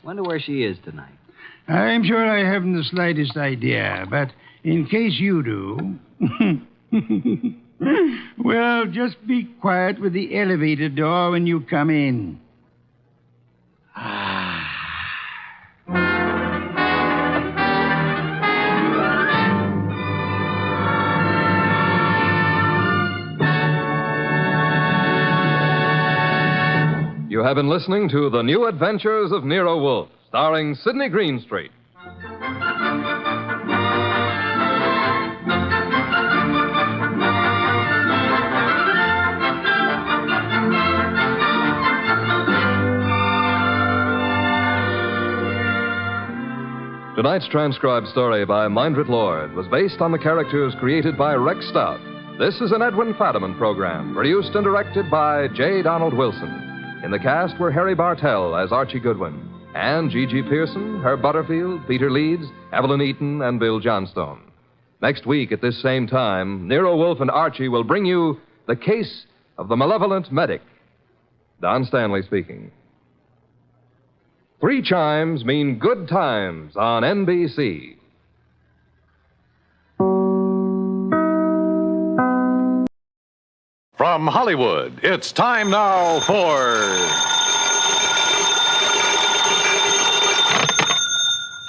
Wonder where she is tonight. I'm sure I haven't the slightest idea, but in case you do... well, just be quiet with the elevator door when you come in. You have been listening to The New Adventures of Nero Wolfe, starring Sidney Greenstreet. Tonight's transcribed story by Mindred Lord was based on the characters created by Rex Stout. This is an Edwin Fadiman program, produced and directed by J. Donald Wilson. In the cast were Harry Bartell as Archie Goodwin, and G.G. Pearson, Herb Butterfield, Peter Leeds, Evelyn Eaton, and Bill Johnstone. Next week at this same time, Nero Wolfe and Archie will bring you The Case of the Malevolent Medic. Don Stanley speaking. 3 chimes mean good times on NBC. From Hollywood, it's time now for...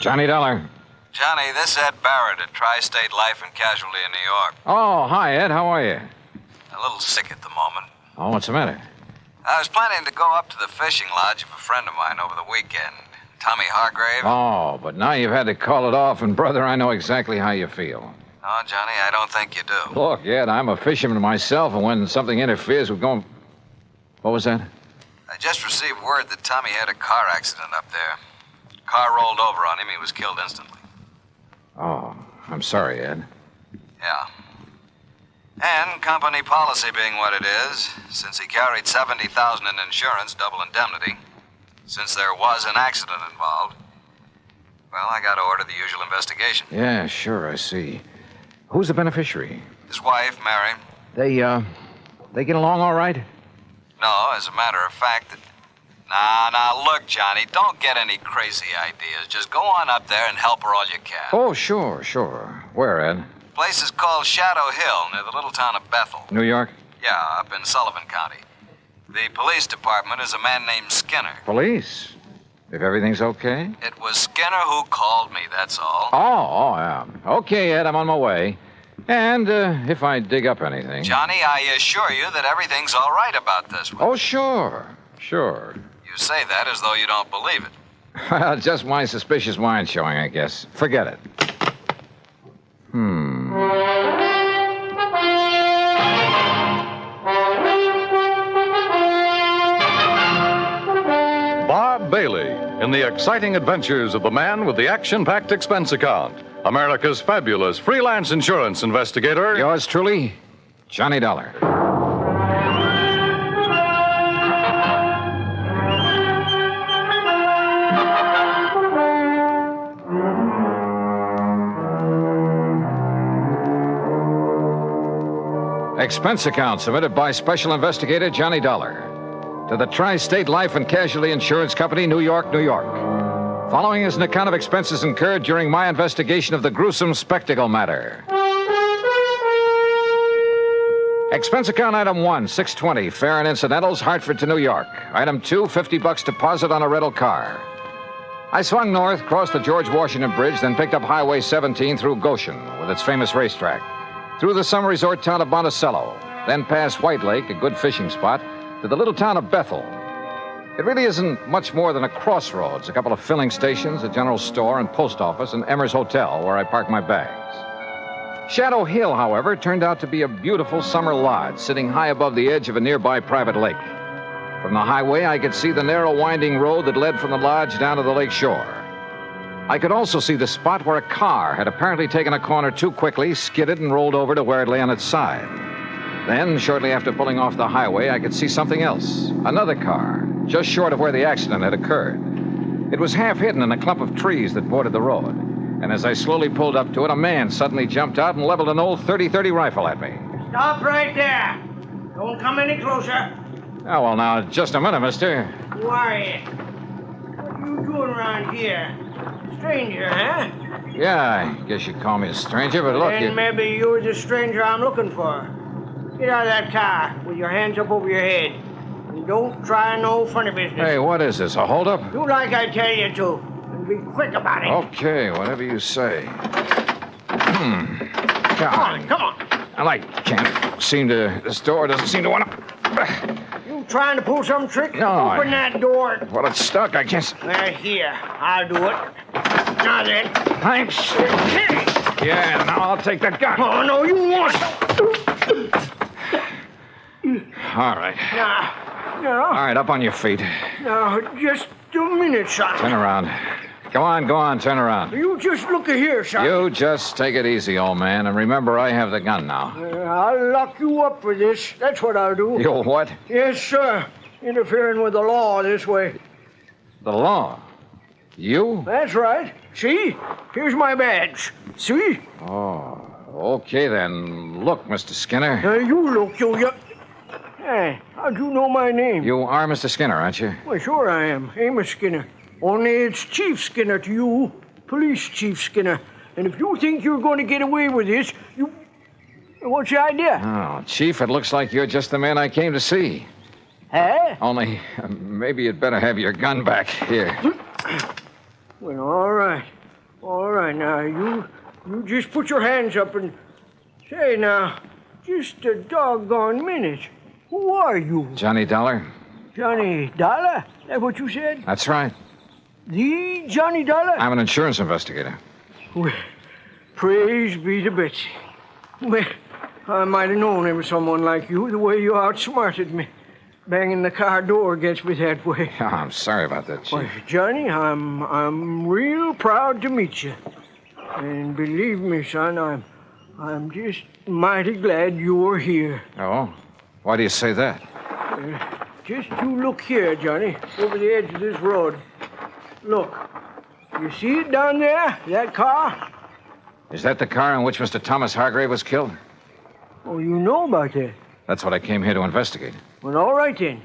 Johnny Dollar. Johnny, this is Ed Barrett at Tri-State Life and Casualty in New York. Oh, hi, Ed. How are you? A little sick at the moment. Oh, what's the matter? I was planning to go up to the fishing lodge of a friend of mine over the weekend, Tommy Hargrave. Oh, but now you've had to call it off, and, brother, I know exactly how you feel. Oh, Johnny, I don't think you do. Look, Ed, I'm a fisherman myself, and when something interferes with going... What was that? I just received word that Tommy had a car accident up there. Car rolled over on him. He was killed instantly. Oh, I'm sorry, Ed. Yeah. And company policy being what it is, since he carried $70,000 in insurance, double indemnity, since there was an accident involved, well, I got to order the usual investigation. Yeah, sure, I see. Who's the beneficiary? His wife, Mary. They get along all right? No, as a matter of fact, Now, look, Johnny, don't get any crazy ideas. Just go on up there and help her all you can. Oh, sure. Where, Ed? The place is called Shadow Hill, near the little town of Bethel. New York? Yeah, up in Sullivan County. The police department is a man named Skinner. Police? If everything's okay? It was Skinner who called me, that's all. Oh, yeah. Okay, Ed, I'm on my way. And if I dig up anything... Johnny, I assure you that everything's all right about this one. Oh, sure. You say that as though you don't believe it. Well, just my suspicious mind showing, I guess. Forget it. Bob Bailey in the exciting adventures of the man with the action-packed expense account. America's fabulous freelance insurance investigator. Yours truly, Johnny Dollar. Expense account submitted by Special Investigator Johnny Dollar to the Tri-State Life and Casualty Insurance Company, New York, New York. Following is an account of expenses incurred during my investigation of the Gruesome Spectacle Matter. Expense account item 1, $620, fare and incidentals, Hartford to New York. Item 2, $50 deposit on a rental car. I swung north, crossed the George Washington Bridge, then picked up Highway 17 through Goshen with its famous racetrack, through the summer resort town of Monticello, then past White Lake, a good fishing spot, to the little town of Bethel. It really isn't much more than a crossroads, a couple of filling stations, a general store and post office, and Emmer's Hotel, where I park my bags. Shadow Hill, however, turned out to be a beautiful summer lodge sitting high above the edge of a nearby private lake. From the highway, I could see the narrow winding road that led from the lodge down to the lake shore. I could also see the spot where a car had apparently taken a corner too quickly, skidded, and rolled over to where it lay on its side. Then, shortly after pulling off the highway, I could see something else. Another car, just short of where the accident had occurred. It was half hidden in a clump of trees that bordered the road. And as I slowly pulled up to it, a man suddenly jumped out and leveled an old .30-30 rifle at me. Stop right there. Don't come any closer. Oh, well, now, just a minute, mister. Who are you? What are you doing around here? Stranger, huh? Yeah, I guess you'd call me a stranger, but look, Then maybe you're the stranger I'm looking for. Get out of that car with your hands up over your head. And don't try no funny business. Hey, what is this, a holdup? Do like I tell you to. And be quick about it. Okay, whatever you say. Come on. Well, I can't seem to... This door doesn't seem to want to... You You trying to pull some trick? No, Open that door. Well, it's stuck. I guess. Here, I'll do it. Now then. Thanks. Yeah, now I'll take that gun. Oh, no, you won't. All right. Now, All right, up on your feet. now, just a minute, son. Turn around. Go on, turn around. You just look here, son. You just take it easy, old man, and remember I have the gun now. I'll lock you up for this. That's what I'll do. You'll what? Yes, sir. Interfering with the law this way. The law? You? That's right. See? Here's my badge. See? Oh, okay then. Look, Mr. Skinner. You look, you... Hey, how'd you know my name? You are Mr. Skinner, aren't you? Well, sure I am. Amos Skinner. Only it's Chief Skinner to you. Police Chief Skinner. And if you think you're going to get away with this, you... What's your idea? Oh, Chief, it looks like you're just the man I came to see. Huh? Only, maybe you'd better have your gun back. Here. Well, all right. All right, now, you just put your hands up and... Say, now, just a doggone minute. Who are you? Johnny Dollar? Johnny Dollar? That what you said? That's right. The Johnny Dollar? I'm an insurance investigator. Well, praise be to Betsy. Well, I might have known there was someone like you, the way you outsmarted me. Banging the car door gets me that way. Oh, I'm sorry about that, Chief. Well, Johnny, I'm real proud to meet you. And believe me, son, I'm just mighty glad you're here. Oh? Why do you say that? Just you look here, Johnny, over the edge of this road. Look. You see it down there? That car? Is that the car in which Mr. Thomas Hargrave was killed? Oh, you know about that? That's what I came here to investigate. Well, all right then.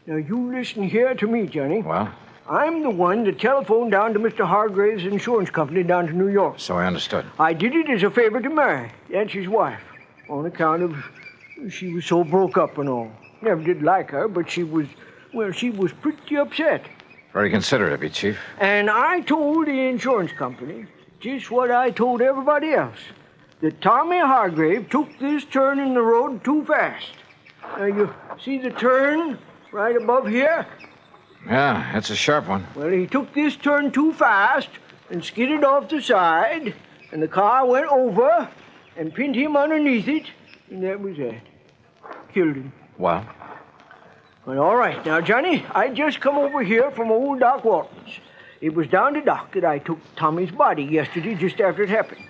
Now, you listen here to me, Johnny. Well? I'm the one that telephoned down to Mr. Hargrave's insurance company down to New York. So I understood. I did it as a favor to Mary. That's his wife. On account of she was so broke up and all. Never did like her, but she was pretty upset. Very considerate of you, Chief. And I told the insurance company just what I told everybody else. That Tommy Hargrave took this turn in the road too fast. Now, you see the turn right above here? Yeah, that's a sharp one. Well, he took this turn too fast and skidded off the side, and the car went over and pinned him underneath it, and that was that. Killed him. Well? Well, all right. Now, Johnny, I just come over here from old Doc Walton's. It was down to Doc that I took Tommy's body yesterday just after it happened.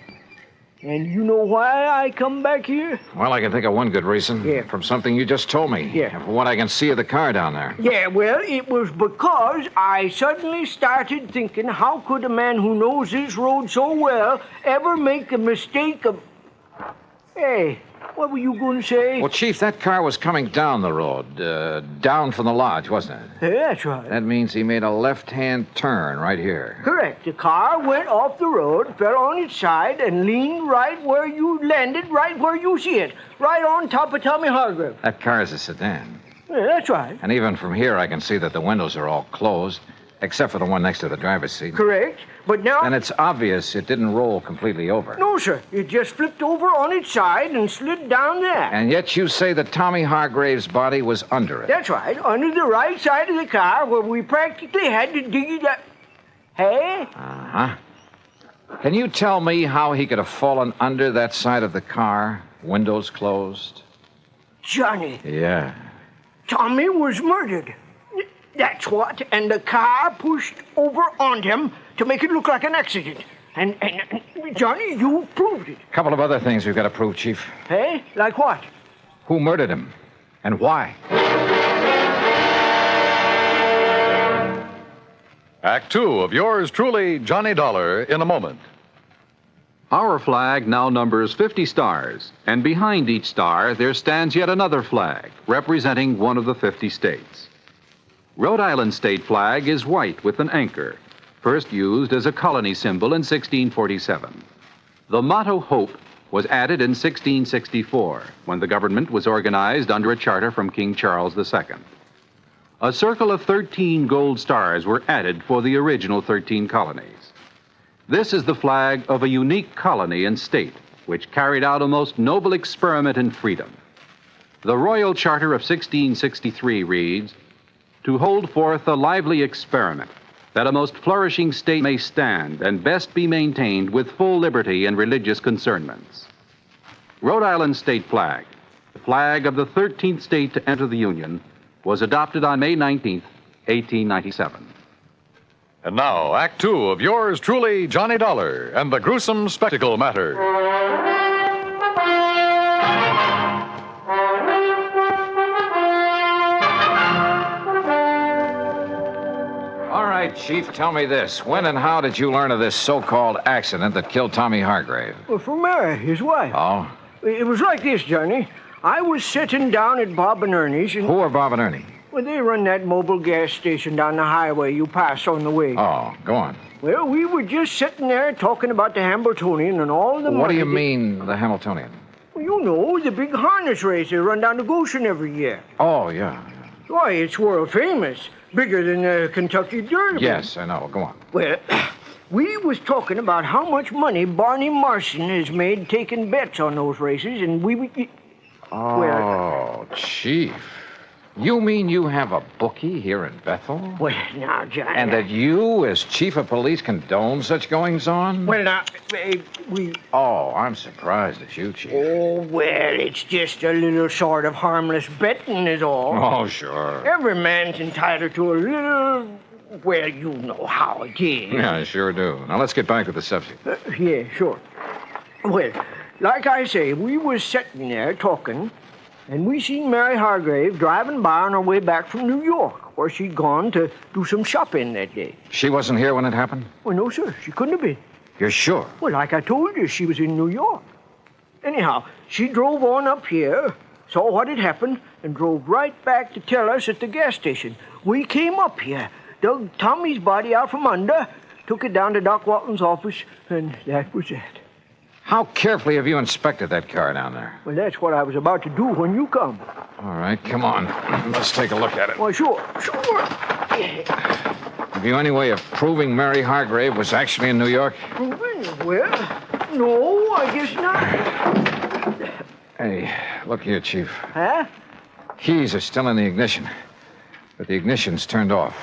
And you know why I come back here? Well, I can think of one good reason. Yeah. From something you just told me. Yeah. And from what I can see of the car down there. Yeah, well, it was because I suddenly started thinking, how could a man who knows this road so well ever make a mistake of... Hey, what were you going to say? Well, Chief, that car was coming down the road, down from the lodge, wasn't it? Yeah, that's right. That means he made a left-hand turn right here. Correct. The car went off the road, fell on its side, and leaned right where you landed, right where you see it, right on top of Tommy Hargrave. That car is a sedan. Yeah, that's right. And even from here, I can see that the windows are all closed, except for the one next to the driver's seat. Correct. But now... And it's obvious it didn't roll completely over. No, sir. It just flipped over on its side and slid down there. And yet you say that Tommy Hargrave's body was under it. That's right. Under the right side of the car where we practically had to dig it up. Hey? Uh-huh. Can you tell me how he could have fallen under that side of the car, windows closed? Johnny. Yeah. Tommy was murdered. That's what. And the car pushed over on him to make it look like an accident. And Johnny, you proved it. A couple of other things we've got to prove, Chief. Hey? Like what? Who murdered him? And why? Act 2 of yours truly, Johnny Dollar, in a moment. Our flag now numbers 50 stars, and behind each star there stands yet another flag, representing one of the 50 states. Rhode Island's state flag is white with an anchor, first used as a colony symbol in 1647. The motto Hope was added in 1664, when the government was organized under a charter from King Charles II. A circle of 13 gold stars were added for the original 13 colonies. This is the flag of a unique colony and state, which carried out a most noble experiment in freedom. The Royal Charter of 1663 reads, "To hold forth a lively experiment, that a most flourishing state may stand and best be maintained with full liberty and religious concernments." Rhode Island state flag, the flag of the 13th state to enter the Union, was adopted on May 19th, 1897. And now, Act Two of yours truly, Johnny Dollar and the Gruesome Spectacle Matter. All right, Chief, tell me this. When and how did you learn of this so-called accident that killed Tommy Hargrave? Well, from Mary, his wife. Oh? It was like this, Johnny. I was sitting down at Bob and Ernie's and... Who are Bob and Ernie? Well, they run that mobile gas station down the highway you pass on the way. Oh, go on. Well, we were just sitting there talking about the Hamiltonian and all the money... What do you mean, the Hamiltonian? Well, you know, the big harness race they run down to Goshen every year. Oh, yeah. Why, it's world famous. Bigger than the Kentucky Derby. Yes, I know. Go on. Well, we was talking about how much money Barney Marson has made taking bets on those races, and we... Oh, Chief. You mean you have a bookie here in Bethel? Well, now, Johnny... And that you, as chief of police, condone such goings-on? Well, now, we... Oh, I'm surprised at you, Chief. Oh, well, it's just a little sort of harmless betting is all. Oh, sure. Every man's entitled to a little... Well, you know how it is. Yeah, I sure do. Now, let's get back to the subject. Yeah, sure. Well, like I say, we was sitting there talking... And we seen Mary Hargrave driving by on her way back from New York, where she'd gone to do some shopping that day. She wasn't here when it happened? Well, no, sir. She couldn't have been. You're sure? Well, like I told you, she was in New York. Anyhow, she drove on up here, saw what had happened, and drove right back to tell us at the gas station. We came up here, dug Tommy's body out from under, took it down to Doc Walton's office, and that was it. How carefully have you inspected that car down there? Well, that's what I was about to do when you come. All right, come on. Let's take a look at it. Well, sure. Have you any way of proving Mary Hargrave was actually in New York? Proving? Well, no, I guess not. Hey, look here, Chief. Huh? Keys are still in the ignition, but the ignition's turned off.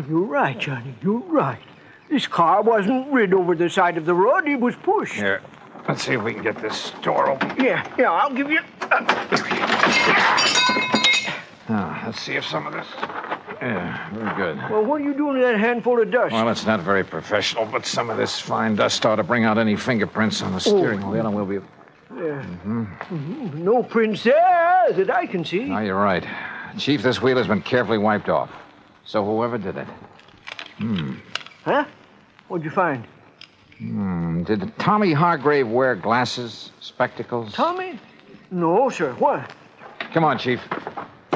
You're right, Johnny. You're right. This car wasn't rid over the side of the road. It was pushed. Here, let's see if we can get this door open. Yeah, I'll give you... Now, let's see if some of this... Yeah, very good. Well, what are you doing with that handful of dust? Well, it's not very professional, but some of this fine dust ought to bring out any fingerprints on the steering wheel, and we'll be... Yeah. Mm-hmm. No prints there that I can see. No, you're right. Chief, this wheel has been carefully wiped off. So whoever did it... Huh? What'd you find? Did Tommy Hargrave wear glasses, spectacles? Tommy? No, sir. What? Come on, Chief.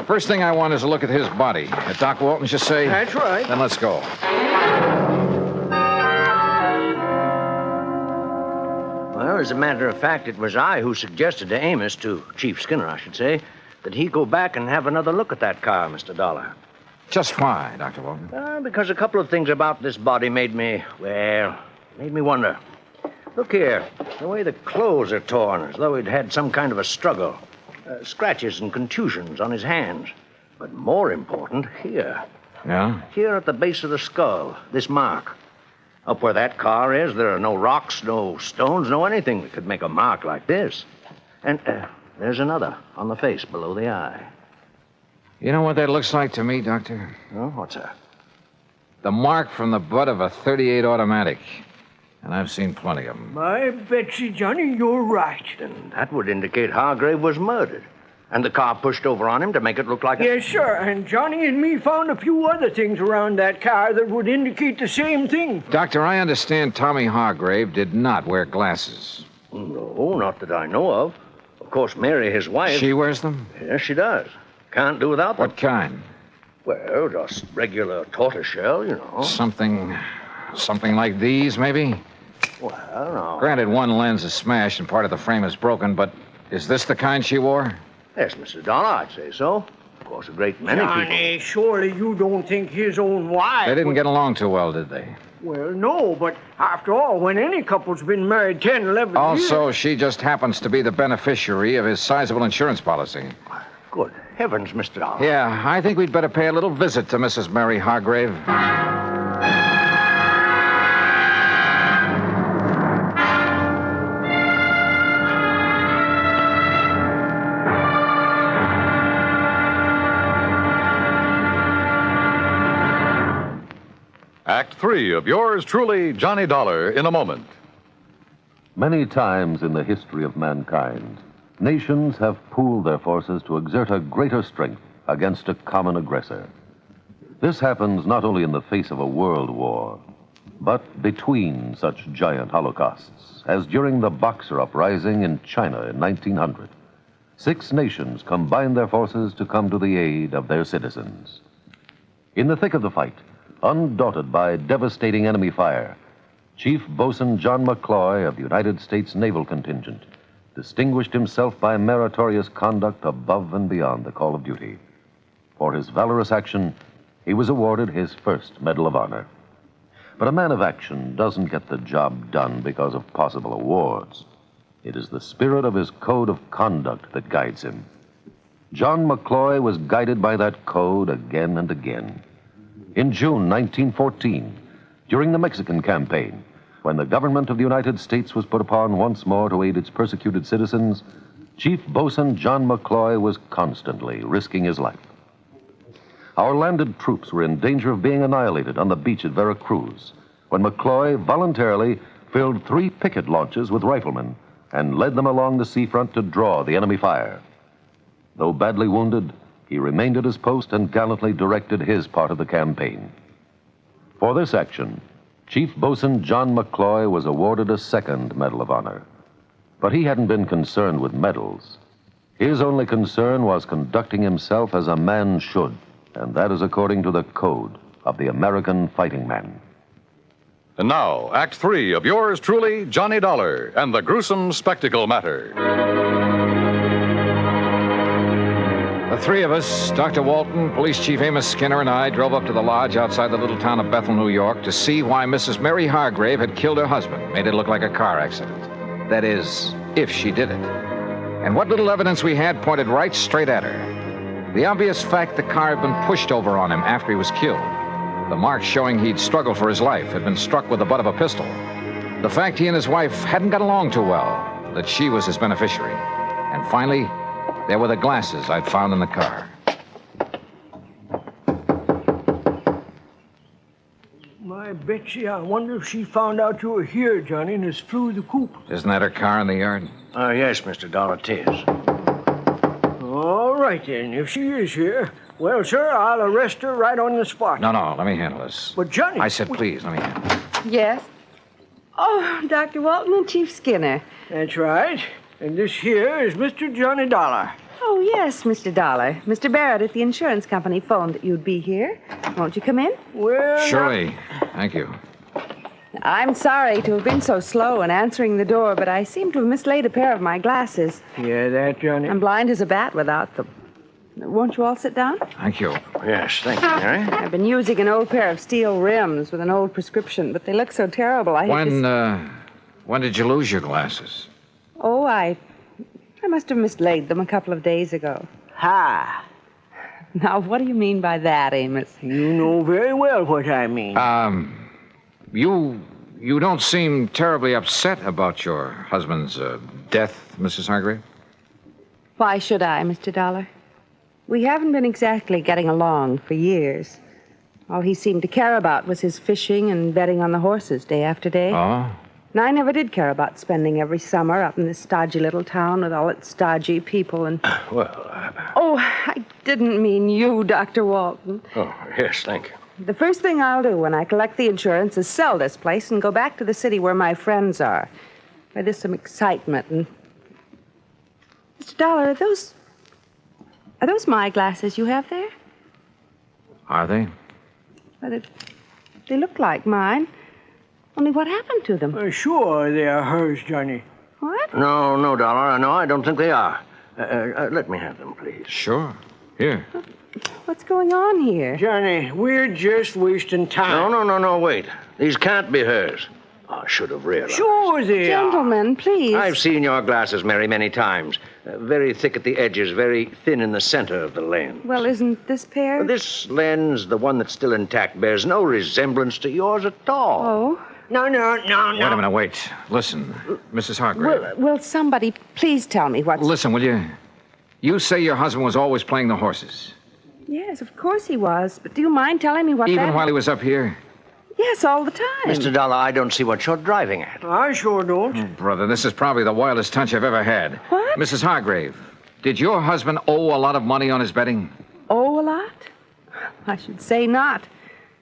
First thing I want is a look at his body. At Doc Walton's, you say? That's right. Then let's go. Well, as a matter of fact, it was I who suggested to Amos, to Chief Skinner, I should say, that he go back and have another look at that car, Mr. Dollar. Just why, Dr. Walton? Because a couple of things about this body made me wonder. Look here, the way the clothes are torn, as though he'd had some kind of a struggle. Scratches and contusions on his hands. But more important, here. Yeah? Here at the base of the skull, this mark. Up where that car is, there are no rocks, no stones, no anything that could make a mark like this. And there's another on the face below the eye. You know what that looks like to me, Doctor? Oh, what's that? The mark from the butt of a .38 automatic. And I've seen plenty of them. My Betsy, Johnny, you're right. Then that would indicate Hargrave was murdered. And the car pushed over on him to make it look like Yes, sir. And Johnny and me found a few other things around that car that would indicate the same thing. Doctor, I understand Tommy Hargrave did not wear glasses. No, not that I know of. Of course, Mary, his wife... She wears them? Yes, she does. Can't do without them. What kind? Well, just regular tortoiseshell, you know. Something like these, maybe? Well, no. Granted, one lens is smashed and part of the frame is broken, but is this the kind she wore? Yes, Mr. Dollar, I'd say so. course, a great many people. Johnny, surely you don't think his own wife... They didn't get along too well, did they? Well, no, but after all, when any couple's been married 10, 11 years... Also, she just happens to be the beneficiary of his sizable insurance policy. Good heavens, Mr. Dollar. Yeah, I think we'd better pay a little visit to Mrs. Mary Hargrave. Act 3 of yours truly, Johnny Dollar, in a moment. Many times in the history of mankind, nations have pooled their forces to exert a greater strength against a common aggressor. This happens not only in the face of a world war, but between such giant holocausts, as during the Boxer Uprising in China in 1900. 6 nations combined their forces to come to the aid of their citizens. In the thick of the fight, undaunted by devastating enemy fire, Chief Bosun John McCloy of the United States Naval Contingent distinguished himself by meritorious conduct above and beyond the call of duty. For his valorous action, he was awarded his first Medal of Honor. But a man of action doesn't get the job done because of possible awards. It is the spirit of his code of conduct that guides him. John McCloy was guided by that code again and again. In June 1914, during the Mexican campaign, when the government of the United States was put upon once more to aid its persecuted citizens, Chief Bosun John McCloy was constantly risking his life. Our landed troops were in danger of being annihilated on the beach at Veracruz, when McCloy voluntarily filled 3 picket launches with riflemen and led them along the seafront to draw the enemy fire. Though badly wounded, he remained at his post and gallantly directed his part of the campaign. For this action, Chief Bosun John McCloy was awarded a second Medal of Honor. But he hadn't been concerned with medals. His only concern was conducting himself as a man should, and that is according to the code of the American fighting man. And now, Act 3 of yours truly, Johnny Dollar, and the Gruesome Spectacle Matter. The 3 of us, Dr. Walton, Police Chief Amos Skinner, and I drove up to the lodge outside the little town of Bethel, New York, to see why Mrs. Mary Hargrave had killed her husband, made it look like a car accident. That is, if she did it. And what little evidence we had pointed right straight at her. The obvious fact the car had been pushed over on him after he was killed. The marks showing he'd struggled for his life, had been struck with the butt of a pistol. The fact he and his wife hadn't got along too well, that she was his beneficiary. And finally, there were the glasses I'd found in the car. My Betsy, I wonder if she found out you were here, Johnny, and has flew the coop. Isn't that her car in the yard? Yes, Mr. Dollar, it is. All right, then. If she is here, well, sir, I'll arrest her right on the spot. No, let me handle this. But, Johnny... I said please, let me handle it. Yes? Oh, Dr. Walton and Chief Skinner. That's right. And this here is Mr. Johnny Dollar. Oh, yes, Mr. Dollar. Mr. Barrett at the insurance company phoned that you'd be here. Won't you come in? Well... Surely. Thank you. I'm sorry to have been so slow in answering the door, but I seem to have mislaid a pair of my glasses. Yeah, that, Johnny? I'm blind as a bat without them. Won't you all sit down? Thank you. Yes, thank you, Mary. I've been using an old pair of steel rims with an old prescription, but they look so terrible. When did you lose your glasses? Oh, I must have mislaid them a couple of days ago. Ha! Now, what do you mean by that, Amos? You know very well what I mean. You don't seem terribly upset about your husband's death, Mrs. Hargrave? Why should I, Mr. Dollar? We haven't been exactly getting along for years. All he seemed to care about was his fishing and betting on the horses day after day. Oh? And I never did care about spending every summer up in this stodgy little town with all its stodgy people and... Oh, I didn't mean you, Dr. Walton. Oh, yes, thank you. The first thing I'll do when I collect the insurance is sell this place and go back to the city where my friends are. Where there's some excitement and... Mr. Dollar, are those my glasses you have there? Are they? Well, they look like mine. Only what happened to them? Sure, they are hers, Johnny. What? No, Dollar. No, I don't think they are. Let me have them, please. Sure. Here. What's going on here? Johnny, we're just wasting time. No, wait. These can't be hers. I should have realized. Sure they are. Gentlemen, please. I've seen your glasses, Mary, many times. Very thick at the edges, very thin in the center of the lens. Well, isn't this pair? This lens, the one that's still intact, bears no resemblance to yours at all. Oh? No. Wait a minute, wait. Listen, Mrs. Hargrave. Will somebody please tell me what's... Listen, will you? You say your husband was always playing the horses. Yes, of course he was. But do you mind telling me what Even while he was up here? Yes, all the time. Mr. Dollar, I don't see what you're driving at. I sure don't. Oh, brother, this is probably the wildest hunch I've ever had. What? Mrs. Hargrave, did your husband owe a lot of money on his betting? Oh, a lot? I should say not.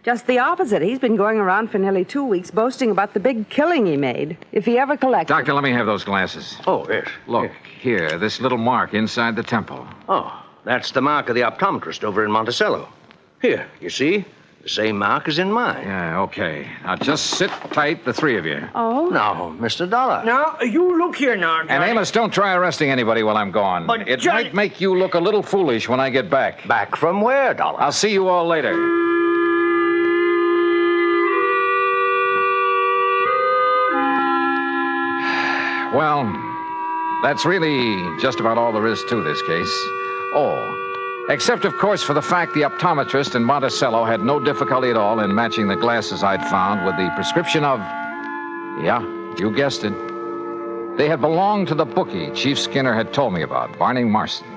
Just the opposite. He's been going around for nearly 2 weeks boasting about the big killing he made, if he ever collected. Doctor, let me have those glasses. Oh, yes. Look, here, this little mark inside the temple. Oh, that's the mark of the optometrist over in Monticello. Here, you see? The same mark as in mine. Yeah, okay. Now, just sit tight, the three of you. Oh? Now, Mr. Dollar. Now, you look here now, Johnny. And Amos, don't try arresting anybody while I'm gone. But it Johnny... might make you look a little foolish when I get back. Back from where, Dollar? I'll see you all later. Well, that's really just about all there is to this case. Oh, except, of course, for the fact the optometrist in Monticello had no difficulty at all in matching the glasses I'd found with the prescription of... Yeah, you guessed it. They had belonged to the bookie Chief Skinner had told me about, Barney Marston.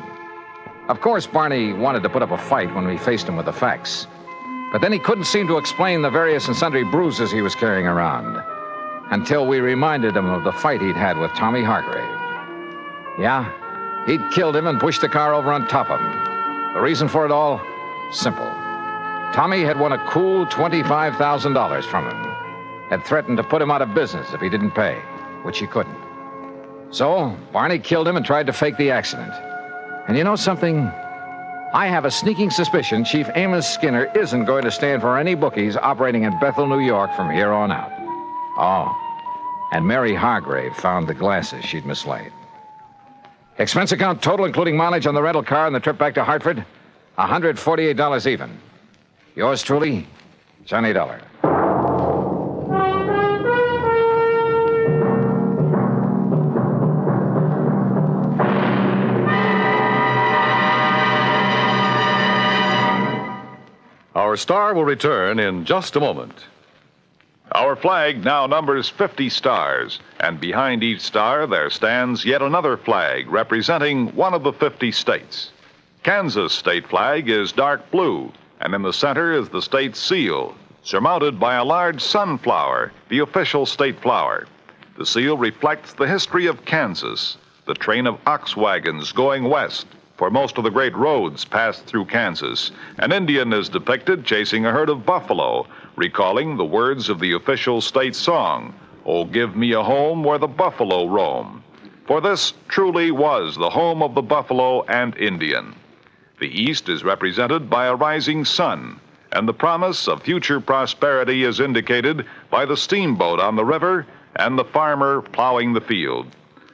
Of course, Barney wanted to put up a fight when we faced him with the facts. But then he couldn't seem to explain the various and sundry bruises he was carrying around until we reminded him of the fight he'd had with Tommy Hargrave. Yeah, he'd killed him and pushed the car over on top of him. The reason for it all? Simple. Tommy had won a cool $25,000 from him. Had threatened to put him out of business if he didn't pay, which he couldn't. So, Barney killed him and tried to fake the accident. And you know something? I have a sneaking suspicion Chief Amos Skinner isn't going to stand for any bookies operating in Bethel, New York from here on out. Oh, and Mary Hargrave found the glasses she'd mislaid. Expense account total, including mileage on the rental car and the trip back to Hartford, $148 even. Yours truly, Johnny Dollar. Our star will return in just a moment. Our flag now numbers 50 stars, and behind each star there stands yet another flag representing one of the 50 states. Kansas' state flag is dark blue, and in the center is the state seal, surmounted by a large sunflower, the official state flower. The seal reflects the history of Kansas, the train of ox wagons going west, for most of the great roads passed through Kansas. An Indian is depicted chasing a herd of buffalo, recalling the words of the official state song, "Oh, give me a home where the buffalo roam." For this truly was the home of the buffalo and Indian. The East is represented by a rising sun, and the promise of future prosperity is indicated by the steamboat on the river and the farmer plowing the field.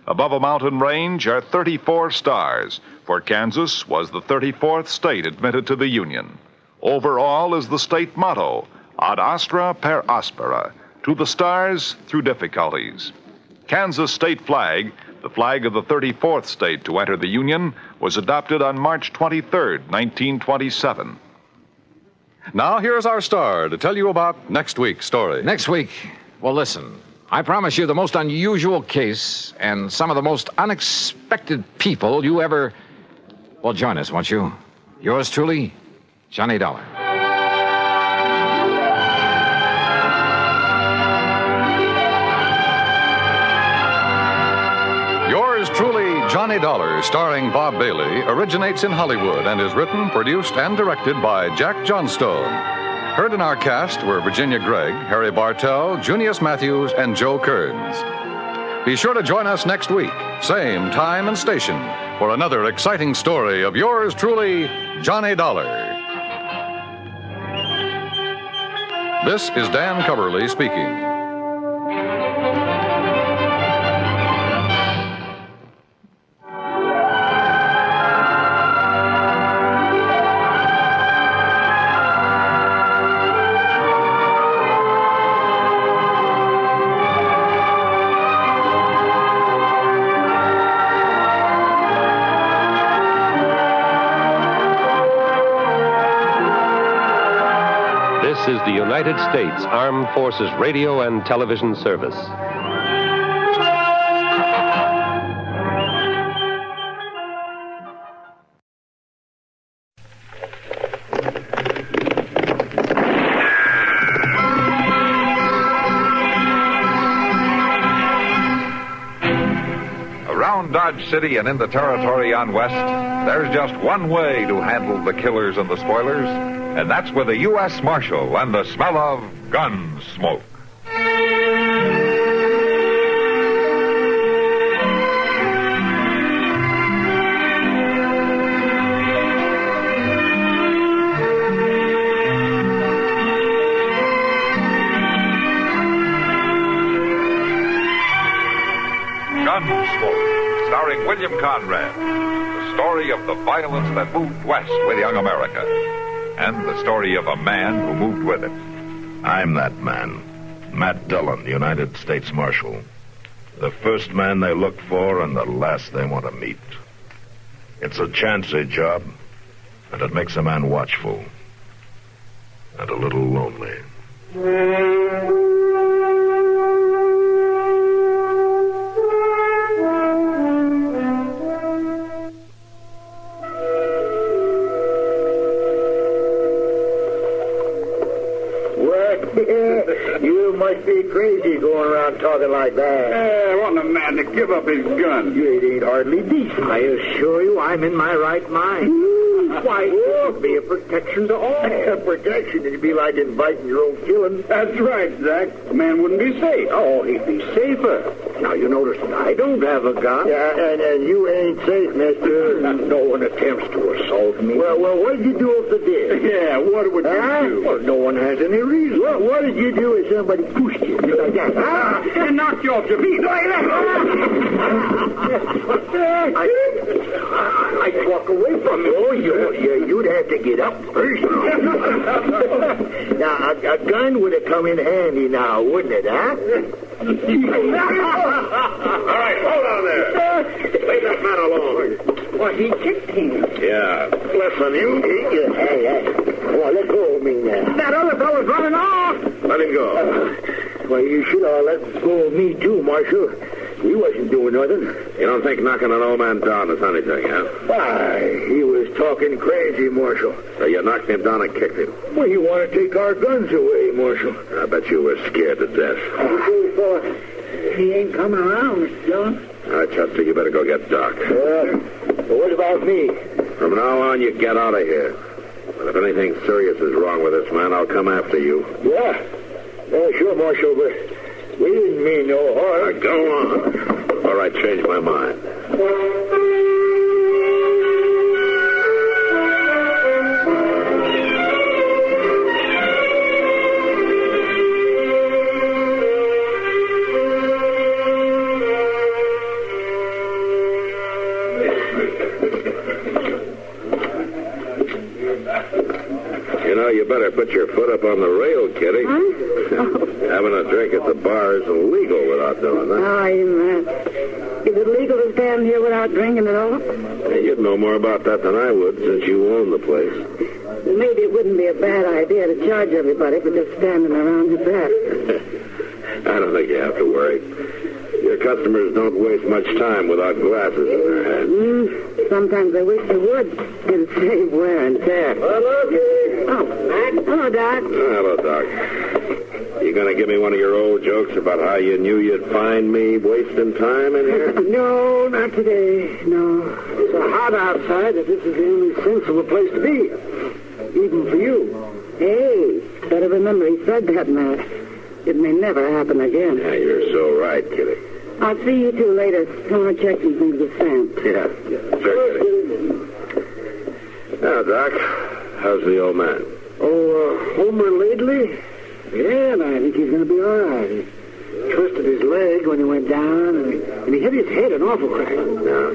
Above a mountain range are 34 stars, for Kansas was the 34th state admitted to the Union. Over all is the state motto, Ad astra per aspera, to the stars through difficulties. Kansas state flag, the flag of the 34th state to enter the Union, was adopted on March 23, 1927. Now here's our star to tell you about next week's story. Next week? Well, listen. I promise you the most unusual case and some of the most unexpected people you ever... Well, join us, won't you? Yours truly, Johnny Dollar. Yours truly, Johnny Dollar, starring Bob Bailey, originates in Hollywood and is written, produced, and directed by Jack Johnstone. Heard in our cast were Virginia Gregg, Harry Bartell, Junius Matthews, and Joe Kearns. Be sure to join us next week, same time and station, for another exciting story of yours truly, Johnny Dollar. This is Dan Coverly speaking. This is the United States Armed Forces Radio and Television Service. Around Dodge City and in the territory on West, there's just one way to handle the killers and the spoilers, and that's with a U.S. Marshal and the smell of Gunsmoke. Gunsmoke, starring William Conrad. The story of the violence that moved west with young America. And the story of a man who moved with it. I'm that man. Matt Dillon, United States Marshal. The first man they look for and the last they want to meet. It's a chancy job, and it makes a man watchful. And a little lonely. You must be crazy going around talking like that. I want a man to give up his gun. It ain't hardly decent. I assure you I'm in my right mind. Why, it would be a protection to all. A protection? It'd be like inviting your own killing. That's right, Zach. A man wouldn't be safe. Oh, he'd be safer. Now, you notice that I don't have a gun. Yeah, and you ain't safe, mister. No one attempts to assault me. Well, what did you do if they did? Yeah, what would you do? Well, no one has any reason. Well, what did you do if somebody pushed you like that? And knocked you off your feet like that? I'd walk away from you. Oh, you'd have to get up first. Now, a gun would have come in handy now, wouldn't it, huh? All right, hold on there. Leave that man alone. Well, he kicked him. Yeah, listen, you. Hey. Well, let go of me now. That other fellow's running off. Let him go. Well, you should have let go of me, too, Marshal. He wasn't doing nothing. You don't think knocking an old man down is anything, huh? Why, he was talking crazy, Marshal. So you knocked him down and kicked him? Well, he wanted to take our guns away, Marshal. I bet you were scared to death. He ain't coming around, Mr. Dillon. All right, Chester, you better go get Doc. Well, what about me? From now on, you get out of here. But if anything serious is wrong with this man, I'll come after you. Yeah, sure, Marshal, but we didn't mean no harm. Go on. All right, change my mind. You better put your foot up on the rail, Kitty. Huh? Having a drink at the bar isn't legal without doing that. Oh, is it legal to stand here without drinking at all? Hey, you'd know more about that than I would, since you own the place. Maybe it wouldn't be a bad idea to charge everybody for just standing around the back. I don't think you have to worry. Your customers don't waste much time without glasses in their hands. Sometimes I wish they would. It'd save wear and tear. Hello, Kitty. Oh, hello, Doc. Hello, Doc. You gonna give me one of your old jokes about how you knew you'd find me wasting time in here? No, not today. No. It's so hot outside that this is the only sensible place to be. Even for you. Hey, better remember he said that, Matt. It may never happen again. Yeah, you're so right, Kitty. I'll see you two later. I want to check some things with Sam. Yeah, sure, Kitty. Now, Doc, how's the old man? Homer lately? Yeah, and I think he's going to be all right. He twisted his leg when he went down, and he hit his head an awful crack. Yeah.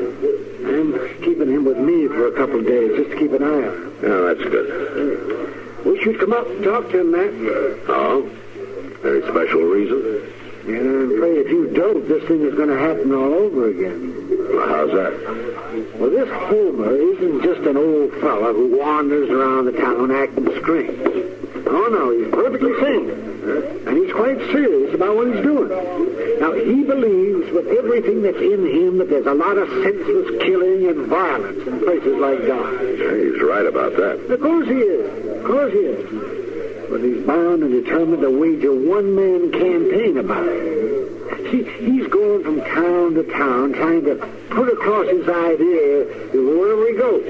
I'm keeping him with me for a couple of days, just to keep an eye on him. Yeah, that's good. Wish you'd come up and talk to him, Matt. Oh? Any special reason? Yeah, I'm afraid if you don't, this thing is going to happen all over again. Well, how's that? Well, this Homer isn't just an old fella who wanders around the town acting strange. Oh, no, he's perfectly sane. And he's quite serious about what he's doing. Now, he believes with everything that's in him that there's a lot of senseless killing and violence in places like Dodge. He's right about that. Of course he is. Of course he is. But he's bound and determined to wage a one-man campaign about it. See, he's going from town to town trying to put across his idea wherever he goes.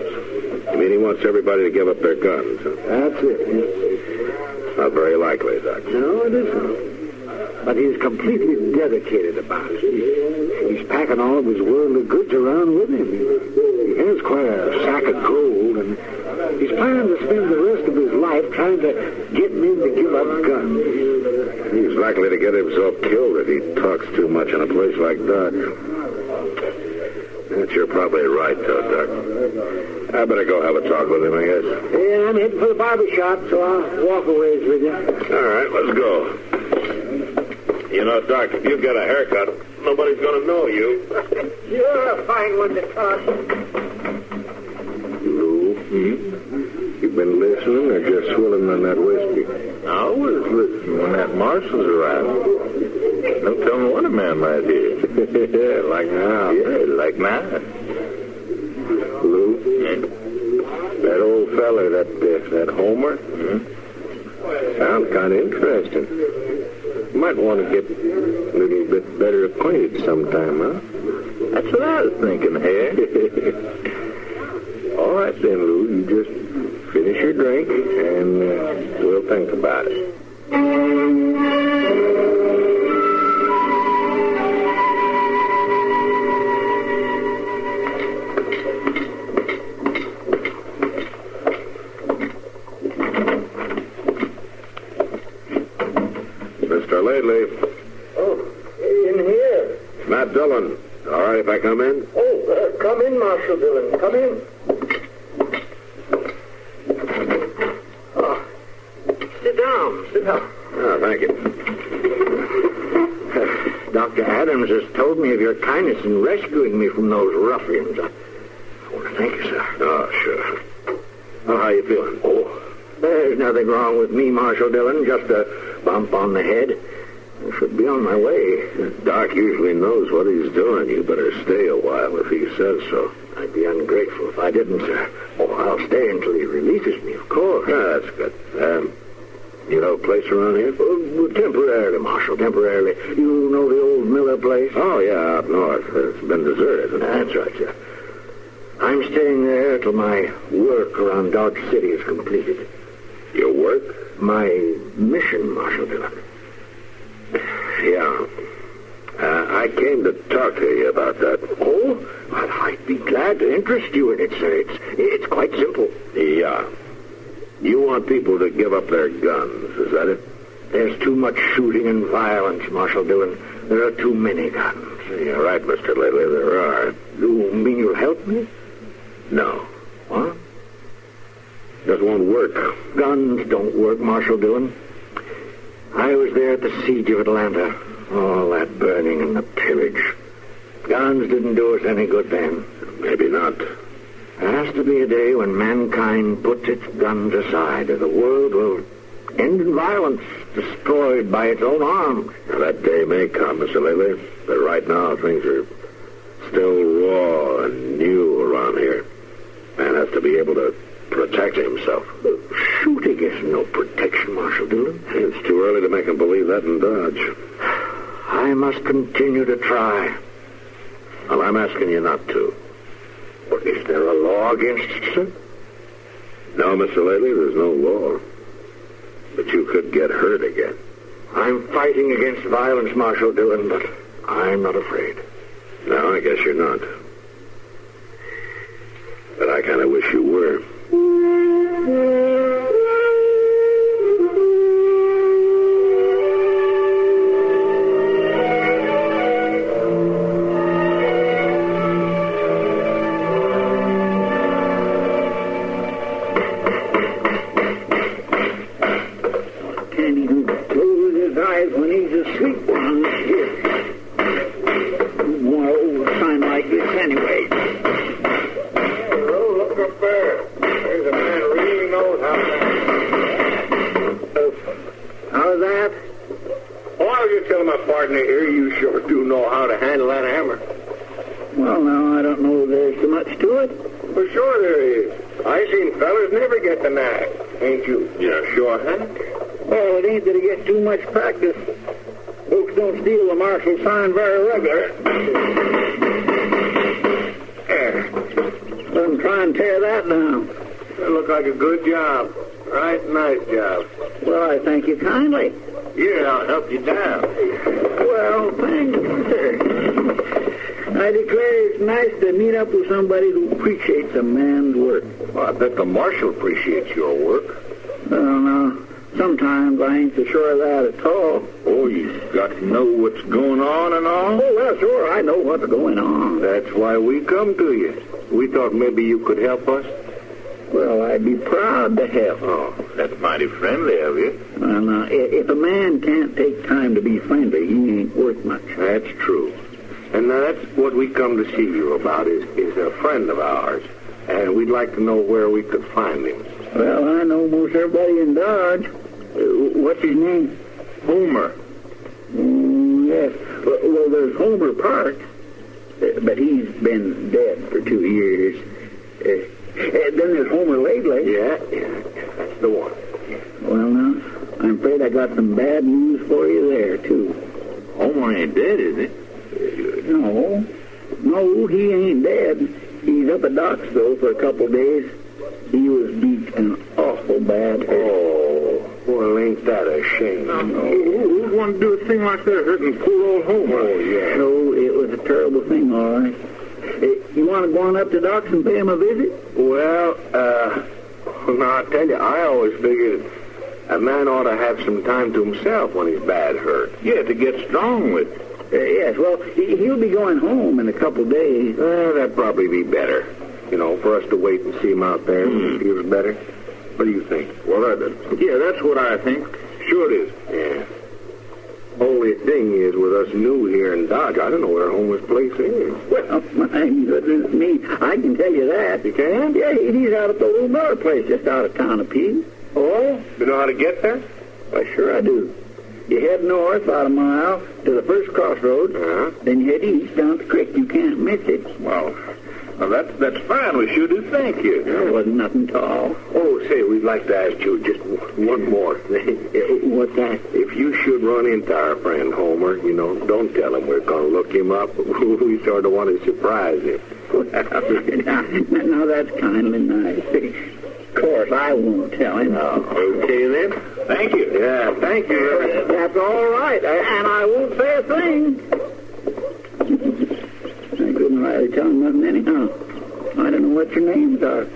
I mean, he wants everybody to give up their guns. Huh? That's it. Not very likely, Doc. No, it isn't. But he's completely dedicated about it. He's packing all of his worldly goods around with him. He has quite a sack of gold, and he's planning to spend the rest of his life trying to get men to give up guns. He's likely to get himself killed if he talks too much in a place like Dodge. You're probably right, though, Doc. I better go have a talk with him, I guess. Yeah, I'm heading for the barber shop, so I'll walk a ways with you. All right, let's go. You know, Doc, if you get a haircut, nobody's going to know you. You're a fine one to talk. Lou, you been listening or just swilling on that whiskey? I was listening when that marshal's around. Don't tell me what a man might hear. Yeah, like now. Yeah, like now. Lou, that old fella, that Homer, sounds kind of interesting. You might want to get a little bit better acquainted sometime, huh? That's what I was thinking, Harry. All right, then, Lou. You just finish your drink, and we'll think about it. Mr. Laidley. Oh, in here. Matt Dillon. All right if I come in? Oh, come in, Marshal Dillon. Come in. Oh, sit down. Sit down. Oh, thank you. Dr. Adams has told me of your kindness in rescuing me from those ruffians. I want to thank you, sir. Oh, sure. Oh, how you feeling? Oh, there's nothing wrong with me, Marshal Dillon. Just a bump on the head. I should be on my way. Doc usually knows what he's doing. You better stay a while if he says so. I'd be ungrateful if I didn't, sir. Oh, I'll stay until he releases me, of course. That's good. You know a place around here? Temporarily, Marshal, temporarily. You know the old Miller place? Oh, yeah, up north. It's been deserted. That's right, sir. I'm staying there till my work around Dodge City is completed. Your work? My mission, Marshal Dillon. Yeah. I came to talk to you about that. Oh? Well, I'd be glad to interest you in it, sir. It's quite simple. Yeah. You want people to give up their guns, is that it? There's too much shooting and violence, Marshal Dillon. There are too many guns. You're right, Mr. Laidley, there are. You mean you'll help me? No. What? Just won't work. Guns don't work, Marshal Dillon. I was there at the siege of Atlanta. All that burning and the pillage. Guns didn't do us any good then. Maybe not. There has to be a day when mankind puts its guns aside, or the world will end in violence, destroyed by its own arms. Now, that day may come, Mr. Laidley, but right now things are still raw and new around here. Man has to be able to protect himself. Shooting is no protection, Marshal Dillon. It's too early to make him believe that in Dodge. I must continue to try. Well, I'm asking you not to. But is there a law against it, sir? No, Mr. Laidley, there's no law. But you could get hurt again. I'm fighting against violence, Marshal Dillon, but I'm not afraid. No, I guess you're not. But I kind of wish you were. Can't even close his eyes when he's asleep on here. Why old sign like this anyway? Look up there. There's a man who really knows how to... ain't you? Yeah, sure, Hank. Well, it ain't that he gets too much practice. Folks don't steal the marshal's sign very regular. There. Let him try and tear that down. That looked like a good job. Right, nice job. Well, I thank you kindly. Here, I'll help you down. Well, thank you, sir. I declare it's nice to meet up with somebody who appreciates a man's work. Well, I bet the marshal appreciates your work. Well, now, sometimes I ain't so sure of that at all. Oh, you got to know what's going on and all? Oh, well, sure, I know what's going on. That's why we come to you. We thought maybe you could help us. Well, I'd be proud to help. Oh, that's mighty friendly of you. Well, now, if a man can't take time to be friendly, he ain't worth much. That's true. And that's what we come to see you about, is a friend of ours. And we'd like to know where we could find him. Well, I know most everybody in Dodge. What's his name? Homer. Yes. Well, there's Homer Parks, but he's been dead for 2 years. Then there's Homer Lately. Yeah, that's the one. Well, now, I'm afraid I got some bad news for you there, too. Homer ain't dead, is he? No, he ain't dead. He's up at Doc's, though, for a couple of days. He was beat an awful bad hurt. Oh, well, ain't that a shame? Who'd want to do a thing like that, hurting poor old Homer? Oh, yeah. No, it was a terrible thing, all right. You want to go on up to Doc's and pay him a visit? Well, now, I tell you, I always figured a man ought to have some time to himself when he's bad hurt. Yeah, to get strong with. Yes, well, he'll be going home in a couple of days. That'd probably be better. You know, for us to wait and see him out there when he feels better. What do you think? Well, yeah, that's what I think. Sure it is. Yeah. Only thing is, with us new here in Dodge, I don't know where Homer's place is. Well, my goodness me, I can tell you that. You can? Yeah, he's out at the little Miller place just out of town a piece. Oh? You know how to get there? Why, sure I do. You head north about a mile to the first crossroads. Then you head east down the creek. You can't miss it. Well, that's fine. We sure do thank you. There wasn't nothing at all. Oh, say, we'd like to ask you just one more thing. What's that? If you should run into our friend Homer, you know, don't tell him we're going to look him up. We sort of want to surprise him. Now, that's kindly nice. Of course, I won't tell him. Okay, then. Thank you. Yeah, thank you. That's all right. And I won't say a thing. I couldn't rightly tell him nothing anyhow. I don't know what your names are.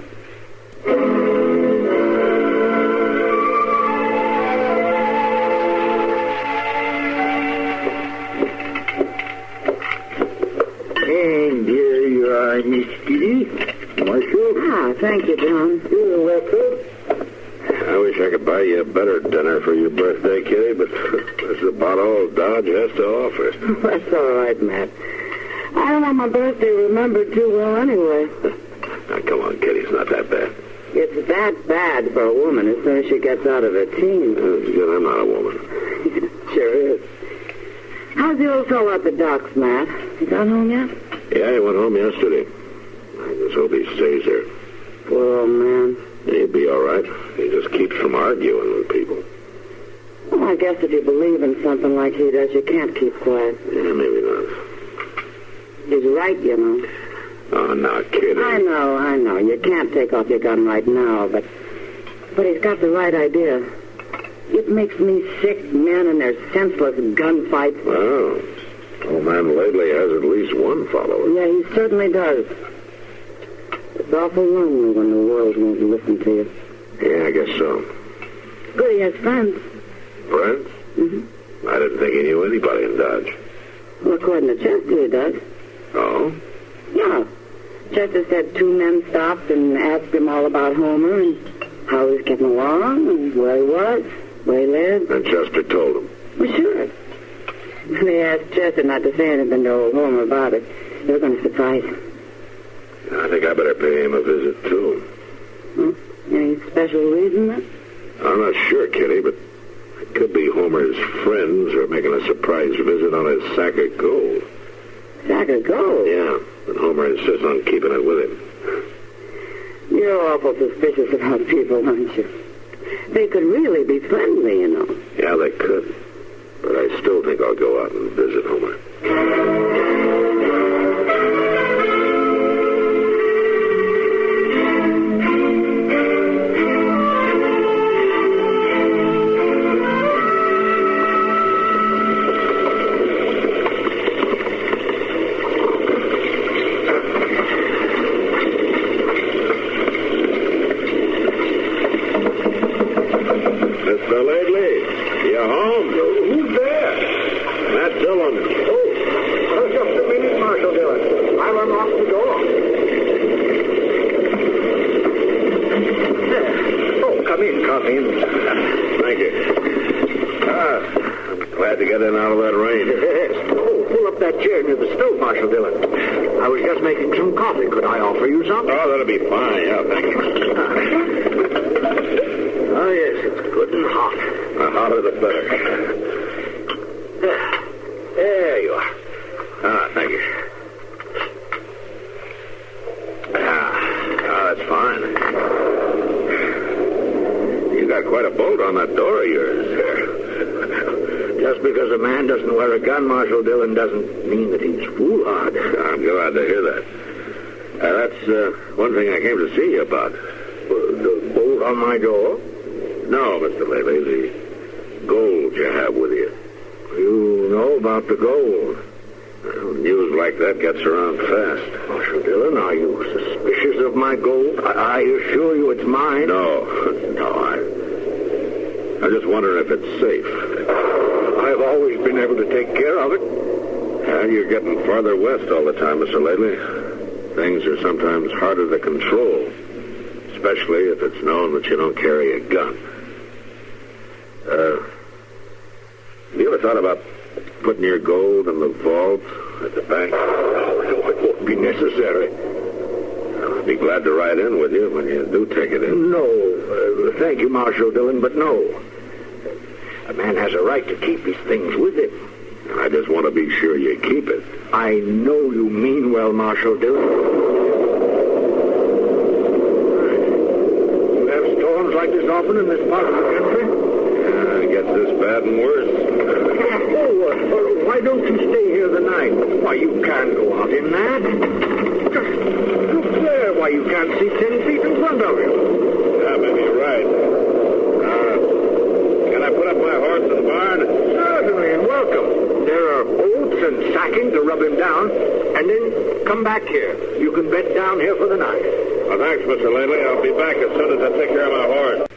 And here you are, Miss Kitty. Marshal. Thank you, John. You're welcome. I wish I could buy you a better dinner for your birthday, Kitty, but that's about all Dodge has to offer. That's all right, Matt. I don't want my birthday remembered too well anyway. Now, come on, Kitty. It's not that bad. It's that bad for a woman as soon as she gets out of her teens. Good, I'm not a woman. Sure is. How's the old fellow at the docks, Matt? He got home yet? Yeah, he went home yesterday. I just hope he stays there. Poor old man. He'll be all right. He just keeps from arguing with people. Well, I guess if you believe in something like he does, you can't keep quiet. Yeah, maybe not. He's right, you know. Oh, now, kid. I know. You can't take off your gun right now, but he's got the right idea. It makes me sick, men and their senseless gunfights. Well, old man lately has at least one follower. Yeah, he certainly does. It's awful lonely when the world won't listen to you. Yeah, I guess so. Good, he has friends. Friends? Mm-hmm. I didn't think he knew anybody in Dodge. Well, according to Chester, he does. Oh? Yeah. Chester said 2 men stopped and asked him all about Homer and how he was getting along and where he was, where he lived. And Chester told him. Well, sure. They asked Chester not to say anything to old Homer about it. They were going to surprise him. I think I better pay him a visit, too. Any special reason, then? I'm not sure, Kitty, but it could be Homer's friends are making a surprise visit on his sack of gold. Sack of gold? Yeah, and Homer insists on keeping it with him. You're awful suspicious about people, aren't you? They could really be friendly, you know. Yeah, they could. But I still think I'll go out and visit Homer. Mr. Lately, you home? Who's there? Matt Dillon. Oh, just a minute, Marshal Dillon. I'll unlock the door. Oh, come in. Thank you. I'm glad to get in out of that rain. Yes. Oh, pull up that chair near the stove, Marshal Dillon. I was just making some coffee. Could I offer you some? Oh, that'll be fine. Yeah, thank you. Oh, yes, it's good and hot. The hotter the better. There you are. Thank you. That's fine. You got quite a bolt on that door of yours. Just because a man doesn't wear a gun, Marshal Dillon, doesn't mean that he's foolhardy. I'm glad to hear that. That's one thing I came to see you about. The bolt on my door? No, Mr. Lately, the gold you have with you. You know about the gold? Well, news like that gets around fast. Marshal Dillon, are you suspicious of my gold? I assure you it's mine. No, I'm just wondering if it's safe. I've always been able to take care of it. Well, you're getting farther west all the time, Mr. Lately. Things are sometimes harder to control, especially if it's known that you don't carry a gun. Have you ever thought about putting your gold in the vault at the bank? Oh, it won't be necessary. I'd be glad to ride in with you when you do take it in. No. Thank you, Marshal Dillon, but no. A man has a right to keep his things with him. I just want to be sure you keep it. I know you mean well, Marshal Dillon. You have storms like this often in this part of the country? It gets this bad and worse. Why don't you stay here the night? Why, you can't go out in that. Just look there. Why, you can't see 10 feet in front of you. Yeah, maybe you're right. Can I put up my horse in the barn? Certainly, and welcome. There are oats and sacking to rub him down, and then come back here. You can bed down here for the night. Well, thanks, Mr. Lately. I'll be back as soon as I take care of my horse.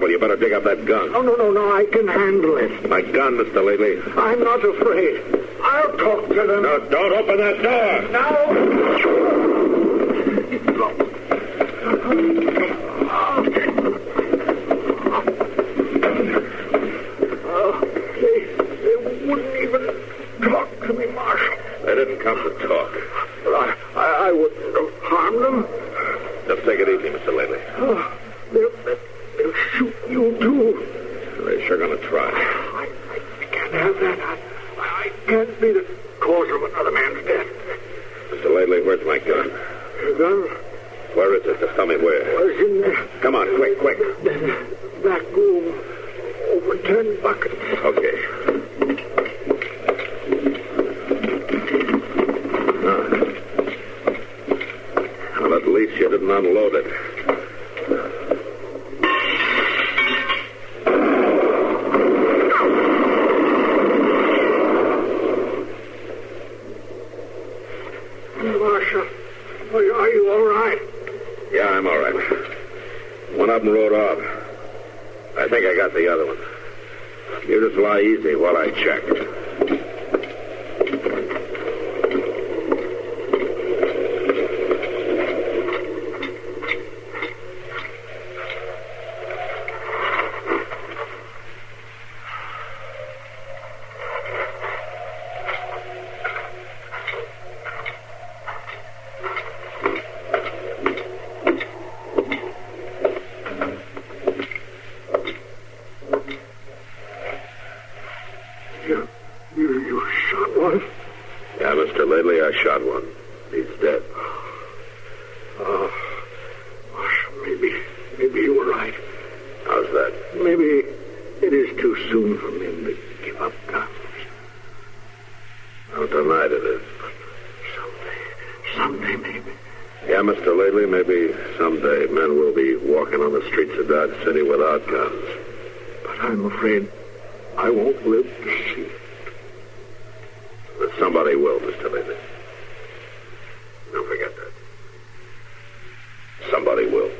You better dig up that gun. No, I can handle it. My gun, Mr. Lately. I'm not afraid. I'll talk to them. No, don't open that door. They wouldn't even talk to me, Marshal. They didn't come to talk. But I wouldn't have harmed them. Just take it easy, Mr. Lately. Oh, they'll shoot you, too. They're sure going to try. I can't have that. I can't be the cause of another man's death. Mr. Lately, where's my gun? Your gun? Where is it? Just tell me where. Well, it's in there. Come on, quick. Back room. Over 10 buckets. Okay. Well, at least you didn't unload it. Marshal, are you all right? Yeah, I'm all right. One of them rode off. I think I got the other one. You just lie easy while I check. You shot one? Yeah, Mr. Lately, I shot one. He's dead. Marshal, maybe you were right. How's that? Maybe it is too soon for men to give up guns. No, tonight it is. Someday maybe. Yeah, Mr. Lately, maybe someday men will be walking on the streets of Dodge City without guns. But I'm afraid I won't live to see it. But somebody will, Mr. Lately. Don't forget that. Somebody will.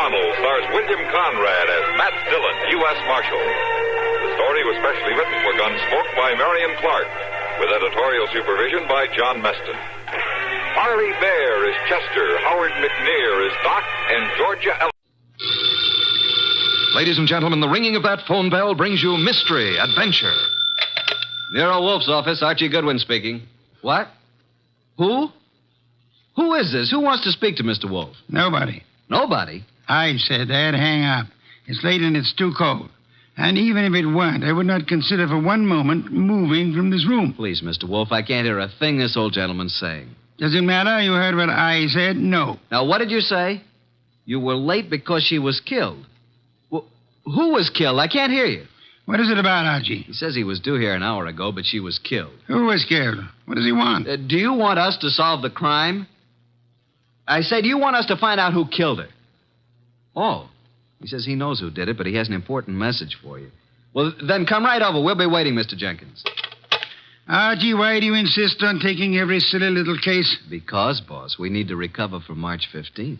Stars William Conrad as Matt Dillon, U.S. Marshal. The story was specially written for Gunsmoke by Marion Clark, with editorial supervision by John Meston. Harley Bear is Chester, Howard McNear is Doc, and Georgia Ellen. Ladies and gentlemen, the ringing of that phone bell brings you mystery, adventure. Nero Wolfe's office, Archie Goodwin speaking. What? Who? Who is this? Who wants to speak to Mr. Wolfe? Nobody. Nobody? I said they'd hang up. It's late and it's too cold. And even if it weren't, I would not consider for one moment moving from this room. Please, Mr. Wolfe, I can't hear a thing this old gentleman's saying. Does it matter? You heard what I said? No. Now, what did you say? You were late because she was killed. Well, who was killed? I can't hear you. What is it about, Archie? He says he was due here an hour ago, but she was killed. Who was killed? What does he want? Do you want us to solve the crime? I say, do you want us to find out who killed her? Oh. He says he knows who did it, but he has an important message for you. Well, then come right over. We'll be waiting, Mr. Jenkins. Archie, why do you insist on taking every silly little case? Because, boss, we need to recover for March 15th.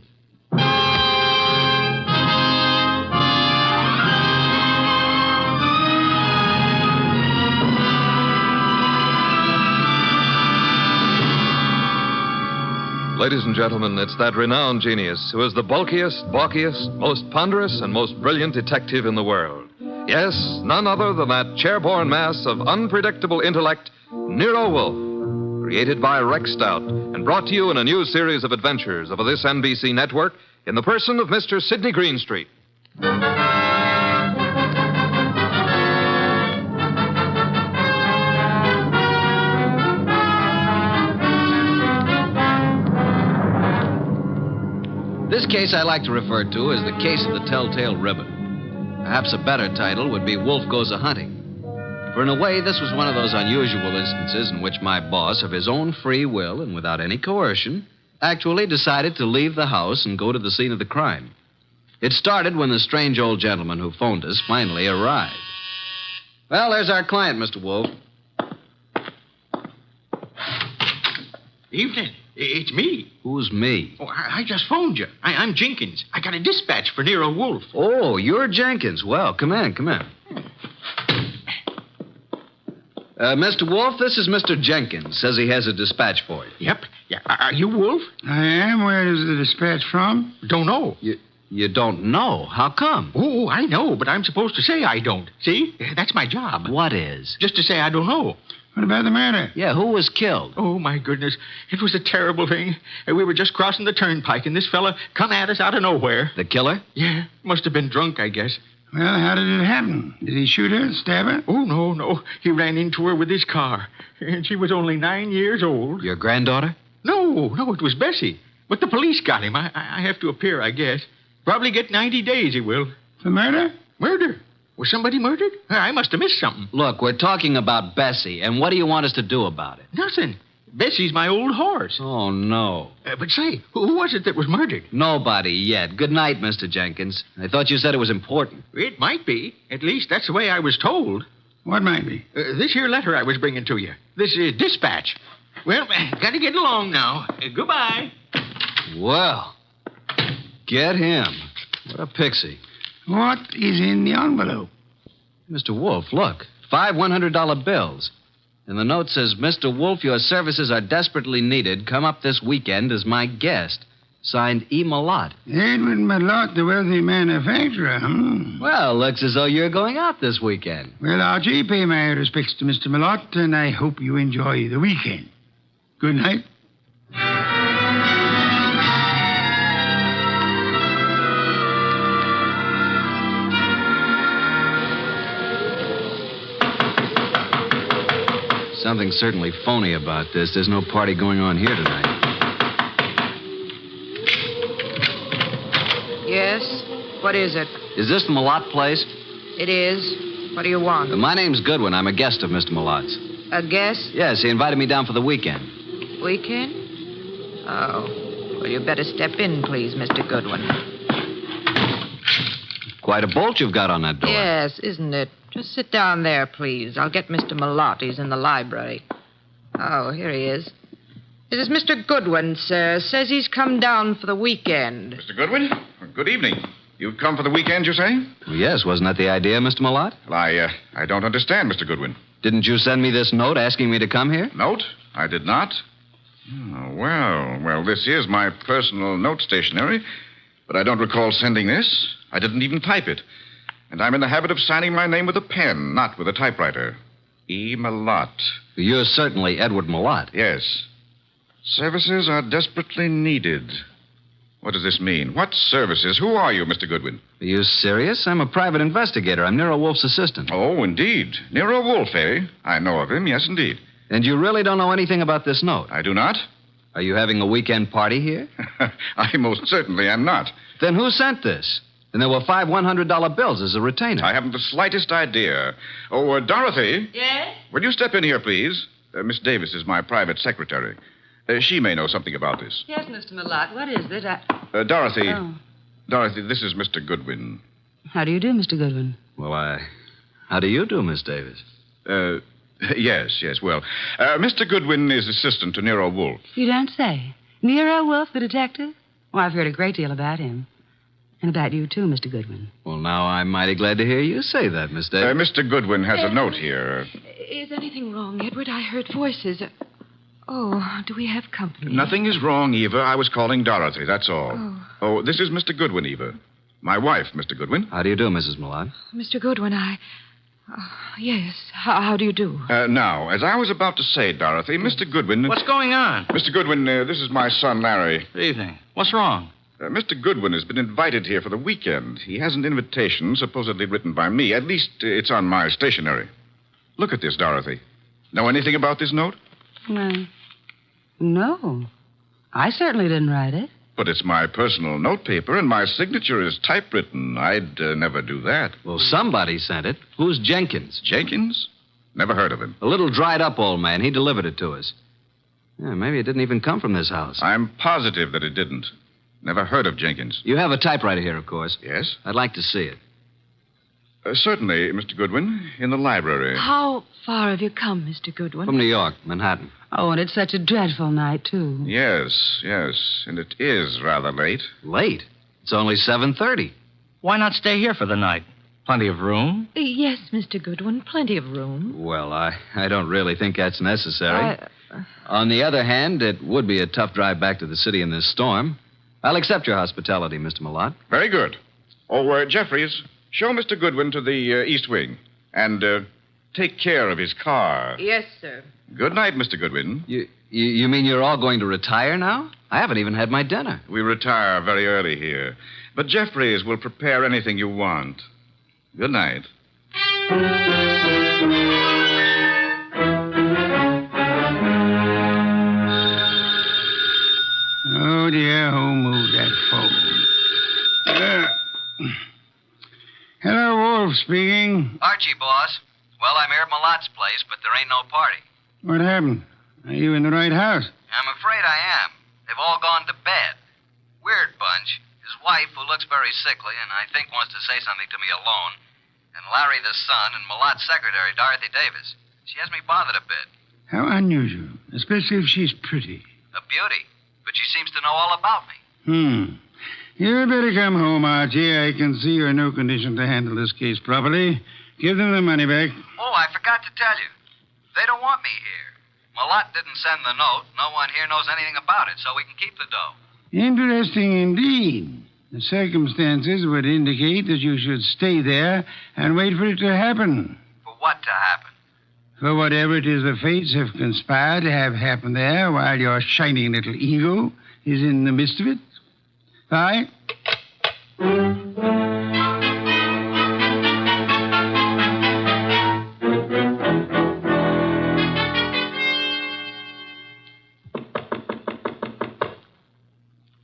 Ladies and gentlemen, it's that renowned genius who is the bulkiest, balkiest, most ponderous, and most brilliant detective in the world. Yes, none other than that chairborne mass of unpredictable intellect, Nero Wolfe, created by Rex Stout and brought to you in a new series of adventures of this NBC network in the person of Mr. Sidney Greenstreet. This case I like to refer to as the case of the Telltale Ribbon. Perhaps a better title would be Wolfe Goes A-Hunting. For in a way, this was one of those unusual instances in which my boss, of his own free will and without any coercion, actually decided to leave the house and go to the scene of the crime. It started when the strange old gentleman who phoned us finally arrived. Well, there's our client, Mr. Wolfe. Evening. It's me. Who's me? Oh, I just phoned you. I'm Jenkins. I got a dispatch for Nero Wolfe. Oh, you're Jenkins. Well, come in. Mr. Wolfe, this is Mr. Jenkins. Says he has a dispatch for you. Yep. Yeah. Are you Wolfe? I am. Where is the dispatch from? Don't know. You don't know? How come? Oh, I know, but I'm supposed to say I don't. See? That's my job. What is? Just to say I don't know. What about the murder? Yeah, who was killed? Oh, my goodness. It was a terrible thing. We were just crossing the turnpike, and this fella come at us out of nowhere. The killer? Yeah. Must have been drunk, I guess. Well, how did it happen? Did he shoot her, stab her? Oh, no. He ran into her with his car. And she was only 9 years old. Your granddaughter? No, it was Bessie. But the police got him. I have to appear, I guess. Probably get 90 days, he will. For murder? Murder? Was somebody murdered? I must have missed something. Look, we're talking about Bessie, and what do you want us to do about it? Nothing. Bessie's my old horse. Oh, no. But say, who was it that was murdered? Nobody yet. Good night, Mr. Jenkins. I thought you said it was important. It might be. At least that's the way I was told. What might be? This here letter I was bringing to you. This dispatch. Well, gotta get along now. Goodbye. Well, get him. What a pixie. What is in the envelope? Mr. Wolfe, look. 5 $100 bills. And the note says, Mr. Wolfe, your services are desperately needed. Come up this weekend as my guest. Signed E. Malott. Edward Malott, the wealthy manufacturer. Well, looks as though you're going out this weekend. Well, Archie, pay my respects to Mr. Malott, and I hope you enjoy the weekend. Good night. Something certainly phony about this. There's no party going on here tonight. Yes? What is it? Is this the Malott place? It is. What do you want? My name's Goodwin. I'm a guest of Mr. Malott's. A guest? Yes, he invited me down for the weekend. Weekend? Oh. Well, you better step in, please, Mr. Goodwin. Quite a bolt you've got on that door. Yes, isn't it? Just sit down there, please. I'll get Mr. Malott. He's in the library. Oh, here he is. This is Mr. Goodwin, sir. Says he's come down for the weekend. Mr. Goodwin, good evening. You've come for the weekend, you say? Well, yes, wasn't that the idea, Mr. Malott? Well, I don't understand, Mr. Goodwin. Didn't you send me this note asking me to come here? Note? I did not. Oh, well, this is my personal note stationery, but I don't recall sending this. I didn't even type it. And I'm in the habit of signing my name with a pen, not with a typewriter. E. Malott. You're certainly Edward Malott. Yes. Services are desperately needed. What does this mean? What services? Who are you, Mr. Goodwin? Are you serious? I'm a private investigator. I'm Nero Wolfe's assistant. Oh, indeed. Nero Wolfe, eh? I know of him, yes, indeed. And you really don't know anything about this note? I do not. Are you having a weekend party here? I most certainly am not. Then who sent this? And there were 5 $100 bills as a retainer. I haven't the slightest idea. Oh, Dorothy. Yes? Will you step in here, please? Miss Davis is my private secretary. She may know something about this. Yes, Mr. Malott. What is it? Dorothy. Oh. Dorothy, this is Mr. Goodwin. How do you do, Mr. Goodwin? Well, how do you do, Miss Davis? Yes. Well, Mr. Goodwin is assistant to Nero Wolfe. You don't say. Nero Wolfe, the detective? Well, I've heard a great deal about him. And about you, too, Mr. Goodwin. Well, now I'm mighty glad to hear you say that, Miss Davis. Mr. Goodwin has a note here. Is anything wrong, Edward? I heard voices. Oh, do we have company? Nothing is wrong, Eva. I was calling Dorothy, that's all. Oh, this is Mr. Goodwin, Eva. My wife, Mr. Goodwin. How do you do, Mrs. Malott? Mr. Goodwin, yes. How do you do? Now, as I was about to say, Dorothy, Mr. Goodwin... What's going on? Mr. Goodwin, this is my son, Larry. Good evening. What's wrong? Mr. Goodwin has been invited here for the weekend. He has an invitation supposedly written by me. At least it's on my stationery. Look at this, Dorothy. Know anything about this note? No. I certainly didn't write it. But it's my personal notepaper, and my signature is typewritten. I'd never do that. Well, somebody sent it. Who's Jenkins? Jenkins? Never heard of him. A little dried-up old man. He delivered it to us. Yeah, maybe it didn't even come from this house. I'm positive that it didn't. Never heard of Jenkins. You have a typewriter here, of course. Yes? I'd like to see it. Certainly, Mr. Goodwin, in the library. How far have you come, Mr. Goodwin? From New York, Manhattan. Oh, and it's such a dreadful night, too. Yes, yes. And it is rather late. Late? It's only 7:30. Why not stay here for the night? Plenty of room? Yes, Mr. Goodwin, plenty of room. Well, I don't really think that's necessary. On the other hand, it would be a tough drive back to the city in this storm. I'll accept your hospitality, Mr. Malott. Very good. Oh, Jeffries, show Mr. Goodwin to the East Wing. And take care of his car. Yes, sir. Good night, Mr. Goodwin. You mean you're all going to retire now? I haven't even had my dinner. We retire very early here. But Jeffries will prepare anything you want. Good night. Oh, dear, who moved that phone? Hello, Wolfe speaking. Archie, boss. Well, I'm here at Malott's place, but there ain't no party. What happened? Are you in the right house? I'm afraid I am. They've all gone to bed. Weird bunch. His wife, who looks very sickly and I think wants to say something to me alone, and Larry the son, and Malott's secretary, Dorothy Davis. She has me bothered a bit. How unusual, especially if she's pretty. A beauty. But she seems to know all about me. You'd better come home, Archie. I can see you're in no condition to handle this case properly. Give them the money back. Oh, I forgot to tell you. They don't want me here. Malott didn't send the note. No one here knows anything about it, so we can keep the dough. Interesting indeed. The circumstances would indicate that you should stay there and wait for it to happen. For what to happen? For whatever it is the fates have conspired to have happen there while your shining little ego is in the midst of it. Bye.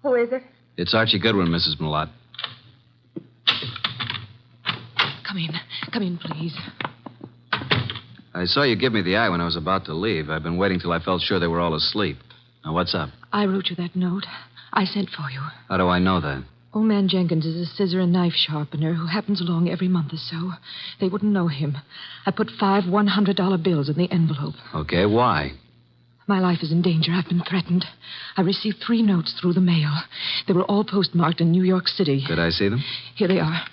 Who is it? It's Archie Goodwin, Mrs. Malott. Come in, please. I saw you give me the eye when I was about to leave. I've been waiting till I felt sure they were all asleep. Now, what's up? I wrote you that note. I sent for you. How do I know that? Old man Jenkins is a scissor and knife sharpener who happens along every month or so. They wouldn't know him. I put 5 $100 bills in the envelope. Okay, why? My life is in danger. I've been threatened. I received 3 notes through the mail. They were all postmarked in New York City. Could I see them? Here they are.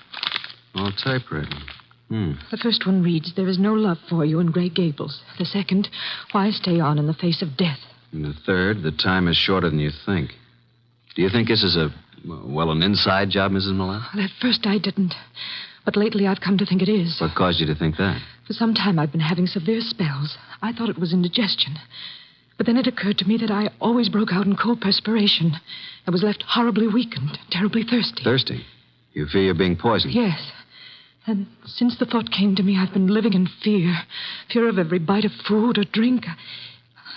All typewritten. The first one reads, "There is no love for you," in Grey Gables. The second, "Why stay on in the face of death?" And the third, "The time is shorter than you think." Do you think this is an inside job, Mrs. Malott? Well, at first I didn't. But lately I've come to think it is. What caused you to think that? For some time I've been having severe spells. I thought it was indigestion. But then it occurred to me that I always broke out in cold perspiration. I was left horribly weak and terribly thirsty. Thirsty? You fear you're being poisoned? Yes. And since the thought came to me, I've been living in fear. Fear of every bite of food or drink.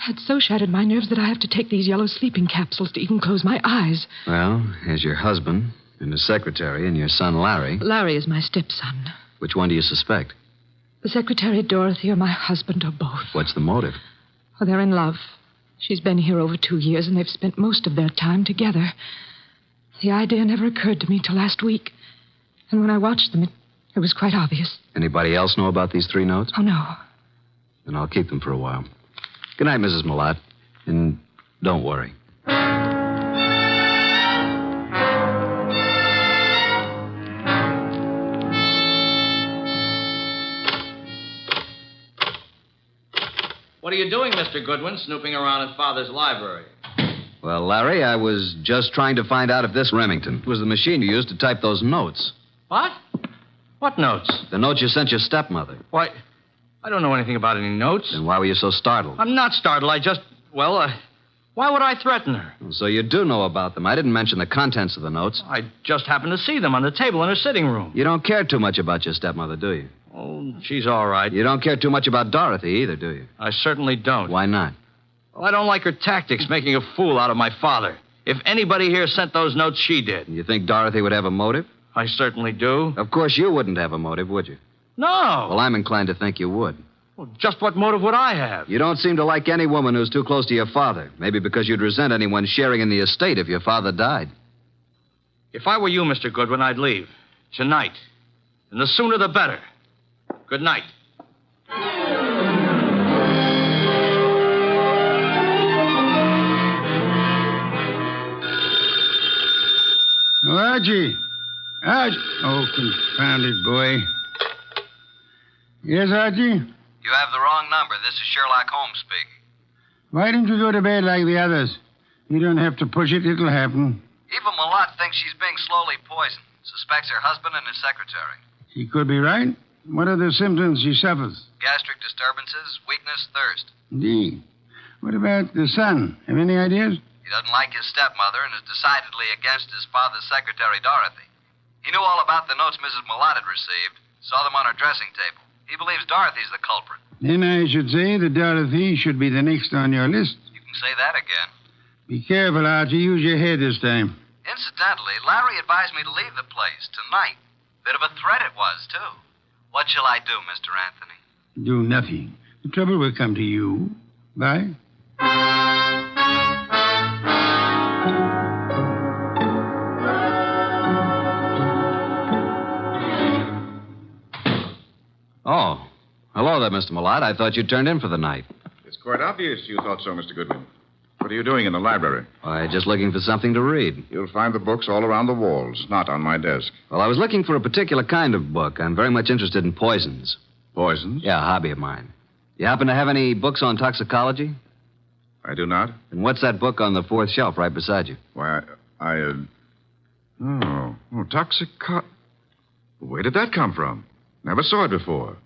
It's so shattered my nerves that I have to take these yellow sleeping capsules to even close my eyes. Well, as your husband and his secretary and your son Larry... Larry is my stepson. Which one do you suspect? The secretary, Dorothy, or my husband, or both. What's the motive? Oh, they're in love. She's been here over 2 years, and they've spent most of their time together. The idea never occurred to me till last week. And when I watched them, it was quite obvious. Anybody else know about these 3 notes? Oh, no. Then I'll keep them for a while. Good night, Mrs. Malott. And don't worry. What are you doing, Mr. Goodwin, snooping around in Father's library? Well, Larry, I was just trying to find out if this Remington was the machine you used to type those notes. What? What notes? The notes you sent your stepmother. Why, I don't know anything about any notes. Then why were you so startled? I'm not startled. Why would I threaten her? So you do know about them. I didn't mention the contents of the notes. I just happened to see them on the table in her sitting room. You don't care too much about your stepmother, do you? Oh, she's all right. You don't care too much about Dorothy either, do you? I certainly don't. Why not? Well, I don't like her tactics, making a fool out of my father. If anybody here sent those notes, she did. You think Dorothy would have a motive? I certainly do. Of course you wouldn't have a motive, would you? No. Well, I'm inclined to think you would. Well, just what motive would I have? You don't seem to like any woman who's too close to your father. Maybe because you'd resent anyone sharing in the estate if your father died. If I were you, Mr. Goodwin, I'd leave. Tonight. And the sooner the better. Good night. Oh, Archie. Archie. Oh, confounded boy. Yes, Archie? You have the wrong number. This is Sherlock Holmes speaking. Why don't you go to bed like the others? You don't have to push it. It'll happen. Eva Malott thinks she's being slowly poisoned. Suspects her husband and his secretary. She could be right. What are the symptoms she suffers? Gastric disturbances, weakness, thirst. Indeed. What about the son? Have any ideas? He doesn't like his stepmother and is decidedly against his father's secretary, Dorothy. He knew all about the notes Mrs. Malott had received, saw them on her dressing table. He believes Dorothy's the culprit. Then I should say that Dorothy should be the next on your list. You can say that again. Be careful, Archie. Use your head this time. Incidentally, Larry advised me to leave the place tonight. Bit of a threat it was, too. What shall I do, Mr. Anthony? Do nothing. The trouble will come to you. Bye. Oh. Hello there, Mr. Malott. I thought you'd turned in for the night. It's quite obvious you thought so, Mr. Goodwin. What are you doing in the library? Why, just looking for something to read. You'll find the books all around the walls, not on my desk. Well, I was looking for a particular kind of book. I'm very much interested in poisons. Poisons? Yeah, a hobby of mine. You happen to have any books on toxicology? I do not. And what's that book on the fourth shelf right beside you? Why, Where did that come from? Never saw it before.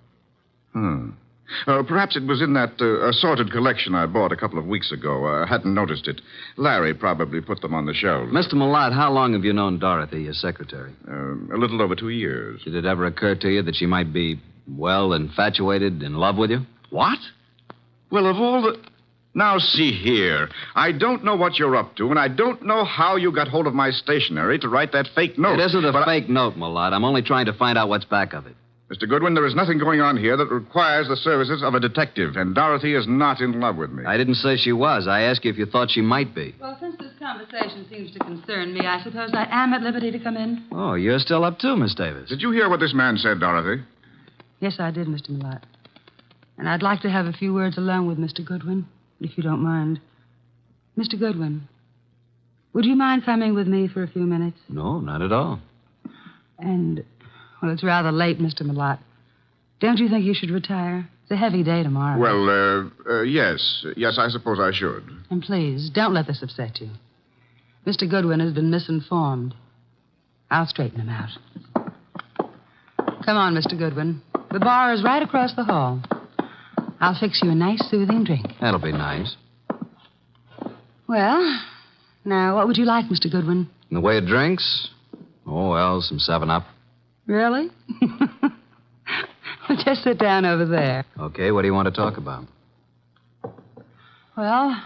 Perhaps it was in that assorted collection I bought a couple of weeks ago. I hadn't noticed it. Larry probably put them on the shelves. Mr. Malott, how long have you known Dorothy, your secretary? A little over 2 years. Did it ever occur to you that she might be, well, infatuated, in love with you? What? Well, of all the... Now, see here. I don't know what you're up to, and I don't know how you got hold of my stationery to write that fake note. It isn't a fake note, Malott. I'm only trying to find out what's back of it. Mr. Goodwin, there is nothing going on here that requires the services of a detective, and Dorothy is not in love with me. I didn't say she was. I asked you if you thought she might be. Well, since this conversation seems to concern me, I suppose I am at liberty to come in. Oh, you're still up too, Miss Davis. Did you hear what this man said, Dorothy? Yes, I did, Mr. Malott. And I'd like to have a few words alone with Mr. Goodwin, if you don't mind. Mr. Goodwin, would you mind coming with me for a few minutes? No, not at all. And... well, it's rather late, Mr. Malott. Don't you think you should retire? It's a heavy day tomorrow. Well, yes. Yes, I suppose I should. And please, don't let this upset you. Mr. Goodwin has been misinformed. I'll straighten him out. Come on, Mr. Goodwin. The bar is right across the hall. I'll fix you a nice, soothing drink. That'll be nice. Well, now, what would you like, Mr. Goodwin? In the way of drinks? Oh, well, some 7-Up. Really? Well, just sit down over there. Okay, what do you want to talk about? Well,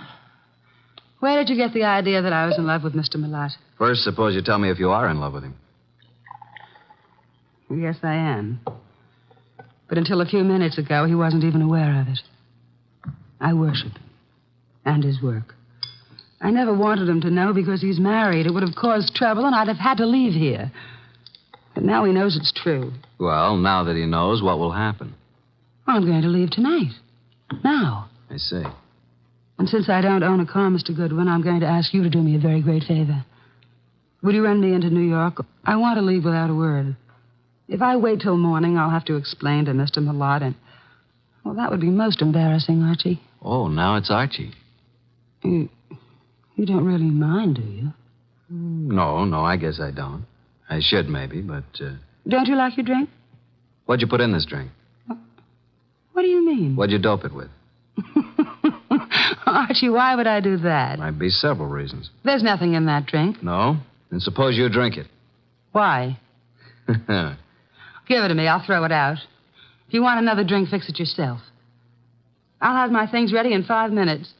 where did you get the idea that I was in love with Mr. Malott? First, suppose you tell me if you are in love with him. Yes, I am. But until a few minutes ago, he wasn't even aware of it. I worship him and his work. I never wanted him to know because he's married. It would have caused trouble, and I'd have had to leave here. But now he knows it's true. Well, now that he knows, what will happen? Well, I'm going to leave tonight. Now. I see. And since I don't own a car, Mr. Goodwin, I'm going to ask you to do me a very great favor. Would you run me into New York? I want to leave without a word. If I wait till morning, I'll have to explain to Mr. Malott, and... well, that would be most embarrassing, Archie. Oh, now it's Archie. You don't really mind, do you? No, I guess I don't. I should, maybe, but... Don't you like your drink? What'd you put in this drink? What do you mean? What'd you dope it with? Archie, why would I do that? Might be several reasons. There's nothing in that drink. No? Then suppose you drink it. Why? Give it to me. I'll throw it out. If you want another drink, fix it yourself. I'll have my things ready in 5 minutes.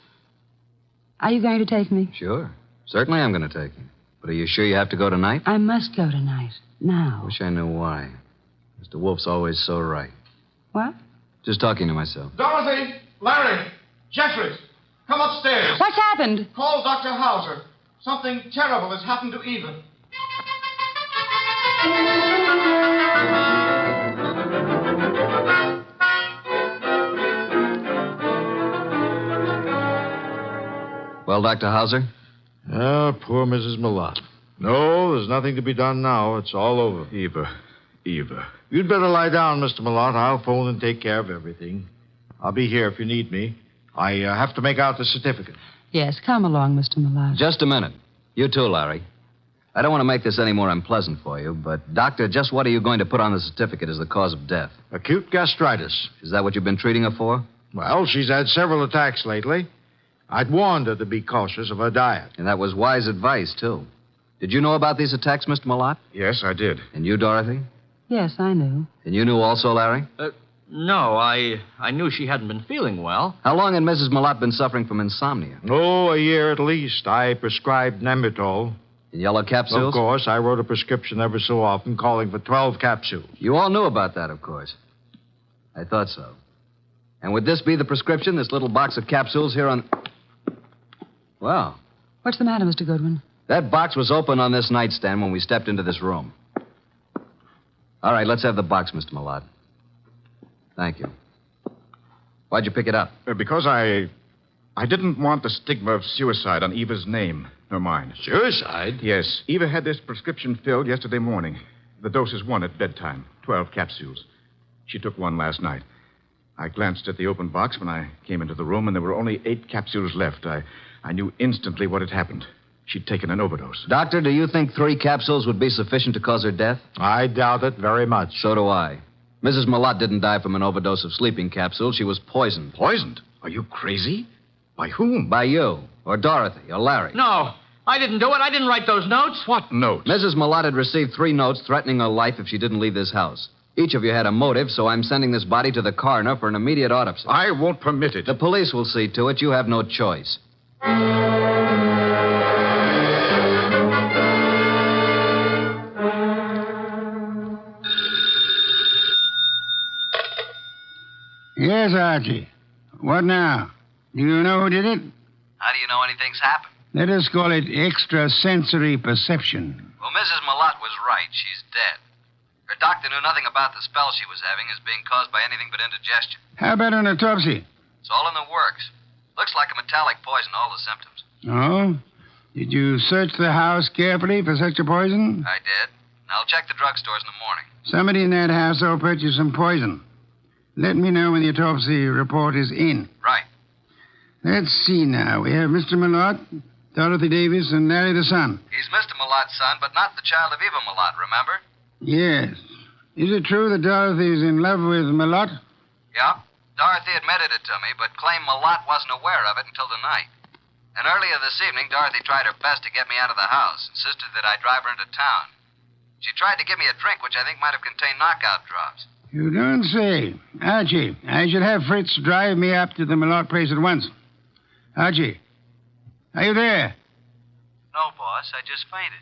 Are you going to take me? Sure. Certainly I'm going to take you. But are you sure you have to go tonight? I must go tonight. Now. Wish I knew why. Mr. Wolfe's always so right. What? Just talking to myself. Dorothy! Larry! Jeffries! Come upstairs. What's happened? Call Dr. Hauser. Something terrible has happened to Eva. Well, Dr. Hauser? Ah, poor Mrs. Malott. No, there's nothing to be done now. It's all over. Eva. You'd better lie down, Mr. Malott. I'll phone and take care of everything. I'll be here if you need me. I have to make out the certificate. Yes, come along, Mr. Malott. Just a minute. You too, Larry. I don't want to make this any more unpleasant for you, but, Doctor, just what are you going to put on the certificate as the cause of death? Acute gastritis. Is that what you've been treating her for? Well, she's had several attacks lately. I'd warned her to be cautious of her diet. And that was wise advice, too. Did you know about these attacks, Mr. Malott? Yes, I did. And you, Dorothy? Yes, I knew. And you knew also, Larry? No, I knew she hadn't been feeling well. How long had Mrs. Malott been suffering from insomnia? Oh, a year at least. I prescribed Nemitol. In yellow capsules? Of course. I wrote a prescription every so often calling for 12 capsules. You all knew about that, of course. I thought so. And would this be the prescription, this little box of capsules here on... Well. What's the matter, Mr. Goodwin? That box was open on this nightstand when we stepped into this room. All right, let's have the box, Mr. Malott. Thank you. Why'd you pick it up? Because I didn't want the stigma of suicide on Eva's name, nor mine. Suicide? Yes. Eva had this prescription filled yesterday morning. The dose is 1 at bedtime, 12 capsules. She took 1 last night. I glanced at the open box when I came into the room, and there were only 8 capsules left. I knew instantly what had happened. She'd taken an overdose. Doctor, do you think 3 capsules would be sufficient to cause her death? I doubt it very much. So do I. Mrs. Malott didn't die from an overdose of sleeping capsules. She was poisoned. Poisoned? Are you crazy? By whom? By you, or Dorothy, or Larry. No, I didn't do it. I didn't write those notes. What notes? Mrs. Malott had received 3 notes threatening her life if she didn't leave this house. Each of you had a motive, so I'm sending this body to the coroner for an immediate autopsy. I won't permit it. The police will see to it. You have no choice. Yes, Archie. What now? Do you know who did it? How do you know anything's happened? Let us call it extrasensory perception. Well, Mrs. Malott was right. She's dead. Her doctor knew nothing about the spell she was having as being caused by anything but indigestion. How about an autopsy? It's all in the works. Looks like a metallic poison, all the symptoms. Oh? Did you search the house carefully for such a poison? I did. And I'll check the drugstores in the morning. Somebody in that house will purchase some poison. Let me know when the autopsy report is in. Right. Let's see now. We have Mr. Malott, Dorothy Davis, and Larry the son. He's Mr. Malott's son, but not the child of Eva Malott, remember? Yes. Is it true that Dorothy is in love with Malott? Yeah. Dorothy admitted it to me, but claimed Malott wasn't aware of it until tonight. And earlier this evening, Dorothy tried her best to get me out of the house, insisted that I drive her into town. She tried to give me a drink, which I think might have contained knockout drops. You don't say. Archie, I should have Fritz drive me up to the Malott place at once. Archie, are you there? No, boss. I just fainted.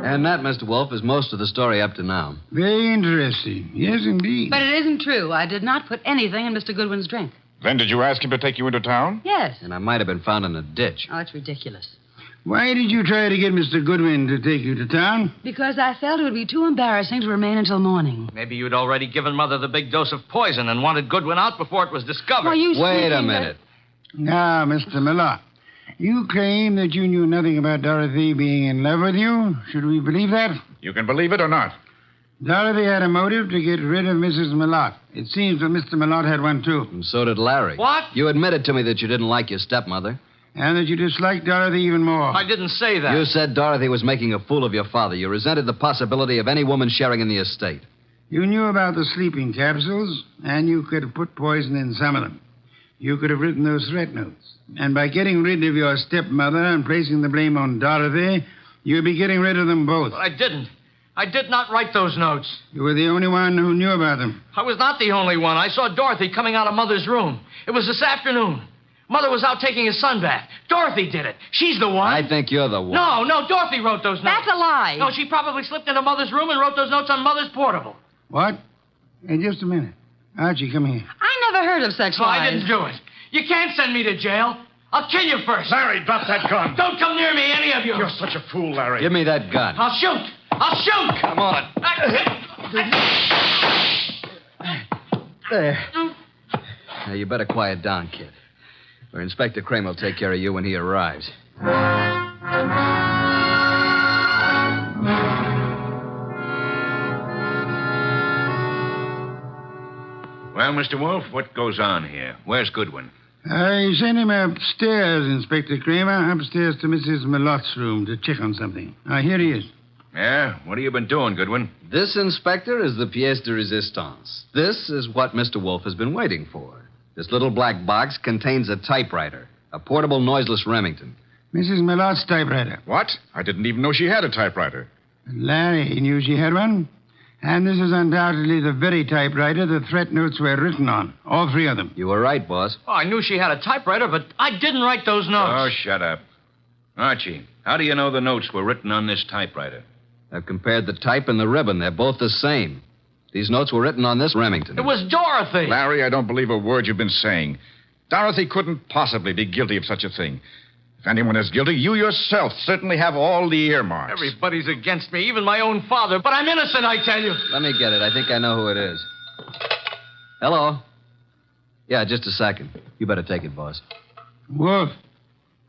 And that, Mr. Wolfe, is most of the story up to now. Very interesting. Yes, indeed. But it isn't true. I did not put anything in Mr. Goodwin's drink. Then did you ask him to take you into town? Yes. And I might have been found in a ditch. Oh, it's ridiculous. Why did you try to get Mr. Goodwin to take you to town? Because I felt it would be too embarrassing to remain until morning. Maybe you'd already given Mother the big dose of poison and wanted Goodwin out before it was discovered. Wait a minute. Now, Mr. Malott, you claim that you knew nothing about Dorothy being in love with you. Should we believe that? You can believe it or not. Dorothy had a motive to get rid of Mrs. Malott. It seems that Mr. Malott had one, too. And so did Larry. What? You admitted to me that you didn't like your stepmother. And that you disliked Dorothy even more. I didn't say that. You said Dorothy was making a fool of your father. You resented the possibility of any woman sharing in the estate. You knew about the sleeping capsules, and you could have put poison in some of them. You could have written those threat notes. And by getting rid of your stepmother and placing the blame on Dorothy, you'd be getting rid of them both. But I didn't. I did not write those notes. You were the only one who knew about them. I was not the only one. I saw Dorothy coming out of Mother's room. It was this afternoon. Mother was out taking his son bath. Dorothy did it. She's the one. I think you're the one. No, Dorothy wrote those notes. That's a lie. No, she probably slipped into Mother's room and wrote those notes on Mother's portable. What? Hey, just a minute. Archie, come here. I never heard of such lies. I didn't do it. You can't send me to jail. I'll kill you first. Larry, drop that gun. Don't come near me, any of you. You're such a fool, Larry. Give me that gun. I'll shoot. I'll shoot. Come on. There. Now, you better quiet down, kid. Or Inspector Kramer will take care of you when he arrives. Well, Mr. Wolfe, what goes on here? Where's Goodwin? I sent him upstairs, Inspector Kramer, upstairs to Mrs. Malotte's room to check on something. Here he is. Yeah? What have you been doing, Goodwin? This, Inspector, is the pièce de résistance. This is what Mr. Wolfe has been waiting for. This little black box contains a typewriter, a portable noiseless Remington. Mrs. Malotte's typewriter. What? I didn't even know she had a typewriter. Larry knew she had one. And this is undoubtedly the very typewriter the threat notes were written on. All three of them. You were right, boss. Oh, I knew she had a typewriter, but I didn't write those notes. Oh, shut up. Archie, how do you know the notes were written on this typewriter? I've compared the type and the ribbon. They're both the same. These notes were written on this Remington. It was Dorothy. Larry, I don't believe a word you've been saying. Dorothy couldn't possibly be guilty of such a thing. If anyone is guilty, you yourself certainly have all the earmarks. Everybody's against me, even my own father, but I'm innocent, I tell you. Let me get it. I think I know who it is. Hello? Yeah, just a second. You better take it, boss. Wolfe.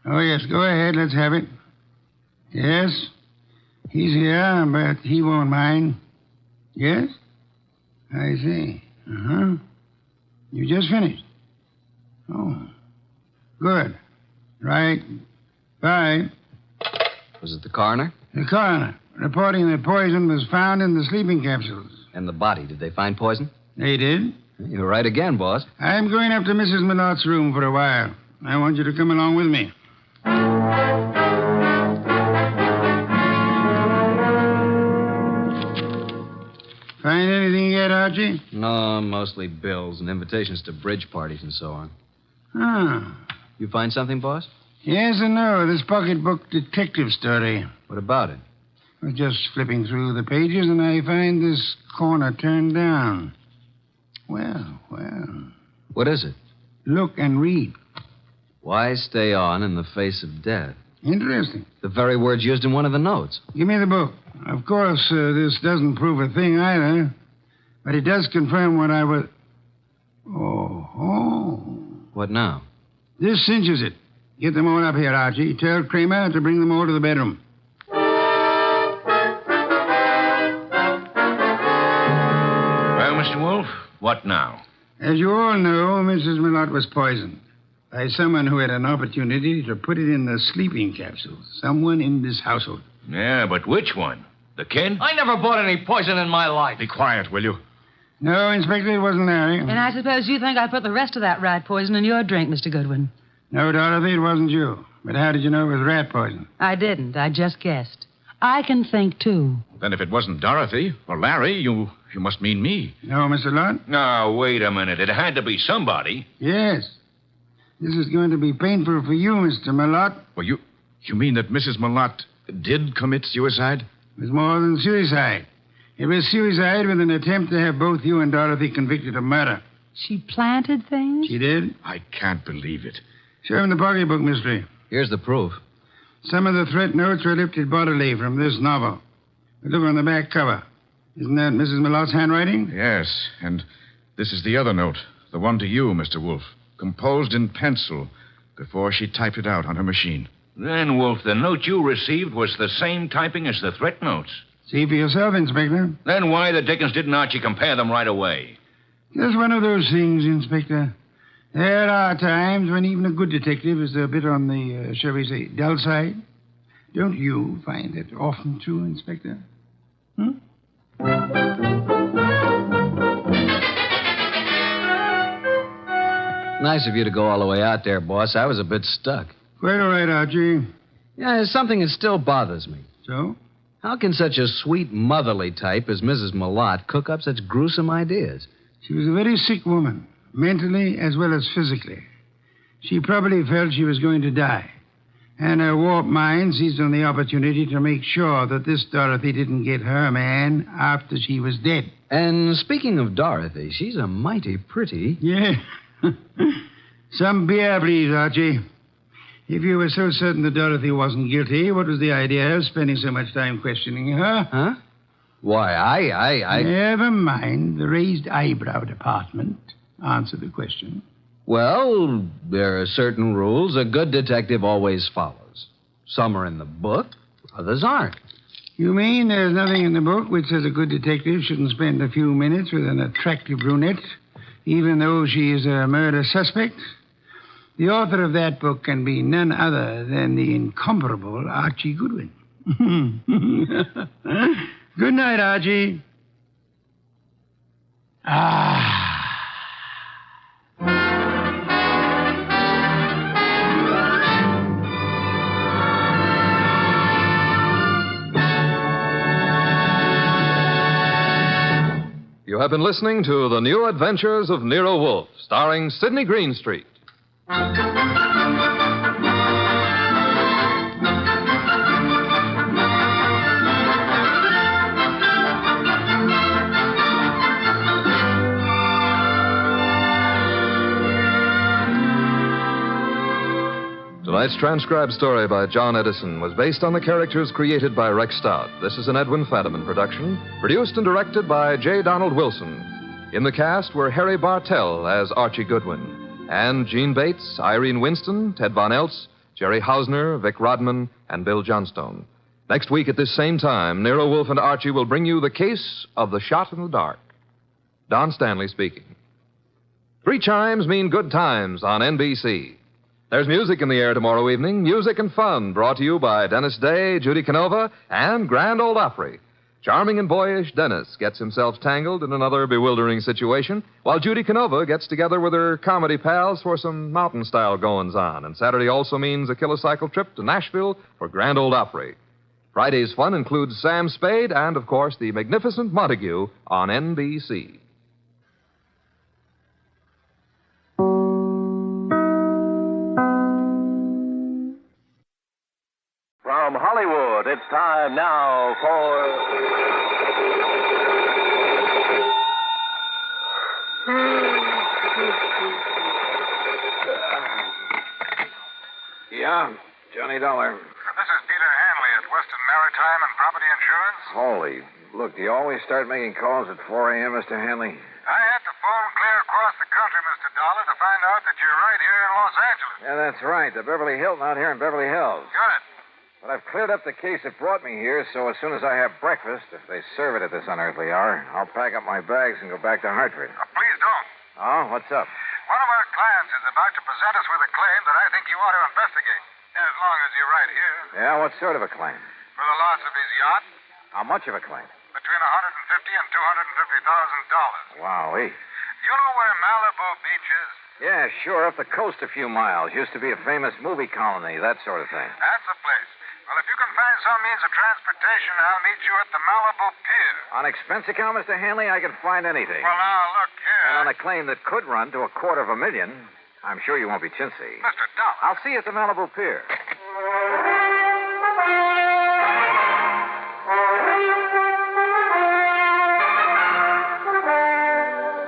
Oh, yes, go ahead. Let's have it. Yes? He's here, but he won't mind. Yes? I see. Uh-huh. You just finished? Oh. Good. Right. Bye. Was it the coroner? The coroner, reporting that poison was found in the sleeping capsules. And the body. Did they find poison? They did. You're right again, boss. I'm going up to Mrs. Malotte's room for a while. I want you to come along with me. Find anything yet, Archie? No, mostly bills and invitations to bridge parties and so on. Ah. You find something, boss? Yes and no. This pocketbook detective story. What about it? I was just flipping through the pages, and I find this corner turned down. Well. What is it? Look and read. Why stay on in the face of death? Interesting. The very words used in one of the notes. Give me the book. Of course, this doesn't prove a thing either, but it does confirm what I was... Oh. What now? This cinches it. Get them all up here, Archie. Tell Kramer to bring them all to the bedroom. Well, Mr. Wolfe, what now? As you all know, Mrs. Malotte was poisoned by someone who had an opportunity to put it in the sleeping capsules. Someone in this household. Yeah, but which one? The kid? I never bought any poison in my life. Be quiet, will you? No, Inspector, it wasn't Larry. And I suppose you think I put the rest of that rat poison in your drink, Mr. Goodwin. No, Dorothy, it wasn't you. But how did you know it was rat poison? I didn't. I just guessed. I can think, too. Then if it wasn't Dorothy or Larry, you must mean me. No, Mr. Lott? No, wait a minute. It had to be somebody. Yes. This is going to be painful for you, Mr. Malotte. Well, you mean that Mrs. Malotte did commit suicide? It was more than suicide. It was suicide with an attempt to have both you and Dorothy convicted of murder. She planted things? She did? I can't believe it. Show him the pocketbook, mystery. Here's the proof. Some of the threat notes were lifted bodily from this novel. But look on the back cover. Isn't that Mrs. Malotte's handwriting? Yes, and this is the other note, the one to you, Mr. Wolfe, composed in pencil before she typed it out on her machine. Then, Wolfe, the note you received was the same typing as the threat notes. See for yourself, Inspector. Then why the dickens didn't Archie compare them right away? Just one of those things, Inspector. There are times when even a good detective is a bit on the, shall we say, dull side. Don't you find that often true, Inspector? Nice of you to go all the way out there, boss. I was a bit stuck. Quite all right, Archie. Yeah, there's something that still bothers me. So? How can such a sweet, motherly type as Mrs. Malotte cook up such gruesome ideas? She was a very sick woman, mentally as well as physically. She probably felt she was going to die. And her warped mind seized on the opportunity to make sure that this Dorothy didn't get her man after she was dead. And speaking of Dorothy, she's a mighty pretty... Yeah. Some beer, please, Archie. If you were so certain that Dorothy wasn't guilty, what was the idea of spending so much time questioning her? Huh? Why, I... Never mind. The raised eyebrow department. Answer the question. Well, there are certain rules a good detective always follows. Some are in the book, others aren't. You mean there's nothing in the book which says a good detective shouldn't spend a few minutes with an attractive brunette, even though she is a murder suspect? The author of that book can be none other than the incomparable Archie Goodwin. Good night, Archie. You have been listening to The New Adventures of Nero Wolfe, starring Sidney Greenstreet. Tonight's transcribed story by John Edison was based on the characters created by Rex Stout. This is an Edwin Fadiman production, produced and directed by J. Donald Wilson. In the cast were Harry Bartell as Archie Goodwin, and Gene Bates, Irene Winston, Ted Von Eltz, Jerry Hausner, Vic Rodman, and Bill Johnstone. Next week at this same time, Nero Wolfe and Archie will bring you the case of the shot in the dark. Don Stanley speaking. 3 chimes mean good times on NBC. There's music in the air tomorrow evening, music and fun, brought to you by Dennis Day, Judy Canova, and Grand Ole Opry. Charming and boyish Dennis gets himself tangled in another bewildering situation, while Judy Canova gets together with her comedy pals for some mountain-style goings-on. And Saturday also means a kilocycle trip to Nashville for Grand Ole Opry. Friday's fun includes Sam Spade and, of course, the magnificent Montague on NBC. From Hollywood, it's time now for... Yeah, Johnny Dollar. This is Peter Hanley at Western Maritime and Property Insurance. Holy, look, do you always start making calls at 4 a.m., Mr. Hanley? I had to phone clear across the country, Mr. Dollar, to find out that you're right here in Los Angeles. Yeah, that's right. The Beverly Hilton out here in Beverly Hills. Good. But I've cleared up the case that brought me here, so as soon as I have breakfast, if they serve it at this unearthly hour, I'll pack up my bags and go back to Hartford. Please don't. Oh, what's up? One of our clients is about to present us with a claim that I think you ought to investigate. As long as you're right here. Yeah, what sort of a claim? For the loss of his yacht. How much of a claim? Between $150,000 and $250,000. Wowee. You know where Malibu Beach is? Yeah, sure, up the coast a few miles. Used to be a famous movie colony, that sort of thing. That's the place. Well, if you can find some means of transportation, I'll meet you at the Malibu Pier. On expense account, Mr. Hanley, I can find anything. Well, now, look here. And on a claim that could run to $250,000, I'm sure you won't be chintzy. Mr. Dollar. I'll see you at the Malibu Pier.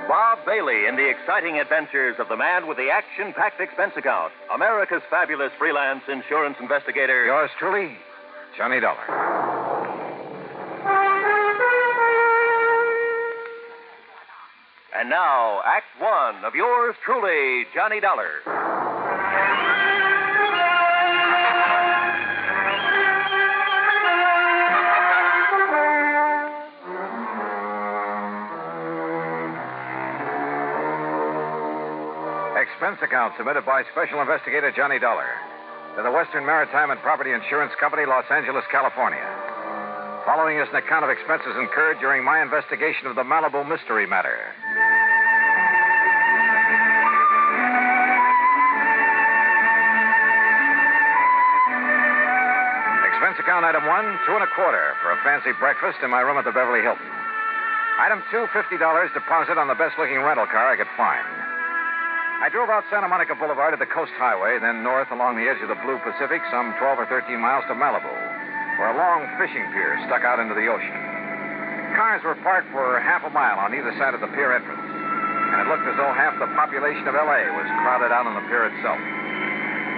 Bob Bailey in the exciting adventures of the man with the action-packed expense account, America's fabulous freelance insurance investigator. Yours truly, Johnny Dollar. And now, Act One of yours truly, Johnny Dollar. Expense account submitted by Special Investigator Johnny Dollar to the Western Maritime and Property Insurance Company, Los Angeles, California. Following is an account of expenses incurred during my investigation of the Malibu Mystery Matter. Expense account item 1, $2.25 for a fancy breakfast in my room at the Beverly Hilton. Item 2, $50 deposit on the best-looking rental car I could find. I drove out Santa Monica Boulevard to the Coast Highway, then north along the edge of the Blue Pacific, some 12 or 13 miles to Malibu, where a long fishing pier stuck out into the ocean. Cars were parked for half a mile on either side of the pier entrance. and it looked as though half the population of L.A. was crowded out on the pier itself.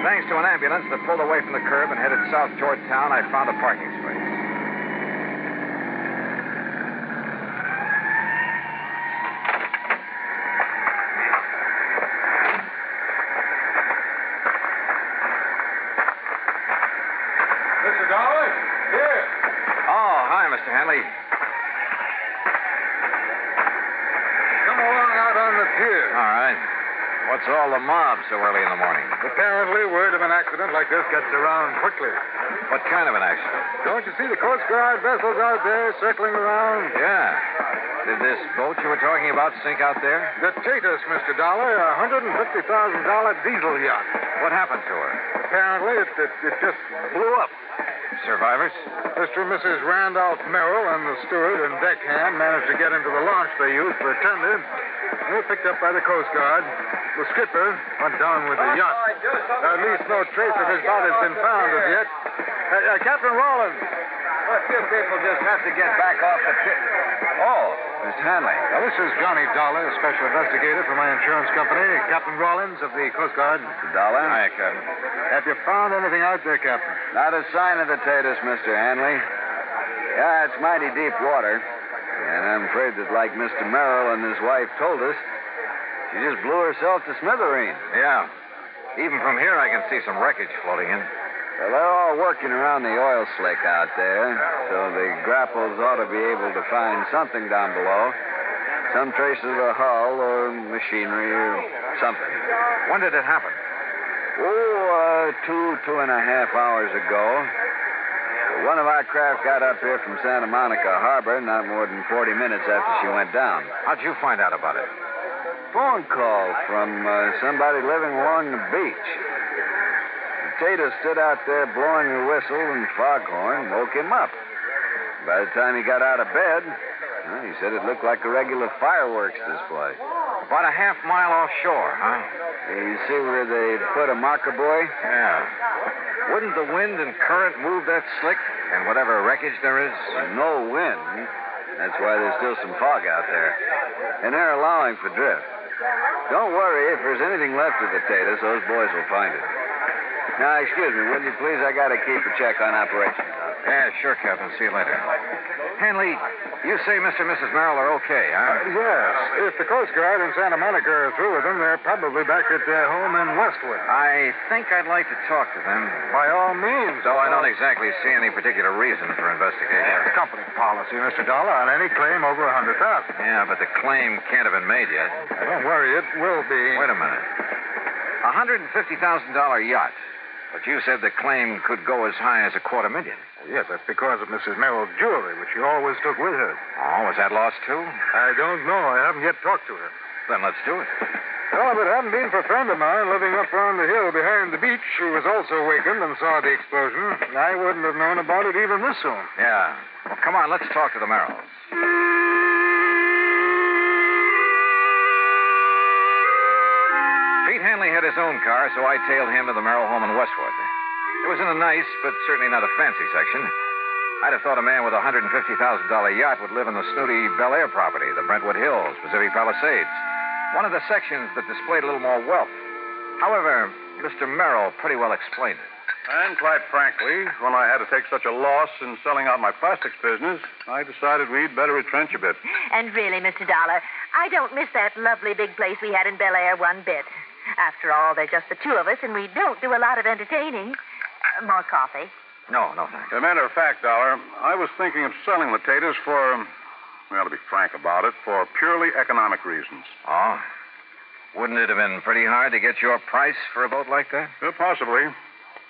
Thanks to an ambulance that pulled away from the curb and headed south toward town, I found a parking space. Mr. Dollar? Here. Oh, hi, Mr. Hanley. Come along out on the pier. All right. What's all the mob so early in the morning? Apparently, word of an accident like this gets around quickly. What kind of an accident? Don't you see the Coast Guard vessels out there circling around? Yeah. Did this boat you were talking about sink out there? The Tatus, Mr. Dollar, a $150,000 diesel yacht. What happened to her? Apparently, it just blew up. Survivors? Mr. and Mrs. Randolph Merrill and the steward and deckhand managed to get into the launch they used for a tender. They were picked up by the Coast Guard. The skipper went down with the yacht. At least no trace of his body has been found as yet. Captain Rawlins. Well, you people just have to get back off the tip. Oh, Miss Hanley. Now, this is Johnny Dollar, special investigator for my insurance company. Captain Rawlins of the Coast Guard. Mr. Dollar? Hi, Captain. Have you found anything out there, Captain? Not a sign of the Tatus, Mr. Hanley. Yeah, it's mighty deep water. And I'm afraid that, like Mr. Merrill and his wife told us, she just blew herself to smithereens. Yeah. Even from here, I can see some wreckage floating in. Well, they're all working around the oil slick out there, so the grapples ought to be able to find something down below. Some traces of a hull or machinery or something. When did it happen? Oh, 2.5 hours ago. One of our craft got up here from Santa Monica Harbor not more than 40 minutes after she went down. How'd you find out about it? Phone call from somebody living along the beach. Tatus stood out there blowing a whistle and foghorn, woke him up. By the time he got out of bed, well, he said it looked like a regular fireworks display. About a half mile offshore, huh? You see where they put a marker buoy? Yeah. Wouldn't the wind and current move that slick and whatever wreckage there is? No wind. That's why there's still some fog out there. And they're allowing for drift. Don't worry, if there's anything left of the Tatus, those boys will find it. Now, excuse me, will you please? I got to keep a check on operations. Yeah, sure, Captain. See you later. Hanley, you say Mr. and Mrs. Merrill are okay, huh? Yes. If the Coast Guard in Santa Monica are through with them, they're probably back at their home in Westwood. I think I'd like to talk to them. By all means. Though I don't exactly see any particular reason for investigation. It's company policy, Mr. Dollar, on any claim over $100,000. Yeah, but the claim can't have been made yet. Don't worry, it will be. Wait a minute. $150,000 yacht. But you said the claim could go as high as $250,000. Yes, that's because of Mrs. Merrill's jewelry, which she always took with her. Oh, was that lost, too? I don't know. I haven't yet talked to her. Then let's do it. Well, if it hadn't been for a friend of mine living up on the hill behind the beach who was also wakened and saw the explosion, I wouldn't have known about it even this soon. Yeah. Well, come on, let's talk to the Merrills. Pete Hanley had his own car, so I tailed him to the Merrill home in Westwood. It was in a nice, but certainly not a fancy section. I'd have thought a man with a $150,000 yacht would live in the snooty Bel Air property, the Brentwood Hills, Pacific Palisades. One of the sections that displayed a little more wealth. However, Mr. Merrill pretty well explained it. And quite frankly, when I had to take such a loss in selling out my plastics business, I decided we'd better retrench a bit. And really, Mr. Dollar, I don't miss that lovely big place we had in Bel Air one bit. After all, they're just the two of us, and we don't do a lot of entertaining. More coffee? No, thanks. As a matter of fact, Dollar, I was thinking of selling the taters for, well, to be frank about it, for purely economic reasons. Oh? Wouldn't it have been pretty hard to get your price for a boat like that? Possibly.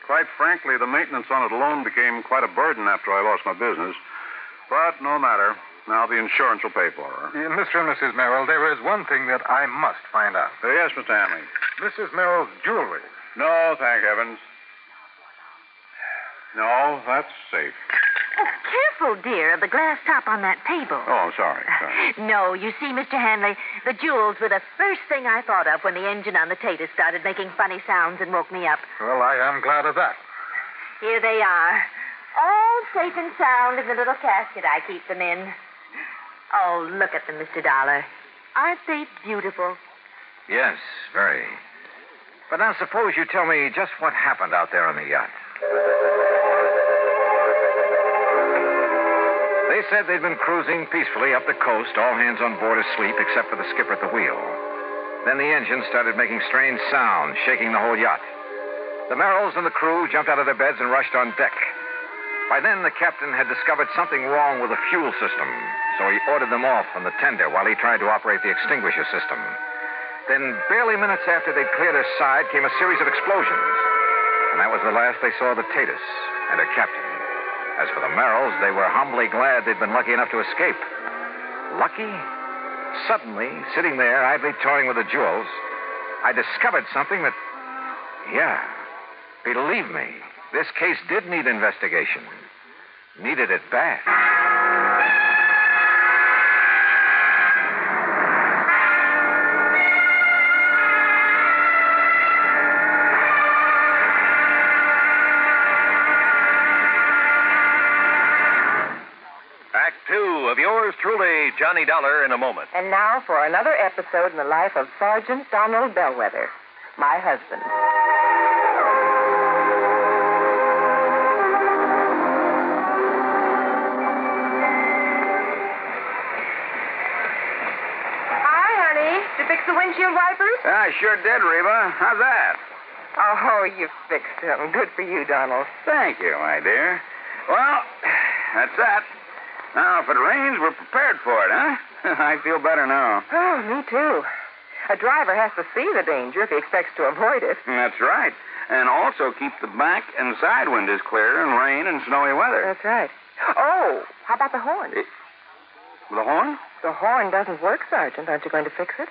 Quite frankly, the maintenance on it alone became quite a burden after I lost my business. But no matter. Now the insurance will pay for her. Mr. and Mrs. Merrill, there is one thing that I must find out. Yes, Mr. Hanley. Mrs. Merrill's jewelry. No, thank heavens. No, that's safe. Oh, careful, dear, of the glass top on that table. Oh, I'm sorry. No, you see, Mr. Hanley, the jewels were the first thing I thought of when the engine on the Tatus started making funny sounds and woke me up. Well, I am glad of that. Here they are, all safe and sound in the little casket I keep them in. Oh, look at them, Mr. Dollar. Aren't they beautiful? Yes, very. But now suppose you tell me just what happened out there on the yacht. They said they'd been cruising peacefully up the coast, all hands on board asleep except for the skipper at the wheel. Then the engine started making strange sounds, shaking the whole yacht. The Merrills and the crew jumped out of their beds and rushed on deck. By then, the captain had discovered something wrong with the fuel system, so he ordered them off from the tender while he tried to operate the extinguisher system. Then, barely minutes after they'd cleared her side, came a series of explosions. And that was the last they saw of the Tatus and her captain. As for the Merrills, they were humbly glad they'd been lucky enough to escape. Lucky? Suddenly, sitting there, idly toying with the jewels, I discovered something that... Yeah, believe me, this case did need investigation. Needed it bad. Act 2 of yours truly, Johnny Dollar, in a moment. And now for another episode in the life of Sergeant Donald Bellwether, my husband. Hi, honey. Did you fix the windshield wipers? I sure did, Reba. How's that? Oh, you fixed them. Good for you, Donald. Thank you, my dear. Well, that's that. Now, if it rains, we're prepared for it, huh? I feel better now. Oh, me too. A driver has to see the danger if he expects to avoid it. That's right. And also keep the back and side windows clear in rain and snowy weather. That's right. Oh, how about the horn? The horn? The horn doesn't work, Sergeant. Aren't you going to fix it?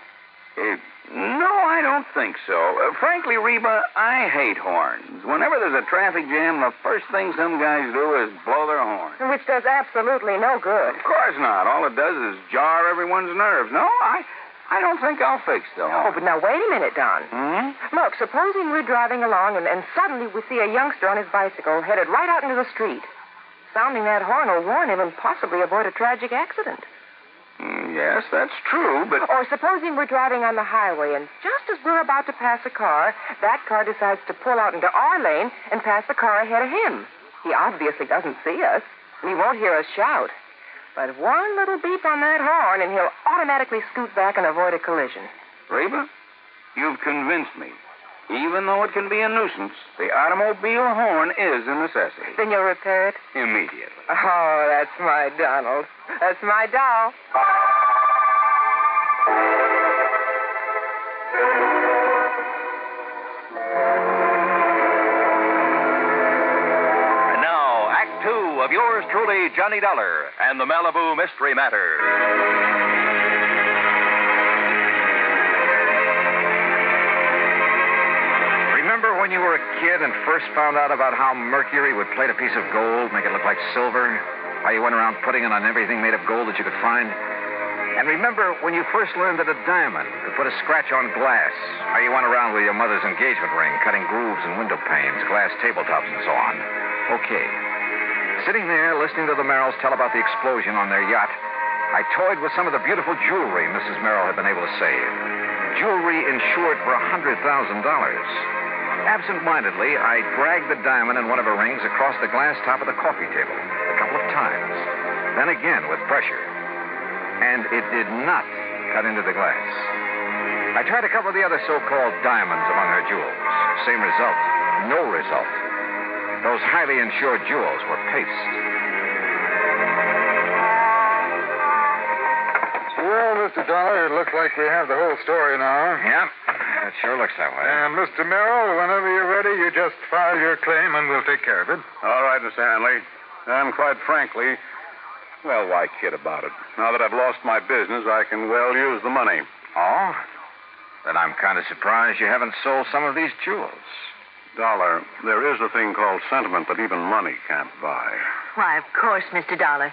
No, I don't think so. Frankly, Reba, I hate horns. Whenever there's a traffic jam, the first thing some guys do is blow their horn. Which does absolutely no good. Of course not. All it does is jar everyone's nerves. No, I don't think I'll fix the horn. Oh, but now wait a minute, Don. Look, supposing we're driving along and suddenly we see a youngster on his bicycle headed right out into the street. Sounding that horn will warn him and possibly avoid a tragic accident. Yes, that's true, but... Or supposing we're driving on the highway, and just as we're about to pass a car, that car decides to pull out into our lane and pass the car ahead of him. He obviously doesn't see us, and he won't hear us shout. But one little beep on that horn, and he'll automatically scoot back and avoid a collision. Reba, you've convinced me. Even though it can be a nuisance, the automobile horn is a necessity. Then you'll repair it? Immediately. Oh, that's my Donald. That's my doll. And now, Act 2 of yours truly, Johnny Dollar, and the Malibu Mystery Matter. Remember when you were a kid and first found out about how mercury would plate a piece of gold, make it look like silver? How you went around putting it on everything made of gold that you could find? And remember when you first learned that a diamond could put a scratch on glass? How you went around with your mother's engagement ring, cutting grooves in window panes, glass tabletops, and so on? Okay. Sitting there listening to the Merrills tell about the explosion on their yacht, I toyed with some of the beautiful jewelry Mrs. Merrill had been able to save. Jewelry insured for $100,000. Absent-mindedly, I dragged the diamond in one of her rings across the glass top of the coffee table a couple of times. Then again with pressure. And it did not cut into the glass. I tried a couple of the other so-called diamonds among her jewels. Same result. No result. Those highly insured jewels were paste. Well, Mr. Dollar, it looks like we have the whole story now. Yeah, it sure looks that way. And, Mr. Merrill, whenever you're ready, you just file your claim and we'll take care of it. All right, Miss Hanley. And quite frankly, well, why kid about it? Now that I've lost my business, I can well use the money. Oh? Then I'm kind of surprised you haven't sold some of these jewels. Dollar, there is a thing called sentiment that even money can't buy. Why, of course, Mr. Dollar.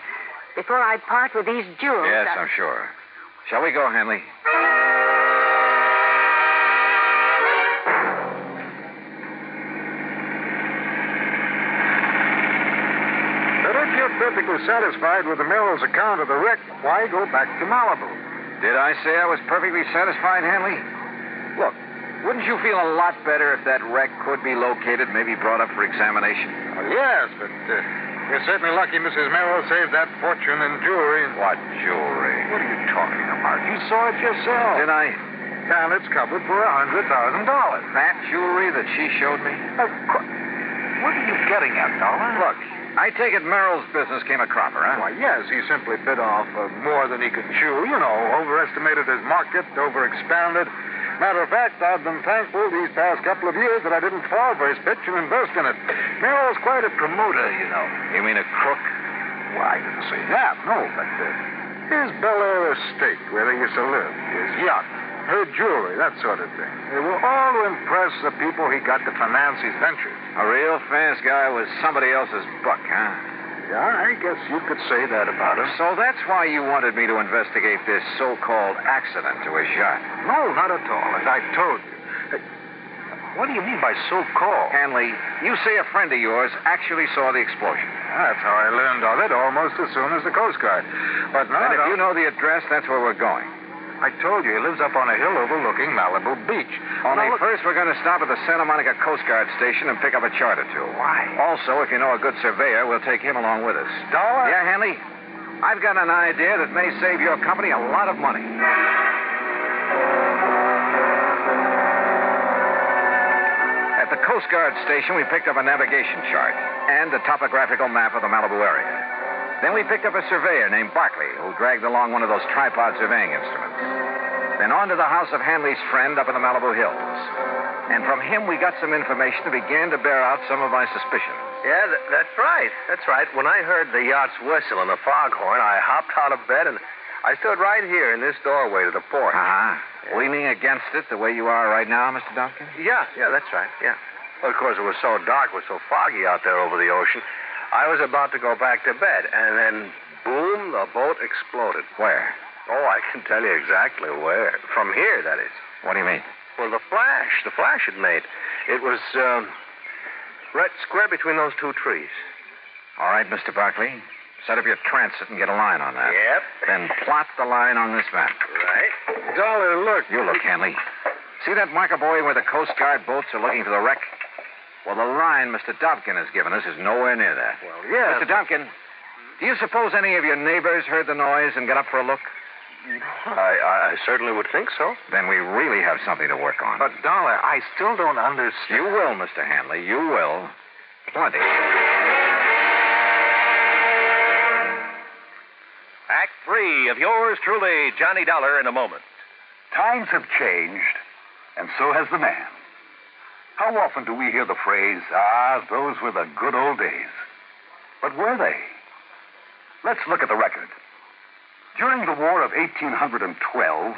Before I part with these jewels... Yes, I'm sure. Shall we go, Hanley? But if you're perfectly satisfied with the Merrill's account of the wreck, why go back to Malibu? Did I say I was perfectly satisfied, Hanley? Look, wouldn't you feel a lot better if that wreck could be located, maybe brought up for examination? Well, yes, but we're certainly lucky Mrs. Merrill saved that fortune in jewelry. What jewelry? What are you talking about? You saw it yourself. Did I? And it's covered for $100,000. That jewelry that she showed me? Of course. What are you getting at, Dollar? Look, I take it Merrill's business came a cropper, huh? Why, yes, he simply bit off more than he could chew. You know, overestimated his market, overexpanded. Matter of fact, I've been thankful these past couple of years that I didn't fall for his pitch and invest in it. Merrill's quite a promoter, you know. You mean a crook? Well, I didn't say that, no, but his Bel Air estate, where they used to live, his yacht, her jewelry, that sort of thing. They were all to impress the people he got to finance his ventures. A real fast guy was somebody else's buck, huh? Yeah, I guess you could say that about him. So that's why you wanted me to investigate this so-called accident to his yacht. No, not at all, as I told you. What do you mean by so-called? Hanley, you say a friend of yours actually saw the explosion. That's how I learned of it almost as soon as the Coast Guard. But no, and if you know the address, that's where we're going. I told you, he lives up on a hill overlooking Malibu Beach. Only first we're going to stop at the Santa Monica Coast Guard station and pick up a chart or two. Why? Also, if you know a good surveyor, we'll take him along with us. Dollar? Yeah, Hanley? I've got an idea that may save your company a lot of money. At the Coast Guard station, we picked up a navigation chart and a topographical map of the Malibu area. Then we picked up a surveyor named Barkley, who dragged along one of those tripod surveying instruments. Then on to the house of Hanley's friend up in the Malibu Hills. And from him, we got some information that began to bear out some of my suspicions. Yeah, that's right. That's right. When I heard the yacht's whistle and the foghorn, I hopped out of bed and I stood right here in this doorway to the porch. Uh-huh. Yeah. Leaning against it the way you are right now, Mr. Duncan? Yeah, that's right, yeah. Well, of course, it was so dark, it was so foggy out there over the ocean. I was about to go back to bed, and then, boom, the boat exploded. Where? Oh, I can tell you exactly where. From here, that is. What do you mean? Well, the flash it made. It was, right square between those two trees. All right, Mr. Barkley. Set up your transit and get a line on that. Yep. Then plot the line on this map. Right. Dollar, look. You look, Hanley. See that marker buoy where the Coast Guard boats are looking for the wreck? Well, the line Mr. Dobkin has given us is nowhere near that. Well, yeah. Mr. Dobkin, do you suppose any of your neighbors heard the noise and got up for a look? I certainly would think so. Then we really have something to work on. But, Dollar, I still don't understand. You will, Mr. Hanley. You will. Plenty. Act 3 of yours truly, Johnny Dollar, in a moment. Times have changed, and so has the man. How often do we hear the phrase, those were the good old days? But were they? Let's look at the record. During the War of 1812,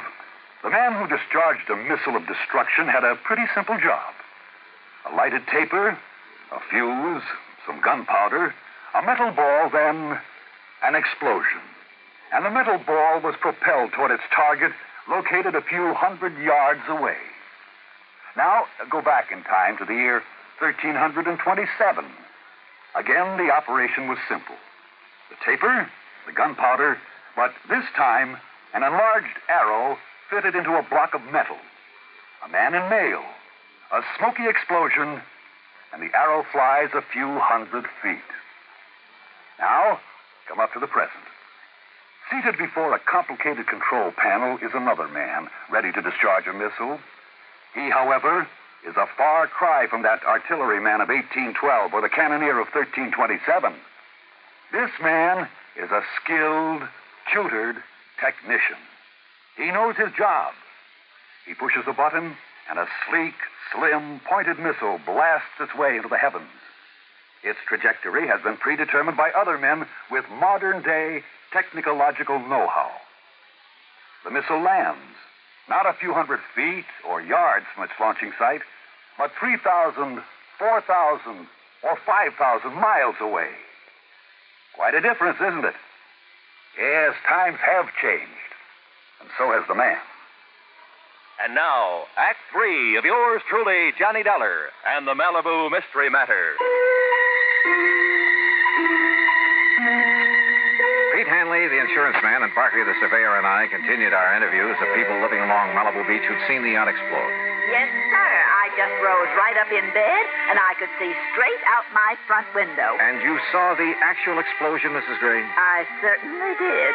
the man who discharged a missile of destruction had a pretty simple job. A lighted taper, a fuse, some gunpowder, a metal ball, then an explosion. And the metal ball was propelled toward its target, located a few hundred yards away. Now, go back in time to the year 1327. Again, the operation was simple. The taper, the gunpowder, but this time, an enlarged arrow fitted into a block of metal. A man in mail, a smoky explosion, and the arrow flies a few hundred feet. Now, come up to the present. Seated before a complicated control panel is another man, ready to discharge a missile. He, however, is a far cry from that artilleryman of 1812 or the cannoneer of 1327. This man is a skilled, tutored technician. He knows his job. He pushes a button, and a sleek, slim, pointed missile blasts its way into the heavens. Its trajectory has been predetermined by other men with modern-day technological know-how. The missile lands, not a few hundred feet or yards from its launching site, but 3,000, 4,000, or 5,000 miles away. Quite a difference, isn't it? Yes, times have changed, and so has the man. And now, Act 3 of yours truly, Johnny Dollar, and the Malibu Mystery Matter. Pete Hanley, Hanley, the insurance man, and Barkley, the surveyor, and I continued our interviews of people living along Malibu Beach who'd seen the yacht explode. Yes, sir. I just rose right up in bed, and I could see straight out my front window. And you saw the actual explosion, Mrs. Gray? I certainly did.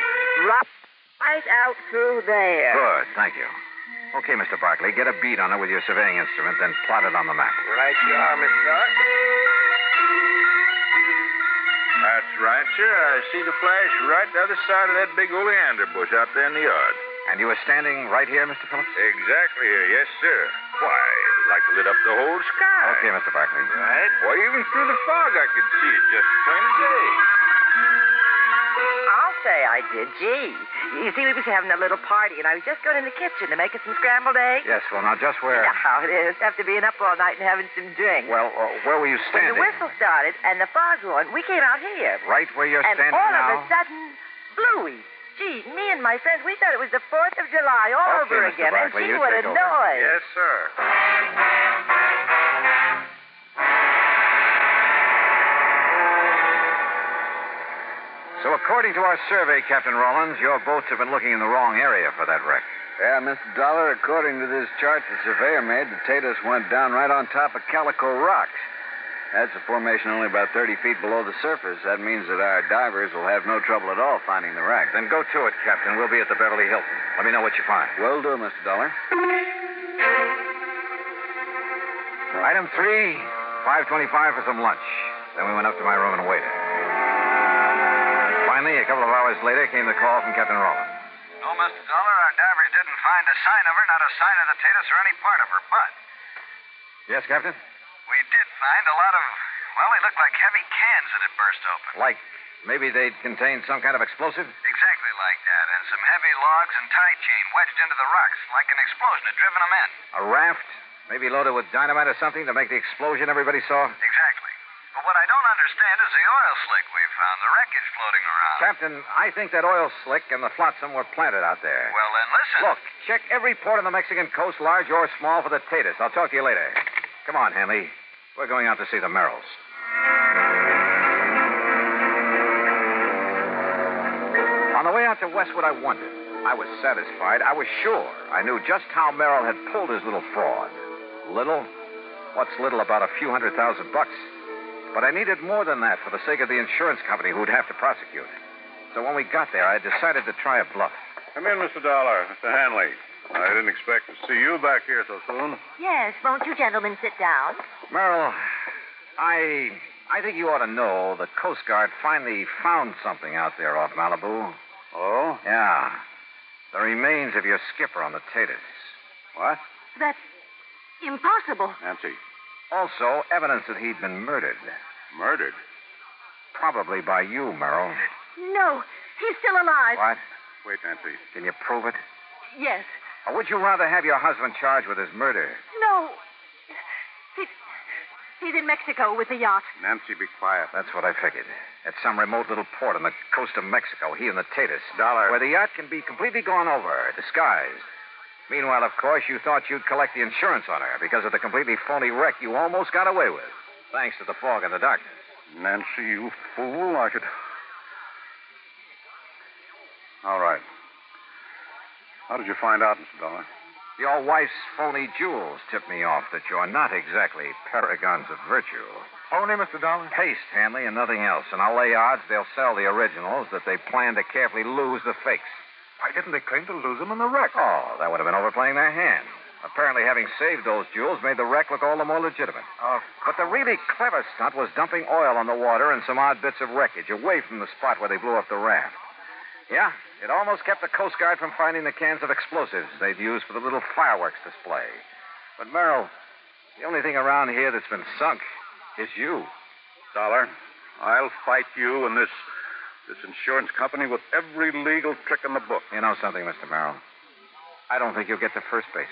Right out through there. Good, thank you. Okay, Mr. Barkley, get a bead on it with your surveying instrument, then plot it on the map. Right you are, Mr. Dart. That's right, sir. I see the flash right the other side of that big oleander bush out there in the yard. And you were standing right here, Mr. Phillips? Exactly here, yes, sir. Why, it was like it lit up the whole sky. Okay, Mr. Barkley. Right? Why, even through the fog I could see it just plain as day. I'll say I did. Gee. You see, we was having a little party, and I was just going in the kitchen to make us some scrambled eggs. Yes, well, now, just where... You know how it is, after being up all night and having some drink. Well, where were you standing? When the whistle started and the fog went, we came out here. Right where you're standing now? And now? all of a sudden, bluey. Gee, me and my friends, we thought it was the 4th of July all over Mr. again. Barkley, And gee, you what take a over. noise. Yes, sir. So according to our survey, Captain Rollins, your boats have been looking in the wrong area for that wreck. Yeah, Mr. Dollar, according to this chart the surveyor made, the Tatus went down right on top of Calico Rocks. That's a formation only about 30 feet below the surface. That means that our divers will have no trouble at all finding the wreck. Then go to it, Captain. We'll be at the Beverly Hilton. Let me know what you find. Will do, Mr. Dollar. Item 3, $5.25 for some lunch. Then we went up to my room and waited. Finally, a couple of hours later, came the call from Captain Rollins. No, Mr. Dollar, our divers didn't find a sign of her, not a sign of the Tatus or any part of her, but Yes, Captain? we did find a lot of, well, they looked like heavy cans that had burst open. Like maybe they'd contained some kind of explosive? Exactly like that, and some heavy logs and tie chain wedged into the rocks, like an explosion had driven them in. A raft? Maybe loaded with dynamite or something to make the explosion everybody saw? Exactly. But what I don't understand is the oil slick we found, the wreckage floating around. Captain, I think that oil slick and the flotsam were planted out there. Well, then listen. Look, check every port on the Mexican coast, large or small, for the Tatus. I'll talk to you later. Come on, Hanley. We're going out to see the Merrills. On the way out to Westwood, I wondered. I was satisfied. I was sure. I knew just how Merrill had pulled his little fraud. Little? What's little about a few $100,000? But I needed more than that for the sake of the insurance company who'd have to prosecute. So when we got there, I decided to try a bluff. Come in, Mr. Dollar. Mr. Hanley. I didn't expect to see you back here so soon. Yes, won't you gentlemen sit down? Merrill, I think you ought to know the Coast Guard finally found something out there off Malibu. Oh? Yeah. The remains of your skipper on the Tatus. What? That's impossible. Nancy. Also, evidence that he'd been murdered. Murdered? Probably by you, Merrill. No, he's still alive. What? Wait, Nancy. Can you prove it? Yes. Or would you rather have your husband charged with his murder? No. He's in Mexico with the yacht. Nancy, be quiet. That's what I figured. At some remote little port on the coast of Mexico, he and the Tatus. Dollar. Where the yacht can be completely gone over, disguised. Meanwhile, of course, you thought you'd collect the insurance on her because of the completely phony wreck you almost got away with. Thanks to the fog and the darkness. Nancy, you fool. I could... All right. How did you find out, Mr. Dollar? Your wife's phony jewels tipped me off that you're not exactly paragons of virtue. Phony, Mr. Dollar? Paste, Hanley, and nothing else. And I'll lay odds they'll sell the originals, that they plan to carefully lose the fakes. Why didn't they claim to lose them in the wreck? Oh, that would have been overplaying their hand. Apparently, having saved those jewels made the wreck look all the more legitimate. But the really clever stunt was dumping oil on the water and some odd bits of wreckage away from the spot where they blew up the raft. Yeah, it almost kept the Coast Guard from finding the cans of explosives they'd used for the little fireworks display. But, Merrill, the only thing around here that's been sunk is you. Dollar, I'll fight you and this insurance company with every legal trick in the book. You know something, Mr. Merrill? I don't think you'll get to first base.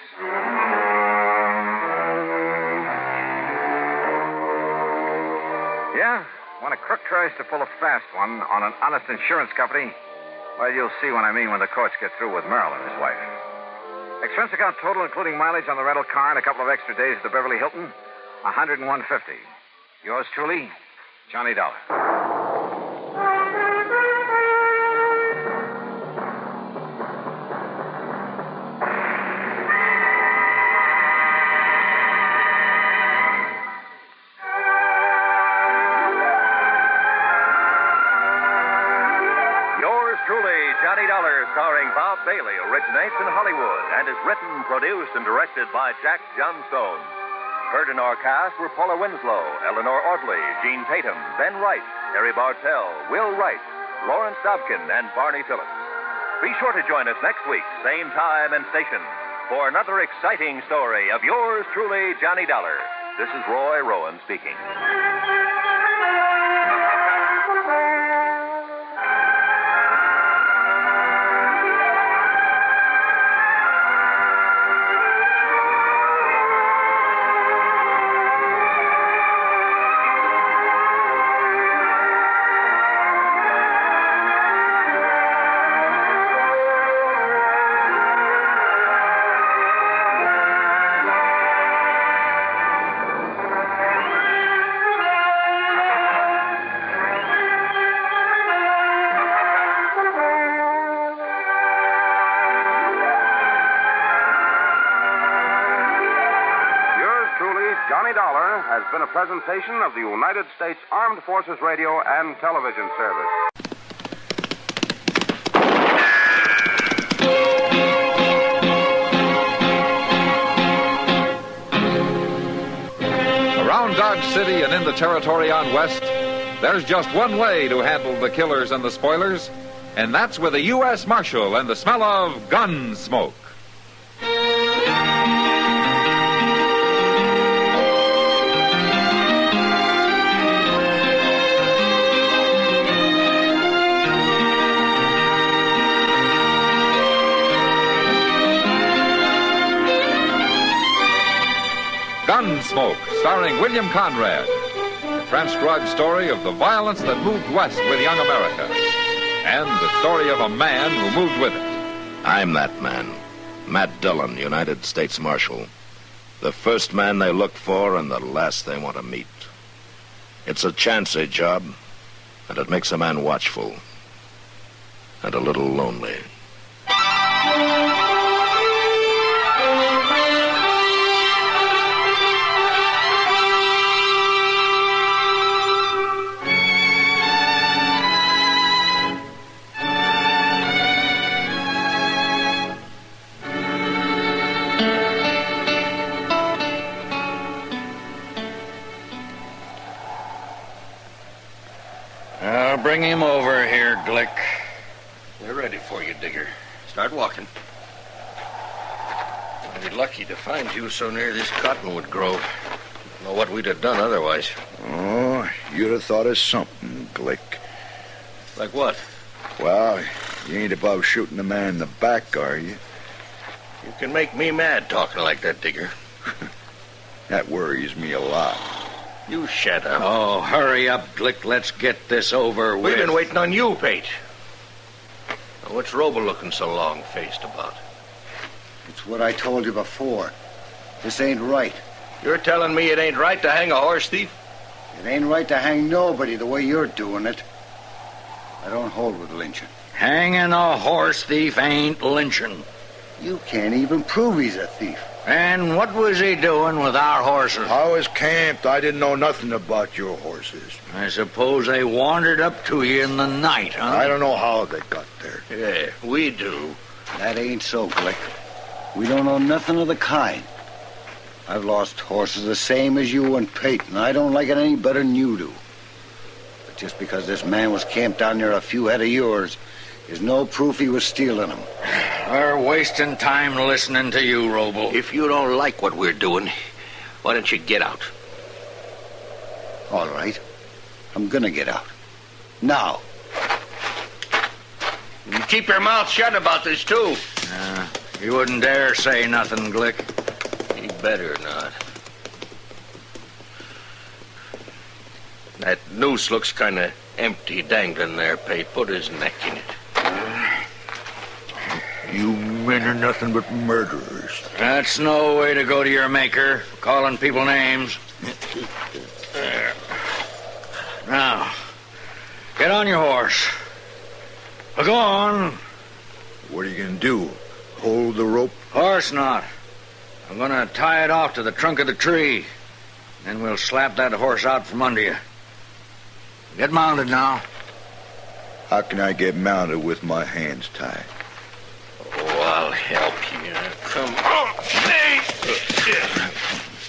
Yeah? When a crook tries to pull a fast one on an honest insurance company, well, you'll see what I mean when the courts get through with Merrill and his wife. Expense account total, including mileage on the rental car and a couple of extra days at the Beverly Hilton, $101.50. Yours truly, Johnny Dollar. Johnny Dollar, starring Bob Bailey, originates in Hollywood and is written, produced, and directed by Jack Johnstone. Heard in our cast were Paula Winslow, Eleanor Audley, Gene Tatum, Ben Wright, Harry Bartell, Will Wright, Lawrence Dobkin, and Barney Phillips. Be sure to join us next week, same time and station, for another exciting story of yours truly, Johnny Dollar. This is Roy Rowan speaking. Johnny Dollar has been a presentation of the United States Armed Forces Radio and Television Service. Around Dodge City and in the territory on West, there's just one way to handle the killers and the spoilers, and that's with a U.S. Marshal and the smell of Gunsmoke. Gunsmoke, starring William Conrad. A transcribed story of the violence that moved west with young America. And the story of a man who moved with it. I'm that man. Matt Dillon, United States Marshal. The first man they look for and the last they want to meet. It's a chancy job, and it makes a man watchful. And a little lonely. Bring him over here, Glick. They're ready for you, Digger. Start walking. I'd be lucky to find you so near this cottonwood grove. Don't know what we'd have done otherwise. Oh, you'd have thought of something, Glick. Like what? Well, you ain't above shooting a man in the back, are you? You can make me mad talking like that, Digger. That worries me a lot. You shut up. Oh, hurry up, Glick. Let's get this over with. We've been waiting on you, Pate. Now, what's Robo looking so long-faced about? It's what I told you before. This ain't right. You're telling me it ain't right to hang a horse thief? It ain't right to hang nobody the way you're doing it. I don't hold with lynching. Hanging a horse thief ain't lynching. You can't even prove he's a thief. And what was he doing with our horses? I was camped. I didn't know nothing about your horses. I suppose they wandered up to you in the night, huh? I don't know how they got there. Yeah, we do. That ain't so, Glick. We don't know nothing of the kind. I've lost horses the same as you and Peyton. I don't like it any better than you do. But just because this man was camped down near a few head of yours is no proof he was stealing them. We're wasting time listening to you, Robo. If you don't like what we're doing, why don't you get out? All right. I'm gonna get out. Now. You keep your mouth shut about this, too. You wouldn't dare say nothing, Glick. You better not. That noose looks kind of empty dangling there, Pate. Put his neck in it. You men are nothing but murderers. That's no way to go to your maker, calling people names. There. Now, get on your horse. Go on. What are you going to do? Hold the rope? Course not. I'm going to tie it off to the trunk of the tree. Then we'll slap that horse out from under you. Get mounted now. How can I get mounted with my hands tied? Oh, I'll help you. Come on.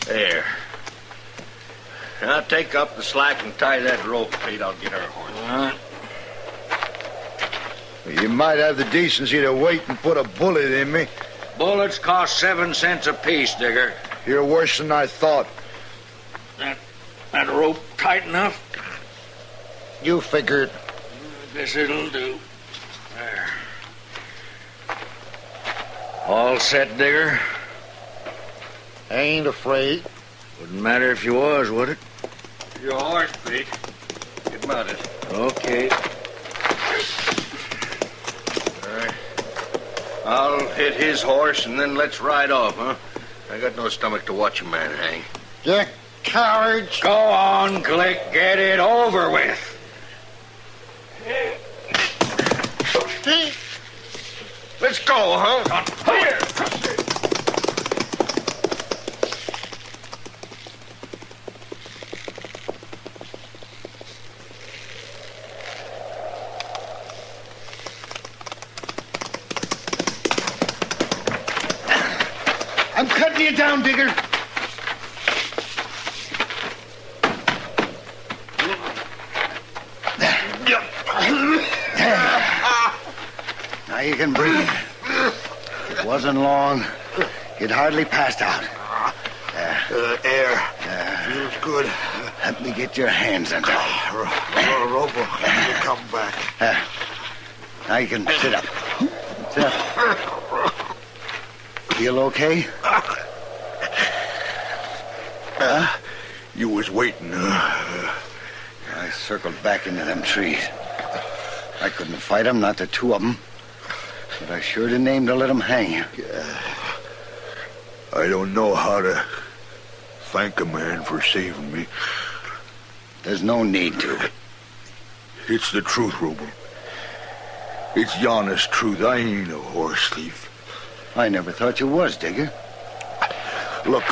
There. Now take up the slack and tie that rope, Pete. I'll get our horse. You might have the decency to wait and put a bullet in me. Bullets cost 7 cents apiece, Digger. You're worse than I thought. That rope tight enough? You figured. I guess it'll do. There. All set, Digger? I ain't afraid. Wouldn't matter if you was, would it? Your horse, Pete. Get mounted. Okay. All right. I'll hit his horse and then let's ride off, huh? I got no stomach to watch a man hang. You cowards. Go on, Glick. Get it over with. Let's go, huh? Here. I'm cutting you down, Digger. Now you can breathe. It wasn't long. You'd hardly passed out. Air. Feels good. Let me get your hands under. Robo, you come back. Now you can sit up. Sit up. Feel okay? You was waiting. I circled back into them trees. I couldn't fight them, not the two of them. But I sure didn't aim to let them hang you. I don't know how to thank a man for saving me. There's no need to. It's the truth, Robo. It's the honest truth. I ain't a horse thief. I never thought you was, Digger. Look,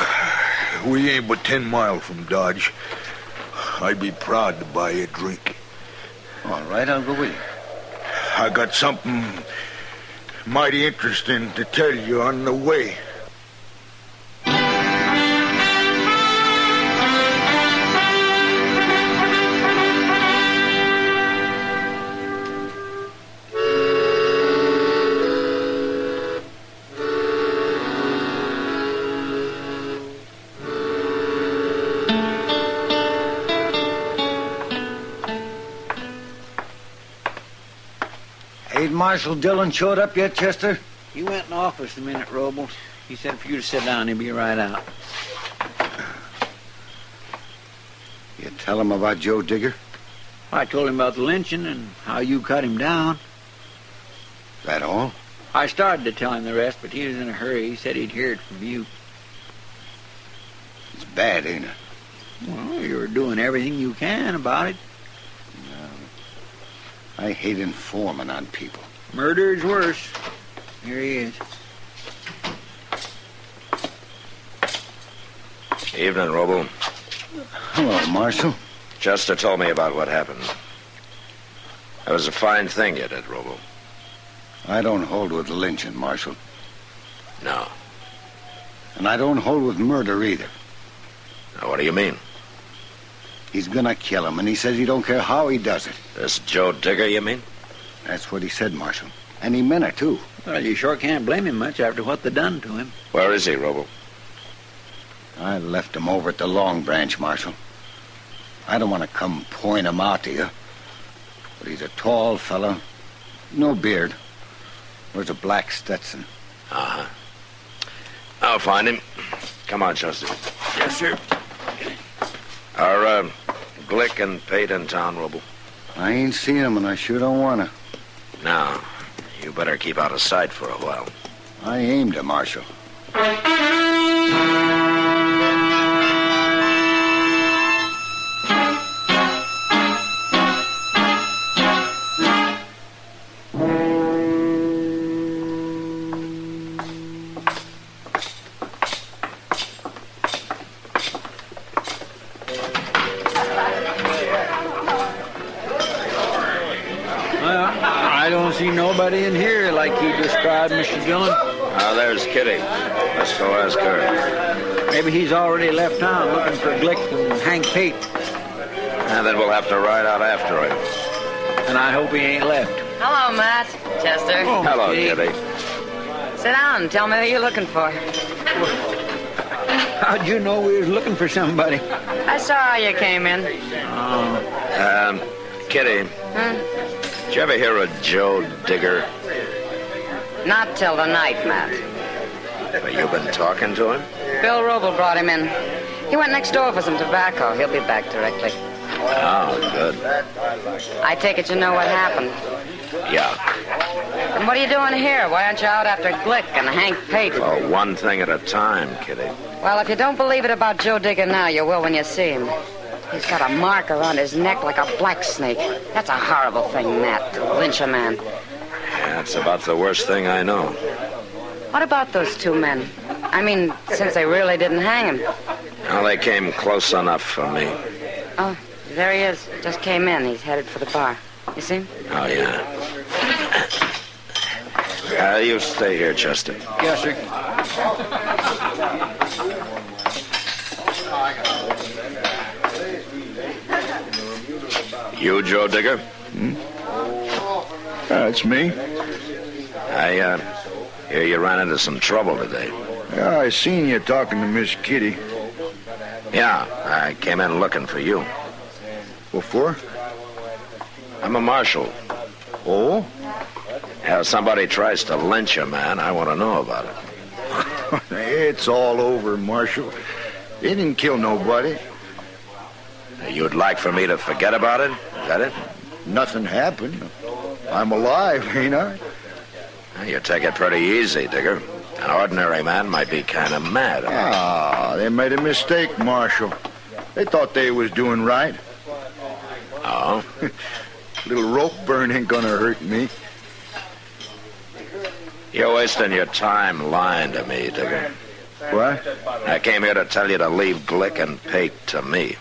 we ain't but 10 miles from Dodge. I'd be proud to buy you a drink. All right, I'll go with you. I got something mighty interesting to tell you on the way. Ain't Marshal Dillon showed up yet, Chester? He went in office a minute, Robles. He said for you to sit down, he'll be right out. You tell him about Joe Digger? I told him about the lynching and how you cut him down. That all? I started to tell him the rest, but he was in a hurry. He said he'd hear it from you. It's bad, ain't it? Well, you're doing everything you can about it. I hate informing on people. Murder's worse. Here he is. Evening, Robo. Hello, Marshal. Chester told me about what happened. That was a fine thing you did, Robo. I don't hold with lynching, Marshal. No. And I don't hold with murder either. Now, what do you mean? He's gonna kill him, and he says he don't care how he does it. This Joe Digger, you mean? That's what he said, Marshal. And he meant it, too. Well, you sure can't blame him much after what they done to him. Where is he, Robo? I left him over at the Long Branch, Marshal. I don't want to come point him out to you. But he's a tall fellow, no beard. Wears a black Stetson. Uh-huh. I'll find him. Come on, Chester. Yes, sir. Are Glick and Pate in town, Robo? I ain't seen him, and I sure don't want to. No. You better keep out of sight for a while. I aimed to, Marshal. Well, I don't see nobody in here like he described, Mr. Dillon. Ah, there's Kitty. Let's go ask her. Maybe he's already left town looking for Glick and Hank Pate. And then we'll have to ride out after him. And I hope he ain't left. Hello, Matt. Chester. Oh, hello, Kitty. Sit down and tell me who you're looking for. How'd you know we was looking for somebody? I saw how you came in. Kitty. Huh? Did you ever hear of Joe Digger? Not till the night, Matt. Have you been talking to him? Bill Roble brought him in. He went next door for some tobacco. He'll be back directly. Oh, good. I take it you know what happened. Yeah. And what are you doing here? Why aren't you out after Glick and Hank Pate? Well, one thing at a time, Kitty. Well, if you don't believe it about Joe Digger now, you will when you see him. He's got a mark around his neck like a black snake. That's a horrible thing, Matt, to lynch a man. Yeah, it's about the worst thing I know. What about those two men? I mean, since they really didn't hang him. Well, they came close enough for me. Oh, there he is. Just came in. He's headed for the bar. You see him? Oh, yeah. You stay here, Chester. Yes, sir. You, Joe Digger? That's me. I hear you ran into some trouble today. Yeah, I seen you talking to Miss Kitty. Yeah, I came in looking for you. What for? I'm a marshal. Oh? If somebody tries to lynch a man, I want to know about it. It's all over, Marshal. They didn't kill nobody. You'd like for me to forget about it? Is that it? Nothing happened. I'm alive, ain't I? You take it pretty easy, Digger. An ordinary man might be kind of mad. Ah, they made a mistake, Marshal. They thought they was doing right. Oh? Little rope burn ain't gonna hurt me. You're wasting your time lying to me, Digger. What? I came here to tell you to leave Glick and Pate to me.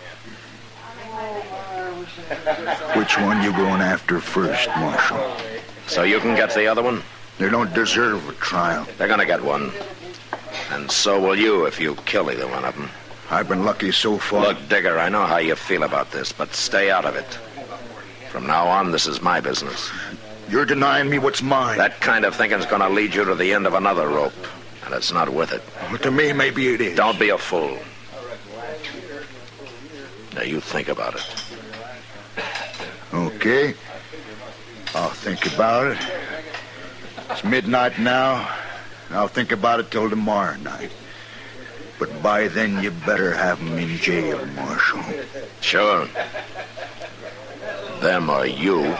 Which one you going after first, Marshal? So you can get the other one? They don't deserve a trial. They're gonna get one. And so will you if you kill either one of them. I've been lucky so far. Look, Digger, I know how you feel about this, but stay out of it. From now on, this is my business. You're denying me what's mine. That kind of thinking's gonna lead you to the end of another rope, and it's not worth it. Well, to me, maybe it is. Don't be a fool. Now, you think about it. Okay. I'll think about it. It's midnight now. I'll think about it till tomorrow night. But by then, you better have him in jail, Marshal. Sure. Them or you.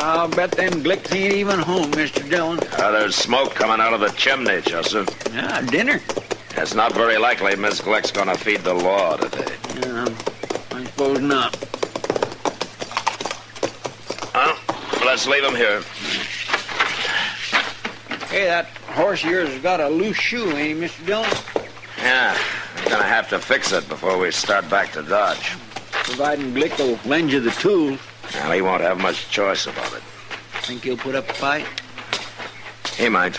I'll bet them Glicks ain't even home, Mr. Dillon. There's smoke coming out of the chimney, Chester. Yeah, dinner. It's not very likely Miss Glick's gonna feed the law today. I suppose not. Well, let's leave him here. Hey, that horse of yours has got a loose shoe, ain't he, Mr. Dillon? Yeah, we're gonna have to fix it before we start back to Dodge. Providing Glick will lend you the tools. Well, he won't have much choice about it. Think he'll put up a fight? He might.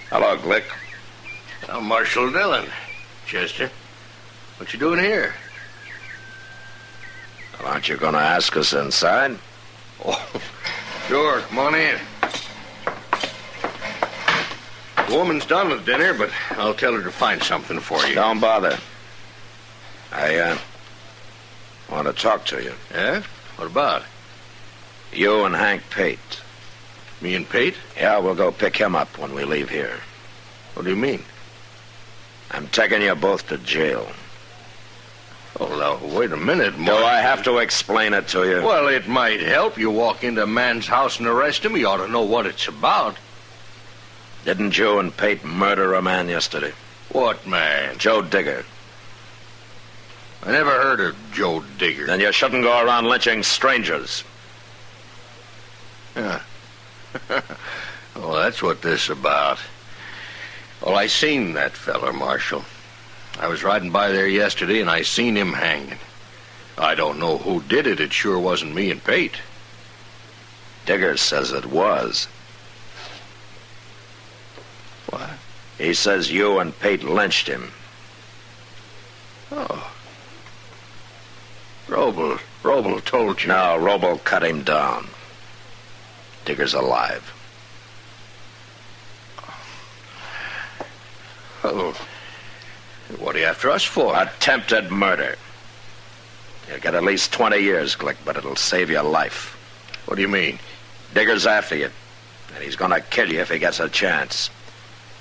Hello, Glick. I'm Marshal Dillon. Chester, what you doing here? Well, aren't you going to ask us inside? Oh, sure. Come on in. The woman's done with dinner, but I'll tell her to find something for you. Don't bother. I want to talk to you. Yeah? What about? You and Hank Pate. Me and Pate? Yeah, we'll go pick him up when we leave here. What do you mean? I'm taking you both to jail. Oh, now, wait a minute, Do Marshal. I have to explain it to you? Well, it might help. You walk into a man's house and arrest him. You ought to know what it's about. Didn't you and Pate murder a man yesterday? What man? Joe Digger. I never heard of Joe Digger. Then you shouldn't go around lynching strangers. Yeah. Oh, that's what this is about. Well, I seen that feller, Marshal. I was riding by there yesterday, and I seen him hanging. I don't know who did it. It sure wasn't me and Pate. Digger says it was. What? He says you and Pate lynched him. Oh. Roble told you. No, Roble cut him down. Digger's alive. Oh. What are you after us for? Attempted murder. You'll get at least 20 years, Glick, but it'll save your life. What do you mean? Digger's after you, and he's gonna kill you if he gets a chance.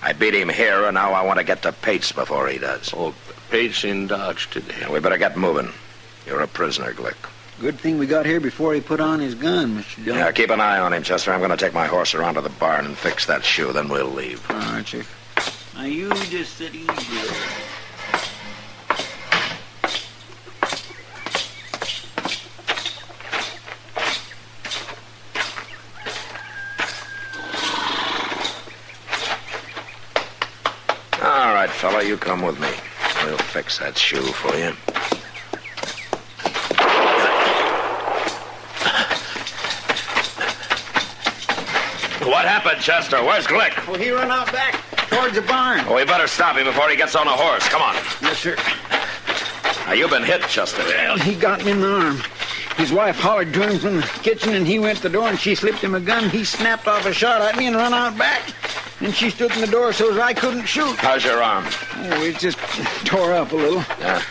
I beat him here, and now I want to get to Pate's before he does. Oh, Pate's in Dodge today. We better get moving. You're a prisoner, Glick. Good thing we got here before he put on his gun, Mr. Dillon. Yeah, keep an eye on him, Chester. I'm going to take my horse around to the barn and fix that shoe, then we'll leave. All right, sir. Now, you just sit easy there. All right, fella, you come with me. We'll fix that shoe for you. What happened, Chester? Where's Glick? Well, he run out back towards the barn. Oh, we better stop him before he gets on a horse. Come on. Yes, sir. Now, you've been hit, Chester. Well, he got me in the arm. His wife hollered to him from the kitchen, and he went to the door, and she slipped him a gun. He snapped off a shot at me and run out back. And she stood in the door so as I couldn't shoot. How's your arm? Oh, it just tore up a little. Yeah.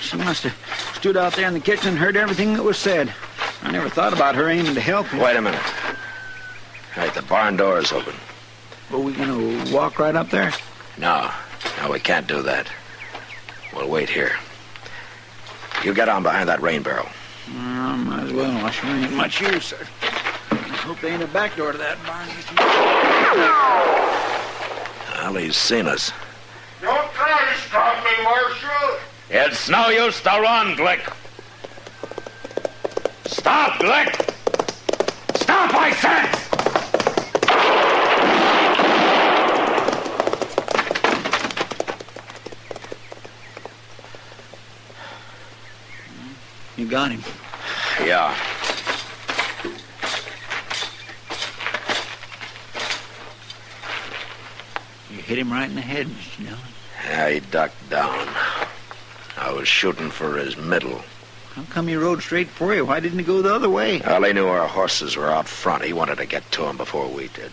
She must have stood out there in the kitchen and heard everything that was said. I never thought about her aiming to help him. Wait a minute. Right, the barn door is open. Are we going to walk right up there? No, we can't do that. We'll wait here. You get on behind that rain barrel. Might as well. I sure ain't much use, sir. I hope there ain't a back door to that barn. Well, he's seen us. Don't try to stop me, Marshal. It's no use to run, Glick. Stop, Glick! Stop, I said! You got him. Yeah. You hit him right in the head, Mr. Dillon. Yeah, he ducked down. I was shooting for his middle. How come he rode straight for you? Why didn't he go the other way? Well, he knew our horses were out front. He wanted to get to him before we did.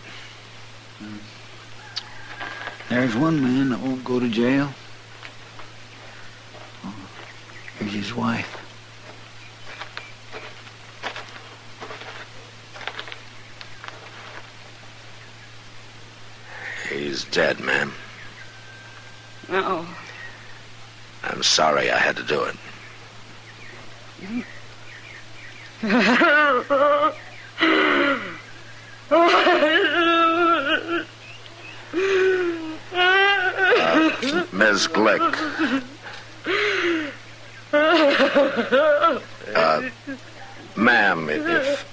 There's one man that won't go to jail. Oh, here's his wife. He's dead, ma'am. No. I'm sorry I had to do it. Ms. Glick. Ma'am, if...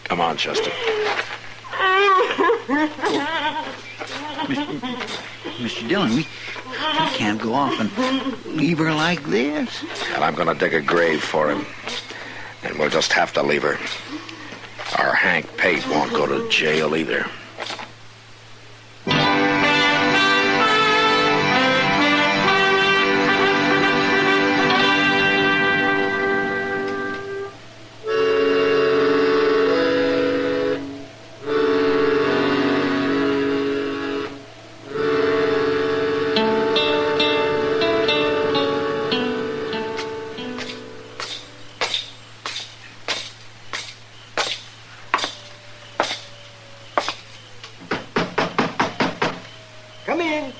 Come on, Chester. Mr. Dillon, we can't go off and leave her like this. And I'm going to dig a grave for him. And we'll just have to leave her. Our Hank Pate won't go to jail either.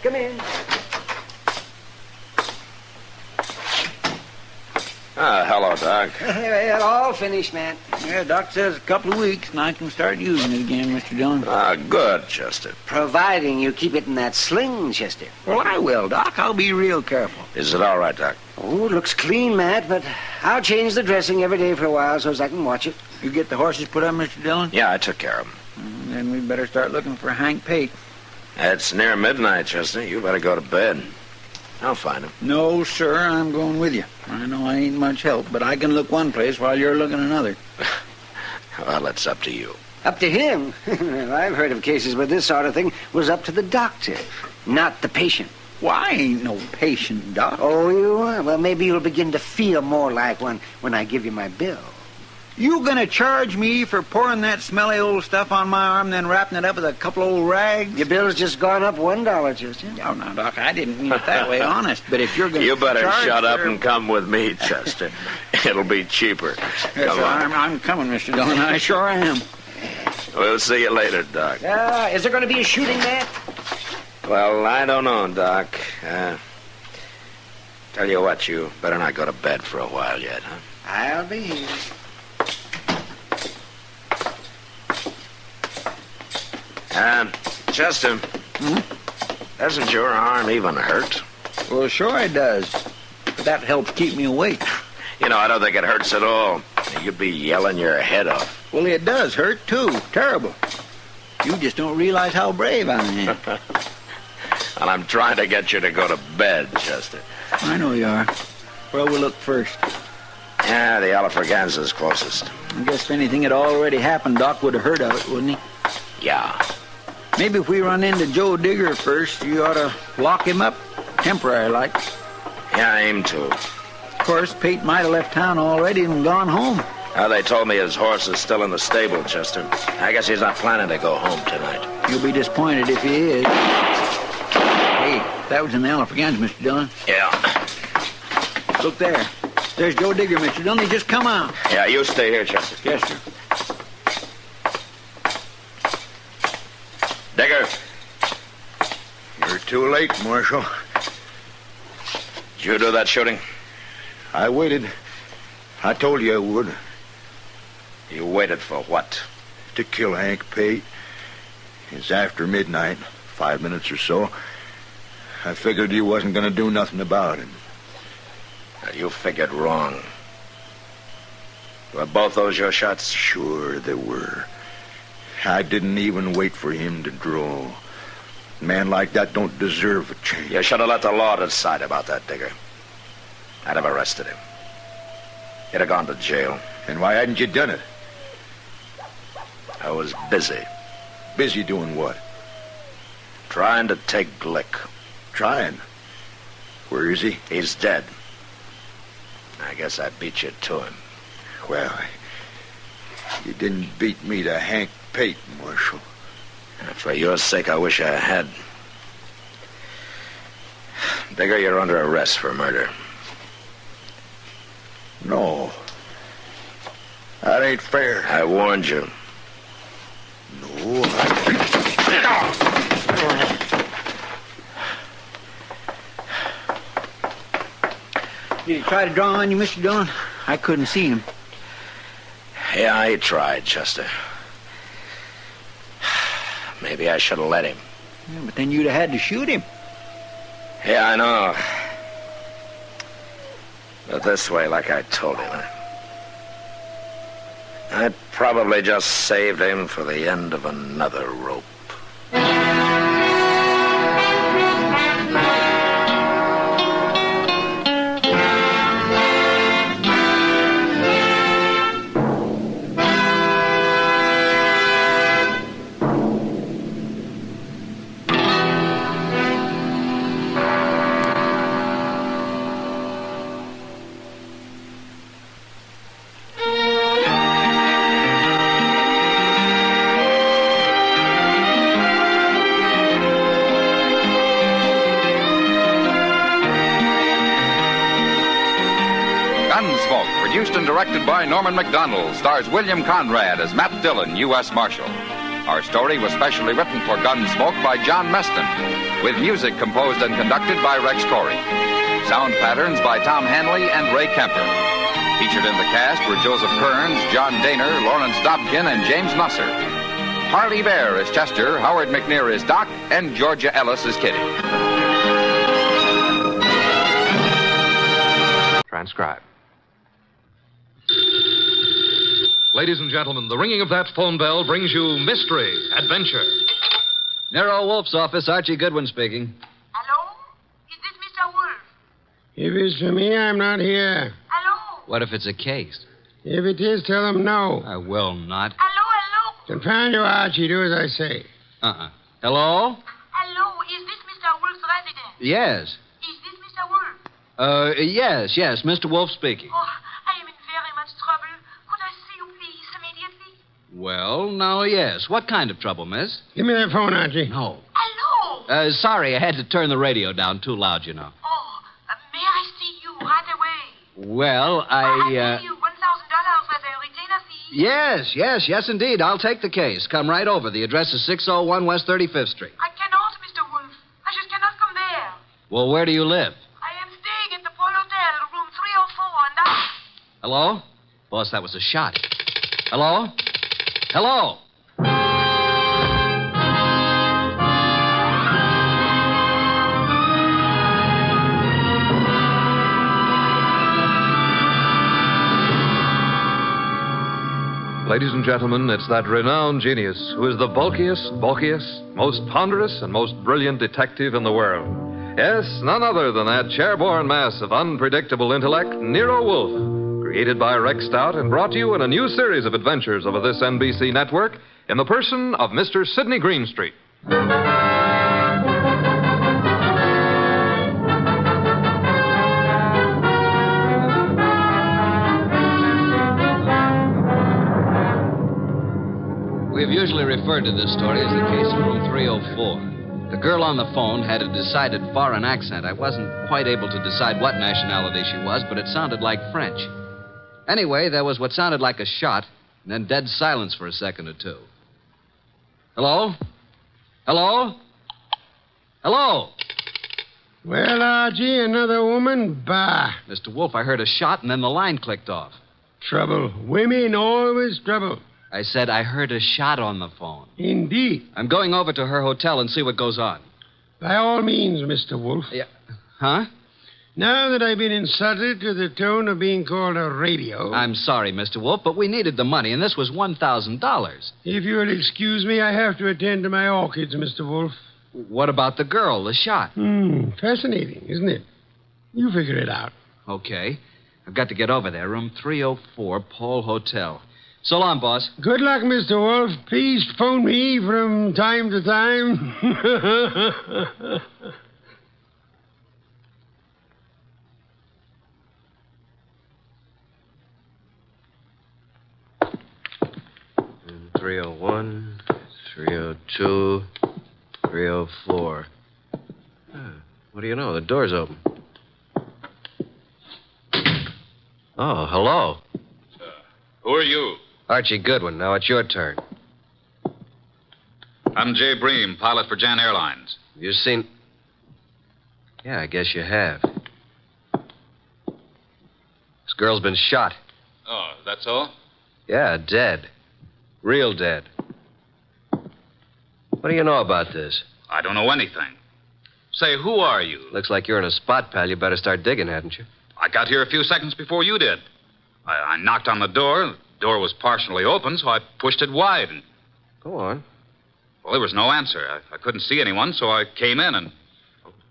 Come in. Hello, Doc. All finished, Matt. Yeah, Doc says a couple of weeks and I can start using it again, Mr. Dillon. Good, Chester. Providing you keep it in that sling, Chester. Well, I will, Doc. I'll be real careful. Is it all right, Doc? Oh, it looks clean, Matt, but I'll change the dressing every day for a while so as I can watch it. You get the horses put up, Mr. Dillon? Yeah, I took care of them. Then we better start looking for Hank Pate. It's near midnight, Chester. You better go to bed. I'll find him. No, sir, I'm going with you. I know I ain't much help, but I can look one place while you're looking another. Well, it's up to you. Up to him? Well, I've heard of cases where this sort of thing was up to the doctor, not the patient. Well, I ain't no patient, Doc. Oh, you are? Well, maybe you'll begin to feel more like one when I give you my bill. You gonna charge me for pouring that smelly old stuff on my arm, then wrapping it up with a couple old rags? Your bill's just gone up $1, Chester. Oh, no, Doc, I didn't mean it that way, honest. But if you're gonna You better charge shut up for... and come with me, Chester. It'll be cheaper. Yes, Come sir, on. I'm coming, Mr. Dillon. I sure am. We'll see you later, Doc. Is there gonna be a shooting match? Well, I don't know, Doc. Tell you what, you better not go to bed for a while yet, huh? I'll be here. Chester, doesn't your arm even hurt? Well, sure it does. But that helps keep me awake. You know, I don't think it hurts at all. You'd be yelling your head off. Well, it does hurt, too. Terrible. You just don't realize how brave I am. And I'm trying to get you to go to bed, Chester. I know you are. Where we'll look first. Yeah, the Alafraganza's closest. I guess if anything had already happened, Doc would have heard of it, wouldn't he? Yeah. Maybe if we run into Joe Digger first, you ought to lock him up, temporary like. Yeah, I aim to. Of course, Pate might have left town already and gone home. They told me his horse is still in the stable, Chester. I guess he's not planning to go home tonight. You'll be disappointed if he is. Hey, that was in the Alafragans, Mr. Dillon. Yeah. Look there. There's Joe Digger, Mr. Dillon. He just come out. Yeah, you stay here, Chester. Yes, sir. Digger. You're too late, Marshal. Did you do that shooting? I waited. I told you I would. You waited for what? To kill Hank Pate. It's after midnight, 5 minutes or so. I figured you wasn't going to do nothing about it. You figured wrong. Were both those your shots? Sure they were. I didn't even wait for him to draw. A man like that don't deserve a chance. You should have let the law decide about that, Digger. I'd have arrested him. He'd have gone to jail. And why hadn't you done it? I was busy. Busy doing what? Trying to take Glick. Trying? Where is he? He's dead. I guess I beat you to him. Well, you didn't beat me to Hank Pate, Marshal. For your sake, I wish I had. Digger, you're under arrest for murder. No. That ain't fair. I warned you. No, Did he try to draw on you, Mr. Dillon? I couldn't see him. Yeah, he tried, Chester. Maybe I should have let him. Yeah, but then you'd have had to shoot him. Yeah, I know. But this way, like I told him, I'd probably just saved him for the end of another rope. Gunsmoke, produced and directed by Norman McDonald, stars William Conrad as Matt Dillon, U.S. Marshal. Our story was specially written for Gunsmoke by John Meston. with music composed and conducted by Rex Corey. Sound patterns by Tom Hanley and Ray Kemper. Featured in the cast were Joseph Kearns, John Daner, Lawrence Dobkin, and James Nusser. Harley Bear is Chester, Howard McNear is Doc, and Georgia Ellis is Kitty. Transcribe. Ladies and gentlemen, the ringing of that phone bell brings you mystery, adventure. Nero Wolfe's office, Archie Goodwin speaking. If it's for me, I'm not here. What if it's a case? If it is, tell them no. I will not. Confound you, Archie. Do as I say. Hello? Hello, is this Mr. Wolfe's residence? Yes. Is this Mr. Wolfe? Yes, Mr. Wolfe speaking. Oh, I am in very much trouble. Could I see you, please, immediately? Well, now, yes. What kind of trouble, miss? Give me that phone, Archie. No. Hello? Sorry, I had to turn the radio down too loud, you know. Oh, may I see you right away? Well, I'll pay you $1,000 for the retainer fee. Yes, indeed. I'll take the case. Come right over. The address is 601 West 35th Street. I cannot, Mr. Wolfe. I just cannot come there. Well, where do you live? I am staying at the Pole Hotel, room 304, and I... Hello? Boss, that was a shot. Hello? Hello? Ladies and gentlemen, it's that renowned genius who is the bulkiest, most ponderous, and most brilliant detective in the world. Yes, none other than that chairborne mass of unpredictable intellect, Nero Wolfe, created by Rex Stout and brought to you in a new series of adventures over this NBC network in the person of Mr. Sidney Greenstreet. We've usually referred to this story as the case in room 304. The girl on the phone had a decided foreign accent. I wasn't quite able to decide what nationality she was, but it sounded like French. Anyway, there was what sounded like a shot, and then dead silence for a second or two. Hello? Hello? Hello? Well, Archie, another woman? Bah. Mr. Wolfe, I heard a shot, and then the line clicked off. Trouble. Women always trouble. I said I heard a shot on the phone. Indeed. I'm going over to her hotel and see what goes on. By all means, Mr. Wolfe. Yeah. Huh? Now that I've been insulted to the tone of being called a radio... I'm sorry, Mr. Wolfe, but we needed the money, and this was $1,000. If you'll excuse me, I have to attend to my orchids, Mr. Wolfe. What about the girl, the shot? Fascinating, isn't it? You figure it out. Okay. I've got to get over there. Room 304, Pole Hotel. So long, boss. Good luck, Mr. Wolfe. Please phone me from time to time. 301, 302, 304. What do you know? The door's open. Oh, hello. Who are you? Archie Goodwin. Now it's your turn. I'm Jay Bream, pilot for Jan Airlines. You seen... Yeah, I guess you have. This girl's been shot. Oh, that's all? Yeah, dead. Real dead. What do you know about this? I don't know anything. Say, who are you? Looks like you're in a spot, pal. You better start digging, hadn't you? I got here a few seconds before you did. I knocked on the door. The door was partially open, so I pushed it wide. And... Go on. Well, there was no answer. I couldn't see anyone, so I came in, and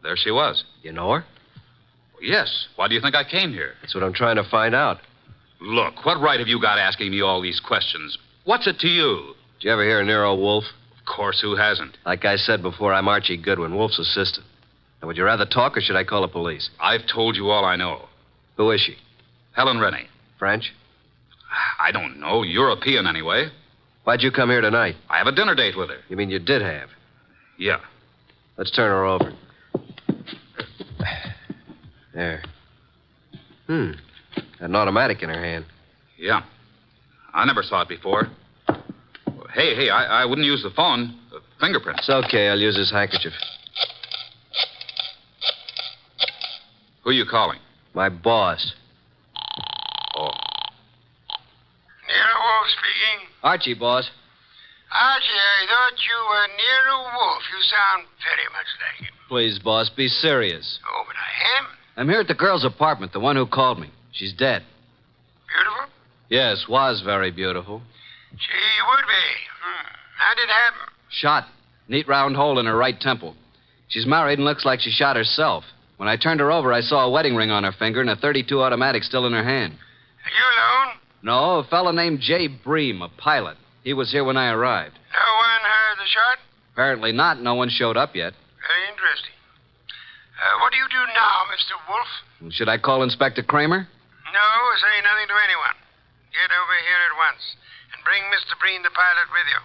there she was. You know her? Well, yes. Why do you think I came here? That's what I'm trying to find out. Look, what right have you got asking me all these questions? What's it to you? Did you ever hear of Nero Wolfe? Of course, who hasn't? Like I said before, I'm Archie Goodwin, Wolfe's assistant. Now, would you rather talk, or should I call the police? I've told you all I know. Who is she? Helen Rennie. French? I don't know. European, anyway. Why'd you come here tonight? I have a dinner date with her. You mean you did have? Yeah. Let's turn her over. There. Got an automatic in her hand. Yeah. I never saw it before. Hey, I wouldn't use the phone. Fingerprints. It's okay. I'll use this handkerchief. Who are you calling? My boss. Oh. Nero Wolfe speaking. Archie, boss. Archie, I thought you were Nero Wolfe. You sound very much like him. Please, boss, be serious. Oh, but I am? I'm here at the girl's apartment, the one who called me. She's dead. Beautiful? Yes, was very beautiful. She would be. How did it happen? Shot. Neat round hole in her right temple. She's married and looks like she shot herself. When I turned her over, I saw a wedding ring on her finger and a .32 automatic still in her hand. Are you alone? No, a fellow named Jay Bream, a pilot. He was here when I arrived. No one heard the shot? Apparently not. No one showed up yet. Very interesting. What do you do now, Mr. Wolfe? Should I call Inspector Kramer? No, say nothing to anyone. Get over here at once and bring Mr. Breen, the pilot, with you.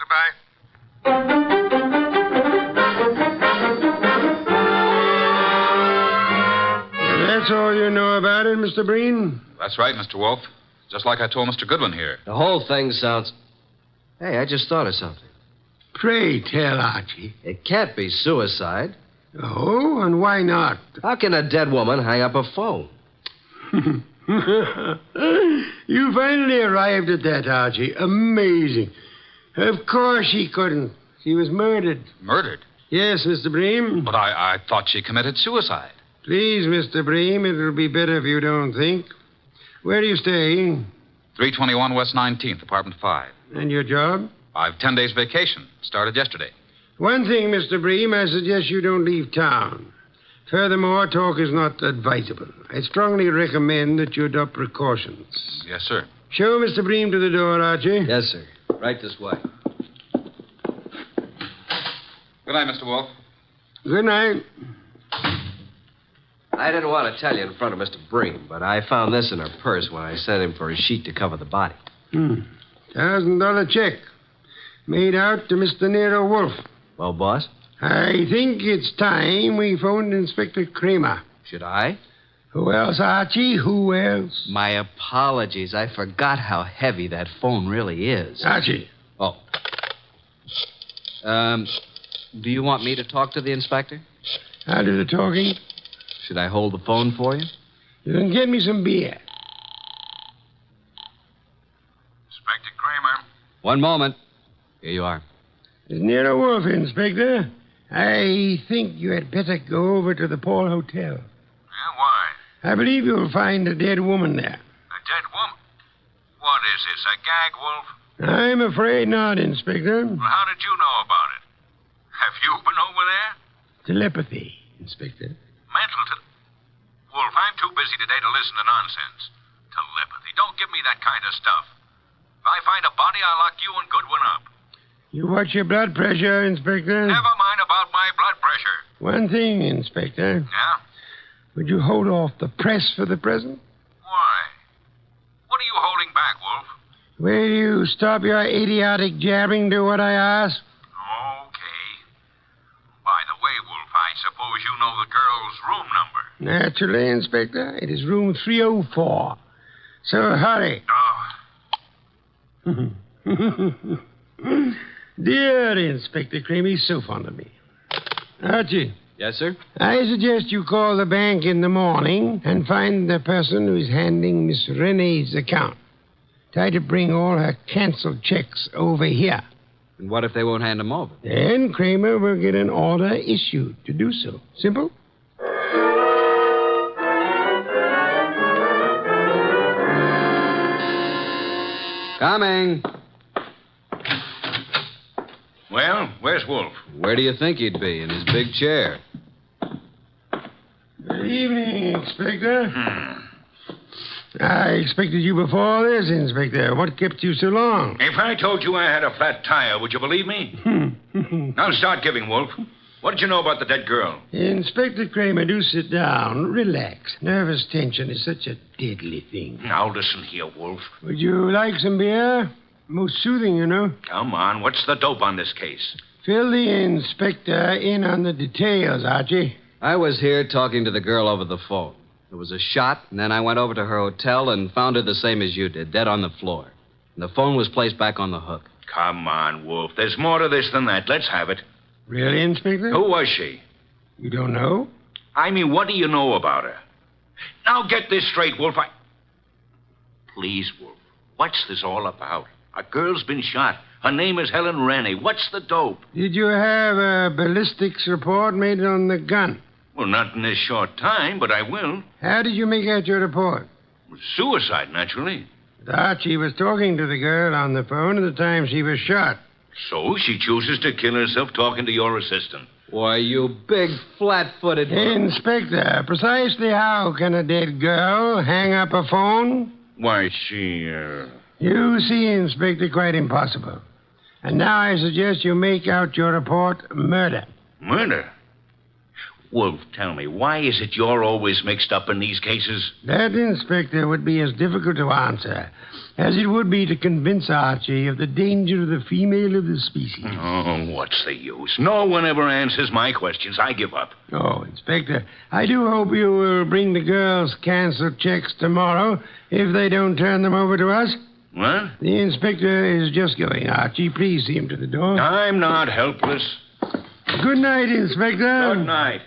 Goodbye. That's all you know about it, Mr. Breen? That's right, Mr. Wolfe. Just like I told Mr. Goodwin here. The whole thing sounds... Hey, I just thought of something. Pray tell, Archie. It can't be suicide. Oh, and why not? How can a dead woman hang up a phone? You finally arrived at that, Archie. Amazing. Of course she couldn't. She was murdered. Murdered? Yes, Mr. Bream. But I thought she committed suicide. Please, Mr. Bream, it'll be better if you don't think. Where do you stay? 321 West 19th, apartment 5. And your job? I've 10 days vacation. Started yesterday. One thing, Mr. Bream, I suggest you don't leave town. Furthermore, talk is not advisable. I strongly recommend that you adopt precautions. Yes, sir. Show Mr. Bream to the door, Archie. Yes, sir. Right this way. Good night, Mr. Wolfe. Good night. I didn't want to tell you in front of Mr. Bream, but I found this in her purse when I sent him for a sheet to cover the body. $1,000 check. Made out to Mr. Nero Wolfe. Well, boss? I think it's time we phoned Inspector Kramer. Should I? Who else, Archie? Who else? My apologies. I forgot how heavy that phone really is. Archie. Oh. Do you want me to talk to the inspector? I'll do the talking. Should I hold the phone for you? You can get me some beer. Inspector Kramer. One moment. Here you are. It's Nero Wolfe, Inspector. I think you had better go over to the Paul Hotel. Yeah, why? I believe you'll find a dead woman there. A dead woman? What is this, a gag, Wolfe? I'm afraid not, Inspector. Well, how did you know about it? Have you been over there? Telepathy, Inspector. Mental Wolfe, I'm too busy today to listen to nonsense. Telepathy. Don't give me that kind of stuff. If I find a body, I'll lock you and Goodwin up. You watch your blood pressure, Inspector. Never mind about my blood pressure. One thing, Inspector. Yeah? Would you hold off the press for the present? Why? What are you holding back, Wolfe? Will you stop your idiotic jabbing to what I ask? Okay. By the way, Wolfe, I suppose you know the girl's room number. Naturally, Inspector. It is room 304. So hurry. Oh. Dear Inspector Kramer, he's so fond of me. Archie. Yes, sir? I suggest you call the bank in the morning and find the person who's handling Miss Renee's account. Try to bring all her canceled checks over here. And what if they won't hand them over? Then Kramer will get an order issued to do so. Simple? Coming. Well, where's Wolfe? Where do you think he'd be? In his big chair. Good evening, Inspector. I expected you before this, Inspector. What kept you so long? If I told you I had a flat tire, would you believe me? Now start giving, Wolfe. What did you know about the dead girl? Inspector Kramer, do sit down. Relax. Nervous tension is such a deadly thing. Now listen here, Wolfe. Would you like some beer? Most soothing, you know. Come on, what's the dope on this case? Fill the inspector in on the details, Archie. I was here talking to the girl over the phone. There was a shot, and then I went over to her hotel and found her the same as you did, dead on the floor. And the phone was placed back on the hook. Come on, Wolfe. There's more to this than that. Let's have it. Really, Inspector? Who was she? You don't know? I mean, what do you know about her? Now get this straight, Wolfe. Please, Wolfe, what's this all about? A girl's been shot. Her name is Helen Rennie. What's the dope? Did you have a ballistics report made on the gun? Well, not in this short time, but I will. How did you make out your report? Suicide, naturally. Archie was talking to the girl on the phone at the time she was shot. So she chooses to kill herself talking to your assistant. Why, you big, flat-footed... Inspector, precisely how can a dead girl hang up a phone? Why, she, You see, Inspector, quite impossible. And now I suggest you make out your report murder. Murder? Wolfe, tell me, why is it you're always mixed up in these cases? That, Inspector, would be as difficult to answer as it would be to convince Archie of the danger of the female of the species. Oh, what's the use? No one ever answers my questions. I give up. Oh, Inspector, I do hope you will bring the girls' canceled checks tomorrow if they don't turn them over to us. What? The inspector is just going. Archie, please see him to the door. I'm not helpless. Good night, Inspector. Good night.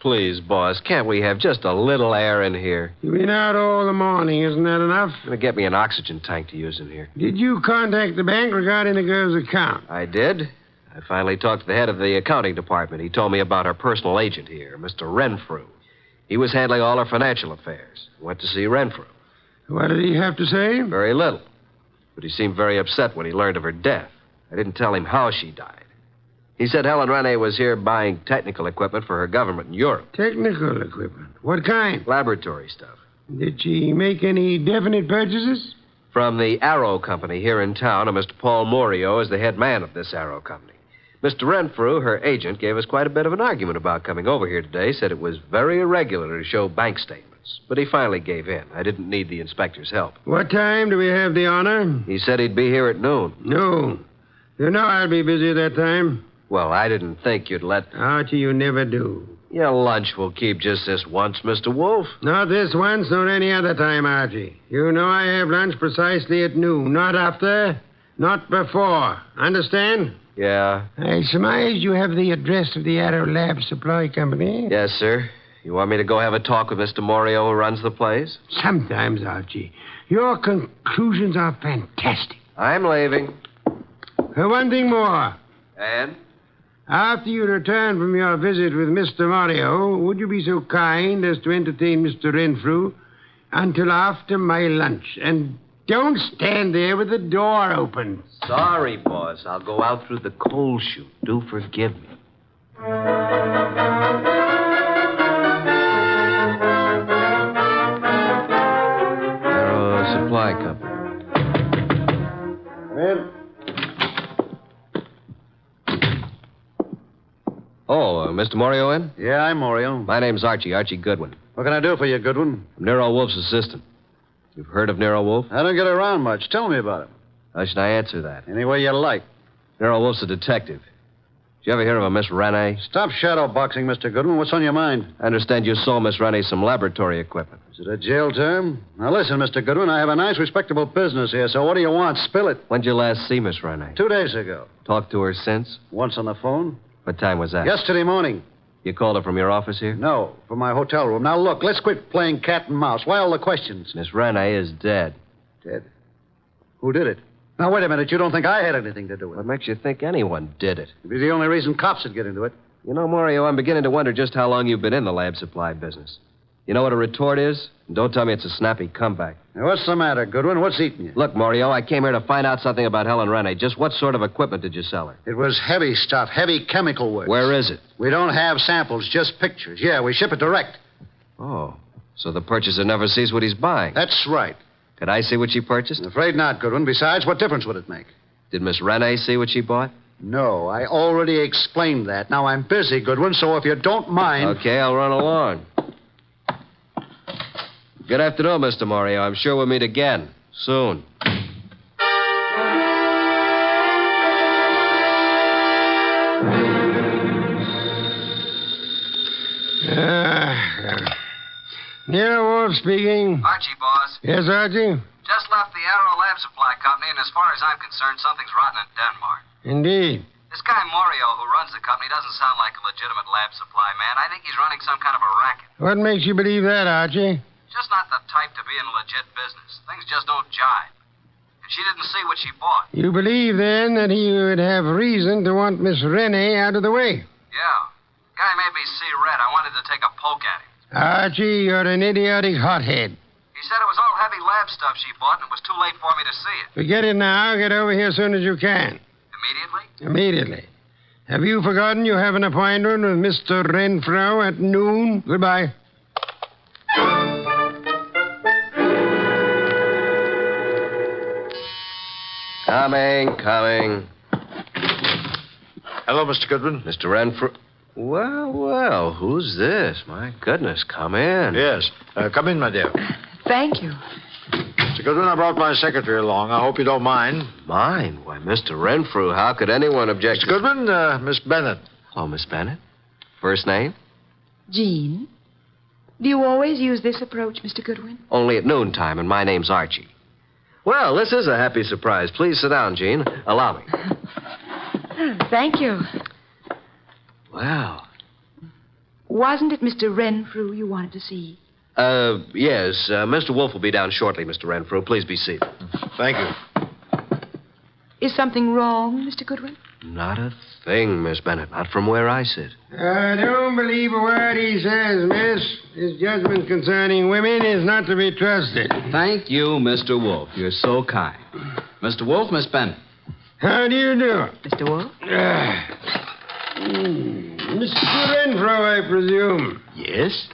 Please, boss, can't we have just a little air in here? You've been out all the morning. Isn't that enough? Gonna get me an oxygen tank to use in here. Did you contact the bank regarding the girl's account? I did. I finally talked to the head of the accounting department. He told me about our personal agent here, Mr. Renfrew. He was handling all our financial affairs. Went to see Renfrew. What did he have to say? Very little. But he seemed very upset when he learned of her death. I didn't tell him how she died. He said Helen Rennie was here buying technical equipment for her government in Europe. Technical equipment? What kind? Laboratory stuff. Did she make any definite purchases? From the Arrow Company here in town, and Mr. Paul Morio is the head man of this Arrow Company. Mr. Renfrew, her agent, gave us quite a bit of an argument about coming over here today, said it was very irregular to show bank statements. But he finally gave in. I didn't need the inspector's help. What time do we have the honor? He said he'd be here at noon. Noon? You know I'll be busy at that time. Well, I didn't think you'd let... Archie, you never do. Your lunch will keep just this once, Mr. Wolfe. Not this once, nor any other time, Archie. You know I have lunch precisely at noon. Not after, not before. Understand? Yeah. I surmise you have the address of the Arrow Lab Supply Company. Yes, sir. You want me to go have a talk with Mr. Morio who runs the place? Sometimes, Archie. Your conclusions are fantastic. I'm leaving. One thing more. And? After you return from your visit with Mr. Morio, would you be so kind as to entertain Mr. Renfrew until after my lunch? And don't stand there with the door open. Sorry, boss. I'll go out through the coal chute. Do forgive me. Arrow Supply Company. Come in. Oh, Mr. Morio in? Yeah, I'm Morio. My name's Archie Goodwin. What can I do for you, Goodwin? I'm Nero Wolfe's assistant. You've heard of Nero Wolfe? I don't get around much. Tell me about him. How should I answer that? Any way you like. Nero Wolfe's a detective. Did you ever hear of a Miss Rennie? Stop shadow boxing, Mr. Goodwin. What's on your mind? I understand you sold Miss Rennie some laboratory equipment. Is it a jail term? Now, listen, Mr. Goodwin, I have a nice, respectable business here, so what do you want? Spill it. When'd you last see Miss Rennie? 2 days ago. Talked to her since? Once on the phone. What time was that? Yesterday morning. You called her from your office here? No, from my hotel room. Now, look, let's quit playing cat and mouse. Why all the questions? Miss Rennie is dead. Dead? Who did it? Now, wait a minute. You don't think I had anything to do with it? What makes you think anyone did it? It'd be the only reason cops would get into it. You know, Morio, I'm beginning to wonder just how long you've been in the lab supply business. You know what a retort is? And don't tell me it's a snappy comeback. Now, what's the matter, Goodwin? What's eating you? Look, Morio, I came here to find out something about Helen Rennie. Just what sort of equipment did you sell her? It was heavy stuff, heavy chemical work. Where is it? We don't have samples, just pictures. Yeah, we ship it direct. Oh, so the purchaser never sees what he's buying. That's right. Could I see what she purchased? I'm afraid not, Goodwin. Besides, what difference would it make? Did Miss Rennie see what she bought? No, I already explained that. Now, I'm busy, Goodwin, so if you don't mind... Okay, I'll run along. Good afternoon, Mr. Morio. I'm sure we'll meet again. Soon. Nero Wolfe speaking. Archie, boss. Yes, Archie? Just left the Aero Lab Supply Company, and as far as I'm concerned, something's rotten in Denmark. Indeed. This guy Morio, who runs the company, doesn't sound like a legitimate lab supply man. I think he's running some kind of a racket. What makes you believe that, Archie? Just not the type to be in a legit business. Things just don't jive. And she didn't see what she bought. You believe, then, that he would have reason to want Miss Rennie out of the way? Yeah. Guy made me see red. I wanted to take a poke at him. Archie, you're an idiotic hothead. He said it was all heavy lab stuff she bought, and it was too late for me to see it. Forget it now. Get over here as soon as you can. Immediately? Immediately. Have you forgotten you have an appointment with Mr. Renfro at noon? Goodbye. Coming. Hello, Mr. Goodwin. Mr. Renfro. Well, who's this? My goodness, come in. Yes. Come in, my dear. Thank you. Mr. Goodwin, I brought my secretary along. I hope you don't mind. Mind? Why, Mr. Renfrew, how could anyone object? Mr. Goodwin, Miss Bennett. Oh, Miss Bennett? First name? Jean. Do you always use this approach, Mr. Goodwin? Only at noontime, and my name's Archie. Well, this is a happy surprise. Please sit down, Jean. Allow me. Thank you. Well. Wasn't it Mr. Renfrew you wanted to see? Yes. Mr. Wolfe will be down shortly, Mr. Renfrew. Please be seated. Thank you. Is something wrong, Mr. Goodwin? Not a thing, Miss Bennett. Not from where I sit. I don't believe a word he says, miss. His judgment concerning women is not to be trusted. Thank you, Mr. Wolfe. You're so kind. Mr. Wolfe, Miss Bennett. How do you do? Mr. Wolfe? Mr. Renfro, I presume. Yes?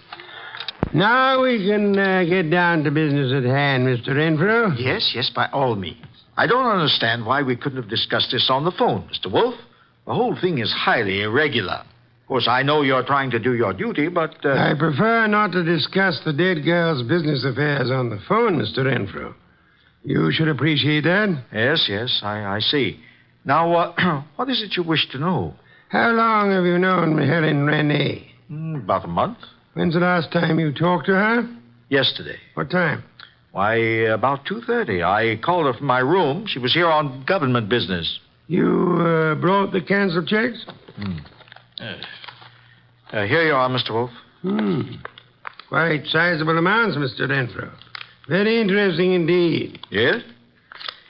Now we can get down to business at hand, Mr. Renfro. Yes, by all means. I don't understand why we couldn't have discussed this on the phone, Mr. Wolfe. The whole thing is highly irregular. Of course, I know you're trying to do your duty, but... I prefer not to discuss the dead girl's business affairs on the phone, Mr. Renfro. You should appreciate that. Yes, I see. Now, what is it you wish to know? How long have you known Helen Rennie? About a month. When's the last time you talked to her? Yesterday. What time? Why, about 2:30. I called her from my room. She was here on government business. You brought the canceled checks? Here you are, Mr. Wolfe. Quite sizable amounts, Mr. Renfro. Very interesting indeed. Yes?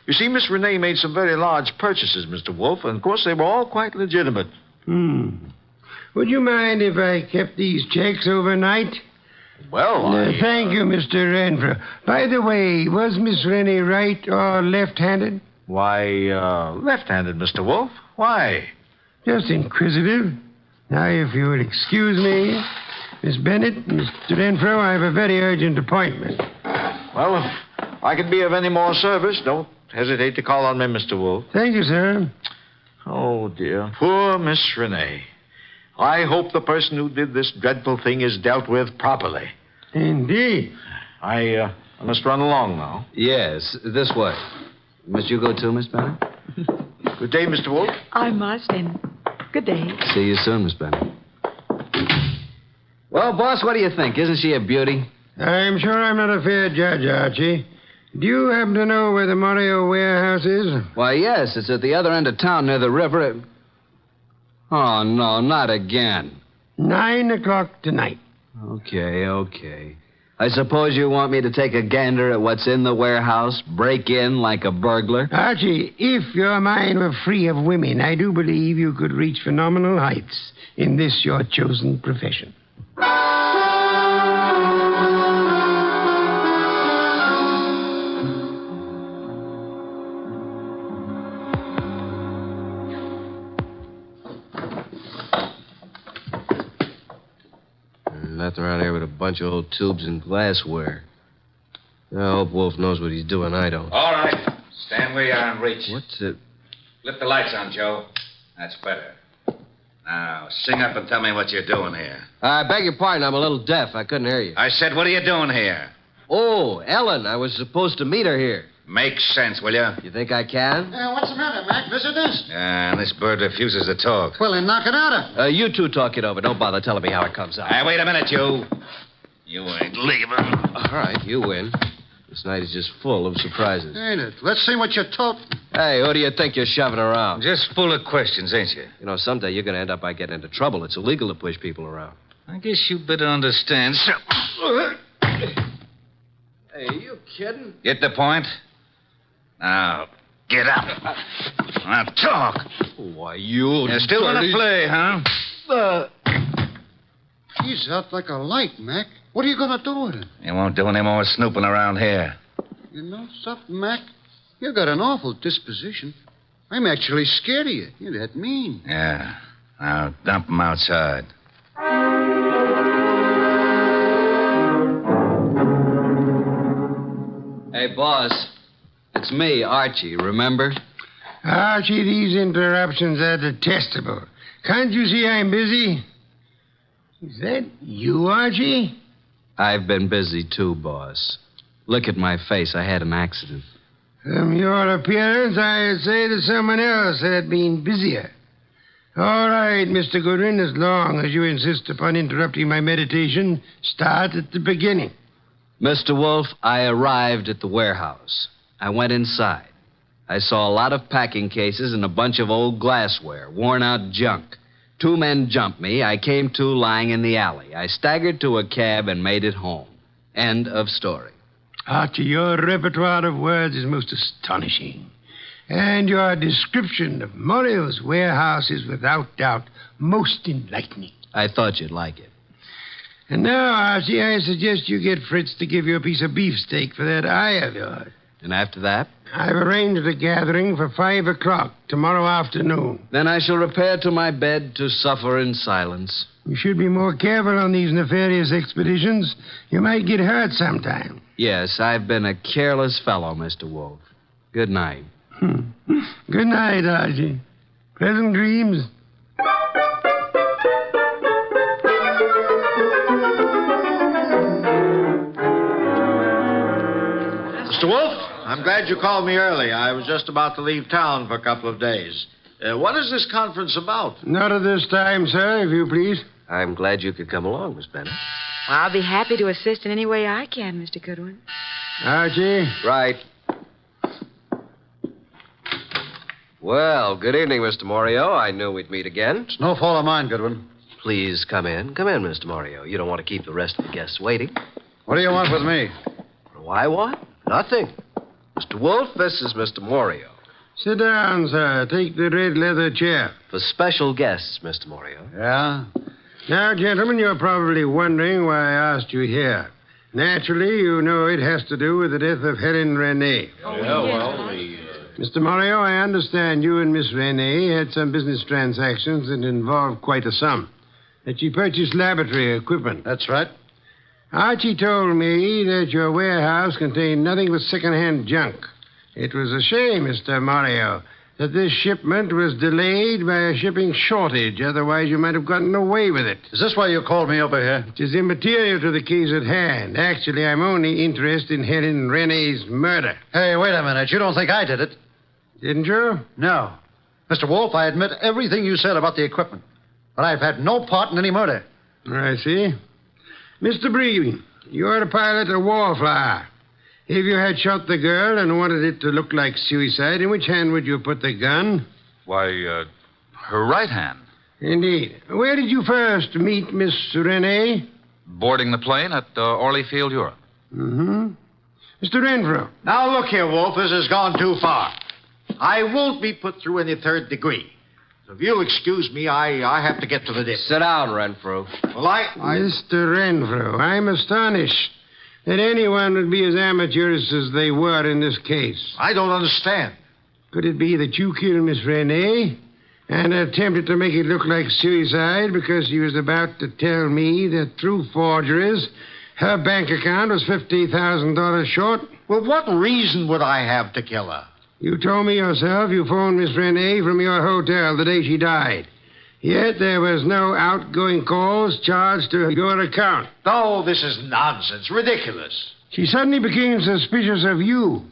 You see, Miss Renee made some very large purchases, Mr. Wolfe, and of course they were all quite legitimate. Would you mind if I kept these checks overnight? Well, Thank you, Mr. Renfro. By the way, was Miss Rennie right or left-handed? Why, left-handed, Mr. Wolfe. Why? Just inquisitive. Now, if you will excuse me, Miss Bennett, Mr. Renfro, I have a very urgent appointment. Well, if I can be of any more service, don't hesitate to call on me, Mr. Wolfe. Thank you, sir. Oh, dear. Poor Miss Renee. I hope the person who did this dreadful thing is dealt with properly. Indeed. I must run along now. Yes, this way. Must you go too, Miss Bennett? Good day, Mr. Wolfe. I must, and good day. See you soon, Miss Bennett. Well, boss, what do you think? Isn't she a beauty? I'm sure I'm not a fair judge, Archie. Do you happen to know where the Morio warehouse is? Why, yes. It's at the other end of town near the river. Oh, no, not again. 9 o'clock tonight. Okay. I suppose you want me to take a gander at what's in the warehouse, break in like a burglar? Archie, if your mind were free of women, I do believe you could reach phenomenal heights in this your chosen profession. Nothing around here but a bunch of old tubes and glassware. I hope Wolfe knows what he's doing. I don't. All right. Stand where you are and reach. What's it? Flip the lights on, Joe. That's better. Now, sing up and tell me what you're doing here. I beg your pardon. I'm a little deaf. I couldn't hear you. I said, what are you doing here? Oh, Ellen. I was supposed to meet her here. Make sense, will you? You think I can? What's the matter, Mac? Visitors? This bird refuses to talk. Well, then knock it out of. You two talk it over. Don't bother telling me how it comes out. Wait a minute, you. You ain't leaving. All right, you win. This night is just full of surprises. Ain't it? Let's see what you're toting. Hey, who do you think you're shoving around? Just full of questions, ain't you? You know, someday you're going to end up by getting into trouble. It's illegal to push people around. I guess you better understand. Hey, are you kidding? Get the point? Now, get up. Now, talk. Why, you You're still going to play, huh? He's out like a light, Mac. What are you going to do with him? You won't do any more snooping around here. You know something, Mac? You got an awful disposition. I'm actually scared of you. You're that mean. Yeah. Now, dump him outside. Hey, boss. It's me, Archie, remember? Archie, these interruptions are detestable. Can't you see I'm busy? Is that you, Archie? I've been busy too, boss. Look at my face. I had an accident. From your appearance, I'd say that someone else had been busier. All right, Mr. Goodwin, as long as you insist upon interrupting my meditation, start at the beginning. Mr. Wolfe, I arrived at the warehouse. I went inside. I saw a lot of packing cases and a bunch of old glassware, worn-out junk. 2 men jumped me. I came to lying in the alley. I staggered to a cab and made it home. End of story. Archie, your repertoire of words is most astonishing. And your description of Morio's warehouse is without doubt most enlightening. I thought you'd like it. And now, Archie, I suggest you get Fritz to give you a piece of beefsteak for that eye of yours. And after that? I've arranged a gathering for 5 o'clock tomorrow afternoon. Then I shall repair to my bed to suffer in silence. You should be more careful on these nefarious expeditions. You might get hurt sometime. Yes, I've been a careless fellow, Mr. Wolfe. Good night. Good night, Archie. Pleasant dreams. Mr. Wolfe, I'm glad you called me early. I was just about to leave town for a couple of days. What is this conference about? Not at this time, sir, if you please. I'm glad you could come along, Miss Bennett. I'll be happy to assist in any way I can, Mr. Goodwin. Archie? Right. Well, good evening, Mr. Morio. I knew we'd meet again. It's no fault of mine, Goodwin. Please come in. Come in, Mr. Morio. You don't want to keep the rest of the guests waiting. What do you want with me? Why, what? Nothing. Mr. Wolfe, this is Mr. Morio. Sit down, sir. Take the red leather chair. For special guests, Mr. Morio. Yeah? Now, gentlemen, you're probably wondering why I asked you here. Naturally, you know it has to do with the death of Helen Renee. Mr. Morio, I understand you and Miss Renee had some business transactions that involved quite a sum. That she purchased laboratory equipment. That's right. Archie told me that your warehouse contained nothing but second-hand junk. It was a shame, Mr. Morio, that this shipment was delayed by a shipping shortage. Otherwise, you might have gotten away with it. Is this why you called me over here? It is immaterial to the case at hand. Actually, I'm only interested in Helen Renee's murder. Hey, wait a minute. You don't think I did it? Didn't you? No. Mr. Wolfe, I admit everything you said about the equipment. But I've had no part in any murder. I see. Mr. Breen, you're a pilot of Wallflower. If you had shot the girl and wanted it to look like suicide, in which hand would you put the gun? Why, her right hand. Indeed. Where did you first meet Miss Renee? Boarding the plane at Orly Field, Europe. Mm-hmm. Mr. Renfrew. Now, look here, Wolfe. This has gone too far. I won't be put through any third degree. So if you'll excuse me, I have to get to the dip. Sit down, Renfrew. Well, Mr. Renfrew, I'm astonished that anyone would be as amateurish as they were in this case. I don't understand. Could it be that you killed Miss Renee and attempted to make it look like suicide because she was about to tell me that through forgeries her bank account was $50,000 short? Well, what reason would I have to kill her? You told me yourself you phoned Miss Renee from your hotel the day she died. Yet there was no outgoing calls charged to your account. Oh, this is nonsense. Ridiculous. She suddenly became suspicious of you.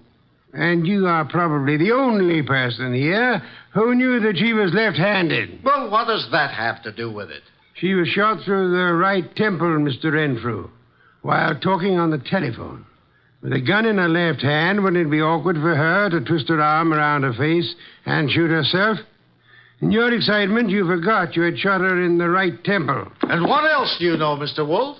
And you are probably the only person here who knew that she was left-handed. Well, what does that have to do with it? She was shot through the right temple, Mr. Renfrew. while talking on the telephone. With a gun in her left hand, wouldn't it be awkward for her to twist her arm around her face and shoot herself? In your excitement, you forgot you had shot her in the right temple. And what else do you know, Mr. Wolfe?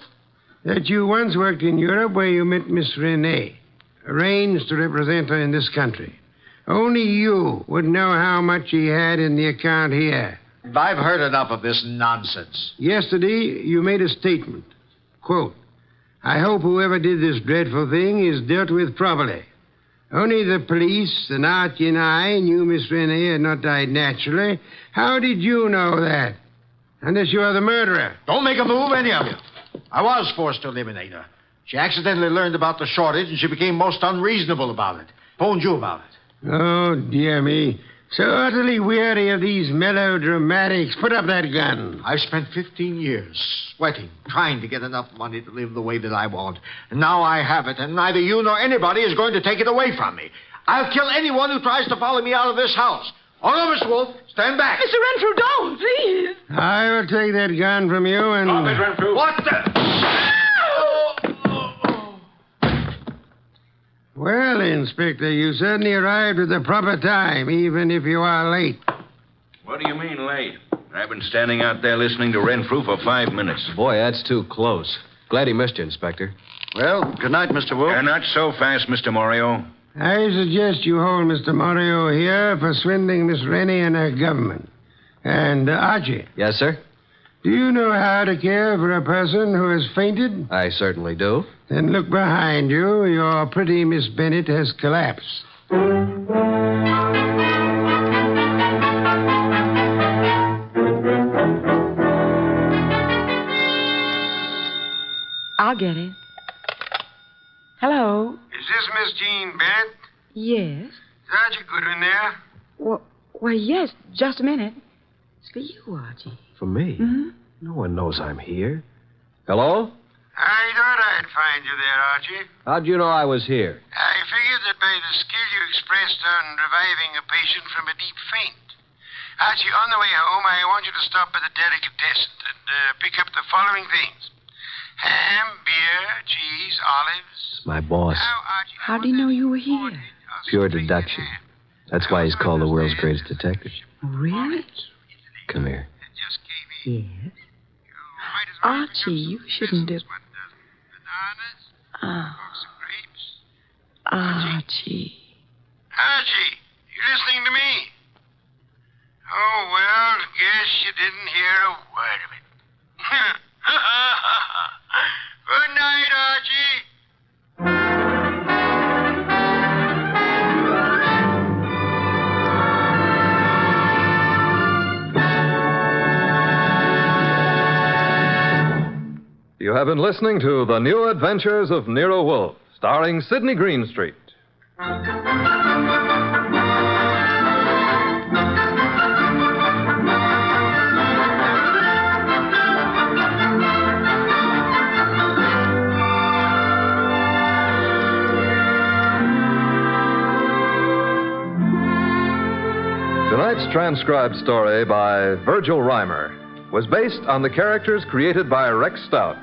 That you once worked in Europe where you met Miss Renee, arranged to represent her in this country. Only you would know how much he had in the account here. I've heard enough of this nonsense. Yesterday, you made a statement. Quote, I hope whoever did this dreadful thing is dealt with properly. Only the police and Archie and I knew Miss Renee had not died naturally. How did you know that? Unless you are the murderer. Don't make a move, any of you. I was forced to eliminate her. She accidentally learned about the shortage, and she became most unreasonable about it. Phoned you about it. Oh, dear me. So utterly weary of these melodramatics. Put up that gun. I've spent 15 years sweating, trying to get enough money to live the way that I want. And now I have it, and neither you nor anybody is going to take it away from me. I'll kill anyone who tries to follow me out of this house. Oh, no, Mr. Wolfe. Stand back. Mr. Renfrew, don't, please. I will take that gun from you and... Stop it, Renfrew. What the... Well, Inspector, you certainly arrived at the proper time, even if you are late. What do you mean, late? I've been standing out there listening to Renfrew for 5 minutes. Boy, that's too close. Glad he missed you, Inspector. Well, good night, Mr. Wolfe. Not so fast, Mr. Morio. I suggest you hold Mr. Morio here for swindling Miss Rennie and her government. And, Archie. Yes, sir? Do you know how to care for a person who has fainted? I certainly do. Then look behind you. Your pretty Miss Bennett has collapsed. I'll get it. Hello? Is this Miss Jean Bennett? Yes. Is Archie Goodwin there? Well, yes. Just a minute. It's for you, Archie. For me? Mm-hmm. No one knows I'm here. Hello? I thought I'd find you there, Archie. How'd you know I was here? I figured that by the skill you expressed on reviving a patient from a deep faint. Archie, on the way home, I want you to stop by the delicatessen and pick up the following things. Ham, beer, cheese, olives. My boss. How do you know you were here? Pure deduction. That's why he's called the world's greatest detective. Really? Come here. Yes. Archie, you shouldn't have... Archie. Archie, you listening to me? Oh, well, guess you didn't hear a word of it. Good night, Archie. You have been listening to The New Adventures of Nero Wolfe, starring Sidney Greenstreet. Tonight's transcribed story by Virgil Reimer was based on the characters created by Rex Stout.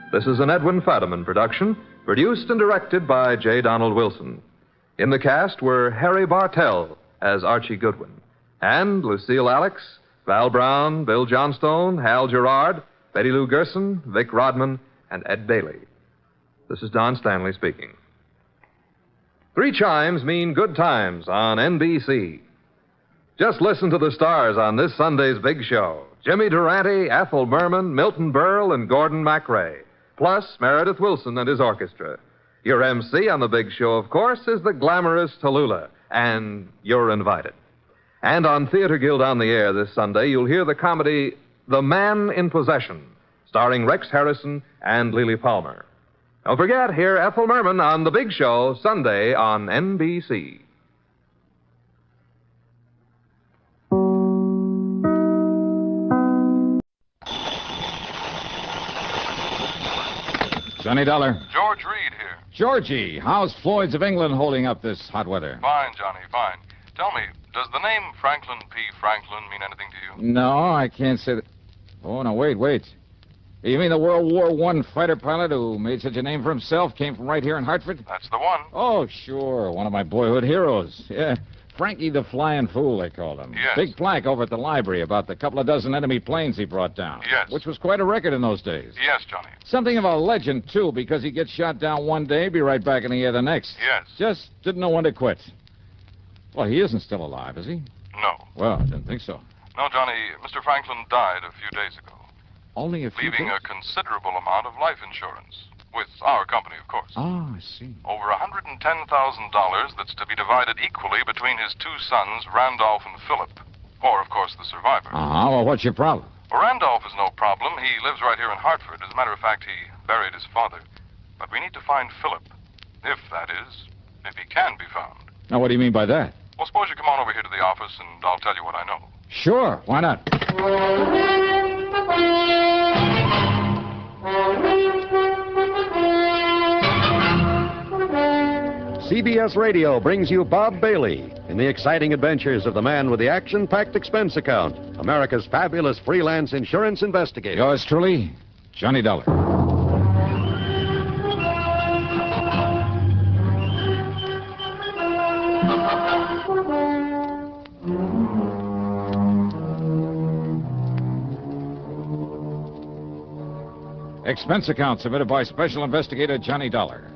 This is an Edwin Fadiman production, produced and directed by J. Donald Wilson. In the cast were Harry Bartell as Archie Goodwin, and Lucille Alex, Val Brown, Bill Johnstone, Hal Gerard, Betty Lou Gerson, Vic Rodman, and Ed Daly. This is Don Stanley speaking. 3 chimes mean good times on NBC. Just listen to the stars on this Sunday's big show. Jimmy Durante, Ethel Merman, Milton Berle, and Gordon MacRae. Plus Meredith Wilson and his orchestra. Your MC on the big show, of course, is the glamorous Tallulah, and you're invited. And on Theater Guild on the Air this Sunday, you'll hear the comedy The Man in Possession, starring Rex Harrison and Lily Palmer. Don't forget, hear Ethel Merman on the big show Sunday on NBC. Johnny Dollar. George Reed here. Georgie, how's Floyd's of England holding up this hot weather? Fine, Johnny, fine. Tell me, does the name Franklin P. Franklin mean anything to you? No, I can't say that. Oh, no, wait. You mean the World War I fighter pilot who made such a name for himself came from right here in Hartford? That's the one. Oh, sure. One of my boyhood heroes. Yeah. Frankie the Flying Fool, they called him. Yes. Big plaque over at the library about the couple of dozen enemy planes he brought down. Yes. Which was quite a record in those days. Yes, Johnny. Something of a legend, too, because he gets shot down one day, be right back in the air the next. Yes. Just didn't know when to quit. Well, he isn't still alive, is he? No. Well, I didn't think so. No, Johnny. Mr. Franklin died a few days ago. Only a few leaving days? a considerable amount of life insurance. With our company, of course. Oh, I see. Over $110,000 that's to be divided equally between his two sons, Randolph and Philip. Or, of course, the survivor. Uh-huh. Well, what's your problem? Well, Randolph is no problem. He lives right here in Hartford. As a matter of fact, he buried his father. But we need to find Philip. If that is, if he can be found. Now, what do you mean by that? Well, suppose you come on over here to the office and I'll tell you what I know. Sure. Why not? CBS Radio brings you Bob Bailey in the exciting adventures of the man with the action-packed expense account, America's fabulous freelance insurance investigator. Yours truly, Johnny Dollar. Expense account submitted by Special Investigator Johnny Dollar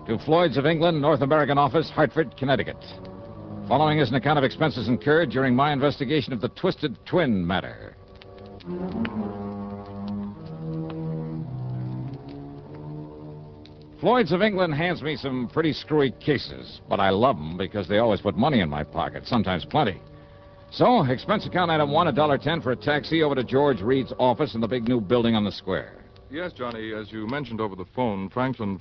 to Floyd's of England, North American Office, Hartford, Connecticut. Following is an account of expenses incurred during my investigation of the Twisted Twin matter. Floyd's of England hands me some pretty screwy cases, but I love them because they always put money in my pocket, sometimes plenty. So, expense account item 1, $1.10 for a taxi over to George Reed's office in the big new building on the square. Yes, Johnny, as you mentioned over the phone, Franklin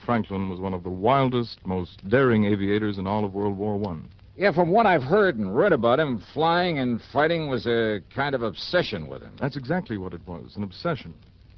was one of the wildest, most daring aviators in all of World War I. Yeah, from what I've heard and read about him, flying and fighting was a kind of obsession with him. That's exactly what it was, an obsession.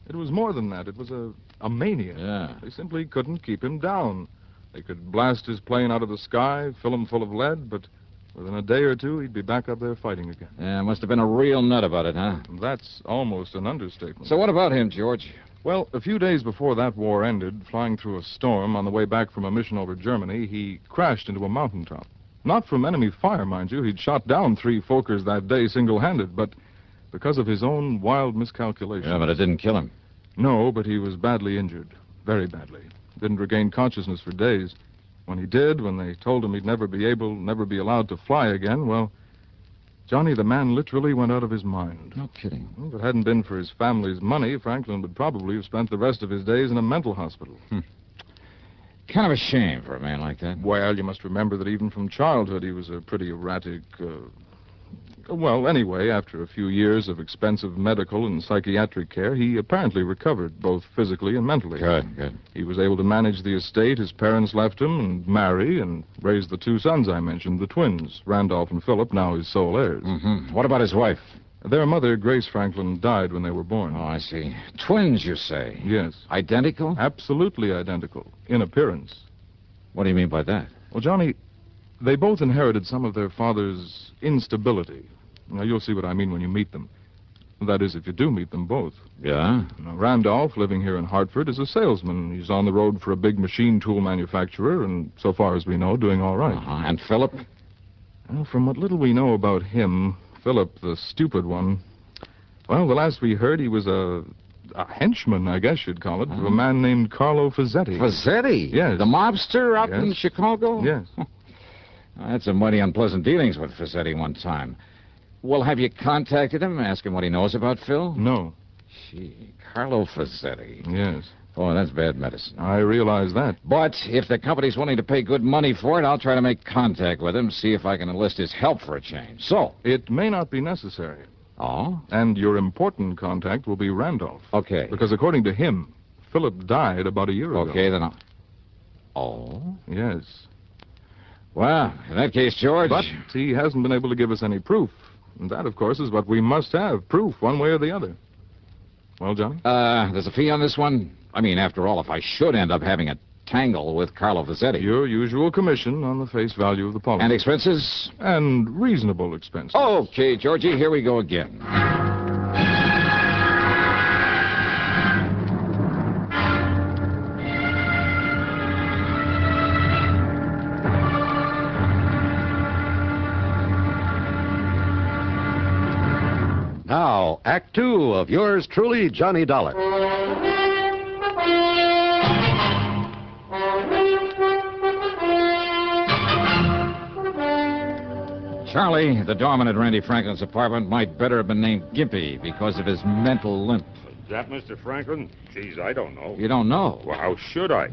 It was more than that. It was a mania. Yeah. They simply couldn't keep him down. They could blast his plane out of the sky, fill him full of lead, but within a day or two, he'd be back up there fighting again. Yeah, must have been a real nut about it, huh? That's almost an understatement. So what about him, George? Well, a few days before that war ended, flying through a storm on the way back from a mission over Germany, he crashed into a mountaintop. Not from enemy fire, mind you. He'd shot down 3 Fokkers that day single-handed, but because of his own wild miscalculation. Yeah, but it didn't kill him. No, but he was badly injured. Very badly. Didn't regain consciousness for days. When he did, when they told him he'd never be allowed to fly again, well, Johnny, the man literally went out of his mind. No kidding. If it hadn't been for his family's money, Franklin would probably have spent the rest of his days in a mental hospital. Kind of a shame for a man like that. Well, you must remember that even from childhood he was a pretty erratic... Well, anyway, after a few years of expensive medical and psychiatric care, he apparently recovered, both physically and mentally. Good. He was able to manage the estate his parents left him and marry and raise the 2 sons I mentioned, the twins, Randolph and Philip, now his sole heirs. Mm-hmm. What about his wife? Their mother, Grace Franklin, died when they were born. Oh, I see. Twins, you say? Yes. Identical? Absolutely identical, in appearance. What do you mean by that? Well, Johnny, they both inherited some of their father's instability. Now, you'll see what I mean when you meet them. That is, if you do meet them both. Yeah? Now, Randolph, living here in Hartford, is a salesman. He's on the road for a big machine tool manufacturer, and so far as we know, doing all right. Uh-huh. And Philip? Well, from what little we know about him, Philip, the stupid one, well, the last we heard, he was a henchman, I guess you'd call it, of a man named Carlo Fazzetti. Fazzetti? Yes. The mobster out Yes. in Chicago? Yes. I had some mighty unpleasant dealings with Fazzetti one time. Well, have you contacted him, ask him what he knows about Phil? No. Gee, Carlo Fazzetti. Yes. Oh, that's bad medicine. I realize that. But if the company's willing to pay good money for it, I'll try to make contact with him, see if I can enlist his help for a change. So? It may not be necessary. Oh? And your important contact will be Randolph. Okay. Because according to him, Philip died about a year ago. Okay, then I'll... Oh? Yes. Well, in that case, George... But he hasn't been able to give us any proof. And that, of course, is what we must have, proof, one way or the other. Well, Johnny? There's a fee on this one? I mean, after all, if I should end up having a tangle with Carlo Fazzetti. Your usual commission on the face value of the policy. And expenses? And reasonable expenses. Okay, Georgie, here we go again. now, Act Two of yours truly, Johnny Dollar. Charlie, the doorman at Randy Franklin's apartment might better have been named Gimpy because of his mental limp. Is that Mr. Franklin? Geez, I don't know. You don't know? Well, how should I?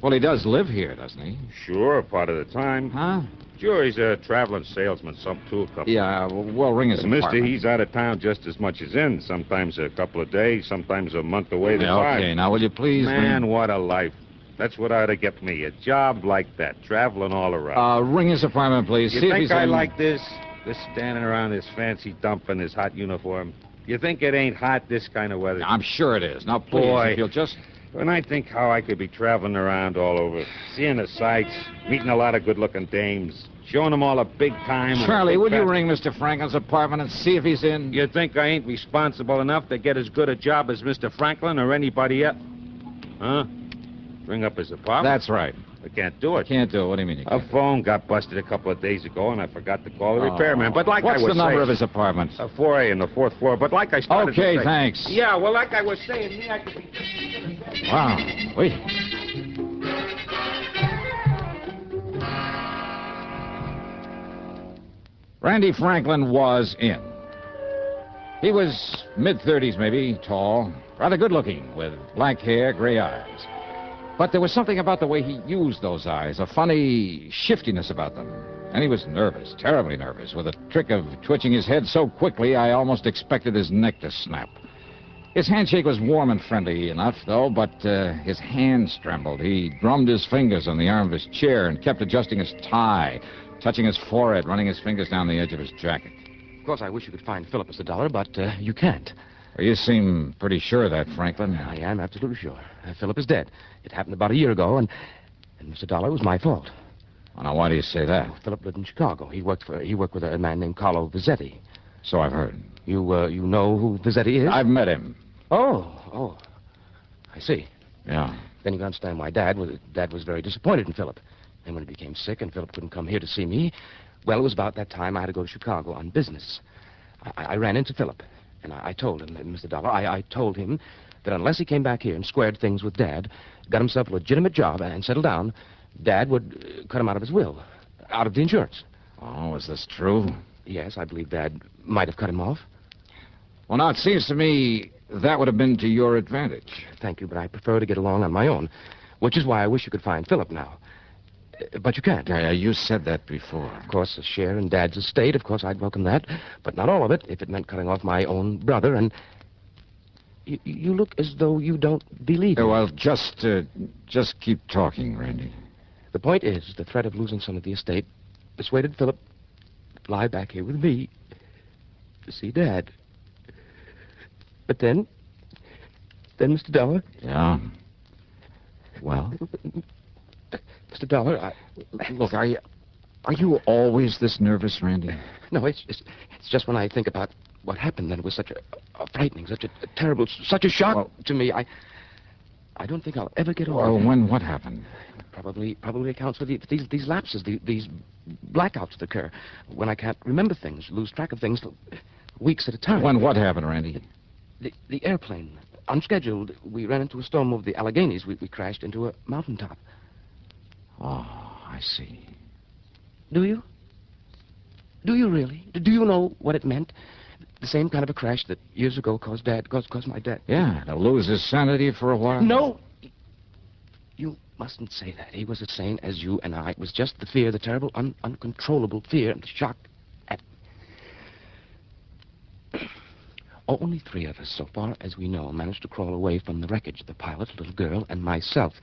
Well, he does live here, doesn't he? Sure, part of the time. Huh? Sure, he's a traveling salesman, some tool company. Yeah, well, ring his Mister, apartment. he's out of town just as much as in. Sometimes a couple of days, sometimes a month away. Yeah, okay, now will you please... Man, what a life. That's what ought to get me, a job like that, traveling all around. Ring his apartment, please. You See if think he's I in... like this? This standing around this fancy dump in this hot uniform. You think it ain't hot this kind of weather? I'm sure it is. Now, please, Boy, if you'll just... When I think how I could be traveling around all over, seeing the sights, meeting a lot of good-looking dames, showing them all a big time... Charlie, would you ring Mr. Franklin's apartment and see if he's in? You think I ain't responsible enough to get as good a job as Mr. Franklin or anybody else? Huh? Ring up his apartment? That's right. I can't do it. Can't do it. What do you mean you can't? A phone got busted a couple of days ago, and I forgot to call the repairman. But like What's I was the number saying, of his apartment? 4A on the 4th floor. But like I started to Okay, say- thanks. Yeah, well, like I was saying, me, I could be... Wow. Wait. Randy Franklin was in. He was mid-30s, maybe, tall, rather good-looking, with black hair, gray eyes. But there was something about the way he used those eyes, a funny shiftiness about them. And he was nervous, terribly nervous, with a trick of twitching his head so quickly I almost expected his neck to snap. His handshake was warm and friendly enough, though, but his hands trembled. He drummed his fingers on the arm of his chair and kept adjusting his tie, touching his forehead, running his fingers down the edge of his jacket. Of course, I wish you could find Philip, Mr. Dollar, but you can't. Well, you seem pretty sure of that, Franklin. I am absolutely sure. Philip is dead. It happened about a year ago, and Mr. Dollar, it was my fault. Well, now, why do you say that? Philip lived in Chicago. He worked with a man named Carlo Vizetti. So I've heard. You know who Vizetti is? I've met him. Oh. I see. Yeah. Then you can understand why Dad was very disappointed in Philip. And when he became sick and Philip couldn't come here to see me, well, it was about that time I had to go to Chicago on business. I ran into Philip, and I told him, Mr. Dollar, I told him that unless he came back here and squared things with Dad, got himself a legitimate job and settled down, Dad would cut him out of his will, out of the insurance. Oh, is this true? Yes, I believe Dad might have cut him off. Well, now, it seems to me that would have been to your advantage. Thank you, but I prefer to get along on my own, which is why I wish you could find Philip now. But you can't. Yeah, you said that before. Of course, a share in Dad's estate, of course, I'd welcome that. But not all of it, if it meant cutting off my own brother, and... You look as though you don't believe me. Well, just keep talking, Randy. The point is, the threat of losing some of the estate persuaded Philip to fly back here with me to see Dad. But then, Mr. Dollar... Yeah? Well? Mr. Dollar, Look, are you always this nervous, Randy? No, it's just when I think about what happened, then it was such a frightening, such a terrible, such a shock to me. I don't think I'll ever get over it. When what happened? Probably accounts for these lapses, these blackouts that occur when I can't remember things, lose track of things weeks at a time. When what happened, Randy? The airplane, unscheduled, we ran into a storm over the Alleghenies. We crashed into a mountaintop. Oh, I see. Do you? Do you really? Do you know what it meant? The same kind of a crash that years ago caused my dad. Yeah, to lose his sanity for a while. No! You mustn't say that. He was as sane as you and I. It was just the fear, the terrible, uncontrollable fear and the shock at... Only 3 of us, so far as we know, managed to crawl away from the wreckage. The pilot, a little girl, and myself.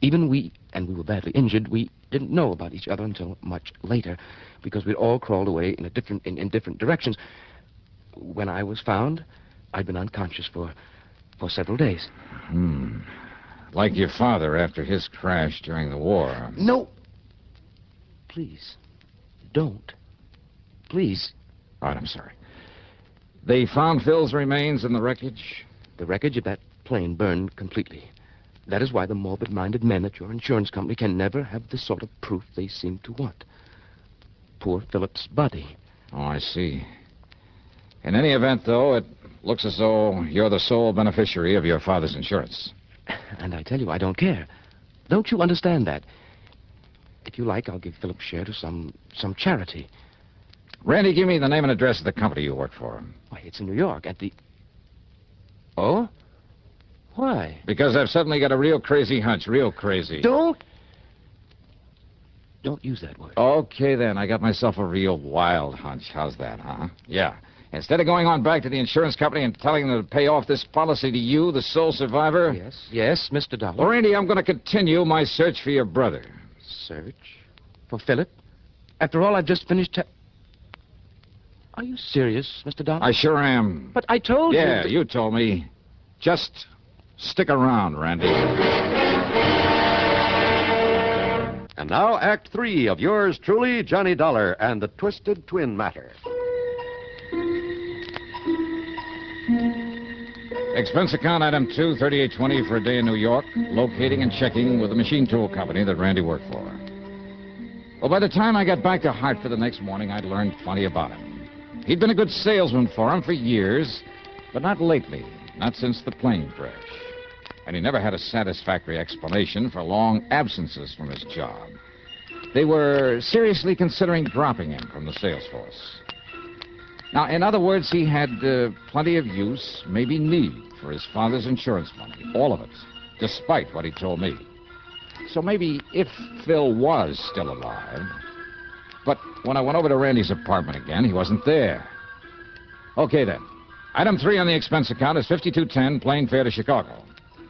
Even we were badly injured, we didn't know about each other until much later, because we'd all crawled away in different directions. When I was found, I'd been unconscious for several days. Like your father after his crash during the war. No! Please, don't. Please. All right, I'm sorry. They found Phil's remains in the wreckage? The wreckage of that plane burned completely. That is why the morbid-minded men at your insurance company can never have the sort of proof they seem to want. Poor Philip's body. Oh, I see. In any event, though, it Looks as though you're the sole beneficiary of your father's insurance. And I tell you, I don't care. Don't you understand that? If you like, I'll give Philip's share to some charity. Randy, give me the name and address of the company you work for. Why, it's in New York, at the... Oh? Why? Because I've suddenly got a real crazy hunch, real crazy. Don't use that word. Okay, then. I got myself a real wild hunch. How's that, huh? Yeah. Instead of going on back to the insurance company and telling them to pay off this policy to you, the sole survivor... Yes, Mr. Dollar. Well, Randy, I'm going to continue my search for your brother. Search? For Philip? After all, I've just finished... Are you serious, Mr. Dollar? I sure am. But I told you... Yeah, you told me. Just stick around, Randy. And now, Act 3 of yours truly, Johnny Dollar and the Twisted Twin Matter. Expense account item 2, 3820 for a day in New York, locating and checking with the machine tool company that Randy worked for. Well, by the time I got back to Hartford the next morning, I'd learned plenty about him. He'd been a good salesman for him for years, but not lately, not since the plane crash. And he never had a satisfactory explanation for long absences from his job. They were seriously considering dropping him from the sales force. Now, in other words, he had plenty of use, maybe need, for his father's insurance money. All of it, despite what he told me. So maybe if Phil was still alive... But when I went over to Randy's apartment again, he wasn't there. Okay, then. Item 3 on the expense account is $52.10, plane fare to Chicago.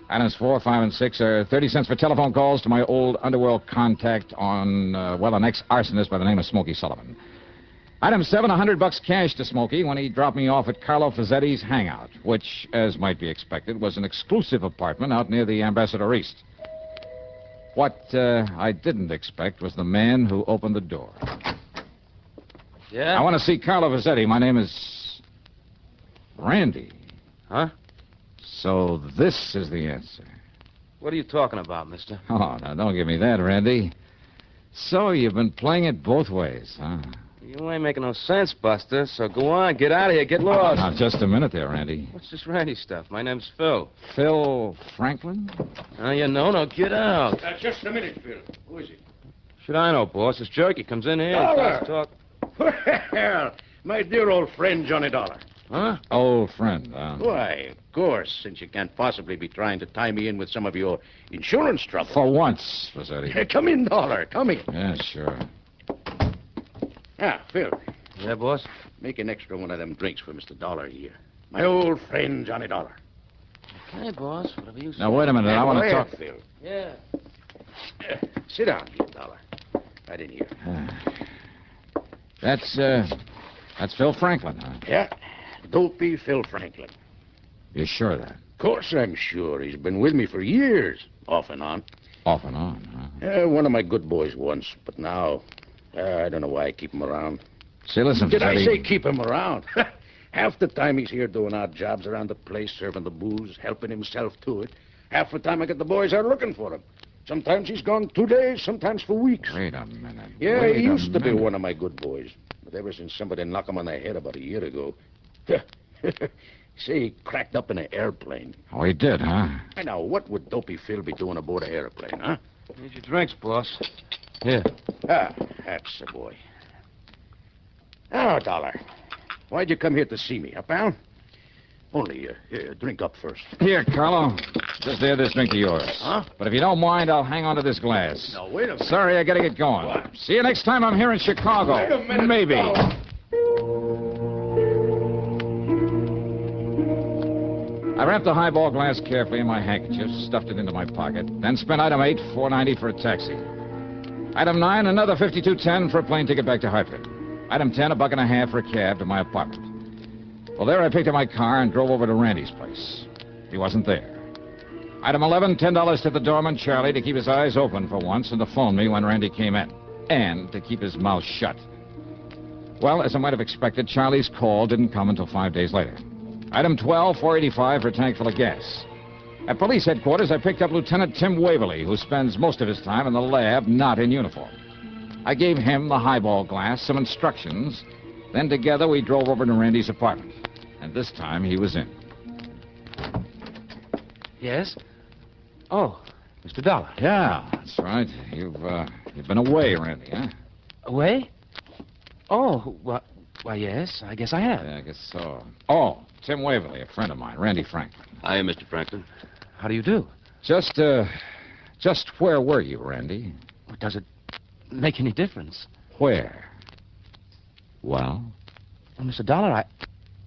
Items 4, 5, and 6 are 30 cents for telephone calls to my old underworld contact on, an ex-arsonist by the name of Smokey Sullivan. Item 7, $100 cash to Smokey when he dropped me off at Carlo Fazzetti's hangout, which, as might be expected, was an exclusive apartment out near the Ambassador East. What I didn't expect was the man who opened the door. Yeah? I want to see Carlo Fazzetti. My name is Randy. Huh? So this is the answer. What are you talking about, mister? Oh, now, don't give me that, Randy. So you've been playing it both ways, huh? You ain't making no sense, Buster, so go on, get out of here, get lost. Now, just a minute there, Randy. What's this Randy stuff? My name's Phil. Phil Franklin? Oh, you know, no, get out. Just a minute, Phil. Who is it? Should I know, boss? This jerky comes in here Dollar. and starts talk. Well, my dear old friend, Johnny Dollar. Huh? Old friend, huh? Why, of course, since you can't possibly be trying to tie me in with some of your insurance trouble. For once, Fazzetti. Come in, Dollar. Come in. Yeah, sure. Ah, Phil. Yeah, boss? Make an extra one of them drinks for Mr. Dollar here. My old friend, Johnny Dollar. Okay, boss, whatever you say. Now, wait a minute. I want to talk. Phil. Yeah. Sit down here, Dollar. Right in here. That's Phil Franklin, huh? Yeah. Dopey Phil Franklin. You sure of that? Of course I'm sure. He's been with me for years, off and on. Off and on, huh? One of my good boys once, but now, I don't know why I keep him around. See, listen, Did I Fazzetti. say keep him around? Half the time he's here doing odd jobs around the place, serving the booze, helping himself to it. Half the time I get the boys out looking for him. Sometimes he's gone 2 days, sometimes for weeks. Wait a minute. Yeah, Wait he a used to be minute. one of my good boys. But ever since somebody knocked him on the head about a year ago... Say, he cracked up in an airplane. Oh, he did, huh? I know, what would Dopey Phil be doing aboard an airplane, huh? Here's your drinks, boss. Here. Ah, that's the boy. Now, Dollar, why'd you come here to see me, huh, pal? Only, drink up first. Here, Carlo. Just add this drink to yours. Huh? But if you don't mind, I'll hang on to this glass. No, wait a minute. Sorry, I gotta get going. What? See you next time I'm here in Chicago. Wait a minute. Maybe. Dollar. I wrapped the highball glass carefully in my handkerchief, stuffed it into my pocket, then spent item 8, $4.90 for a taxi. Item 9, another $52.10 for a plane ticket back to Hartford. Item 10, $1.50 for a cab to my apartment. Well, there I picked up my car and drove over to Randy's place. He wasn't there. Item 11, $10 to the doorman, Charlie, to keep his eyes open for once and to phone me when Randy came in. And to keep his mouth shut. Well, as I might have expected, Charlie's call didn't come until 5 days later. Item 12, $4.85 for a tank full of gas. At police headquarters, I picked up Lieutenant Tim Waverly, who spends most of his time in the lab, not in uniform. I gave him the highball glass, some instructions. Then together we drove over to Randy's apartment. And this time he was in. Yes? Oh, Mr. Dollar. Yeah, that's right. You've been away, Randy, huh? Away? Oh, why, yes, I guess I have. Yeah, I guess so. Oh, Tim Waverly, a friend of mine, Randy Franklin. Hi, Mr. Franklin. How do you do? Just where were you, Randy? Does it make any difference? Where? Well? Well, Mr. Dollar,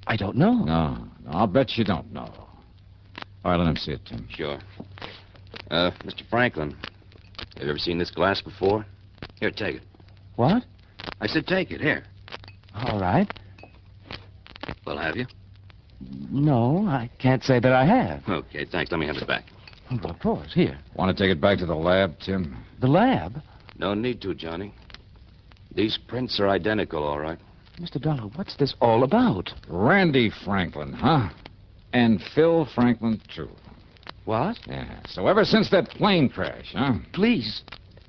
I don't know. No, I'll bet you don't know. All right, let him see it, Tim. Sure. Mr. Franklin, have you ever seen this glass before? Here, take it. What? I said take it. Here. All right. Well, have you? No, I can't say that I have. Okay, thanks. Let me have it back. Well, of course. Here. Want to take it back to the lab, Tim? The lab? No need to, Johnny. These prints are identical, all right. Mr. Dollar, what's this all about? Randy Franklin, huh? And Phil Franklin, too. What? Yeah, so ever since that plane crash, huh? Please,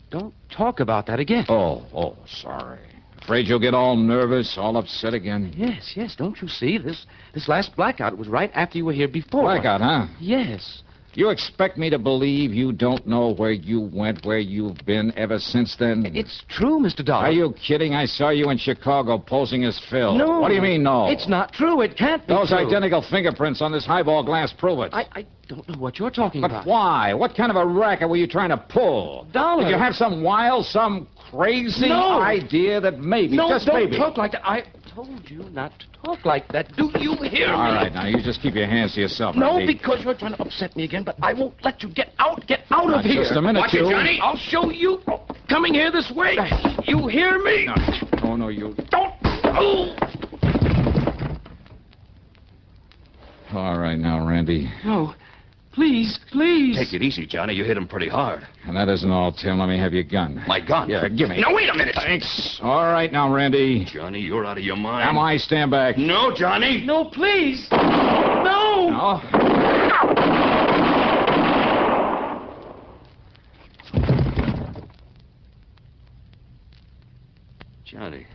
don't talk about that again. Oh, sorry. Afraid you'll get all nervous, all upset again? Yes, don't you see? This last blackout was right after you were here before. Blackout, huh? Yes. You expect me to believe you don't know where you went, where you've been ever since then? It's true, Mr. Dollar. Are you kidding? I saw you in Chicago posing as Phil. No. What do you mean, no? It's not true. It can't be Those true. identical fingerprints on this highball glass prove it. I don't know what you're talking about. But why? What kind of a racket were you trying to pull? Dollar. Did you have some crazy idea that maybe, just don't maybe... talk like that. I told you not to talk like that. Do you hear me? All right, now, you just keep your hands to yourself, No, Randy. because you're trying to upset me again, but I won't let you get out. Get out Now, of here. just a minute, Watch you. it, Johnny. I'll show you. Coming here this way. You hear me? No, you... Don't. Oh. All right, now, Randy. No. Please. Take it easy, Johnny. You hit him pretty hard. And that isn't all, Tim. Let me have your gun. My gun? Yeah, give me. No, wait a minute. Thanks. All right, now, Randy. Johnny, you're out of your mind. Am I? Stand back. No, Johnny. No, please. No. No. Johnny,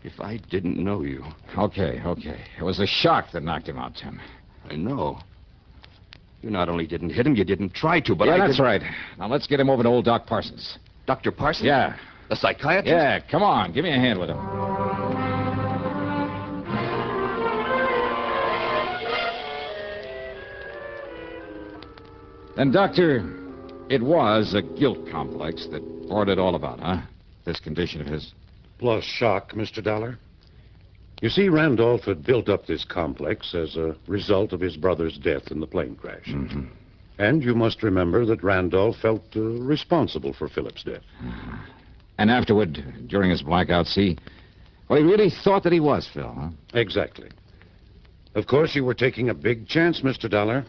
if I didn't know you... Okay. It was the shock that knocked him out, Tim. I know. You not only didn't hit him, you didn't try to, but yeah, I that's didn't... right. Now, let's get him over to old Doc Parsons. Dr. Parsons? Yeah. The psychiatrist? Yeah, come on. Give me a hand with him. Then, Doctor, it was a guilt complex that brought it all about, huh? This condition of his. Plus shock, Mr. Dollar. You see, Randolph had built up this complex as a result of his brother's death in the plane crash. Mm-hmm. And you must remember that Randolph felt responsible for Philip's death. And afterward, during his blackouts, he really thought that he was Phil, huh? Exactly. Of course, you were taking a big chance, Mr. Dollar.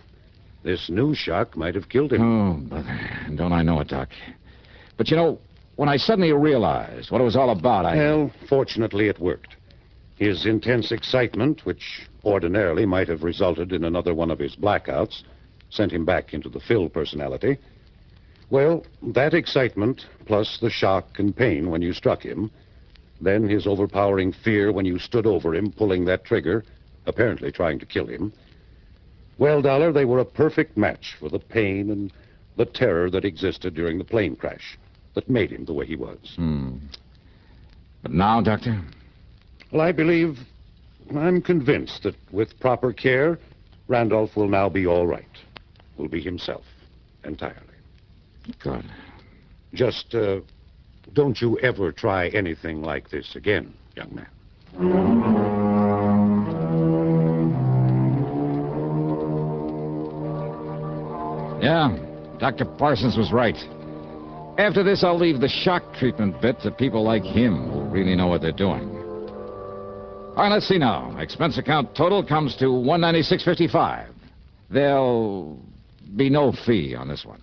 This new shock might have killed him. Oh, brother, don't I know it, Doc. But, you know, when I suddenly realized what it was all about, Well, fortunately, it worked. His intense excitement, which ordinarily might have resulted in another one of his blackouts, sent him back into the Phil personality. Well, that excitement, plus the shock and pain when you struck him, then his overpowering fear when you stood over him, pulling that trigger, apparently trying to kill him. Well, Dollar, they were a perfect match for the pain and the terror that existed during the plane crash that made him the way he was. But now, Doctor? Well, I'm convinced that with proper care, Randolph will now be all right. Will be himself, entirely. Good. Just, don't you ever try anything like this again, young man. Yeah, Dr. Parsons was right. After this, I'll leave the shock treatment bit to people like him who really know what they're doing. All right, let's see now. Expense account total comes to $196.55. There'll be no fee on this one.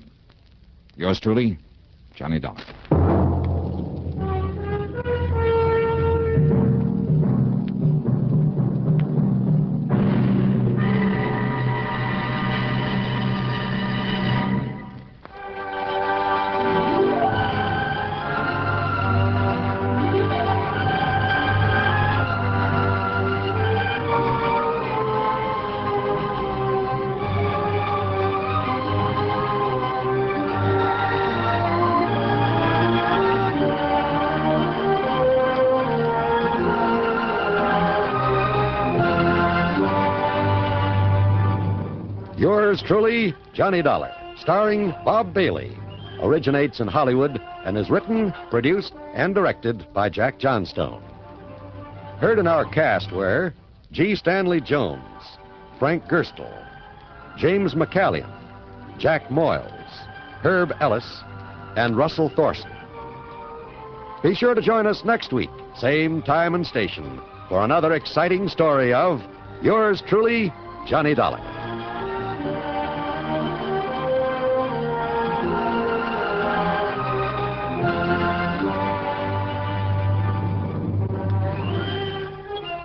Yours truly, Johnny Dollar. truly, Johnny Dollar, starring Bob Bailey. Originates in Hollywood and is written, produced, and directed by Jack Johnstone. Heard in our cast were G. Stanley Jones, Frank Gerstle, James McCallion, Jack Moyles, Herb Ellis, and Russell Thorson. Be sure to join us next week, same time and station, for another exciting story of yours truly, Johnny Dollar.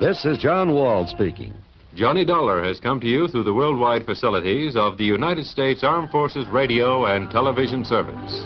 This is John Wall speaking. Johnny Dollar has come to you through the worldwide facilities of the United States Armed Forces Radio and Television Service.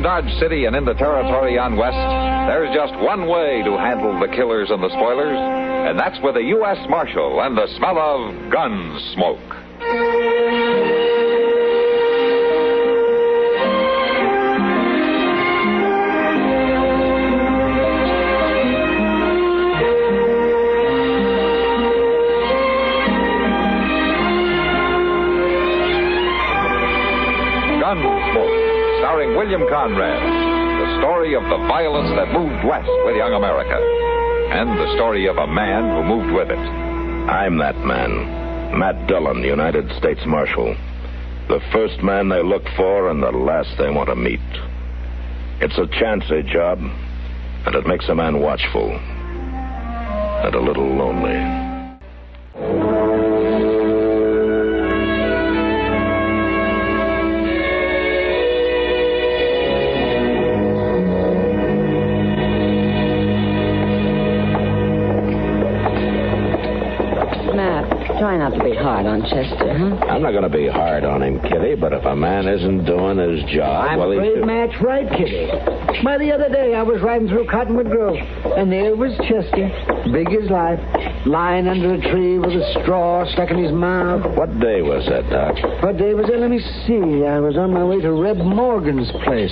Dodge City and in the territory on West, there's just one way to handle the killers and the spoilers, and that's with a U.S. Marshal and the smell of Gunsmoke. Starring William Conrad, the story of the violence that moved west with young America, and the story of a man who moved with it. I'm that man, Matt Dillon, United States Marshal. The first man they look for and the last they want to meet. It's a chancy job, and it makes a man watchful and a little lonely. Try not to be hard on Chester, huh? I'm not going to be hard on him, Kitty, but if a man isn't doing his job, I'm well, afraid Matt's right, Kitty. Why, the other day I was riding through Cottonwood Grove, and there was Chester, big as life, lying under a tree with a straw stuck in his mouth. What day was that, Doc? What day was it? Let me see. I was on my way to Reb Morgan's place.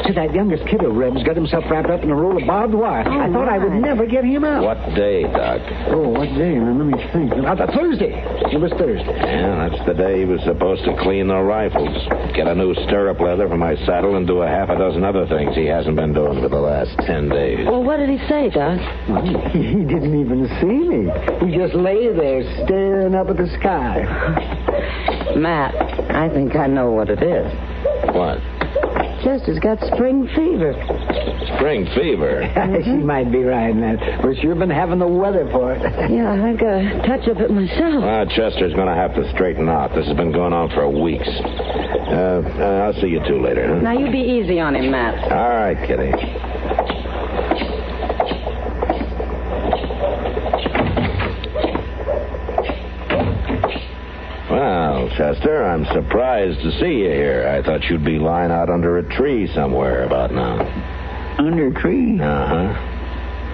See, that youngest kid of Reb's got himself wrapped up in a roll of barbed wire. I thought I would never get him out. What day, Doc? Oh, what day? Now, let me think. Thursday. It was Thursday. Yeah, that's the day he was supposed to clean the rifles, get a new stirrup leather for my saddle, and do a half a dozen other things he hasn't been doing for the last 10 days. Well, what did he say, Doc? Well, he didn't even see me. He just lay there staring up at the sky. Matt, I think I know what it is. What? Chester's got spring fever. Spring fever? She might be right, Matt. We've sure been having the weather for it. Yeah, I've got a touch of it myself. Well, Chester's going to have to straighten out. This has been going on for weeks. I'll see you two later, huh? Now, you be easy on him, Matt. All right, Kitty. Well, Chester, I'm surprised to see you here. I thought you'd be lying out under a tree somewhere about now. Under a tree? Uh-huh.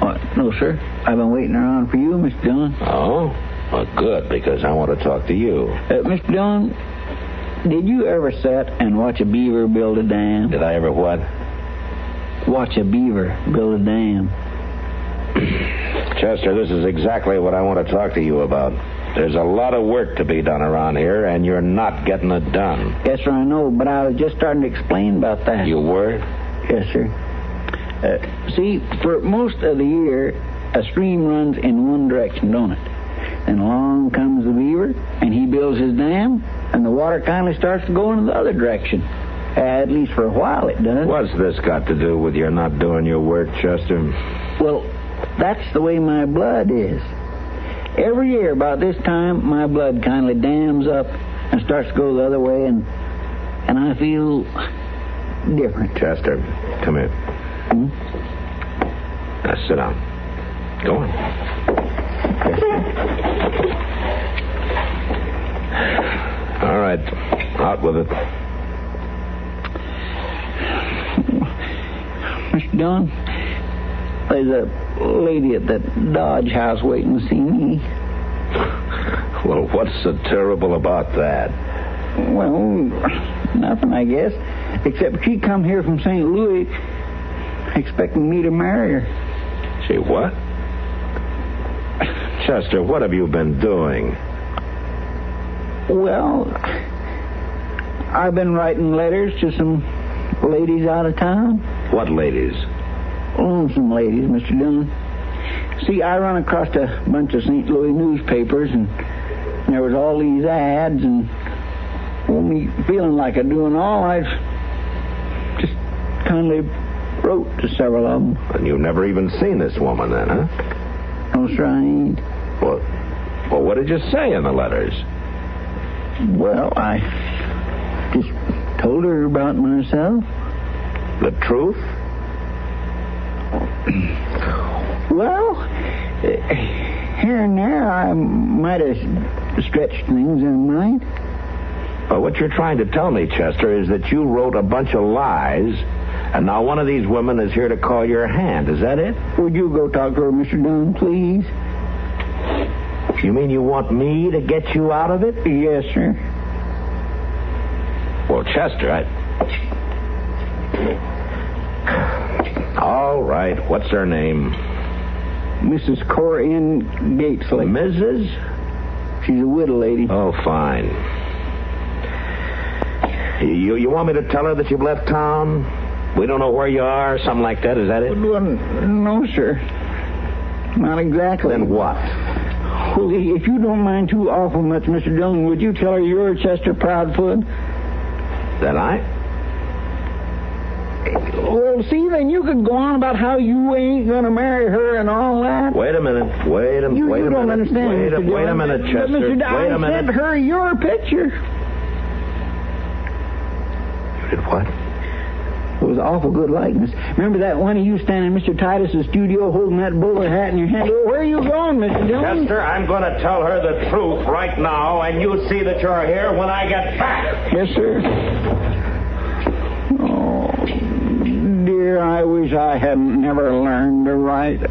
What? No, sir. I've been waiting around for you, Mr. Dillon. Oh? Well, good, because I want to talk to you. Mr. Dillon, did you ever sit and watch a beaver build a dam? Did I ever what? Watch a beaver build a dam. Chester, this is exactly what I want to talk to you about. There's a lot of work to be done around here, and you're not getting it done. Yes, sir, I know, but I was just starting to explain about that. You were? Yes, sir. See, for most of the year, a stream runs in one direction, don't it? Then along comes the beaver, and he builds his dam, and the water kindly starts to go in the other direction. At least for a while it does. What's this got to do with your not doing your work, Chester? Well, that's the way my blood is. Every year about this time, my blood kindly dams up and starts to go the other way, and I feel different. Chester, come here. Hmm? Now, sit down. Go on. All right. Out with it. Mr. Dillon, there's a lady at that Dodge house waiting to see me. Well, what's so terrible about that? Well, nothing, I guess. Except she come here from St. Louis expecting me to marry her. She what? Chester, what have you been doing? Well, I've been writing letters to some ladies out of town. What ladies? Lonesome ladies, Mr. Dillon. See, I run across a bunch of St. Louis newspapers, and there was all these ads, and me feeling like I'm doing all, I just kindly wrote to several of them. And you've never even seen this woman then, huh? No, sir, I ain't. Well, what did you say in the letters? Well, I just told her about myself. The truth? Well, here and there, I might have stretched things in mind. Well, what you're trying to tell me, Chester, is that you wrote a bunch of lies, and now one of these women is here to call your hand. Is that it? Would you go talk to her, Mr. Dillon, please? You mean you want me to get you out of it? Yes, sir. Well, Chester, All right. What's her name? Mrs. Cora N. Gatesley. Mrs.? She's a widow lady. Oh, fine. You want me to tell her that you've left town? We don't know where you are, something like that. Is that it? Well, no, sir. Not exactly. Then what? Well, if you don't mind too awful much, Mr. Dillon, would you tell her you're Chester Proudfoot? That I? Well, see, then you could go on about how you ain't going to marry her and all that. Wait a minute. You don't understand, Mr. Dillon. Wait a minute, Chester. Mr. Wait a minute. I sent her your picture. You did what? It was an awful good likeness. Remember that one of you standing in Mr. Titus's studio holding that bowler hat in your hand? Oh, where are you going, Mr. Dillon? Chester, I'm going to tell her the truth right now, and you'll see that you're here when I get back. Yes, sir. Oh, dear, I wish I hadn't never learned to write.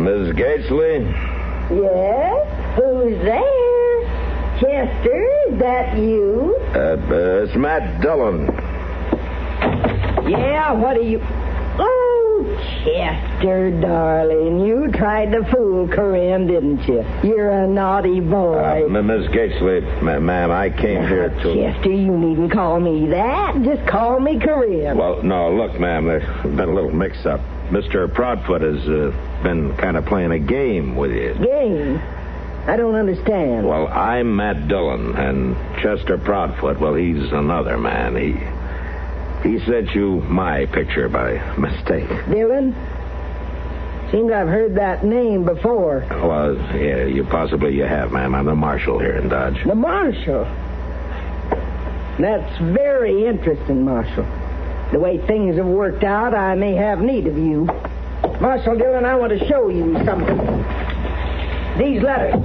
Miss Gatesley? Yes? Who's there? Chester, is that you? It's Matt Dillon. Yeah, what are you... Oh, Chester, darling, you tried to fool Corinne, didn't you? You're a naughty boy. Miss Gatesley, ma'am, I came here to... Chester, you needn't call me that. Just call me Corinne. Well, no, look, ma'am, there's been a little mix-up. Mr. Proudfoot has been kind of playing a game with you. Game? I don't understand. Well, I'm Matt Dillon, and Chester Proudfoot, well, he's another man. He sent you my picture by mistake. Dillon? Seems I've heard that name before. Well, yeah, you have, ma'am. I'm the marshal here in Dodge. The marshal? That's very interesting, Marshal. The way things have worked out, I may have need of you. Marshal Dillon, I want to show you something. These letters.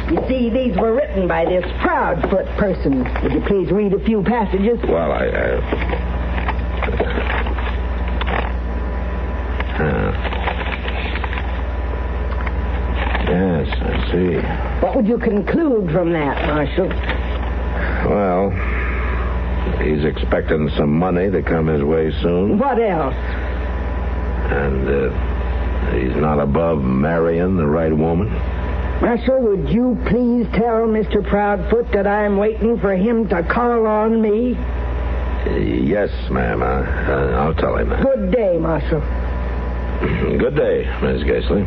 You see, these were written by this Proudfoot person. Would you please read a few passages? Well, Yes, I see. What would you conclude from that, Marshal? Well, he's expecting some money to come his way soon. What else? And he's not above marrying the right woman. Marshal, would you please tell Mr. Proudfoot that I'm waiting for him to call on me? Yes, ma'am. I'll tell him. Good day, Marshal. Good day, Miss Gaisley.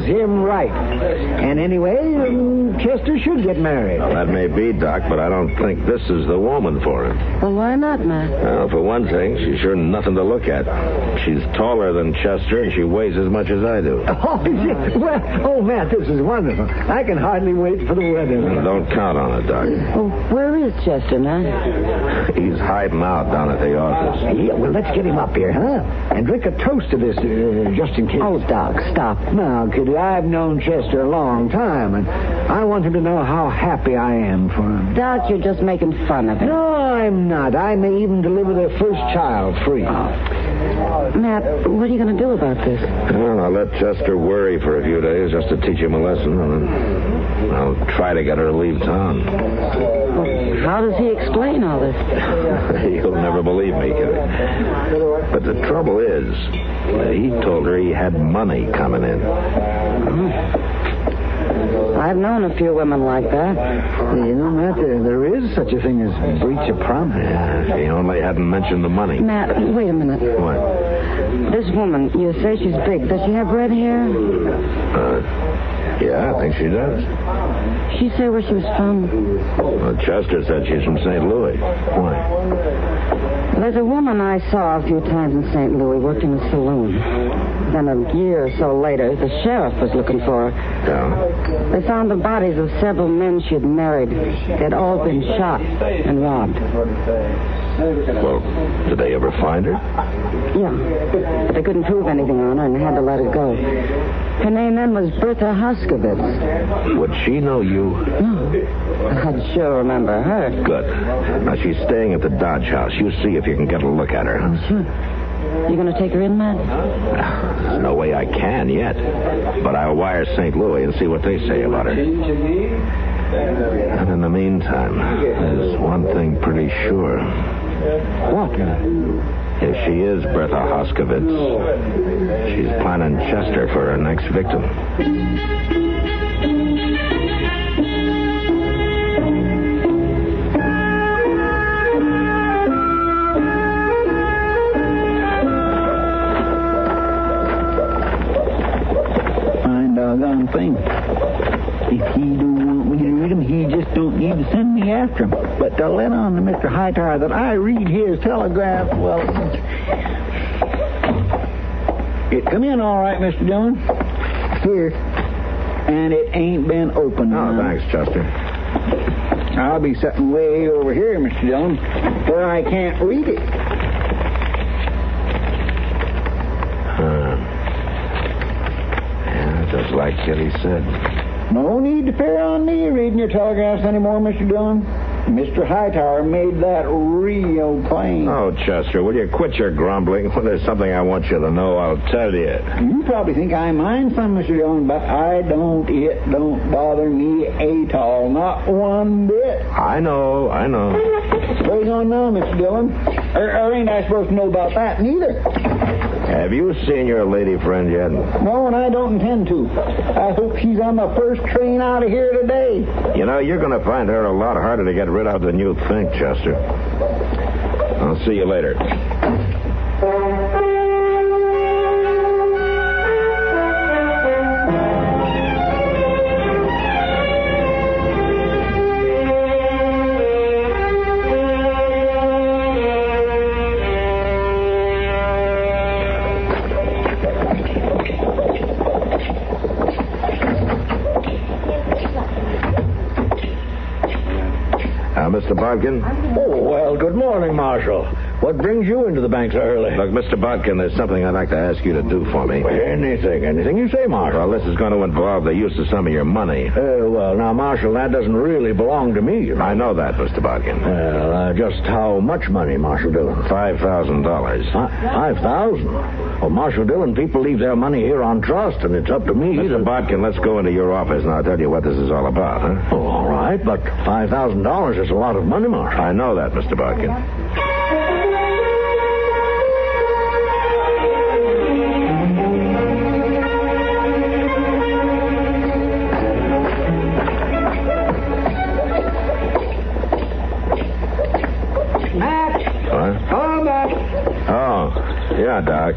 Him right. And anyway, Chester should get married. Well, that may be, Doc, but I don't think this is the woman for him. Well, why not, Matt? Well, for one thing, she's sure nothing to look at. She's taller than Chester, and she weighs as much as I do. Oh, Matt, this is wonderful. I can hardly wait for the wedding. Well, don't count on it, Doc. Oh, where is Chester, Matt? He's hiding out down at the office. Yeah, well, let's get him up here, huh? And drink a toast to this, just in case. Oh, Doc, stop. Now, kiddy, I've known Chester a long time, and I want him to know how happy I am for him. Doc, you're just making fun of him. No, I'm not. I may even deliver their first child free. Matt, what are you going to do about this? Well, I'll let Chester worry for a few days just to teach him a lesson, and then I'll try to get her to leave town. Well, how does he explain all this? He'll never believe me, Kitty. But the trouble is, he told her he had money coming in. I've known a few women like that. You know, Matt, there is such a thing as breach of promise. Yeah, if he only hadn't mentioned the money. Matt, wait a minute. What? This woman, you say she's big. Does she have red hair? Yeah, I think she does. She say where she was from? Well, Chester said she's from St. Louis. Why? There's a woman I saw a few times in St. Louis, worked in a saloon. Then a year or so later, the sheriff was looking for her. Yeah? They found the bodies of several men she had married. They'd all been shot and robbed. Well, did they ever find her? Yeah, but they couldn't prove anything on her and had to let her go. Her name then was Bertha Huskowitz. Would she know you? No, I'd sure remember her. Good. Now, she's staying at the Dodge House. You see if you can get a look at her. Oh, sure. You going to take her in, Matt? There's no way I can yet. But I'll wire St. Louis and see what they say about her. And in the meantime, there's one thing pretty sure. What? If she is Bertha Huskowitz, she's planning Chester for her next victim. Fine doggone thing. If he don't want me to read him, he just don't need to send me after him. But to let on to Mr. Hightower that I read his telegraph, well... It come in all right, Mr. Dillon. Here. And it ain't been opened. Oh, thanks, Chester. I'll be sitting way over here, Mr. Dillon, where I can't read it. Yeah, just like Kitty said. No need to fear on me reading your telegraphs anymore, Mr. Dillon. Mr. Hightower made that real plain. Oh, Chester, will you quit your grumbling? When there's something I want you to know, I'll tell you. You probably think I mind some, Mr. Dillon, but I don't. It don't bother me at all. Not one bit. I know. What's going on now, Mr. Dillon? Or ain't I supposed to know about that neither? Have you seen your lady friend yet? No, and I don't intend to. I hope she's on the first train out of here today. You know, you're going to find her a lot harder to get rid of than you think, Chester. I'll see you later. Mr. Bodkin? Oh, well, good morning, Marshal. What brings you into the bank so early? Look, Mr. Bodkin, there's something I'd like to ask you to do for me. Anything you say, Marshal. Well, this is going to involve the use of some of your money. Well, now, Marshal, that doesn't really belong to me. I know that, Mr. Bodkin. Well, just how much money, Marshal Dillon? $5,000. $5,000? Well, Marshal Dillon, people leave their money here on trust, and it's up to me. Mr. Bodkin, let's go into your office, and I'll tell you what this is all about, huh? Oh, all right, but $5,000 is a lot of money, Marshal. I know that, Mr. Bodkin. Yeah, Doc.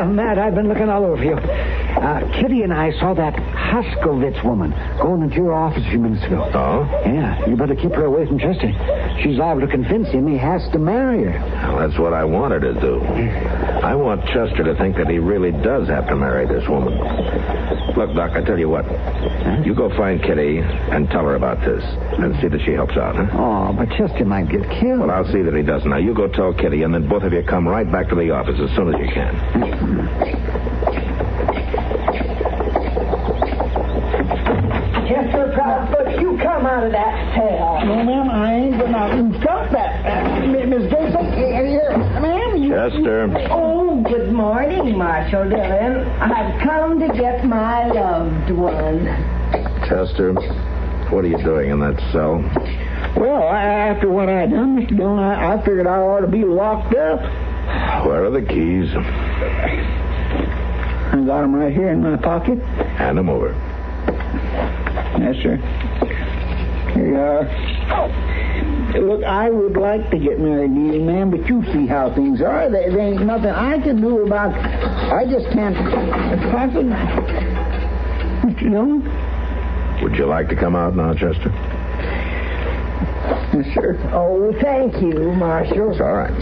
Matt, I've been looking all over for you. Kitty and I saw that Hoskovitz woman going into your office a few minutes ago. Oh? Yeah, you better keep her away from Chester. She's liable to convince him he has to marry her. Well, that's what I wanted to do. I want Chester to think that he really does have to marry this woman. Look, Doc, I tell you what. Huh? You go find Kitty and tell her about this and see that she helps out, huh? Oh, but Chester might get killed. Well, I'll see that he doesn't. Now, you go tell Kitty, and then both of you come right back to the office as soon as you can. Chester Proudfoot, you come out of that cell. No, ma'am, I ain't gonna stop that. Miss Gason, here, ma'am. Chester. Oh, good morning, Marshal Dillon. I've come to get my loved one. Chester, what are you doing in that cell? Well, after what I done, Mr. Dillon, I figured I ought to be locked up. Where are the keys? I got them right here in my pocket. Hand them over. Yes, sir. Here you are. Look, I would like to get married to you, ma'am, but you see how things are. There ain't nothing I can do about it. I just can't. Possibly. Mr. Dillon? Would you like to come out now, Chester? Yes, sir. Oh, thank you, Marshal. It's all right.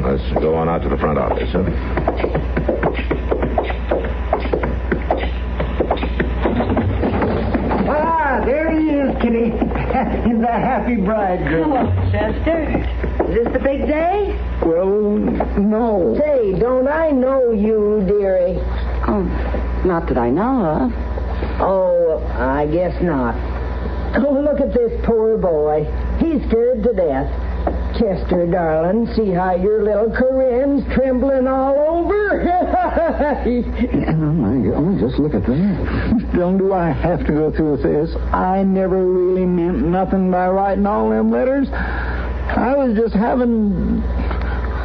Let's go on out to the front office, huh? There he is, Kitty. He's a happy bridegroom. Hello, Chester. Is this the big day? Well, no. Say, don't I know you, dearie? Oh, not that I know of. Oh, I guess not. Oh, look at this poor boy. He's scared to death. Chester, darling, see how your little Corinne's trembling all over? Oh, my God, just look at that. Don't do I have to go through with this? I never really meant nothing by writing all them letters. I was just having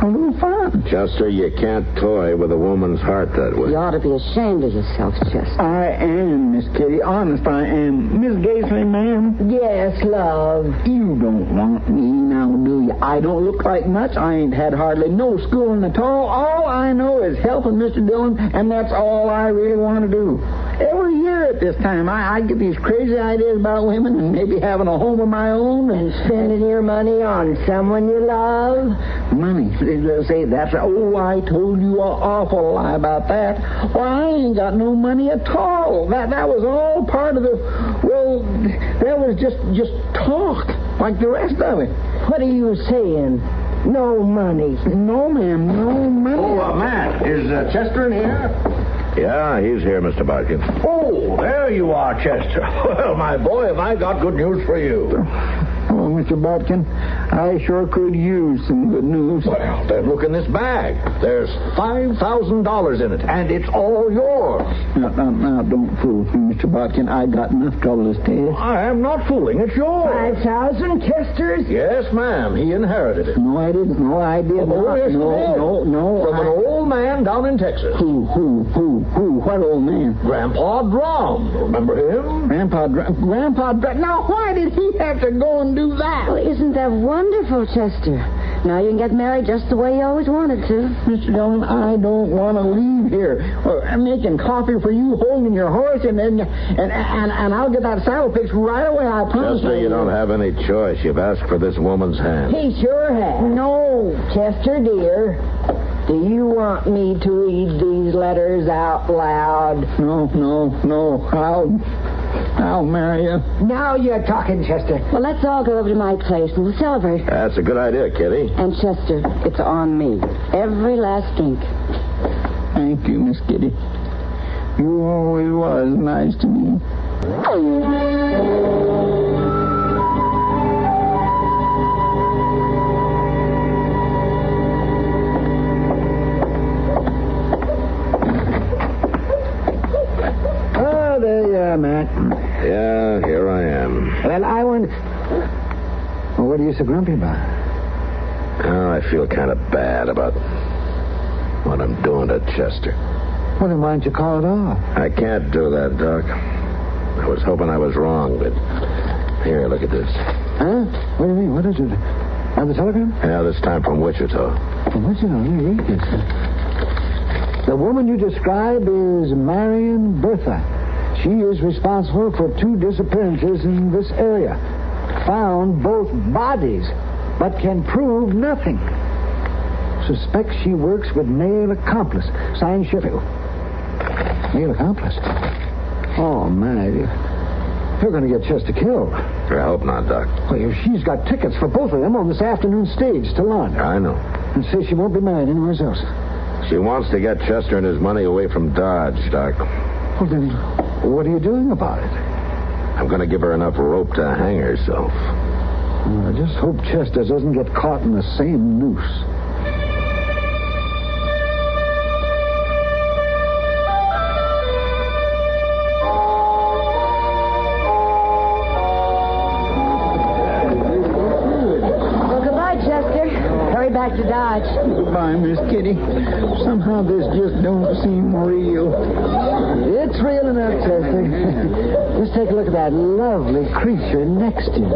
a little fun. Chester, you can't toy with a woman's heart that way. You ought to be ashamed of yourself, Chester. I am, Miss Kitty. Honest, I am. Miss Gaisley, ma'am. Yes, love. You don't want me now, do you? I don't look like much. I ain't had hardly no schooling at all. All I know is helping Mr. Dillon, and that's all I really want to do. Every year at this time, I get these crazy ideas about women and maybe having a home of my own. And spending your money on someone you love? Money? Say, that's... Oh, I told you an awful lie about that. Well, I ain't got no money at all. That was all part of the... Well, that was just talk, like the rest of it. What are you saying? No money? No, ma'am, no money. Oh, Matt, is Chester in here? Yeah, he's here, Mr. Bodkin. Oh, there you are, Chester. Well, my boy, have I got good news for you. Oh, Mr. Bodkin, I sure could use some good news. Well, then look in this bag. There's $5,000 in it, and it's all yours. Now, don't fool me, Mr. Bodkin. I got enough trouble to stay. I am not fooling. It's yours. 5,000, Chester's? Yes, ma'am. He inherited it. No, I didn't. No, I did not. Oh, yes, No. From an old man down in Texas. Who? What old man? Grandpa Drum. Remember him? Grandpa Drum. Now, why did he have to go and do that? Well, isn't that wonderful, Chester? Now you can get married just the way you always wanted to. Mr. Dillon, I don't want to leave here. I'm making coffee for you, holding your horse, and I'll get that saddle fixed right away, I promise. Chester, you don't have any choice. You've asked for this woman's hand. He sure has. No, Chester, dear. Do you want me to read these letters out loud? No. I'll marry you. Now you're talking, Chester. Well, let's all go over to my place and we'll celebrate. That's a good idea, Kitty. And Chester, it's on me. Every last drink. Thank you, Miss Kitty. You always was nice to me. Oh, there you are, Matt. Yeah, here I am. Well, I want... Well, what are you so grumpy about? Oh, I feel kind of bad about what I'm doing to Chester. Well, then why don't you call it off? I can't do that, Doc. I was hoping I was wrong, but... Here, look at this. Huh? What do you mean? What is it? On the telegram? Yeah, this time from Wichita. From Wichita? Let me read this. The woman you describe is Marryin Bertha. She is responsible for 2 disappearances in this area. Found both bodies, but can prove nothing. Suspects she works with male accomplice. Signed Sheffield. Male accomplice? Oh, man. You're going to get Chester killed. I hope not, Doc. Well, she's got tickets for both of them on this afternoon stage to London. I know. And says she won't be married anywhere else. She wants to get Chester and his money away from Dodge, Doc. Well, then, what are you doing about it? I'm going to give her enough rope to hang herself. Well, I just hope Chester doesn't get caught in the same noose. Back to Dodge. Goodbye, Miss Kitty. Somehow this just don't seem real. It's real enough, Chester. Just take a look at that lovely creature next to you.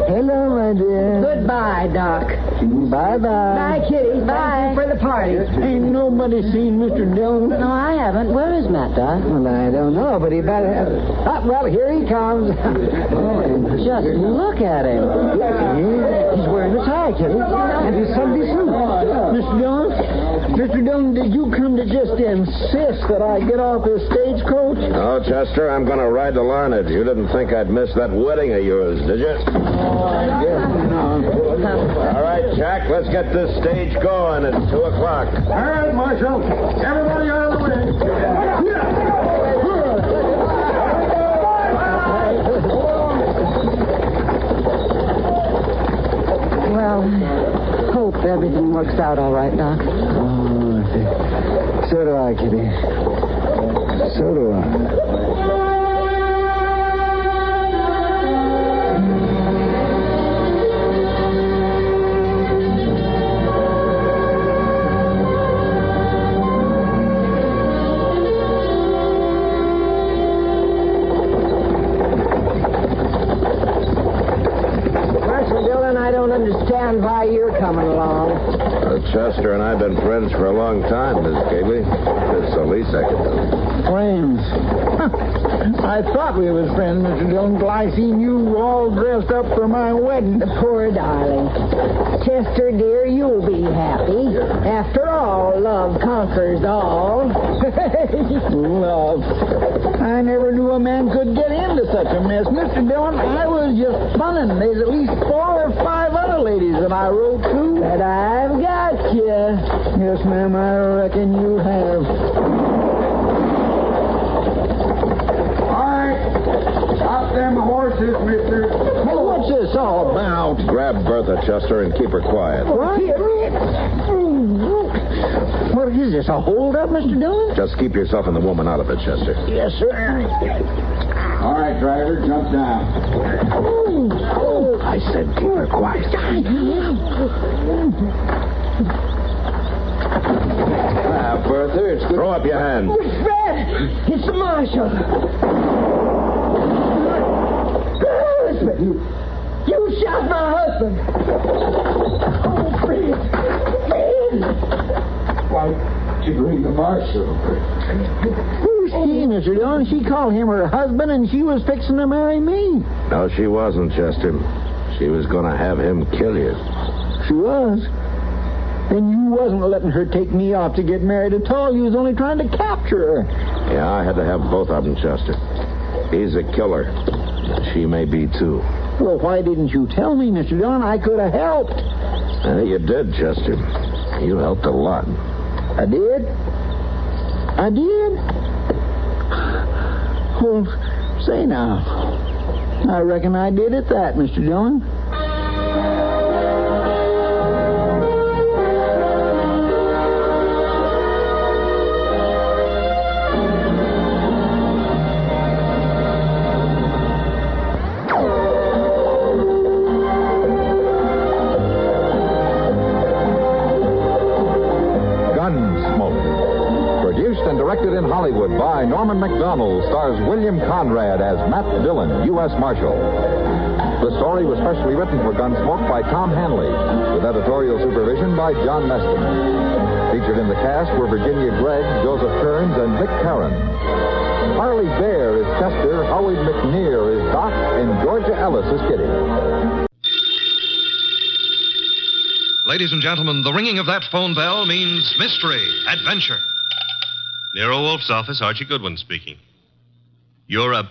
Hello, my dear. Goodbye, Doc. Bye-bye. Bye, Kitty. Bye. Thank you for the party. Ain't nobody seen Mr. Dillon? No, I haven't. Where is Matt, Doc? Well, I don't know, but he better have... well, here he comes. Just look at him. He's wearing a tie, Kitty. And his Sunday suit. Mr. Dillon? Mr. Dillon, did you come to just insist that I get off this stagecoach? No, Chester, I'm going to ride to Larned. You didn't think I'd miss that wedding of yours, did you? I guess not. All right, Jack, let's get this stage going. It's 2 o'clock. All right, Marshal. Everybody out of the way. Well, hope everything works out all right, Doc. Oh, I see. So do I, Kitty. So do I. Understand why you're coming along. Chester and I have been friends for a long time, Miss Gately. That's the least I can do. Friends. I thought we was friends, Mr. Dillon, till I seen you all dressed up for my wedding. Poor darling. Chester, dear, you'll be happy. After all, love conquers all. Love. I never knew a man could get into such a mess. Mr. Dillon, I was just funning. There's at least 4 or 5 other ladies that I wrote to. But I've got you. Yes, ma'am, I reckon you have. All right. Stop them horses, mister. What's this all about? Grab Bertha, Chester, and keep her quiet. What is this, a hold-up, Mr. Dillon? Just keep yourself and the woman out of it, Chester. Yes, sir. All right, driver, jump down. I said keep her quiet. Bertha, it's good. Throw up your hand. Fred! It's the Marshal. Husband! You shot my husband! Oh, Fred! Why, you bring the Marshal? Who's he, Mr. Dillon? She called him her husband, and she was fixing to marry me. No, she wasn't, Chester. She was going to have him kill you. She was? Then you wasn't letting her take me off to get married at all. You was only trying to capture her. Yeah, I had to have both of them, Chester. He's a killer. She may be, too. Well, why didn't you tell me, Mr. Dillon? I could have helped. You did, Chester. You helped a lot. I did? I did? Well, say now. I reckon I did at that, Mr. Dillon. Gunsmoke. Produced and directed in Hollywood by Norman Macdonald, stars William Conrad as Matt Dillon, U.S. Marshal. The story was specially written for Gunsmoke by Tom Hanley, with editorial supervision by John Meston. Featured in the cast were Virginia Gregg, Joseph Kearns, and Vic Caron. Harley Bear is Chester, Howard McNear is Doc, and Georgia Ellis is Kitty. Ladies and gentlemen, the ringing of that phone bell means mystery, adventure. Nero Wolfe's office, Archie Goodwin speaking. You're up.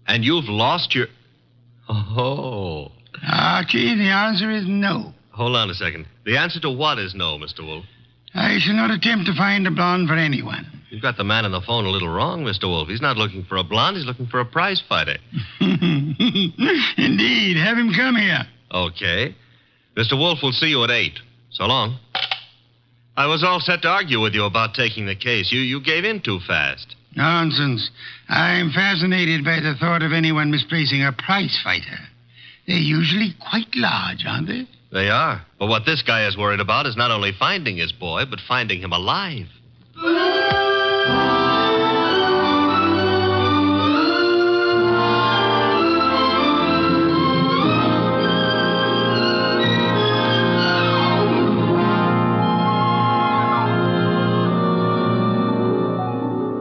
And you've lost your... Oh. Archie, the answer is no. Hold on a second. The answer to what is no, Mr. Wolfe? I shall not attempt to find a blonde for anyone. You've got the man on the phone a little wrong, Mr. Wolfe. He's not looking for a blonde. He's looking for a prize fighter. Indeed. Have him come here. Okay. Mr. Wolfe will see you at 8. So long. I was all set to argue with you about taking the case. You gave in too fast. Nonsense. I'm fascinated by the thought of anyone misplacing a prize fighter. They're usually quite large, aren't they? They are. But what this guy is worried about is not only finding his boy, but finding him alive.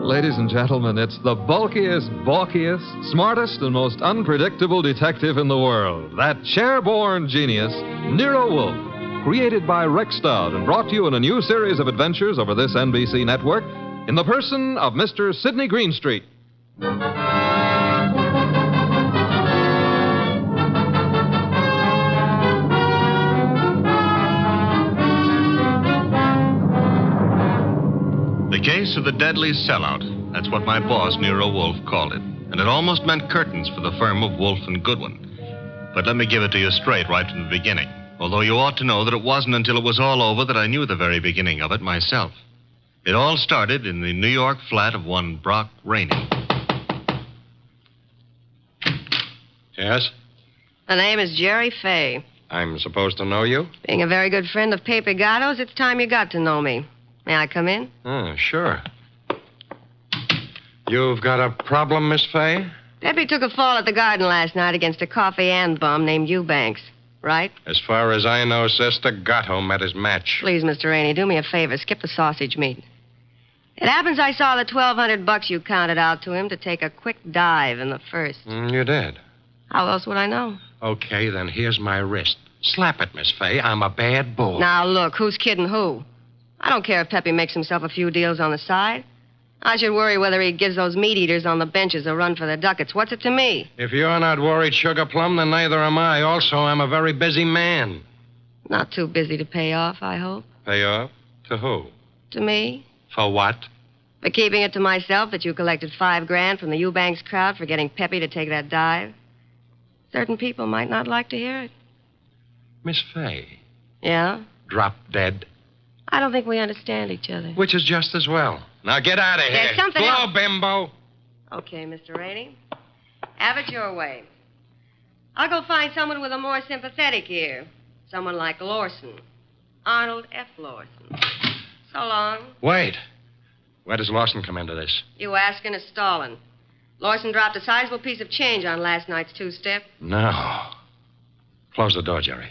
Ladies and gentlemen, it's the bulkiest, balkiest, smartest, and most unpredictable detective in the world. That chair-born genius, Nero Wolfe, created by Rex Stout and brought to you in a new series of adventures over this NBC network in the person of Mr. Sidney Greenstreet. The case of the deadly sellout. That's what my boss, Nero Wolfe, called it. And it almost meant curtains for the firm of Wolfe and Goodwin. But let me give it to you straight right from the beginning. Although you ought to know that it wasn't until it was all over that I knew the very beginning of it myself. It all started in the New York flat of one Brock Rainey. Yes? The name is Jerry Fay. I'm supposed to know you? Being a very good friend of Pepe Gatto's, it's time you got to know me. May I come in? Sure. You've got a problem, Miss Fay? Pepe took a fall at the garden last night against a coffee and bum named Eubanks, right? As far as I know, Sister, Gatto met his match. Please, Mr. Rainey, do me a favor. Skip the sausage meat. It happens I saw the $1,200 you counted out to him to take a quick dive in the first. You did? How else would I know? Okay, then here's my wrist. Slap it, Miss Fay. I'm a bad bull. Now, look, who's kidding who? I don't care if Pepe makes himself a few deals on the side. I should worry whether he gives those meat eaters on the benches a run for their ducats. What's it to me? If you're not worried, Sugar Plum, then neither am I. Also, I'm a very busy man. Not too busy to pay off, I hope. Pay off? To who? To me. For what? For keeping it to myself that you collected $5,000 from the Eubanks crowd for getting Pepe to take that dive. Certain people might not like to hear it. Miss Fay. Yeah? Drop dead. I don't think we understand each other. Which is just as well. Now get out of here. There's something Blow, else. bimbo. Okay, Mr. Rainey. Have it your way. I'll go find someone with a more sympathetic ear. Someone like Lawson. Arnold F. Lawson. So long. Wait. Where does Lawson come into this? You asking is stalling. Lawson dropped a sizable piece of change on last night's two-step. No. Close the door, Jerry.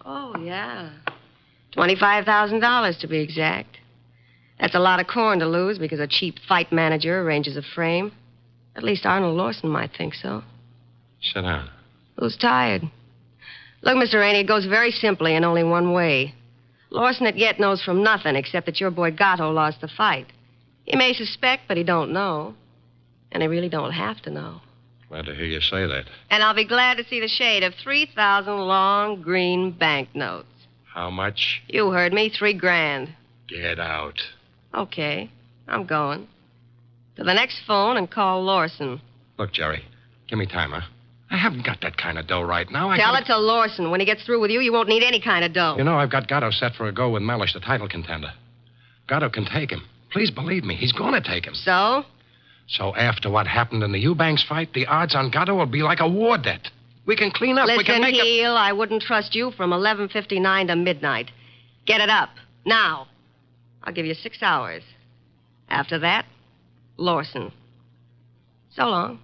Oh, yeah. $25,000 to be exact. That's a lot of corn to lose because a cheap fight manager arranges a frame. At least Arnold Lawson might think so. Sit down. Who's tired? Look, Mr. Rainey, it goes very simply and only one way. Lawson at yet knows from nothing except that your boy Gatto lost the fight. He may suspect, but he don't know. And I really don't have to know. Glad to hear you say that. And I'll be glad to see the shade of 3,000 long green banknotes. How much? You heard me, $3,000. Get out. Okay, I'm going. To the next phone and call Lawson. Look, Jerry, give me time, huh? I haven't got that kind of dough right now. Tell it to Lawson. When he gets through with you, you won't need any kind of dough. You know, I've got Gatto set for a go with Mellish, the title contender. Gatto can take him. Please believe me, he's going to take him. So? So after what happened in the Eubanks fight, the odds on Gatto will be like a war debt. We can clean up. Listen, we can make Heel, I wouldn't trust you from 11:59 to midnight. Get it up. Now. I'll give you 6 hours. After that, Lawson. So long.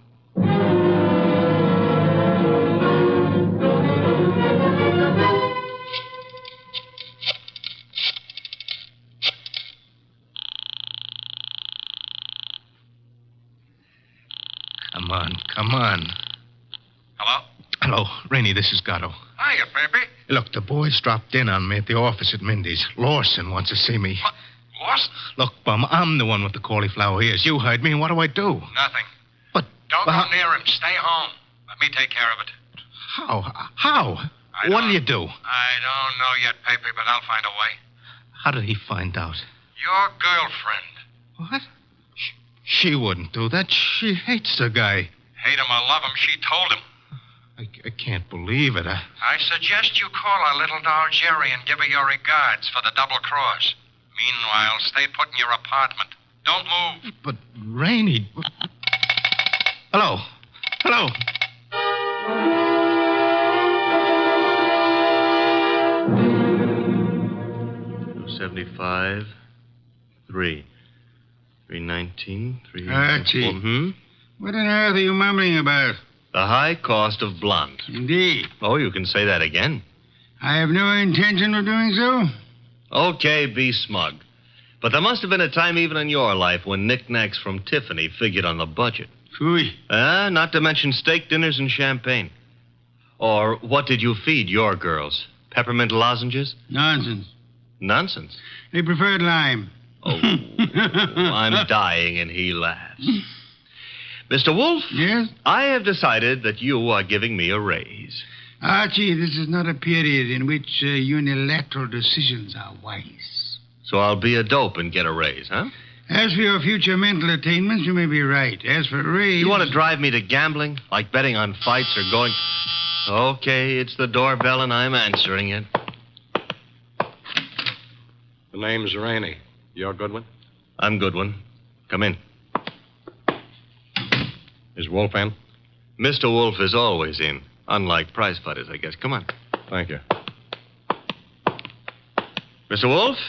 Come on. Hello? Hello, Rainey, this is Gatto. Hiya, Pappy. Look, the boys dropped in on me at the office at Mindy's. Lawson wants to see me. What? Lawson? Look, Bum, I'm the one with the cauliflower ears. You heard me, and what do I do? Nothing. But... Don't go near him. Stay home. Let me take care of it. How? What'll you do? I don't know yet, Pappy, but I'll find a way. How did he find out? Your girlfriend. What? She wouldn't do that. She hates the guy. Hate him or love him, she told him. I can't believe it. I suggest you call our little doll Jerry and give her your regards for the double cross. Meanwhile, stay put in your apartment. Don't move. But, Rainey... Hello? 275, 319, 3... Archie. What on earth are you mumbling about? The high cost of blonde. Indeed. Oh, you can say that again. I have no intention of doing so. Okay, be smug. But there must have been a time even in your life when knickknacks from Tiffany figured on the budget. Phooey. Not to mention steak dinners and champagne. Or what did you feed your girls? Peppermint lozenges? Nonsense. Nonsense? They preferred lime. Oh, I'm dying, and he laughs. Mr. Wolfe? Yes? I have decided that you are giving me a raise. Archie, this is not a period in which unilateral decisions are wise. So I'll be a dope and get a raise, huh? As for your future mental attainments, you may be right. As for a raise... You want to drive me to gambling? Like betting on fights or going... Okay, it's the doorbell and I'm answering it. The name's Rainey. You're Goodwin? I'm Goodwin. Come in. Is Wolfe in? Mr. Wolfe is always in. Unlike prize fighters, I guess. Come on. Thank you. Mr. Wolfe,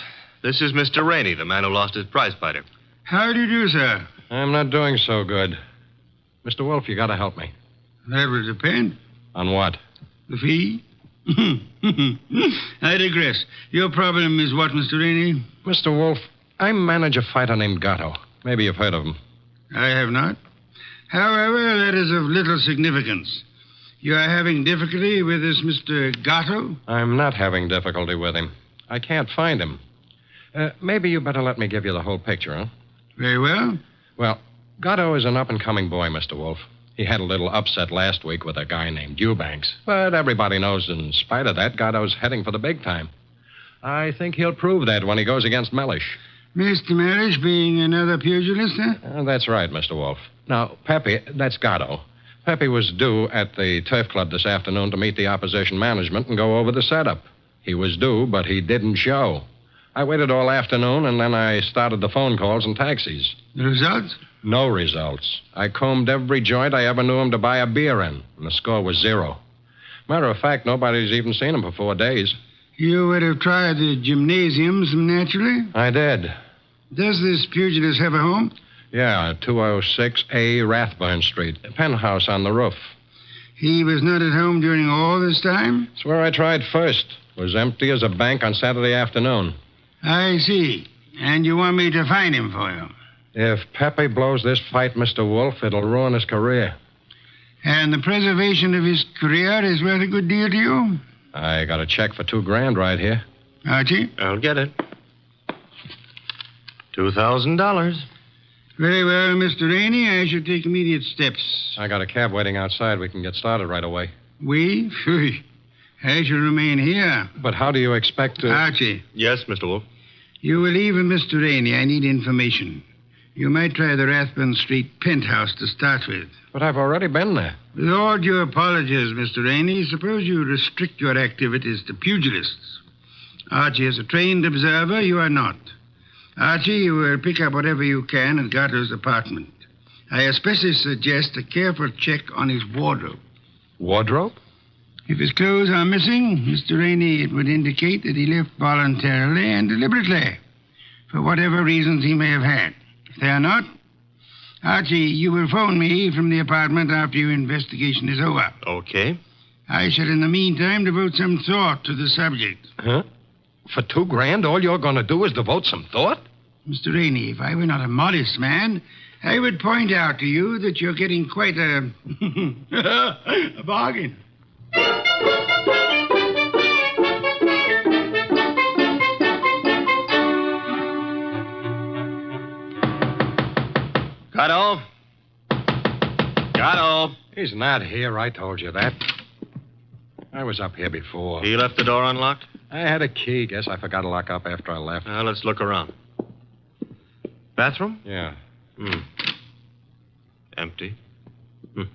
this is Mr. Rainey, the man who lost his prize fighter. How do you do, sir? I'm not doing so good. Mr. Wolfe, you gotta help me. That will depend. On what? The fee? I digress. Your problem is what, Mr. Rainey? Mr. Wolfe, I manage a fighter named Gatto. Maybe you've heard of him. I have not. However, that is of little significance. You are having difficulty with this Mr. Gatto? I'm not having difficulty with him. I can't find him. Maybe you better let me give you the whole picture, huh? Very well. Well, Gatto is an up-and-coming boy, Mr. Wolfe. He had a little upset last week with a guy named Eubanks. But everybody knows in spite of that, Gatto's heading for the big time. I think he'll prove that when he goes against Mellish. Mr. Mellish being another pugilist, huh? That's right, Mr. Wolfe. Now, Pepe, that's Gatto. Pepe was due at the Turf Club this afternoon to meet the opposition management and go over the setup. He was due, but he didn't show. I waited all afternoon, and then I started the phone calls and taxis. The results? No results. I combed every joint I ever knew him to buy a beer in, and the score was 0. Matter of fact, nobody's even seen him for 4 days. You would have tried the gymnasiums, naturally? I did. Does this pugilist have a home? Yeah, 206A Rathburn Street. A penthouse on the roof. He was not at home during all this time? It's where I tried first. It was empty as a bank on Saturday afternoon. I see. And you want me to find him for you? If Pepe blows this fight, Mr. Wolfe, it'll ruin his career. And the preservation of his career is worth a good deal to you? I got a check for $2,000 right here. Archie? I'll get it. $2,000. Very well, Mr. Rainey. I shall take immediate steps. I got a cab waiting outside. We can get started right away. We? I shall remain here. But how do you expect to... Archie. Yes, Mr. Wolfe. You will leave with Mr. Rainey. I need information. You might try the Rathbun Street penthouse to start with. But I've already been there. With all due apologies, Mr. Rainey, suppose you restrict your activities to pugilists. Archie is a trained observer. You are not. Archie, you will pick up whatever you can at Gatto's apartment. I especially suggest a careful check on his wardrobe. Wardrobe? If his clothes are missing, Mr. Rainey, it would indicate that he left voluntarily and deliberately, for whatever reasons he may have had. If they are not, Archie, you will phone me from the apartment after your investigation is over. Okay. I shall, in the meantime, devote some thought to the subject. Huh? For $2,000, all you're going to do is devote some thought? Mr. Rainey, if I were not a modest man, I would point out to you that you're getting quite a bargain. Gatto? Gatto? He's not here. I told you that. I was up here before. He left the door unlocked? I had a key. Guess I forgot to lock up after I left. Now, let's look around. Bathroom? Yeah. Empty. It's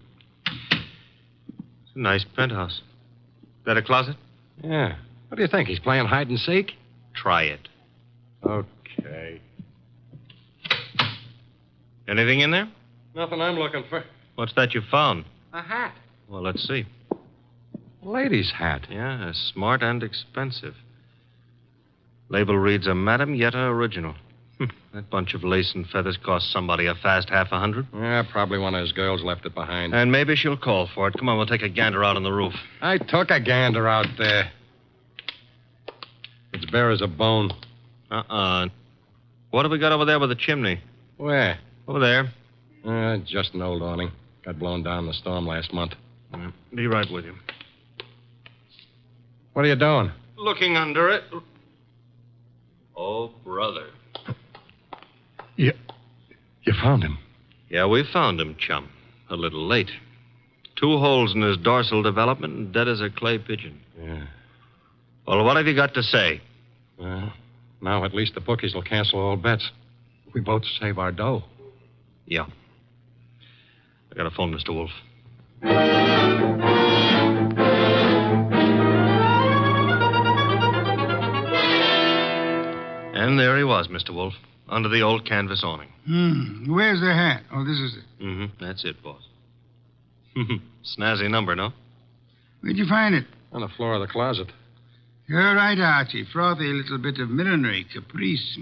a nice penthouse. That a closet? Yeah. What do you think? He's playing hide and seek? Try it. Okay. Anything in there? Nothing I'm looking for. What's that you found? A hat. Well, let's see. A lady's hat. Yeah, smart and expensive. Label reads a Madame Yetta original. That bunch of lace and feathers cost somebody a fast $50. Yeah, probably one of his girls left it behind. And maybe she'll call for it. Come on, we'll take a gander out on the roof. I took a gander out there. It's bare as a bone. What have we got over there with the chimney? Where? Over there. Just an old awning. Got blown down in the storm last month. Be right with you. What are you doing? Looking under it. Oh, brother. You found him? Yeah, we found him, chum. A little late. 2 holes in his dorsal development and dead as a clay pigeon. Yeah. Well, what have you got to say? Well, now at least the bookies will cancel all bets. We both save our dough. Yeah. I got a phone, Mr. Wolfe. And there he was, Mr. Wolfe, under the old canvas awning. Where's the hat? Oh, this is it. That's it, boss. Snazzy number, no? Where'd you find it? On the floor of the closet. You're right, Archie. Frothy little bit of millinery caprice.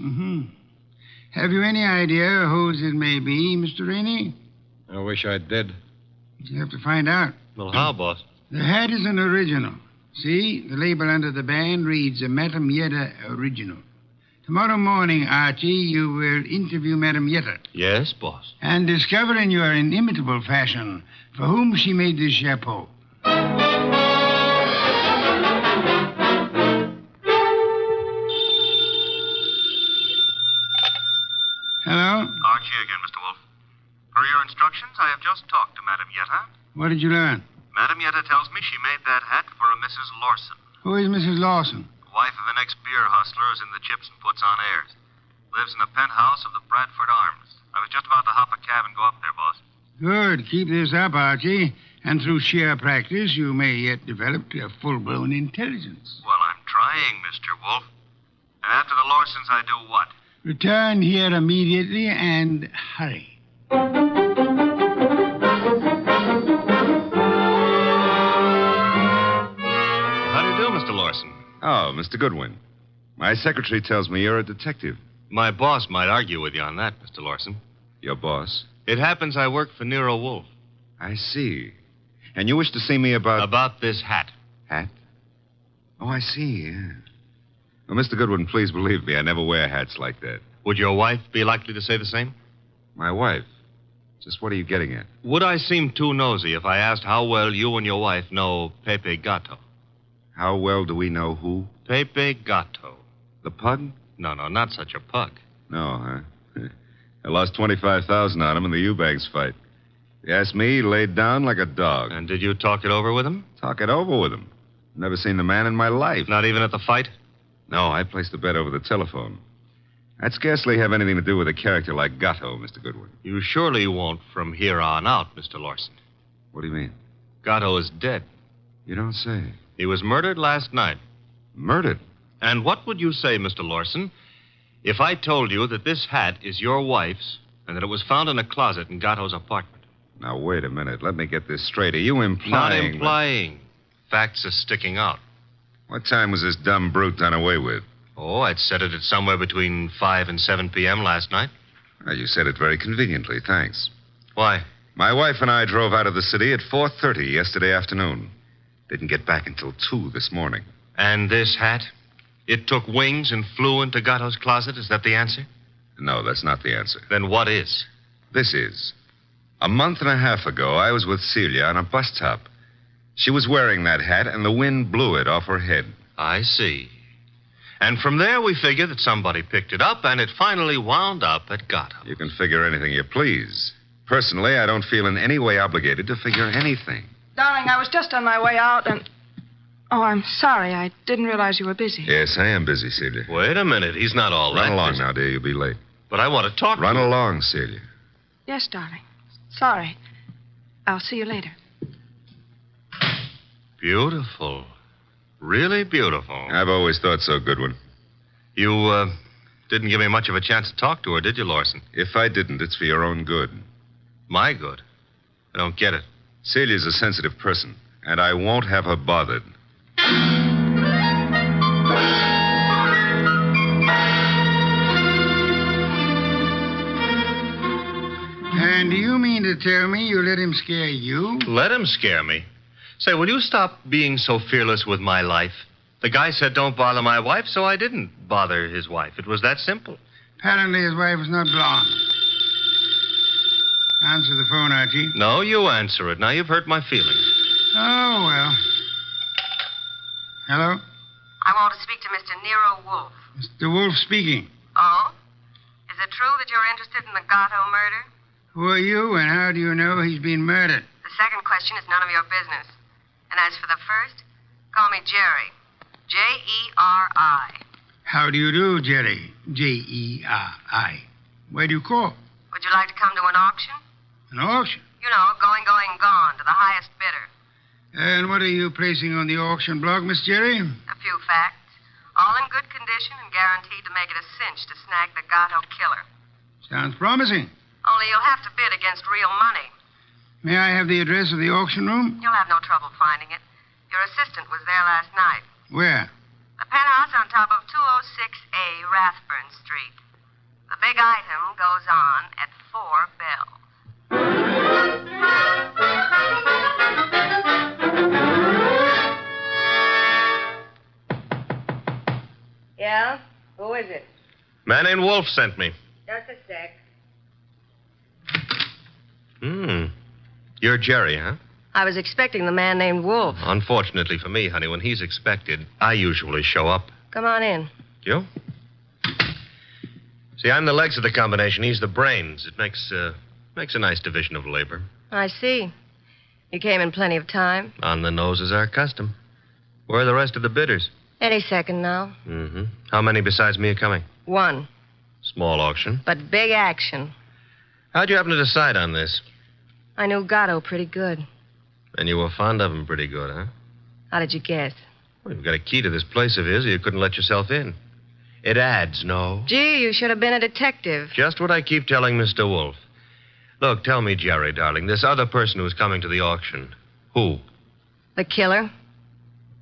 Have you any idea whose it may be, Mr. Rainey? I wish I did. You have to find out. Well, how, boss? The hat is an original. See, the label under the band reads a Madame Yetta original. Tomorrow morning, Archie, you will interview Madame Yetta. Yes, boss. And discover in your inimitable fashion for whom she made this chapeau. Hello? Archie again, Mr. Wolfe. Per your instructions, I have just talked to Madame Yetta. What did you learn? Madame Yetta tells me she made that hat for a Mrs. Lawson. Who is Mrs. Lawson? Wife of an ex-beer hustler who's in the chips and puts on airs. Lives in a penthouse of the Bradford Arms. I was just about to hop a cab and go up there, boss. Good. Keep this up, Archie. And through sheer practice, you may yet develop a full-blown intelligence. Well, I'm trying, Mr. Wolfe. And after the Lawsons, I do what? Return here immediately and hurry. How do you do, Mr. Lawson? Oh, Mr. Goodwin. My secretary tells me you're a detective. My boss might argue with you on that, Mr. Lawson. Your boss? It happens I work for Nero Wolfe. I see. And you wish to see me about... About this hat. Hat? Oh, I see, yeah. Well, Mr. Goodwin, please believe me, I never wear hats like that. Would your wife be likely to say the same? My wife? Just what are you getting at? Would I seem too nosy if I asked how well you and your wife know Pepe Gato? How well do we know who? Pepe Gato. The pug? No, not such a pug. No, huh? A lost $25,000 on him in the Eubanks fight. If you ask me, he laid down like a dog. And did you talk it over with him? Talk it over with him. Never seen the man in my life. Not even at the fight? No, I placed the bet over the telephone. I'd scarcely have anything to do with a character like Gatto, Mr. Goodwin. You surely won't from here on out, Mr. Lawson. What do you mean? Gatto is dead. You don't say. He was murdered last night. Murdered? And what would you say, Mr. Lawson, if I told you that this hat is your wife's and that it was found in a closet in Gatto's apartment? Now, wait a minute. Let me get this straight. Are you implying... Not implying. Facts are sticking out. What time was this dumb brute done away with? Oh, I'd set it at somewhere between 5 and 7 p.m. last night. Well, you said it very conveniently. Thanks. Why? My wife and I drove out of the city at 4:30 yesterday afternoon. Didn't get back until 2 this morning. And this hat? It took wings and flew into Gatto's closet? Is that the answer? No, that's not the answer. Then what is? This is. A month and a half ago, I was with Celia on a bus top. She was wearing that hat, and the wind blew it off her head. I see. And from there, we figure that somebody picked it up, and it finally wound up at Gatto. You can figure anything you please. Personally, I don't feel in any way obligated to figure anything. Darling, I was just on my way out, and... Oh, I'm sorry. I didn't realize you were busy. Yes, I am busy, Celia. Wait a minute. He's not all that Run along busy. now, dear. You'll be late. But I want to talk Run to you. along, Celia. Yes, darling. Sorry. I'll see you later. Beautiful. Really beautiful. I've always thought so, Goodwin. You, didn't give me much of a chance to talk to her, did you, Lawson? If I didn't, it's for your own good. My good? I don't get it. Celia's a sensitive person, and I won't have her bothered. And do you mean to tell me you let him scare you? Let him scare me? Say, will you stop being so fearless with my life? The guy said don't bother my wife, so I didn't bother his wife. It was that simple. Apparently his wife was not blonde. Answer the phone, Archie. No, you answer it. Now you've hurt my feelings. Oh, well. Hello? I want to speak to Mr. Nero Wolfe. Mr. Wolfe speaking. Oh? Is it true that you're interested in the Gatto murder? Who are you, and how do you know he's been murdered? The second question is none of your business. And as for the first, call me Jerry. Jerry. How do you do, Jerry? Jerry. Where do you call? Would you like to come to an auction? An auction? You know, going, gone, to the highest bidder. And what are you placing on the auction block, Miss Jerry? A few facts. All in good condition and guaranteed to make it a cinch to snag the Gatto killer. Sounds promising. Only you'll have to bid against real money. May I have the address of the auction room? You'll have no trouble finding it. Your assistant was there last night. Where? The penthouse on top of 206A Rathburn Street. The big item goes on at 4 bells. Yeah? Who is it? Man named Wolfe sent me. Just a sec. You're Jerry, huh? I was expecting the man named Wolfe. Unfortunately for me, honey, when he's expected, I usually show up. Come on in. You? See, I'm the legs of the combination. He's the brains. It makes a nice division of labor. I see. You came in plenty of time. On the nose is our custom. Where are the rest of the bidders? Any second now. Mm-hmm. How many besides me are coming? 1. Small auction. But big action. How'd you happen to decide on this? I knew Gatto pretty good. And you were fond of him pretty good, huh? How did you guess? Well, you've got a key to this place of his, or you couldn't let yourself in. It adds, no? Gee, you should have been a detective. Just what I keep telling Mr. Wolfe. Look, tell me, Jerry, darling, this other person who's coming to the auction, who? The killer?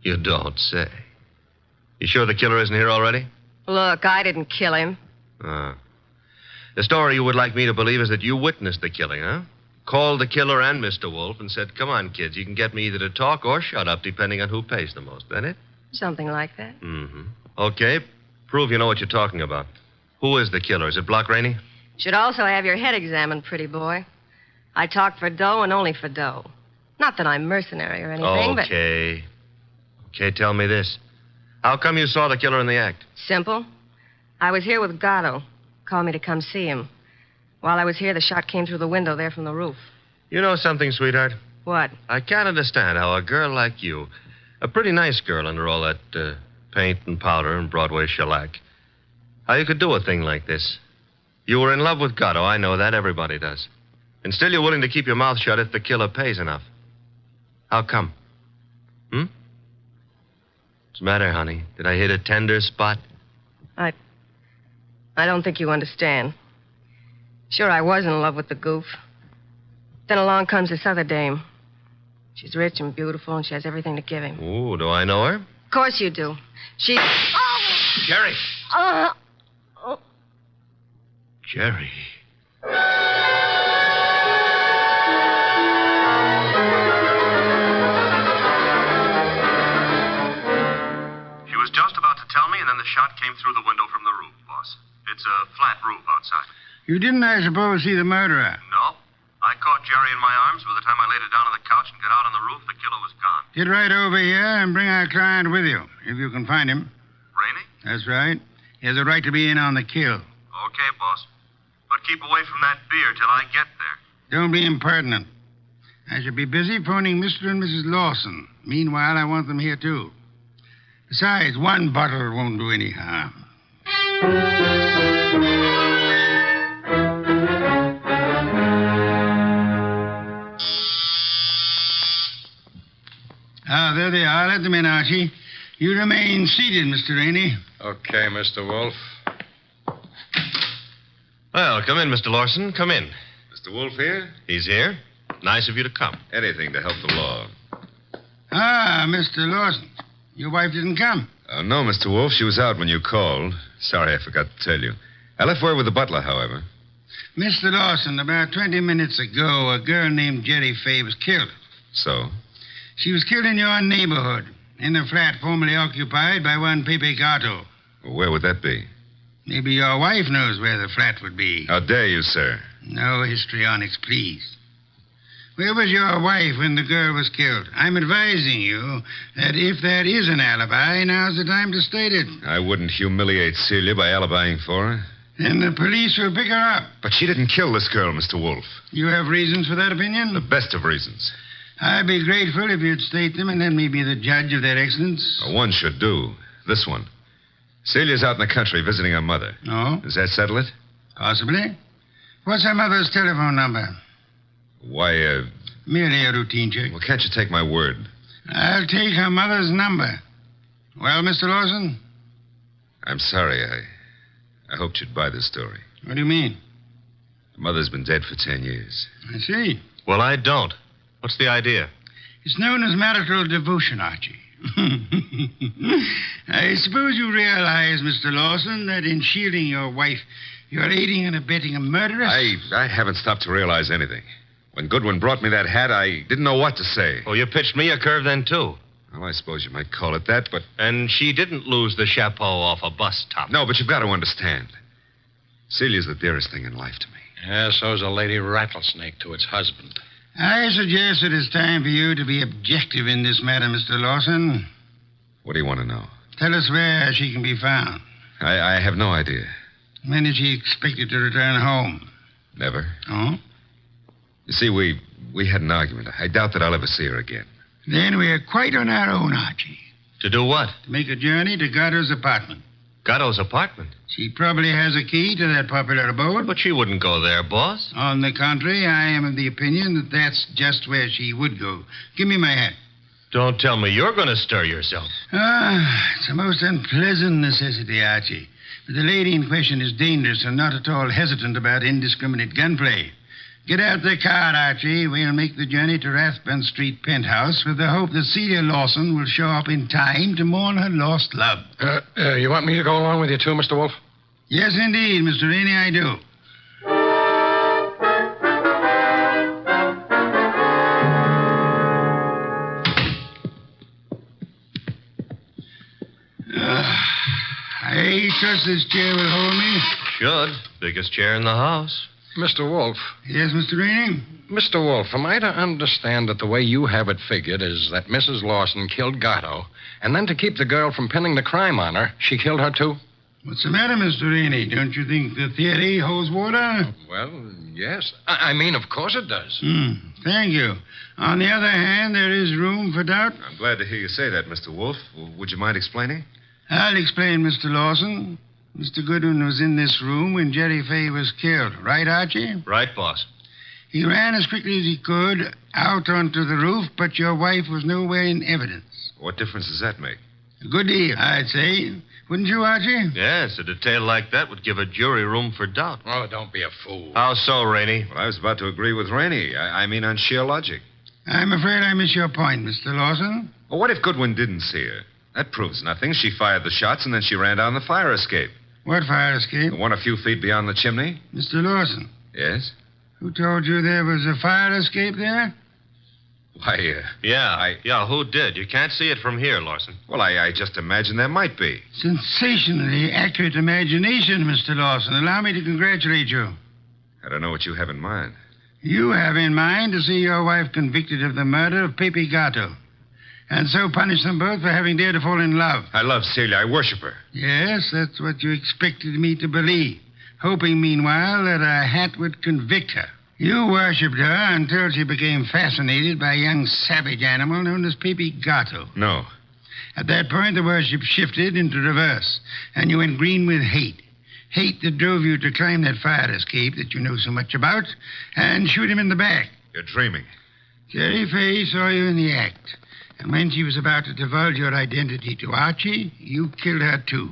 You don't say. You sure the killer isn't here already? Look, I didn't kill him. The story you would like me to believe is that you witnessed the killing, huh? Called the killer and Mr. Wolfe and said, come on, kids, you can get me either to talk or shut up, depending on who pays the most. That it? Something like that. Mm-hmm. Okay, prove you know what you're talking about. Who is the killer? Is it Block Rainey? Should also have your head examined, pretty boy. I talk for dough and only for dough. Not that I'm mercenary or anything, but... Okay, tell me this. How come you saw the killer in the act? Simple. I was here with Gatto. Called me to come see him. While I was here, the shot came through the window there from the roof. You know something, sweetheart? What? I can't understand how a girl like you, a pretty nice girl under all that paint and powder and Broadway shellac, how you could do a thing like this. You were in love with Gatto, I know that. Everybody does. And still you're willing to keep your mouth shut if the killer pays enough. How come? What's the matter, honey? Did I hit a tender spot? I don't think you understand. Sure, I was in love with the goof. Then along comes this other dame. She's rich and beautiful, and she has everything to give him. Ooh, do I know her? Of course you do. She... Oh! Jerry! Oh! Jerry. She was just about to tell me, and then the shot came through the window from the roof, boss. It's a flat roof outside. You didn't, I suppose, see the murderer? No. I caught Jerry in my arms. By the time I laid her down on the couch and got out on the roof, the killer was gone. Get right over here and bring our client with you, if you can find him. Rainey? That's right. He has a right to be in on the kill. Okay, boss. But keep away from that beer till I get there. Don't be impertinent. I shall be busy phoning Mr. and Mrs. Lawson. Meanwhile, I want them here, too. Besides, one bottle won't do any harm. There they are. Let them in, Archie. You remain seated, Mr. Rainey. Okay, Mr. Wolfe. Well, come in, Mr. Lawson. Come in. Mr. Wolfe here? He's here. Nice of you to come. Anything to help the law. Ah, Mr. Lawson. Your wife didn't come. No, Mr. Wolfe. She was out when you called. Sorry, I forgot to tell you. I left word with the butler, however. Mr. Lawson, about 20 minutes ago, a girl named Jerry Fay was killed. So? She was killed in your neighborhood, in a flat formerly occupied by one Pepe Gatto. Well, where would that be? Maybe your wife knows where the flat would be. How dare you, sir? No histrionics, please. Where was your wife when the girl was killed? I'm advising you that if there is an alibi, now's the time to state it. I wouldn't humiliate Celia by alibying for her. Then the police will pick her up. But she didn't kill this girl, Mr. Wolfe. You have reasons for that opinion? The best of reasons. I'd be grateful if you'd state them and let me be the judge of their excellence. One should do. This one. Celia's out in the country visiting her mother. Oh? Does that settle it? Possibly. What's her mother's telephone number? Why, Merely a routine check. Well, can't you take my word? I'll take her mother's number. Well, Mr. Lawson? I'm sorry. I hoped you'd buy this story. What do you mean? The mother's been dead for 10 years. I see. Well, I don't. What's the idea? It's known as marital devotion, Archie. I suppose you realize, Mr. Lawson, that in shielding your wife, you're aiding and abetting a murderess? I haven't stopped to realize anything. When Goodwin brought me that hat, I didn't know what to say. Oh, you pitched me a curve then, too. Well, I suppose you might call it that, but... And she didn't lose the chapeau off a bus top. No, but you've got to understand. Celia's the dearest thing in life to me. Yeah, so's a lady rattlesnake to its husband. I suggest it is time for you to be objective in this matter, Mr. Lawson. What do you want to know? Tell us where she can be found. I have no idea. When is she expected to return home? Never. Oh? You see, we had an argument. I doubt that I'll ever see her again. Then we're quite on our own, Archie. To do what? To make a journey to Gatto's apartment. Gatto's apartment? She probably has a key to that popular abode. But she wouldn't go there, boss. On the contrary, I am of the opinion that that's just where she would go. Give me my hat. Don't tell me you're going to stir yourself. It's a most unpleasant necessity, Archie. But the lady in question is dangerous and not at all hesitant about indiscriminate gunplay. Get out the car, Archie. We'll make the journey to Rathbun Street penthouse with the hope that Celia Lawson will show up in time to mourn her lost love. You want me to go along with you, too, Mr. Wolfe? Yes, indeed, Mr. Rainey, I do. I trust this chair will hold me. Should. Biggest chair in the house. Mr. Wolfe. Yes, Mr. Rainey? Mr. Wolfe, am I to understand that the way you have it figured is that Mrs. Lawson killed Gatto, and then to keep the girl from pinning the crime on her, she killed her, too? What's the matter, Mr. Rainey? Don't you think the theory holds water? Well, yes. I mean, of course it does. Thank you. On the other hand, there is room for doubt. I'm glad to hear you say that, Mr. Wolfe. Would you mind explaining? I'll explain, Mr. Lawson. Mr. Goodwin was in this room when Jerry Fay was killed. Right, Archie? Right, boss. He ran as quickly as he could out onto the roof, but your wife was nowhere in evidence. What difference does that make? A good deal, I'd say. Wouldn't you, Archie? Yes, a detail like that would give a jury room for doubt. Oh, don't be a fool. How so, Rainey? Well, I was about to agree with Rainey. I mean on sheer logic. I'm afraid I miss your point, Mr. Lawson. Well, what if Goodwin didn't see her? That proves nothing. She fired the shots, and then she ran down the fire escape. What fire escape? The one a few feet beyond the chimney. Mr. Lawson. Yes? Who told you there was a fire escape there? Why, Yeah, who did? You can't see it from here, Lawson. Well, I just imagined there might be. Sensationally accurate imagination, Mr. Lawson. Allow me to congratulate you. I don't know what you have in mind. You have in mind to see your wife convicted of the murder of Pepe Gato, and so punish them both for having dared to fall in love. I love Celia. I worship her. Yes, that's what you expected me to believe, hoping, meanwhile, that a hat would convict her. You worshipped her until she became fascinated by a young savage animal known as Pepe Gato. No. At that point, the worship shifted into reverse, and you went green with hate. Hate that drove you to climb that fire escape that you know so much about and shoot him in the back. You're dreaming. Jerry Fay saw you in the act, and when she was about to divulge your identity to Archie, you killed her too,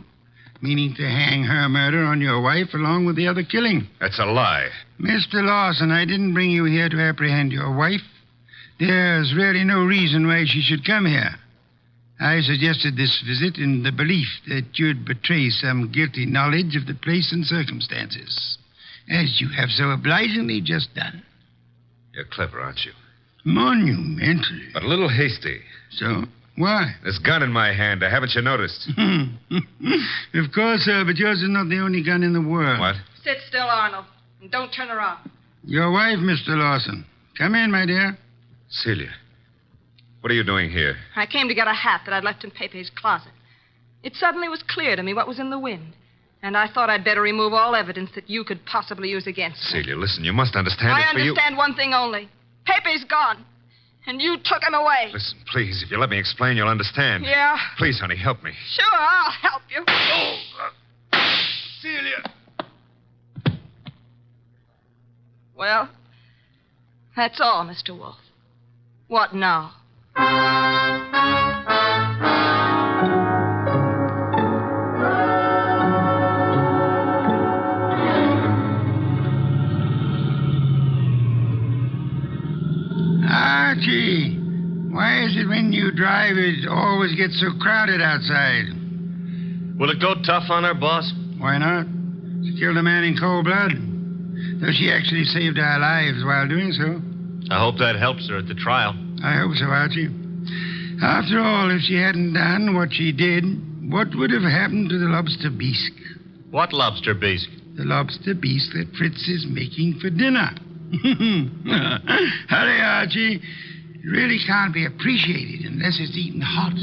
meaning to hang her murder on your wife along with the other killing. That's a lie. Mr. Lawson, I didn't bring you here to apprehend your wife. There's really no reason why she should come here. I suggested this visit in the belief that you'd betray some guilty knowledge of the place and circumstances, as you have so obligingly just done. You're clever, aren't you? Monumentally. But a little hasty. So? Why? This gun in my hand. Haven't you noticed? Of course, sir, but yours is not the only gun in the world. What? Sit still, Arnold, and don't turn around. Your wife, Mr. Lawson. Come in, my dear. Celia, what are you doing here? I came to get a hat that I'd left in Pepe's closet. It suddenly was clear to me what was in the wind, and I thought I'd better remove all evidence that you could possibly use against me. Celia, listen, you must understand I it for you. understand one thing only. Pepe's gone, and you took him away. Listen, please, if you let me explain, you'll understand. Yeah? Please, honey, help me. Sure, I'll help you. Celia! Well, that's all, Mr. Wolfe. What now? Archie, why is it when you drive it always gets so crowded outside? Will it go tough on her, boss? Why not? She killed a man in cold blood, though she actually saved our lives while doing so. I hope that helps her at the trial. I hope so, Archie. After all, if she hadn't done what she did, what would have happened to the lobster bisque? What lobster bisque? The lobster bisque that Fritz is making for dinner. Hurry, Archie. It really can't be appreciated unless it's eaten hot.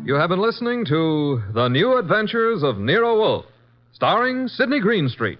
You have been listening to The New Adventures of Nero Wolfe, starring Sidney Greenstreet.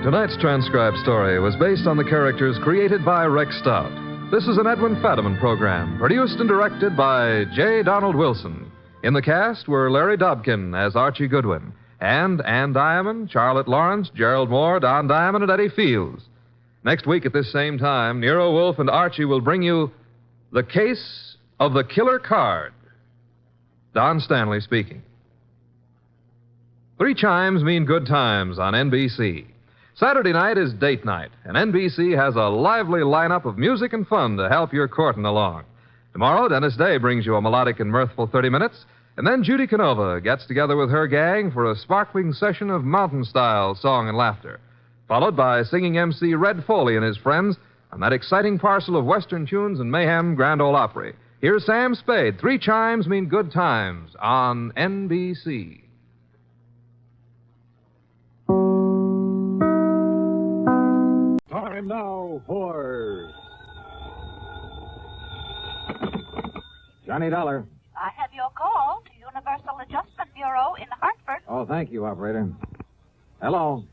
Tonight's transcribed story was based on the characters created by Rex Stout. This is an Edwin Fadiman program, produced and directed by J. Donald Wilson. In the cast were Larry Dobkin as Archie Goodwin, and Ann Diamond, Charlotte Lawrence, Gerald Moore, Don Diamond, and Eddie Fields. Next week at this same time, Nero Wolfe and Archie will bring you The Case of the Killer Card. Don Stanley speaking. 3 chimes mean good times on NBC. Saturday night is date night, and NBC has a lively lineup of music and fun to help your courting along. Tomorrow, Dennis Day brings you a melodic and mirthful 30 minutes, And then Judy Canova gets together with her gang for a sparkling session of mountain-style song and laughter, followed by singing MC Red Foley and his friends on that exciting parcel of Western tunes and mayhem Grand Ole Opry. Here's Sam Spade. 3 chimes mean good times on NBC. Time now for Johnny Dollar. I have your call to Universal Adjustment Bureau in Hartford. Oh, thank you, operator. Hello.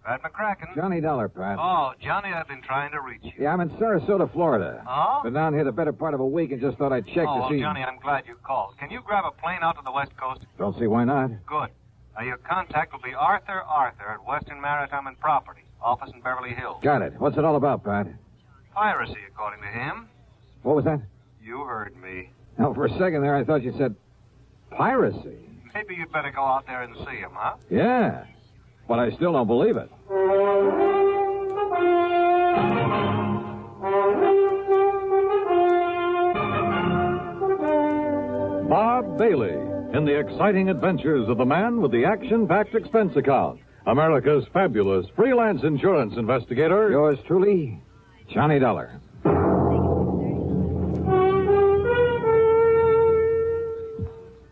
Pat McCracken. Johnny Dollar, Pat. Oh, Johnny, I've been trying to reach you. Yeah, I'm in Sarasota, Florida. Oh? Been down here the better part of a week and just thought I'd check to well, see... Johnny, I'm glad you called. Can you grab a plane out to the West Coast? Don't see why not. Good. Now, your contact will be Arthur at Western Maritime and Property, office in Beverly Hills. Got it. What's it all about, Pat? Piracy, according to him. What was that? You heard me. Oh, for a second there, I thought you said piracy. Maybe you'd better go out there and see him, huh? Yeah, but I still don't believe it. Bob Bailey in the exciting adventures of the man with the action-packed expense account, America's fabulous freelance insurance investigator. Yours truly, Johnny Dollar.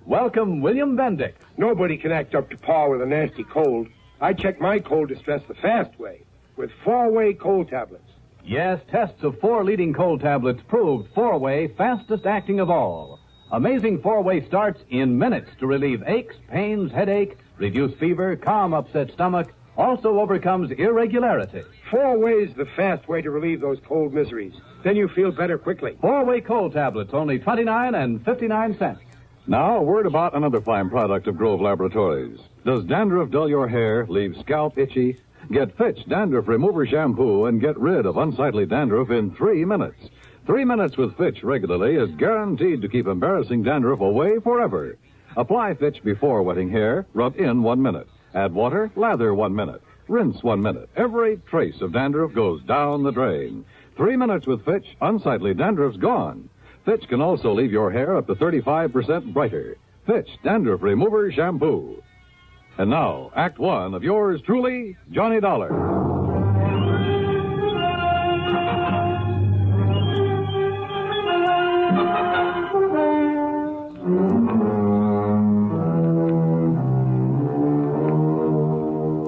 Welcome, William Bendick. Nobody can act up to par with a nasty cold. I check my cold distress the fast way, with 4-way cold tablets. Yes, tests of 4 leading cold tablets proved 4-way fastest acting of all. Amazing 4-way starts in minutes to relieve aches, pains, headache, reduce fever, calm upset stomach, also overcomes irregularity. 4-way's the fast way to relieve those cold miseries. Then you feel better quickly. 4-way cold tablets, only 29 and 59 cents. Now, a word about another fine product of Grove Laboratories. Does dandruff dull your hair, leave scalp itchy? Get Fitch Dandruff Remover Shampoo and get rid of unsightly dandruff in 3 minutes. 3 minutes with Fitch regularly is guaranteed to keep embarrassing dandruff away forever. Apply Fitch before wetting hair, rub in 1 minute. Add water, lather 1 minute. Rinse 1 minute. Every trace of dandruff goes down the drain. 3 minutes with Fitch, unsightly dandruff's gone. Fitch can also leave your hair up to 35% brighter. Fitch Dandruff Remover Shampoo. And now, Act 1 of yours truly, Johnny Dollar.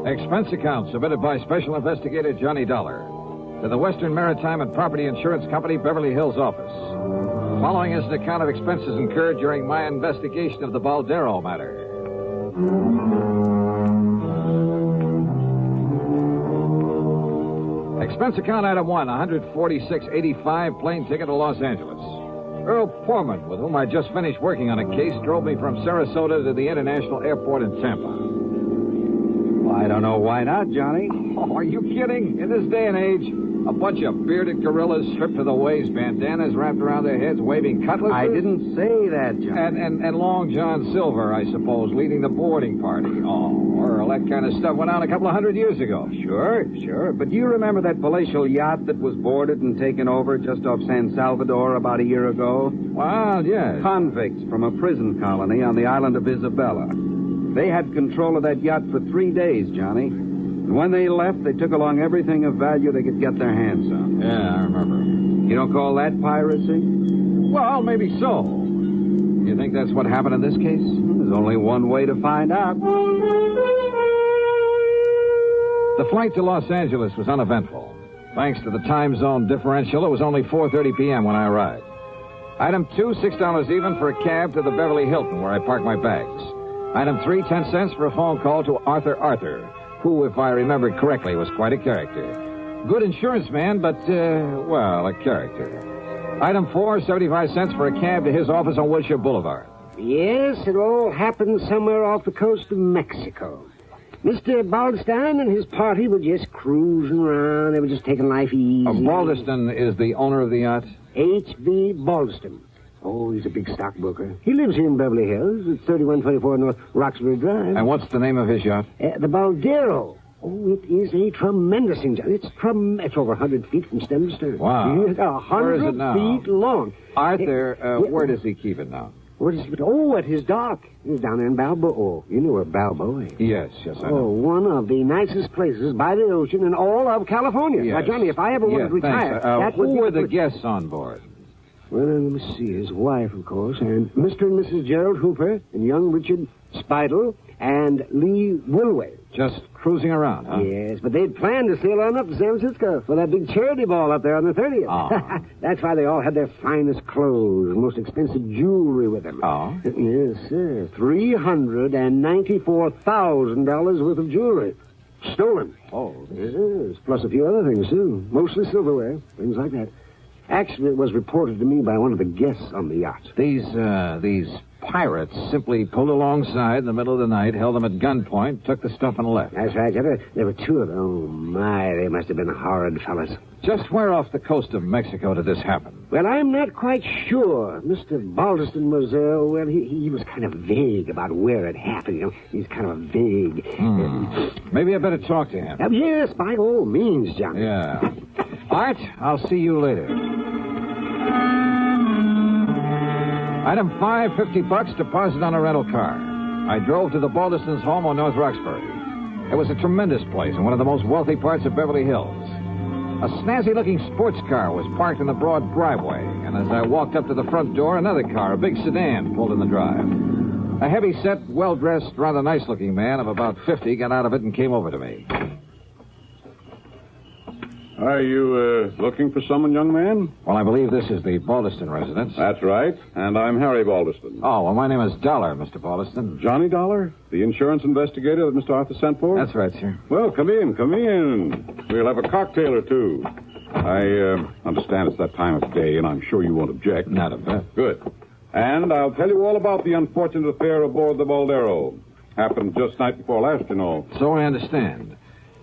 Expense account submitted by Special Investigator Johnny Dollar to the Western Maritime and Property Insurance Company, Beverly Hills office. Following is an account of expenses incurred during my investigation of the Baldero Matter. Expense account item 1, $146.85 plane ticket to Los Angeles. Earl Poorman, with whom I just finished working on a case, drove me from Sarasota to the International Airport in Tampa. Well, I don't know why not, Johnny. Oh, are you kidding? In this day and age, a bunch of bearded gorillas stripped to the waist, bandanas wrapped around their heads, waving cutlasses. I didn't say that, Johnny. And Long John Silver, I suppose, leading the boarding party. Oh, Earl, that kind of stuff went on a couple of 100 years ago. Sure. But do you remember that palatial yacht that was boarded and taken over just off San Salvador about a year ago? Well, yes. Convicts from a prison colony on the island of Isabella. They had control of that yacht for 3 days, Johnny. And when they left, they took along everything of value they could get their hands on. Yeah, I remember. You don't call that piracy? Well, maybe so. You think that's what happened in this case? There's only one way to find out. The flight to Los Angeles was uneventful. Thanks to the time zone differential, it was only 4:30 p.m. when I arrived. Item 2, $6 even for a cab to the Beverly Hilton, where I parked my bags. Item 3, 10 cents for a phone call to Arthur, who, if I remembered correctly, was quite a character. Good insurance man, but, a character. Item 4, 75 cents for a cab to his office on Wilshire Boulevard. Yes, it all happened somewhere off the coast of Mexico. Mr. Baldstein and his party were just cruising around. They were just taking life easy. Baldeston is the owner of the yacht? H.B. Baldeston. Oh, he's a big stockbroker. He lives here in Beverly Hills at 3124 North Roxbury Drive. And what's the name of his yacht? The Baldero. Oh, it is a tremendous thing. It's over 100 feet from stem to stern. Wow. It's 100 Where is it now? feet long. Arthur, where does he keep it now? What is it? Oh, at his dock. He's down there in Balboa. Oh, you know where Balboa is. Yes, I know. Oh, one of the nicest places by the ocean in all of California. Yes. Now, Johnny, if I ever wanted to retire, that would who be were the guests on board? Well, let me see. His wife, of course, and Mr. and Mrs. Gerald Hooper, and young Richard Speidel, and Lee Wilway. Just cruising around, huh? Yes, but they'd planned to sail on up to San Francisco for that big charity ball up there on the 30th. Oh. That's why they all had their finest clothes and most expensive jewelry with them. Oh? Yes, sir. $394,000 worth of jewelry. Stolen. Oh. Yes, plus a few other things, too. Mostly silverware, things like that. Actually, it was reported to me by one of the guests on the yacht. These pirates simply pulled alongside in the middle of the night, held them at gunpoint, took the stuff and left. That's right. There were two of them. Oh, my, they must have been horrid fellas. Just where off the coast of Mexico did this happen? Well, I'm not quite sure. Mr. Baldeston was, he was kind of vague about where it happened. You know, he's kind of vague. Maybe I better talk to him. Yes, by all means, Johnny. Yeah. All right, I'll see you later. Item 5, $50 deposit on a rental car. I drove to the Baldeston's home on North Roxbury. It was a tremendous place in one of the most wealthy parts of Beverly Hills. A snazzy-looking sports car was parked in the broad driveway, and as I walked up to the front door, another car, a big sedan, pulled in the drive. A heavy-set, well-dressed, rather nice-looking man of about 50 got out of it and came over to me. Are you looking for someone, young man? Well, I believe this is the Baldeston residence. That's right. And I'm Harry Baldeston. Oh, well, my name is Dollar, Mr. Baldeston. Johnny Dollar? The insurance investigator that Mr. Arthur sent for? That's right, sir. Well, come in. We'll have a cocktail or two. I understand it's that time of day, and I'm sure you won't object. Not a bit. Good. And I'll tell you all about the unfortunate affair aboard the Baldero. Happened just night before last, you know. So I understand.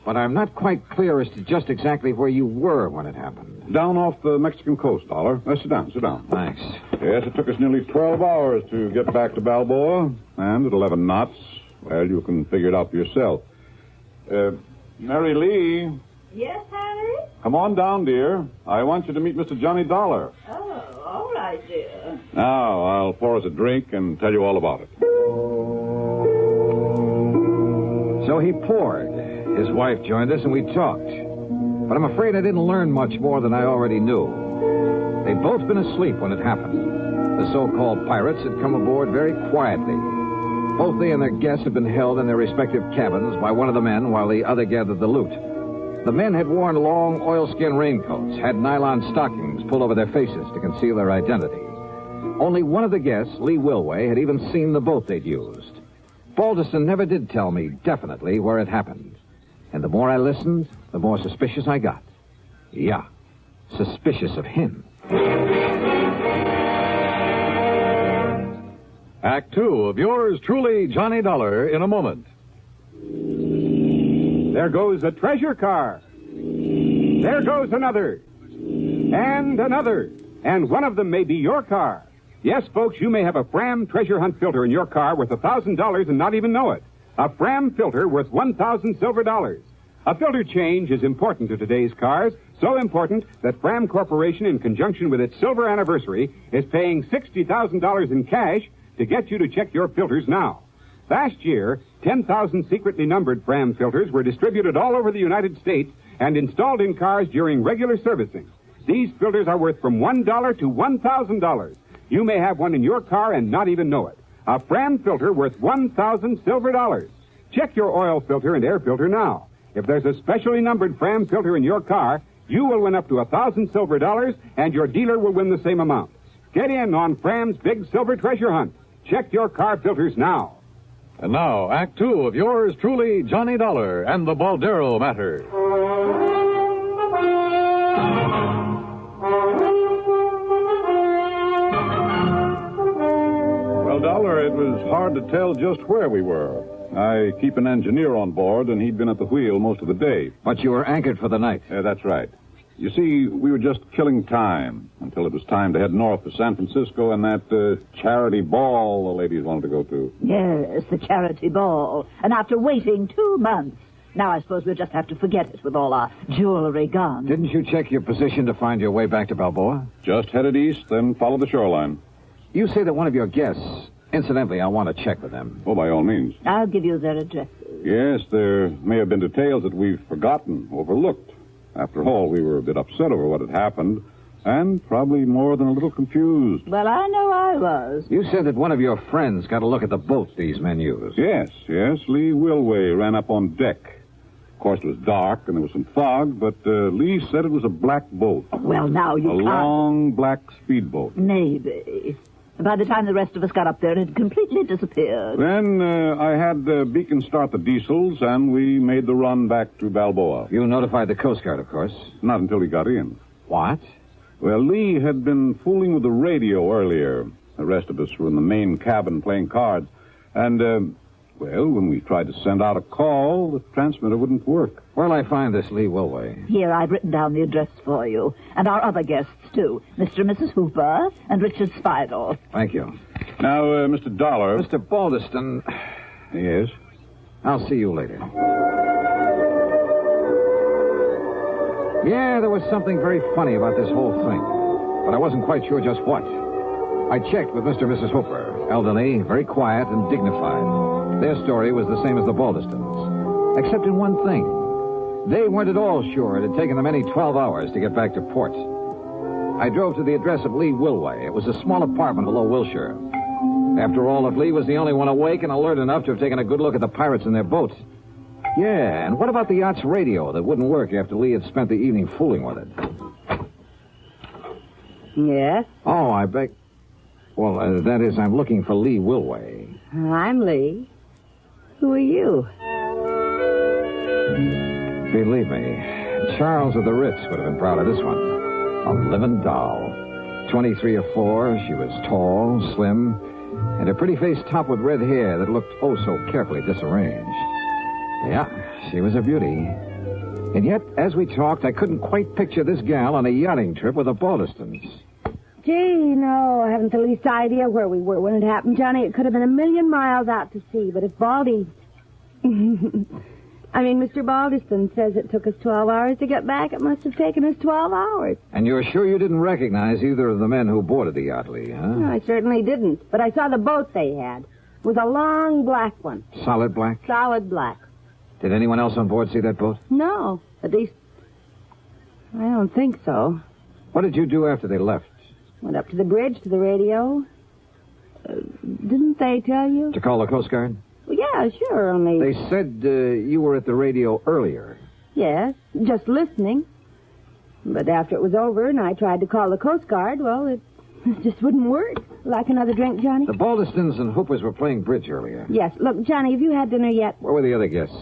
But I'm not quite clear as to just exactly where you were when it happened. Down off the Mexican coast, Dollar. Sit down. Thanks. Yes, it took us nearly 12 hours to get back to Balboa. And at 11 knots, well, you can figure it out for yourself. Mary Lee. Yes, Harry? Come on down, dear. I want you to meet Mr. Johnny Dollar. Oh, all right, dear. Now, I'll pour us a drink and tell you all about it. So he poured. His wife joined us, and we talked. But I'm afraid I didn't learn much more than I already knew. They'd both been asleep when it happened. The so-called pirates had come aboard very quietly. Both they and their guests had been held in their respective cabins by one of the men while the other gathered the loot. The men had worn long oilskin raincoats, had nylon stockings pulled over their faces to conceal their identity. Only one of the guests, Lee Wilway, had even seen the boat they'd used. Baldeston never did tell me definitely where it happened. And the more I listened, the more suspicious I got. Yeah, suspicious of him. Act 2 of yours truly, Johnny Dollar, in a moment. There goes a treasure car. There goes another. And another. And one of them may be your car. Yes, folks, you may have a Fram treasure hunt filter in your car worth $1,000 and not even know it. A Fram filter worth 1,000 silver dollars. A filter change is important to today's cars, so important that Fram Corporation, in conjunction with its silver anniversary, is paying $60,000 in cash to get you to check your filters now. Last year, 10,000 secretly numbered Fram filters were distributed all over the United States and installed in cars during regular servicing. These filters are worth from $1 to $1,000. You may have one in your car and not even know it. A Fram filter worth 1,000 silver dollars. Check your oil filter and air filter now. If there's a specially numbered Fram filter in your car, you will win up to 1,000 silver dollars, and your dealer will win the same amount. Get in on Fram's big silver treasure hunt. Check your car filters now. And now, Act 2 of yours truly, Johnny Dollar and the Baldero Matter. Well, Dollar, it was hard to tell just where we were. I keep an engineer on board, and he'd been at the wheel most of the day. But you were anchored for the night. That's right. You see, we were just killing time until it was time to head north to San Francisco and that charity ball the ladies wanted to go to. Yes, the charity ball. And after waiting 2 months, now I suppose we'll just have to forget it with all our jewelry gone. Didn't you check your position to find your way back to Balboa? Just headed east, then followed the shoreline. You say that one of your guests... Incidentally, I want to check with them. Oh, by all means. I'll give you their addresses. Yes, there may have been details that we've forgotten, overlooked. After all, we were a bit upset over what had happened, and probably more than a little confused. Well, I know I was. You said that one of your friends got a look at the boat these men used. Yes. Lee Wilway ran up on deck. Of course, it was dark and there was some fog, but Lee said it was a black boat. Well, now you A can't... long black speedboat. Maybe. By the time the rest of us got up there, it had completely disappeared. Then I had Beacon start the diesels, and we made the run back to Balboa. You notified the Coast Guard, of course. Not until he got in. What? Well, Lee had been fooling with the radio earlier. The rest of us were in the main cabin playing cards. And, when we tried to send out a call, the transmitter wouldn't work. Where'll I find this Lee Wilway? Here, I've written down the address for you. And our other guests, too. Mr. and Mrs. Hooper and Richard Spidle. Thank you. Now, Mr. Dollar... Mr. Baldeston... Yes? I'll see you later. Yeah, there was something very funny about this whole thing. But I wasn't quite sure just what. I checked with Mr. and Mrs. Hooper. Elderly, very quiet and dignified. Their story was the same as the Baldestons. Except in one thing. They weren't at all sure it had taken them any 12 hours to get back to port. I drove to the address of Lee Wilway. It was a small apartment below Wilshire. After all, if Lee was the only one awake and alert enough to have taken a good look at the pirates in their boat. Yeah, and what about the yacht's radio that wouldn't work after Lee had spent the evening fooling with it? Yes? Oh, I beg... Well, that is, I'm looking for Lee Wilway. I'm Lee. Who are you? Believe me, Charles of the Ritz would have been proud of this one. A living doll. 23 or 4, she was tall, slim, and her pretty face topped with red hair that looked oh so carefully disarranged. Yeah, she was a beauty. And yet, as we talked, I couldn't quite picture this gal on a yachting trip with the Baldestons. Gee, no, I haven't the least idea where we were when it happened, Johnny. It could have been a million miles out to sea, but if Baldy... Mr. Baldeston says it took us 12 hours to get back, it must have taken us 12 hours. And you're sure you didn't recognize either of the men who boarded the yacht, Lee, huh? No, I certainly didn't, but I saw the boat they had. It was a long black one. Solid black? Solid black. Did anyone else on board see that boat? No, at least... I don't think so. What did you do after they left? Went up to the bridge to the radio. Didn't they tell you? To call the Coast Guard? Well, yeah, sure, only... They said you were at the radio earlier. Yes, just listening. But after it was over and I tried to call the Coast Guard, well, it just wouldn't work. Like another drink, Johnny? The Baldestons and Hoopers were playing bridge earlier. Yes. Look, Johnny, have you had dinner yet? Where were the other guests?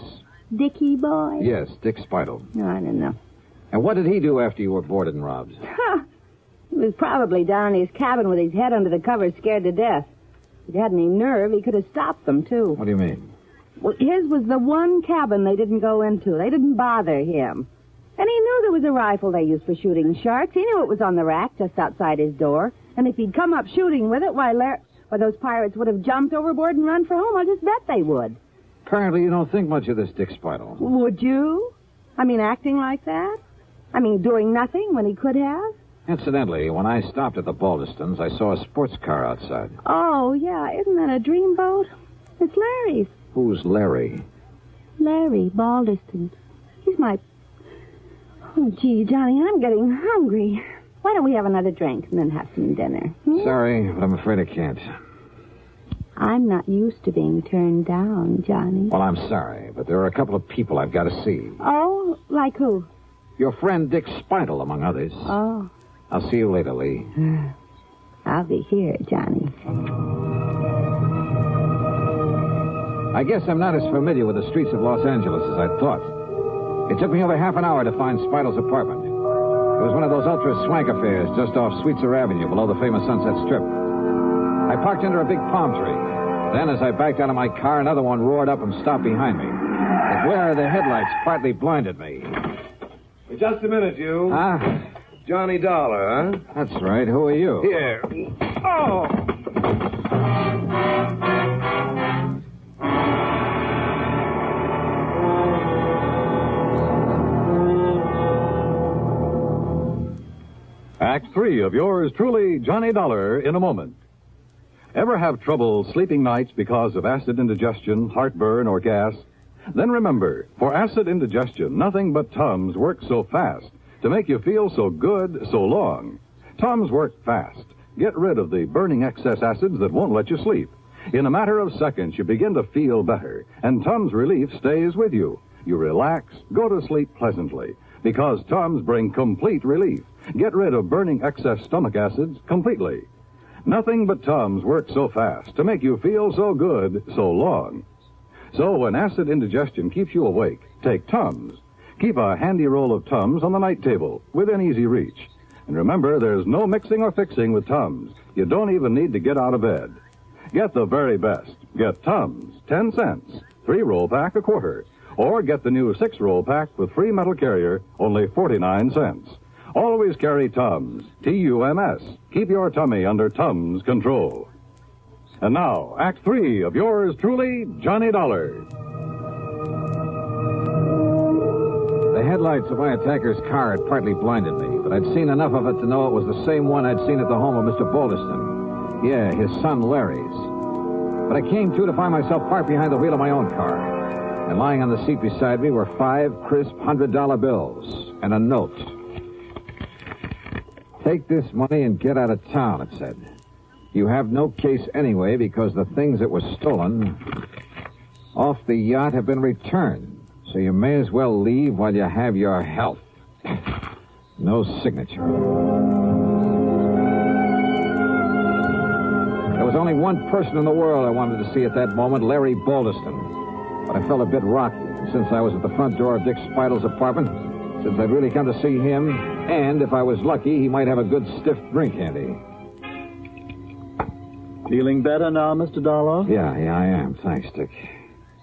Dickie boy? Yes, Dick Spidle. No, I don't know. And what did he do after you were boarded and robbed? He was probably down in his cabin with his head under the covers, scared to death. If he had any nerve, he could have stopped them, too. What do you mean? Well, his was the one cabin they didn't go into. They didn't bother him. And he knew there was a rifle they used for shooting sharks. He knew it was on the rack just outside his door. And if he'd come up shooting with it, why, those pirates would have jumped overboard and run for home. I'll just bet they would. Apparently you don't think much of this Dick Spidle. Would you? Acting like that? Doing nothing when he could have? Incidentally, when I stopped at the Baldestons, I saw a sports car outside. Oh, yeah. Isn't that a dreamboat? It's Larry's. Who's Larry? Larry Baldeston. He's my... Oh, gee, Johnny, I'm getting hungry. Why don't we have another drink and then have some dinner? Sorry, but I'm afraid I can't. I'm not used to being turned down, Johnny. Well, I'm sorry, but there are a couple of people I've got to see. Oh, like who? Your friend Dick Spidle, among others. Oh. I'll see you later, Lee. I'll be here, Johnny. I guess I'm not as familiar with the streets of Los Angeles as I thought. It took me over half an hour to find Spidle's apartment. It was one of those ultra-swank affairs just off Sweetser Avenue below the famous Sunset Strip. I parked under a big palm tree. Then, as I backed out of my car, another one roared up and stopped behind me. The glare of the headlights partly blinded me. Just a minute, you. Huh? Johnny Dollar, huh? That's right. Who are you? Here. Oh! Act 3 of yours truly, Johnny Dollar, in a moment. Ever have trouble sleeping nights because of acid indigestion, heartburn, or gas? Then remember, for acid indigestion, nothing but Tums works so fast to make you feel so good so long. Tums work fast. Get rid of the burning excess acids that won't let you sleep. In a matter of seconds, you begin to feel better, and Tums Relief stays with you. You relax, go to sleep pleasantly, because Tums bring complete relief. Get rid of burning excess stomach acids completely. Nothing but Tums works so fast to make you feel so good so long. So when acid indigestion keeps you awake, take Tums. Keep a handy roll of Tums on the night table within easy reach. And remember, there's no mixing or fixing with Tums. You don't even need to get out of bed. Get the very best. Get Tums, 10 cents, 3-roll pack, a quarter. Or get the new 6-roll pack with free metal carrier, only 49 cents. Always carry Tums, T-U-M-S. Keep your tummy under Tums control. And now, Act 3 of yours truly, Johnny Dollar. The headlights of my attacker's car had partly blinded me, but I'd seen enough of it to know it was the same one I'd seen at the home of Mr. Balderston. Yeah, his son Larry's. But I came to find myself parked behind the wheel of my own car. And lying on the seat beside me were 5 crisp $100 bills and a note. Take this money and get out of town, it said. You have no case anyway because the things that were stolen off the yacht have been returned. So you may as well leave while you have your health. No signature. There was only one person in the world I wanted to see at that moment, Larry Balderston. But I felt a bit rocky since I was at the front door of Dick Spidle's apartment, since I'd really come to see him, and if I was lucky, he might have a good stiff drink handy. Feeling better now, Mr. Dollar? Yeah, I am. Thanks, Dick.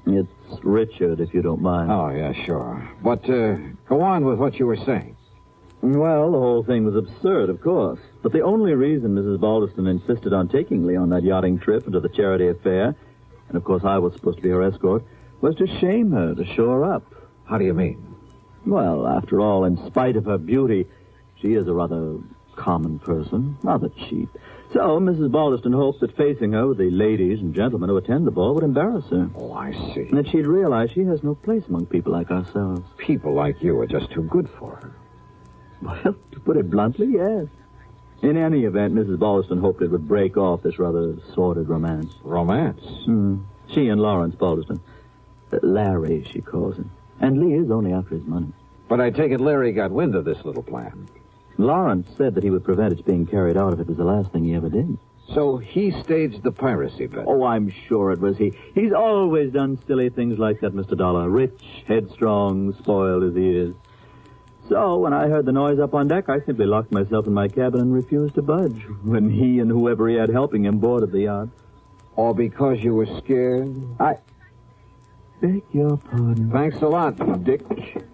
It's Richard, if you don't mind. Oh, yeah, sure. But go on with what you were saying. Well, the whole thing was absurd, of course. But the only reason Mrs. Balderston insisted on taking Lee on that yachting trip and to the charity affair, and of course I was supposed to be her escort, was to shame her, to show her up. How do you mean? Well, after all, in spite of her beauty, she is a rather common person, rather cheap. So Mrs. Balderston hoped that facing her with the ladies and gentlemen who attend the ball would embarrass her. Oh, I see. And that she'd realize she has no place among people like ourselves. People like you are just too good for her. Well, to put it bluntly, yes. In any event, Mrs. Balderston hoped it would break off this rather sordid romance. Romance? She and Lawrence Balderston. Larry, she calls him. And Lee is only after his money. But I take it Larry got wind of this little plan. Lawrence said that he would prevent its being carried out if it was the last thing he ever did. So he staged the piracy bet? Oh, I'm sure it was he. He's always done silly things like that, Mr. Dollar. Rich, headstrong, spoiled as he is. So, when I heard the noise up on deck, I simply locked myself in my cabin and refused to budge when he and whoever he had helping him boarded the yacht. Or because you were scared? I beg your pardon. Thanks a lot, Dick.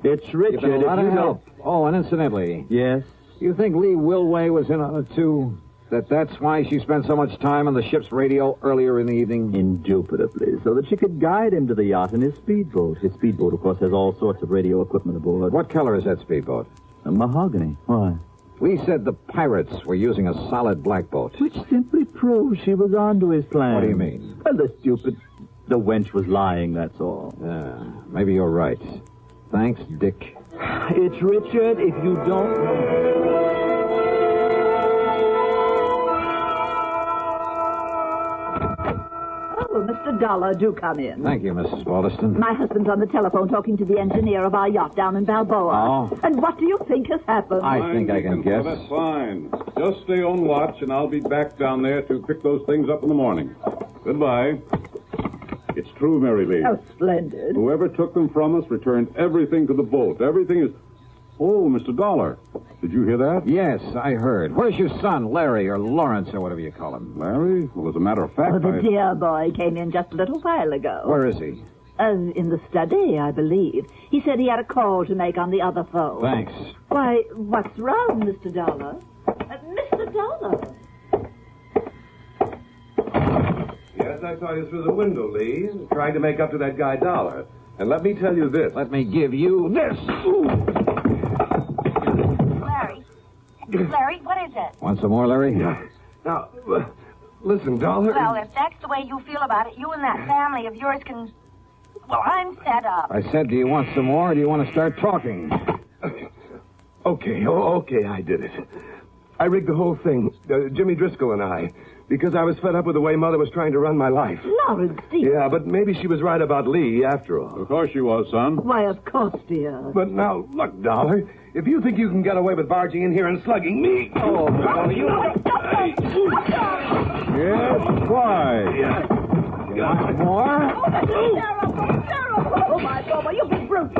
It's Richard. You've been a lot of help. Oh, and incidentally... Yes? You think Lee Wilway was in on it, too? That's why she spent so much time on the ship's radio earlier in the evening? Indubitably, so that she could guide him to the yacht in his speedboat. His speedboat, of course, has all sorts of radio equipment aboard. What color is that speedboat? A mahogany. Why? Lee said the pirates were using a solid black boat. Which simply proves she was onto his plan. What do you mean? Well, the wench was lying, that's all. Maybe you're right. Thanks, Dick. It's Richard, if you don't know. Oh, Mr. Dollar, do come in. Thank you, Mrs. Balderston. My husband's on the telephone talking to the engineer of our yacht down in Balboa. Oh. And what do you think has happened? I think I can guess. That's fine. Just stay on watch, and I'll be back down there to pick those things up in the morning. Goodbye. It's true, Mary Lee. Oh, splendid. Whoever took them from us returned everything to the boat. Everything is... Oh, Mr. Dollar. Did you hear that? Yes, I heard. Where's your son, Larry, or Lawrence, or whatever you call him? Larry? Well, as a matter of fact, the dear boy came in just a little while ago. Where is he? In the study, I believe. He said he had a call to make on the other phone. Thanks. Why, what's wrong, Mr. Dollar? Mr. Dollar? Yes, I saw you through the window, Lee, trying to make up to that guy Dollar. And let me tell you this. Let me give you this. Larry, what is it? Want some more, Larry? Now, Listen, Dollar. Well, if that's the way you feel about it, you and that family of yours can... Well, I'm fed up. I said, do you want some more, or do you want to start talking? Okay, I did it. I rigged the whole thing, Jimmy Driscoll and I, because I was fed up with the way Mother was trying to run my life. Lawrence, dear. Yeah, but maybe she was right about Lee, after all. Of course she was, son. Why, of course, dear. But now, look, Dollar, if you think you can get away with barging in here and slugging me... Oh, no, you... Yes, why? You want more? Oh, my God, you big brute.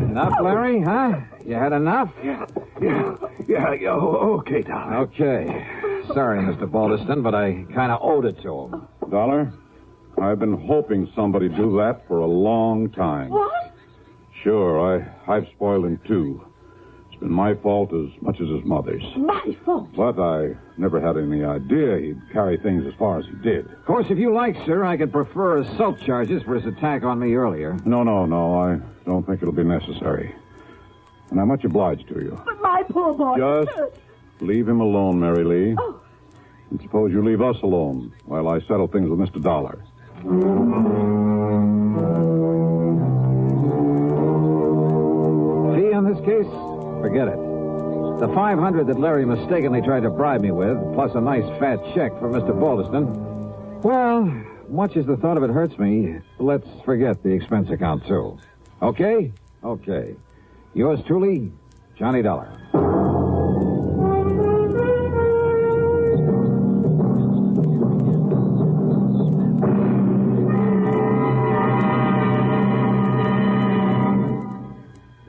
Enough, Larry, huh? You had enough? Yeah, okay, Dollar. Okay. Sorry, Mr. Balderston, but I kind of owed it to him. Dollar, I've been hoping somebody'd do that for a long time. What? Sure, I've spoiled him, too. It's been my fault as much as his mother's. My fault? But I never had any idea he'd carry things as far as he did. Of course, if you like, sir, I could prefer assault charges for his attack on me earlier. No, I don't think it'll be necessary. And I'm much obliged to you. But my poor boy... Just leave him alone, Mary Lee. Oh. And suppose you leave us alone while I settle things with Mr. Dollar. Fee on this case? Forget it. The $500 that Larry mistakenly tried to bribe me with, plus a nice fat check for Mr. Balderston. Well, much as the thought of it hurts me, let's forget the expense account, too. Okay? Okay. Yours truly, Johnny Dollar.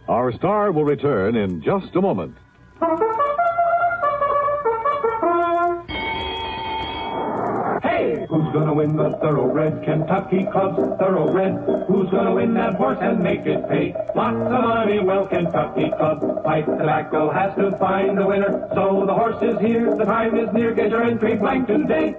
Our star will return in just a moment. Hey, who's gonna win the Thoroughbred Kentucky Club's Thoroughbred? Who's gonna win that horse and make it pay lots of money? Well, Kentucky Club Pipe Tobacco has to find the winner. So the horse is here, the time is near. Get your entry blank today.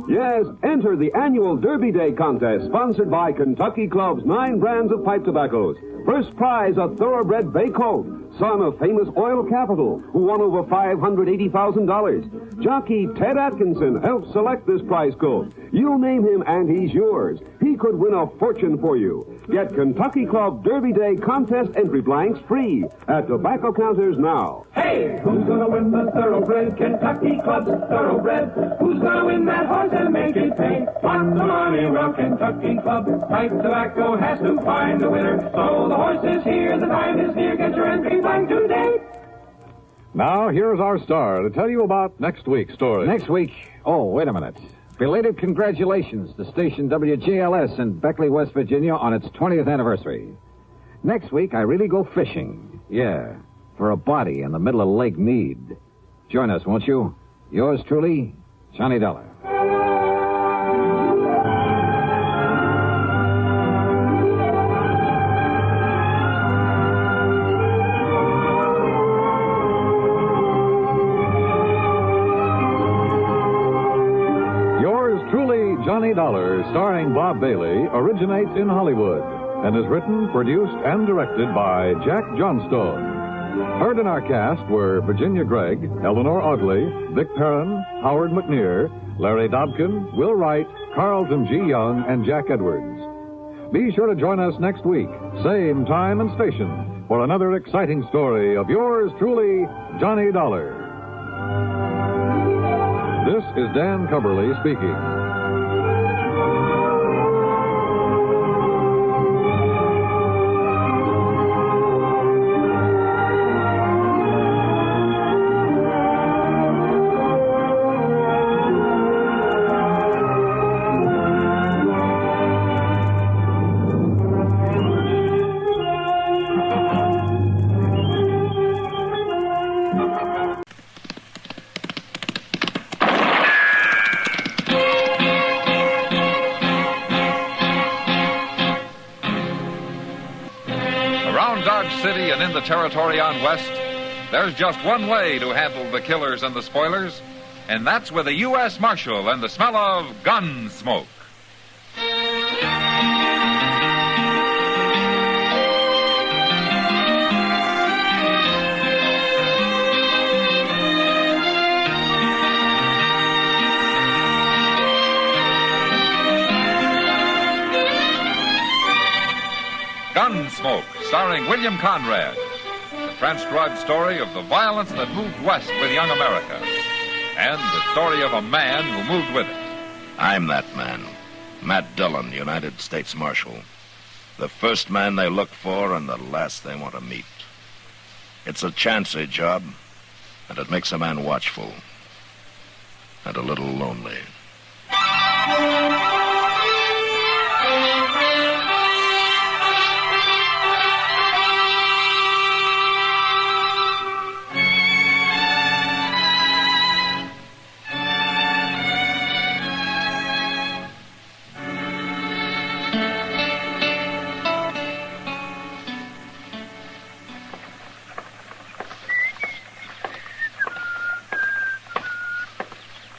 Yes, enter the annual Derby Day contest sponsored by Kentucky Club's 9 brands of pipe tobaccos. First prize, a thoroughbred bay colt, son of famous oil capital, who won over $580,000. Jockey Ted Atkinson helped select this prize colt. You name him and he's yours. He could win a fortune for you. Get Kentucky Club Derby Day contest entry blanks free at tobacco counters now. Hey, who's gonna win the Thoroughbred Kentucky Club's Thoroughbred? Who's gonna win that horse and make it pay lots of money? Well, Kentucky Club Pipe Tobacco has to find the winner. So the horse is here, the time is near. Get your entry blank today. Now, here's our star to tell you about next week's story. Next week? Oh, wait a minute. Belated congratulations to station WJLS in Beckley, West Virginia on its 20th anniversary. Next week, I really go fishing. Yeah, for a body in the middle of Lake Mead. Join us, won't you? Yours truly, Johnny Dollar. Johnny Dollar, starring Bob Bailey, originates in Hollywood and is written, produced, and directed by Jack Johnstone. Heard in our cast were Virginia Gregg, Eleanor Audley, Vic Perrin, Howard McNear, Larry Dobkin, Will Wright, Carlton G. Young, and Jack Edwards. Be sure to join us next week, same time and station, for another exciting story of yours truly, Johnny Dollar. This is Dan Cubberly speaking. City and in the territory on West, there's just one way to handle the killers and the spoilers, and that's with a U.S. Marshal and the smell of Gunsmoke. starring William Conrad. The transcribed story of the violence that moved west with young America. And the story of a man who moved with it. I'm that man. Matt Dillon, United States Marshal. The first man they look for and the last they want to meet. It's a chancy job, and it makes a man watchful. And a little lonely.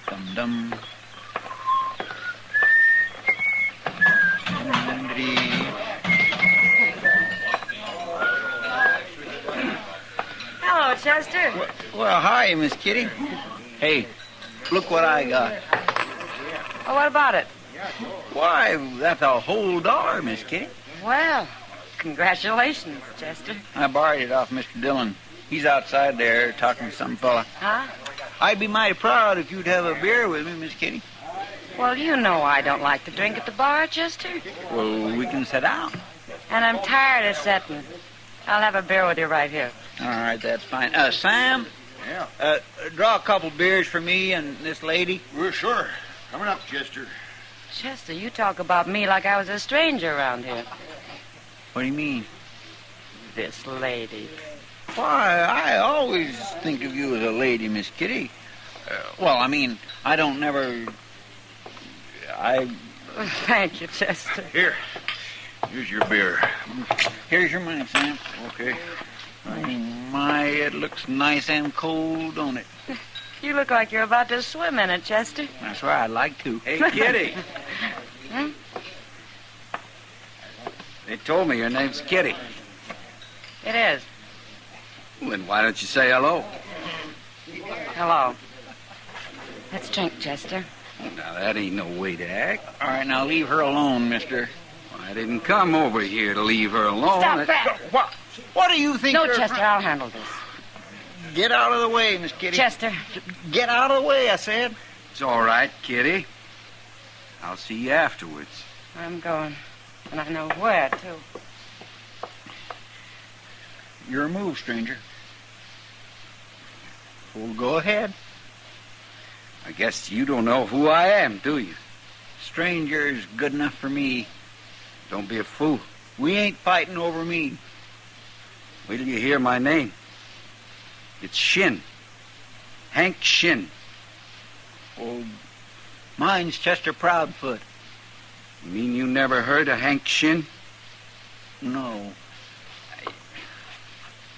Dum-dum. Hello, Chester. Well, hi, Miss Kitty. Hey, look what I got. Oh, what about it? Why, that's a whole $1, Miss Kitty. Well, congratulations, Chester. I borrowed it off Mr. Dillon. He's outside there talking to some fella. Huh? I'd be mighty proud if you'd have a beer with me, Miss Kitty. Well, you know I don't like to drink at the bar, Chester. Well, we can sit down. And I'm tired of sitting. I'll have a beer with you right here. All right, that's fine. Sam? Yeah? Draw a couple beers for me and this lady. Well, sure. Coming up, Chester. Chester, you talk about me like I was a stranger around here. What do you mean? This lady. Why, I always think of you as a lady, Miss Kitty. Well, I mean, I don't never... Thank you, Chester. Here. Here's your beer. Here's your money, Sam. Okay. Oh, my, it looks nice and cold, don't it? You look like you're about to swim in it, Chester. That's right, I'd like to. Hey, Kitty. Hmm? They told me your name's Kitty. It is. Well, then why don't you say hello? Hello. Let's drink, Chester. Now, that ain't no way to act. All right, now leave her alone, mister. Well, I didn't come over here to leave her alone. Stop that. What do you think? No, Chester, I'll handle this. Get out of the way, Miss Kitty. Chester. Get out of the way, I said. It's all right, Kitty. I'll see you afterwards. I'm going. And I know where, too. Your move, stranger. Well, go ahead. I guess you don't know who I am, do you? Stranger is good enough for me. Don't be a fool. We ain't fighting over me. Wait till you hear my name. It's Shin. Hank Shin. Oh, mine's Chester Proudfoot. You mean you never heard of Hank Shin? No.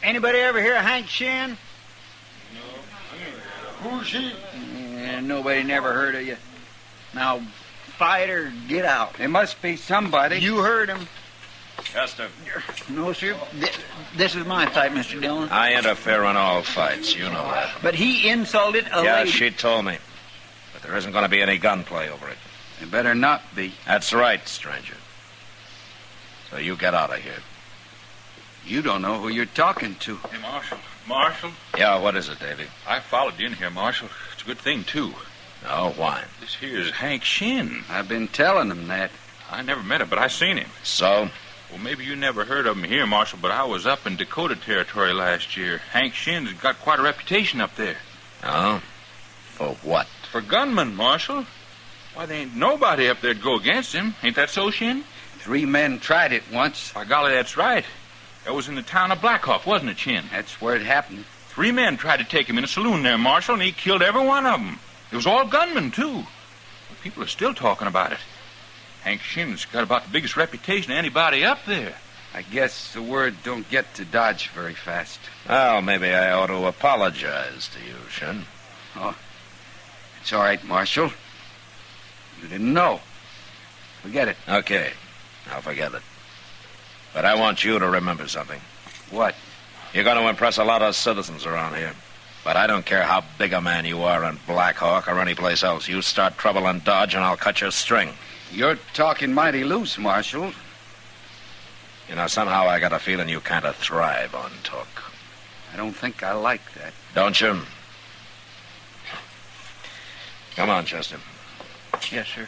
Anybody ever hear of Hank Shin? No. Who's he? Nobody never heard of you. Now, fight or get out. There must be somebody. You heard him. Chester. No, sir. This is my fight, Mr. Dillon. I interfere in all fights. You know that. But he insulted a Yeah, lady. she told me. But there isn't going to be any gunplay over it. There better not be. That's right, stranger. So you get out of here. You don't know who you're talking to. Hey, Marshal. Marshal? Yeah, what is it, Davy? I followed you in here, Marshal. It's a good thing, too. Oh, why? This here's Hank Shin. I've been telling him that. I never met him, but I seen him. So? Well, maybe you never heard of him here, Marshal, but I was up in Dakota Territory last year. Hank Shin's got quite a reputation up there. Oh? For what? For gunman, Marshal. Why, there ain't nobody up there to go against him. Ain't that so, Shin? 3 men tried it once. By golly, that's right. That was in the town of Blackhawk, wasn't it, Shin? That's where it happened. 3 men tried to take him in a saloon there, Marshal, and he killed every one of them. It was all gunmen, too. But people are still talking about it. Hank Shin's got about the biggest reputation of anybody up there. I guess the word don't get to Dodge very fast. Well, maybe I ought to apologize to you, Shin. Oh, it's all right, Marshal. You didn't know. Forget it. Okay, I'll forget it. But I want you to remember something. What? You're going to impress a lot of citizens around here. But I don't care how big a man you are in Black Hawk or anyplace else. You start trouble in Dodge and I'll cut your string. You're talking mighty loose, Marshal. You know, somehow I got a feeling you kind of thrive on talk. I don't think I like that. Don't you? Come on, Chester. Yes, sir.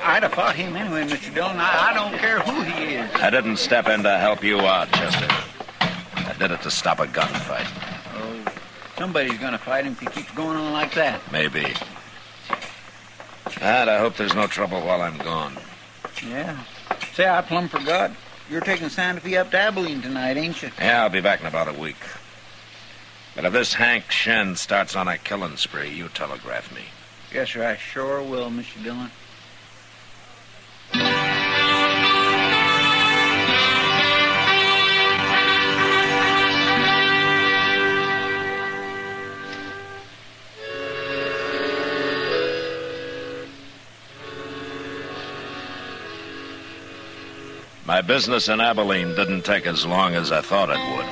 I'd have fought him anyway, Mr. Dillon. I don't care who he is. I didn't step in to help you out, Chester. I did it to stop a gunfight. Oh, somebody's going to fight him if he keeps going on like that. Maybe. And I hope there's no trouble while I'm gone. Yeah. Say, I plumb forgot. You're taking Santa Fe up to Abilene tonight, ain't you? Yeah, I'll be back in about a week. But if this Hank Shin starts on a killing spree, you telegraph me. Yes, sir, I sure will, Mr. Dillon. My business in Abilene didn't take as long as I thought it would.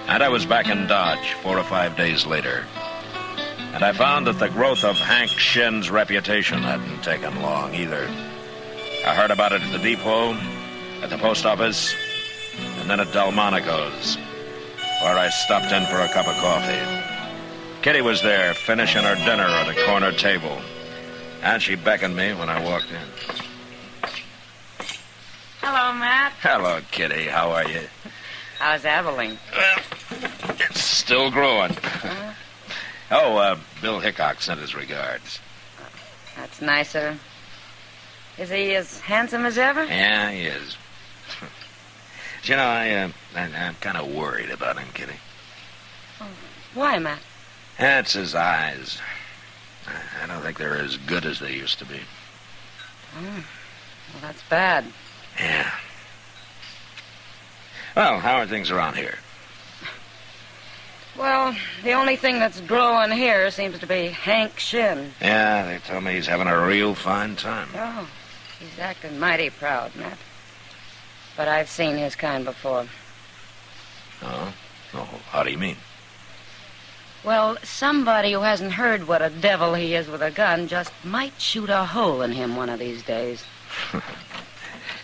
And I was back in Dodge 4 or 5 days later. And I found that the growth of Hank Shin's reputation hadn't taken long either. I heard about it at the depot, at the post office, and then at Delmonico's, where I stopped in for a cup of coffee. Kitty was there, finishing her dinner at a corner table, and she beckoned me when I walked in. Hello, Matt. Hello, Kitty. How are you? How's Abilene? Well, it's still growing. Bill Hickok sent his regards. That's nicer. Is he as handsome as ever? Yeah, he is. You know, I'm kind of worried about him, Kitty. Oh, why, Matt? That's his eyes. I don't think they're as good as they used to be. Well, that's bad. Yeah. Well, how are things around here? Well, the only thing that's growing here seems to be Hank Shin. Yeah, they tell me he's having a real fine time. Oh, he's acting mighty proud, Matt. But I've seen his kind before. Oh? Oh, how do you mean? Well, somebody who hasn't heard what a devil he is with a gun just might shoot a hole in him one of these days.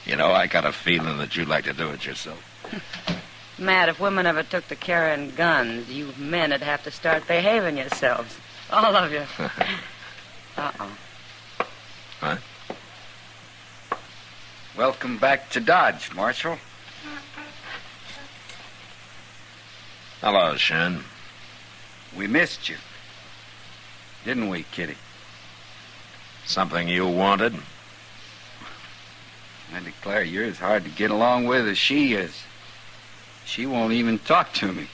You know, I got a feeling that you'd like to do it yourself. Matt, if women ever took to carrying guns, you men would have to start behaving yourselves. All of you. Uh-oh. What? Welcome back to Dodge, Marshal. Hello, Shin. We missed you. Didn't we, Kitty? Something you wanted? I declare you're as hard to get along with as she is. She won't even talk to me.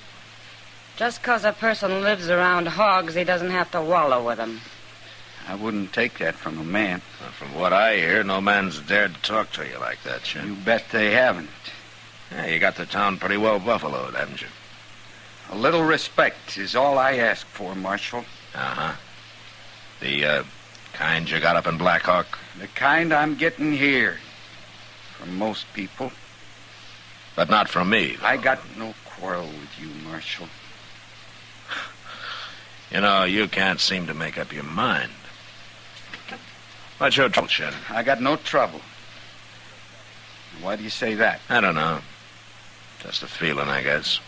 Just 'cause a person lives around hogs, he doesn't have to wallow with them. I wouldn't take that from a man. Well, from what I hear, no man's dared to talk to you like that, Shin. You bet they haven't. Yeah, you got the town pretty well buffaloed, haven't you? A little respect is all I ask for, Marshal. Uh-huh. The kind you got up in Black Hawk? The kind I'm getting here. From most people. But not from me. I got no quarrel with you, Marshal. You know, you can't seem to make up your mind. What's your trouble, Shin? I got no trouble. Why do you say that? I don't know. Just a feeling, I guess.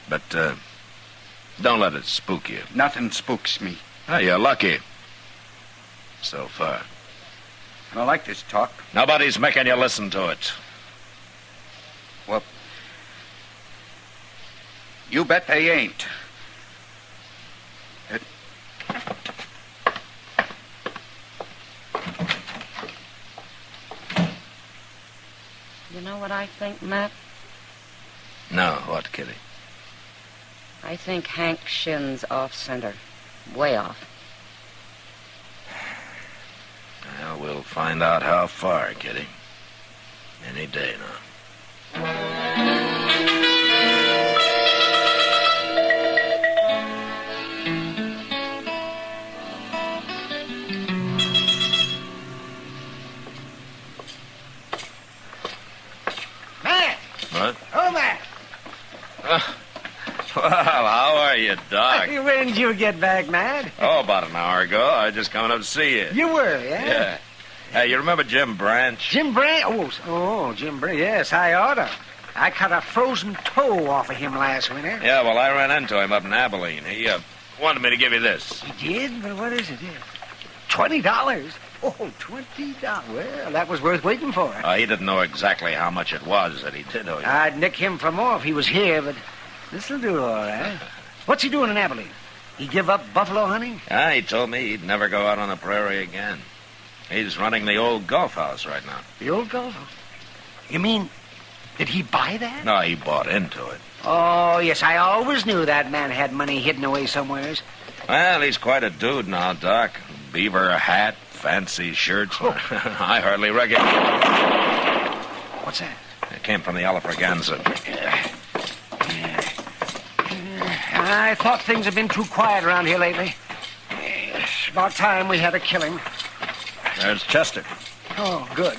But, don't let it spook you. Nothing spooks me. Oh, you're lucky. So far. I don't like this talk. Nobody's making you listen to it. Well, you bet they ain't. You know what I think, Matt? No, what, Kitty? I think Hank Shin's off-center. Way off. Well, we'll find out how far, Kitty. Any day now. Matt! What? Oh, Matt! Well, how are you, Doc? When did you get back, Matt? Oh, about an hour ago. I was just coming up to see you. You were, yeah? Yeah. Hey, you remember Jim Branch? Jim Branch? Oh, Jim Branch. Yes, I oughta. I cut a frozen toe off of him last winter. Yeah, well, I ran into him up in Abilene. He wanted me to give you this. He did? But what is it? $20? Oh, $20. Well, that was worth waiting for. He didn't know exactly how much it was that he did owe you. I'd nick him for more if he was here, but this'll do all right. What's he doing in Abilene? He give up buffalo hunting? He told me he'd never go out on the prairie again. He's running the old golf house right now. The old golf house? You mean, did he buy that? No, he bought into it. Oh, yes, I always knew that man had money hidden away somewheres. Well, he's quite a dude now, Doc. Beaver hat, fancy shirts. Oh. I hardly recognize. What's that? It came from the Alafraganza. I thought things had been too quiet around here lately. It's about time we had a killing. There's Chester. Oh, good.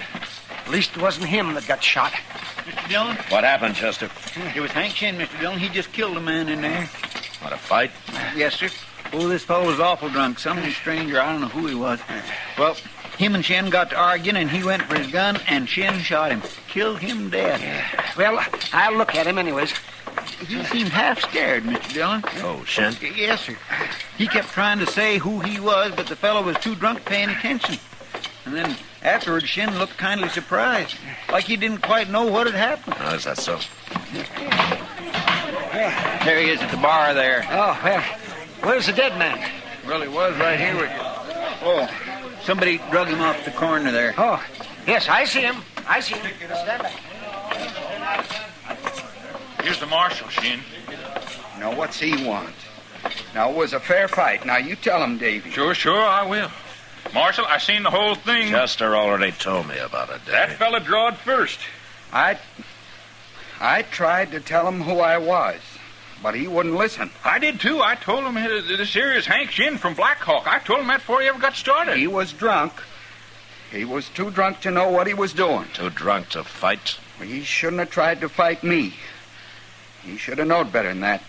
At least it wasn't him that got shot. Mr. Dillon? What happened, Chester? It was Hank Shin, Mr. Dillon. He just killed a man in there. What, a fight? Yes, sir. Oh, this fellow was awful drunk. Some stranger, I don't know who he was. Well, him and Shin got to arguing, and he went for his gun, and Shin shot him. Killed him dead. Well, I'll look at him anyways. He seemed half scared, Mr. Dillon. Oh, Shin? Yes, sir. He kept trying to say who he was, but the fellow was too drunk paying attention. And then afterwards, Shin looked kindly surprised, like he didn't quite know what had happened. Oh, is that so? There he is at the bar there. Oh, well, where's the dead man? Well, he was right here with you. Oh, somebody drug him off the corner there. Oh, yes, I see him. I see him. Stand back. Here's the marshal, Shin. Now, what's he want? Now, it was a fair fight. Now, you tell him, Davy. Sure, I will. Marshal, I seen the whole thing. Chester already told me about it, Davy. That fella drawed first. I tried to tell him who I was, but he wouldn't listen. I did, too. I told him this here is Hank Shin from Black Hawk. I told him that before he ever got started. He was drunk. He was too drunk to know what he was doing. Too drunk to fight? He shouldn't have tried to fight me. He should have known better than that.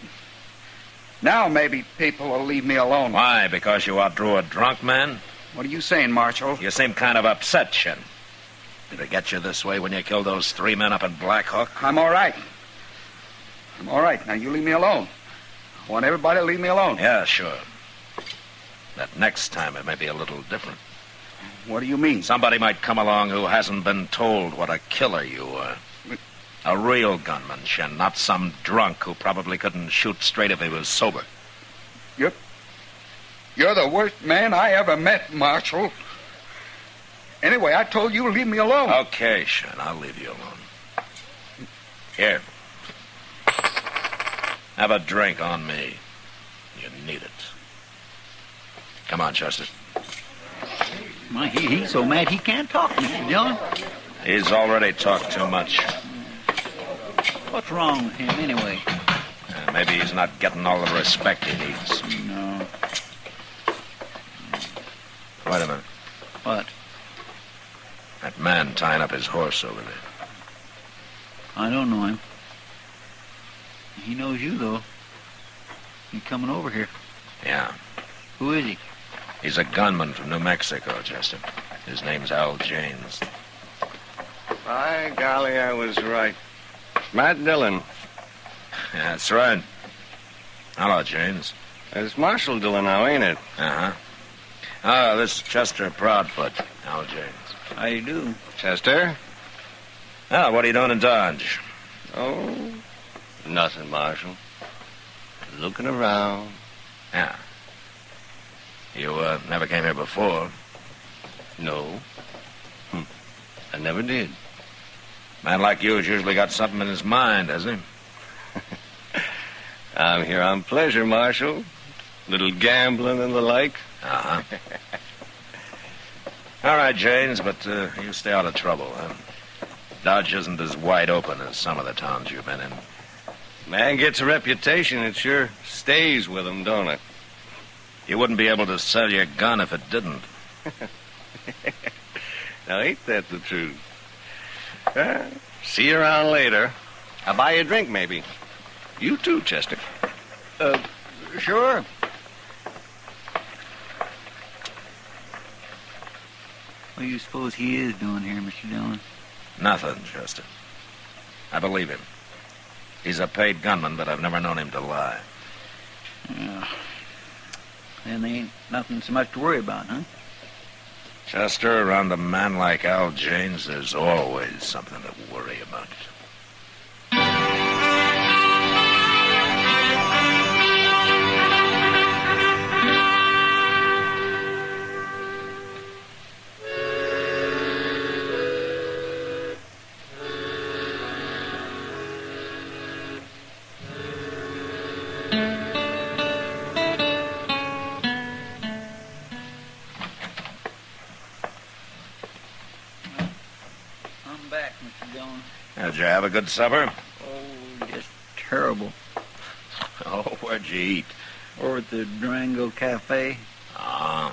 Now maybe people will leave me alone. Why? Because you outdrew a drunk man? What are you saying, Marshal? You seem kind of upset, Shin. Did it get you this way when you killed those 3 men up in Black Hawk? I'm all right. I'm all right. Now, you leave me alone. I want everybody to leave me alone. Yeah, sure. That next time it may be a little different. What do you mean? Somebody might come along who hasn't been told what a killer you were. A real gunman, Shin, not some drunk who probably couldn't shoot straight if he was sober. You're the worst man I ever met, Marshal. Anyway, I told you to leave me alone. Okay, Shin, I'll leave you alone. Here. Have a drink on me. You need it. Come on, Chester. My, he's so mad he can't talk, Mr. Dillon. He's already talked too much. What's wrong with him, anyway? Maybe he's not getting all the respect he needs. No. Wait a minute. What? That man tying up his horse over there. I don't know him. He knows you, though. He's coming over here. Yeah. Who is he? He's a gunman from New Mexico, Chester. His name's Al Janes. By golly, I was right. Matt Dillon. Yeah, that's right. Hello, Janes. It's Marshal Dillon now, ain't it? Uh-huh. Oh, this is Chester Proudfoot. Al Janes. How you do? Chester? Oh, what are you doing in Dodge? Oh, nothing, Marshal. Looking around. Yeah. You, never came here before? No. I never did. Man like you's usually got something in his mind, hasn't he? I'm here on pleasure, Marshal. Little gambling and the like. Uh-huh. All right, Janes, but you stay out of trouble, huh? Dodge isn't as wide open as some of the towns you've been in. Man gets a reputation, it sure stays with him, don't it? You wouldn't be able to sell your gun if it didn't. Now, ain't that the truth? See you around later. I'll buy you a drink, maybe. You too, Chester. Sure. What do you suppose he is doing here, Mr. Dillon? Nothing, Chester. I believe him. He's a paid gunman, but I've never known him to lie. Yeah. Then there ain't nothing so much to worry about, huh? Chester, around a man like Al James, there's always something to worry about. Did you have a good supper? Oh, just terrible. Oh, where'd you eat? Over at the Durango Cafe. Ah.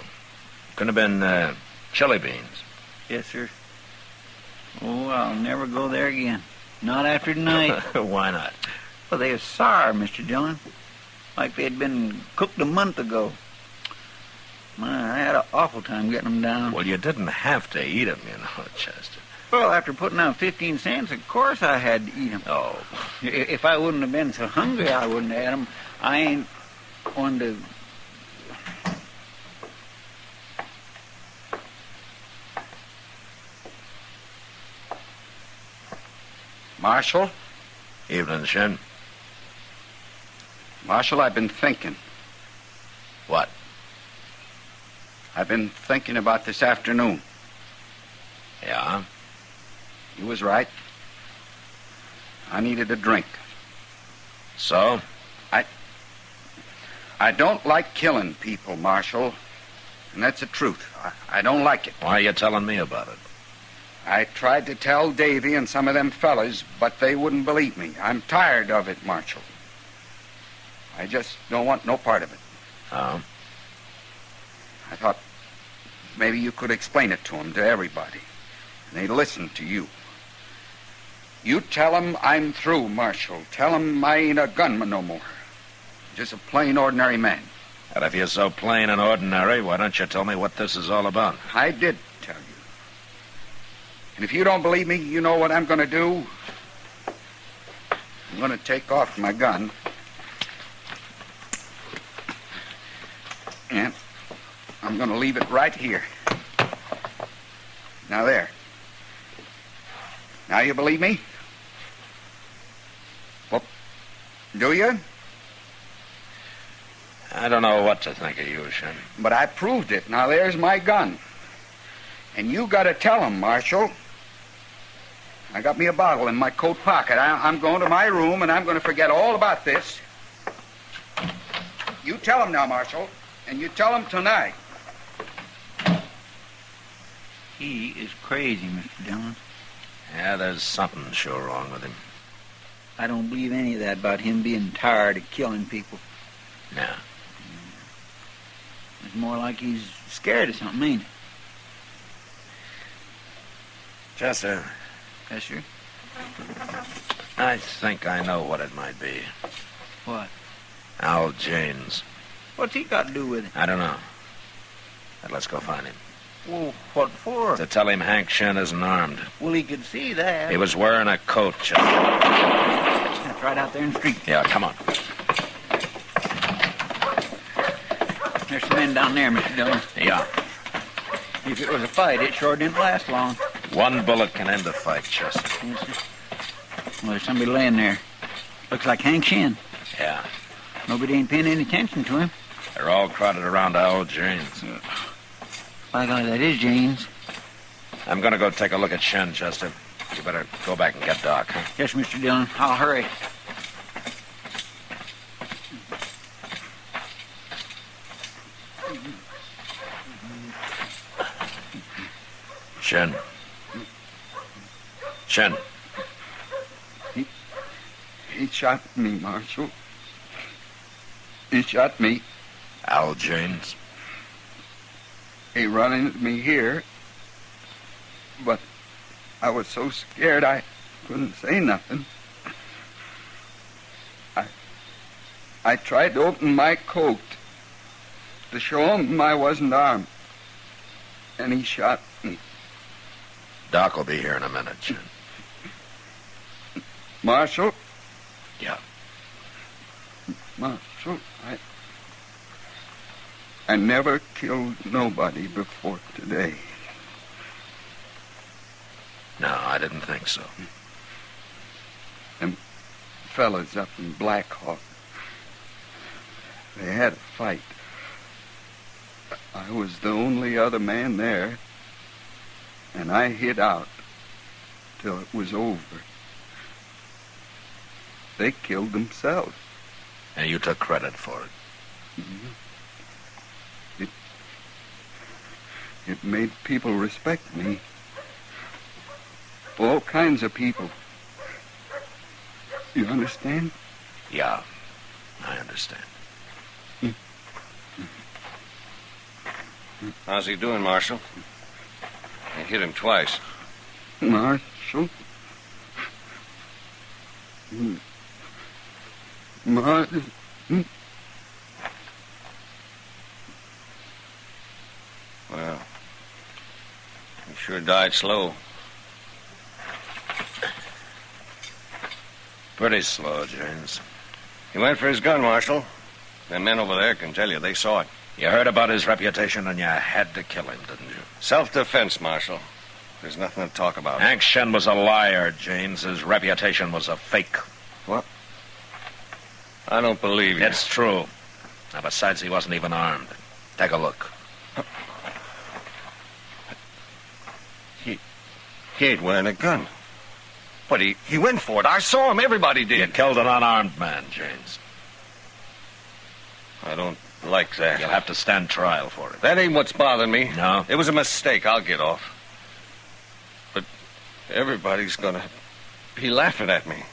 Could have been chili beans. Yes, sir. Oh, I'll never go there again. Not after tonight. Why not? Well, they are sour, Mr. Dillon. Like they'd been cooked a month ago. My, I had an awful time getting them down. Well, you didn't have to eat them, you know, Chester. Well, after putting out 15 cents, of course I had to eat them. Oh. If I wouldn't have been so hungry, I wouldn't have had them. I ain't one to... Marshal? Evening, Shin. Marshal, I've been thinking. What? I've been thinking about this afternoon. Yeah? You was right. I needed a drink. So? I don't like killing people, Marshal. And that's the truth. I don't like it. Why are you telling me about it? I tried to tell Davy and some of them fellas, but they wouldn't believe me. I'm tired of it, Marshal. I just don't want no part of it. Oh? I thought maybe you could explain it to them, to everybody. And they'd listen to you. You tell them I'm through, Marshal. Tell them I ain't a gunman no more. Just a plain, ordinary man. And if you're so plain and ordinary, why don't you tell me what this is all about? I did tell you. And if you don't believe me, you know what I'm going to do? I'm going to take off my gun. And I'm going to leave it right here. Now there. Now you believe me? Well, do you? I don't know what to think of you, Shin. But I proved it. Now there's my gun. And you got to tell him, Marshal. I got me a bottle in my coat pocket. I'm going to my room, and I'm going to forget all about this. You tell him now, Marshal. And you tell him tonight. He is crazy, Mr. Dillon. Yeah, there's something sure wrong with him. I don't believe any of that about him being tired of killing people. Yeah. It's more like he's scared of something, ain't it? Chester. Yes, sir? I think I know what it might be. What? Al James. What's he got to do with it? I don't know. But let's go find him. Well, what for? To tell him Hank Shin isn't armed. Well, he could see that. He was wearing a coat, Chester. That's right out there in the street. Yeah, come on. There's some men down there, Mr. Dillon. Yeah. If it was a fight, it sure didn't last long. One bullet can end a fight, Chester. Yes, sir. Well, there's somebody laying there. Looks like Hank Shin. Yeah. Nobody ain't paying any attention to him. They're all crowded around Al James. By golly, that is James. I'm going to go take a look at Shin, Chester. You better go back and get Doc, huh? Yes, Mr. Dillon. I'll hurry. Shin. Shin. He shot me, Marshal. He shot me. Al James. He run into me here, but I was so scared I couldn't say nothing. I tried to open my coat to show him I wasn't armed, and he shot me. Doc will be here in a minute, Shin. Marshal? Yeah. Marshal, I never killed nobody before today. No, I didn't think so. Them fellas up in Black Hawk, they had a fight. I was the only other man there, and I hid out till it was over. They killed themselves. And you took credit for it. Mm-hmm. It made people respect me. All kinds of people. You understand? Yeah, I understand. How's he doing, Marshal? I hit him twice. Marshal? Well, he sure died slow. Pretty slow, James. He went for his gun, Marshal. The men over there can tell you they saw it. You heard about his reputation and you had to kill him, didn't you? Self-defense, Marshal. There's nothing to talk about. Hank Shen was a liar, James. His reputation was a fake. What? I don't believe you. It's true. Now, besides, he wasn't even armed. Take a look. He ain't wearing a gun. But he went for it. I saw him. Everybody did. You killed an unarmed man, James. I don't like that. You'll have to stand trial for it. That ain't what's bothering me. No? It was a mistake. I'll get off. But everybody's gonna be laughing at me.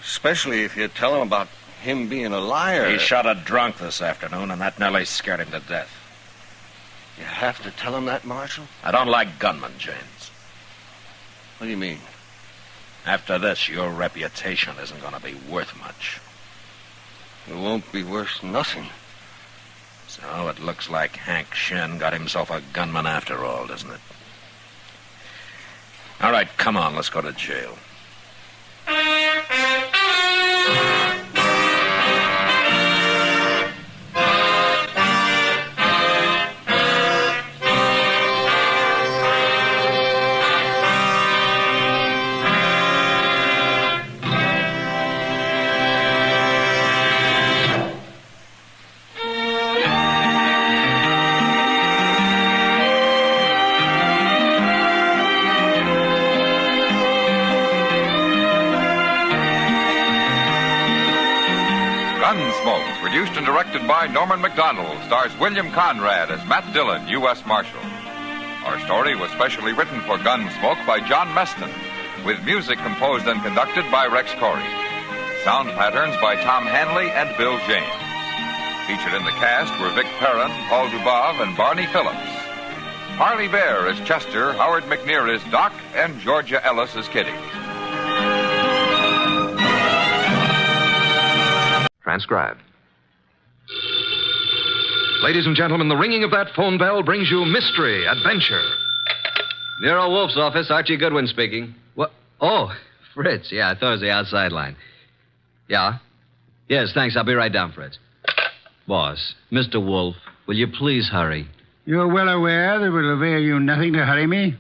Especially if you tell them about him being a liar. He shot a drunk this afternoon, and that nearly scared him to death. You have to tell him that, Marshal? I don't like gunmen, James. What do you mean? After this, your reputation isn't going to be worth much. It won't be worth nothing. So it looks like Hank Shen got himself a gunman after all, doesn't it? All right, come on, let's go to jail. Gunsmoke, produced and directed by Norman MacDonald, stars William Conrad as Matt Dillon, U.S. Marshal. Our story was specially written for Gunsmoke by John Meston, with music composed and conducted by Rex Corey. Sound patterns by Tom Hanley and Bill James. Featured in the cast were Vic Perrin, Paul Dubov, and Barney Phillips. Harley Bear is Chester, Howard McNear is Doc, and Georgia Ellis is Kitty. Transcribed. Ladies and gentlemen, the ringing of that phone bell brings you mystery, adventure. Nero Wolfe's office, Archie Goodwin speaking. What? Oh, Fritz. Yeah, I thought it was the outside line. Yeah? Yes, thanks. I'll be right down, Fritz. Boss, Mr. Wolfe, will you please hurry? You're well aware that it will avail you nothing to hurry me.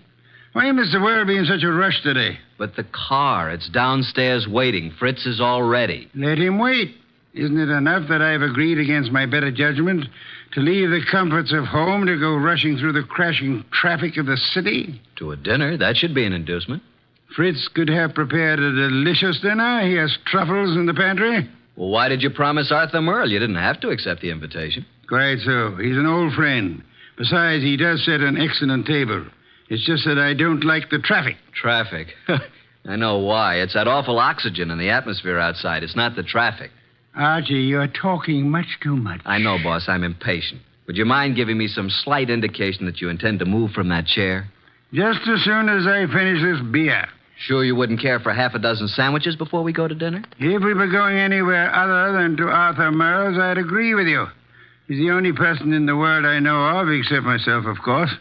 Why must the world be in such a rush today? But the car, it's downstairs waiting. Fritz is all ready. Let him wait. Isn't it enough that I've agreed against my better judgment to leave the comforts of home to go rushing through the crashing traffic of the city? To a dinner? That should be an inducement. Fritz could have prepared a delicious dinner. He has truffles in the pantry. Well, why did you promise Arthur Merle? You didn't have to accept the invitation. Quite so. He's an old friend. Besides, he does set an excellent table. It's just that I don't like the traffic. Traffic? I know why. It's that awful oxygen in the atmosphere outside. It's not the traffic. Archie, you're talking much too much. I know, boss. I'm impatient. Would you mind giving me some slight indication that you intend to move from that chair? Just as soon as I finish this beer. Sure you wouldn't care for half a dozen sandwiches before we go to dinner? If we were going anywhere other than to Arthur Merle's, I'd agree with you. He's the only person in the world I know of, except myself, of course,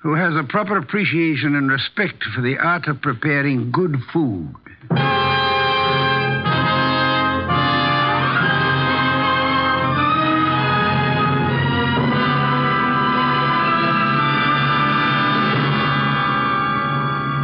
who has a proper appreciation and respect for the art of preparing good food.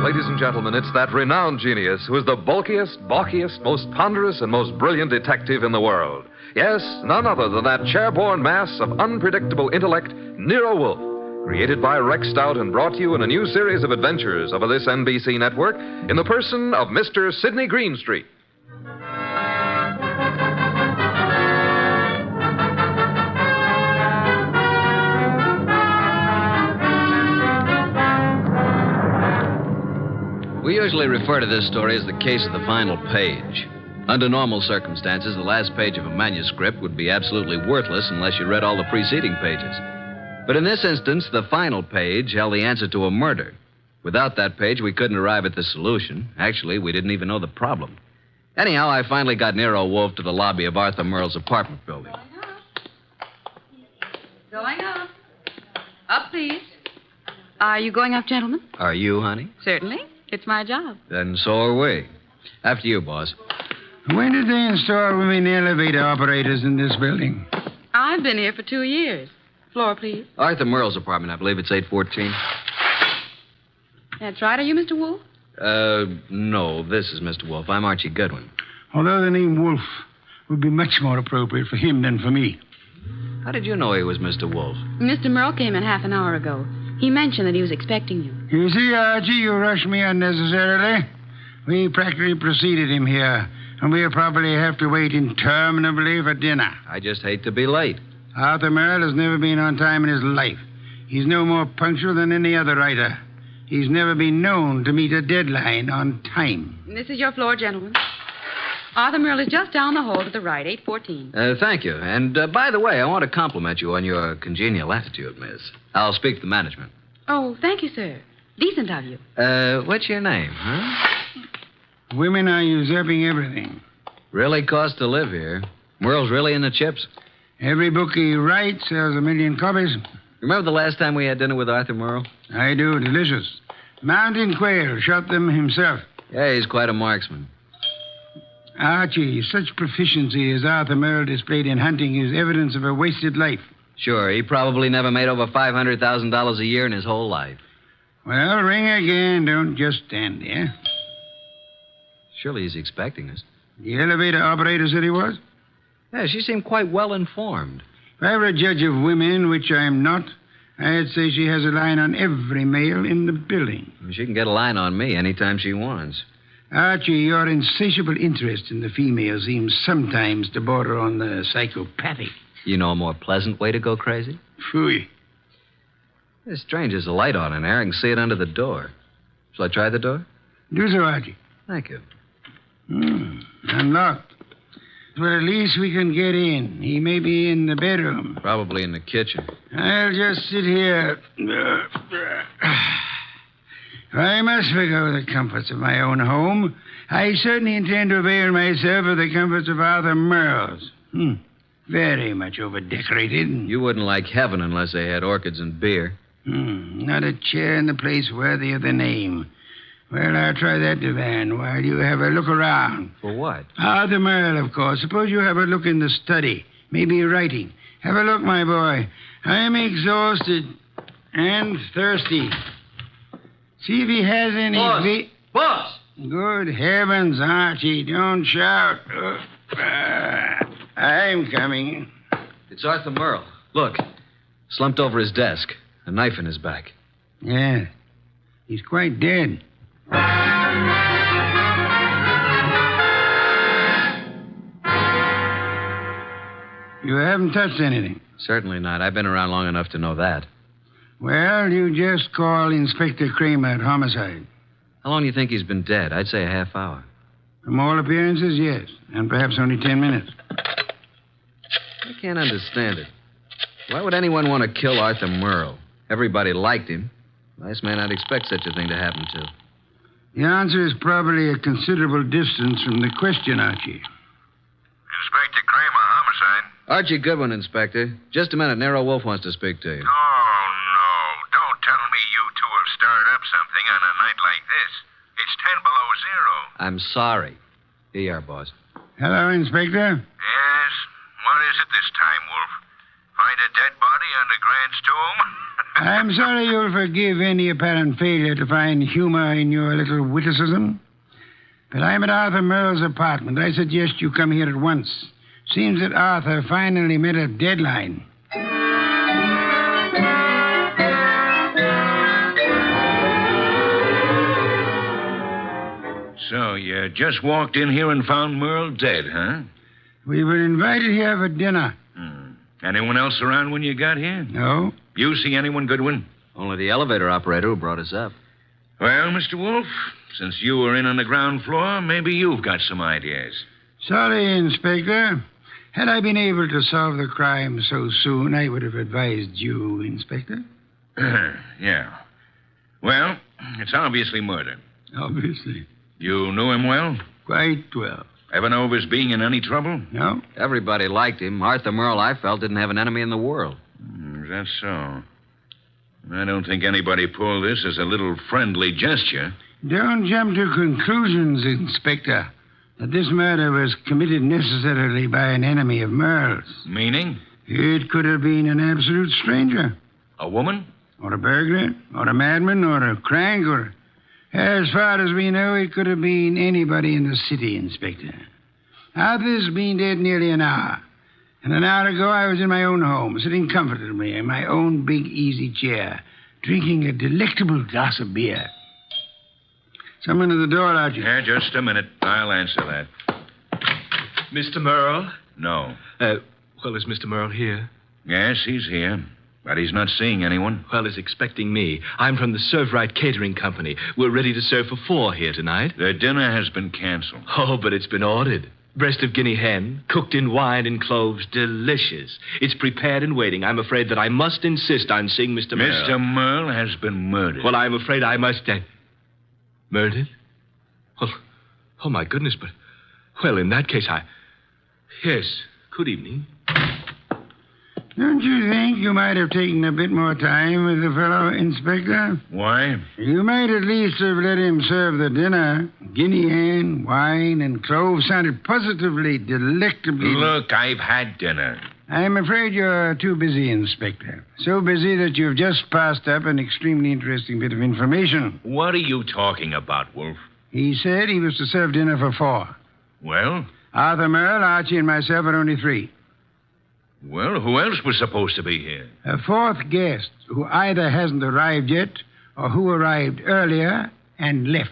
Ladies and gentlemen, it's that renowned genius who is the bulkiest, balkiest, most ponderous, and most brilliant detective in the world. Yes, none other than that chairborne mass of unpredictable intellect, Nero Wolfe, created by Rex Stout and brought to you in a new series of adventures over this NBC network in the person of Mr. Sidney Greenstreet. We usually refer to this story as the case of the final page. Under normal circumstances, the last page of a manuscript would be absolutely worthless unless you read all the preceding pages. But in this instance, the final page held the answer to a murder. Without that page, we couldn't arrive at the solution. Actually, we didn't even know the problem. Anyhow, I finally got Nero Wolfe to the lobby of Arthur Merle's apartment building. Going up. Up, please. Are you going up, gentlemen? Are you, honey? Certainly. It's my job. Then so are we. After you, boss. When did they install women elevator operators in this building? I've been here for 2 years. Floor, please. Arthur Merle's apartment, I believe it's 814. That's right. Are you Mr. Wolfe? No, this is Mr. Wolfe. I'm Archie Goodwin. Although the name Wolfe would be much more appropriate for him than for me. How did you know he was Mr. Wolfe? Mr. Merle came in half an hour ago. He mentioned that he was expecting you. You see, Archie, you rushed me unnecessarily. We practically preceded him here, and we'll probably have to wait interminably for dinner. I just hate to be late. Arthur Merle has never been on time in his life. He's no more punctual than any other writer. He's never been known to meet a deadline on time. This is your floor, gentlemen. Arthur Merle is just down the hall to the right, 814. Thank you. And by the way, I want to compliment you on your congenial attitude, miss. I'll speak to the management. Oh, thank you, sir. Decent of you. What's your name, huh? Women are usurping everything. Really costs to live here. Merle's really in the chips. Every book he writes sells 1 million copies. Remember the last time we had dinner with Arthur Merle? I do. Delicious. Mountain quail. Shot them himself. Yeah, he's quite a marksman. Archie, such proficiency as Arthur Merle displayed in hunting is evidence of a wasted life. Sure, he probably never made over $500,000 a year in his whole life. Well, ring again. Don't just stand there. Surely he's expecting us. The elevator operator said he was? Yeah, she seemed quite well informed. If I were a judge of women, which I'm not, I'd say she has a line on every male in the building. She can get a line on me anytime she wants. Archie, your insatiable interest in the female seems sometimes to border on the psychopathic. You know a more pleasant way to go crazy? Phooey. It's strange, there's a light on in there. I can see it under the door. Shall I try the door? Do so, Archie. Thank you. Unlocked. But at least we can get in. He may be in the bedroom. Probably in the kitchen. I'll just sit here. I must forgo the comforts of my own home. I certainly intend to avail myself of the comforts of Arthur Merle's. Very much overdecorated. You wouldn't like heaven unless they had orchids and beer. Not a chair in the place worthy of the name. Well, I'll try that divan while you have a look around. For what? Arthur Merle, of course. Suppose you have a look in the study. Maybe writing. Have a look, my boy. I'm exhausted and thirsty. See if he has any... Boss! Boss! Good heavens, Archie, don't shout. I'm coming. It's Arthur Merle. Look, slumped over his desk, a knife in his back. Yeah, he's quite dead. You haven't touched anything? Certainly not. I've been around long enough to know that. Well, you just call Inspector Kramer at homicide. How long do you think he's been dead? I'd say a half hour. From all appearances, yes. And perhaps only 10 minutes. I can't understand it. Why would anyone want to kill Arthur Merle? Everybody liked him. Last man I'd expect such a thing to happen to. The answer is probably a considerable distance from the question, Archie. Inspector Kramer, homicide. Archie Goodwin, Inspector. Just a minute. Nero Wolfe wants to speak to you. Oh, no. Don't tell me you I'm sorry. Here you are, boss. Hello, Inspector. Yes? What is it this time, Wolf? Find a dead body under Grant's tomb? I'm sorry you'll forgive any apparent failure to find humor in your little witticism. But I'm at Arthur Merle's apartment. I suggest you come here at once. Seems that Arthur finally met a deadline. So, you just walked in here and found Merle dead, huh? We were invited here for dinner. Anyone else around when you got here? No. You see anyone, Goodwin? Only the elevator operator who brought us up. Well, Mr. Wolfe, since you were in on the ground floor, maybe you've got some ideas. Sorry, Inspector. Had I been able to solve the crime so soon, I would have advised you, Inspector. Yeah. Well, it's obviously murder. Obviously. You knew him well? Quite well. Ever know of his being in any trouble? No. Everybody liked him. Arthur Merle, I felt, didn't have an enemy in the world. Is that so? I don't think anybody pulled this as a little friendly gesture. Don't jump to conclusions, Inspector, that this murder was committed necessarily by an enemy of Merle's. Meaning? It could have been an absolute stranger. A woman? Or a burglar, or a madman, or a crank, or... As far as we know, it could have been anybody in the city, Inspector. Arthur's been dead nearly an hour. And an hour ago, I was in my own home, sitting comfortably in my own big easy chair, drinking a delectable glass of beer. Someone at the door, Archie. Yeah, just a minute. I'll answer that. Mr. Merle? No. Well, is Mr. Merle here? Yes, he's here. But he's not seeing anyone. Well, he's expecting me. I'm from the Serve Right Catering Company. We're ready to serve for 4 here tonight. The dinner has been canceled. Oh, but it's been ordered. Breast of guinea hen, cooked in wine and cloves, delicious. It's prepared and waiting. I'm afraid that I must insist on seeing Mr. Merle. Mr. Merle has been murdered. Well, I'm afraid I must... Murdered? Well, oh, my goodness, but... Well, in that case, Yes, good evening. Don't you think you might have taken a bit more time with the fellow, Inspector? Why? You might at least have let him serve the dinner. Guinea hen, wine, and cloves sounded positively delectably... Look, I've had dinner. I'm afraid you're too busy, Inspector. So busy that you've just passed up an extremely interesting bit of information. What are you talking about, Wolfe? He said he was to serve dinner for 4. Well? Arthur Merle, Archie, and myself are only 3. Well, who else was supposed to be here? A 4th guest who either hasn't arrived yet or who arrived earlier and left.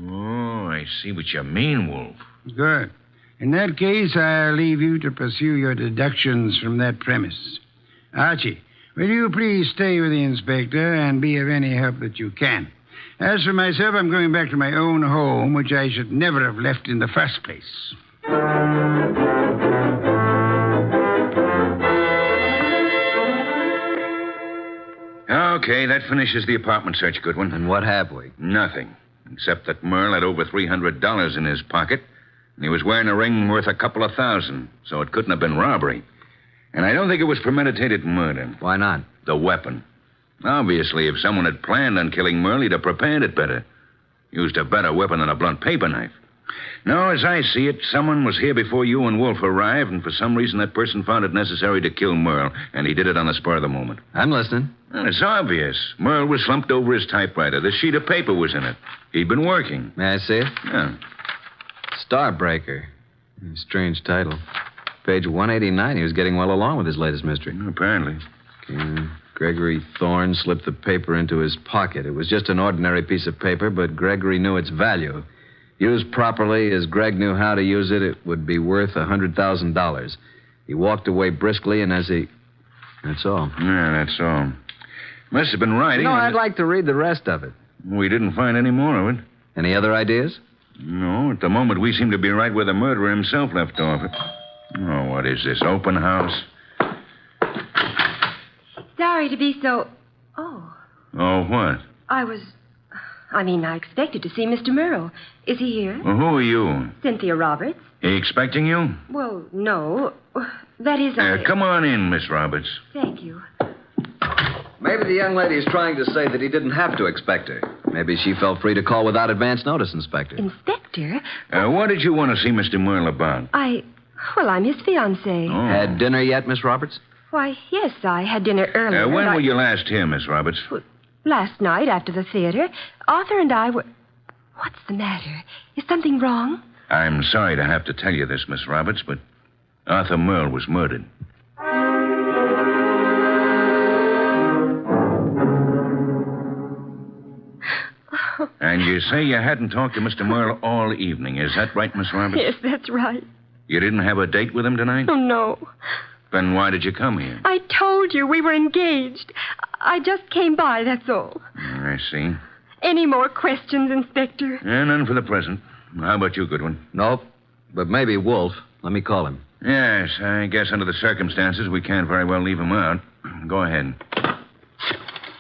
Oh, I see what you mean, Wolfe. Good. In that case, I'll leave you to pursue your deductions from that premise. Archie, will you please stay with the inspector and be of any help that you can? As for myself, I'm going back to my own home, which I should never have left in the first place. Okay, that finishes the apartment search, Goodwin. And what have we? Nothing. Except that Merle had over $300 in his pocket, and he was wearing a ring worth a couple of $1,000, so it couldn't have been robbery. And I don't think it was premeditated murder. Why not? The weapon. Obviously, if someone had planned on killing Merle, he'd have prepared it better. Used a better weapon than a blunt paper knife. No, as I see it, someone was here before you and Wolfe arrived, and for some reason that person found it necessary to kill Merle, and he did it on the spur of the moment. I'm listening. Well, it's obvious. Merle was slumped over his typewriter. This sheet of paper was in it. He'd been working. May I see it? Yeah. Starbreaker. Strange title. Page 189. He was getting well along with his latest mystery. Apparently. Okay. Gregory Thorne slipped the paper into his pocket. It was just an ordinary piece of paper, but Gregory knew its value. Used properly, as Greg knew how to use it, it would be worth $100,000. He walked away briskly, and as he... That's all. Yeah, that's all. Must have been writing. No, I'd like to read the rest of it. We didn't find any more of it. Any other ideas? No, at the moment we seem to be right where the murderer himself left off. Oh, what is this, open house? Sorry to be so... Oh. Oh, what? I expected to see Mr. Merle. Is he here? Well, who are you? Cynthia Roberts. He expecting you? Well, no. That is... Come on in, Miss Roberts. Thank you. Maybe the young lady is trying to say that he didn't have to expect her. Maybe she felt free to call without advance notice, Inspector. Inspector? What did you want to see Mr. Merle about? Well, I'm his fiancée. Oh. Had dinner yet, Miss Roberts? Why, yes, I had dinner earlier. When were you last here, Miss Roberts? Last night after the theater. Arthur and I were... What's the matter? Is something wrong? I'm sorry to have to tell you this, Miss Roberts, but Arthur Merle was murdered. And you say you hadn't talked to Mr. Merle all evening. Is that right, Miss Roberts? Yes, that's right. You didn't have a date with him tonight? Oh, no. Then why did you come here? I told you we were engaged. I just came by, that's all. I see. Any more questions, Inspector? None for the present. How about you, Goodwin? Nope. But maybe Wolfe. Let me call him. Yes, I guess under the circumstances, we can't very well leave him out. Go ahead.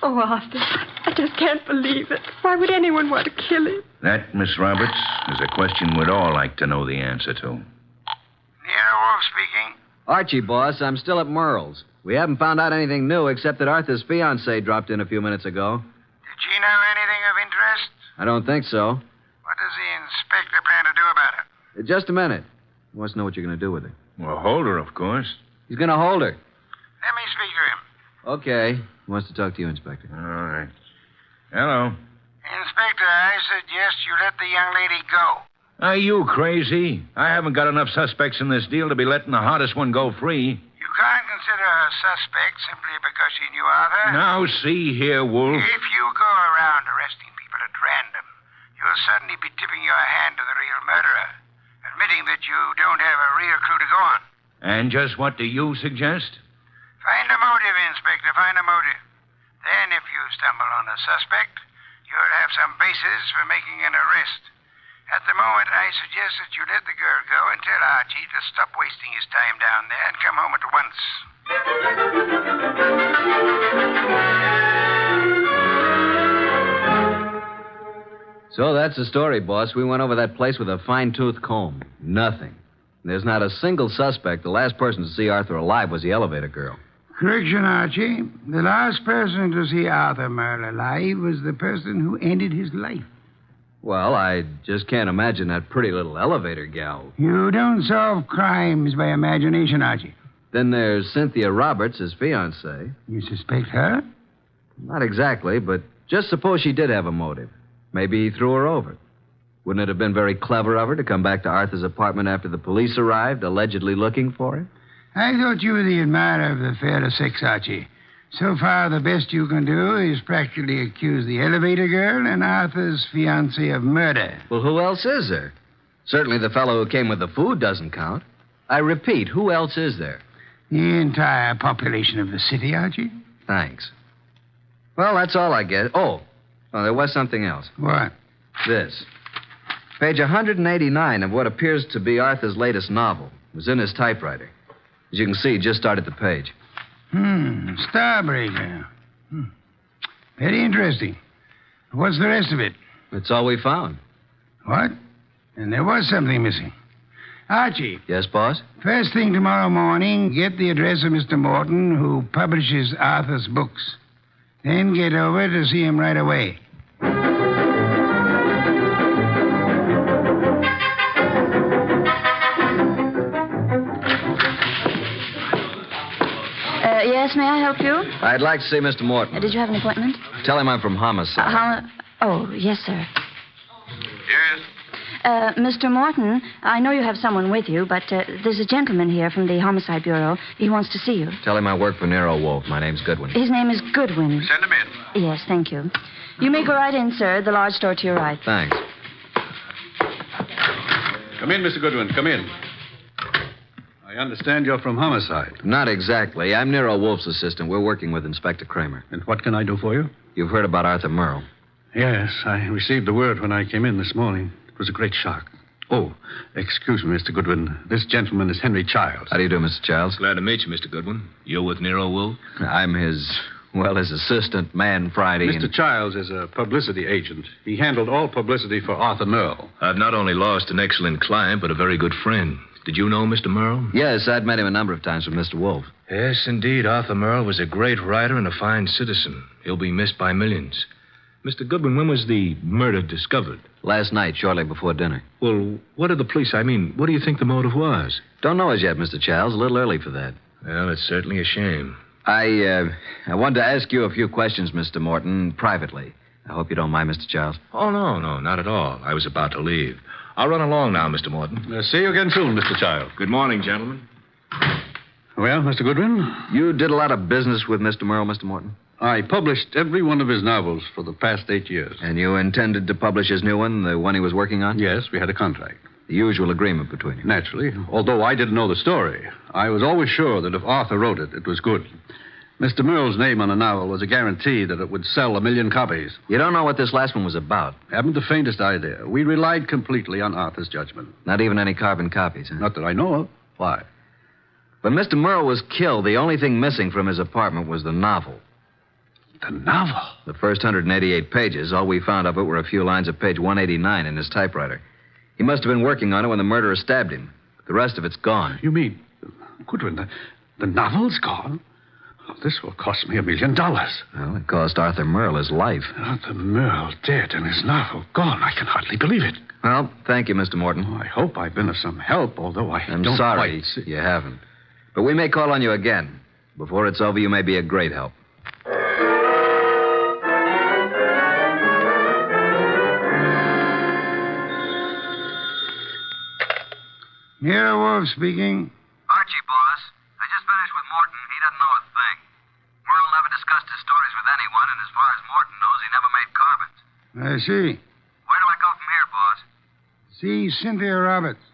Oh, Arthur, I just can't believe it. Why would anyone want to kill him? That, Miss Roberts, is a question we'd all like to know the answer to. Nero Wolfe speaking. Archie, boss, I'm still at Merle's. We haven't found out anything new except that Arthur's fiancée dropped in a few minutes ago. Did she know anything of interest? I don't think so. What does the inspector plan to do about her? Just a minute. He wants to know what you're going to do with her. Well, hold her, of course. He's going to hold her. Let me speak to him. Okay. He wants to talk to you, Inspector. All right. Hello. Inspector, I suggest you let the young lady go. Are you crazy? I haven't got enough suspects in this deal to be letting the hottest one go free. You can't consider her suspect simply because she knew Arthur. Now, see here, Wolfe. If you go around arresting people at random, you'll suddenly be tipping your hand to the real murderer, admitting that you don't have a real clue to go on. And just what do you suggest? Find a motive, Inspector, find a motive. Then, if you stumble on a suspect, you'll have some basis for making an arrest. At the moment, I suggest that you let the girl go and tell Archie to stop wasting his time down there and come home at once. So that's the story, boss. We went over that place with a fine-tooth comb. Nothing. There's not a single suspect. The last person to see Arthur alive was the elevator girl. Correction, Archie. The last person to see Arthur Merle alive was the person who ended his life. Well, I just can't imagine that pretty little elevator gal. You don't solve crimes by imagination, Archie. Then there's Cynthia Roberts, his fiancée. You suspect her? Not exactly, but just suppose she did have a motive. Maybe he threw her over. Wouldn't it have been very clever of her to come back to Arthur's apartment after the police arrived, allegedly looking for her? I thought you were the admirer of the fairer sex, Archie. So far, the best you can do is practically accuse the elevator girl and Arthur's fiancée of murder. Well, who else is there? Certainly the fellow who came with the food doesn't count. I repeat, who else is there? The entire population of the city, Archie. Thanks. Well, that's all I get. Oh, there was something else. What? This. Page 189 of what appears to be Arthur's latest novel. It was in his typewriter. As you can see, just started the page. Starbreaker. Very interesting. What's the rest of it? That's all we found. What? And there was something missing. Archie. Yes, boss? First thing tomorrow morning, get the address of Mr. Morton, who publishes Arthur's books. Then get over to see him right away. Yes, may I help you? I'd like to see Mr. Morton. Did you have an appointment? Tell him I'm from Homicide. Oh, yes, sir. Yes? Mr. Morton, I know you have someone with you, but there's a gentleman here from the Homicide Bureau. He wants to see you. Tell him I work for Nero Wolfe. My name's Goodwin. His name is Goodwin. Send him in. Yes, thank you. You may go right in, sir. The large door to your right. Thanks. Come in, Mr. Goodwin. Come in. I understand you're from Homicide. Not exactly. I'm Nero Wolfe's assistant. We're working with Inspector Kramer. And what can I do for you? You've heard about Arthur Merle. Yes, I received the word when I came in this morning. It was a great shock. Oh, excuse me, Mr. Goodwin. This gentleman is Henry Childs. How do you do, Mr. Childs? Glad to meet you, Mr. Goodwin. You're with Nero Wolfe? I'm his assistant, man Friday. Mr. Childs is a publicity agent. He handled all publicity for Arthur Merle. I've not only lost an excellent client, but a very good friend. Did you know Mr. Merle? Yes, I'd met him a number of times with Mr. Wolfe. Yes, indeed. Arthur Merle was a great writer and a fine citizen. He'll be missed by millions. Mr. Goodwin, when was the murder discovered? Last night, shortly before dinner. Well, what did the police, what do you think the motive was? Don't know as yet, Mr. Childs. A little early for that. Well, it's certainly a shame. I wanted to ask you a few questions, Mr. Morton, privately. I hope you don't mind, Mr. Childs. Oh, no, not at all. I was about to leave. I'll run along now, Mr. Morton. See you again soon, Mr. Childs. Good morning, gentlemen. Well, Mr. Goodwin? You did a lot of business with Mr. Merle, Mr. Morton? I published every one of his novels for the past 8 years. And you intended to publish his new one, the one he was working on? Yes, we had a contract. The usual agreement between you. Naturally. Although I didn't know the story, I was always sure that if Arthur wrote it, it was good. Mr. Merle's name on the novel was a guarantee that it would sell 1 million copies. You don't know what this last one was about? Haven't the faintest idea. We relied completely on Arthur's judgment. Not even any carbon copies, huh? Not that I know of. Why? When Mr. Merle was killed, the only thing missing from his apartment was the novel. The novel? The first 188 pages, all we found of it were a few lines of page 189 in his typewriter. He must have been working on it when the murderer stabbed him. The rest of it's gone. You mean, Goodwin, the novel's gone? Oh, this will cost me $1 million. Well, it cost Arthur Merle his life. Arthur Merle dead and his novel gone. I can hardly believe it. Well, thank you, Mr. Morton. Oh, I hope I've been of some help, although I'm don't sorry quite see. You haven't. But we may call on you again. Before it's over, you may be a great help. Nero Wolfe speaking. Archie, boss. I just finished with Morton. He doesn't know a thing. Merle never discussed his stories with anyone, and as far as Morton knows, he never made carbons. I see. Where do I go from here, boss? See Cynthia Roberts.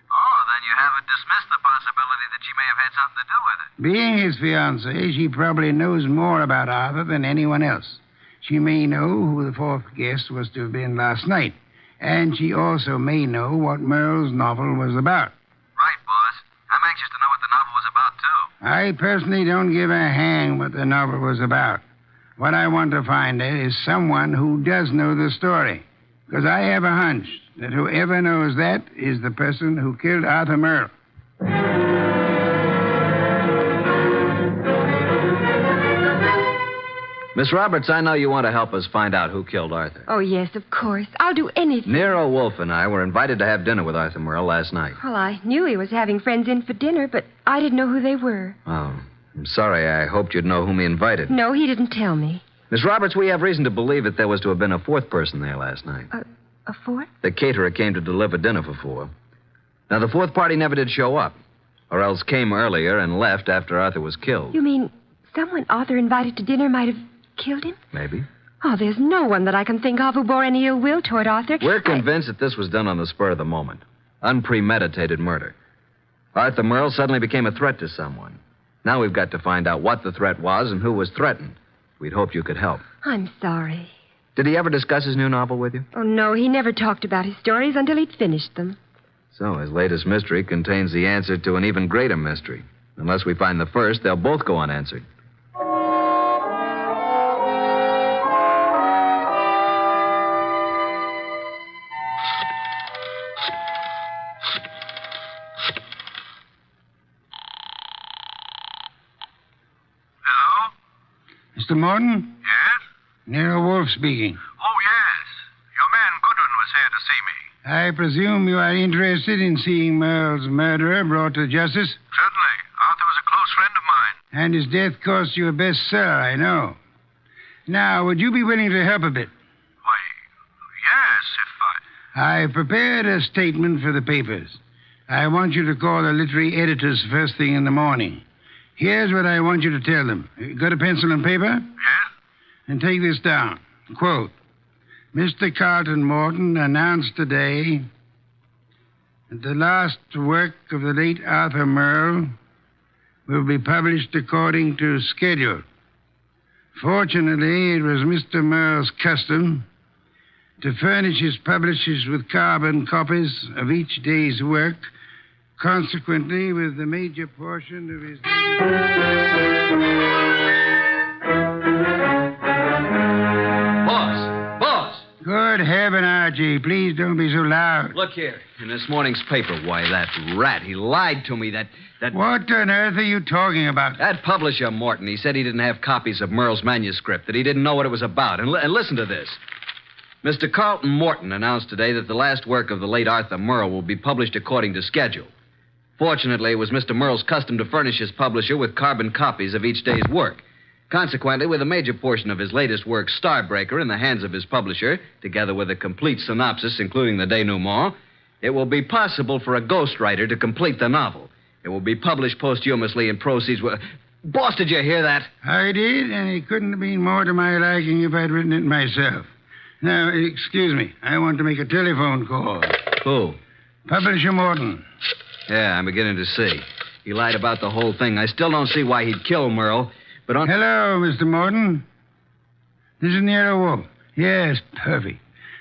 Oh, then you haven't dismissed the possibility that she may have had something to do with it. Being his fiancée, she probably knows more about Arthur than anyone else. She may know who the fourth guest was to have been last night, and she also may know what Merle's novel was about. Right, boss. I'm anxious to know what the novel was about, too. I personally don't give a hang what the novel was about. What I want to find out is someone who does know the story. Because I have a hunch that whoever knows that is the person who killed Arthur Merle. Miss Roberts, I know you want to help us find out who killed Arthur. Oh, yes, of course. I'll do anything. Nero, Wolfe, and I were invited to have dinner with Arthur Merle last night. Well, I knew he was having friends in for dinner, but I didn't know who they were. Oh, I'm sorry. I hoped you'd know whom he invited. No, he didn't tell me. Miss Roberts, we have reason to believe that there was to have been a fourth person there last night. A fourth? The caterer came to deliver dinner for 4. Now, the fourth party never did show up, or else came earlier and left after Arthur was killed. You mean someone Arthur invited to dinner might have killed him? Maybe. Oh, there's no one that I can think of who bore any ill will toward Arthur. We're convinced that this was done on the spur of the moment. Unpremeditated murder. Arthur Merle suddenly became a threat to someone. Now we've got to find out what the threat was and who was threatened. We'd hoped you could help. I'm sorry. Did he ever discuss his new novel with you? Oh, no, he never talked about his stories until he'd finished them. So his latest mystery contains the answer to an even greater mystery. Unless we find the first, they'll both go unanswered. Mr. Morton? Yes? Nero Wolfe speaking. Oh, yes. Your man Goodwin was here to see me. I presume you are interested in seeing Merle's murderer brought to justice? Certainly. Arthur was a close friend of mine. And his death cost you a bestseller, I know. Now, would you be willing to help a bit? Why, yes, if I... I've prepared a statement for the papers. I want you to call the literary editors first thing in the morning. Here's what I want you to tell them. Got a pencil and paper? Yes. And take this down. Quote, Mr. Carlton Morton announced today that the last work of the late Arthur Merle will be published according to schedule. Fortunately, it was Mr. Merle's custom to furnish his publishers with carbon copies of each day's work. Consequently, with the major portion of his... Boss! Good heaven, Archie. Please don't be so loud. Look here. In this morning's paper, why, that rat, he lied to me. That... What on earth are you talking about? That publisher, Morton, he said he didn't have copies of Merle's manuscript, that he didn't know what it was about. And listen to this. Mr. Carlton Morton announced today that the last work of the late Arthur Merle will be published according to schedule. Fortunately, it was Mr. Merle's custom to furnish his publisher with carbon copies of each day's work. Consequently, with a major portion of his latest work, Starbreaker, in the hands of his publisher, together with a complete synopsis, including the denouement, it will be possible for a ghostwriter to complete the novel. It will be published posthumously and proceeds with... Boss, did you hear that? I did, and it couldn't have been more to my liking if I'd written it myself. Now, excuse me. I want to make a telephone call. Who? Publisher Morton. Yeah, I'm beginning to see. He lied about the whole thing. I still don't see why he'd kill Merle, but on... Hello, Mr. Morton. This is Nero Wolfe. Yes, perfect.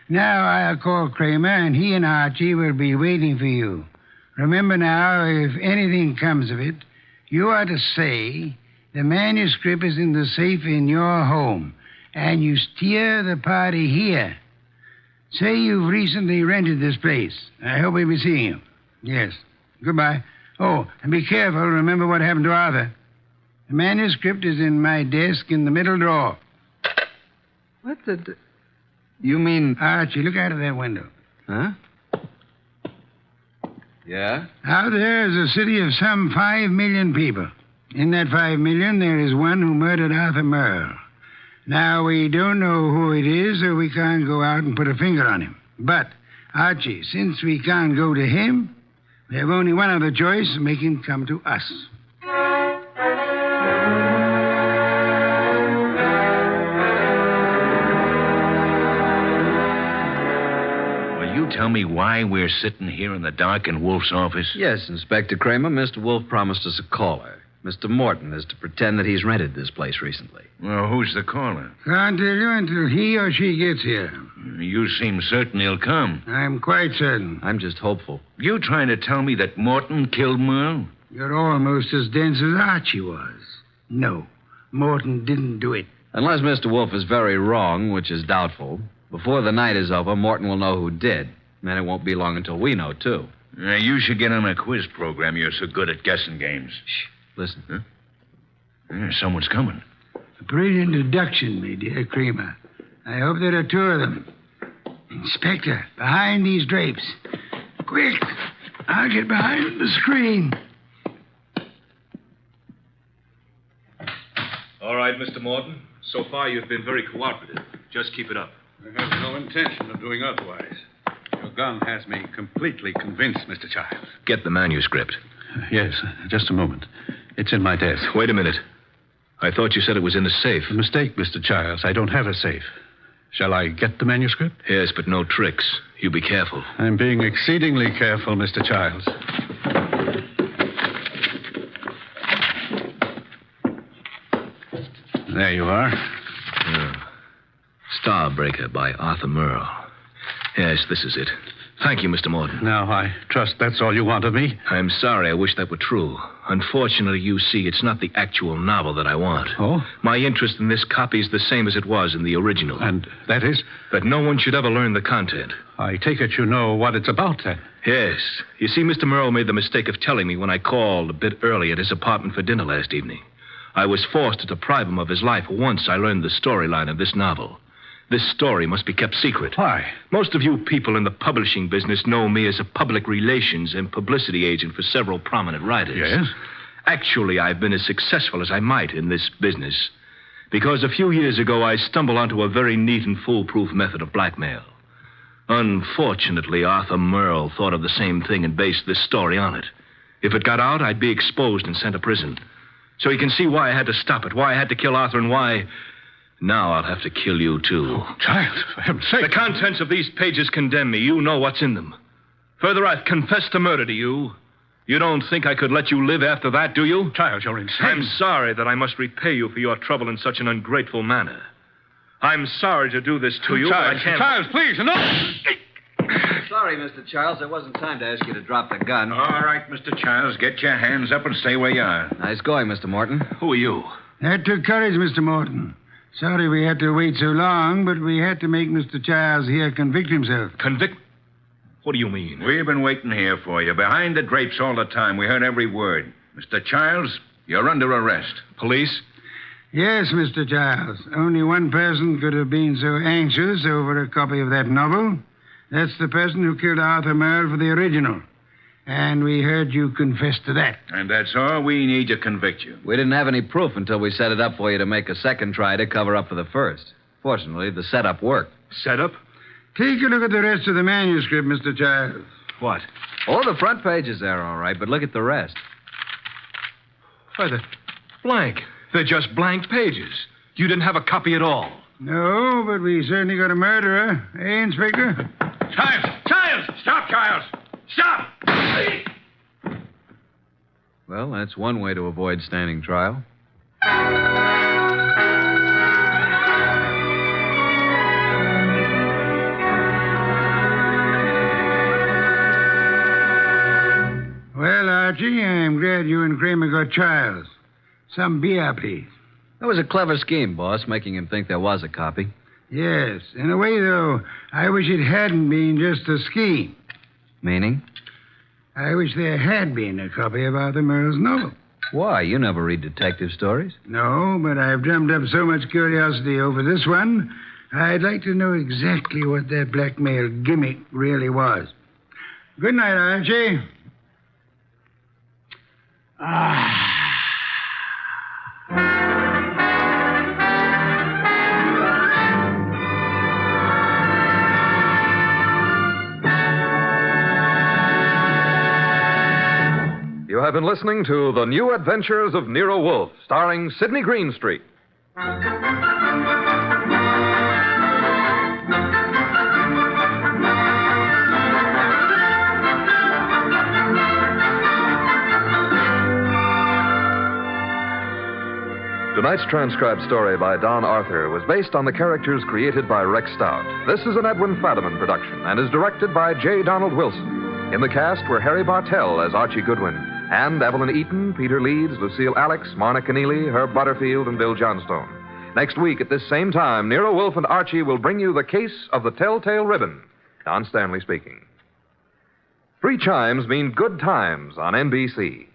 Now I'll call Kramer, and he and Archie will be waiting for you. Remember now, if anything comes of it, you are to say the manuscript is in the safe in your home, and you steer the party here. Say you've recently rented this place. I hope we'll be seeing you. Yes. Goodbye. Oh, and be careful. Remember what happened to Arthur. The manuscript is in my desk in the middle drawer. What the... You mean... Archie, look out of that window. Huh? Yeah? Out there is a city of some 5 million people. In that 5 million, there is one who murdered Arthur Merle. Now, we don't know who it is, so we can't go out and put a finger on him. But, Archie, since we can't go to him, we have only one other choice: make him come to us. Tell me why we're sitting here in the dark in Wolfe's office? Yes, Inspector Kramer. Mr. Wolfe promised us a caller. Mr. Morton is to pretend that he's rented this place recently. Well, who's the caller? Can't tell you until he or she gets here. You seem certain he'll come. I'm quite certain. I'm just hopeful. You trying to tell me that Morton killed Merle? You're almost as dense as Archie was. No, Morton didn't do it. Unless Mr. Wolfe is very wrong, which is doubtful, before the night is over, Morton will know who did. Then it won't be long until we know, too. You should get on a quiz program. You're so good at guessing games. Shh. Listen. Huh? Someone's coming. A brilliant deduction, my dear Kramer. I hope there are 2 of them. Inspector, behind these drapes. Quick! I'll get behind the screen. All right, Mr. Morton. So far, you've been very cooperative. Just keep it up. I have no intention of doing otherwise. Your gun has me completely convinced, Mr. Childs. Get the manuscript. Yes, just a moment. It's in my desk. Wait a minute. I thought you said it was in the safe. A mistake, Mr. Childs. I don't have a safe. Shall I get the manuscript? Yes, but no tricks. You be careful. I'm being exceedingly careful, Mr. Childs. There you are. Starbreaker by Arthur Merle. Yes, this is it. Thank you, Mr. Morton. Now, I trust that's all you want of me. I'm sorry. I wish that were true. Unfortunately, you see, it's not the actual novel that I want. Oh? My interest in this copy is the same as it was in the original. And that is? That no one should ever learn the content. I take it you know what it's about, then. Yes. You see, Mr. Merle made the mistake of telling me when I called a bit early at his apartment for dinner last evening. I was forced to deprive him of his life once I learned the storyline of this novel. This story must be kept secret. Why? Most of you people in the publishing business know me as a public relations and publicity agent for several prominent writers. Yes? Actually, I've been as successful as I might in this business because a few years ago I stumbled onto a very neat and foolproof method of blackmail. Unfortunately, Arthur Merle thought of the same thing and based this story on it. If it got out, I'd be exposed and sent to prison. So you can see why I had to stop it, why I had to kill Arthur, and why... Now I'll have to kill you, too. Oh, child, for heaven's sake. The contents of these pages condemn me. You know what's in them. Further, I've confessed to murder to you. You don't think I could let you live after that, do you? Child, you're insane. I'm sorry that I must repay you for your trouble in such an ungrateful manner. I'm sorry to do this to you, Child, but I can't... Child, please, enough! Sorry, Mr. Childs. There wasn't time to ask you to drop the gun. All right, Mr. Childs, get your hands up and stay where you are. Nice going, Mr. Morton. Who are you? That took courage, Mr. Morton. Sorry we had to wait so long, but we had to make Mr. Childs here convict himself. Convict? What do you mean? We've been waiting here for you, behind the drapes all the time. We heard every word. Mr. Childs, you're under arrest. Police? Yes, Mr. Childs. Only one person could have been so anxious over a copy of that novel. That's the person who killed Arthur Merle for the original. And we heard you confess to that. And that's all we need to convict you. We didn't have any proof until we set it up for you to make a second try to cover up for the first. Fortunately, the setup worked. Setup? Take a look at the rest of the manuscript, Mr. Childs. What? Oh, the front page is there, all right, but look at the rest. Why, they're blank. They're just blank pages. You didn't have a copy at all. No, but we certainly got a murderer. Eh, Inspector? Childs! Stop, Childs! Stop! Well, that's one way to avoid standing trial. Well, Archie, I'm glad you and Kramer got Childs. Some beer, please. That was a clever scheme, boss, making him think there was a copy. Yes. In a way, though, I wish it hadn't been just a scheme. Meaning? I wish there had been a copy of Arthur Merle's novel. Why? You never read detective stories. No, but I've drummed up so much curiosity over this one, I'd like to know exactly what that blackmail gimmick really was. Good night, Archie. You have been listening to The New Adventures of Nero Wolfe, starring Sidney Greenstreet. Tonight's transcribed story by Don Arthur was based on the characters created by Rex Stout. This is an Edwin Fadiman production and is directed by J. Donald Wilson. In the cast were Harry Bartell as Archie Goodwin, and Evelyn Eaton, Peter Leeds, Lucille Alex, Marna Keneally, Herb Butterfield, and Bill Johnstone. Next week at this same time, Nero Wolfe and Archie will bring you The Case of the Telltale Ribbon. Don Stanley speaking. 3 chimes mean good times on NBC.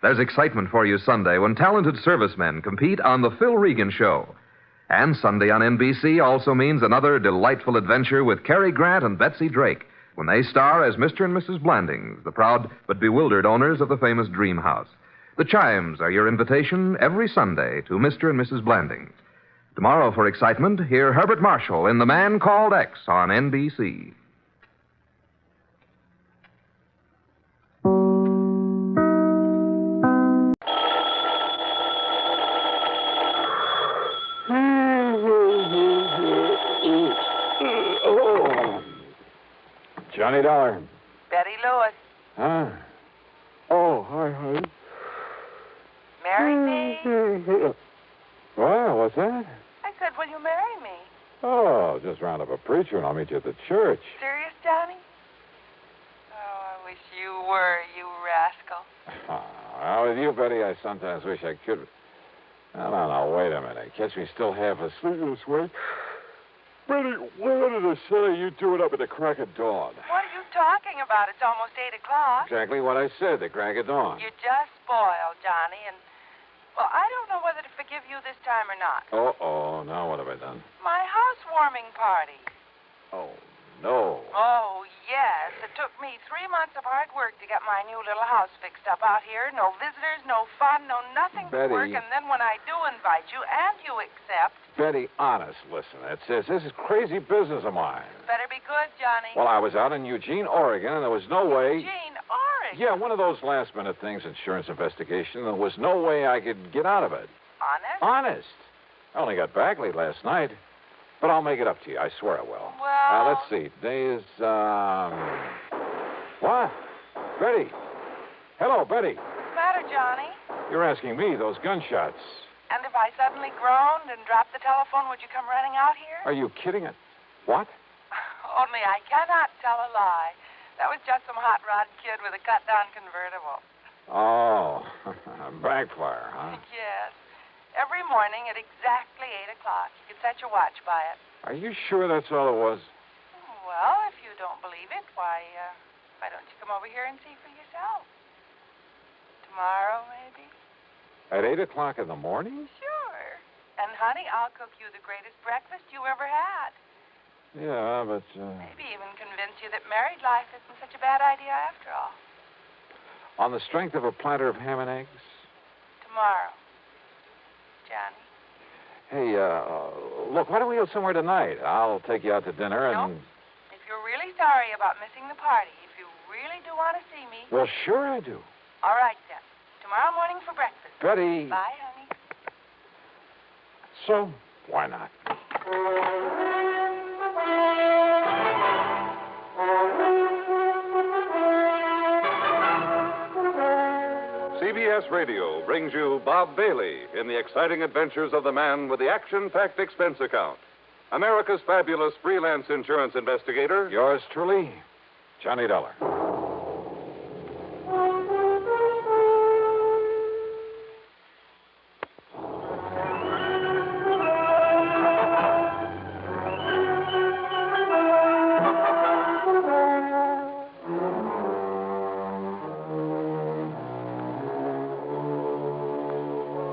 There's excitement for you Sunday when talented servicemen compete on The Phil Regan Show. And Sunday on NBC also means another delightful adventure with Cary Grant and Betsy Drake when they star as Mr. and Mrs. Blandings, the proud but bewildered owners of the famous Dream House. The chimes are your invitation every Sunday to Mr. and Mrs. Blandings. Tomorrow for excitement, hear Herbert Marshall in The Man Called X on NBC. Johnny Dollar. Betty Lewis. Huh? Oh, hi, honey. Marry me? Well, what's that? I said, will you marry me? Oh, just round up a preacher and I'll meet you at the church. Serious, Johnny? Oh, I wish you were, you rascal. Well, with you, Betty, I sometimes wish I could. No, wait a minute. Catch me still half asleep this way. Betty, where did I say you do it up at the crack of dawn? What are you talking about? It's almost 8 o'clock. Exactly what I said, the crack of dawn. You're just spoiled, Johnny, and, well, I don't know whether to forgive you this time or not. Uh-oh, now what have I done? My housewarming party. Oh, no. Oh, yes. It took me 3 months of hard work to get my new little house fixed up out here. No visitors, no fun, no nothing but Betty. work. And then when I do invite you and you accept... Betty, honest, listen. This is crazy business of mine. Better be good, Johnny. Well, I was out in Eugene, Oregon, and there was no way... Eugene, Oregon? Yeah, one of those last-minute things, insurance investigation. There was no way I could get out of it. Honest? Honest. I only got back late last night. But I'll make it up to you. I swear I will. Well... let's see. Today is, What? Betty. Hello, Betty. What's the matter, Johnny? You're asking me those gunshots. And if I suddenly groaned and dropped the telephone, would you come running out here? Are you kidding? What? Only I cannot tell a lie. That was just some hot rod kid with a cut-down convertible. Oh, backfire, huh? Yes. Every morning at exactly 8 o'clock. You can set your watch by it. Are you sure that's all it was? Well, if you don't believe it, why don't you come over here and see for yourself? Tomorrow, maybe? At 8 o'clock in the morning? Sure. And, honey, I'll cook you the greatest breakfast you ever had. Yeah, but... Maybe even convince you that married life isn't such a bad idea after all. On the strength of a platter of ham and eggs? Tomorrow. Johnny? Hey, look, why don't we go somewhere tonight? I'll take you out to dinner and... If you're really sorry about missing the party, if you really do want to see me... Well, sure I do. All right, then. Tomorrow morning for breakfast. Betty. Bye, honey. So, why not? CBS Radio brings you Bob Bailey in the exciting adventures of the man with the action-packed expense account. America's fabulous freelance insurance investigator. Yours truly, Johnny Dollar.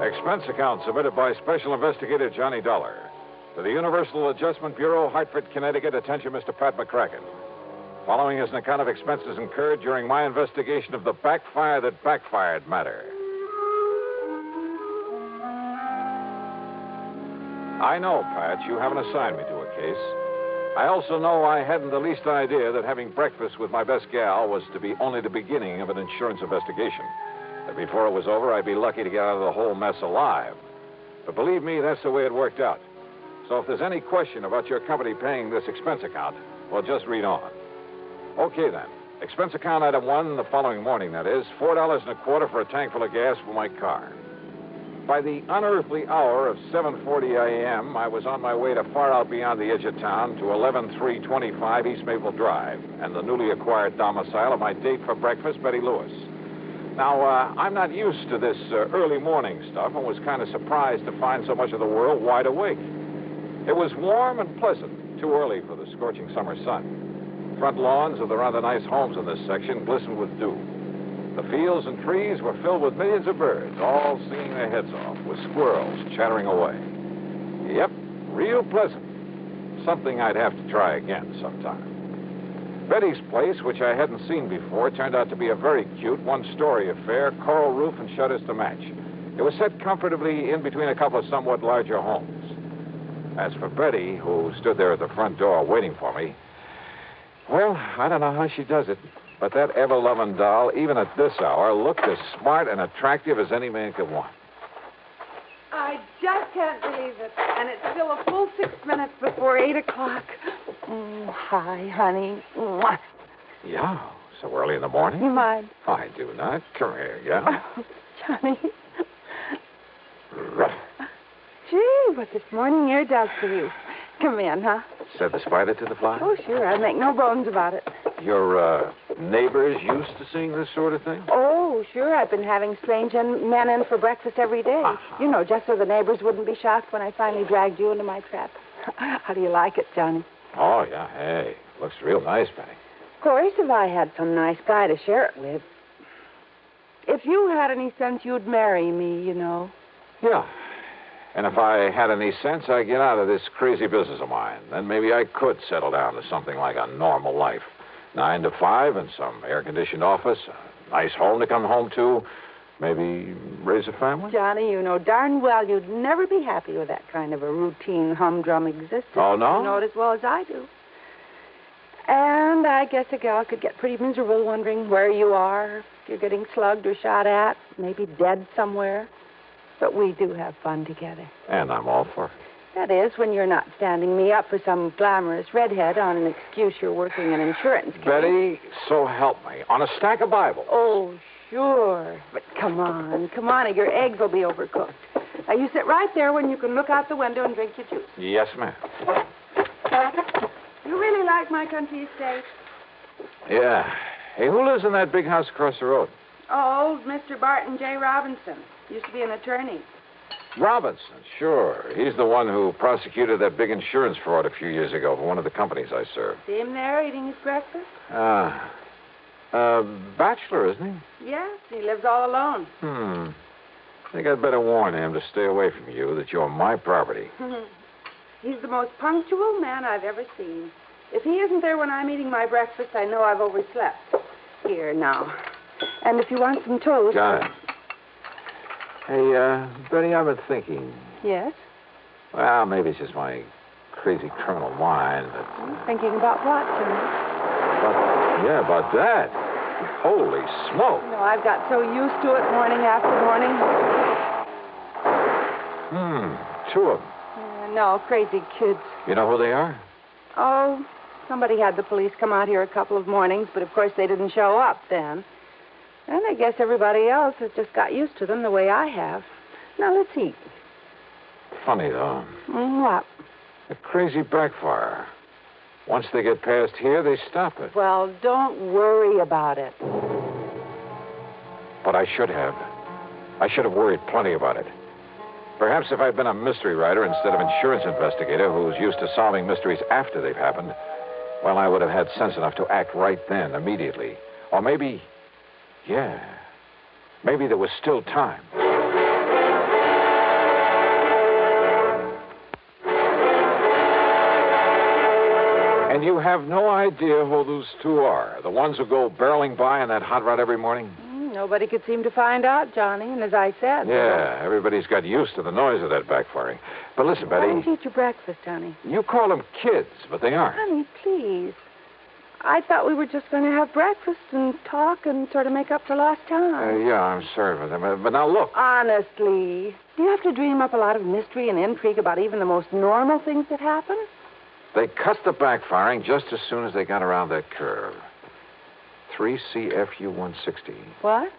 Expense account submitted by Special Investigator Johnny Dollar to the Universal Adjustment Bureau, Hartford, Connecticut. Attention, Mr. Pat McCracken. Following is an account of expenses incurred during my investigation of the Backfire That Backfired Matter. I know, Pat, you haven't assigned me to a case. I also know I hadn't the least idea that having breakfast with my best gal was to be only the beginning of an insurance investigation. That before it was over, I'd be lucky to get out of the whole mess alive. But believe me, that's the way it worked out. So if there's any question about your company paying this expense account, well, just read on. Okay, then. Expense account item 1, the following morning, that is, $4.25 for a tank full of gas for my car. By the unearthly hour of 7:40 a.m., I was on my way to far out beyond the edge of town to 11325 East Maple Drive and the newly acquired domicile of my date for breakfast, Betty Lewis. Now, I'm not used to this early morning stuff and was kind of surprised to find so much of the world wide awake. It was warm and pleasant, too early for the scorching summer sun. Front lawns of the rather nice homes in this section glistened with dew. The fields and trees were filled with millions of birds, all singing their heads off, with squirrels chattering away. Yep, real pleasant. Something I'd have to try again sometime. Betty's place, which I hadn't seen before, turned out to be a very cute one-story affair, coral roof and shutters to match. It was set comfortably in between a couple of somewhat larger homes. As for Betty, who stood there at the front door waiting for me, well, I don't know how she does it, but that ever-loving doll, even at this hour, looked as smart and attractive as any man could want. I just can't believe it. And it's still a full 6 minutes before 8 o'clock. Hi, honey. Mwah. Yeah, so early in the morning? You mind? I do not. Come here, yeah? Oh, Johnny. Gee, what this morning air does for you. Come in, huh? Said the spider to the fly? Oh, sure. I make no bones about it. Your neighbors used to seeing this sort of thing? Oh, sure. I've been having strange men in for breakfast every day. Uh-huh. You know, just so the neighbors wouldn't be shocked when I finally dragged you into my trap. How do you like it, Johnny? Oh, yeah. Hey, looks real nice, Betty. Of course, if I had some nice guy to share it with. If you had any sense, you'd marry me, you know. Yeah. And if I had any sense, I'd get out of this crazy business of mine. Then maybe I could settle down to something like a normal life. 9 to 5 in some air-conditioned office, a nice home to come home to, maybe raise a family. Johnny, you know darn well you'd never be happy with that kind of a routine, humdrum existence. Oh, no? You know it as well as I do. And I guess a gal could get pretty miserable wondering where you are, if you're getting slugged or shot at, maybe dead somewhere. But we do have fun together. And I'm all for it. That is, when you're not standing me up for some glamorous redhead on an excuse you're working an insurance case. Betty, so help me. On a stack of Bibles. Oh, sure. But come on, or your eggs will be overcooked. Now, you sit right there when you can look out the window and drink your juice. Yes, ma'am. You really like my country estate? Yeah. Hey, who lives in that big house across the road? Oh, old Mr. Barton J. Robinson. Used to be an attorney. Robinson, sure. He's the one who prosecuted that big insurance fraud a few years ago for one of the companies I served. See him there eating his breakfast? Bachelor, isn't he? Yes, he lives all alone. I think I'd better warn him to stay away from you, that you're my property. He's the most punctual man I've ever seen. If he isn't there when I'm eating my breakfast, I know I've overslept. Here, now. And if you want some toast... Got it. Hey, Betty, I've been thinking. Yes? Well, maybe it's just my crazy criminal mind, but... Thinking about what, Jimmy? About that. Holy smoke. No, I've got so used to it morning after morning. Two of them. No, crazy kids. You know who they are? Oh, somebody had the police come out here a couple of mornings, but of course they didn't show up then. And I guess everybody else has just got used to them the way I have. Now, let's eat. Funny, though. What? A crazy backfire. Once they get past here, they stop it. Well, don't worry about it. But I should have. I should have worried plenty about it. Perhaps if I'd been a mystery writer instead of insurance investigator who's used to solving mysteries after they've happened, well, I would have had sense enough to act right then, immediately. Or maybe, maybe there was still time. And you have no idea who those two are, the ones who go barreling by in that hot rod every morning? Nobody could seem to find out, Johnny, and as I said... Yeah, everybody's got used to the noise of that backfiring. But listen, Betty... Why don't you eat your breakfast, honey? You call them kids, but they aren't. Honey, please. I thought we were just going to have breakfast and talk and sort of make up for lost time. Yeah, I'm sorry for them. But now look. Honestly, do you have to dream up a lot of mystery and intrigue about even the most normal things that happen? They cut the backfiring just as soon as they got around that curve. 3CFU 160. What?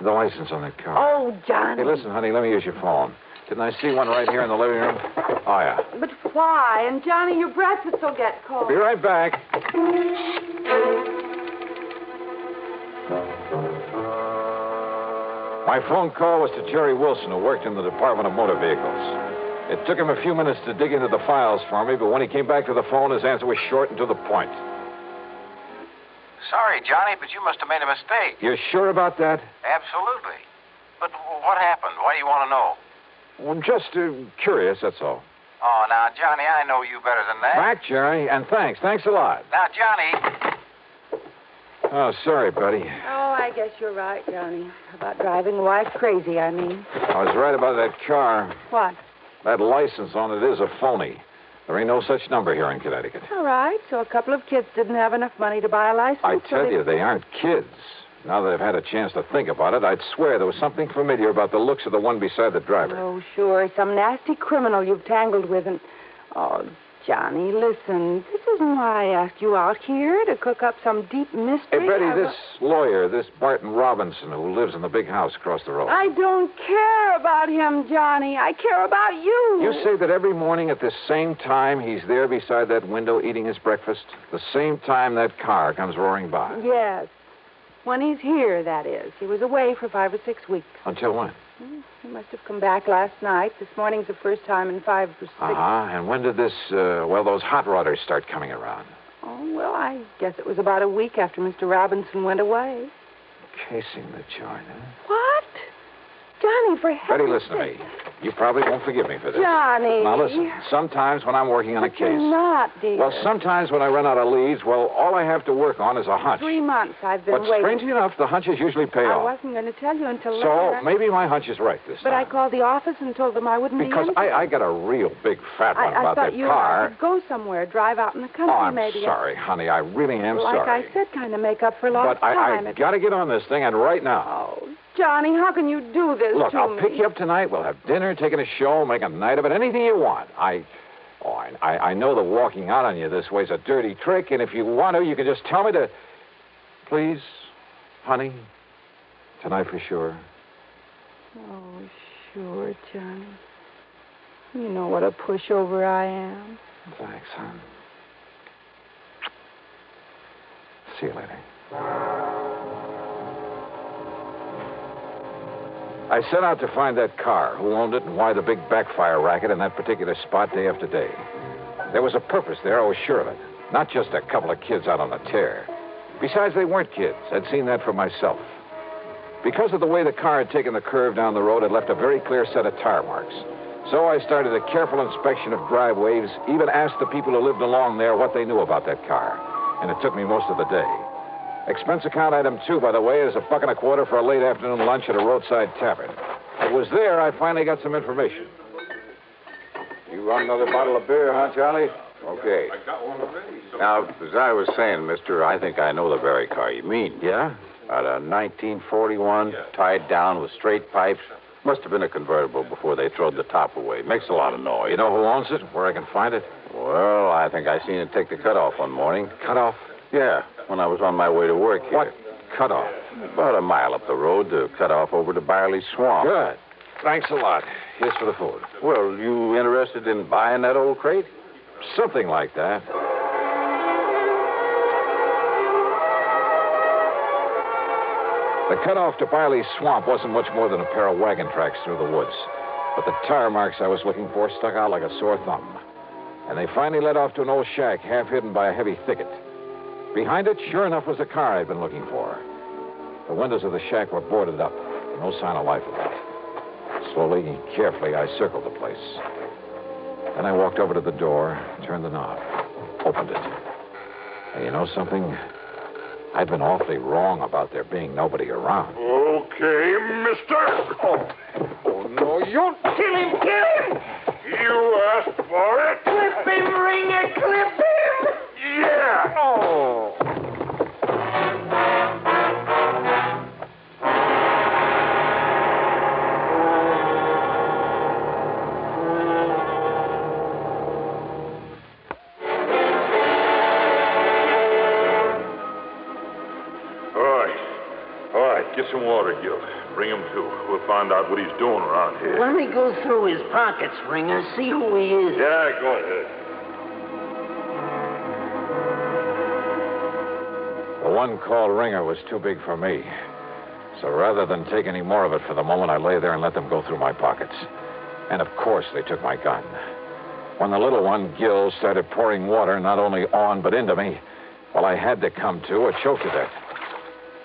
The license on that car. Oh, Johnny. Hey, listen, honey, let me use your phone. Didn't I see one right here in the living room? Oh, yeah. But why? And, Johnny, your breakfast will get cold. Be right back. My phone call was to Jerry Wilson, who worked in the Department of Motor Vehicles. It took him a few minutes to dig into the files for me, but when he came back to the phone, his answer was short and to the point. Sorry, Johnny, but you must have made a mistake. You're sure about that? Absolutely. But what happened? Why do you want to know? Well, just curious, that's all. Oh, now, Johnny, I know you better than that. Back, Jerry, and thanks. Thanks a lot. Now, Johnny... Oh, sorry, buddy. Oh, I guess you're right, Johnny. About driving a wife crazy, I mean. I was right about that car. What? That license on it is a phony. There ain't no such number here in Connecticut. All right, so a couple of kids didn't have enough money to buy a license. I tell you, they aren't kids. Now that I've had a chance to think about it, I'd swear there was something familiar about the looks of the one beside the driver. Oh, sure. Some nasty criminal you've tangled with and... Oh, Johnny, listen. This isn't why I asked you out here, to cook up some deep mystery. Hey, Betty, this lawyer, this Barton Robinson, who lives in the big house across the road. I don't care about him, Johnny. I care about you. You say that every morning at the same time he's there beside that window eating his breakfast? The same time that car comes roaring by? Yes. When he's here, that is. He was away for 5 or 6 weeks. Until when? He must have come back last night. This morning's the first time in 5 or 6. And when did those hot rodders start coming around? Oh, well, I guess it was about a week after Mr. Robinson went away. Casing the joint, huh? What? Johnny, for heaven's Betty, listen to me. You probably won't forgive me for this. Johnny. Now, listen. Sometimes when I'm working on a case... You're not, dear. Well, sometimes when I run out of leads, all I have to work on is a hunch. 3 months I've been But waiting. strangely enough, the hunches usually pay I off. wasn't going to tell you until So later. maybe my hunch is right this But time. I called the office and told them I wouldn't Because be in. I got a real big fat one I about thought that you car. and I could go somewhere, drive out in the country, Oh, I'm maybe. sorry, honey. I really am like sorry. I said, kind of make up for lost But time. I got to get on this thing, and right now. Oh, Johnny, how can you do this Look, to I'll me? pick you up tonight. We'll have dinner, taking a show, make a night of it, anything you want. I know that walking out on you this way's a dirty trick, and if you want to, you can just tell me to... Please, honey, tonight for sure. Oh, sure, Johnny. You know what a pushover I am. Thanks, hon. See you later. I set out to find that car, who owned it, and why the big backfire racket in that particular spot day after day. There was a purpose there, I was sure of it. Not just a couple of kids out on a tear. Besides, they weren't kids. I'd seen that for myself. Because of the way the car had taken the curve down the road, it left a very clear set of tire marks. So I started a careful inspection of driveways, even asked the people who lived along there what they knew about that car. And it took me most of the day. Expense account item 2, by the way, is $1.25 for a late afternoon lunch at a roadside tavern. It was there I finally got some information. You want another bottle of beer, huh, Charlie? Okay. I got one already. Now, as I was saying, mister, I think I know the very car you mean. Yeah? At a 1941, tied down with straight pipes. Must have been a convertible before they throwed the top away. Makes a lot of noise. You know who owns it? Where I can find it? Well, I think I seen it take the cutoff one morning. Cutoff? Yeah, when I was on my way to work here. What cutoff? About a mile up the road to cut off over to Barley Swamp. Good. Thanks a lot. Here's for the food. Well, you interested in buying that old crate? Something like that. The cutoff to Barley Swamp wasn't much more than a pair of wagon tracks through the woods. But the tire marks I was looking for stuck out like a sore thumb. And they finally led off to an old shack half hidden by a heavy thicket. Behind it, sure enough, was the car I'd been looking for. The windows of the shack were boarded up. No sign of life about it. Slowly and carefully, I circled the place. Then I walked over to the door, turned the knob, opened it. And you know something? I'd been awfully wrong about there being nobody around. Okay, mister. Oh, no, you Kill him! You asked for it. Clip him, Ringer, clip him! Yeah. Oh. Get some water, Gil. Bring him to. We'll find out what he's doing around here. Let me go through his pockets, Ringer, see who he is. Yeah, go ahead. The one called Ringer was too big for me. So rather than take any more of it for the moment, I lay there and let them go through my pockets. And of course, they took my gun. When the little one, Gil, started pouring water not only on but into me, well, I had to come to or choke to death.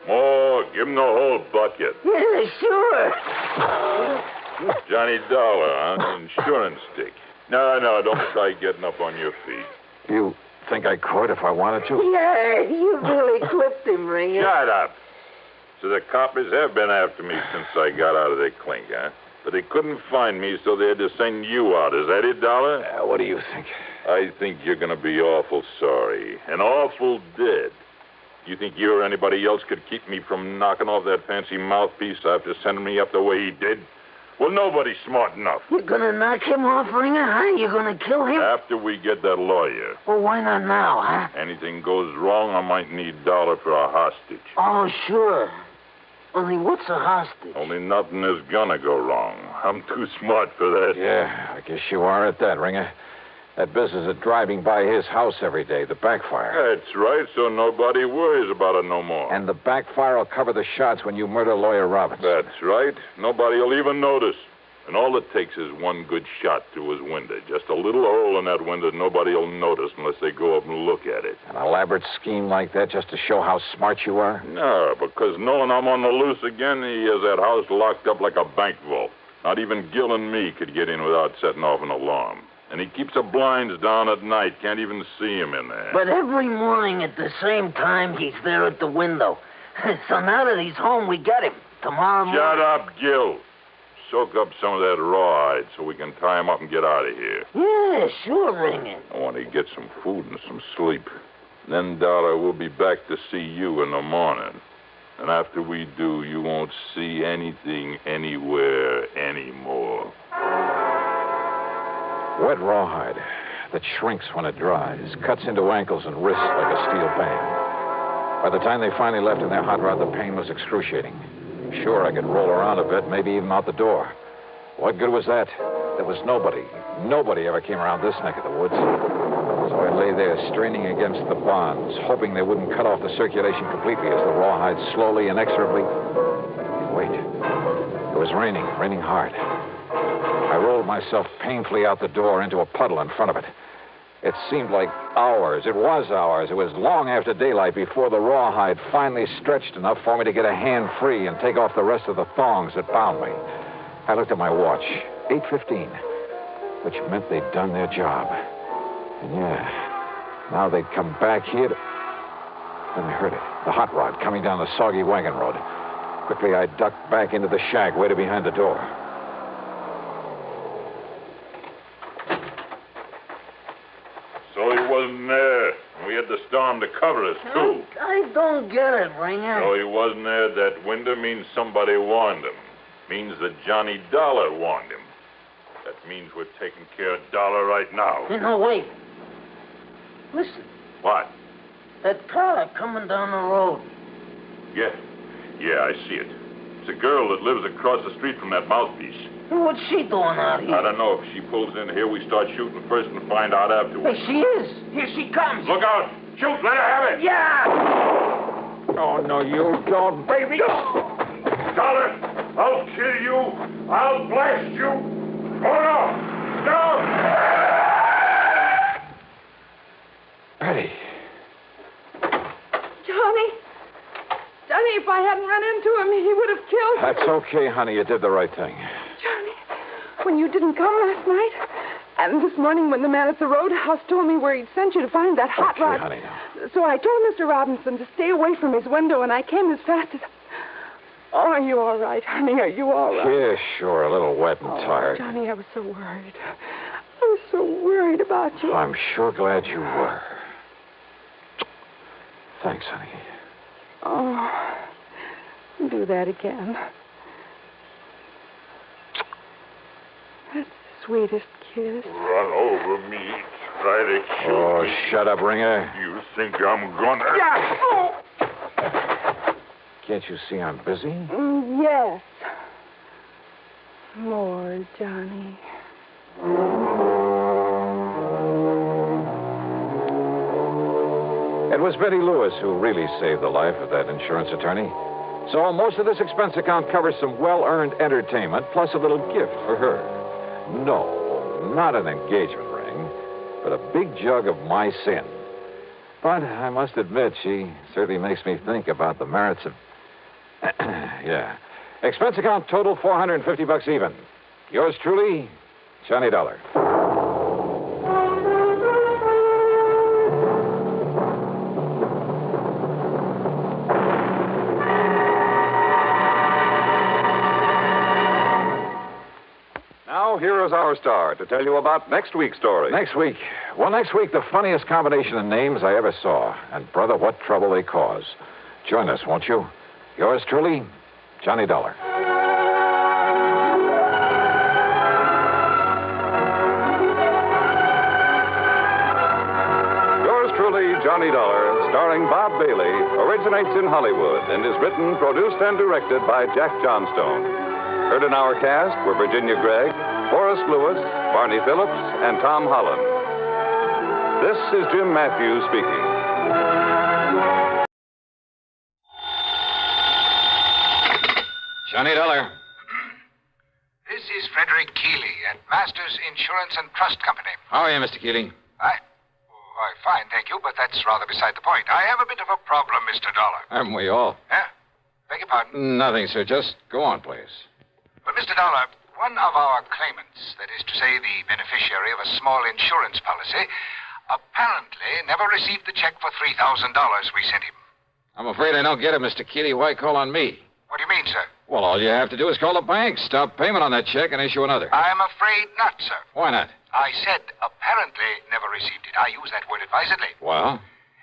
More. Give him the whole bucket. Yeah, sure. Johnny Dollar, huh? Insurance stick. No, don't try getting up on your feet. You think I could if I wanted to? Yeah, you really clipped him, Ringer. Shut up. So the coppers have been after me since I got out of their clink, huh? But they couldn't find me, so they had to send you out. Is that it, Dollar? What do you think? I think you're going to be awful sorry. And awful dead. You think you or anybody else could keep me from knocking off that fancy mouthpiece after sending me up the way he did? Well, nobody's smart enough. You're gonna knock him off, Ringer, huh? You're gonna kill him? After we get that lawyer. Well, why not now, huh? Anything goes wrong, I might need Dollar for a hostage. Oh, sure. Only what's a hostage? Only nothing is gonna go wrong. I'm too smart for that. Yeah, I guess you are at that, Ringer. That business of driving by his house every day, the backfire. That's right, so nobody worries about it no more. And the backfire will cover the shots when you murder Lawyer Robbins. That's right. Nobody will even notice. And all it takes is one good shot through his window. Just a little hole in that window nobody will notice unless they go up and look at it. An elaborate scheme like that just to show how smart you are? No, because knowing I'm on the loose again, he has that house locked up like a bank vault. Not even Gil and me could get in without setting off an alarm. And he keeps the blinds down at night. Can't even see him in there. But every morning at the same time, he's there at the window. So now that he's home, we get him. Tomorrow morning... Shut up, Gil. Soak up some of that rawhide so we can tie him up and get out of here. Yeah, sure, Ringer. I want to get some food and some sleep. Then, Dollar, we'll be back to see you in the morning. And after we do, you won't see anything anywhere anymore. Wet rawhide that shrinks when it dries, cuts into ankles and wrists like a steel band. By the time they finally left in their hot rod, the pain was excruciating. Sure, I could roll around a bit, maybe even out the door. What good was that? There was nobody. Nobody ever came around this neck of the woods. So I lay there, straining against the bonds, hoping they wouldn't cut off the circulation completely as the rawhide slowly, inexorably... Wait. It was raining hard. I rolled myself painfully out the door into a puddle in front of it. It seemed like hours. It was hours. It was long after daylight before the rawhide finally stretched enough for me to get a hand free and take off the rest of the thongs that bound me. I looked at my watch. 8:15, which meant they'd done their job. And yeah, now they'd come back here to... Then I heard it. The hot rod coming down the soggy wagon road. Quickly, I ducked back into the shack, waited behind the door. So he wasn't there. We had the storm to cover us, too. I don't get it, Ringer. So he wasn't there at that window means somebody warned him. Means that Johnny Dollar warned him. That means we're taking care of Dollar right now. No, wait. Listen. What? That car coming down the road. Yeah, I see it. It's a girl that lives across the street from that mouthpiece. What's she doing out here? I don't know. If she pulls in here, we start shooting first and find out afterwards. Hey, she is. Here she comes. Look out! Shoot! Let her have it! Yeah! Oh, no, you don't, baby. Dollar, I'll kill you. I'll blast you. Oh, no! Betty. Johnny, if I hadn't run into him, he would have killed me. That's okay, honey. You did the right thing. Johnny, when you didn't come last night, and this morning when the man at the roadhouse told me where he'd sent you to find that hot rod. Honey, now. So I told Mr. Robinson to stay away from his window, and I came as fast as... Oh, are you all right, honey? Are you all right? Yeah, sure. A little wet and tired. Johnny, I was so worried. I was so worried about you. I'm sure glad you were. Thanks, honey. Oh, do that again. That's the sweetest kiss. Run over me. Try to shoot Oh, me. shut up, Ringer. You think I'm gonna... Yeah. Oh. Can't you see I'm busy? Yes. More, Johnny. It was Betty Lewis who really saved the life of that insurance attorney. So most of this expense account covers some well-earned entertainment, plus a little gift for her. No, not an engagement ring, but a big jug of my sin. But I must admit, she certainly makes me think about the merits of... yeah. Expense account total $450 even. Yours truly, Johnny Dollar. Now, here is our star to tell you about next week's story. Next week? Well, next week, the funniest combination of names I ever saw. And, brother, what trouble they cause. Join us, won't you? Yours truly, Johnny Dollar. Yours truly, Johnny Dollar, starring Bob Bailey, originates in Hollywood and is written, produced, and directed by Jack Johnstone. Heard in our cast were Virginia Gregg, Forrest Lewis, Barney Phillips, and Tom Holland. This is Jim Matthews speaking. Johnny Dollar. This is Frederick Keeley at Masters Insurance and Trust Company. How are you, Mr. Keating? Why, fine, thank you, but that's rather beside the point. I have a bit of a problem, Mr. Dollar. Haven't we all? Huh? Beg your pardon? Nothing, sir. Just go on, please. But, Mr. Dollar, one of our claimants, that is to say the beneficiary of a small insurance policy, apparently never received the check for $3,000 we sent him. I'm afraid I don't get it, Mr. Keating. Why call on me? What do you mean, sir? Well, all you have to do is call the bank, stop payment on that check, and issue another. I'm afraid not, sir. Why not? I said apparently never received it. I use that word advisedly. Well?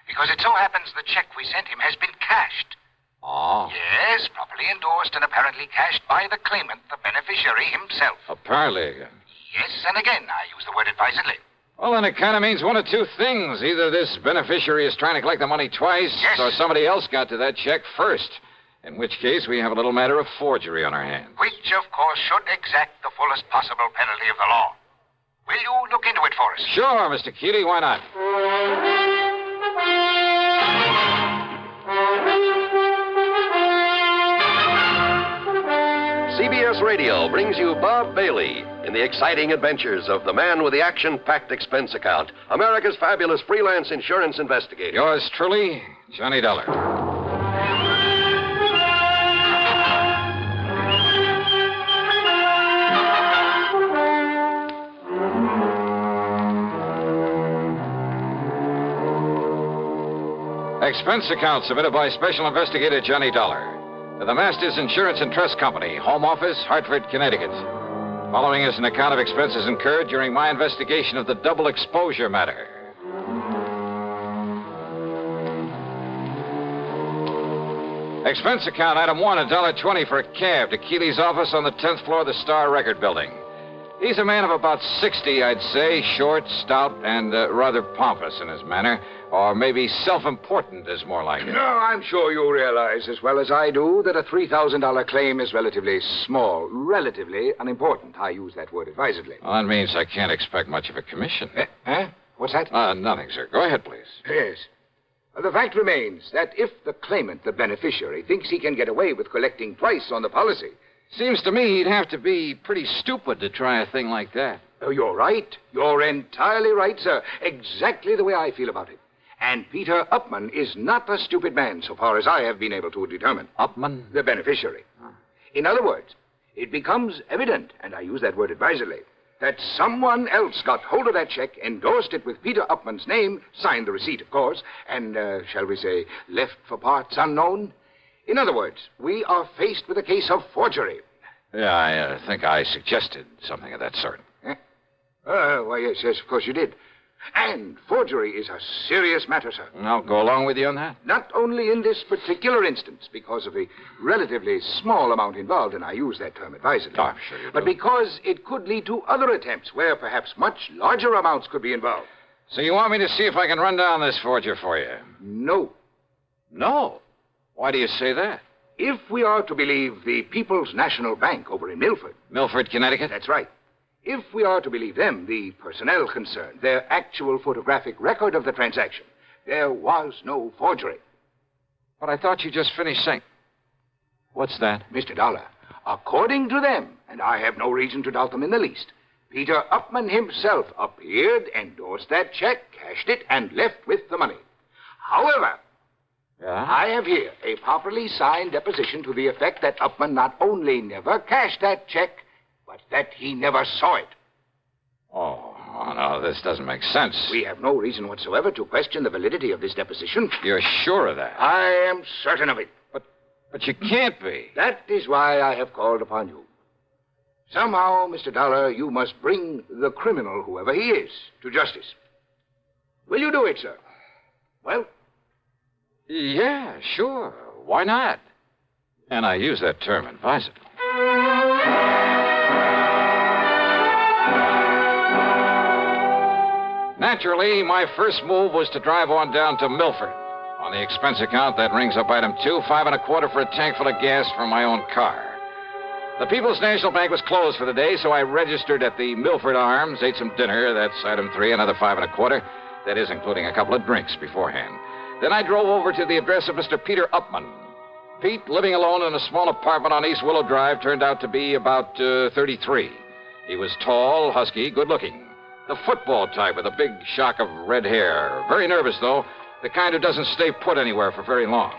Because it so happens the check we sent him has been cashed. Oh. Yes, properly endorsed and apparently cashed by the claimant, the beneficiary himself. Apparently. Yes, and again, I use the word advisedly. Well, then it kind of means one of two things. Either this beneficiary is trying to collect the money twice, yes, or somebody else got to that check first. In which case, we have a little matter of forgery on our hands. Which, of course, should exact the fullest possible penalty of the law. Will you look into it for us? Sure, Mr. Keeley. Why not? CBS Radio brings you Bob Bailey in the exciting adventures of the man with the action-packed expense account, America's fabulous freelance insurance investigator. Yours truly, Johnny Dollar. Expense account submitted by Special Investigator Johnny Dollar to the Masters Insurance and Trust Company, Home Office, Hartford, Connecticut. Following is an account of expenses incurred during my investigation of the double exposure matter. Expense account item 1, $1.20 for a cab to Keeley's office on the 10th floor of the Star Record Building. He's a man of about 60, I'd say, short, stout, and rather pompous in his manner. Or maybe self-important is more like it. No, I'm sure you realize as well as I do that a $3,000 claim is relatively small, relatively unimportant. I use that word advisedly. Well, that means I can't expect much of a commission. What's that? Nothing, sir. Go ahead, please. Yes. The fact remains that if the claimant, the beneficiary, thinks he can get away with collecting twice on the policy... Seems to me he'd have to be pretty stupid to try a thing like that. Oh, you're right. You're entirely right, sir. Exactly the way I feel about it. And Peter Upman is not a stupid man, so far as I have been able to determine. Upman? The beneficiary. In other words, it becomes evident, and I use that word advisedly, that someone else got hold of that check, endorsed it with Peter Upman's name, signed the receipt, of course, and, shall we say, left for parts unknown. In other words, we are faced with a case of forgery. Yeah, I think I suggested something of that sort. Why, yes, of course you did. And forgery is a serious matter, sir. I'll go along with you on that. Not only in this particular instance, because of the relatively small amount involved, and I use that term advisedly. Oh, I'm sure you do. But because it could lead to other attempts where perhaps much larger amounts could be involved. So you want me to see if I can run down this forger for you? No. No? Why do you say that? If we are to believe the People's National Bank over in Milford. Milford, Connecticut? That's right. If we are to believe them, the personnel concerned, their actual photographic record of the transaction, there was no forgery. But I thought you just finished saying... What's that? Mr. Dollar, according to them, and I have no reason to doubt them in the least, Peter Upman himself appeared, endorsed that check, cashed it, and left with the money. However... Yeah? I have here a properly signed deposition to the effect that Upman not only never cashed that check, but that he never saw it. Oh, no, this doesn't make sense. We have no reason whatsoever to question the validity of this deposition. You're sure of that? I am certain of it. But you can't be. That is why I have called upon you. Somehow, Mr. Dollar, you must bring the criminal, whoever he is, to justice. Will you do it, sir? Well... Yeah, sure. Why not? And I use that term advisedly. Naturally, my first move was to drive on down to Milford. On the expense account, that rings up item 2, $5.25 for a tank full of gas for my own car. The People's National Bank was closed for the day, so I registered at the Milford Arms, ate some dinner. That's item 3, another $5.25. That is, including a couple of drinks beforehand. Then I drove over to the address of Mr. Peter Upman. Pete, living alone in a small apartment on East Willow Drive, turned out to be about 33. He was tall, husky, good-looking. The football type with a big shock of red hair. Very nervous, though. The kind who doesn't stay put anywhere for very long.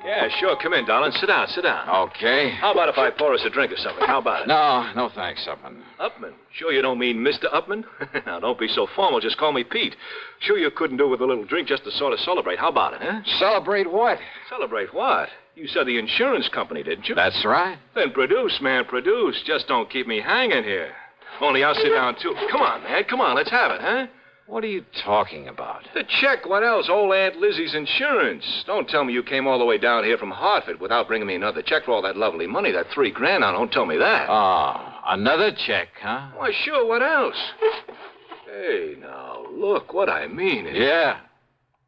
Yeah, sure. Come in, darling. Sit down, sit down. Okay. How about if I pour us a drink or something? How about it? No thanks, Upman. Upman? Sure you don't mean Mr. Upman? Now, don't be so formal. Just call me Pete. Sure you couldn't do with a little drink just to sort of celebrate. How about it, huh? Celebrate what? Celebrate what? You said the insurance company, didn't you? That's right. Then produce, man, produce. Just don't keep me hanging here. Only I'll sit down, too. Come on, man. Come on, let's have it, huh? What are you talking about? The check. What else? Old Aunt Lizzie's insurance. Don't tell me you came all the way down here from Hartford without bringing me another check for all that lovely money, that $3,000. Now, don't tell me that. Oh, another check, huh? Why, sure. What else? Hey, now, look. What I mean is... Yeah,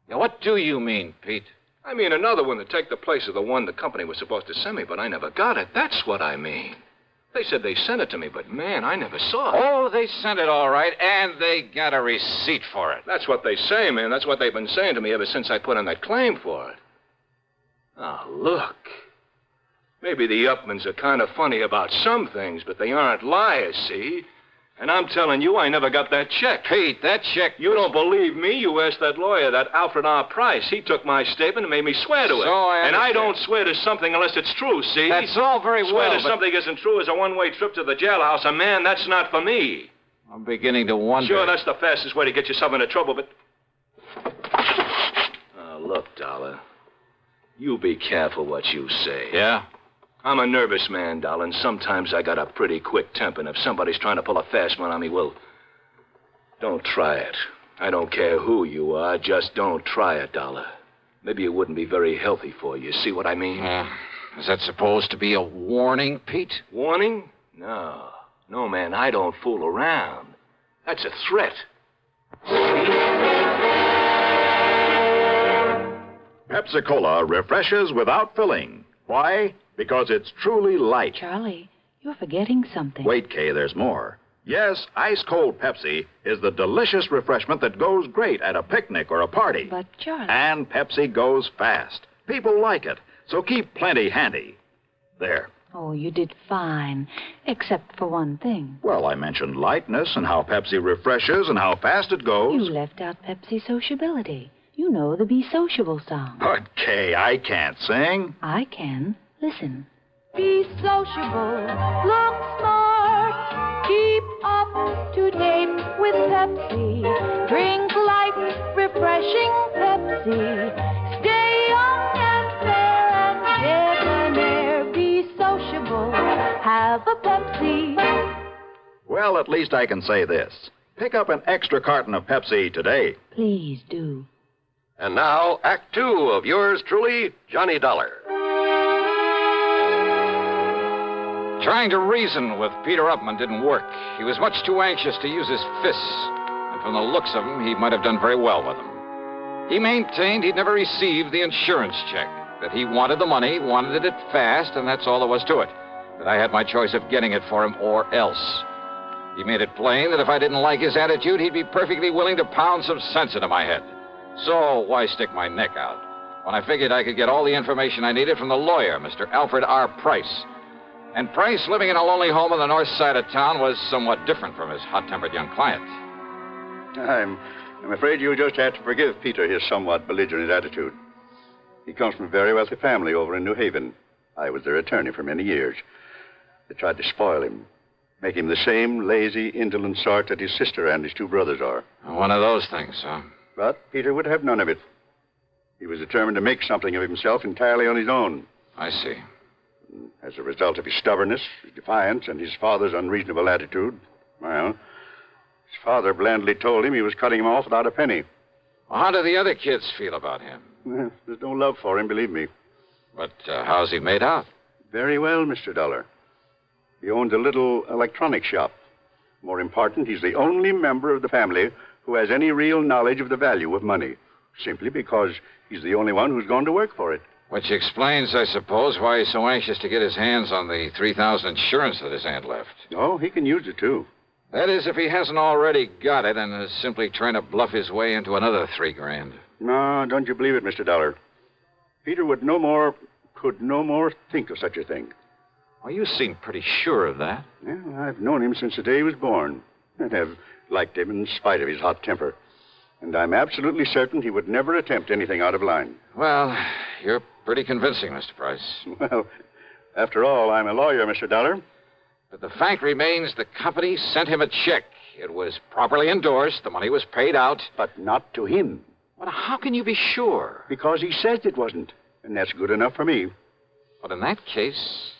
what do you mean, Pete? I mean another one to take the place of the one the company was supposed to send me, but I never got it. That's what I mean. They said they sent it to me, but, man, I never saw it. Oh, they sent it all right, and they got a receipt for it. That's what they say, man. That's what they've been saying to me ever since I put in that claim for it. Now, look. Maybe the Upmans are kind of funny about some things, but they aren't liars, see? And I'm telling you, I never got that check. Pete, that check... You don't believe me? You asked that lawyer, that Alfred R. Price. He took my statement and made me swear to it. And I don't swear to something unless it's true, see? That's all very well, Swear to something isn't true is a one-way trip to the jailhouse. And, man, that's not for me. I'm beginning to wonder... Sure, that's the fastest way to get yourself into trouble, but... Look, Dollar. You be careful what you say. Yeah? I'm a nervous man, Dollar, and sometimes I got a pretty quick temper, and if somebody's trying to pull a fast one on me, well, don't try it. I don't care who you are, just don't try it, Dollar. Maybe it wouldn't be very healthy for you. See what I mean? Is that supposed to be a warning, Pete? Warning? No. No, man, I don't fool around. That's a threat. Pepsi-Cola refreshes without filling. Why? Because it's truly light. Charlie, you're forgetting something. Wait, Kay, there's more. Yes, ice-cold Pepsi is the delicious refreshment that goes great at a picnic or a party. But, Charlie... And Pepsi goes fast. People like it, so keep plenty handy. There. Oh, you did fine, except for one thing. Well, I mentioned lightness and how Pepsi refreshes and how fast it goes. You left out Pepsi sociability. You know the Be Sociable song. But, Kay, I can't sing. I can. Listen. Be sociable, look smart, keep up to date with Pepsi. Drink light, refreshing Pepsi. Stay young and fair and debonair. Be sociable, have a Pepsi. Well, at least I can say this. Pick up an extra carton of Pepsi today. Please do. And now, Act Two of yours truly, Johnny Dollar. Trying to reason with Peter Upman didn't work. He was much too anxious to use his fists. And from the looks of him, he might have done very well with them. He maintained he'd never received the insurance check, that he wanted the money, wanted it fast, and that's all there was to it. That I had my choice of getting it for him or else. He made it plain that if I didn't like his attitude, he'd be perfectly willing to pound some sense into my head. So why stick my neck out when I figured I could get all the information I needed from the lawyer, Mr. Alfred R. Price? And Price, living in a lonely home on the north side of town, was somewhat different from his hot-tempered young client. I'm afraid you'll just have to forgive Peter his somewhat belligerent attitude. He comes from a very wealthy family over in New Haven. I was their attorney for many years. They tried to spoil him, make him the same lazy, indolent sort that his sister and his two brothers are. One of those things, huh? But Peter would have none of it. He was determined to make something of himself entirely on his own. I see. As a result of his stubbornness, his defiance, and his father's unreasonable attitude, well, his father blandly told him he was cutting him off without a penny. Well, how do the other kids feel about him? Well, there's no love for him, believe me. But how's he made out? Very well, Mr. Dollar. He owns a little electronic shop. More important, he's the only member of the family who has any real knowledge of the value of money, simply because he's the only one who's gone to work for it. Which explains, I suppose, why he's so anxious to get his hands on the $3,000 insurance that his aunt left. Oh, he can use it, too. That is, if he hasn't already got it and is simply trying to bluff his way into another $3,000. No, don't you believe it, Mr. Dollar. Peter could no more think of such a thing. Well, you seem pretty sure of that. Well, I've known him since the day he was born, and have liked him in spite of his hot temper. And I'm absolutely certain he would never attempt anything out of line. Well, you're pretty convincing, Mr. Price. Well, after all, I'm a lawyer, Mr. Dollar. But the fact remains the company sent him a check. It was properly endorsed. The money was paid out. But not to him. Well, how can you be sure? Because he says it wasn't. And that's good enough for me. But in that case...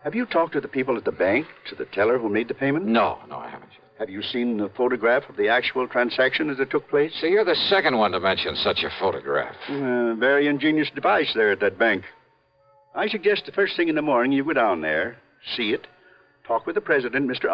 Have you talked to the people at the bank, to the teller who made the payment? No, I haven't. Have you seen the photograph of the actual transaction as it took place? See, you're the second one to mention such a photograph. Very ingenious device there at that bank. I suggest the first thing in the morning you go down there, see it, talk with the president, Mr.